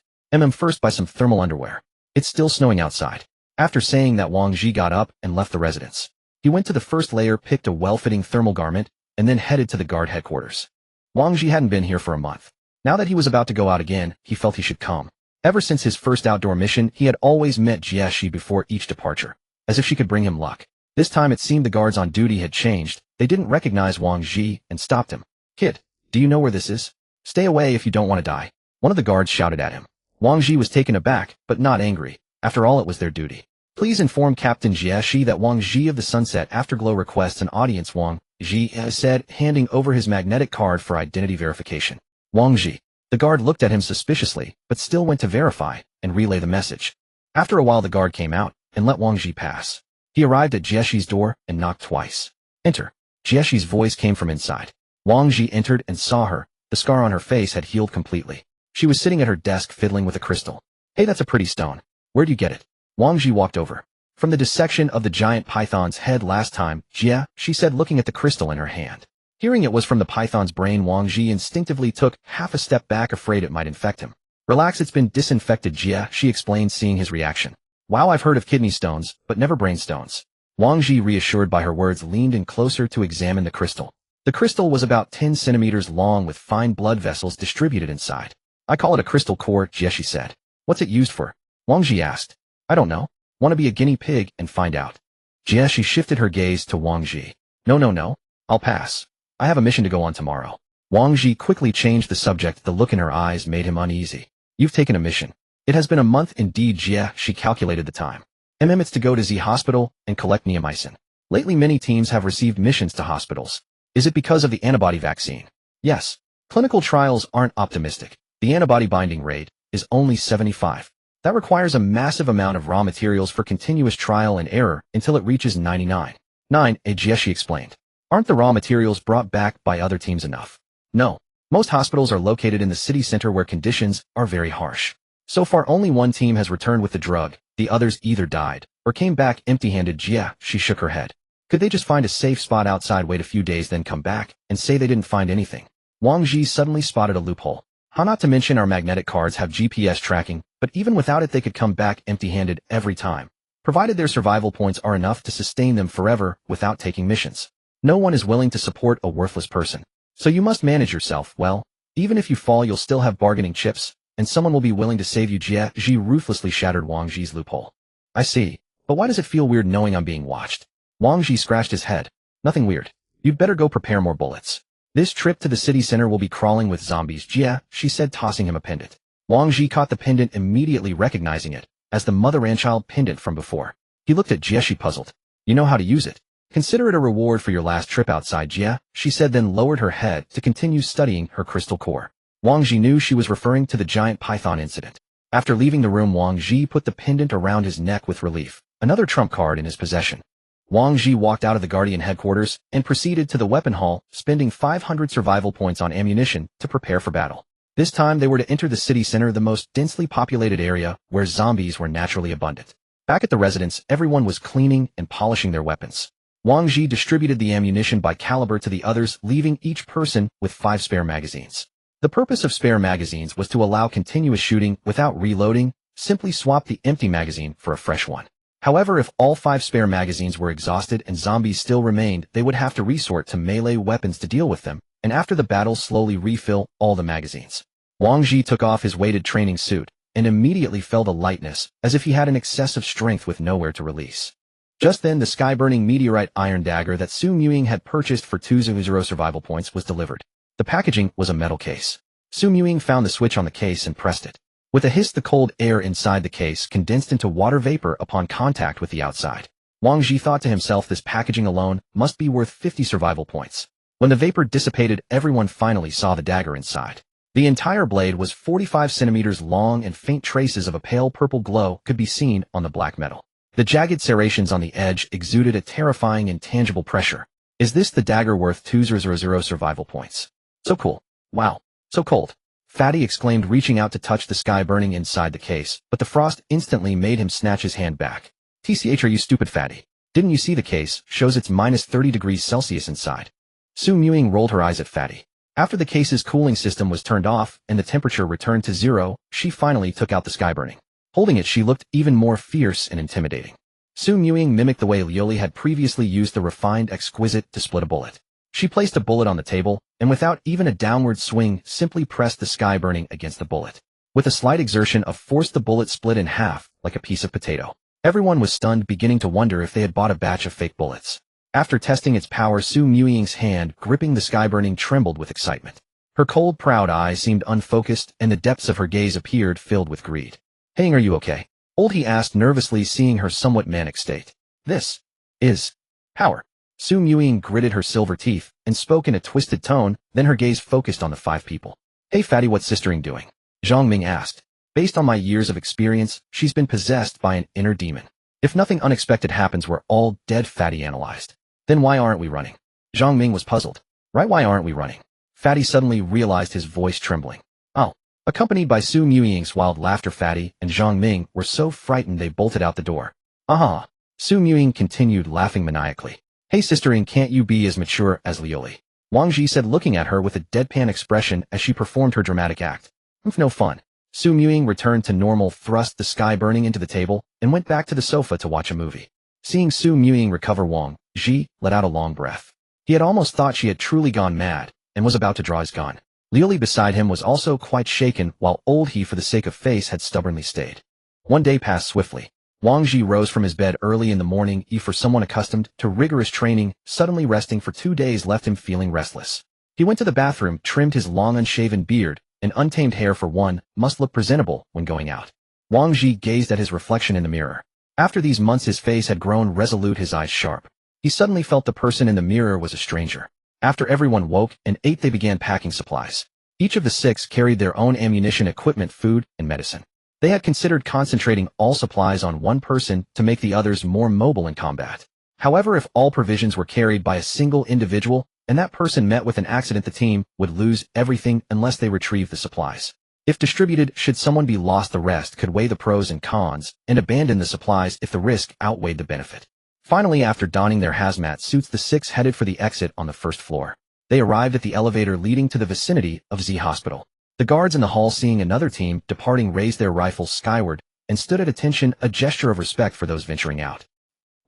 First buy some thermal underwear. It's still snowing outside. After saying that, Wang Zhi got up and left the residence. He went to the first layer, picked a well-fitting thermal garment, and then headed to the guard headquarters. Wang Zhi hadn't been here for a month. Now that he was about to go out again, he felt he should come. Ever since his first outdoor mission, he had always met Jie before each departure, as if she could bring him luck. This time it seemed the guards on duty had changed. They didn't recognize Wang Zhi and stopped him. Kid, do you know where this is? Stay away if you don't want to die. One of the guards shouted at him. Wang Zhi was taken aback, but not angry. After all, it was their duty. Please inform Captain Jie that Wang Zhi of the Sunset Afterglow requests an audience, Wang Zhi said, handing over his magnetic card for identity verification. Wang Zhi. The guard looked at him suspiciously, but still went to verify and relay the message. After a while, the guard came out and let Wang Zhi pass. He arrived at Jie's door and knocked twice. Enter. Jie's voice came from inside. Wang Zhi entered and saw her. The scar on her face had healed completely. She was sitting at her desk fiddling with a crystal. Hey, that's a pretty stone. Where'd you get it? Wang Zhi walked over. From the dissection of the giant python's head last time, Jie, she said, looking at the crystal in her hand. Hearing it was from the python's brain, Wang Zhi instinctively took half a step back, afraid it might infect him. Relax, it's been disinfected, Jie, she explained, seeing his reaction. Wow, I've heard of kidney stones, but never brain stones. Wang Zhi, reassured by her words, leaned in closer to examine the crystal. The crystal was about 10 centimeters long with fine blood vessels distributed inside. I call it a crystal core, Jie said. What's it used for? Wang Zhi asked. I don't know. Want to be a guinea pig and find out. Jie shifted her gaze to Wang Zhi. No. I'll pass. I have a mission to go on tomorrow. Wang Zhi quickly changed the subject. The look in her eyes made him uneasy. You've taken a mission. It has been a month indeed, Jie, she calculated the time. It's to go to Z Hospital and collect neomycin. Lately many teams have received missions to hospitals. Is it because of the antibody vaccine? Yes. Clinical trials aren't optimistic. The antibody binding rate is only 75. That requires a massive amount of raw materials for continuous trial and error until it reaches 99. Jie explained. Aren't the raw materials brought back by other teams enough? No. Most hospitals are located in the city center where conditions are very harsh. So far only one team has returned with the drug. The others either died or came back empty-handed. Jie, she shook her head. Could they just find a safe spot outside, wait a few days, then come back and say they didn't find anything? Wang Zhi suddenly spotted a loophole. Not to mention our magnetic cards have GPS tracking, but even without it they could come back empty-handed every time, provided their survival points are enough to sustain them forever without taking missions. No one is willing to support a worthless person. So you must manage yourself well. Even if you fall, you'll still have bargaining chips, and someone will be willing to save you. Jia Zhi ruthlessly shattered Wang Zhi's loophole. I see. But why does it feel weird knowing I'm being watched? Wang Zhi scratched his head. Nothing weird. You'd better go prepare more bullets. This trip to the city center will be crawling with zombies. Jia, she said, tossing him a pendant. Wang Zhi caught the pendant, immediately recognizing it as the mother-and-child pendant from before. He looked at Jia, she puzzled. You know how to use it. Consider it a reward for your last trip outside, Jia, she said, then lowered her head to continue studying her crystal core. Wang Zhi knew she was referring to the giant python incident. After leaving the room, Wang Zhi put the pendant around his neck with relief, another trump card in his possession. Wang Zhi walked out of the Guardian headquarters and proceeded to the weapon hall, spending 500 survival points on ammunition to prepare for battle. This time they were to enter the city center, the most densely populated area where zombies were naturally abundant. Back at the residence, everyone was cleaning and polishing their weapons. Wang Zhi distributed the ammunition by caliber to the others, leaving each person with 5 spare magazines. The purpose of spare magazines was to allow continuous shooting without reloading. Simply swap the empty magazine for a fresh one. However, if all 5 spare magazines were exhausted and zombies still remained, they would have to resort to melee weapons to deal with them, and after the battle slowly refill all the magazines. Wang Zhi took off his weighted training suit and immediately felt a lightness, as if he had an excessive strength with nowhere to release. Just then, the sky-burning meteorite iron dagger that Su Muying had purchased for 200 survival points was delivered. The packaging was a metal case. Su Muying found the switch on the case and pressed it. With a hiss, the cold air inside the case condensed into water vapor upon contact with the outside. Wang Zhi thought to himself, this packaging alone must be worth 50 survival points. When the vapor dissipated, everyone finally saw the dagger inside. The entire blade was 45 centimeters long, and faint traces of a pale purple glow could be seen on the black metal. The jagged serrations on the edge exuded a terrifying, intangible pressure. Is this the dagger worth 200 survival points? So cool. Wow. So cold. Fatty exclaimed, reaching out to touch the sky burning inside the case, but the frost instantly made him snatch his hand back. TCH, are you stupid, Fatty? Didn't you see the case shows it's minus 30 degrees Celsius inside? Su Muying rolled her eyes at Fatty. After the case's cooling system was turned off and the temperature returned to 0, she finally took out the sky burning. Holding it, she looked even more fierce and intimidating. Su Muying mimicked the way Lioli had previously used the refined exquisite to split a bullet. She placed a bullet on the table, and without even a downward swing, simply pressed the sky burning against the bullet. With a slight exertion of force, the bullet split in half, like a piece of potato. Everyone was stunned, beginning to wonder if they had bought a batch of fake bullets. After testing its power, Su Muying's hand gripping the sky burning trembled with excitement. Her cold, proud eyes seemed unfocused, and the depths of her gaze appeared filled with greed. Hey, are you okay? Old, he asked nervously, seeing her somewhat manic state. This is power. Su Muying gritted her silver teeth and spoke in a twisted tone, then her gaze focused on the 5 people. Hey Fatty, what's sistering doing? Zhang Ming asked. Based on my years of experience, she's been possessed by an inner demon. If nothing unexpected happens, we're all dead, Fatty analyzed. Then why aren't we running? Zhang Ming was puzzled. Right, why aren't we running? Fatty suddenly realized, his voice trembling. Oh. Accompanied by Su Muying's wild laughter, Fatty and Zhang Ming were so frightened they bolted out the door. Aha! Su Muying continued laughing maniacally. Hey sistering, can't you be as mature as Lioli? Wang Zhi said, looking at her with a deadpan expression as she performed her dramatic act. No fun. Su Muying returned to normal, thrust the sky burning into the table, and went back to the sofa to watch a movie. Seeing Su Muying recover, Wang Zhi let out a long breath. He had almost thought she had truly gone mad, and was about to draw his gun. Lioli beside him was also quite shaken, while old he, for the sake of face, had stubbornly stayed. One day passed swiftly. Wang Zhi rose from his bed early in the morning. For someone accustomed to rigorous training, suddenly resting for 2 days left him feeling restless. He went to the bathroom, trimmed his long unshaven beard, and untamed hair for one must look presentable when going out. Wang Zhi gazed at his reflection in the mirror. After these months his face had grown resolute, his eyes sharp. He suddenly felt the person in the mirror was a stranger. After everyone woke and ate, they began packing supplies. Each of the 6 carried their own ammunition, equipment, food, and medicine. They had considered concentrating all supplies on one person to make the others more mobile in combat. However, if all provisions were carried by a single individual, and that person met with an accident, the team would lose everything unless they retrieved the supplies. If distributed, should someone be lost, the rest could weigh the pros and cons, and abandon the supplies if the risk outweighed the benefit. Finally, after donning their hazmat suits, the 6 headed for the exit on the 1st floor. They arrived at the elevator leading to the vicinity of Z Hospital. The guards in the hall, seeing another team departing, raised their rifles skyward and stood at attention, a gesture of respect for those venturing out.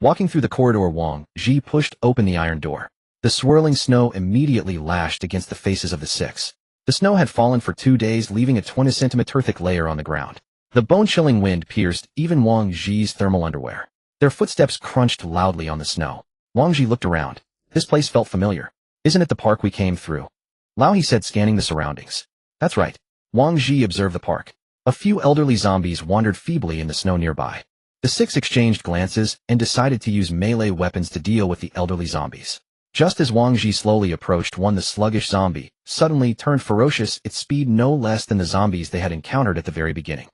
Walking through the corridor, Wang Zhi pushed open the iron door. The swirling snow immediately lashed against the faces of the six. The snow had fallen for 2 days, leaving a 20-centimeter thick layer on the ground. The bone-chilling wind pierced even Wang Zhi's thermal underwear. Their footsteps crunched loudly on the snow. Wang Zhi looked around. This place felt familiar. Isn't it the park we came through? Lao He said, scanning the surroundings. That's right. Wang Zhi observed the park. A few elderly zombies wandered feebly in the snow nearby. The six exchanged glances and decided to use melee weapons to deal with the elderly zombies. Just as Wang Zhi slowly approached one, the sluggish zombie suddenly turned ferocious, its speed no less than the zombies they had encountered at the very beginning.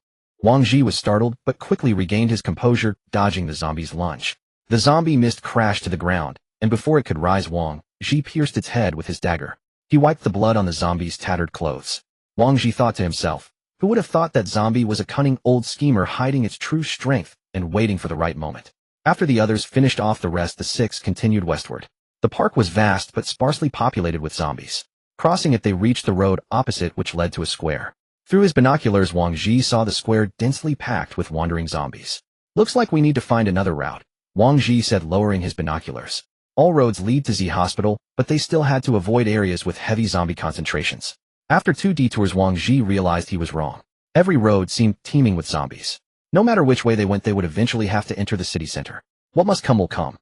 Wang Zhi was startled but quickly regained his composure, dodging the zombie's lunge. The zombie missed, crashed to the ground, and before it could rise, Wang Zhi pierced its head with his dagger. He wiped the blood on the zombie's tattered clothes. Wang Zhi thought to himself, who would have thought that zombie was a cunning old schemer hiding its true strength and waiting for the right moment. After the others finished off the rest, the six continued westward. The park was vast but sparsely populated with zombies. Crossing it, they reached the road opposite, which led to a square. Through his binoculars, Wang Zhi saw the square densely packed with wandering zombies. Looks like we need to find another route, Wang Zhi said, lowering his binoculars. All roads lead to Z Hospital, but they still had to avoid areas with heavy zombie concentrations. After 2 detours, Wang Zhi realized he was wrong. Every road seemed teeming with zombies. No matter which way they went, they would eventually have to enter the city center. What must come will come.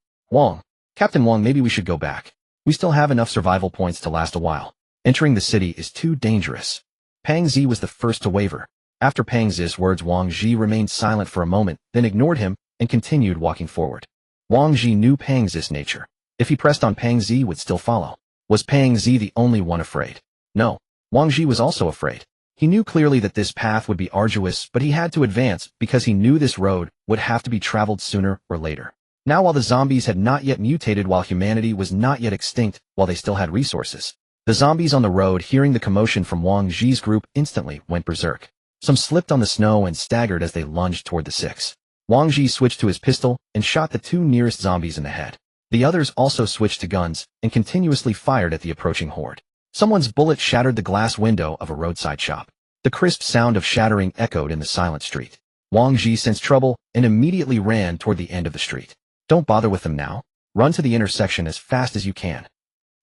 Captain Wang, maybe we should go back. We still have enough survival points to last a while. Entering the city is too dangerous. Pang Zi was the first to waver. After Pang Zi's words, Wang Zhi remained silent for a moment, then ignored him and continued walking forward. Wang Zhi knew Pang Zi's nature. If he pressed on, Pang Zi would still follow. Was Pang Zi the only one afraid? No. Wang Zhi was also afraid. He knew clearly that this path would be arduous, but he had to advance because he knew this road would have to be traveled sooner or later. Now, while the zombies had not yet mutated, while humanity was not yet extinct, while they still had resources, the zombies on the road, hearing the commotion from Wang Zhi's group, instantly went berserk. Some slipped on the snow and staggered as they lunged toward the six. Wang Zhi switched to his pistol and shot the 2 nearest zombies in the head. The others also switched to guns and continuously fired at the approaching horde. Someone's bullet shattered the glass window of a roadside shop. The crisp sound of shattering echoed in the silent street. Wang Zhi sensed trouble and immediately ran toward the end of the street. Don't bother with them now. Run to the intersection as fast as you can,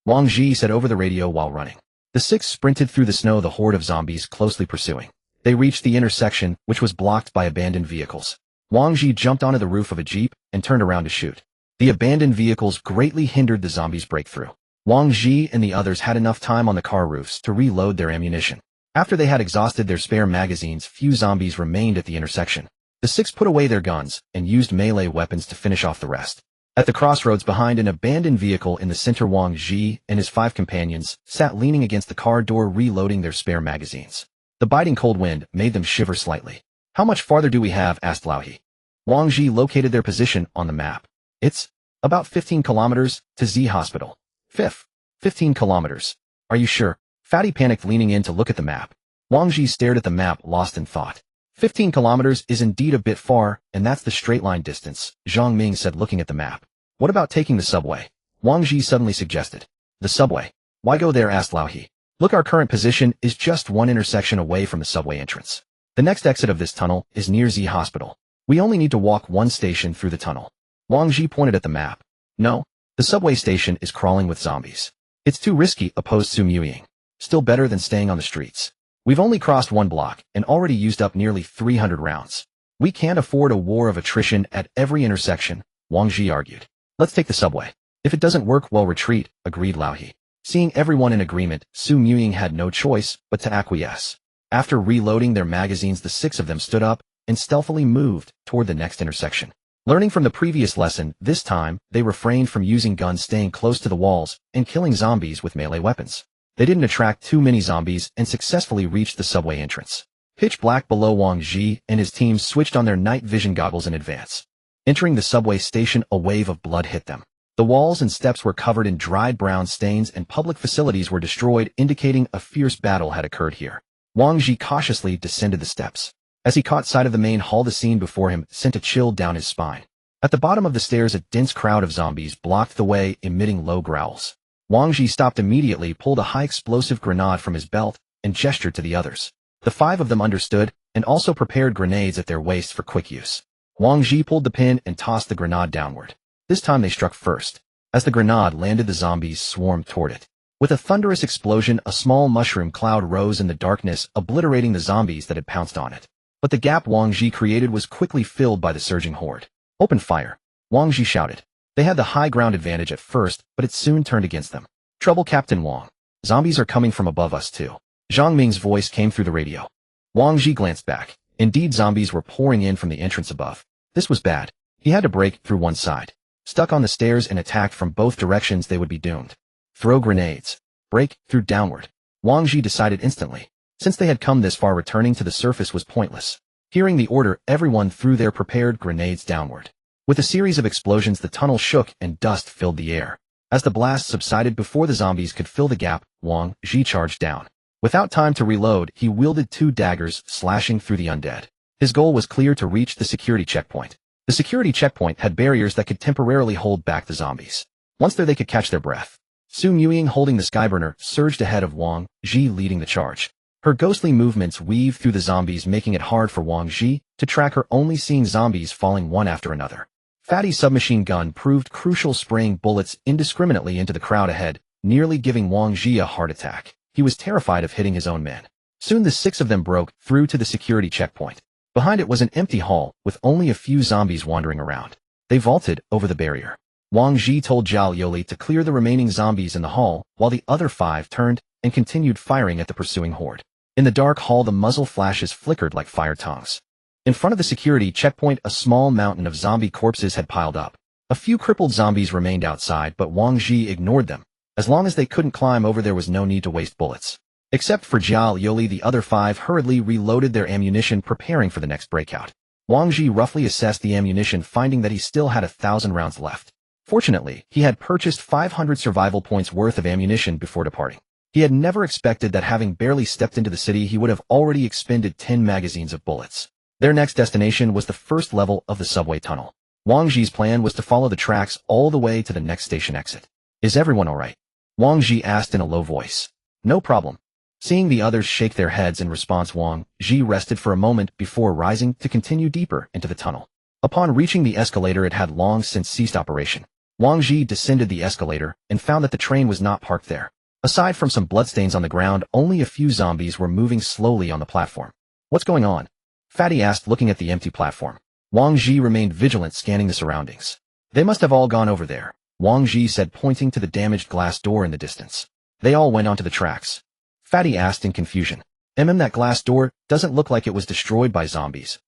Wang Zhi said over the radio while running. The six sprinted through the snow, the horde of zombies closely pursuing. They reached the intersection, which was blocked by abandoned vehicles. Wang Zhi jumped onto the roof of a jeep and turned around to shoot. The abandoned vehicles greatly hindered the zombies' breakthrough. Wang Zhi and the others had enough time on the car roofs to reload their ammunition. After they had exhausted their spare magazines, few zombies remained at the intersection. The six put away their guns and used melee weapons to finish off the rest. At the crossroads behind an abandoned vehicle in the center, Wang Zhi and his 5 companions sat leaning against the car door, reloading their spare magazines. The biting cold wind made them shiver slightly. How much farther do we have? Asked Lao He. Wang Zhi located their position on the map. It's about 15 kilometers to Z Hospital. 15 kilometers. Are you sure? Fatty panicked, leaning in to look at the map. Wang Zhi stared at the map, lost in thought. 15 kilometers is indeed a bit far, and that's the straight line distance, Zhang Ming said, looking at the map. What about taking the subway? Wang Zhi suddenly suggested. The subway? Why go there? Asked Lao He. Look, our current position is just one intersection away from the subway entrance. The next exit of this tunnel is near Z Hospital. We only need to walk 1 station through the tunnel. Wang Zhi pointed at the map. No, the subway station is crawling with zombies. It's too risky, opposed Su Ying. Still better than staying on the streets. We've only crossed 1 block and already used up nearly 300 rounds. We can't afford a war of attrition at every intersection, Wang Zhi argued. Let's take the subway. If it doesn't work, we'll retreat, agreed Lao He. Seeing everyone in agreement, Su Ying had no choice but to acquiesce. After reloading their magazines, the 6 of them stood up and stealthily moved toward the next intersection. Learning from the previous lesson, this time, they refrained from using guns, staying close to the walls and killing zombies with melee weapons. They didn't attract too many zombies and successfully reached the subway entrance. Pitch black below, Wang Zhi and his team switched on their night vision goggles in advance. Entering the subway station, a wave of blood hit them. The walls and steps were covered in dried brown stains and public facilities were destroyed, indicating a fierce battle had occurred here. Wang Zhi cautiously descended the steps. As he caught sight of the main hall, the scene before him sent a chill down his spine. At the bottom of the stairs, a dense crowd of zombies blocked the way, emitting low growls. Wang Zhi stopped immediately, pulled a high-explosive grenade from his belt, and gestured to the others. The 5 of them understood, and also prepared grenades at their waists for quick use. Wang Zhi pulled the pin and tossed the grenade downward. This time they struck first. As the grenade landed, the zombies swarmed toward it. With a thunderous explosion, a small mushroom cloud rose in the darkness, obliterating the zombies that had pounced on it. But the gap Wang Zhi created was quickly filled by the surging horde. "Open fire!" Wang Zhi shouted. They had the high ground advantage at first, but it soon turned against them. "Trouble, Captain Wang. Zombies are coming from above us too." Zhang Ming's voice came through the radio. Wang Zhi glanced back. Indeed, zombies were pouring in from the entrance above. This was bad. He had to break through one side. Stuck on the stairs and attacked from both directions, they would be doomed. Throw grenades. Break through downward. Wang Zhi decided instantly. Since they had come this far, returning to the surface was pointless. Hearing the order, everyone threw their prepared grenades downward. With a series of explosions, the tunnel shook and dust filled the air. As the blast subsided before the zombies could fill the gap, Wang Zhi charged down. Without time to reload, he wielded 2 daggers, slashing through the undead. His goal was clear: to reach the security checkpoint. The security checkpoint had barriers that could temporarily hold back the zombies. Once there, they could catch their breath. Su Ying, holding the skyburner, surged ahead of Wang Zhi, leading the charge. Her ghostly movements weaved through the zombies, making it hard for Wang Zhi to track her, only seeing zombies falling one after another. Fatty's submachine gun proved crucial, spraying bullets indiscriminately into the crowd ahead, nearly giving Wang Zhi a heart attack. He was terrified of hitting his own men. Soon the 6 of them broke through to the security checkpoint. Behind it was an empty hall, with only a few zombies wandering around. They vaulted over the barrier. Wang Zhi told Zhao Yoli to clear the remaining zombies in the hall, while the other 5 turned and continued firing at the pursuing horde. In the dark hall, the muzzle flashes flickered like fire tongues. In front of the security checkpoint, a small mountain of zombie corpses had piled up. A few crippled zombies remained outside, but Wang Zhi ignored them. As long as they couldn't climb over, there was no need to waste bullets. Except for Zhao Yoli, the other 5 hurriedly reloaded their ammunition, preparing for the next breakout. Wang Zhi roughly assessed the ammunition, finding that he still had 1,000 rounds left. Fortunately, he had purchased 500 survival points worth of ammunition before departing. He had never expected that, having barely stepped into the city, he would have already expended 10 magazines of bullets. Their next destination was the first level of the subway tunnel. Wang Zhi's plan was to follow the tracks all the way to the next station exit. "Is everyone all right?" Wang Zhi asked in a low voice. "No problem." Seeing the others shake their heads in response, Wang Zhi rested for a moment before rising to continue deeper into the tunnel. Upon reaching the escalator, it had long since ceased operation. Wang Zhi descended the escalator and found that the train was not parked there. Aside from some bloodstains on the ground, only a few zombies were moving slowly on the platform. "What's going on?" Fatty asked, looking at the empty platform. Wang Zhi remained vigilant, scanning the surroundings. "They must have all gone over there," Wang Zhi said, pointing to the damaged glass door in the distance. "They all went onto the tracks." Fatty asked in confusion. That glass door doesn't look like it was destroyed by zombies."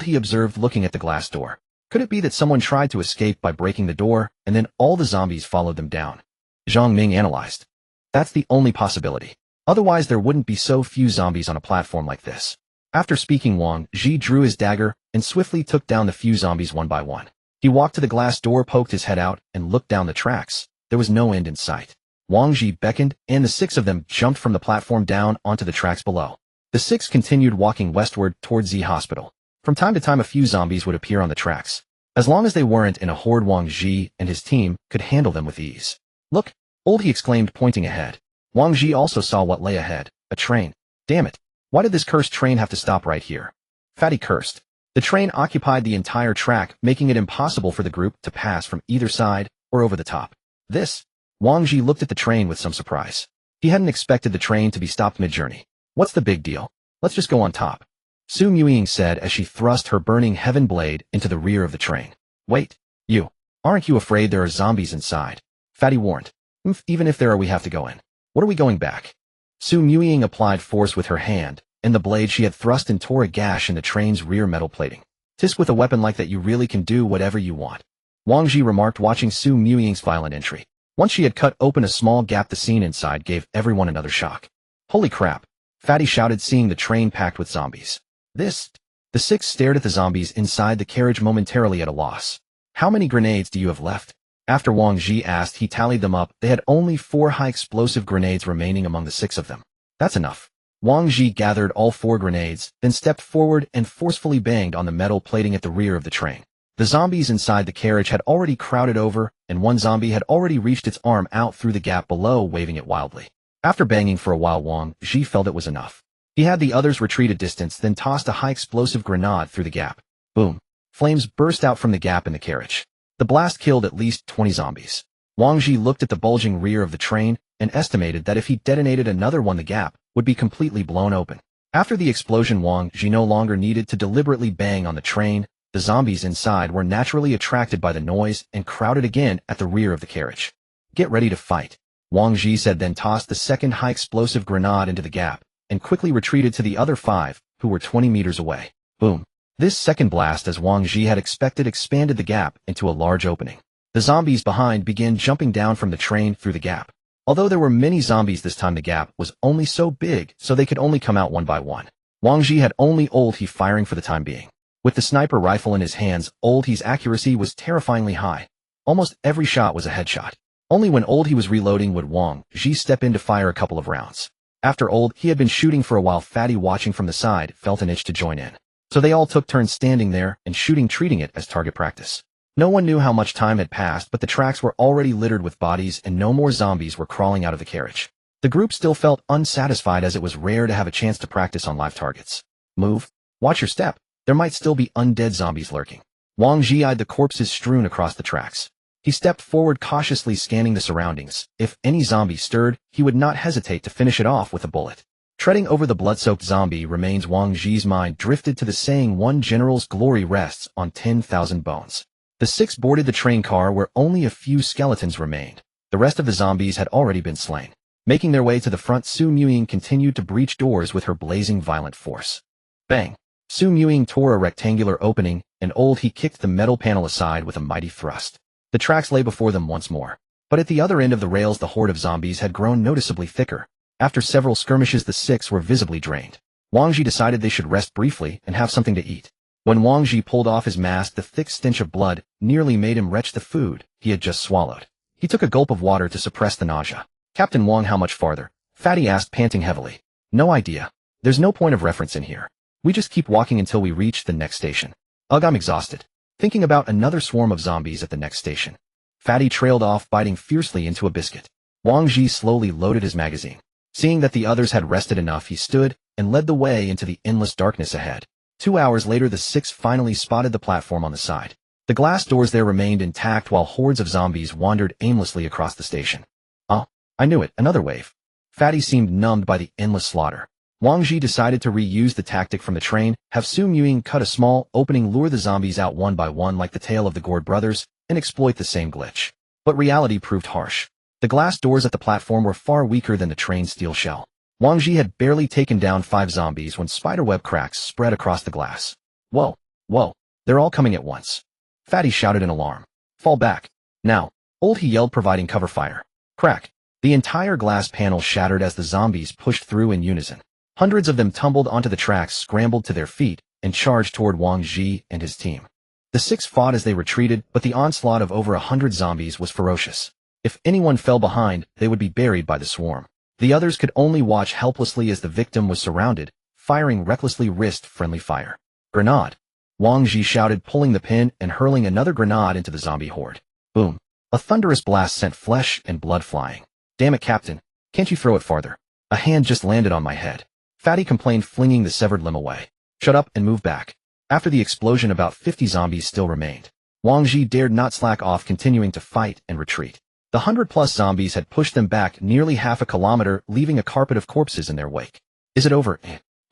He observed, looking at the glass door. "Could it be that someone tried to escape by breaking the door, and then all the zombies followed them down?" Zhang Ming analyzed. "That's the only possibility. Otherwise, there wouldn't be so few zombies on a platform like this." After speaking, Wang Zhi drew his dagger and swiftly took down the few zombies one by one. He walked to the glass door, poked his head out, and looked down the tracks. There was no end in sight. Wang Zhi beckoned, and the 6 of them jumped from the platform down onto the tracks below. The 6 continued walking westward towards Z Hospital. From time to time, a few zombies would appear on the tracks. As long as they weren't in a horde, Wang Zhi and his team could handle them with ease. "Look!" he exclaimed, pointing ahead. Wang Zhi also saw what lay ahead: a train. "Damn it! Why did this cursed train have to stop right here?" Fatty cursed. The train occupied the entire track, making it impossible for the group to pass from either side or over the top. Wang Zhi looked at the train with some surprise. He hadn't expected the train to be stopped mid-journey. "What's the big deal? Let's just go on top," Su Ying said as she thrust her burning heaven blade into the rear of the train. "Wait, aren't you afraid there are zombies inside?" Fatty warned. "Even if there are, we have to go in. What are we going back?" Su Ying applied force with her hand, and the blade she had thrust in tore a gash in the train's rear metal plating. "Tisk, with a weapon like that, you really can do whatever you want," Wang Zhi remarked, watching Su Ying's violent entry. Once she had cut open a small gap, the scene inside gave everyone another shock. "Holy crap!" Fatty shouted, seeing the train packed with zombies. The 6 stared at the zombies inside the carriage, momentarily at a loss. "How many grenades do you have left?" After Wang Zhi asked, he tallied them up. They had only 4 high-explosive grenades remaining among the 6 of them. "That's enough." Wang Zhi gathered all 4 grenades, then stepped forward and forcefully banged on the metal plating at the rear of the train. The zombies inside the carriage had already crowded over, and one zombie had already reached its arm out through the gap below, waving it wildly. After banging for a while, Wang Zhi felt it was enough. He had the others retreat a distance, then tossed a high-explosive grenade through the gap. Boom! Flames burst out from the gap in the carriage. The blast killed at least 20 zombies. Wang Zhi looked at the bulging rear of the train and estimated that if he detonated another one, the gap would be completely blown open. After the explosion, Wang Zhi no longer needed to deliberately bang on the train. The zombies inside were naturally attracted by the noise and crowded again at the rear of the carriage. Get ready to fight, Wang Zhi said, then tossed the second high-explosive grenade into the gap and quickly retreated to the other 5, who were 20 meters away. Boom. This second blast, as Wang Zhi had expected, expanded the gap into a large opening. The zombies behind began jumping down from the train through the gap. Although there were many zombies this time, the gap was only so big so they could only come out one by one. Wang Zhi had only Old He firing for the time being. With the sniper rifle in his hands, Old He's accuracy was terrifyingly high. Almost every shot was a headshot. Only when Old He was reloading would Wang Zhi step in to fire a couple of rounds. After Old He had been shooting for a while, Fatty, watching from the side, felt an itch to join in. So they all took turns standing there and shooting, treating it as target practice. No one knew how much time had passed, but the tracks were already littered with bodies and no more zombies were crawling out of the carriage. The group still felt unsatisfied, as it was rare to have a chance to practice on live targets. Move. Watch your step. There might still be undead zombies lurking. Wang Zhi eyed the corpses strewn across the tracks. He stepped forward, cautiously scanning the surroundings. If any zombie stirred, he would not hesitate to finish it off with a bullet. Treading over the blood-soaked zombie remains, Wang Zhi's mind drifted to the saying, "One general's glory rests on 10,000 bones." The 6 boarded the train car where only a few skeletons remained. The rest of the zombies had already been slain. Making their way to the front, Ying continued to breach doors with her blazing violent force. Bang! Ying tore a rectangular opening, and Old He kicked the metal panel aside with a mighty thrust. The tracks lay before them once more. But at the other end of the rails, the horde of zombies had grown noticeably thicker. After several skirmishes, the 6 were visibly drained. Wang Zhi decided they should rest briefly and have something to eat. When Wang Zhi pulled off his mask, the thick stench of blood nearly made him retch the food he had just swallowed. He took a gulp of water to suppress the nausea. "Captain Wang, how much farther?" Fatty asked, panting heavily. "No idea. There's no point of reference in here. We just keep walking until we reach the next station." "Ugh, I'm exhausted. Thinking about another swarm of zombies at the next station." Fatty trailed off, biting fiercely into a biscuit. Wang Zhi slowly loaded his magazine. Seeing that the others had rested enough, he stood and led the way into the endless darkness ahead. 2 hours later, the 6 finally spotted the platform on the side. The glass doors there remained intact while hordes of zombies wandered aimlessly across the station. "Oh, I knew it, another wave." Fatty seemed numbed by the endless slaughter. Wang Zhi decided to reuse the tactic from the train, have Ying cut a small opening, lure the zombies out one by one like the tale of the Gourd brothers, and exploit the same glitch. But reality proved harsh. The glass doors at the platform were far weaker than the train's steel shell. Wang Zhi had barely taken down 5 zombies when spiderweb cracks spread across the glass. "Whoa, whoa, they're all coming at once." Fatty shouted in alarm. "Fall back. Now." Old He yelled, providing cover fire. Crack. The entire glass panel shattered as the zombies pushed through in unison. Hundreds of them tumbled onto the tracks, scrambled to their feet, and charged toward Wang Zhi and his team. The 6 fought as they retreated, but the onslaught of over 100 zombies was ferocious. If anyone fell behind, they would be buried by the swarm. The others could only watch helplessly as the victim was surrounded, firing recklessly wrist-friendly fire. "Grenade!" Wang Zhi shouted, pulling the pin and hurling another grenade into the zombie horde. Boom! A thunderous blast sent flesh and blood flying. "Damn it, Captain! Can't you throw it farther? A hand just landed on my head." Fatty complained, flinging the severed limb away. "Shut up and move back." After the explosion, about 50 zombies still remained. Wang Zhi dared not slack off, continuing to fight and retreat. The 100+ zombies had pushed them back nearly half a kilometer, leaving a carpet of corpses in their wake. "Is it over?"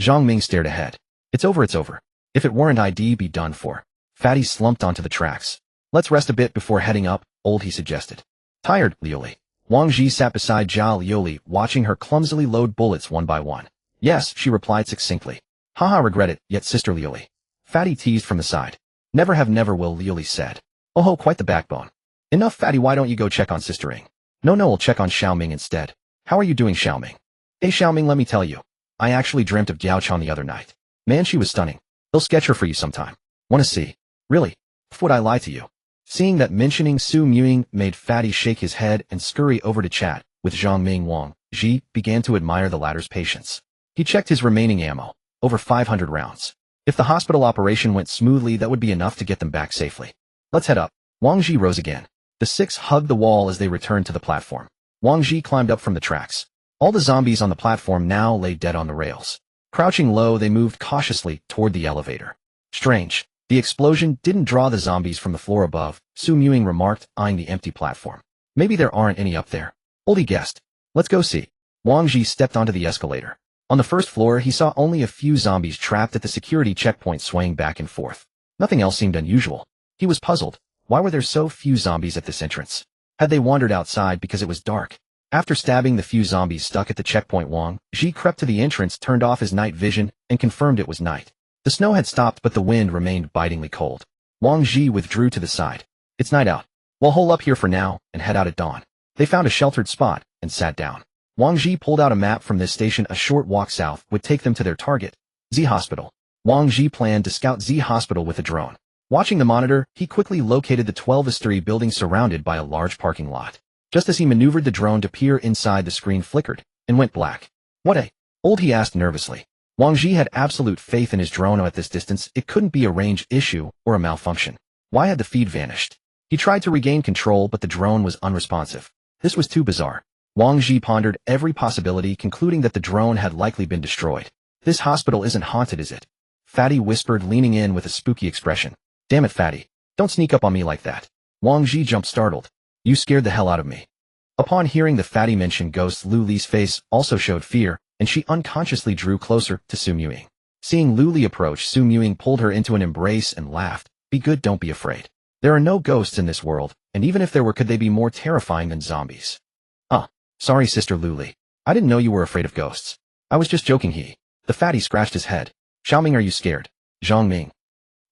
Zhang Ming stared ahead. It's over, it's over. If it weren't, I'd be done for." Fatty slumped onto the tracks. "Let's rest a bit before heading up," Old He suggested. "Tired, Liuli?" Wang Zhi sat beside Zhao Liuli, watching her clumsily load bullets one by one. "Yes," she replied succinctly. "Haha, regret it, yet Sister Liuli." Fatty teased from the side. "Never have never will," Liuli said. "Oh, quite the backbone." "Enough, Fatty, why don't you go check on Sister Ying?" No, I'll check on Xiaoming instead." "How are you doing, Xiaoming?" "Hey, Xiaoming, let me tell you. I actually dreamt of Diaochan the other night. Man, she was stunning. They'll sketch her for you sometime. Wanna see?" "Really? Would I lie to you?" Seeing that mentioning Ying made Fatty shake his head and scurry over to chat with Zhang Ming, Wang Zhi began to admire the latter's patience. He checked his remaining ammo, over 500 rounds. If the hospital operation went smoothly, that would be enough to get them back safely. "Let's head up." Wang Zhi rose again. The 6 hugged the wall as they returned to the platform. Wang Zhi climbed up from the tracks. All the zombies on the platform now lay dead on the rails. Crouching low, they moved cautiously toward the elevator. "Strange. The explosion didn't draw the zombies from the floor above," Ying remarked, eyeing the empty platform. Maybe there aren't any up there. Oldie guessed. Let's go see. Wang Zhi stepped onto the escalator. On the first floor, he saw only a few zombies trapped at the security checkpoint swaying back and forth. Nothing else seemed unusual. He was puzzled. Why were there so few zombies at this entrance? Had they wandered outside because it was dark? After stabbing the few zombies stuck at the checkpoint, Wang Zhi crept to the entrance, turned off his night vision, and confirmed it was night. The snow had stopped, but the wind remained bitingly cold. Wang Zhi withdrew to the side. It's night out. We'll hole up here for now and head out at dawn. They found a sheltered spot and sat down. Wang Zhi pulled out a map. From this station, a short walk south would take them to their target, Z Hospital. Wang Zhi planned to scout Z Hospital with a drone. Watching the monitor, he quickly located the 12-story building surrounded by a large parking lot. Just as he maneuvered the drone to peer inside, the screen flickered and went black. What a old, he asked nervously. Wang Zhi had absolute faith in his drone. At this distance, it couldn't be a range issue or a malfunction. Why had the feed vanished? He tried to regain control, but the drone was unresponsive. This was too bizarre. Wang Zhi pondered every possibility, concluding that the drone had likely been destroyed. This hospital isn't haunted, is it? Fatty whispered, leaning in with a spooky expression. Damn it, Fatty. Don't sneak up on me like that. Wang Zhi jumped, startled. You scared the hell out of me. Upon hearing the Fatty mention ghosts, Lu Li's face also showed fear, and she unconsciously drew closer to Su Muying. Seeing Lu Li approach, Su Muying pulled her into an embrace and laughed. Be good, don't be afraid. There are no ghosts in this world, and even if there were, could they be more terrifying than zombies? Sorry, Sister Lu Li. I didn't know you were afraid of ghosts. I was just joking. The Fatty scratched his head. Xiaoming, are you scared? Zhang Ming.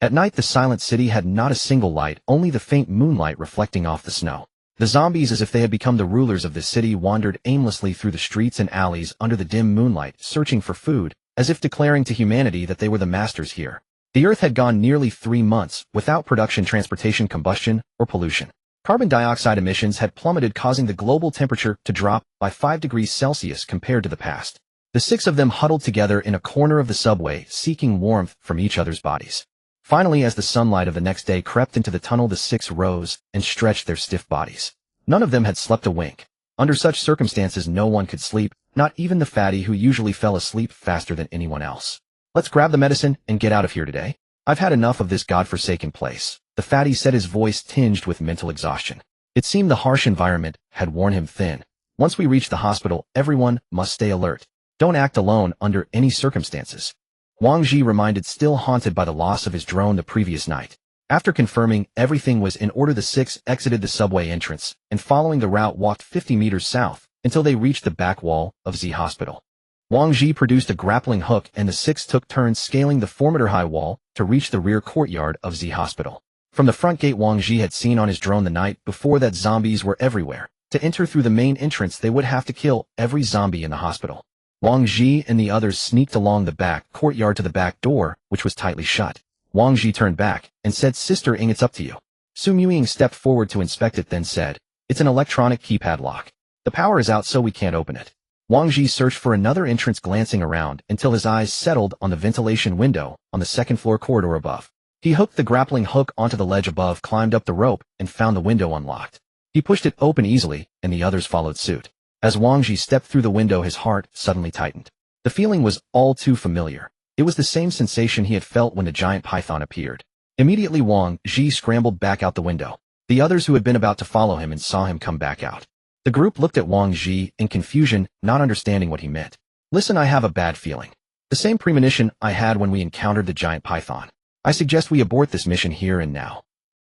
At night, the silent city had not a single light, only the faint moonlight reflecting off the snow. The zombies, as if they had become the rulers of the city, wandered aimlessly through the streets and alleys under the dim moonlight, searching for food, as if declaring to humanity that they were the masters here. The Earth had gone nearly 3 months without production, transportation, combustion, or pollution. Carbon dioxide emissions had plummeted, causing the global temperature to drop by 5 degrees Celsius compared to the past. The 6 of them huddled together in a corner of the subway, seeking warmth from each other's bodies. Finally, as the sunlight of the next day crept into the tunnel, the 6 rose and stretched their stiff bodies. None of them had slept a wink. Under such circumstances, no one could sleep, not even the Fatty, who usually fell asleep faster than anyone else. Let's grab the medicine and get out of here today. I've had enough of this godforsaken place. The Fatty said, his voice tinged with mental exhaustion. It seemed the harsh environment had worn him thin. Once we reach the hospital, everyone must stay alert. Don't act alone under any circumstances. Wang Zhi reminded, still haunted by the loss of his drone the previous night. After confirming everything was in order, the 6 exited the subway entrance and, following the route, walked 50 meters south until they reached the back wall of Z Hospital. Wang Zhi produced a grappling hook and the 6 took turns scaling the 4-meter-high wall to reach the rear courtyard of Z Hospital. From the front gate, Wang Zhi had seen on his drone the night before that zombies were everywhere. To enter through the main entrance, they would have to kill every zombie in the hospital. Wang Zhi and the others sneaked along the back courtyard to the back door, which was tightly shut. Wang Zhi turned back and said, Sister Ying, it's up to you. Su Muying stepped forward to inspect it, then said, it's an electronic keypad lock. The power is out, so we can't open it. Wang Zhi searched for another entrance, glancing around until his eyes settled on the ventilation window on the second-floor corridor above. He hooked the grappling hook onto the ledge above, climbed up the rope, and found the window unlocked. He pushed it open easily, and the others followed suit. As Wang Zhi stepped through the window, his heart suddenly tightened. The feeling was all too familiar. It was the same sensation he had felt when the giant python appeared. Immediately, Wang Zhi scrambled back out the window. The others, who had been about to follow him and saw him come back out. The group looked at Wang Zhi in confusion, not understanding what he meant. Listen, I have a bad feeling. The same premonition I had when we encountered the giant python. I suggest we abort this mission here and now.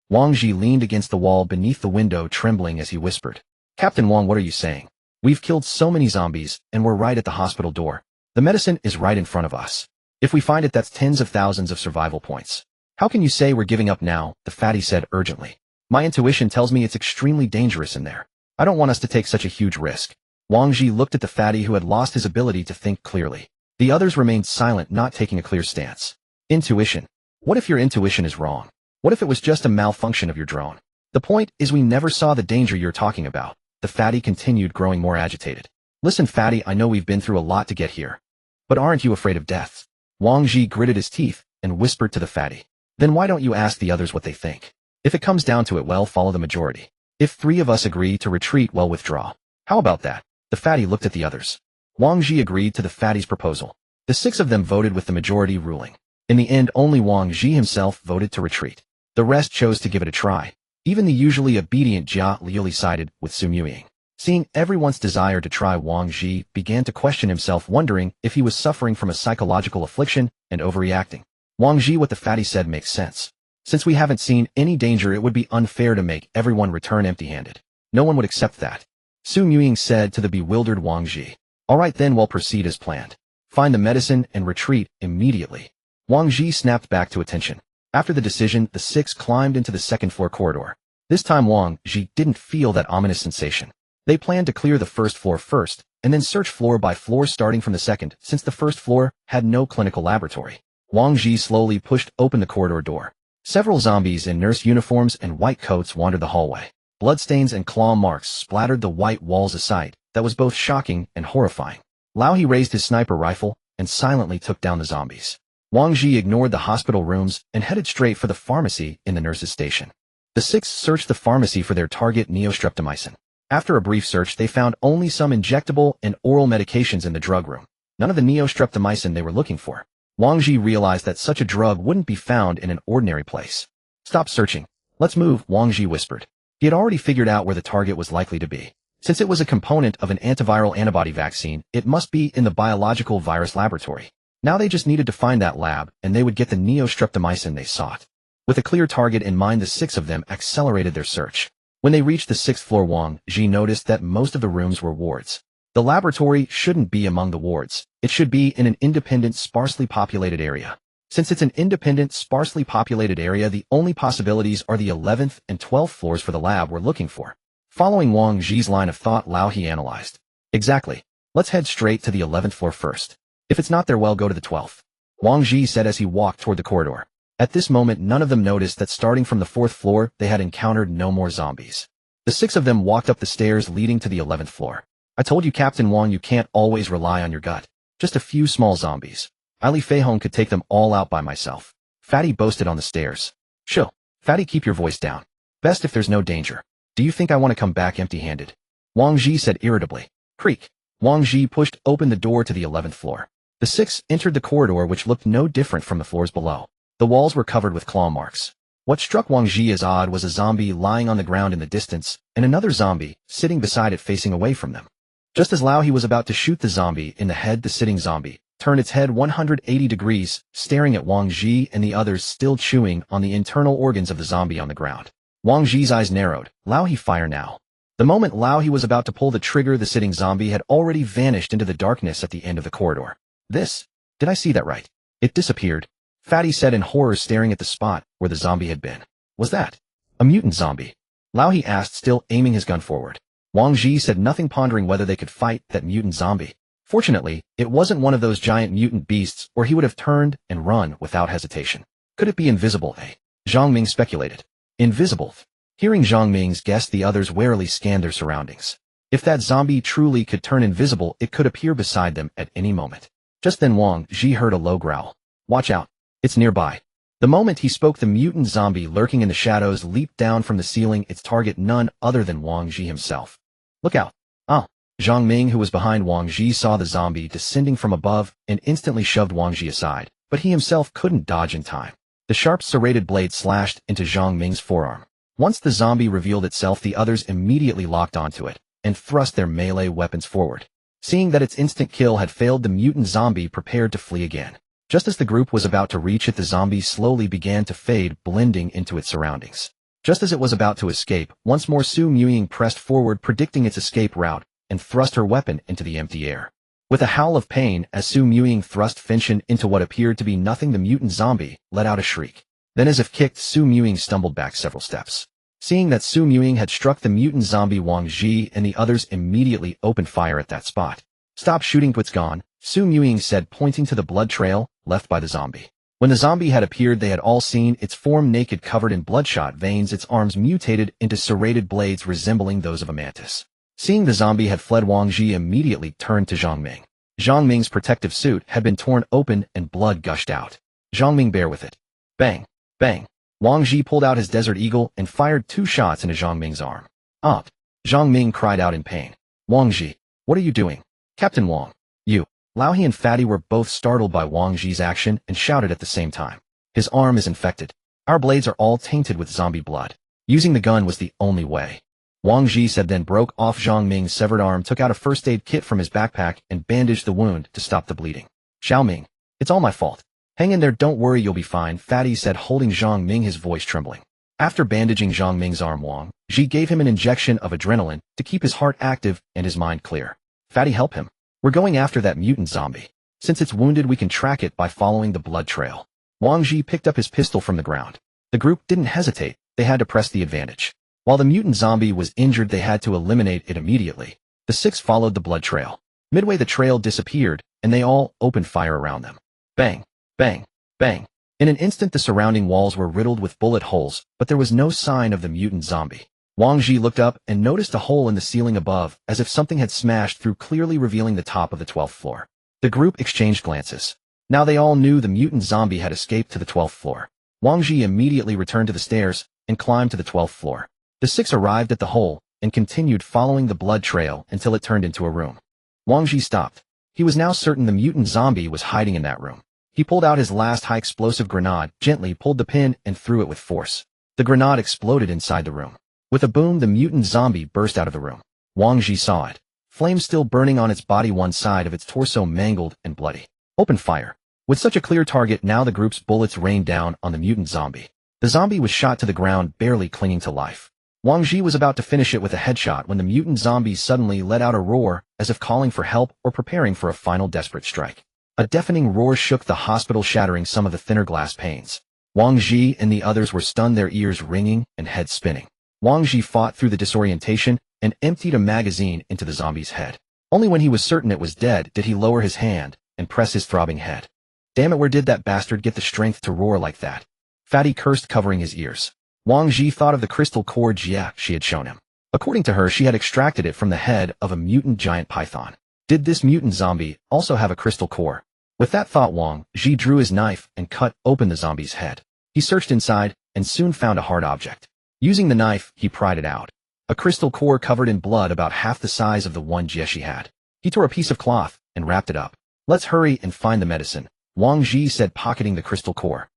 Wang Zhi leaned against the wall beneath the window, trembling as he whispered. Captain Wang, what are you saying? We've killed so many zombies, and we're right at the hospital door. The medicine is right in front of us. If we find it, that's tens of thousands of survival points. How can you say we're giving up now? The Fatty said urgently. My intuition tells me it's extremely dangerous in there. I don't want us to take such a huge risk. Wang Zhi looked at the Fatty, who had lost his ability to think clearly. The others remained silent, not taking a clear stance. Intuition. What if your intuition is wrong? What if it was just a malfunction of your drone? The point is, we never saw the danger you're talking about. The Fatty continued, growing more agitated. Listen, Fatty, I know we've been through a lot to get here. But aren't you afraid of death? Wang Zhi gritted his teeth and whispered to the Fatty. Then why don't you ask the others what they think? If it comes down to it, well, follow the majority. If 3 of us agree to retreat, well, withdraw. How about that? The Fatty looked at the others. Wang Zhi agreed to the Fatty's proposal. The 6 of them voted with the majority ruling. In the end, only Wang Zhi himself voted to retreat. The rest chose to give it a try. Even the usually obedient Jia Liuli sided with Su Muying. Seeing everyone's desire to try, Wang Zhi began to question himself, wondering if he was suffering from a psychological affliction and overreacting. Wang Zhi, what the fatty said makes sense. Since we haven't seen any danger, it would be unfair to make everyone return empty-handed. No one would accept that. Su Muying said to the bewildered Wang Zhi. All right then, we'll proceed as planned. Find the medicine and retreat immediately. Wang Zhi snapped back to attention. After the decision, the six climbed into the second-floor corridor. This time Wang Zhi didn't feel that ominous sensation. They planned to clear the first floor first, and then search floor by floor starting from the second, since the first floor had no clinical laboratory. Wang Zhi slowly pushed open the corridor door. Several zombies in nurse uniforms and white coats wandered the hallway. Bloodstains and claw marks splattered the white walls, a sight that was both shocking and horrifying. Lao He raised his sniper rifle and silently took down the zombies. Wang Zhi ignored the hospital rooms and headed straight for the pharmacy in the nurse's station. The six searched the pharmacy for their target, neostreptomycin. After a brief search, they found only some injectable and oral medications in the drug room. None of the neostreptomycin they were looking for. Wang Zhi realized that such a drug wouldn't be found in an ordinary place. Stop searching. Let's move, Wang Zhi whispered. He had already figured out where the target was likely to be. Since it was a component of an antiviral antibody vaccine, it must be in the biological virus laboratory. Now they just needed to find that lab, and they would get the neostreptomycin they sought. With a clear target in mind, the six of them accelerated their search. When they reached the sixth floor, Wang Zhi noticed that most of the rooms were wards. The laboratory shouldn't be among the wards. It should be in an independent, sparsely populated area. Since it's an independent, sparsely populated area, the only possibilities are the 11th and 12th floors for the lab we're looking for. Following Wang Zhi's line of thought, Lao He analyzed. Exactly. Let's head straight to the 11th floor first. If it's not there, well, go to the 12th. Wang Zhi said as he walked toward the corridor. At this moment, none of them noticed that starting from the 4th floor, they had encountered no more zombies. The six of them walked up the stairs leading to the 11th floor. I told you, Captain Wang, you can't always rely on your gut. Just a few small zombies. Ali Feihong could take them all out by myself. Fatty boasted on the stairs. Chill. Fatty, keep your voice down. Best if there's no danger. Do you think I want to come back empty-handed? Wang Zhi said irritably. Creak. Wang Zhi pushed open the door to the 11th floor. The six entered the corridor, which looked no different from the floors below. The walls were covered with claw marks. What struck Wang Zhi as odd was a zombie lying on the ground in the distance, and another zombie sitting beside it facing away from them. Just as Lao He was about to shoot the zombie in the head, the sitting zombie turned its head 180 degrees, staring at Wang Zhi and the others, still chewing on the internal organs of the zombie on the ground. Wang Zhi's eyes narrowed. Lao He, fire now. The moment Lao He was about to pull the trigger, the sitting zombie had already vanished into the darkness at the end of the corridor. Did I see that right? It disappeared. Fatty said in horror, staring at the spot where the zombie had been. Was that a mutant zombie? Lao He asked, still aiming his gun forward. Wang Zhi said nothing, pondering whether they could fight that mutant zombie. Fortunately, it wasn't one of those giant mutant beasts, or he would have turned and run without hesitation. Could it be invisible? Zhang Ming speculated. Invisible? Hearing Zhang Ming's guess, the others warily scanned their surroundings. If that zombie truly could turn invisible, it could appear beside them at any moment. Just then Wang Zhi heard a low growl. Watch out. It's nearby. The moment he spoke, the mutant zombie lurking in the shadows leaped down from the ceiling, its target none other than Wang Zhi himself. Look out. Ah. Zhang Ming, who was behind Wang Zhi, saw the zombie descending from above and instantly shoved Wang Zhi aside, but he himself couldn't dodge in time. The sharp serrated blade slashed into Zhang Ming's forearm. Once the zombie revealed itself, the others immediately locked onto it and thrust their melee weapons forward. Seeing that its instant kill had failed, the mutant zombie prepared to flee again. Just as the group was about to reach it, the zombie slowly began to fade, blending into its surroundings. Just as it was about to escape, once more Su Muying pressed forward, predicting its escape route, and thrust her weapon into the empty air. With a howl of pain, as Su Muying thrust Finshin into what appeared to be nothing, the mutant zombie let out a shriek. Then, as if kicked, Su Muying stumbled back several steps. Seeing that Su Muying had struck the mutant zombie, Wang Zhi and the others immediately opened fire at that spot. Stop shooting, it's gone, Su Muying said, pointing to the blood trail left by the zombie. When the zombie had appeared, they had all seen its form naked, covered in bloodshot veins, its arms mutated into serrated blades resembling those of a mantis. Seeing the zombie had fled, Wang Zhi immediately turned to Zhang Ming. Zhang Ming's protective suit had been torn open and blood gushed out. Zhang Ming, bear with it. Bang! Bang! Wang Zhi pulled out his Desert Eagle and fired 2 shots into Zhang Ming's arm. Up! Zhang Ming cried out in pain. Wang Zhi, what are you doing? Captain Wang, you. Lao He and Fatty were both startled by Wang Zhi's action and shouted at the same time. His arm is infected. Our blades are all tainted with zombie blood. Using the gun was the only way. Wang Zhi said, then broke off Zhang Ming's severed arm, took out a first aid kit from his backpack, and bandaged the wound to stop the bleeding. Xiao Ming, it's all my fault. Hang in there, don't worry, you'll be fine, Fatty said, holding Zhang Ming, his voice trembling. After bandaging Zhang Ming's arm, Wang Zhi gave him an injection of adrenaline to keep his heart active and his mind clear. Fatty, help him. We're going after that mutant zombie. Since it's wounded, we can track it by following the blood trail. Wang Zhi picked up his pistol from the ground. The group didn't hesitate, they had to press the advantage. While the mutant zombie was injured, they had to eliminate it immediately. The six followed the blood trail. Midway, the trail disappeared, and they all opened fire around them. Bang, bang, bang. In an instant, the surrounding walls were riddled with bullet holes, but there was no sign of the mutant zombie. Wang Zhi looked up and noticed a hole in the ceiling above, as if something had smashed through, clearly revealing the top of the 12th floor. The group exchanged glances. Now they all knew the mutant zombie had escaped to the 12th floor. Wang Zhi immediately returned to the stairs and climbed to the 12th floor. The six arrived at the hole and continued following the blood trail until it turned into a room. Wang Zhi stopped. He was now certain the mutant zombie was hiding in that room. He pulled out his last high-explosive grenade, gently pulled the pin, and threw it with force. The grenade exploded inside the room. With a boom, the mutant zombie burst out of the room. Wang Zhi saw it. Flames still burning on its body, one side of its torso mangled and bloody. Open fire. With such a clear target, now the group's bullets rained down on the mutant zombie. The zombie was shot to the ground, barely clinging to life. Wang Zhi was about to finish it with a headshot when the mutant zombie suddenly let out a roar, as if calling for help or preparing for a final desperate strike. A deafening roar shook the hospital, shattering some of the thinner glass panes. Wang Zhi and the others were stunned, their ears ringing and heads spinning. Wang Zhi fought through the disorientation and emptied a magazine into the zombie's head. Only when he was certain it was dead did he lower his hand and press his throbbing head. Damn it, where did that bastard get the strength to roar like that? Fatty cursed, covering his ears. Wang Zhi thought of the crystal core Jia she had shown him. According to her, she had extracted it from the head of a mutant giant python. Did this mutant zombie also have a crystal core? With that thought, Wang Zhi drew his knife and cut open the zombie's head. He searched inside and soon found a hard object. Using the knife, he pried it out. A crystal core covered in blood, about half the size of the one Jia she had. He tore a piece of cloth and wrapped it up. Let's hurry and find the medicine, Wang Zhi said, pocketing the crystal core.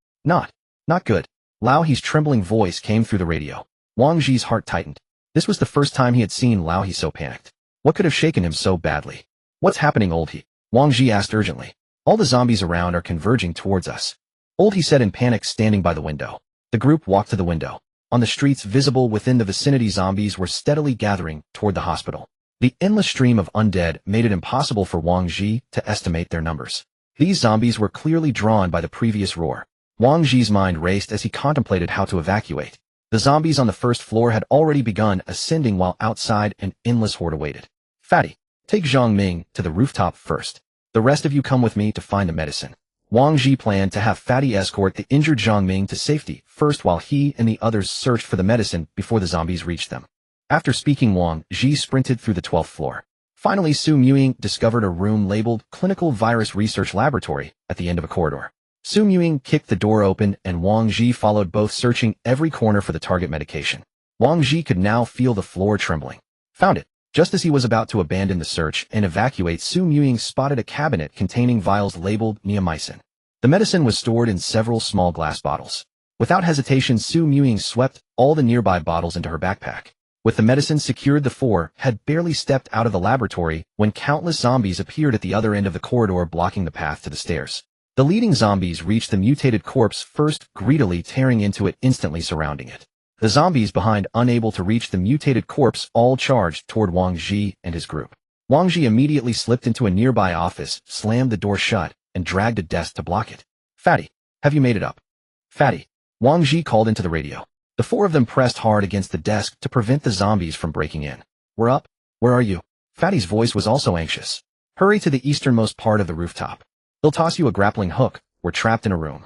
Not good. Lao He's trembling voice came through the radio. Wang Zhi's heart tightened. This was the first time he had seen Lao He so panicked. What could have shaken him so badly? What's happening, Old He? Wang Zhi asked urgently. All the zombies around are converging towards us, Old He said in panic, standing by the window. The group walked to the window. On the streets visible within the vicinity, zombies were steadily gathering toward the hospital. The endless stream of undead made it impossible for Wang Zhi to estimate their numbers. These zombies were clearly drawn by the previous roar. Wang Zhi's mind raced as he contemplated how to evacuate. The zombies on the first floor had already begun ascending, while outside an endless horde awaited. Fatty, take Zhang Ming to the rooftop first. The rest of you come with me to find the medicine. Wang Zhi planned to have Fatty escort the injured Zhang Ming to safety first, while he and the others searched for the medicine before the zombies reached them. After speaking, Wang Zhi sprinted through the 12th floor. Finally, Su Muying discovered a room labeled Clinical Virus Research Laboratory at the end of a corridor. Su Muying kicked the door open and Wang Zhi followed, both searching every corner for the target medication. Wang Zhi could now feel the floor trembling. Found it. Just as he was about to abandon the search and evacuate, Su Muying spotted a cabinet containing vials labeled neomycin. The medicine was stored in several small glass bottles. Without hesitation, Su Muying swept all the nearby bottles into her backpack. With the medicine secured, the four had barely stepped out of the laboratory when countless zombies appeared at the other end of the corridor, blocking the path to the stairs. The leading zombies reached the mutated corpse first, greedily tearing into it, instantly surrounding it. The zombies behind, unable to reach the mutated corpse, all charged toward Wang Zhi and his group. Wang Zhi immediately slipped into a nearby office, slammed the door shut, and dragged a desk to block it. Fatty, have you made it up? Fatty, Wang Zhi called into the radio. The four of them pressed hard against the desk to prevent the zombies from breaking in. We're up. Where are you? Fatty's voice was also anxious. Hurry to the easternmost part of the rooftop. They'll toss you a grappling hook. We're trapped in a room.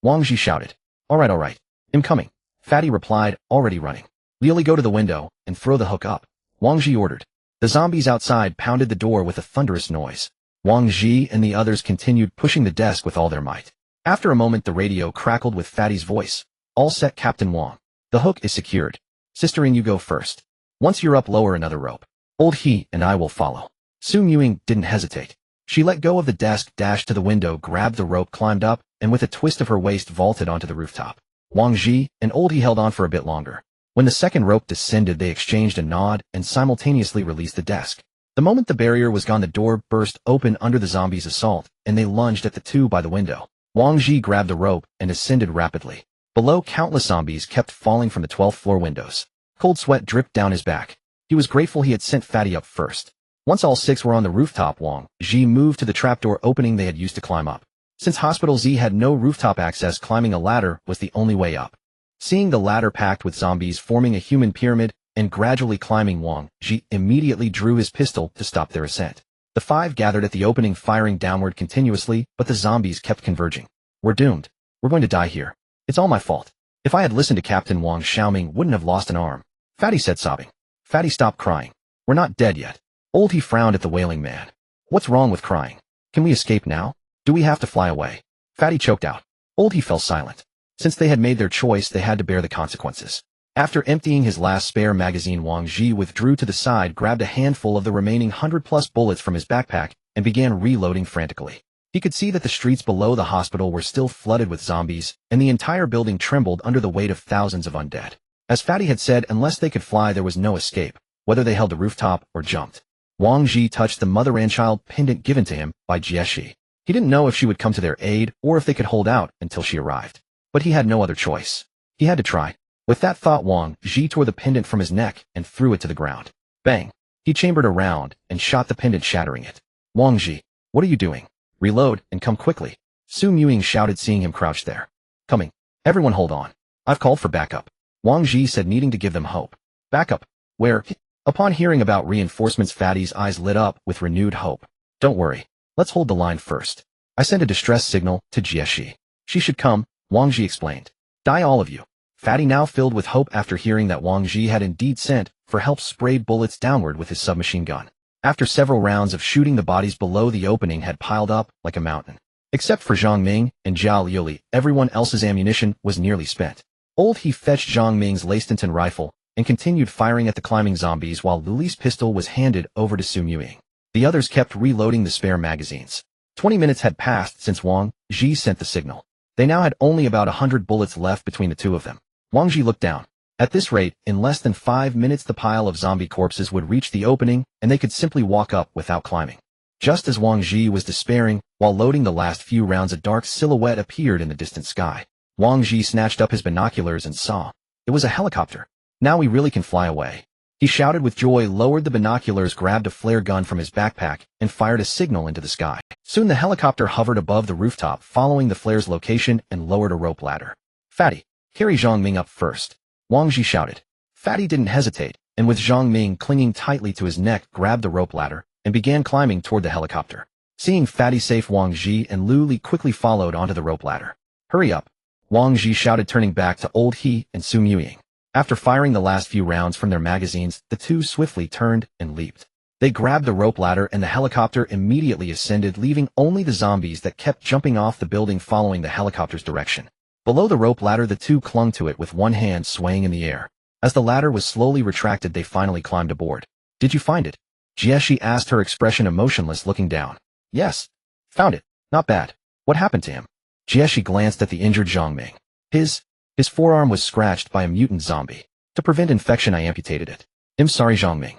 Wang Zhi shouted. All right. I'm coming. Fatty replied, already running. Really, go to the window and throw the hook up, Wang Zhi ordered. The zombies outside pounded the door with a thunderous noise. Wang Zhi and the others continued pushing the desk with all their might. After a moment, the radio crackled with Fatty's voice. All set, Captain Wang. The hook is secured. Sister Ying, you go first. Once you're up, lower another rope. Old He and I will follow. Su Muying didn't hesitate. She let go of the desk, dashed to the window, grabbed the rope, climbed up, and with a twist of her waist vaulted onto the rooftop. Wang Zhi and Old He held on for a bit longer. When the second rope descended, they exchanged a nod and simultaneously released the desk. The moment the barrier was gone, the door burst open under the zombies' assault, and they lunged at the two by the window. Wang Zhi grabbed the rope and ascended rapidly. Below, countless zombies kept falling from the 12th floor windows. Cold sweat dripped down his back. He was grateful he had sent Fatty up first. Once all six were on the rooftop, Wang Zhi moved to the trapdoor opening they had used to climb up. Since Hospital Z had no rooftop access, climbing a ladder was the only way up. Seeing the ladder packed with zombies forming a human pyramid and gradually climbing, Wang Zhi immediately drew his pistol to stop their ascent. The five gathered at the opening, firing downward continuously, but the zombies kept converging. We're doomed. We're going to die here. It's all my fault. If I had listened to Captain Wang, Xiaoming wouldn't have lost an arm. Fatty said, sobbing. Fatty, stop crying. We're not dead yet. Old He frowned at the wailing man. What's wrong with crying? Can we escape now? Do we have to fly away? Fatty choked out. Old He fell silent. Since they had made their choice, they had to bear the consequences. After emptying his last spare magazine, Wang Zhi withdrew to the side, grabbed a handful of the remaining 100+ bullets from his backpack, and began reloading frantically. He could see that the streets below the hospital were still flooded with zombies, and the entire building trembled under the weight of thousands of undead. As Fatty had said, unless they could fly, there was no escape, whether they held the rooftop or jumped. Wang Zhi touched the mother-and-child pendant given to him by Jieshi. He didn't know if she would come to their aid or if they could hold out until she arrived. But he had no other choice. He had to try. With that thought, Wang Zhi tore the pendant from his neck and threw it to the ground. Bang! He chambered around and shot the pendant, shattering it. Wang Zhi, what are you doing? Reload and come quickly. Su Muying shouted, seeing him crouched there. Coming. Everyone hold on. I've called for backup. Wang Zhi said, needing to give them hope. Backup? Where? Upon hearing about reinforcements, Fatty's eyes lit up with renewed hope. Don't worry. Let's hold the line first. I sent a distress signal to Jieshi. She should come, Wang Zhi explained. Die all of you. Fatty, now filled with hope after hearing that Wang Zhi had indeed sent for help, sprayed bullets downward with his submachine gun. After several rounds of shooting, the bodies below the opening had piled up like a mountain. Except for Zhang Ming and Zhao Liuli, everyone else's ammunition was nearly spent. Old He fetched Zhang Ming's Leistenton rifle and continued firing at the climbing zombies while Liuli's pistol was handed over to Su Muying. The others kept reloading the spare magazines. 20 minutes had passed since Wang Zhi sent the signal. They now had only about 100 bullets left between the two of them. Wang Zhi looked down. At this rate, in less than 5 minutes the pile of zombie corpses would reach the opening, and they could simply walk up without climbing. Just as Wang Zhi was despairing, while loading the last few rounds, a dark silhouette appeared in the distant sky. Wang Zhi snatched up his binoculars and saw. It was a helicopter. Now we really can fly away. He shouted with joy, lowered the binoculars, grabbed a flare gun from his backpack, and fired a signal into the sky. Soon the helicopter hovered above the rooftop, following the flare's location, and lowered a rope ladder. Fatty, carry Zhang Ming up first. Wang Zhi shouted. Fatty didn't hesitate, and with Zhang Ming clinging tightly to his neck, grabbed the rope ladder and began climbing toward the helicopter. Seeing Fatty safe, Wang Zhi and Lu Li quickly followed onto the rope ladder. Hurry up! Wang Zhi shouted, turning back to Old He and Su Muying. After firing the last few rounds from their magazines, the two swiftly turned and leaped. They grabbed the rope ladder and the helicopter immediately ascended, leaving only the zombies that kept jumping off the building following the helicopter's direction. Below the rope ladder, the two clung to it with one hand swaying in the air. As the ladder was slowly retracted, they finally climbed aboard. Did you find it? Jieshi asked, her expression emotionless, looking down. Yes. Found it. Not bad. What happened to him? Jieshi glanced at the injured Zhang Ming. His forearm was scratched by a mutant zombie. To prevent infection, I amputated it. I'm sorry, Zhang Ming.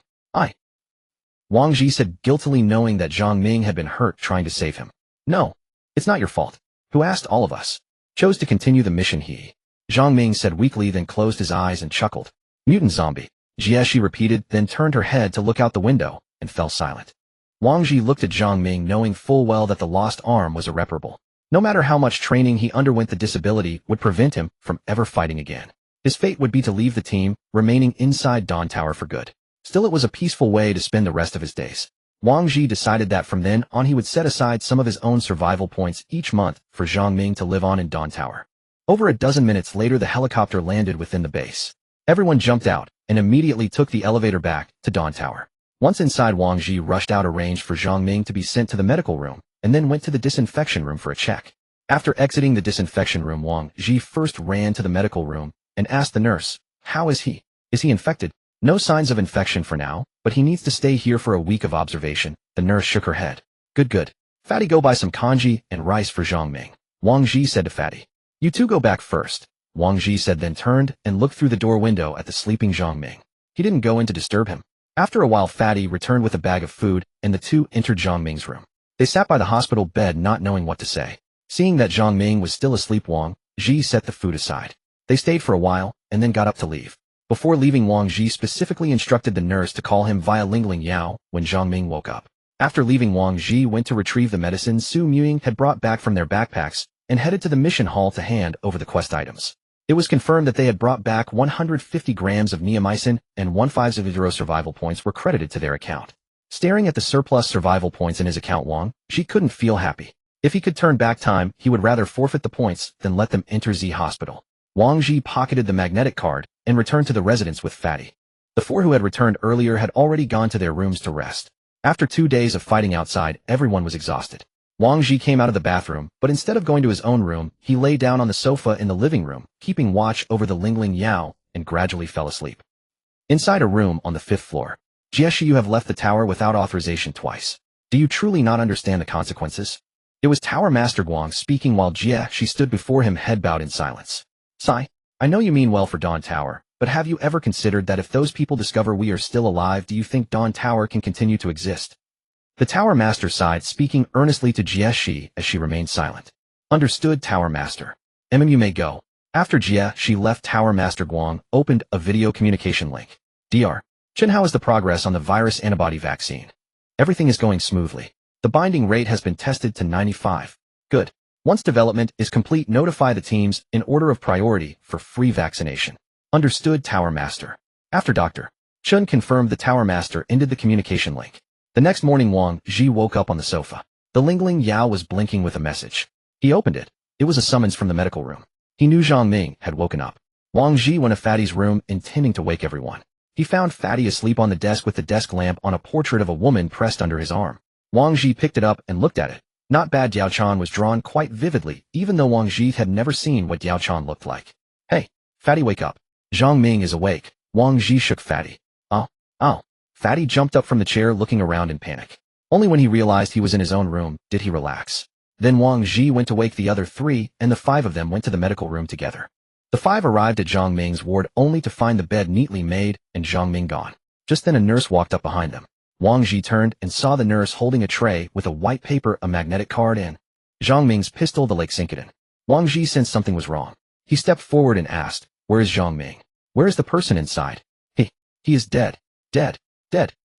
Wang Zhi said guiltily, knowing that Zhang Ming had been hurt trying to save him. No. It's not your fault. Who asked all of us? Chose to continue the mission, Zhang Ming said weakly, then closed his eyes and chuckled. Mutant zombie, Jieshi repeated, then turned her head to look out the window and fell silent. Wang Zhi looked at Zhang Ming, knowing full well that the lost arm was irreparable. No matter how much training he underwent, the disability would prevent him from ever fighting again. His fate would be to leave the team, remaining inside Dawn Tower for good. Still, it was a peaceful way to spend the rest of his days. Wang Zhi decided that from then on he would set aside some of his own survival points each month for Zhang Ming to live on in Dawn Tower. Over a dozen minutes later, the helicopter landed within the base. Everyone jumped out and immediately took the elevator back to Dawn Tower. Once inside, Wang Zhi rushed out, arranged for Zhang Ming to be sent to the medical room, and then went to the disinfection room for a check. After exiting the disinfection room, Wang Zhi first ran to the medical room and asked the nurse, "How is he? Is he infected?" "No signs of infection for now, but he needs to stay here for a week of observation." The nurse shook her head. Good. Fatty, go buy some congee and rice for Zhang Ming. Wang Zhi said to Fatty. You two go back first. Wang Zhi said, then turned and looked through the door window at the sleeping Zhang Ming. He didn't go in to disturb him. After a while, Fatty returned with a bag of food, and the two entered Zhang Ming's room. They sat by the hospital bed not knowing what to say. Seeing that Zhang Ming was still asleep, Wang Zhi set the food aside. They stayed for a while, and then got up to leave. Before leaving, Wang Zhi specifically instructed the nurse to call him via Lingling Yao when Zhang Ming woke up. After leaving, Wang Zhi went to retrieve the medicine Su Ying had brought back from their backpacks and headed to the mission hall to hand over the quest items. It was confirmed that they had brought back 150 grams of neomycin and 150 survival points were credited to their account. Staring at the surplus survival points in his account, Wang Zhi couldn't feel happy. If he could turn back time, he would rather forfeit the points than let them enter Z Hospital. Wang Zhi pocketed the magnetic card and returned to the residence with Fatty. The four who had returned earlier had already gone to their rooms to rest. After 2 days of fighting outside, everyone was exhausted. Wang Zhi came out of the bathroom, but instead of going to his own room, he lay down on the sofa in the living room, keeping watch over the Lingling Yao, and gradually fell asleep. Inside a room on the 5th floor. Jieshi, you have left the tower without authorization twice. Do you truly not understand the consequences? It was Tower Master Guang speaking while Jieshi stood before him, head bowed in silence. Sigh, I know you mean well for Dawn Tower, but have you ever considered that if those people discover we are still alive, do you think Dawn Tower can continue to exist? The Tower Master sighed, speaking earnestly to Jieshi as she remained silent. Understood, Tower Master. You may go. After Jieshi left, Tower Master Guang opened a video communication link. Dr. Chen, how is the progress on the virus antibody vaccine? Everything is going smoothly. The binding rate has been tested to 95. Good. Once development is complete, notify the teams in order of priority for free vaccination. Understood, Tower Master. After Dr. Chen confirmed, the Tower Master ended the communication link. The next morning, Wang Zhi woke up on the sofa. The Lingling Yao was blinking with a message. He opened it. It was a summons from the medical room. He knew Zhang Ming had woken up. Wang Zhi went to Fatty's room, intending to wake everyone. He found Fatty asleep on the desk with the desk lamp on a portrait of a woman pressed under his arm. Wang Zhi picked it up and looked at it. Not bad. Diao Chan was drawn quite vividly, even though Wang Zhi had never seen what Diao Chan looked like. Hey, Fatty, wake up. Zhang Ming is awake. Wang Zhi shook Fatty. Oh. Fatty jumped up from the chair, looking around in panic. Only when he realized he was in his own room did he relax. Then Wang Zhi went to wake the other three, and the 5 of them went to the medical room together. The 5 arrived at Zhang Ming's ward only to find the bed neatly made and Zhang Ming gone. Just then a nurse walked up behind them. Wang Zhi turned and saw the nurse holding a tray with a white paper, a magnetic card, and Zhang Ming's pistol, the Lake Sinkaden. Wang Zhi sensed something was wrong. He stepped forward and asked, where is Zhang Ming? Where is the person inside? He is dead. Dead.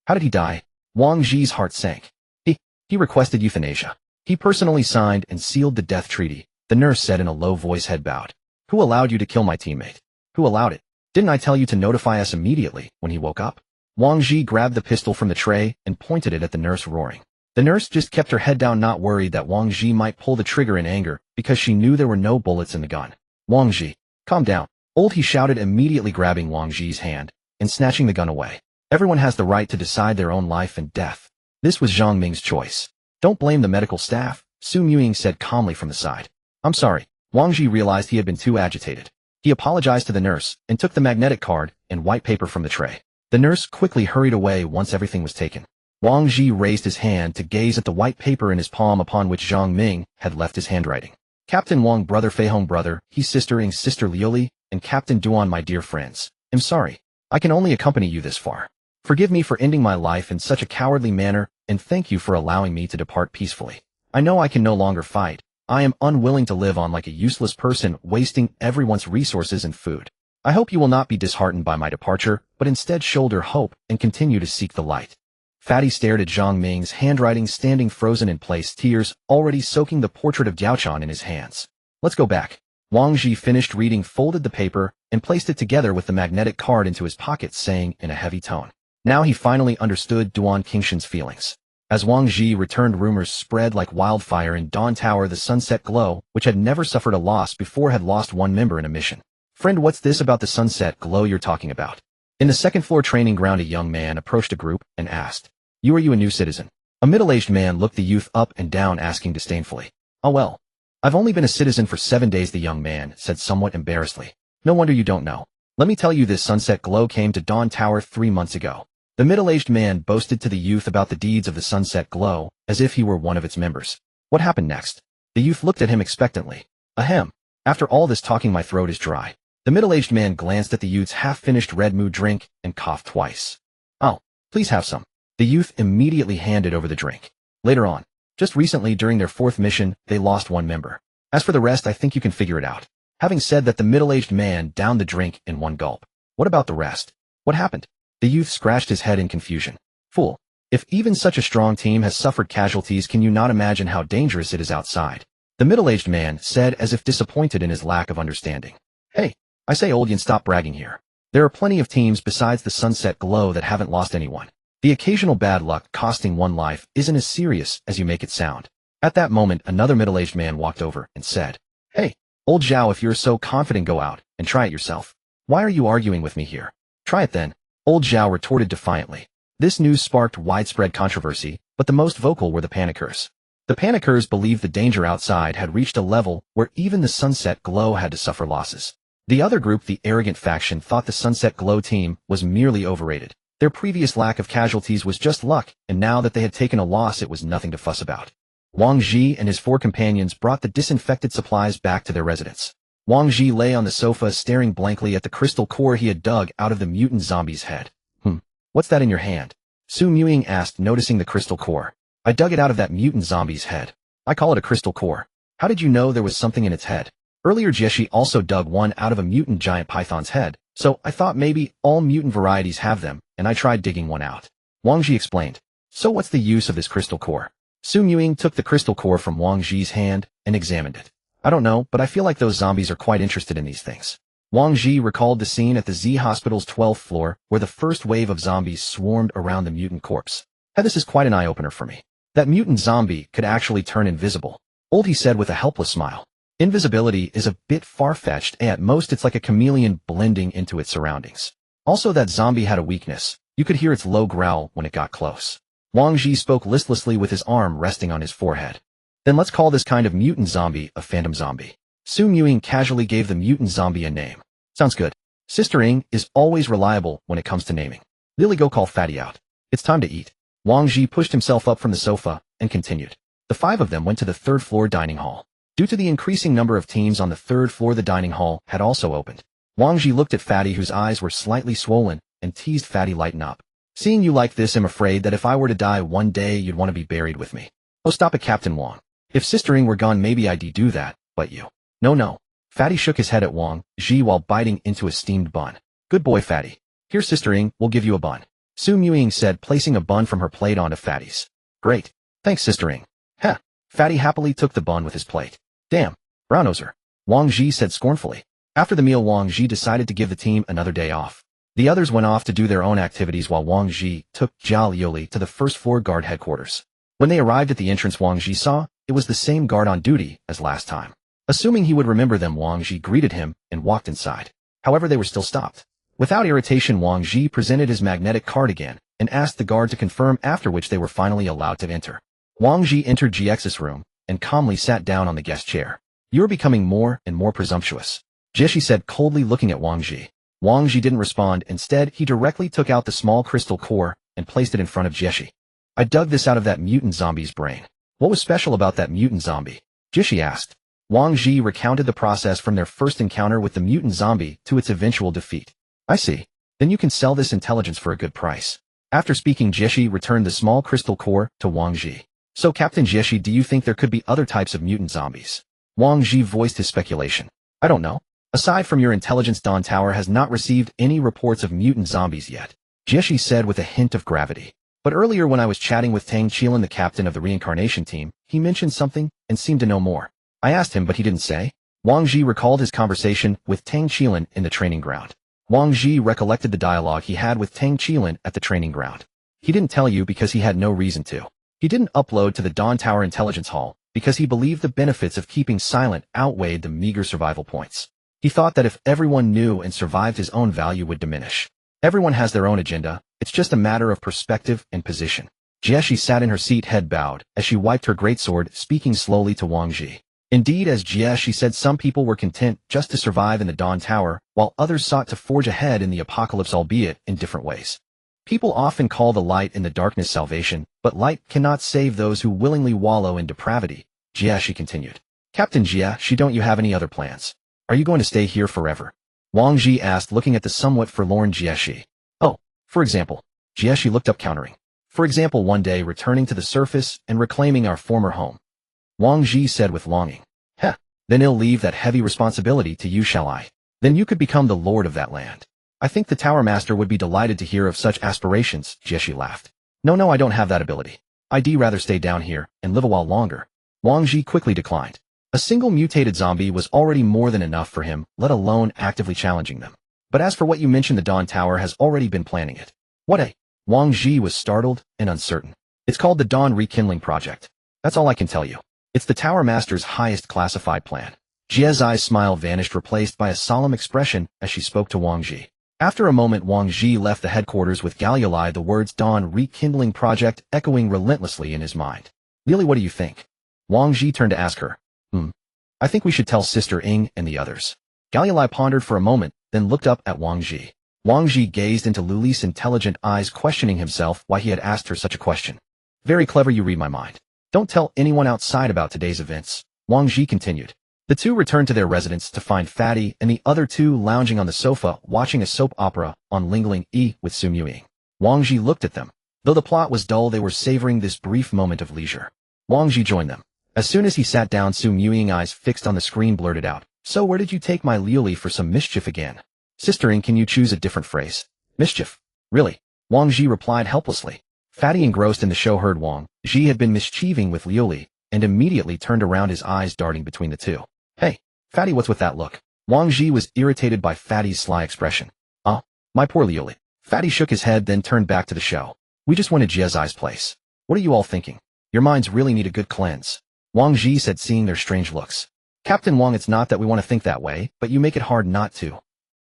How did he die? Wang Zhi's heart sank. He requested euthanasia. He personally signed and sealed the death treaty, the nurse said in a low voice, head bowed. Who allowed you to kill my teammate? Who allowed it? Didn't I tell you to notify us immediately when he woke up? Wang Zhi grabbed the pistol from the tray and pointed it at the nurse, roaring. The nurse just kept her head down, not worried that Wang Zhi might pull the trigger in anger because she knew there were no bullets in the gun. Wang Zhi, calm down. He shouted, immediately grabbing Wang Zhi's hand and snatching the gun away. Everyone has the right to decide their own life and death. This was Zhang Ming's choice. Don't blame the medical staff, Su Ying said calmly from the side. I'm sorry. Wang Zhi realized he had been too agitated. He apologized to the nurse and took the magnetic card and white paper from the tray. The nurse quickly hurried away once everything was taken. Wang Zhi raised his hand to gaze at the white paper in his palm upon which Zhang Ming had left his handwriting. Captain Wang, brother Fei Hong, brother, he sister Ying, sister Liuli, and Captain Duan, my dear friends. I'm sorry. I can only accompany you this far. Forgive me for ending my life in such a cowardly manner, and thank you for allowing me to depart peacefully. I know I can no longer fight. I am unwilling to live on like a useless person, wasting everyone's resources and food. I hope you will not be disheartened by my departure, but instead shoulder hope and continue to seek the light. Fatty stared at Zhang Ming's handwriting, standing frozen in place, tears already soaking the portrait of Diaochan in his hands. Let's go back. Wang Zhi finished reading, folded the paper, and placed it together with the magnetic card into his pocket, saying in a heavy tone. Now he finally understood Duan Qingshan's feelings. As Wang Zhi returned, rumors spread like wildfire in Dawn Tower. The Sunset Glow, which had never suffered a loss before, had lost one member in a mission. Friend, what's this about the Sunset Glow you're talking about? In the second-floor training ground, a young man approached a group and asked, Are you a new citizen? A middle-aged man looked the youth up and down, asking disdainfully. Oh well. I've only been a citizen for 7 days, the young man said somewhat embarrassedly. No wonder you don't know. Let me tell you, this Sunset Glow came to Dawn Tower 3 months ago. The middle-aged man boasted to the youth about the deeds of the Sunset Glow, as if he were one of its members. What happened next? The youth looked at him expectantly. Ahem. After all this talking, my throat is dry. The middle-aged man glanced at the youth's half-finished red moo drink and coughed twice. Oh, please have some. The youth immediately handed over the drink. Later on, just recently during their 4th mission, they lost one member. As for the rest, I think you can figure it out. Having said that, the middle-aged man downed the drink in one gulp. What about the rest? What happened? The youth scratched his head in confusion. Fool. If even such a strong team has suffered casualties, can you not imagine how dangerous it is outside? The middle-aged man said as if disappointed in his lack of understanding. Hey, I say, old Yin, stop bragging here. There are plenty of teams besides the Sunset Glow that haven't lost anyone. The occasional bad luck costing one life isn't as serious as you make it sound. At that moment, another middle-aged man walked over and said, Hey, old Zhao, if you're so confident, go out and try it yourself. Why are you arguing with me here? Try it then, old Zhao retorted defiantly. This news sparked widespread controversy, but the most vocal were the panickers. The panickers believed the danger outside had reached a level where even the Sunset Glow had to suffer losses. The other group, the arrogant faction, thought the Sunset Glow team was merely overrated. Their previous lack of casualties was just luck, and now that they had taken a loss, it was nothing to fuss about. Wang Zhi and his 4 companions brought the disinfected supplies back to their residence. Wang Zhi lay on the sofa staring blankly at the crystal core he had dug out of the mutant zombie's head. What's that in your hand? Su Ying asked, noticing the crystal core. I dug it out of that mutant zombie's head. I call it a crystal core. How did you know there was something in its head? Earlier Jieshi also dug one out of a mutant giant python's head, so I thought maybe all mutant varieties have them, and I tried digging one out. Wang Zhi explained. So what's the use of this crystal core? Su Ying took the crystal core from Wang Zhi's hand and examined it. I don't know, but I feel like those zombies are quite interested in these things. Wang Zhi recalled the scene at the Z Hospital's 12th floor where the first wave of zombies swarmed around the mutant corpse. Hey, this is quite an eye-opener for me. That mutant zombie could actually turn invisible. Old he said with a helpless smile. Invisibility is a bit far-fetched, and at most it's like a chameleon blending into its surroundings. Also, that zombie had a weakness. You could hear its low growl when it got close. Wang Zhi spoke listlessly with his arm resting on his forehead. Then let's call this kind of mutant zombie a phantom zombie. Su Ying casually gave the mutant zombie a name. Sounds good. Sister Ying is always reliable when it comes to naming. Lily, go call Fatty out. It's time to eat. Wang Zhi pushed himself up from the sofa and continued. The 5 of them went to the 3rd floor dining hall. Due to the increasing number of teams on the 3rd floor, the dining hall had also opened. Wang Zhi looked at Fatty, whose eyes were slightly swollen, and teased Fatty, lighten up. Seeing you like this, I'm afraid that if I were to die one day, you'd want to be buried with me. Oh, stop it, Captain Wang. If Sister Ying were gone, maybe I'd do that, but you. No. Fatty shook his head at Wang Zhi while biting into a steamed bun. Good boy, Fatty. Here, Sister Ying, we'll give you a bun. Su Ying said, placing a bun from her plate onto Fatty's. Great. Thanks, Sister Ying. Heh. Fatty happily took the bun with his plate. Damn. Brown-noser. Wang Zhi said scornfully. After the meal, Wang Zhi decided to give the team another day off. The others went off to do their own activities while Wang Zhi took Zhao Liuli to the 1st floor guard headquarters. When they arrived at the entrance, Wang Zhi saw it was the same guard on duty as last time. Assuming he would remember them, Wang Zhi greeted him and walked inside. However, they were still stopped. Without irritation, Wang Zhi presented his magnetic card again and asked the guard to confirm, after which they were finally allowed to enter. Wang Zhi entered GX's room and calmly sat down on the guest chair. You're becoming more and more presumptuous, Jieshi said coldly, looking at Wang Zhi. Wang Zhi didn't respond. Instead, he directly took out the small crystal core and placed it in front of Jieshi. I dug this out of that mutant zombie's brain. What was special about that mutant zombie? Jieshi asked. Wang Zhi recounted the process from their first encounter with the mutant zombie to its eventual defeat. I see. Then you can sell this intelligence for a good price. After speaking, Jieshi returned the small crystal core to Wang Zhi. So, Captain Jieshi, do you think there could be other types of mutant zombies? Wang Zhi voiced his speculation. I don't know. Aside from your intelligence, Dawn Tower has not received any reports of mutant zombies yet, Jieshi said with a hint of gravity. But earlier when I was chatting with Tang Qilin, the captain of the reincarnation team, he mentioned something and seemed to know more. I asked him, but he didn't say. Wang Zhi recalled his conversation with Tang Qilin in the training ground. Wang Zhi recollected the dialogue he had with Tang Qilin at the training ground. He didn't tell you because he had no reason to. He didn't upload to the Dawn Tower Intelligence Hall because he believed the benefits of keeping silent outweighed the meager survival points. He thought that if everyone knew and survived, his own value would diminish. Everyone has their own agenda. It's just a matter of perspective and position. Jieshi sat in her seat, head bowed, as she wiped her greatsword, speaking slowly to Wang Zhi. Indeed, as Jieshi said, some people were content just to survive in the Dawn Tower, while others sought to forge ahead in the apocalypse, albeit in different ways. People often call the light in the darkness salvation, but light cannot save those who willingly wallow in depravity, Jieshi continued. Captain Jia, don't you have any other plans? Are you going to stay here forever? Wang Zhi asked, looking at the somewhat forlorn Jieshi. Oh, for example. Jieshi looked up, countering. For example, one day returning to the surface and reclaiming our former home. Wang Zhi said with longing. Heh, then I'll leave that heavy responsibility to you, shall I? Then you could become the lord of that land. I think the Tower Master would be delighted to hear of such aspirations, Jieshi laughed. No, I don't have that ability. I'd rather stay down here and live a while longer. Wang Zhi quickly declined. A single mutated zombie was already more than enough for him, let alone actively challenging them. But as for what you mentioned, the Dawn Tower has already been planning it. What a... Wang Zhi was startled and uncertain. It's called the Dawn Rekindling Project. That's all I can tell you. It's the Tower Master's highest classified plan. Jia's eyes smile vanished, replaced by a solemn expression as she spoke to Wang Zhi. After a moment, Wang Zhi left the headquarters with Galilei, the words Dawn Rekindling Project echoing relentlessly in his mind. Really, what do you think? Wang Zhi turned to ask her. I think we should tell Sister Ying and the others. Galilei pondered for a moment, then looked up at Wang Zhi. Wang Zhi gazed into Luli's intelligent eyes, questioning himself why he had asked her such a question. Very clever, you read my mind. Don't tell anyone outside about today's events, Wang Zhi continued. The two returned to their residence to find Fatty and the other two lounging on the sofa watching a soap opera on Ling Ling E with Su Muying. Wang Zhi looked at them. Though the plot was dull, they were savoring this brief moment of leisure. Wang Zhi joined them. As soon as he sat down, Su Muying, eyes fixed on the screen, blurted out, "So where did you take my Liuli for some mischief again?" Sister Ying, can you choose a different phrase? Mischief? Really? Wang Zhi replied helplessly. Fatty, engrossed in the show, heard Wang Zhi had been mischieving with Liuli and immediately turned around, his eyes darting between the two. Hey, Fatty, what's with that look? Wang Zhi was irritated by Fatty's sly expression. Oh, my poor Liuli. Fatty shook his head, then turned back to the show. We just went to Jia's place. What are you all thinking? Your minds really need a good cleanse. Wang Zhi said, seeing their strange looks. Captain Wang, it's not that we want to think that way, but you make it hard not to.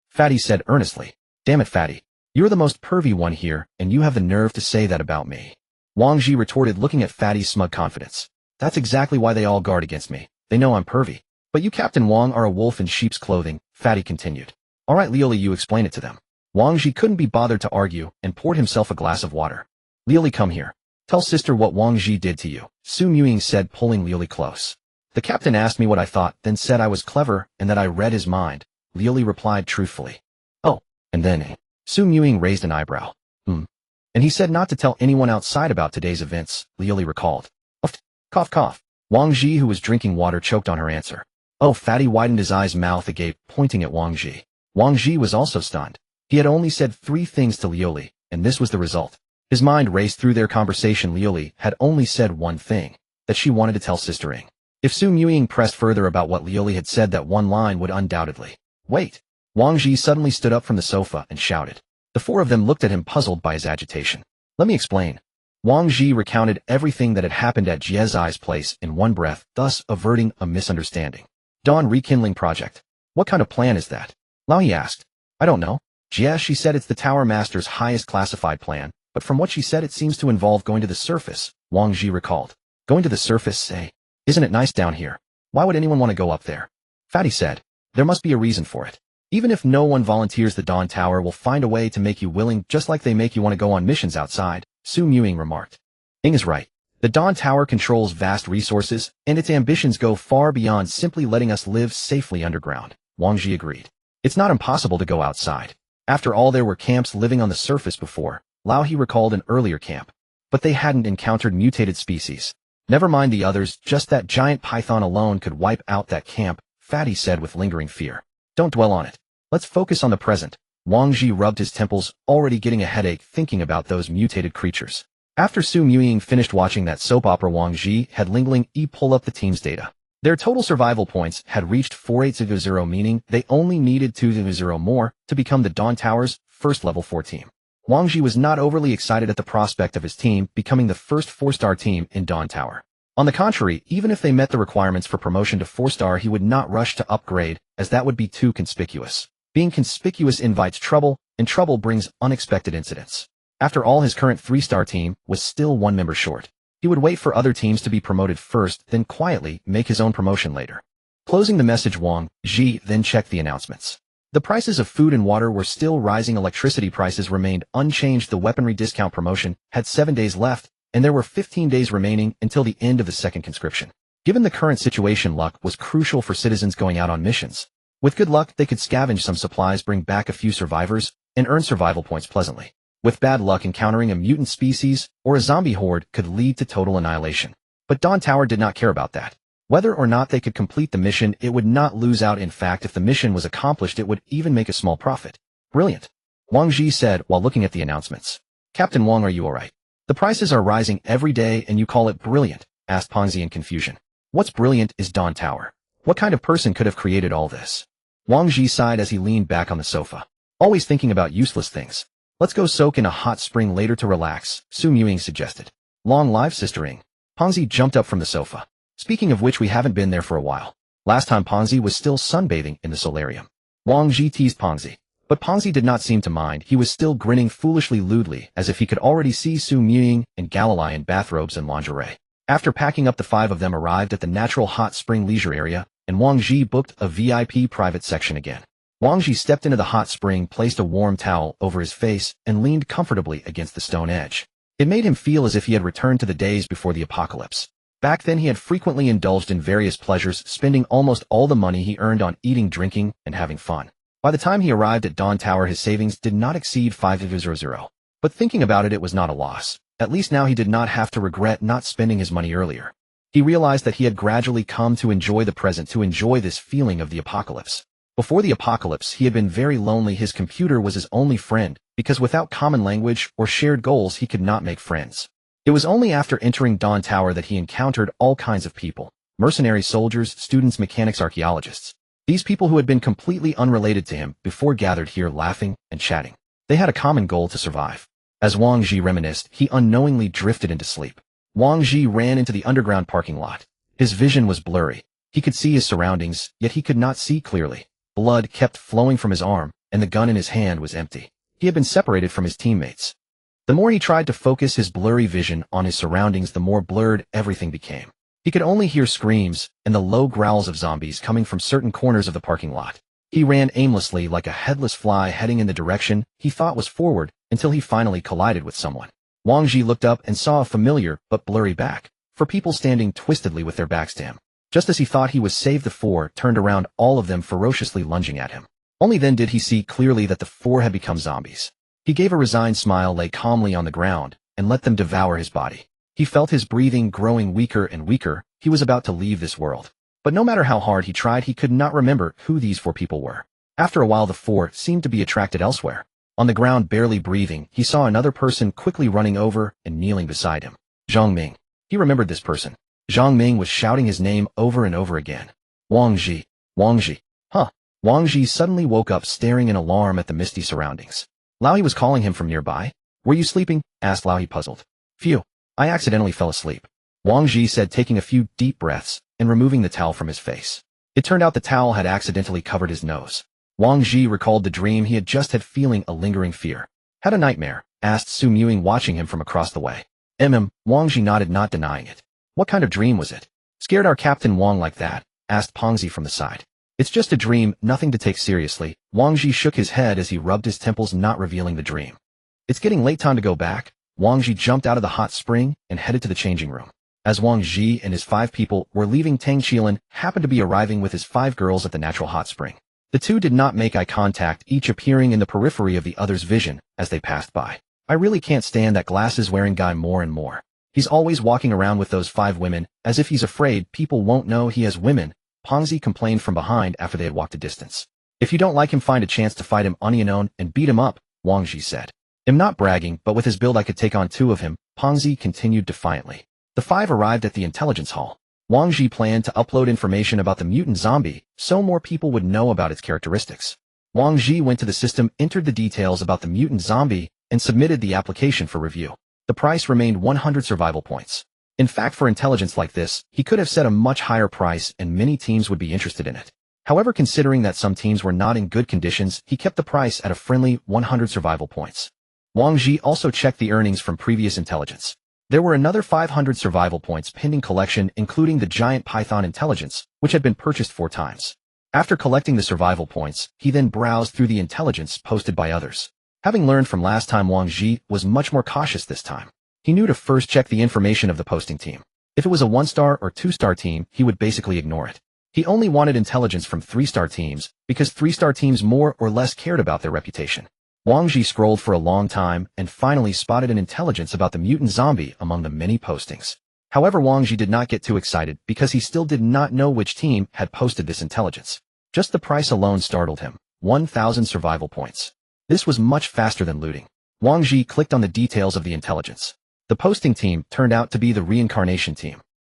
Fatty said earnestly. Damn it, Fatty. You're the most pervy one here, and you have the nerve to say that about me. Wang Zhi retorted, looking at Fatty's smug confidence. That's exactly why they all guard against me. They know I'm pervy. But you, Captain Wang, are a wolf in sheep's clothing, Fatty continued. All right, Liuli, you explain it to them. Wang Zhi couldn't be bothered to argue and poured himself a glass of water. Liuli, come here. Tell sister what Wang Zhi did to you, Su Muying said, pulling Liuli close. The captain asked me what I thought, then said I was clever and that I read his mind, Liuli replied truthfully. Oh, and then Su Muying raised an eyebrow. And he said not to tell anyone outside about today's events, Liuli recalled. Cough, cough. Wang Zhi, who was drinking water, choked on her answer. Oh, Fatty widened his eyes, mouth agape, pointing at Wang Zhi. Wang Zhi was also stunned. He had only said 3 things to Liuli, and this was the result. His mind raced through their conversation. Liuli had only said one thing, that she wanted to tell Sister Ying. If Su Muying pressed further about what Liuli had said, that one line would undoubtedly. Wait. Wang Zhi suddenly stood up from the sofa and shouted. The 4 of them looked at him, puzzled by his agitation. Let me explain. Wang Zhi recounted everything that had happened at Jie's place in one breath, thus averting a misunderstanding. Dawn Rekindling Project. What kind of plan is that? Lao Yi asked. I don't know. Jie, she said it's the Tower Master's highest classified plan, but from what she said it seems to involve going to the surface, Wang Zhi recalled. Going to the surface, say? Isn't it nice down here? Why would anyone want to go up there? Fatty said. There must be a reason for it. Even if no one volunteers, the Dawn Tower will find a way to make you willing, just like they make you want to go on missions outside, Su Muying remarked. Ying is right. The Dawn Tower controls vast resources, and its ambitions go far beyond simply letting us live safely underground, Wang Zhi agreed. It's not impossible to go outside. After all, there were camps living on the surface before. Lao He recalled an earlier camp. But they hadn't encountered mutated species. Never mind the others, just that giant python alone could wipe out that camp, Fatty said with lingering fear. Don't dwell on it. Let's focus on the present. Wang Zhi rubbed his temples, already getting a headache thinking about those mutated creatures. After Su Muying finished watching that soap opera, Wang Zhi had Ling Ling E pull up the team's data. Their total survival points had reached 4800, meaning they only needed 200 more to become the Dawn Tower's first level 4 team. Wang Zhi was not overly excited at the prospect of his team becoming the first 4-star team in Dawn Tower. On the contrary, even if they met the requirements for promotion to 4-star, he would not rush to upgrade, as that would be too conspicuous. Being conspicuous invites trouble, and trouble brings unexpected incidents. After all, his current 3-star team was still 1 member short. He would wait for other teams to be promoted first, then quietly make his own promotion later. Closing the message, Wang Zhi then checked the announcements. The prices of food and water were still rising. Electricity prices remained unchanged. The weaponry discount promotion had 7 days left, and there were 15 days remaining until the end of the second conscription. Given the current situation, luck was crucial for citizens going out on missions. With good luck, they could scavenge some supplies, bring back a few survivors, and earn survival points pleasantly. With bad luck, encountering a mutant species or a zombie horde could lead to total annihilation. But Dawn Tower did not care about that. Whether or not they could complete the mission, it would not lose out. In fact, if the mission was accomplished, it would even make a small profit. Brilliant, Wang Zhi said while looking at the announcements. Captain Wang, are you alright? The prices are rising every day and you call it brilliant? Asked Pongzi in confusion. What's brilliant is Dawn Tower. What kind of person could have created all this? Wang Zhi sighed as he leaned back on the sofa. Always thinking about useless things. Let's go soak in a hot spring later to relax, Ying suggested. Long live Sister Ying. Pongzi jumped up from the sofa. Speaking of which, we haven't been there for a while. Last time Pongzi was still sunbathing in the solarium. Wang Zhi teased Pongzi. But Pongzi did not seem to mind. He was still grinning foolishly lewdly, as if he could already see Ying and Galilei in bathrobes and lingerie. After packing up, the five of them arrived at the natural hot spring leisure area, and Wang Zhi booked a VIP private section again. Wang Zhi stepped into the hot spring, placed a warm towel over his face, and leaned comfortably against the stone edge. It made him feel as if he had returned to the days before the apocalypse. Back then he had frequently indulged in various pleasures, spending almost all the money he earned on eating, drinking, and having fun. By the time he arrived at Dawn Tower, his savings did not exceed 500. But thinking about it, it was not a loss. At least now he did not have to regret not spending his money earlier. He realized that he had gradually come to enjoy the present, to enjoy this feeling of the apocalypse. Before the apocalypse, he had been very lonely. His computer was his only friend, because without common language or shared goals, he could not make friends. It was only after entering Dawn Tower that he encountered all kinds of people. Mercenary soldiers, students, mechanics, archaeologists. These people who had been completely unrelated to him before gathered here laughing and chatting. They had a common goal: to survive. As Wang Zhi reminisced, he unknowingly drifted into sleep. Wang Zhi ran into the underground parking lot. His vision was blurry. He could see his surroundings, yet he could not see clearly. Blood kept flowing from his arm, and the gun in his hand was empty. He had been separated from his teammates. The more he tried to focus his blurry vision on his surroundings, the more blurred everything became. He could only hear screams and the low growls of zombies coming from certain corners of the parking lot. He ran aimlessly like a headless fly, heading in the direction he thought was forward, until he finally collided with someone. Wang Zhi looked up and saw a familiar but blurry back, for people standing twistedly with their backs to him. Just as he thought he was saved, the four turned around, all of them ferociously lunging at him. Only then did he see clearly that the four had become zombies. He gave a resigned smile, lay calmly on the ground, and let them devour his body. He felt his breathing growing weaker and weaker. He was about to leave this world. But no matter how hard he tried, he could not remember who these four people were. After a while, the four seemed to be attracted elsewhere. On the ground, barely breathing, he saw another person quickly running over and kneeling beside him. Zhang Ming. He remembered this person. Zhang Ming was shouting his name over and over again. Wang Zhi. Wang Zhi. Huh. Wang Zhi suddenly woke up, staring in alarm at the misty surroundings. Lao He was calling him from nearby. Were you sleeping? Asked Lao He, puzzled. Phew. I accidentally fell asleep. Wang Zhi said, taking a few deep breaths and removing the towel from his face. It turned out the towel had accidentally covered his nose. Wang Zhi recalled the dream he had just had, feeling a lingering fear. Had a nightmare? Asked Ying, watching him from across the way. Wang Zhi nodded, not denying it. What kind of dream was it? Scared our Captain Wang like that? Asked Pongzi from the side. It's just a dream, nothing to take seriously. Wang Zhi shook his head as he rubbed his temples, not revealing the dream. It's getting late, time to go back. Wang Zhi jumped out of the hot spring and headed to the changing room. As Wang Zhi and his 5 people were leaving, Tang Qilan happened to be arriving with his 5 girls at the natural hot spring. The two did not make eye contact, each appearing in the periphery of the other's vision as they passed by. I really can't stand that glasses-wearing guy more and more. He's always walking around with those 5 women, as if he's afraid people won't know he has women, Pongzi complained from behind after they had walked a distance. If you don't like him, find a chance to fight him on your own and beat him up, Wang Zhi said. I'm not bragging, but with his build I could take on 2 of him, Pongzi continued defiantly. The 5 arrived at the intelligence hall. Wang Zhi planned to upload information about the mutant zombie, so more people would know about its characteristics. Wang Zhi went to the system, entered the details about the mutant zombie, and submitted the application for review. The price remained 100 survival points. In fact, for intelligence like this, he could have set a much higher price and many teams would be interested in it. However, considering that some teams were not in good conditions, he kept the price at a friendly 100 survival points. Wang Zhi also checked the earnings from previous intelligence. There were another 500 survival points pending collection, including the giant python intelligence, which had been purchased 4 times. After collecting the survival points, he then browsed through the intelligence posted by others. Having learned from last time, Wang Zhi was much more cautious this time. He knew to first check the information of the posting team. If it was a 1-star or 2-star team, he would basically ignore it. He only wanted intelligence from 3-star teams, because 3-star teams more or less cared about their reputation. Wang Zhi scrolled for a long time and finally spotted an intelligence about the mutant zombie among the many postings. However, Wang Zhi did not get too excited because he still did not know which team had posted this intelligence. Just the price alone startled him, 1,000 survival points. This was much faster than looting. Wang Zhi clicked on the details of the intelligence. The posting team turned out to be the reincarnation team.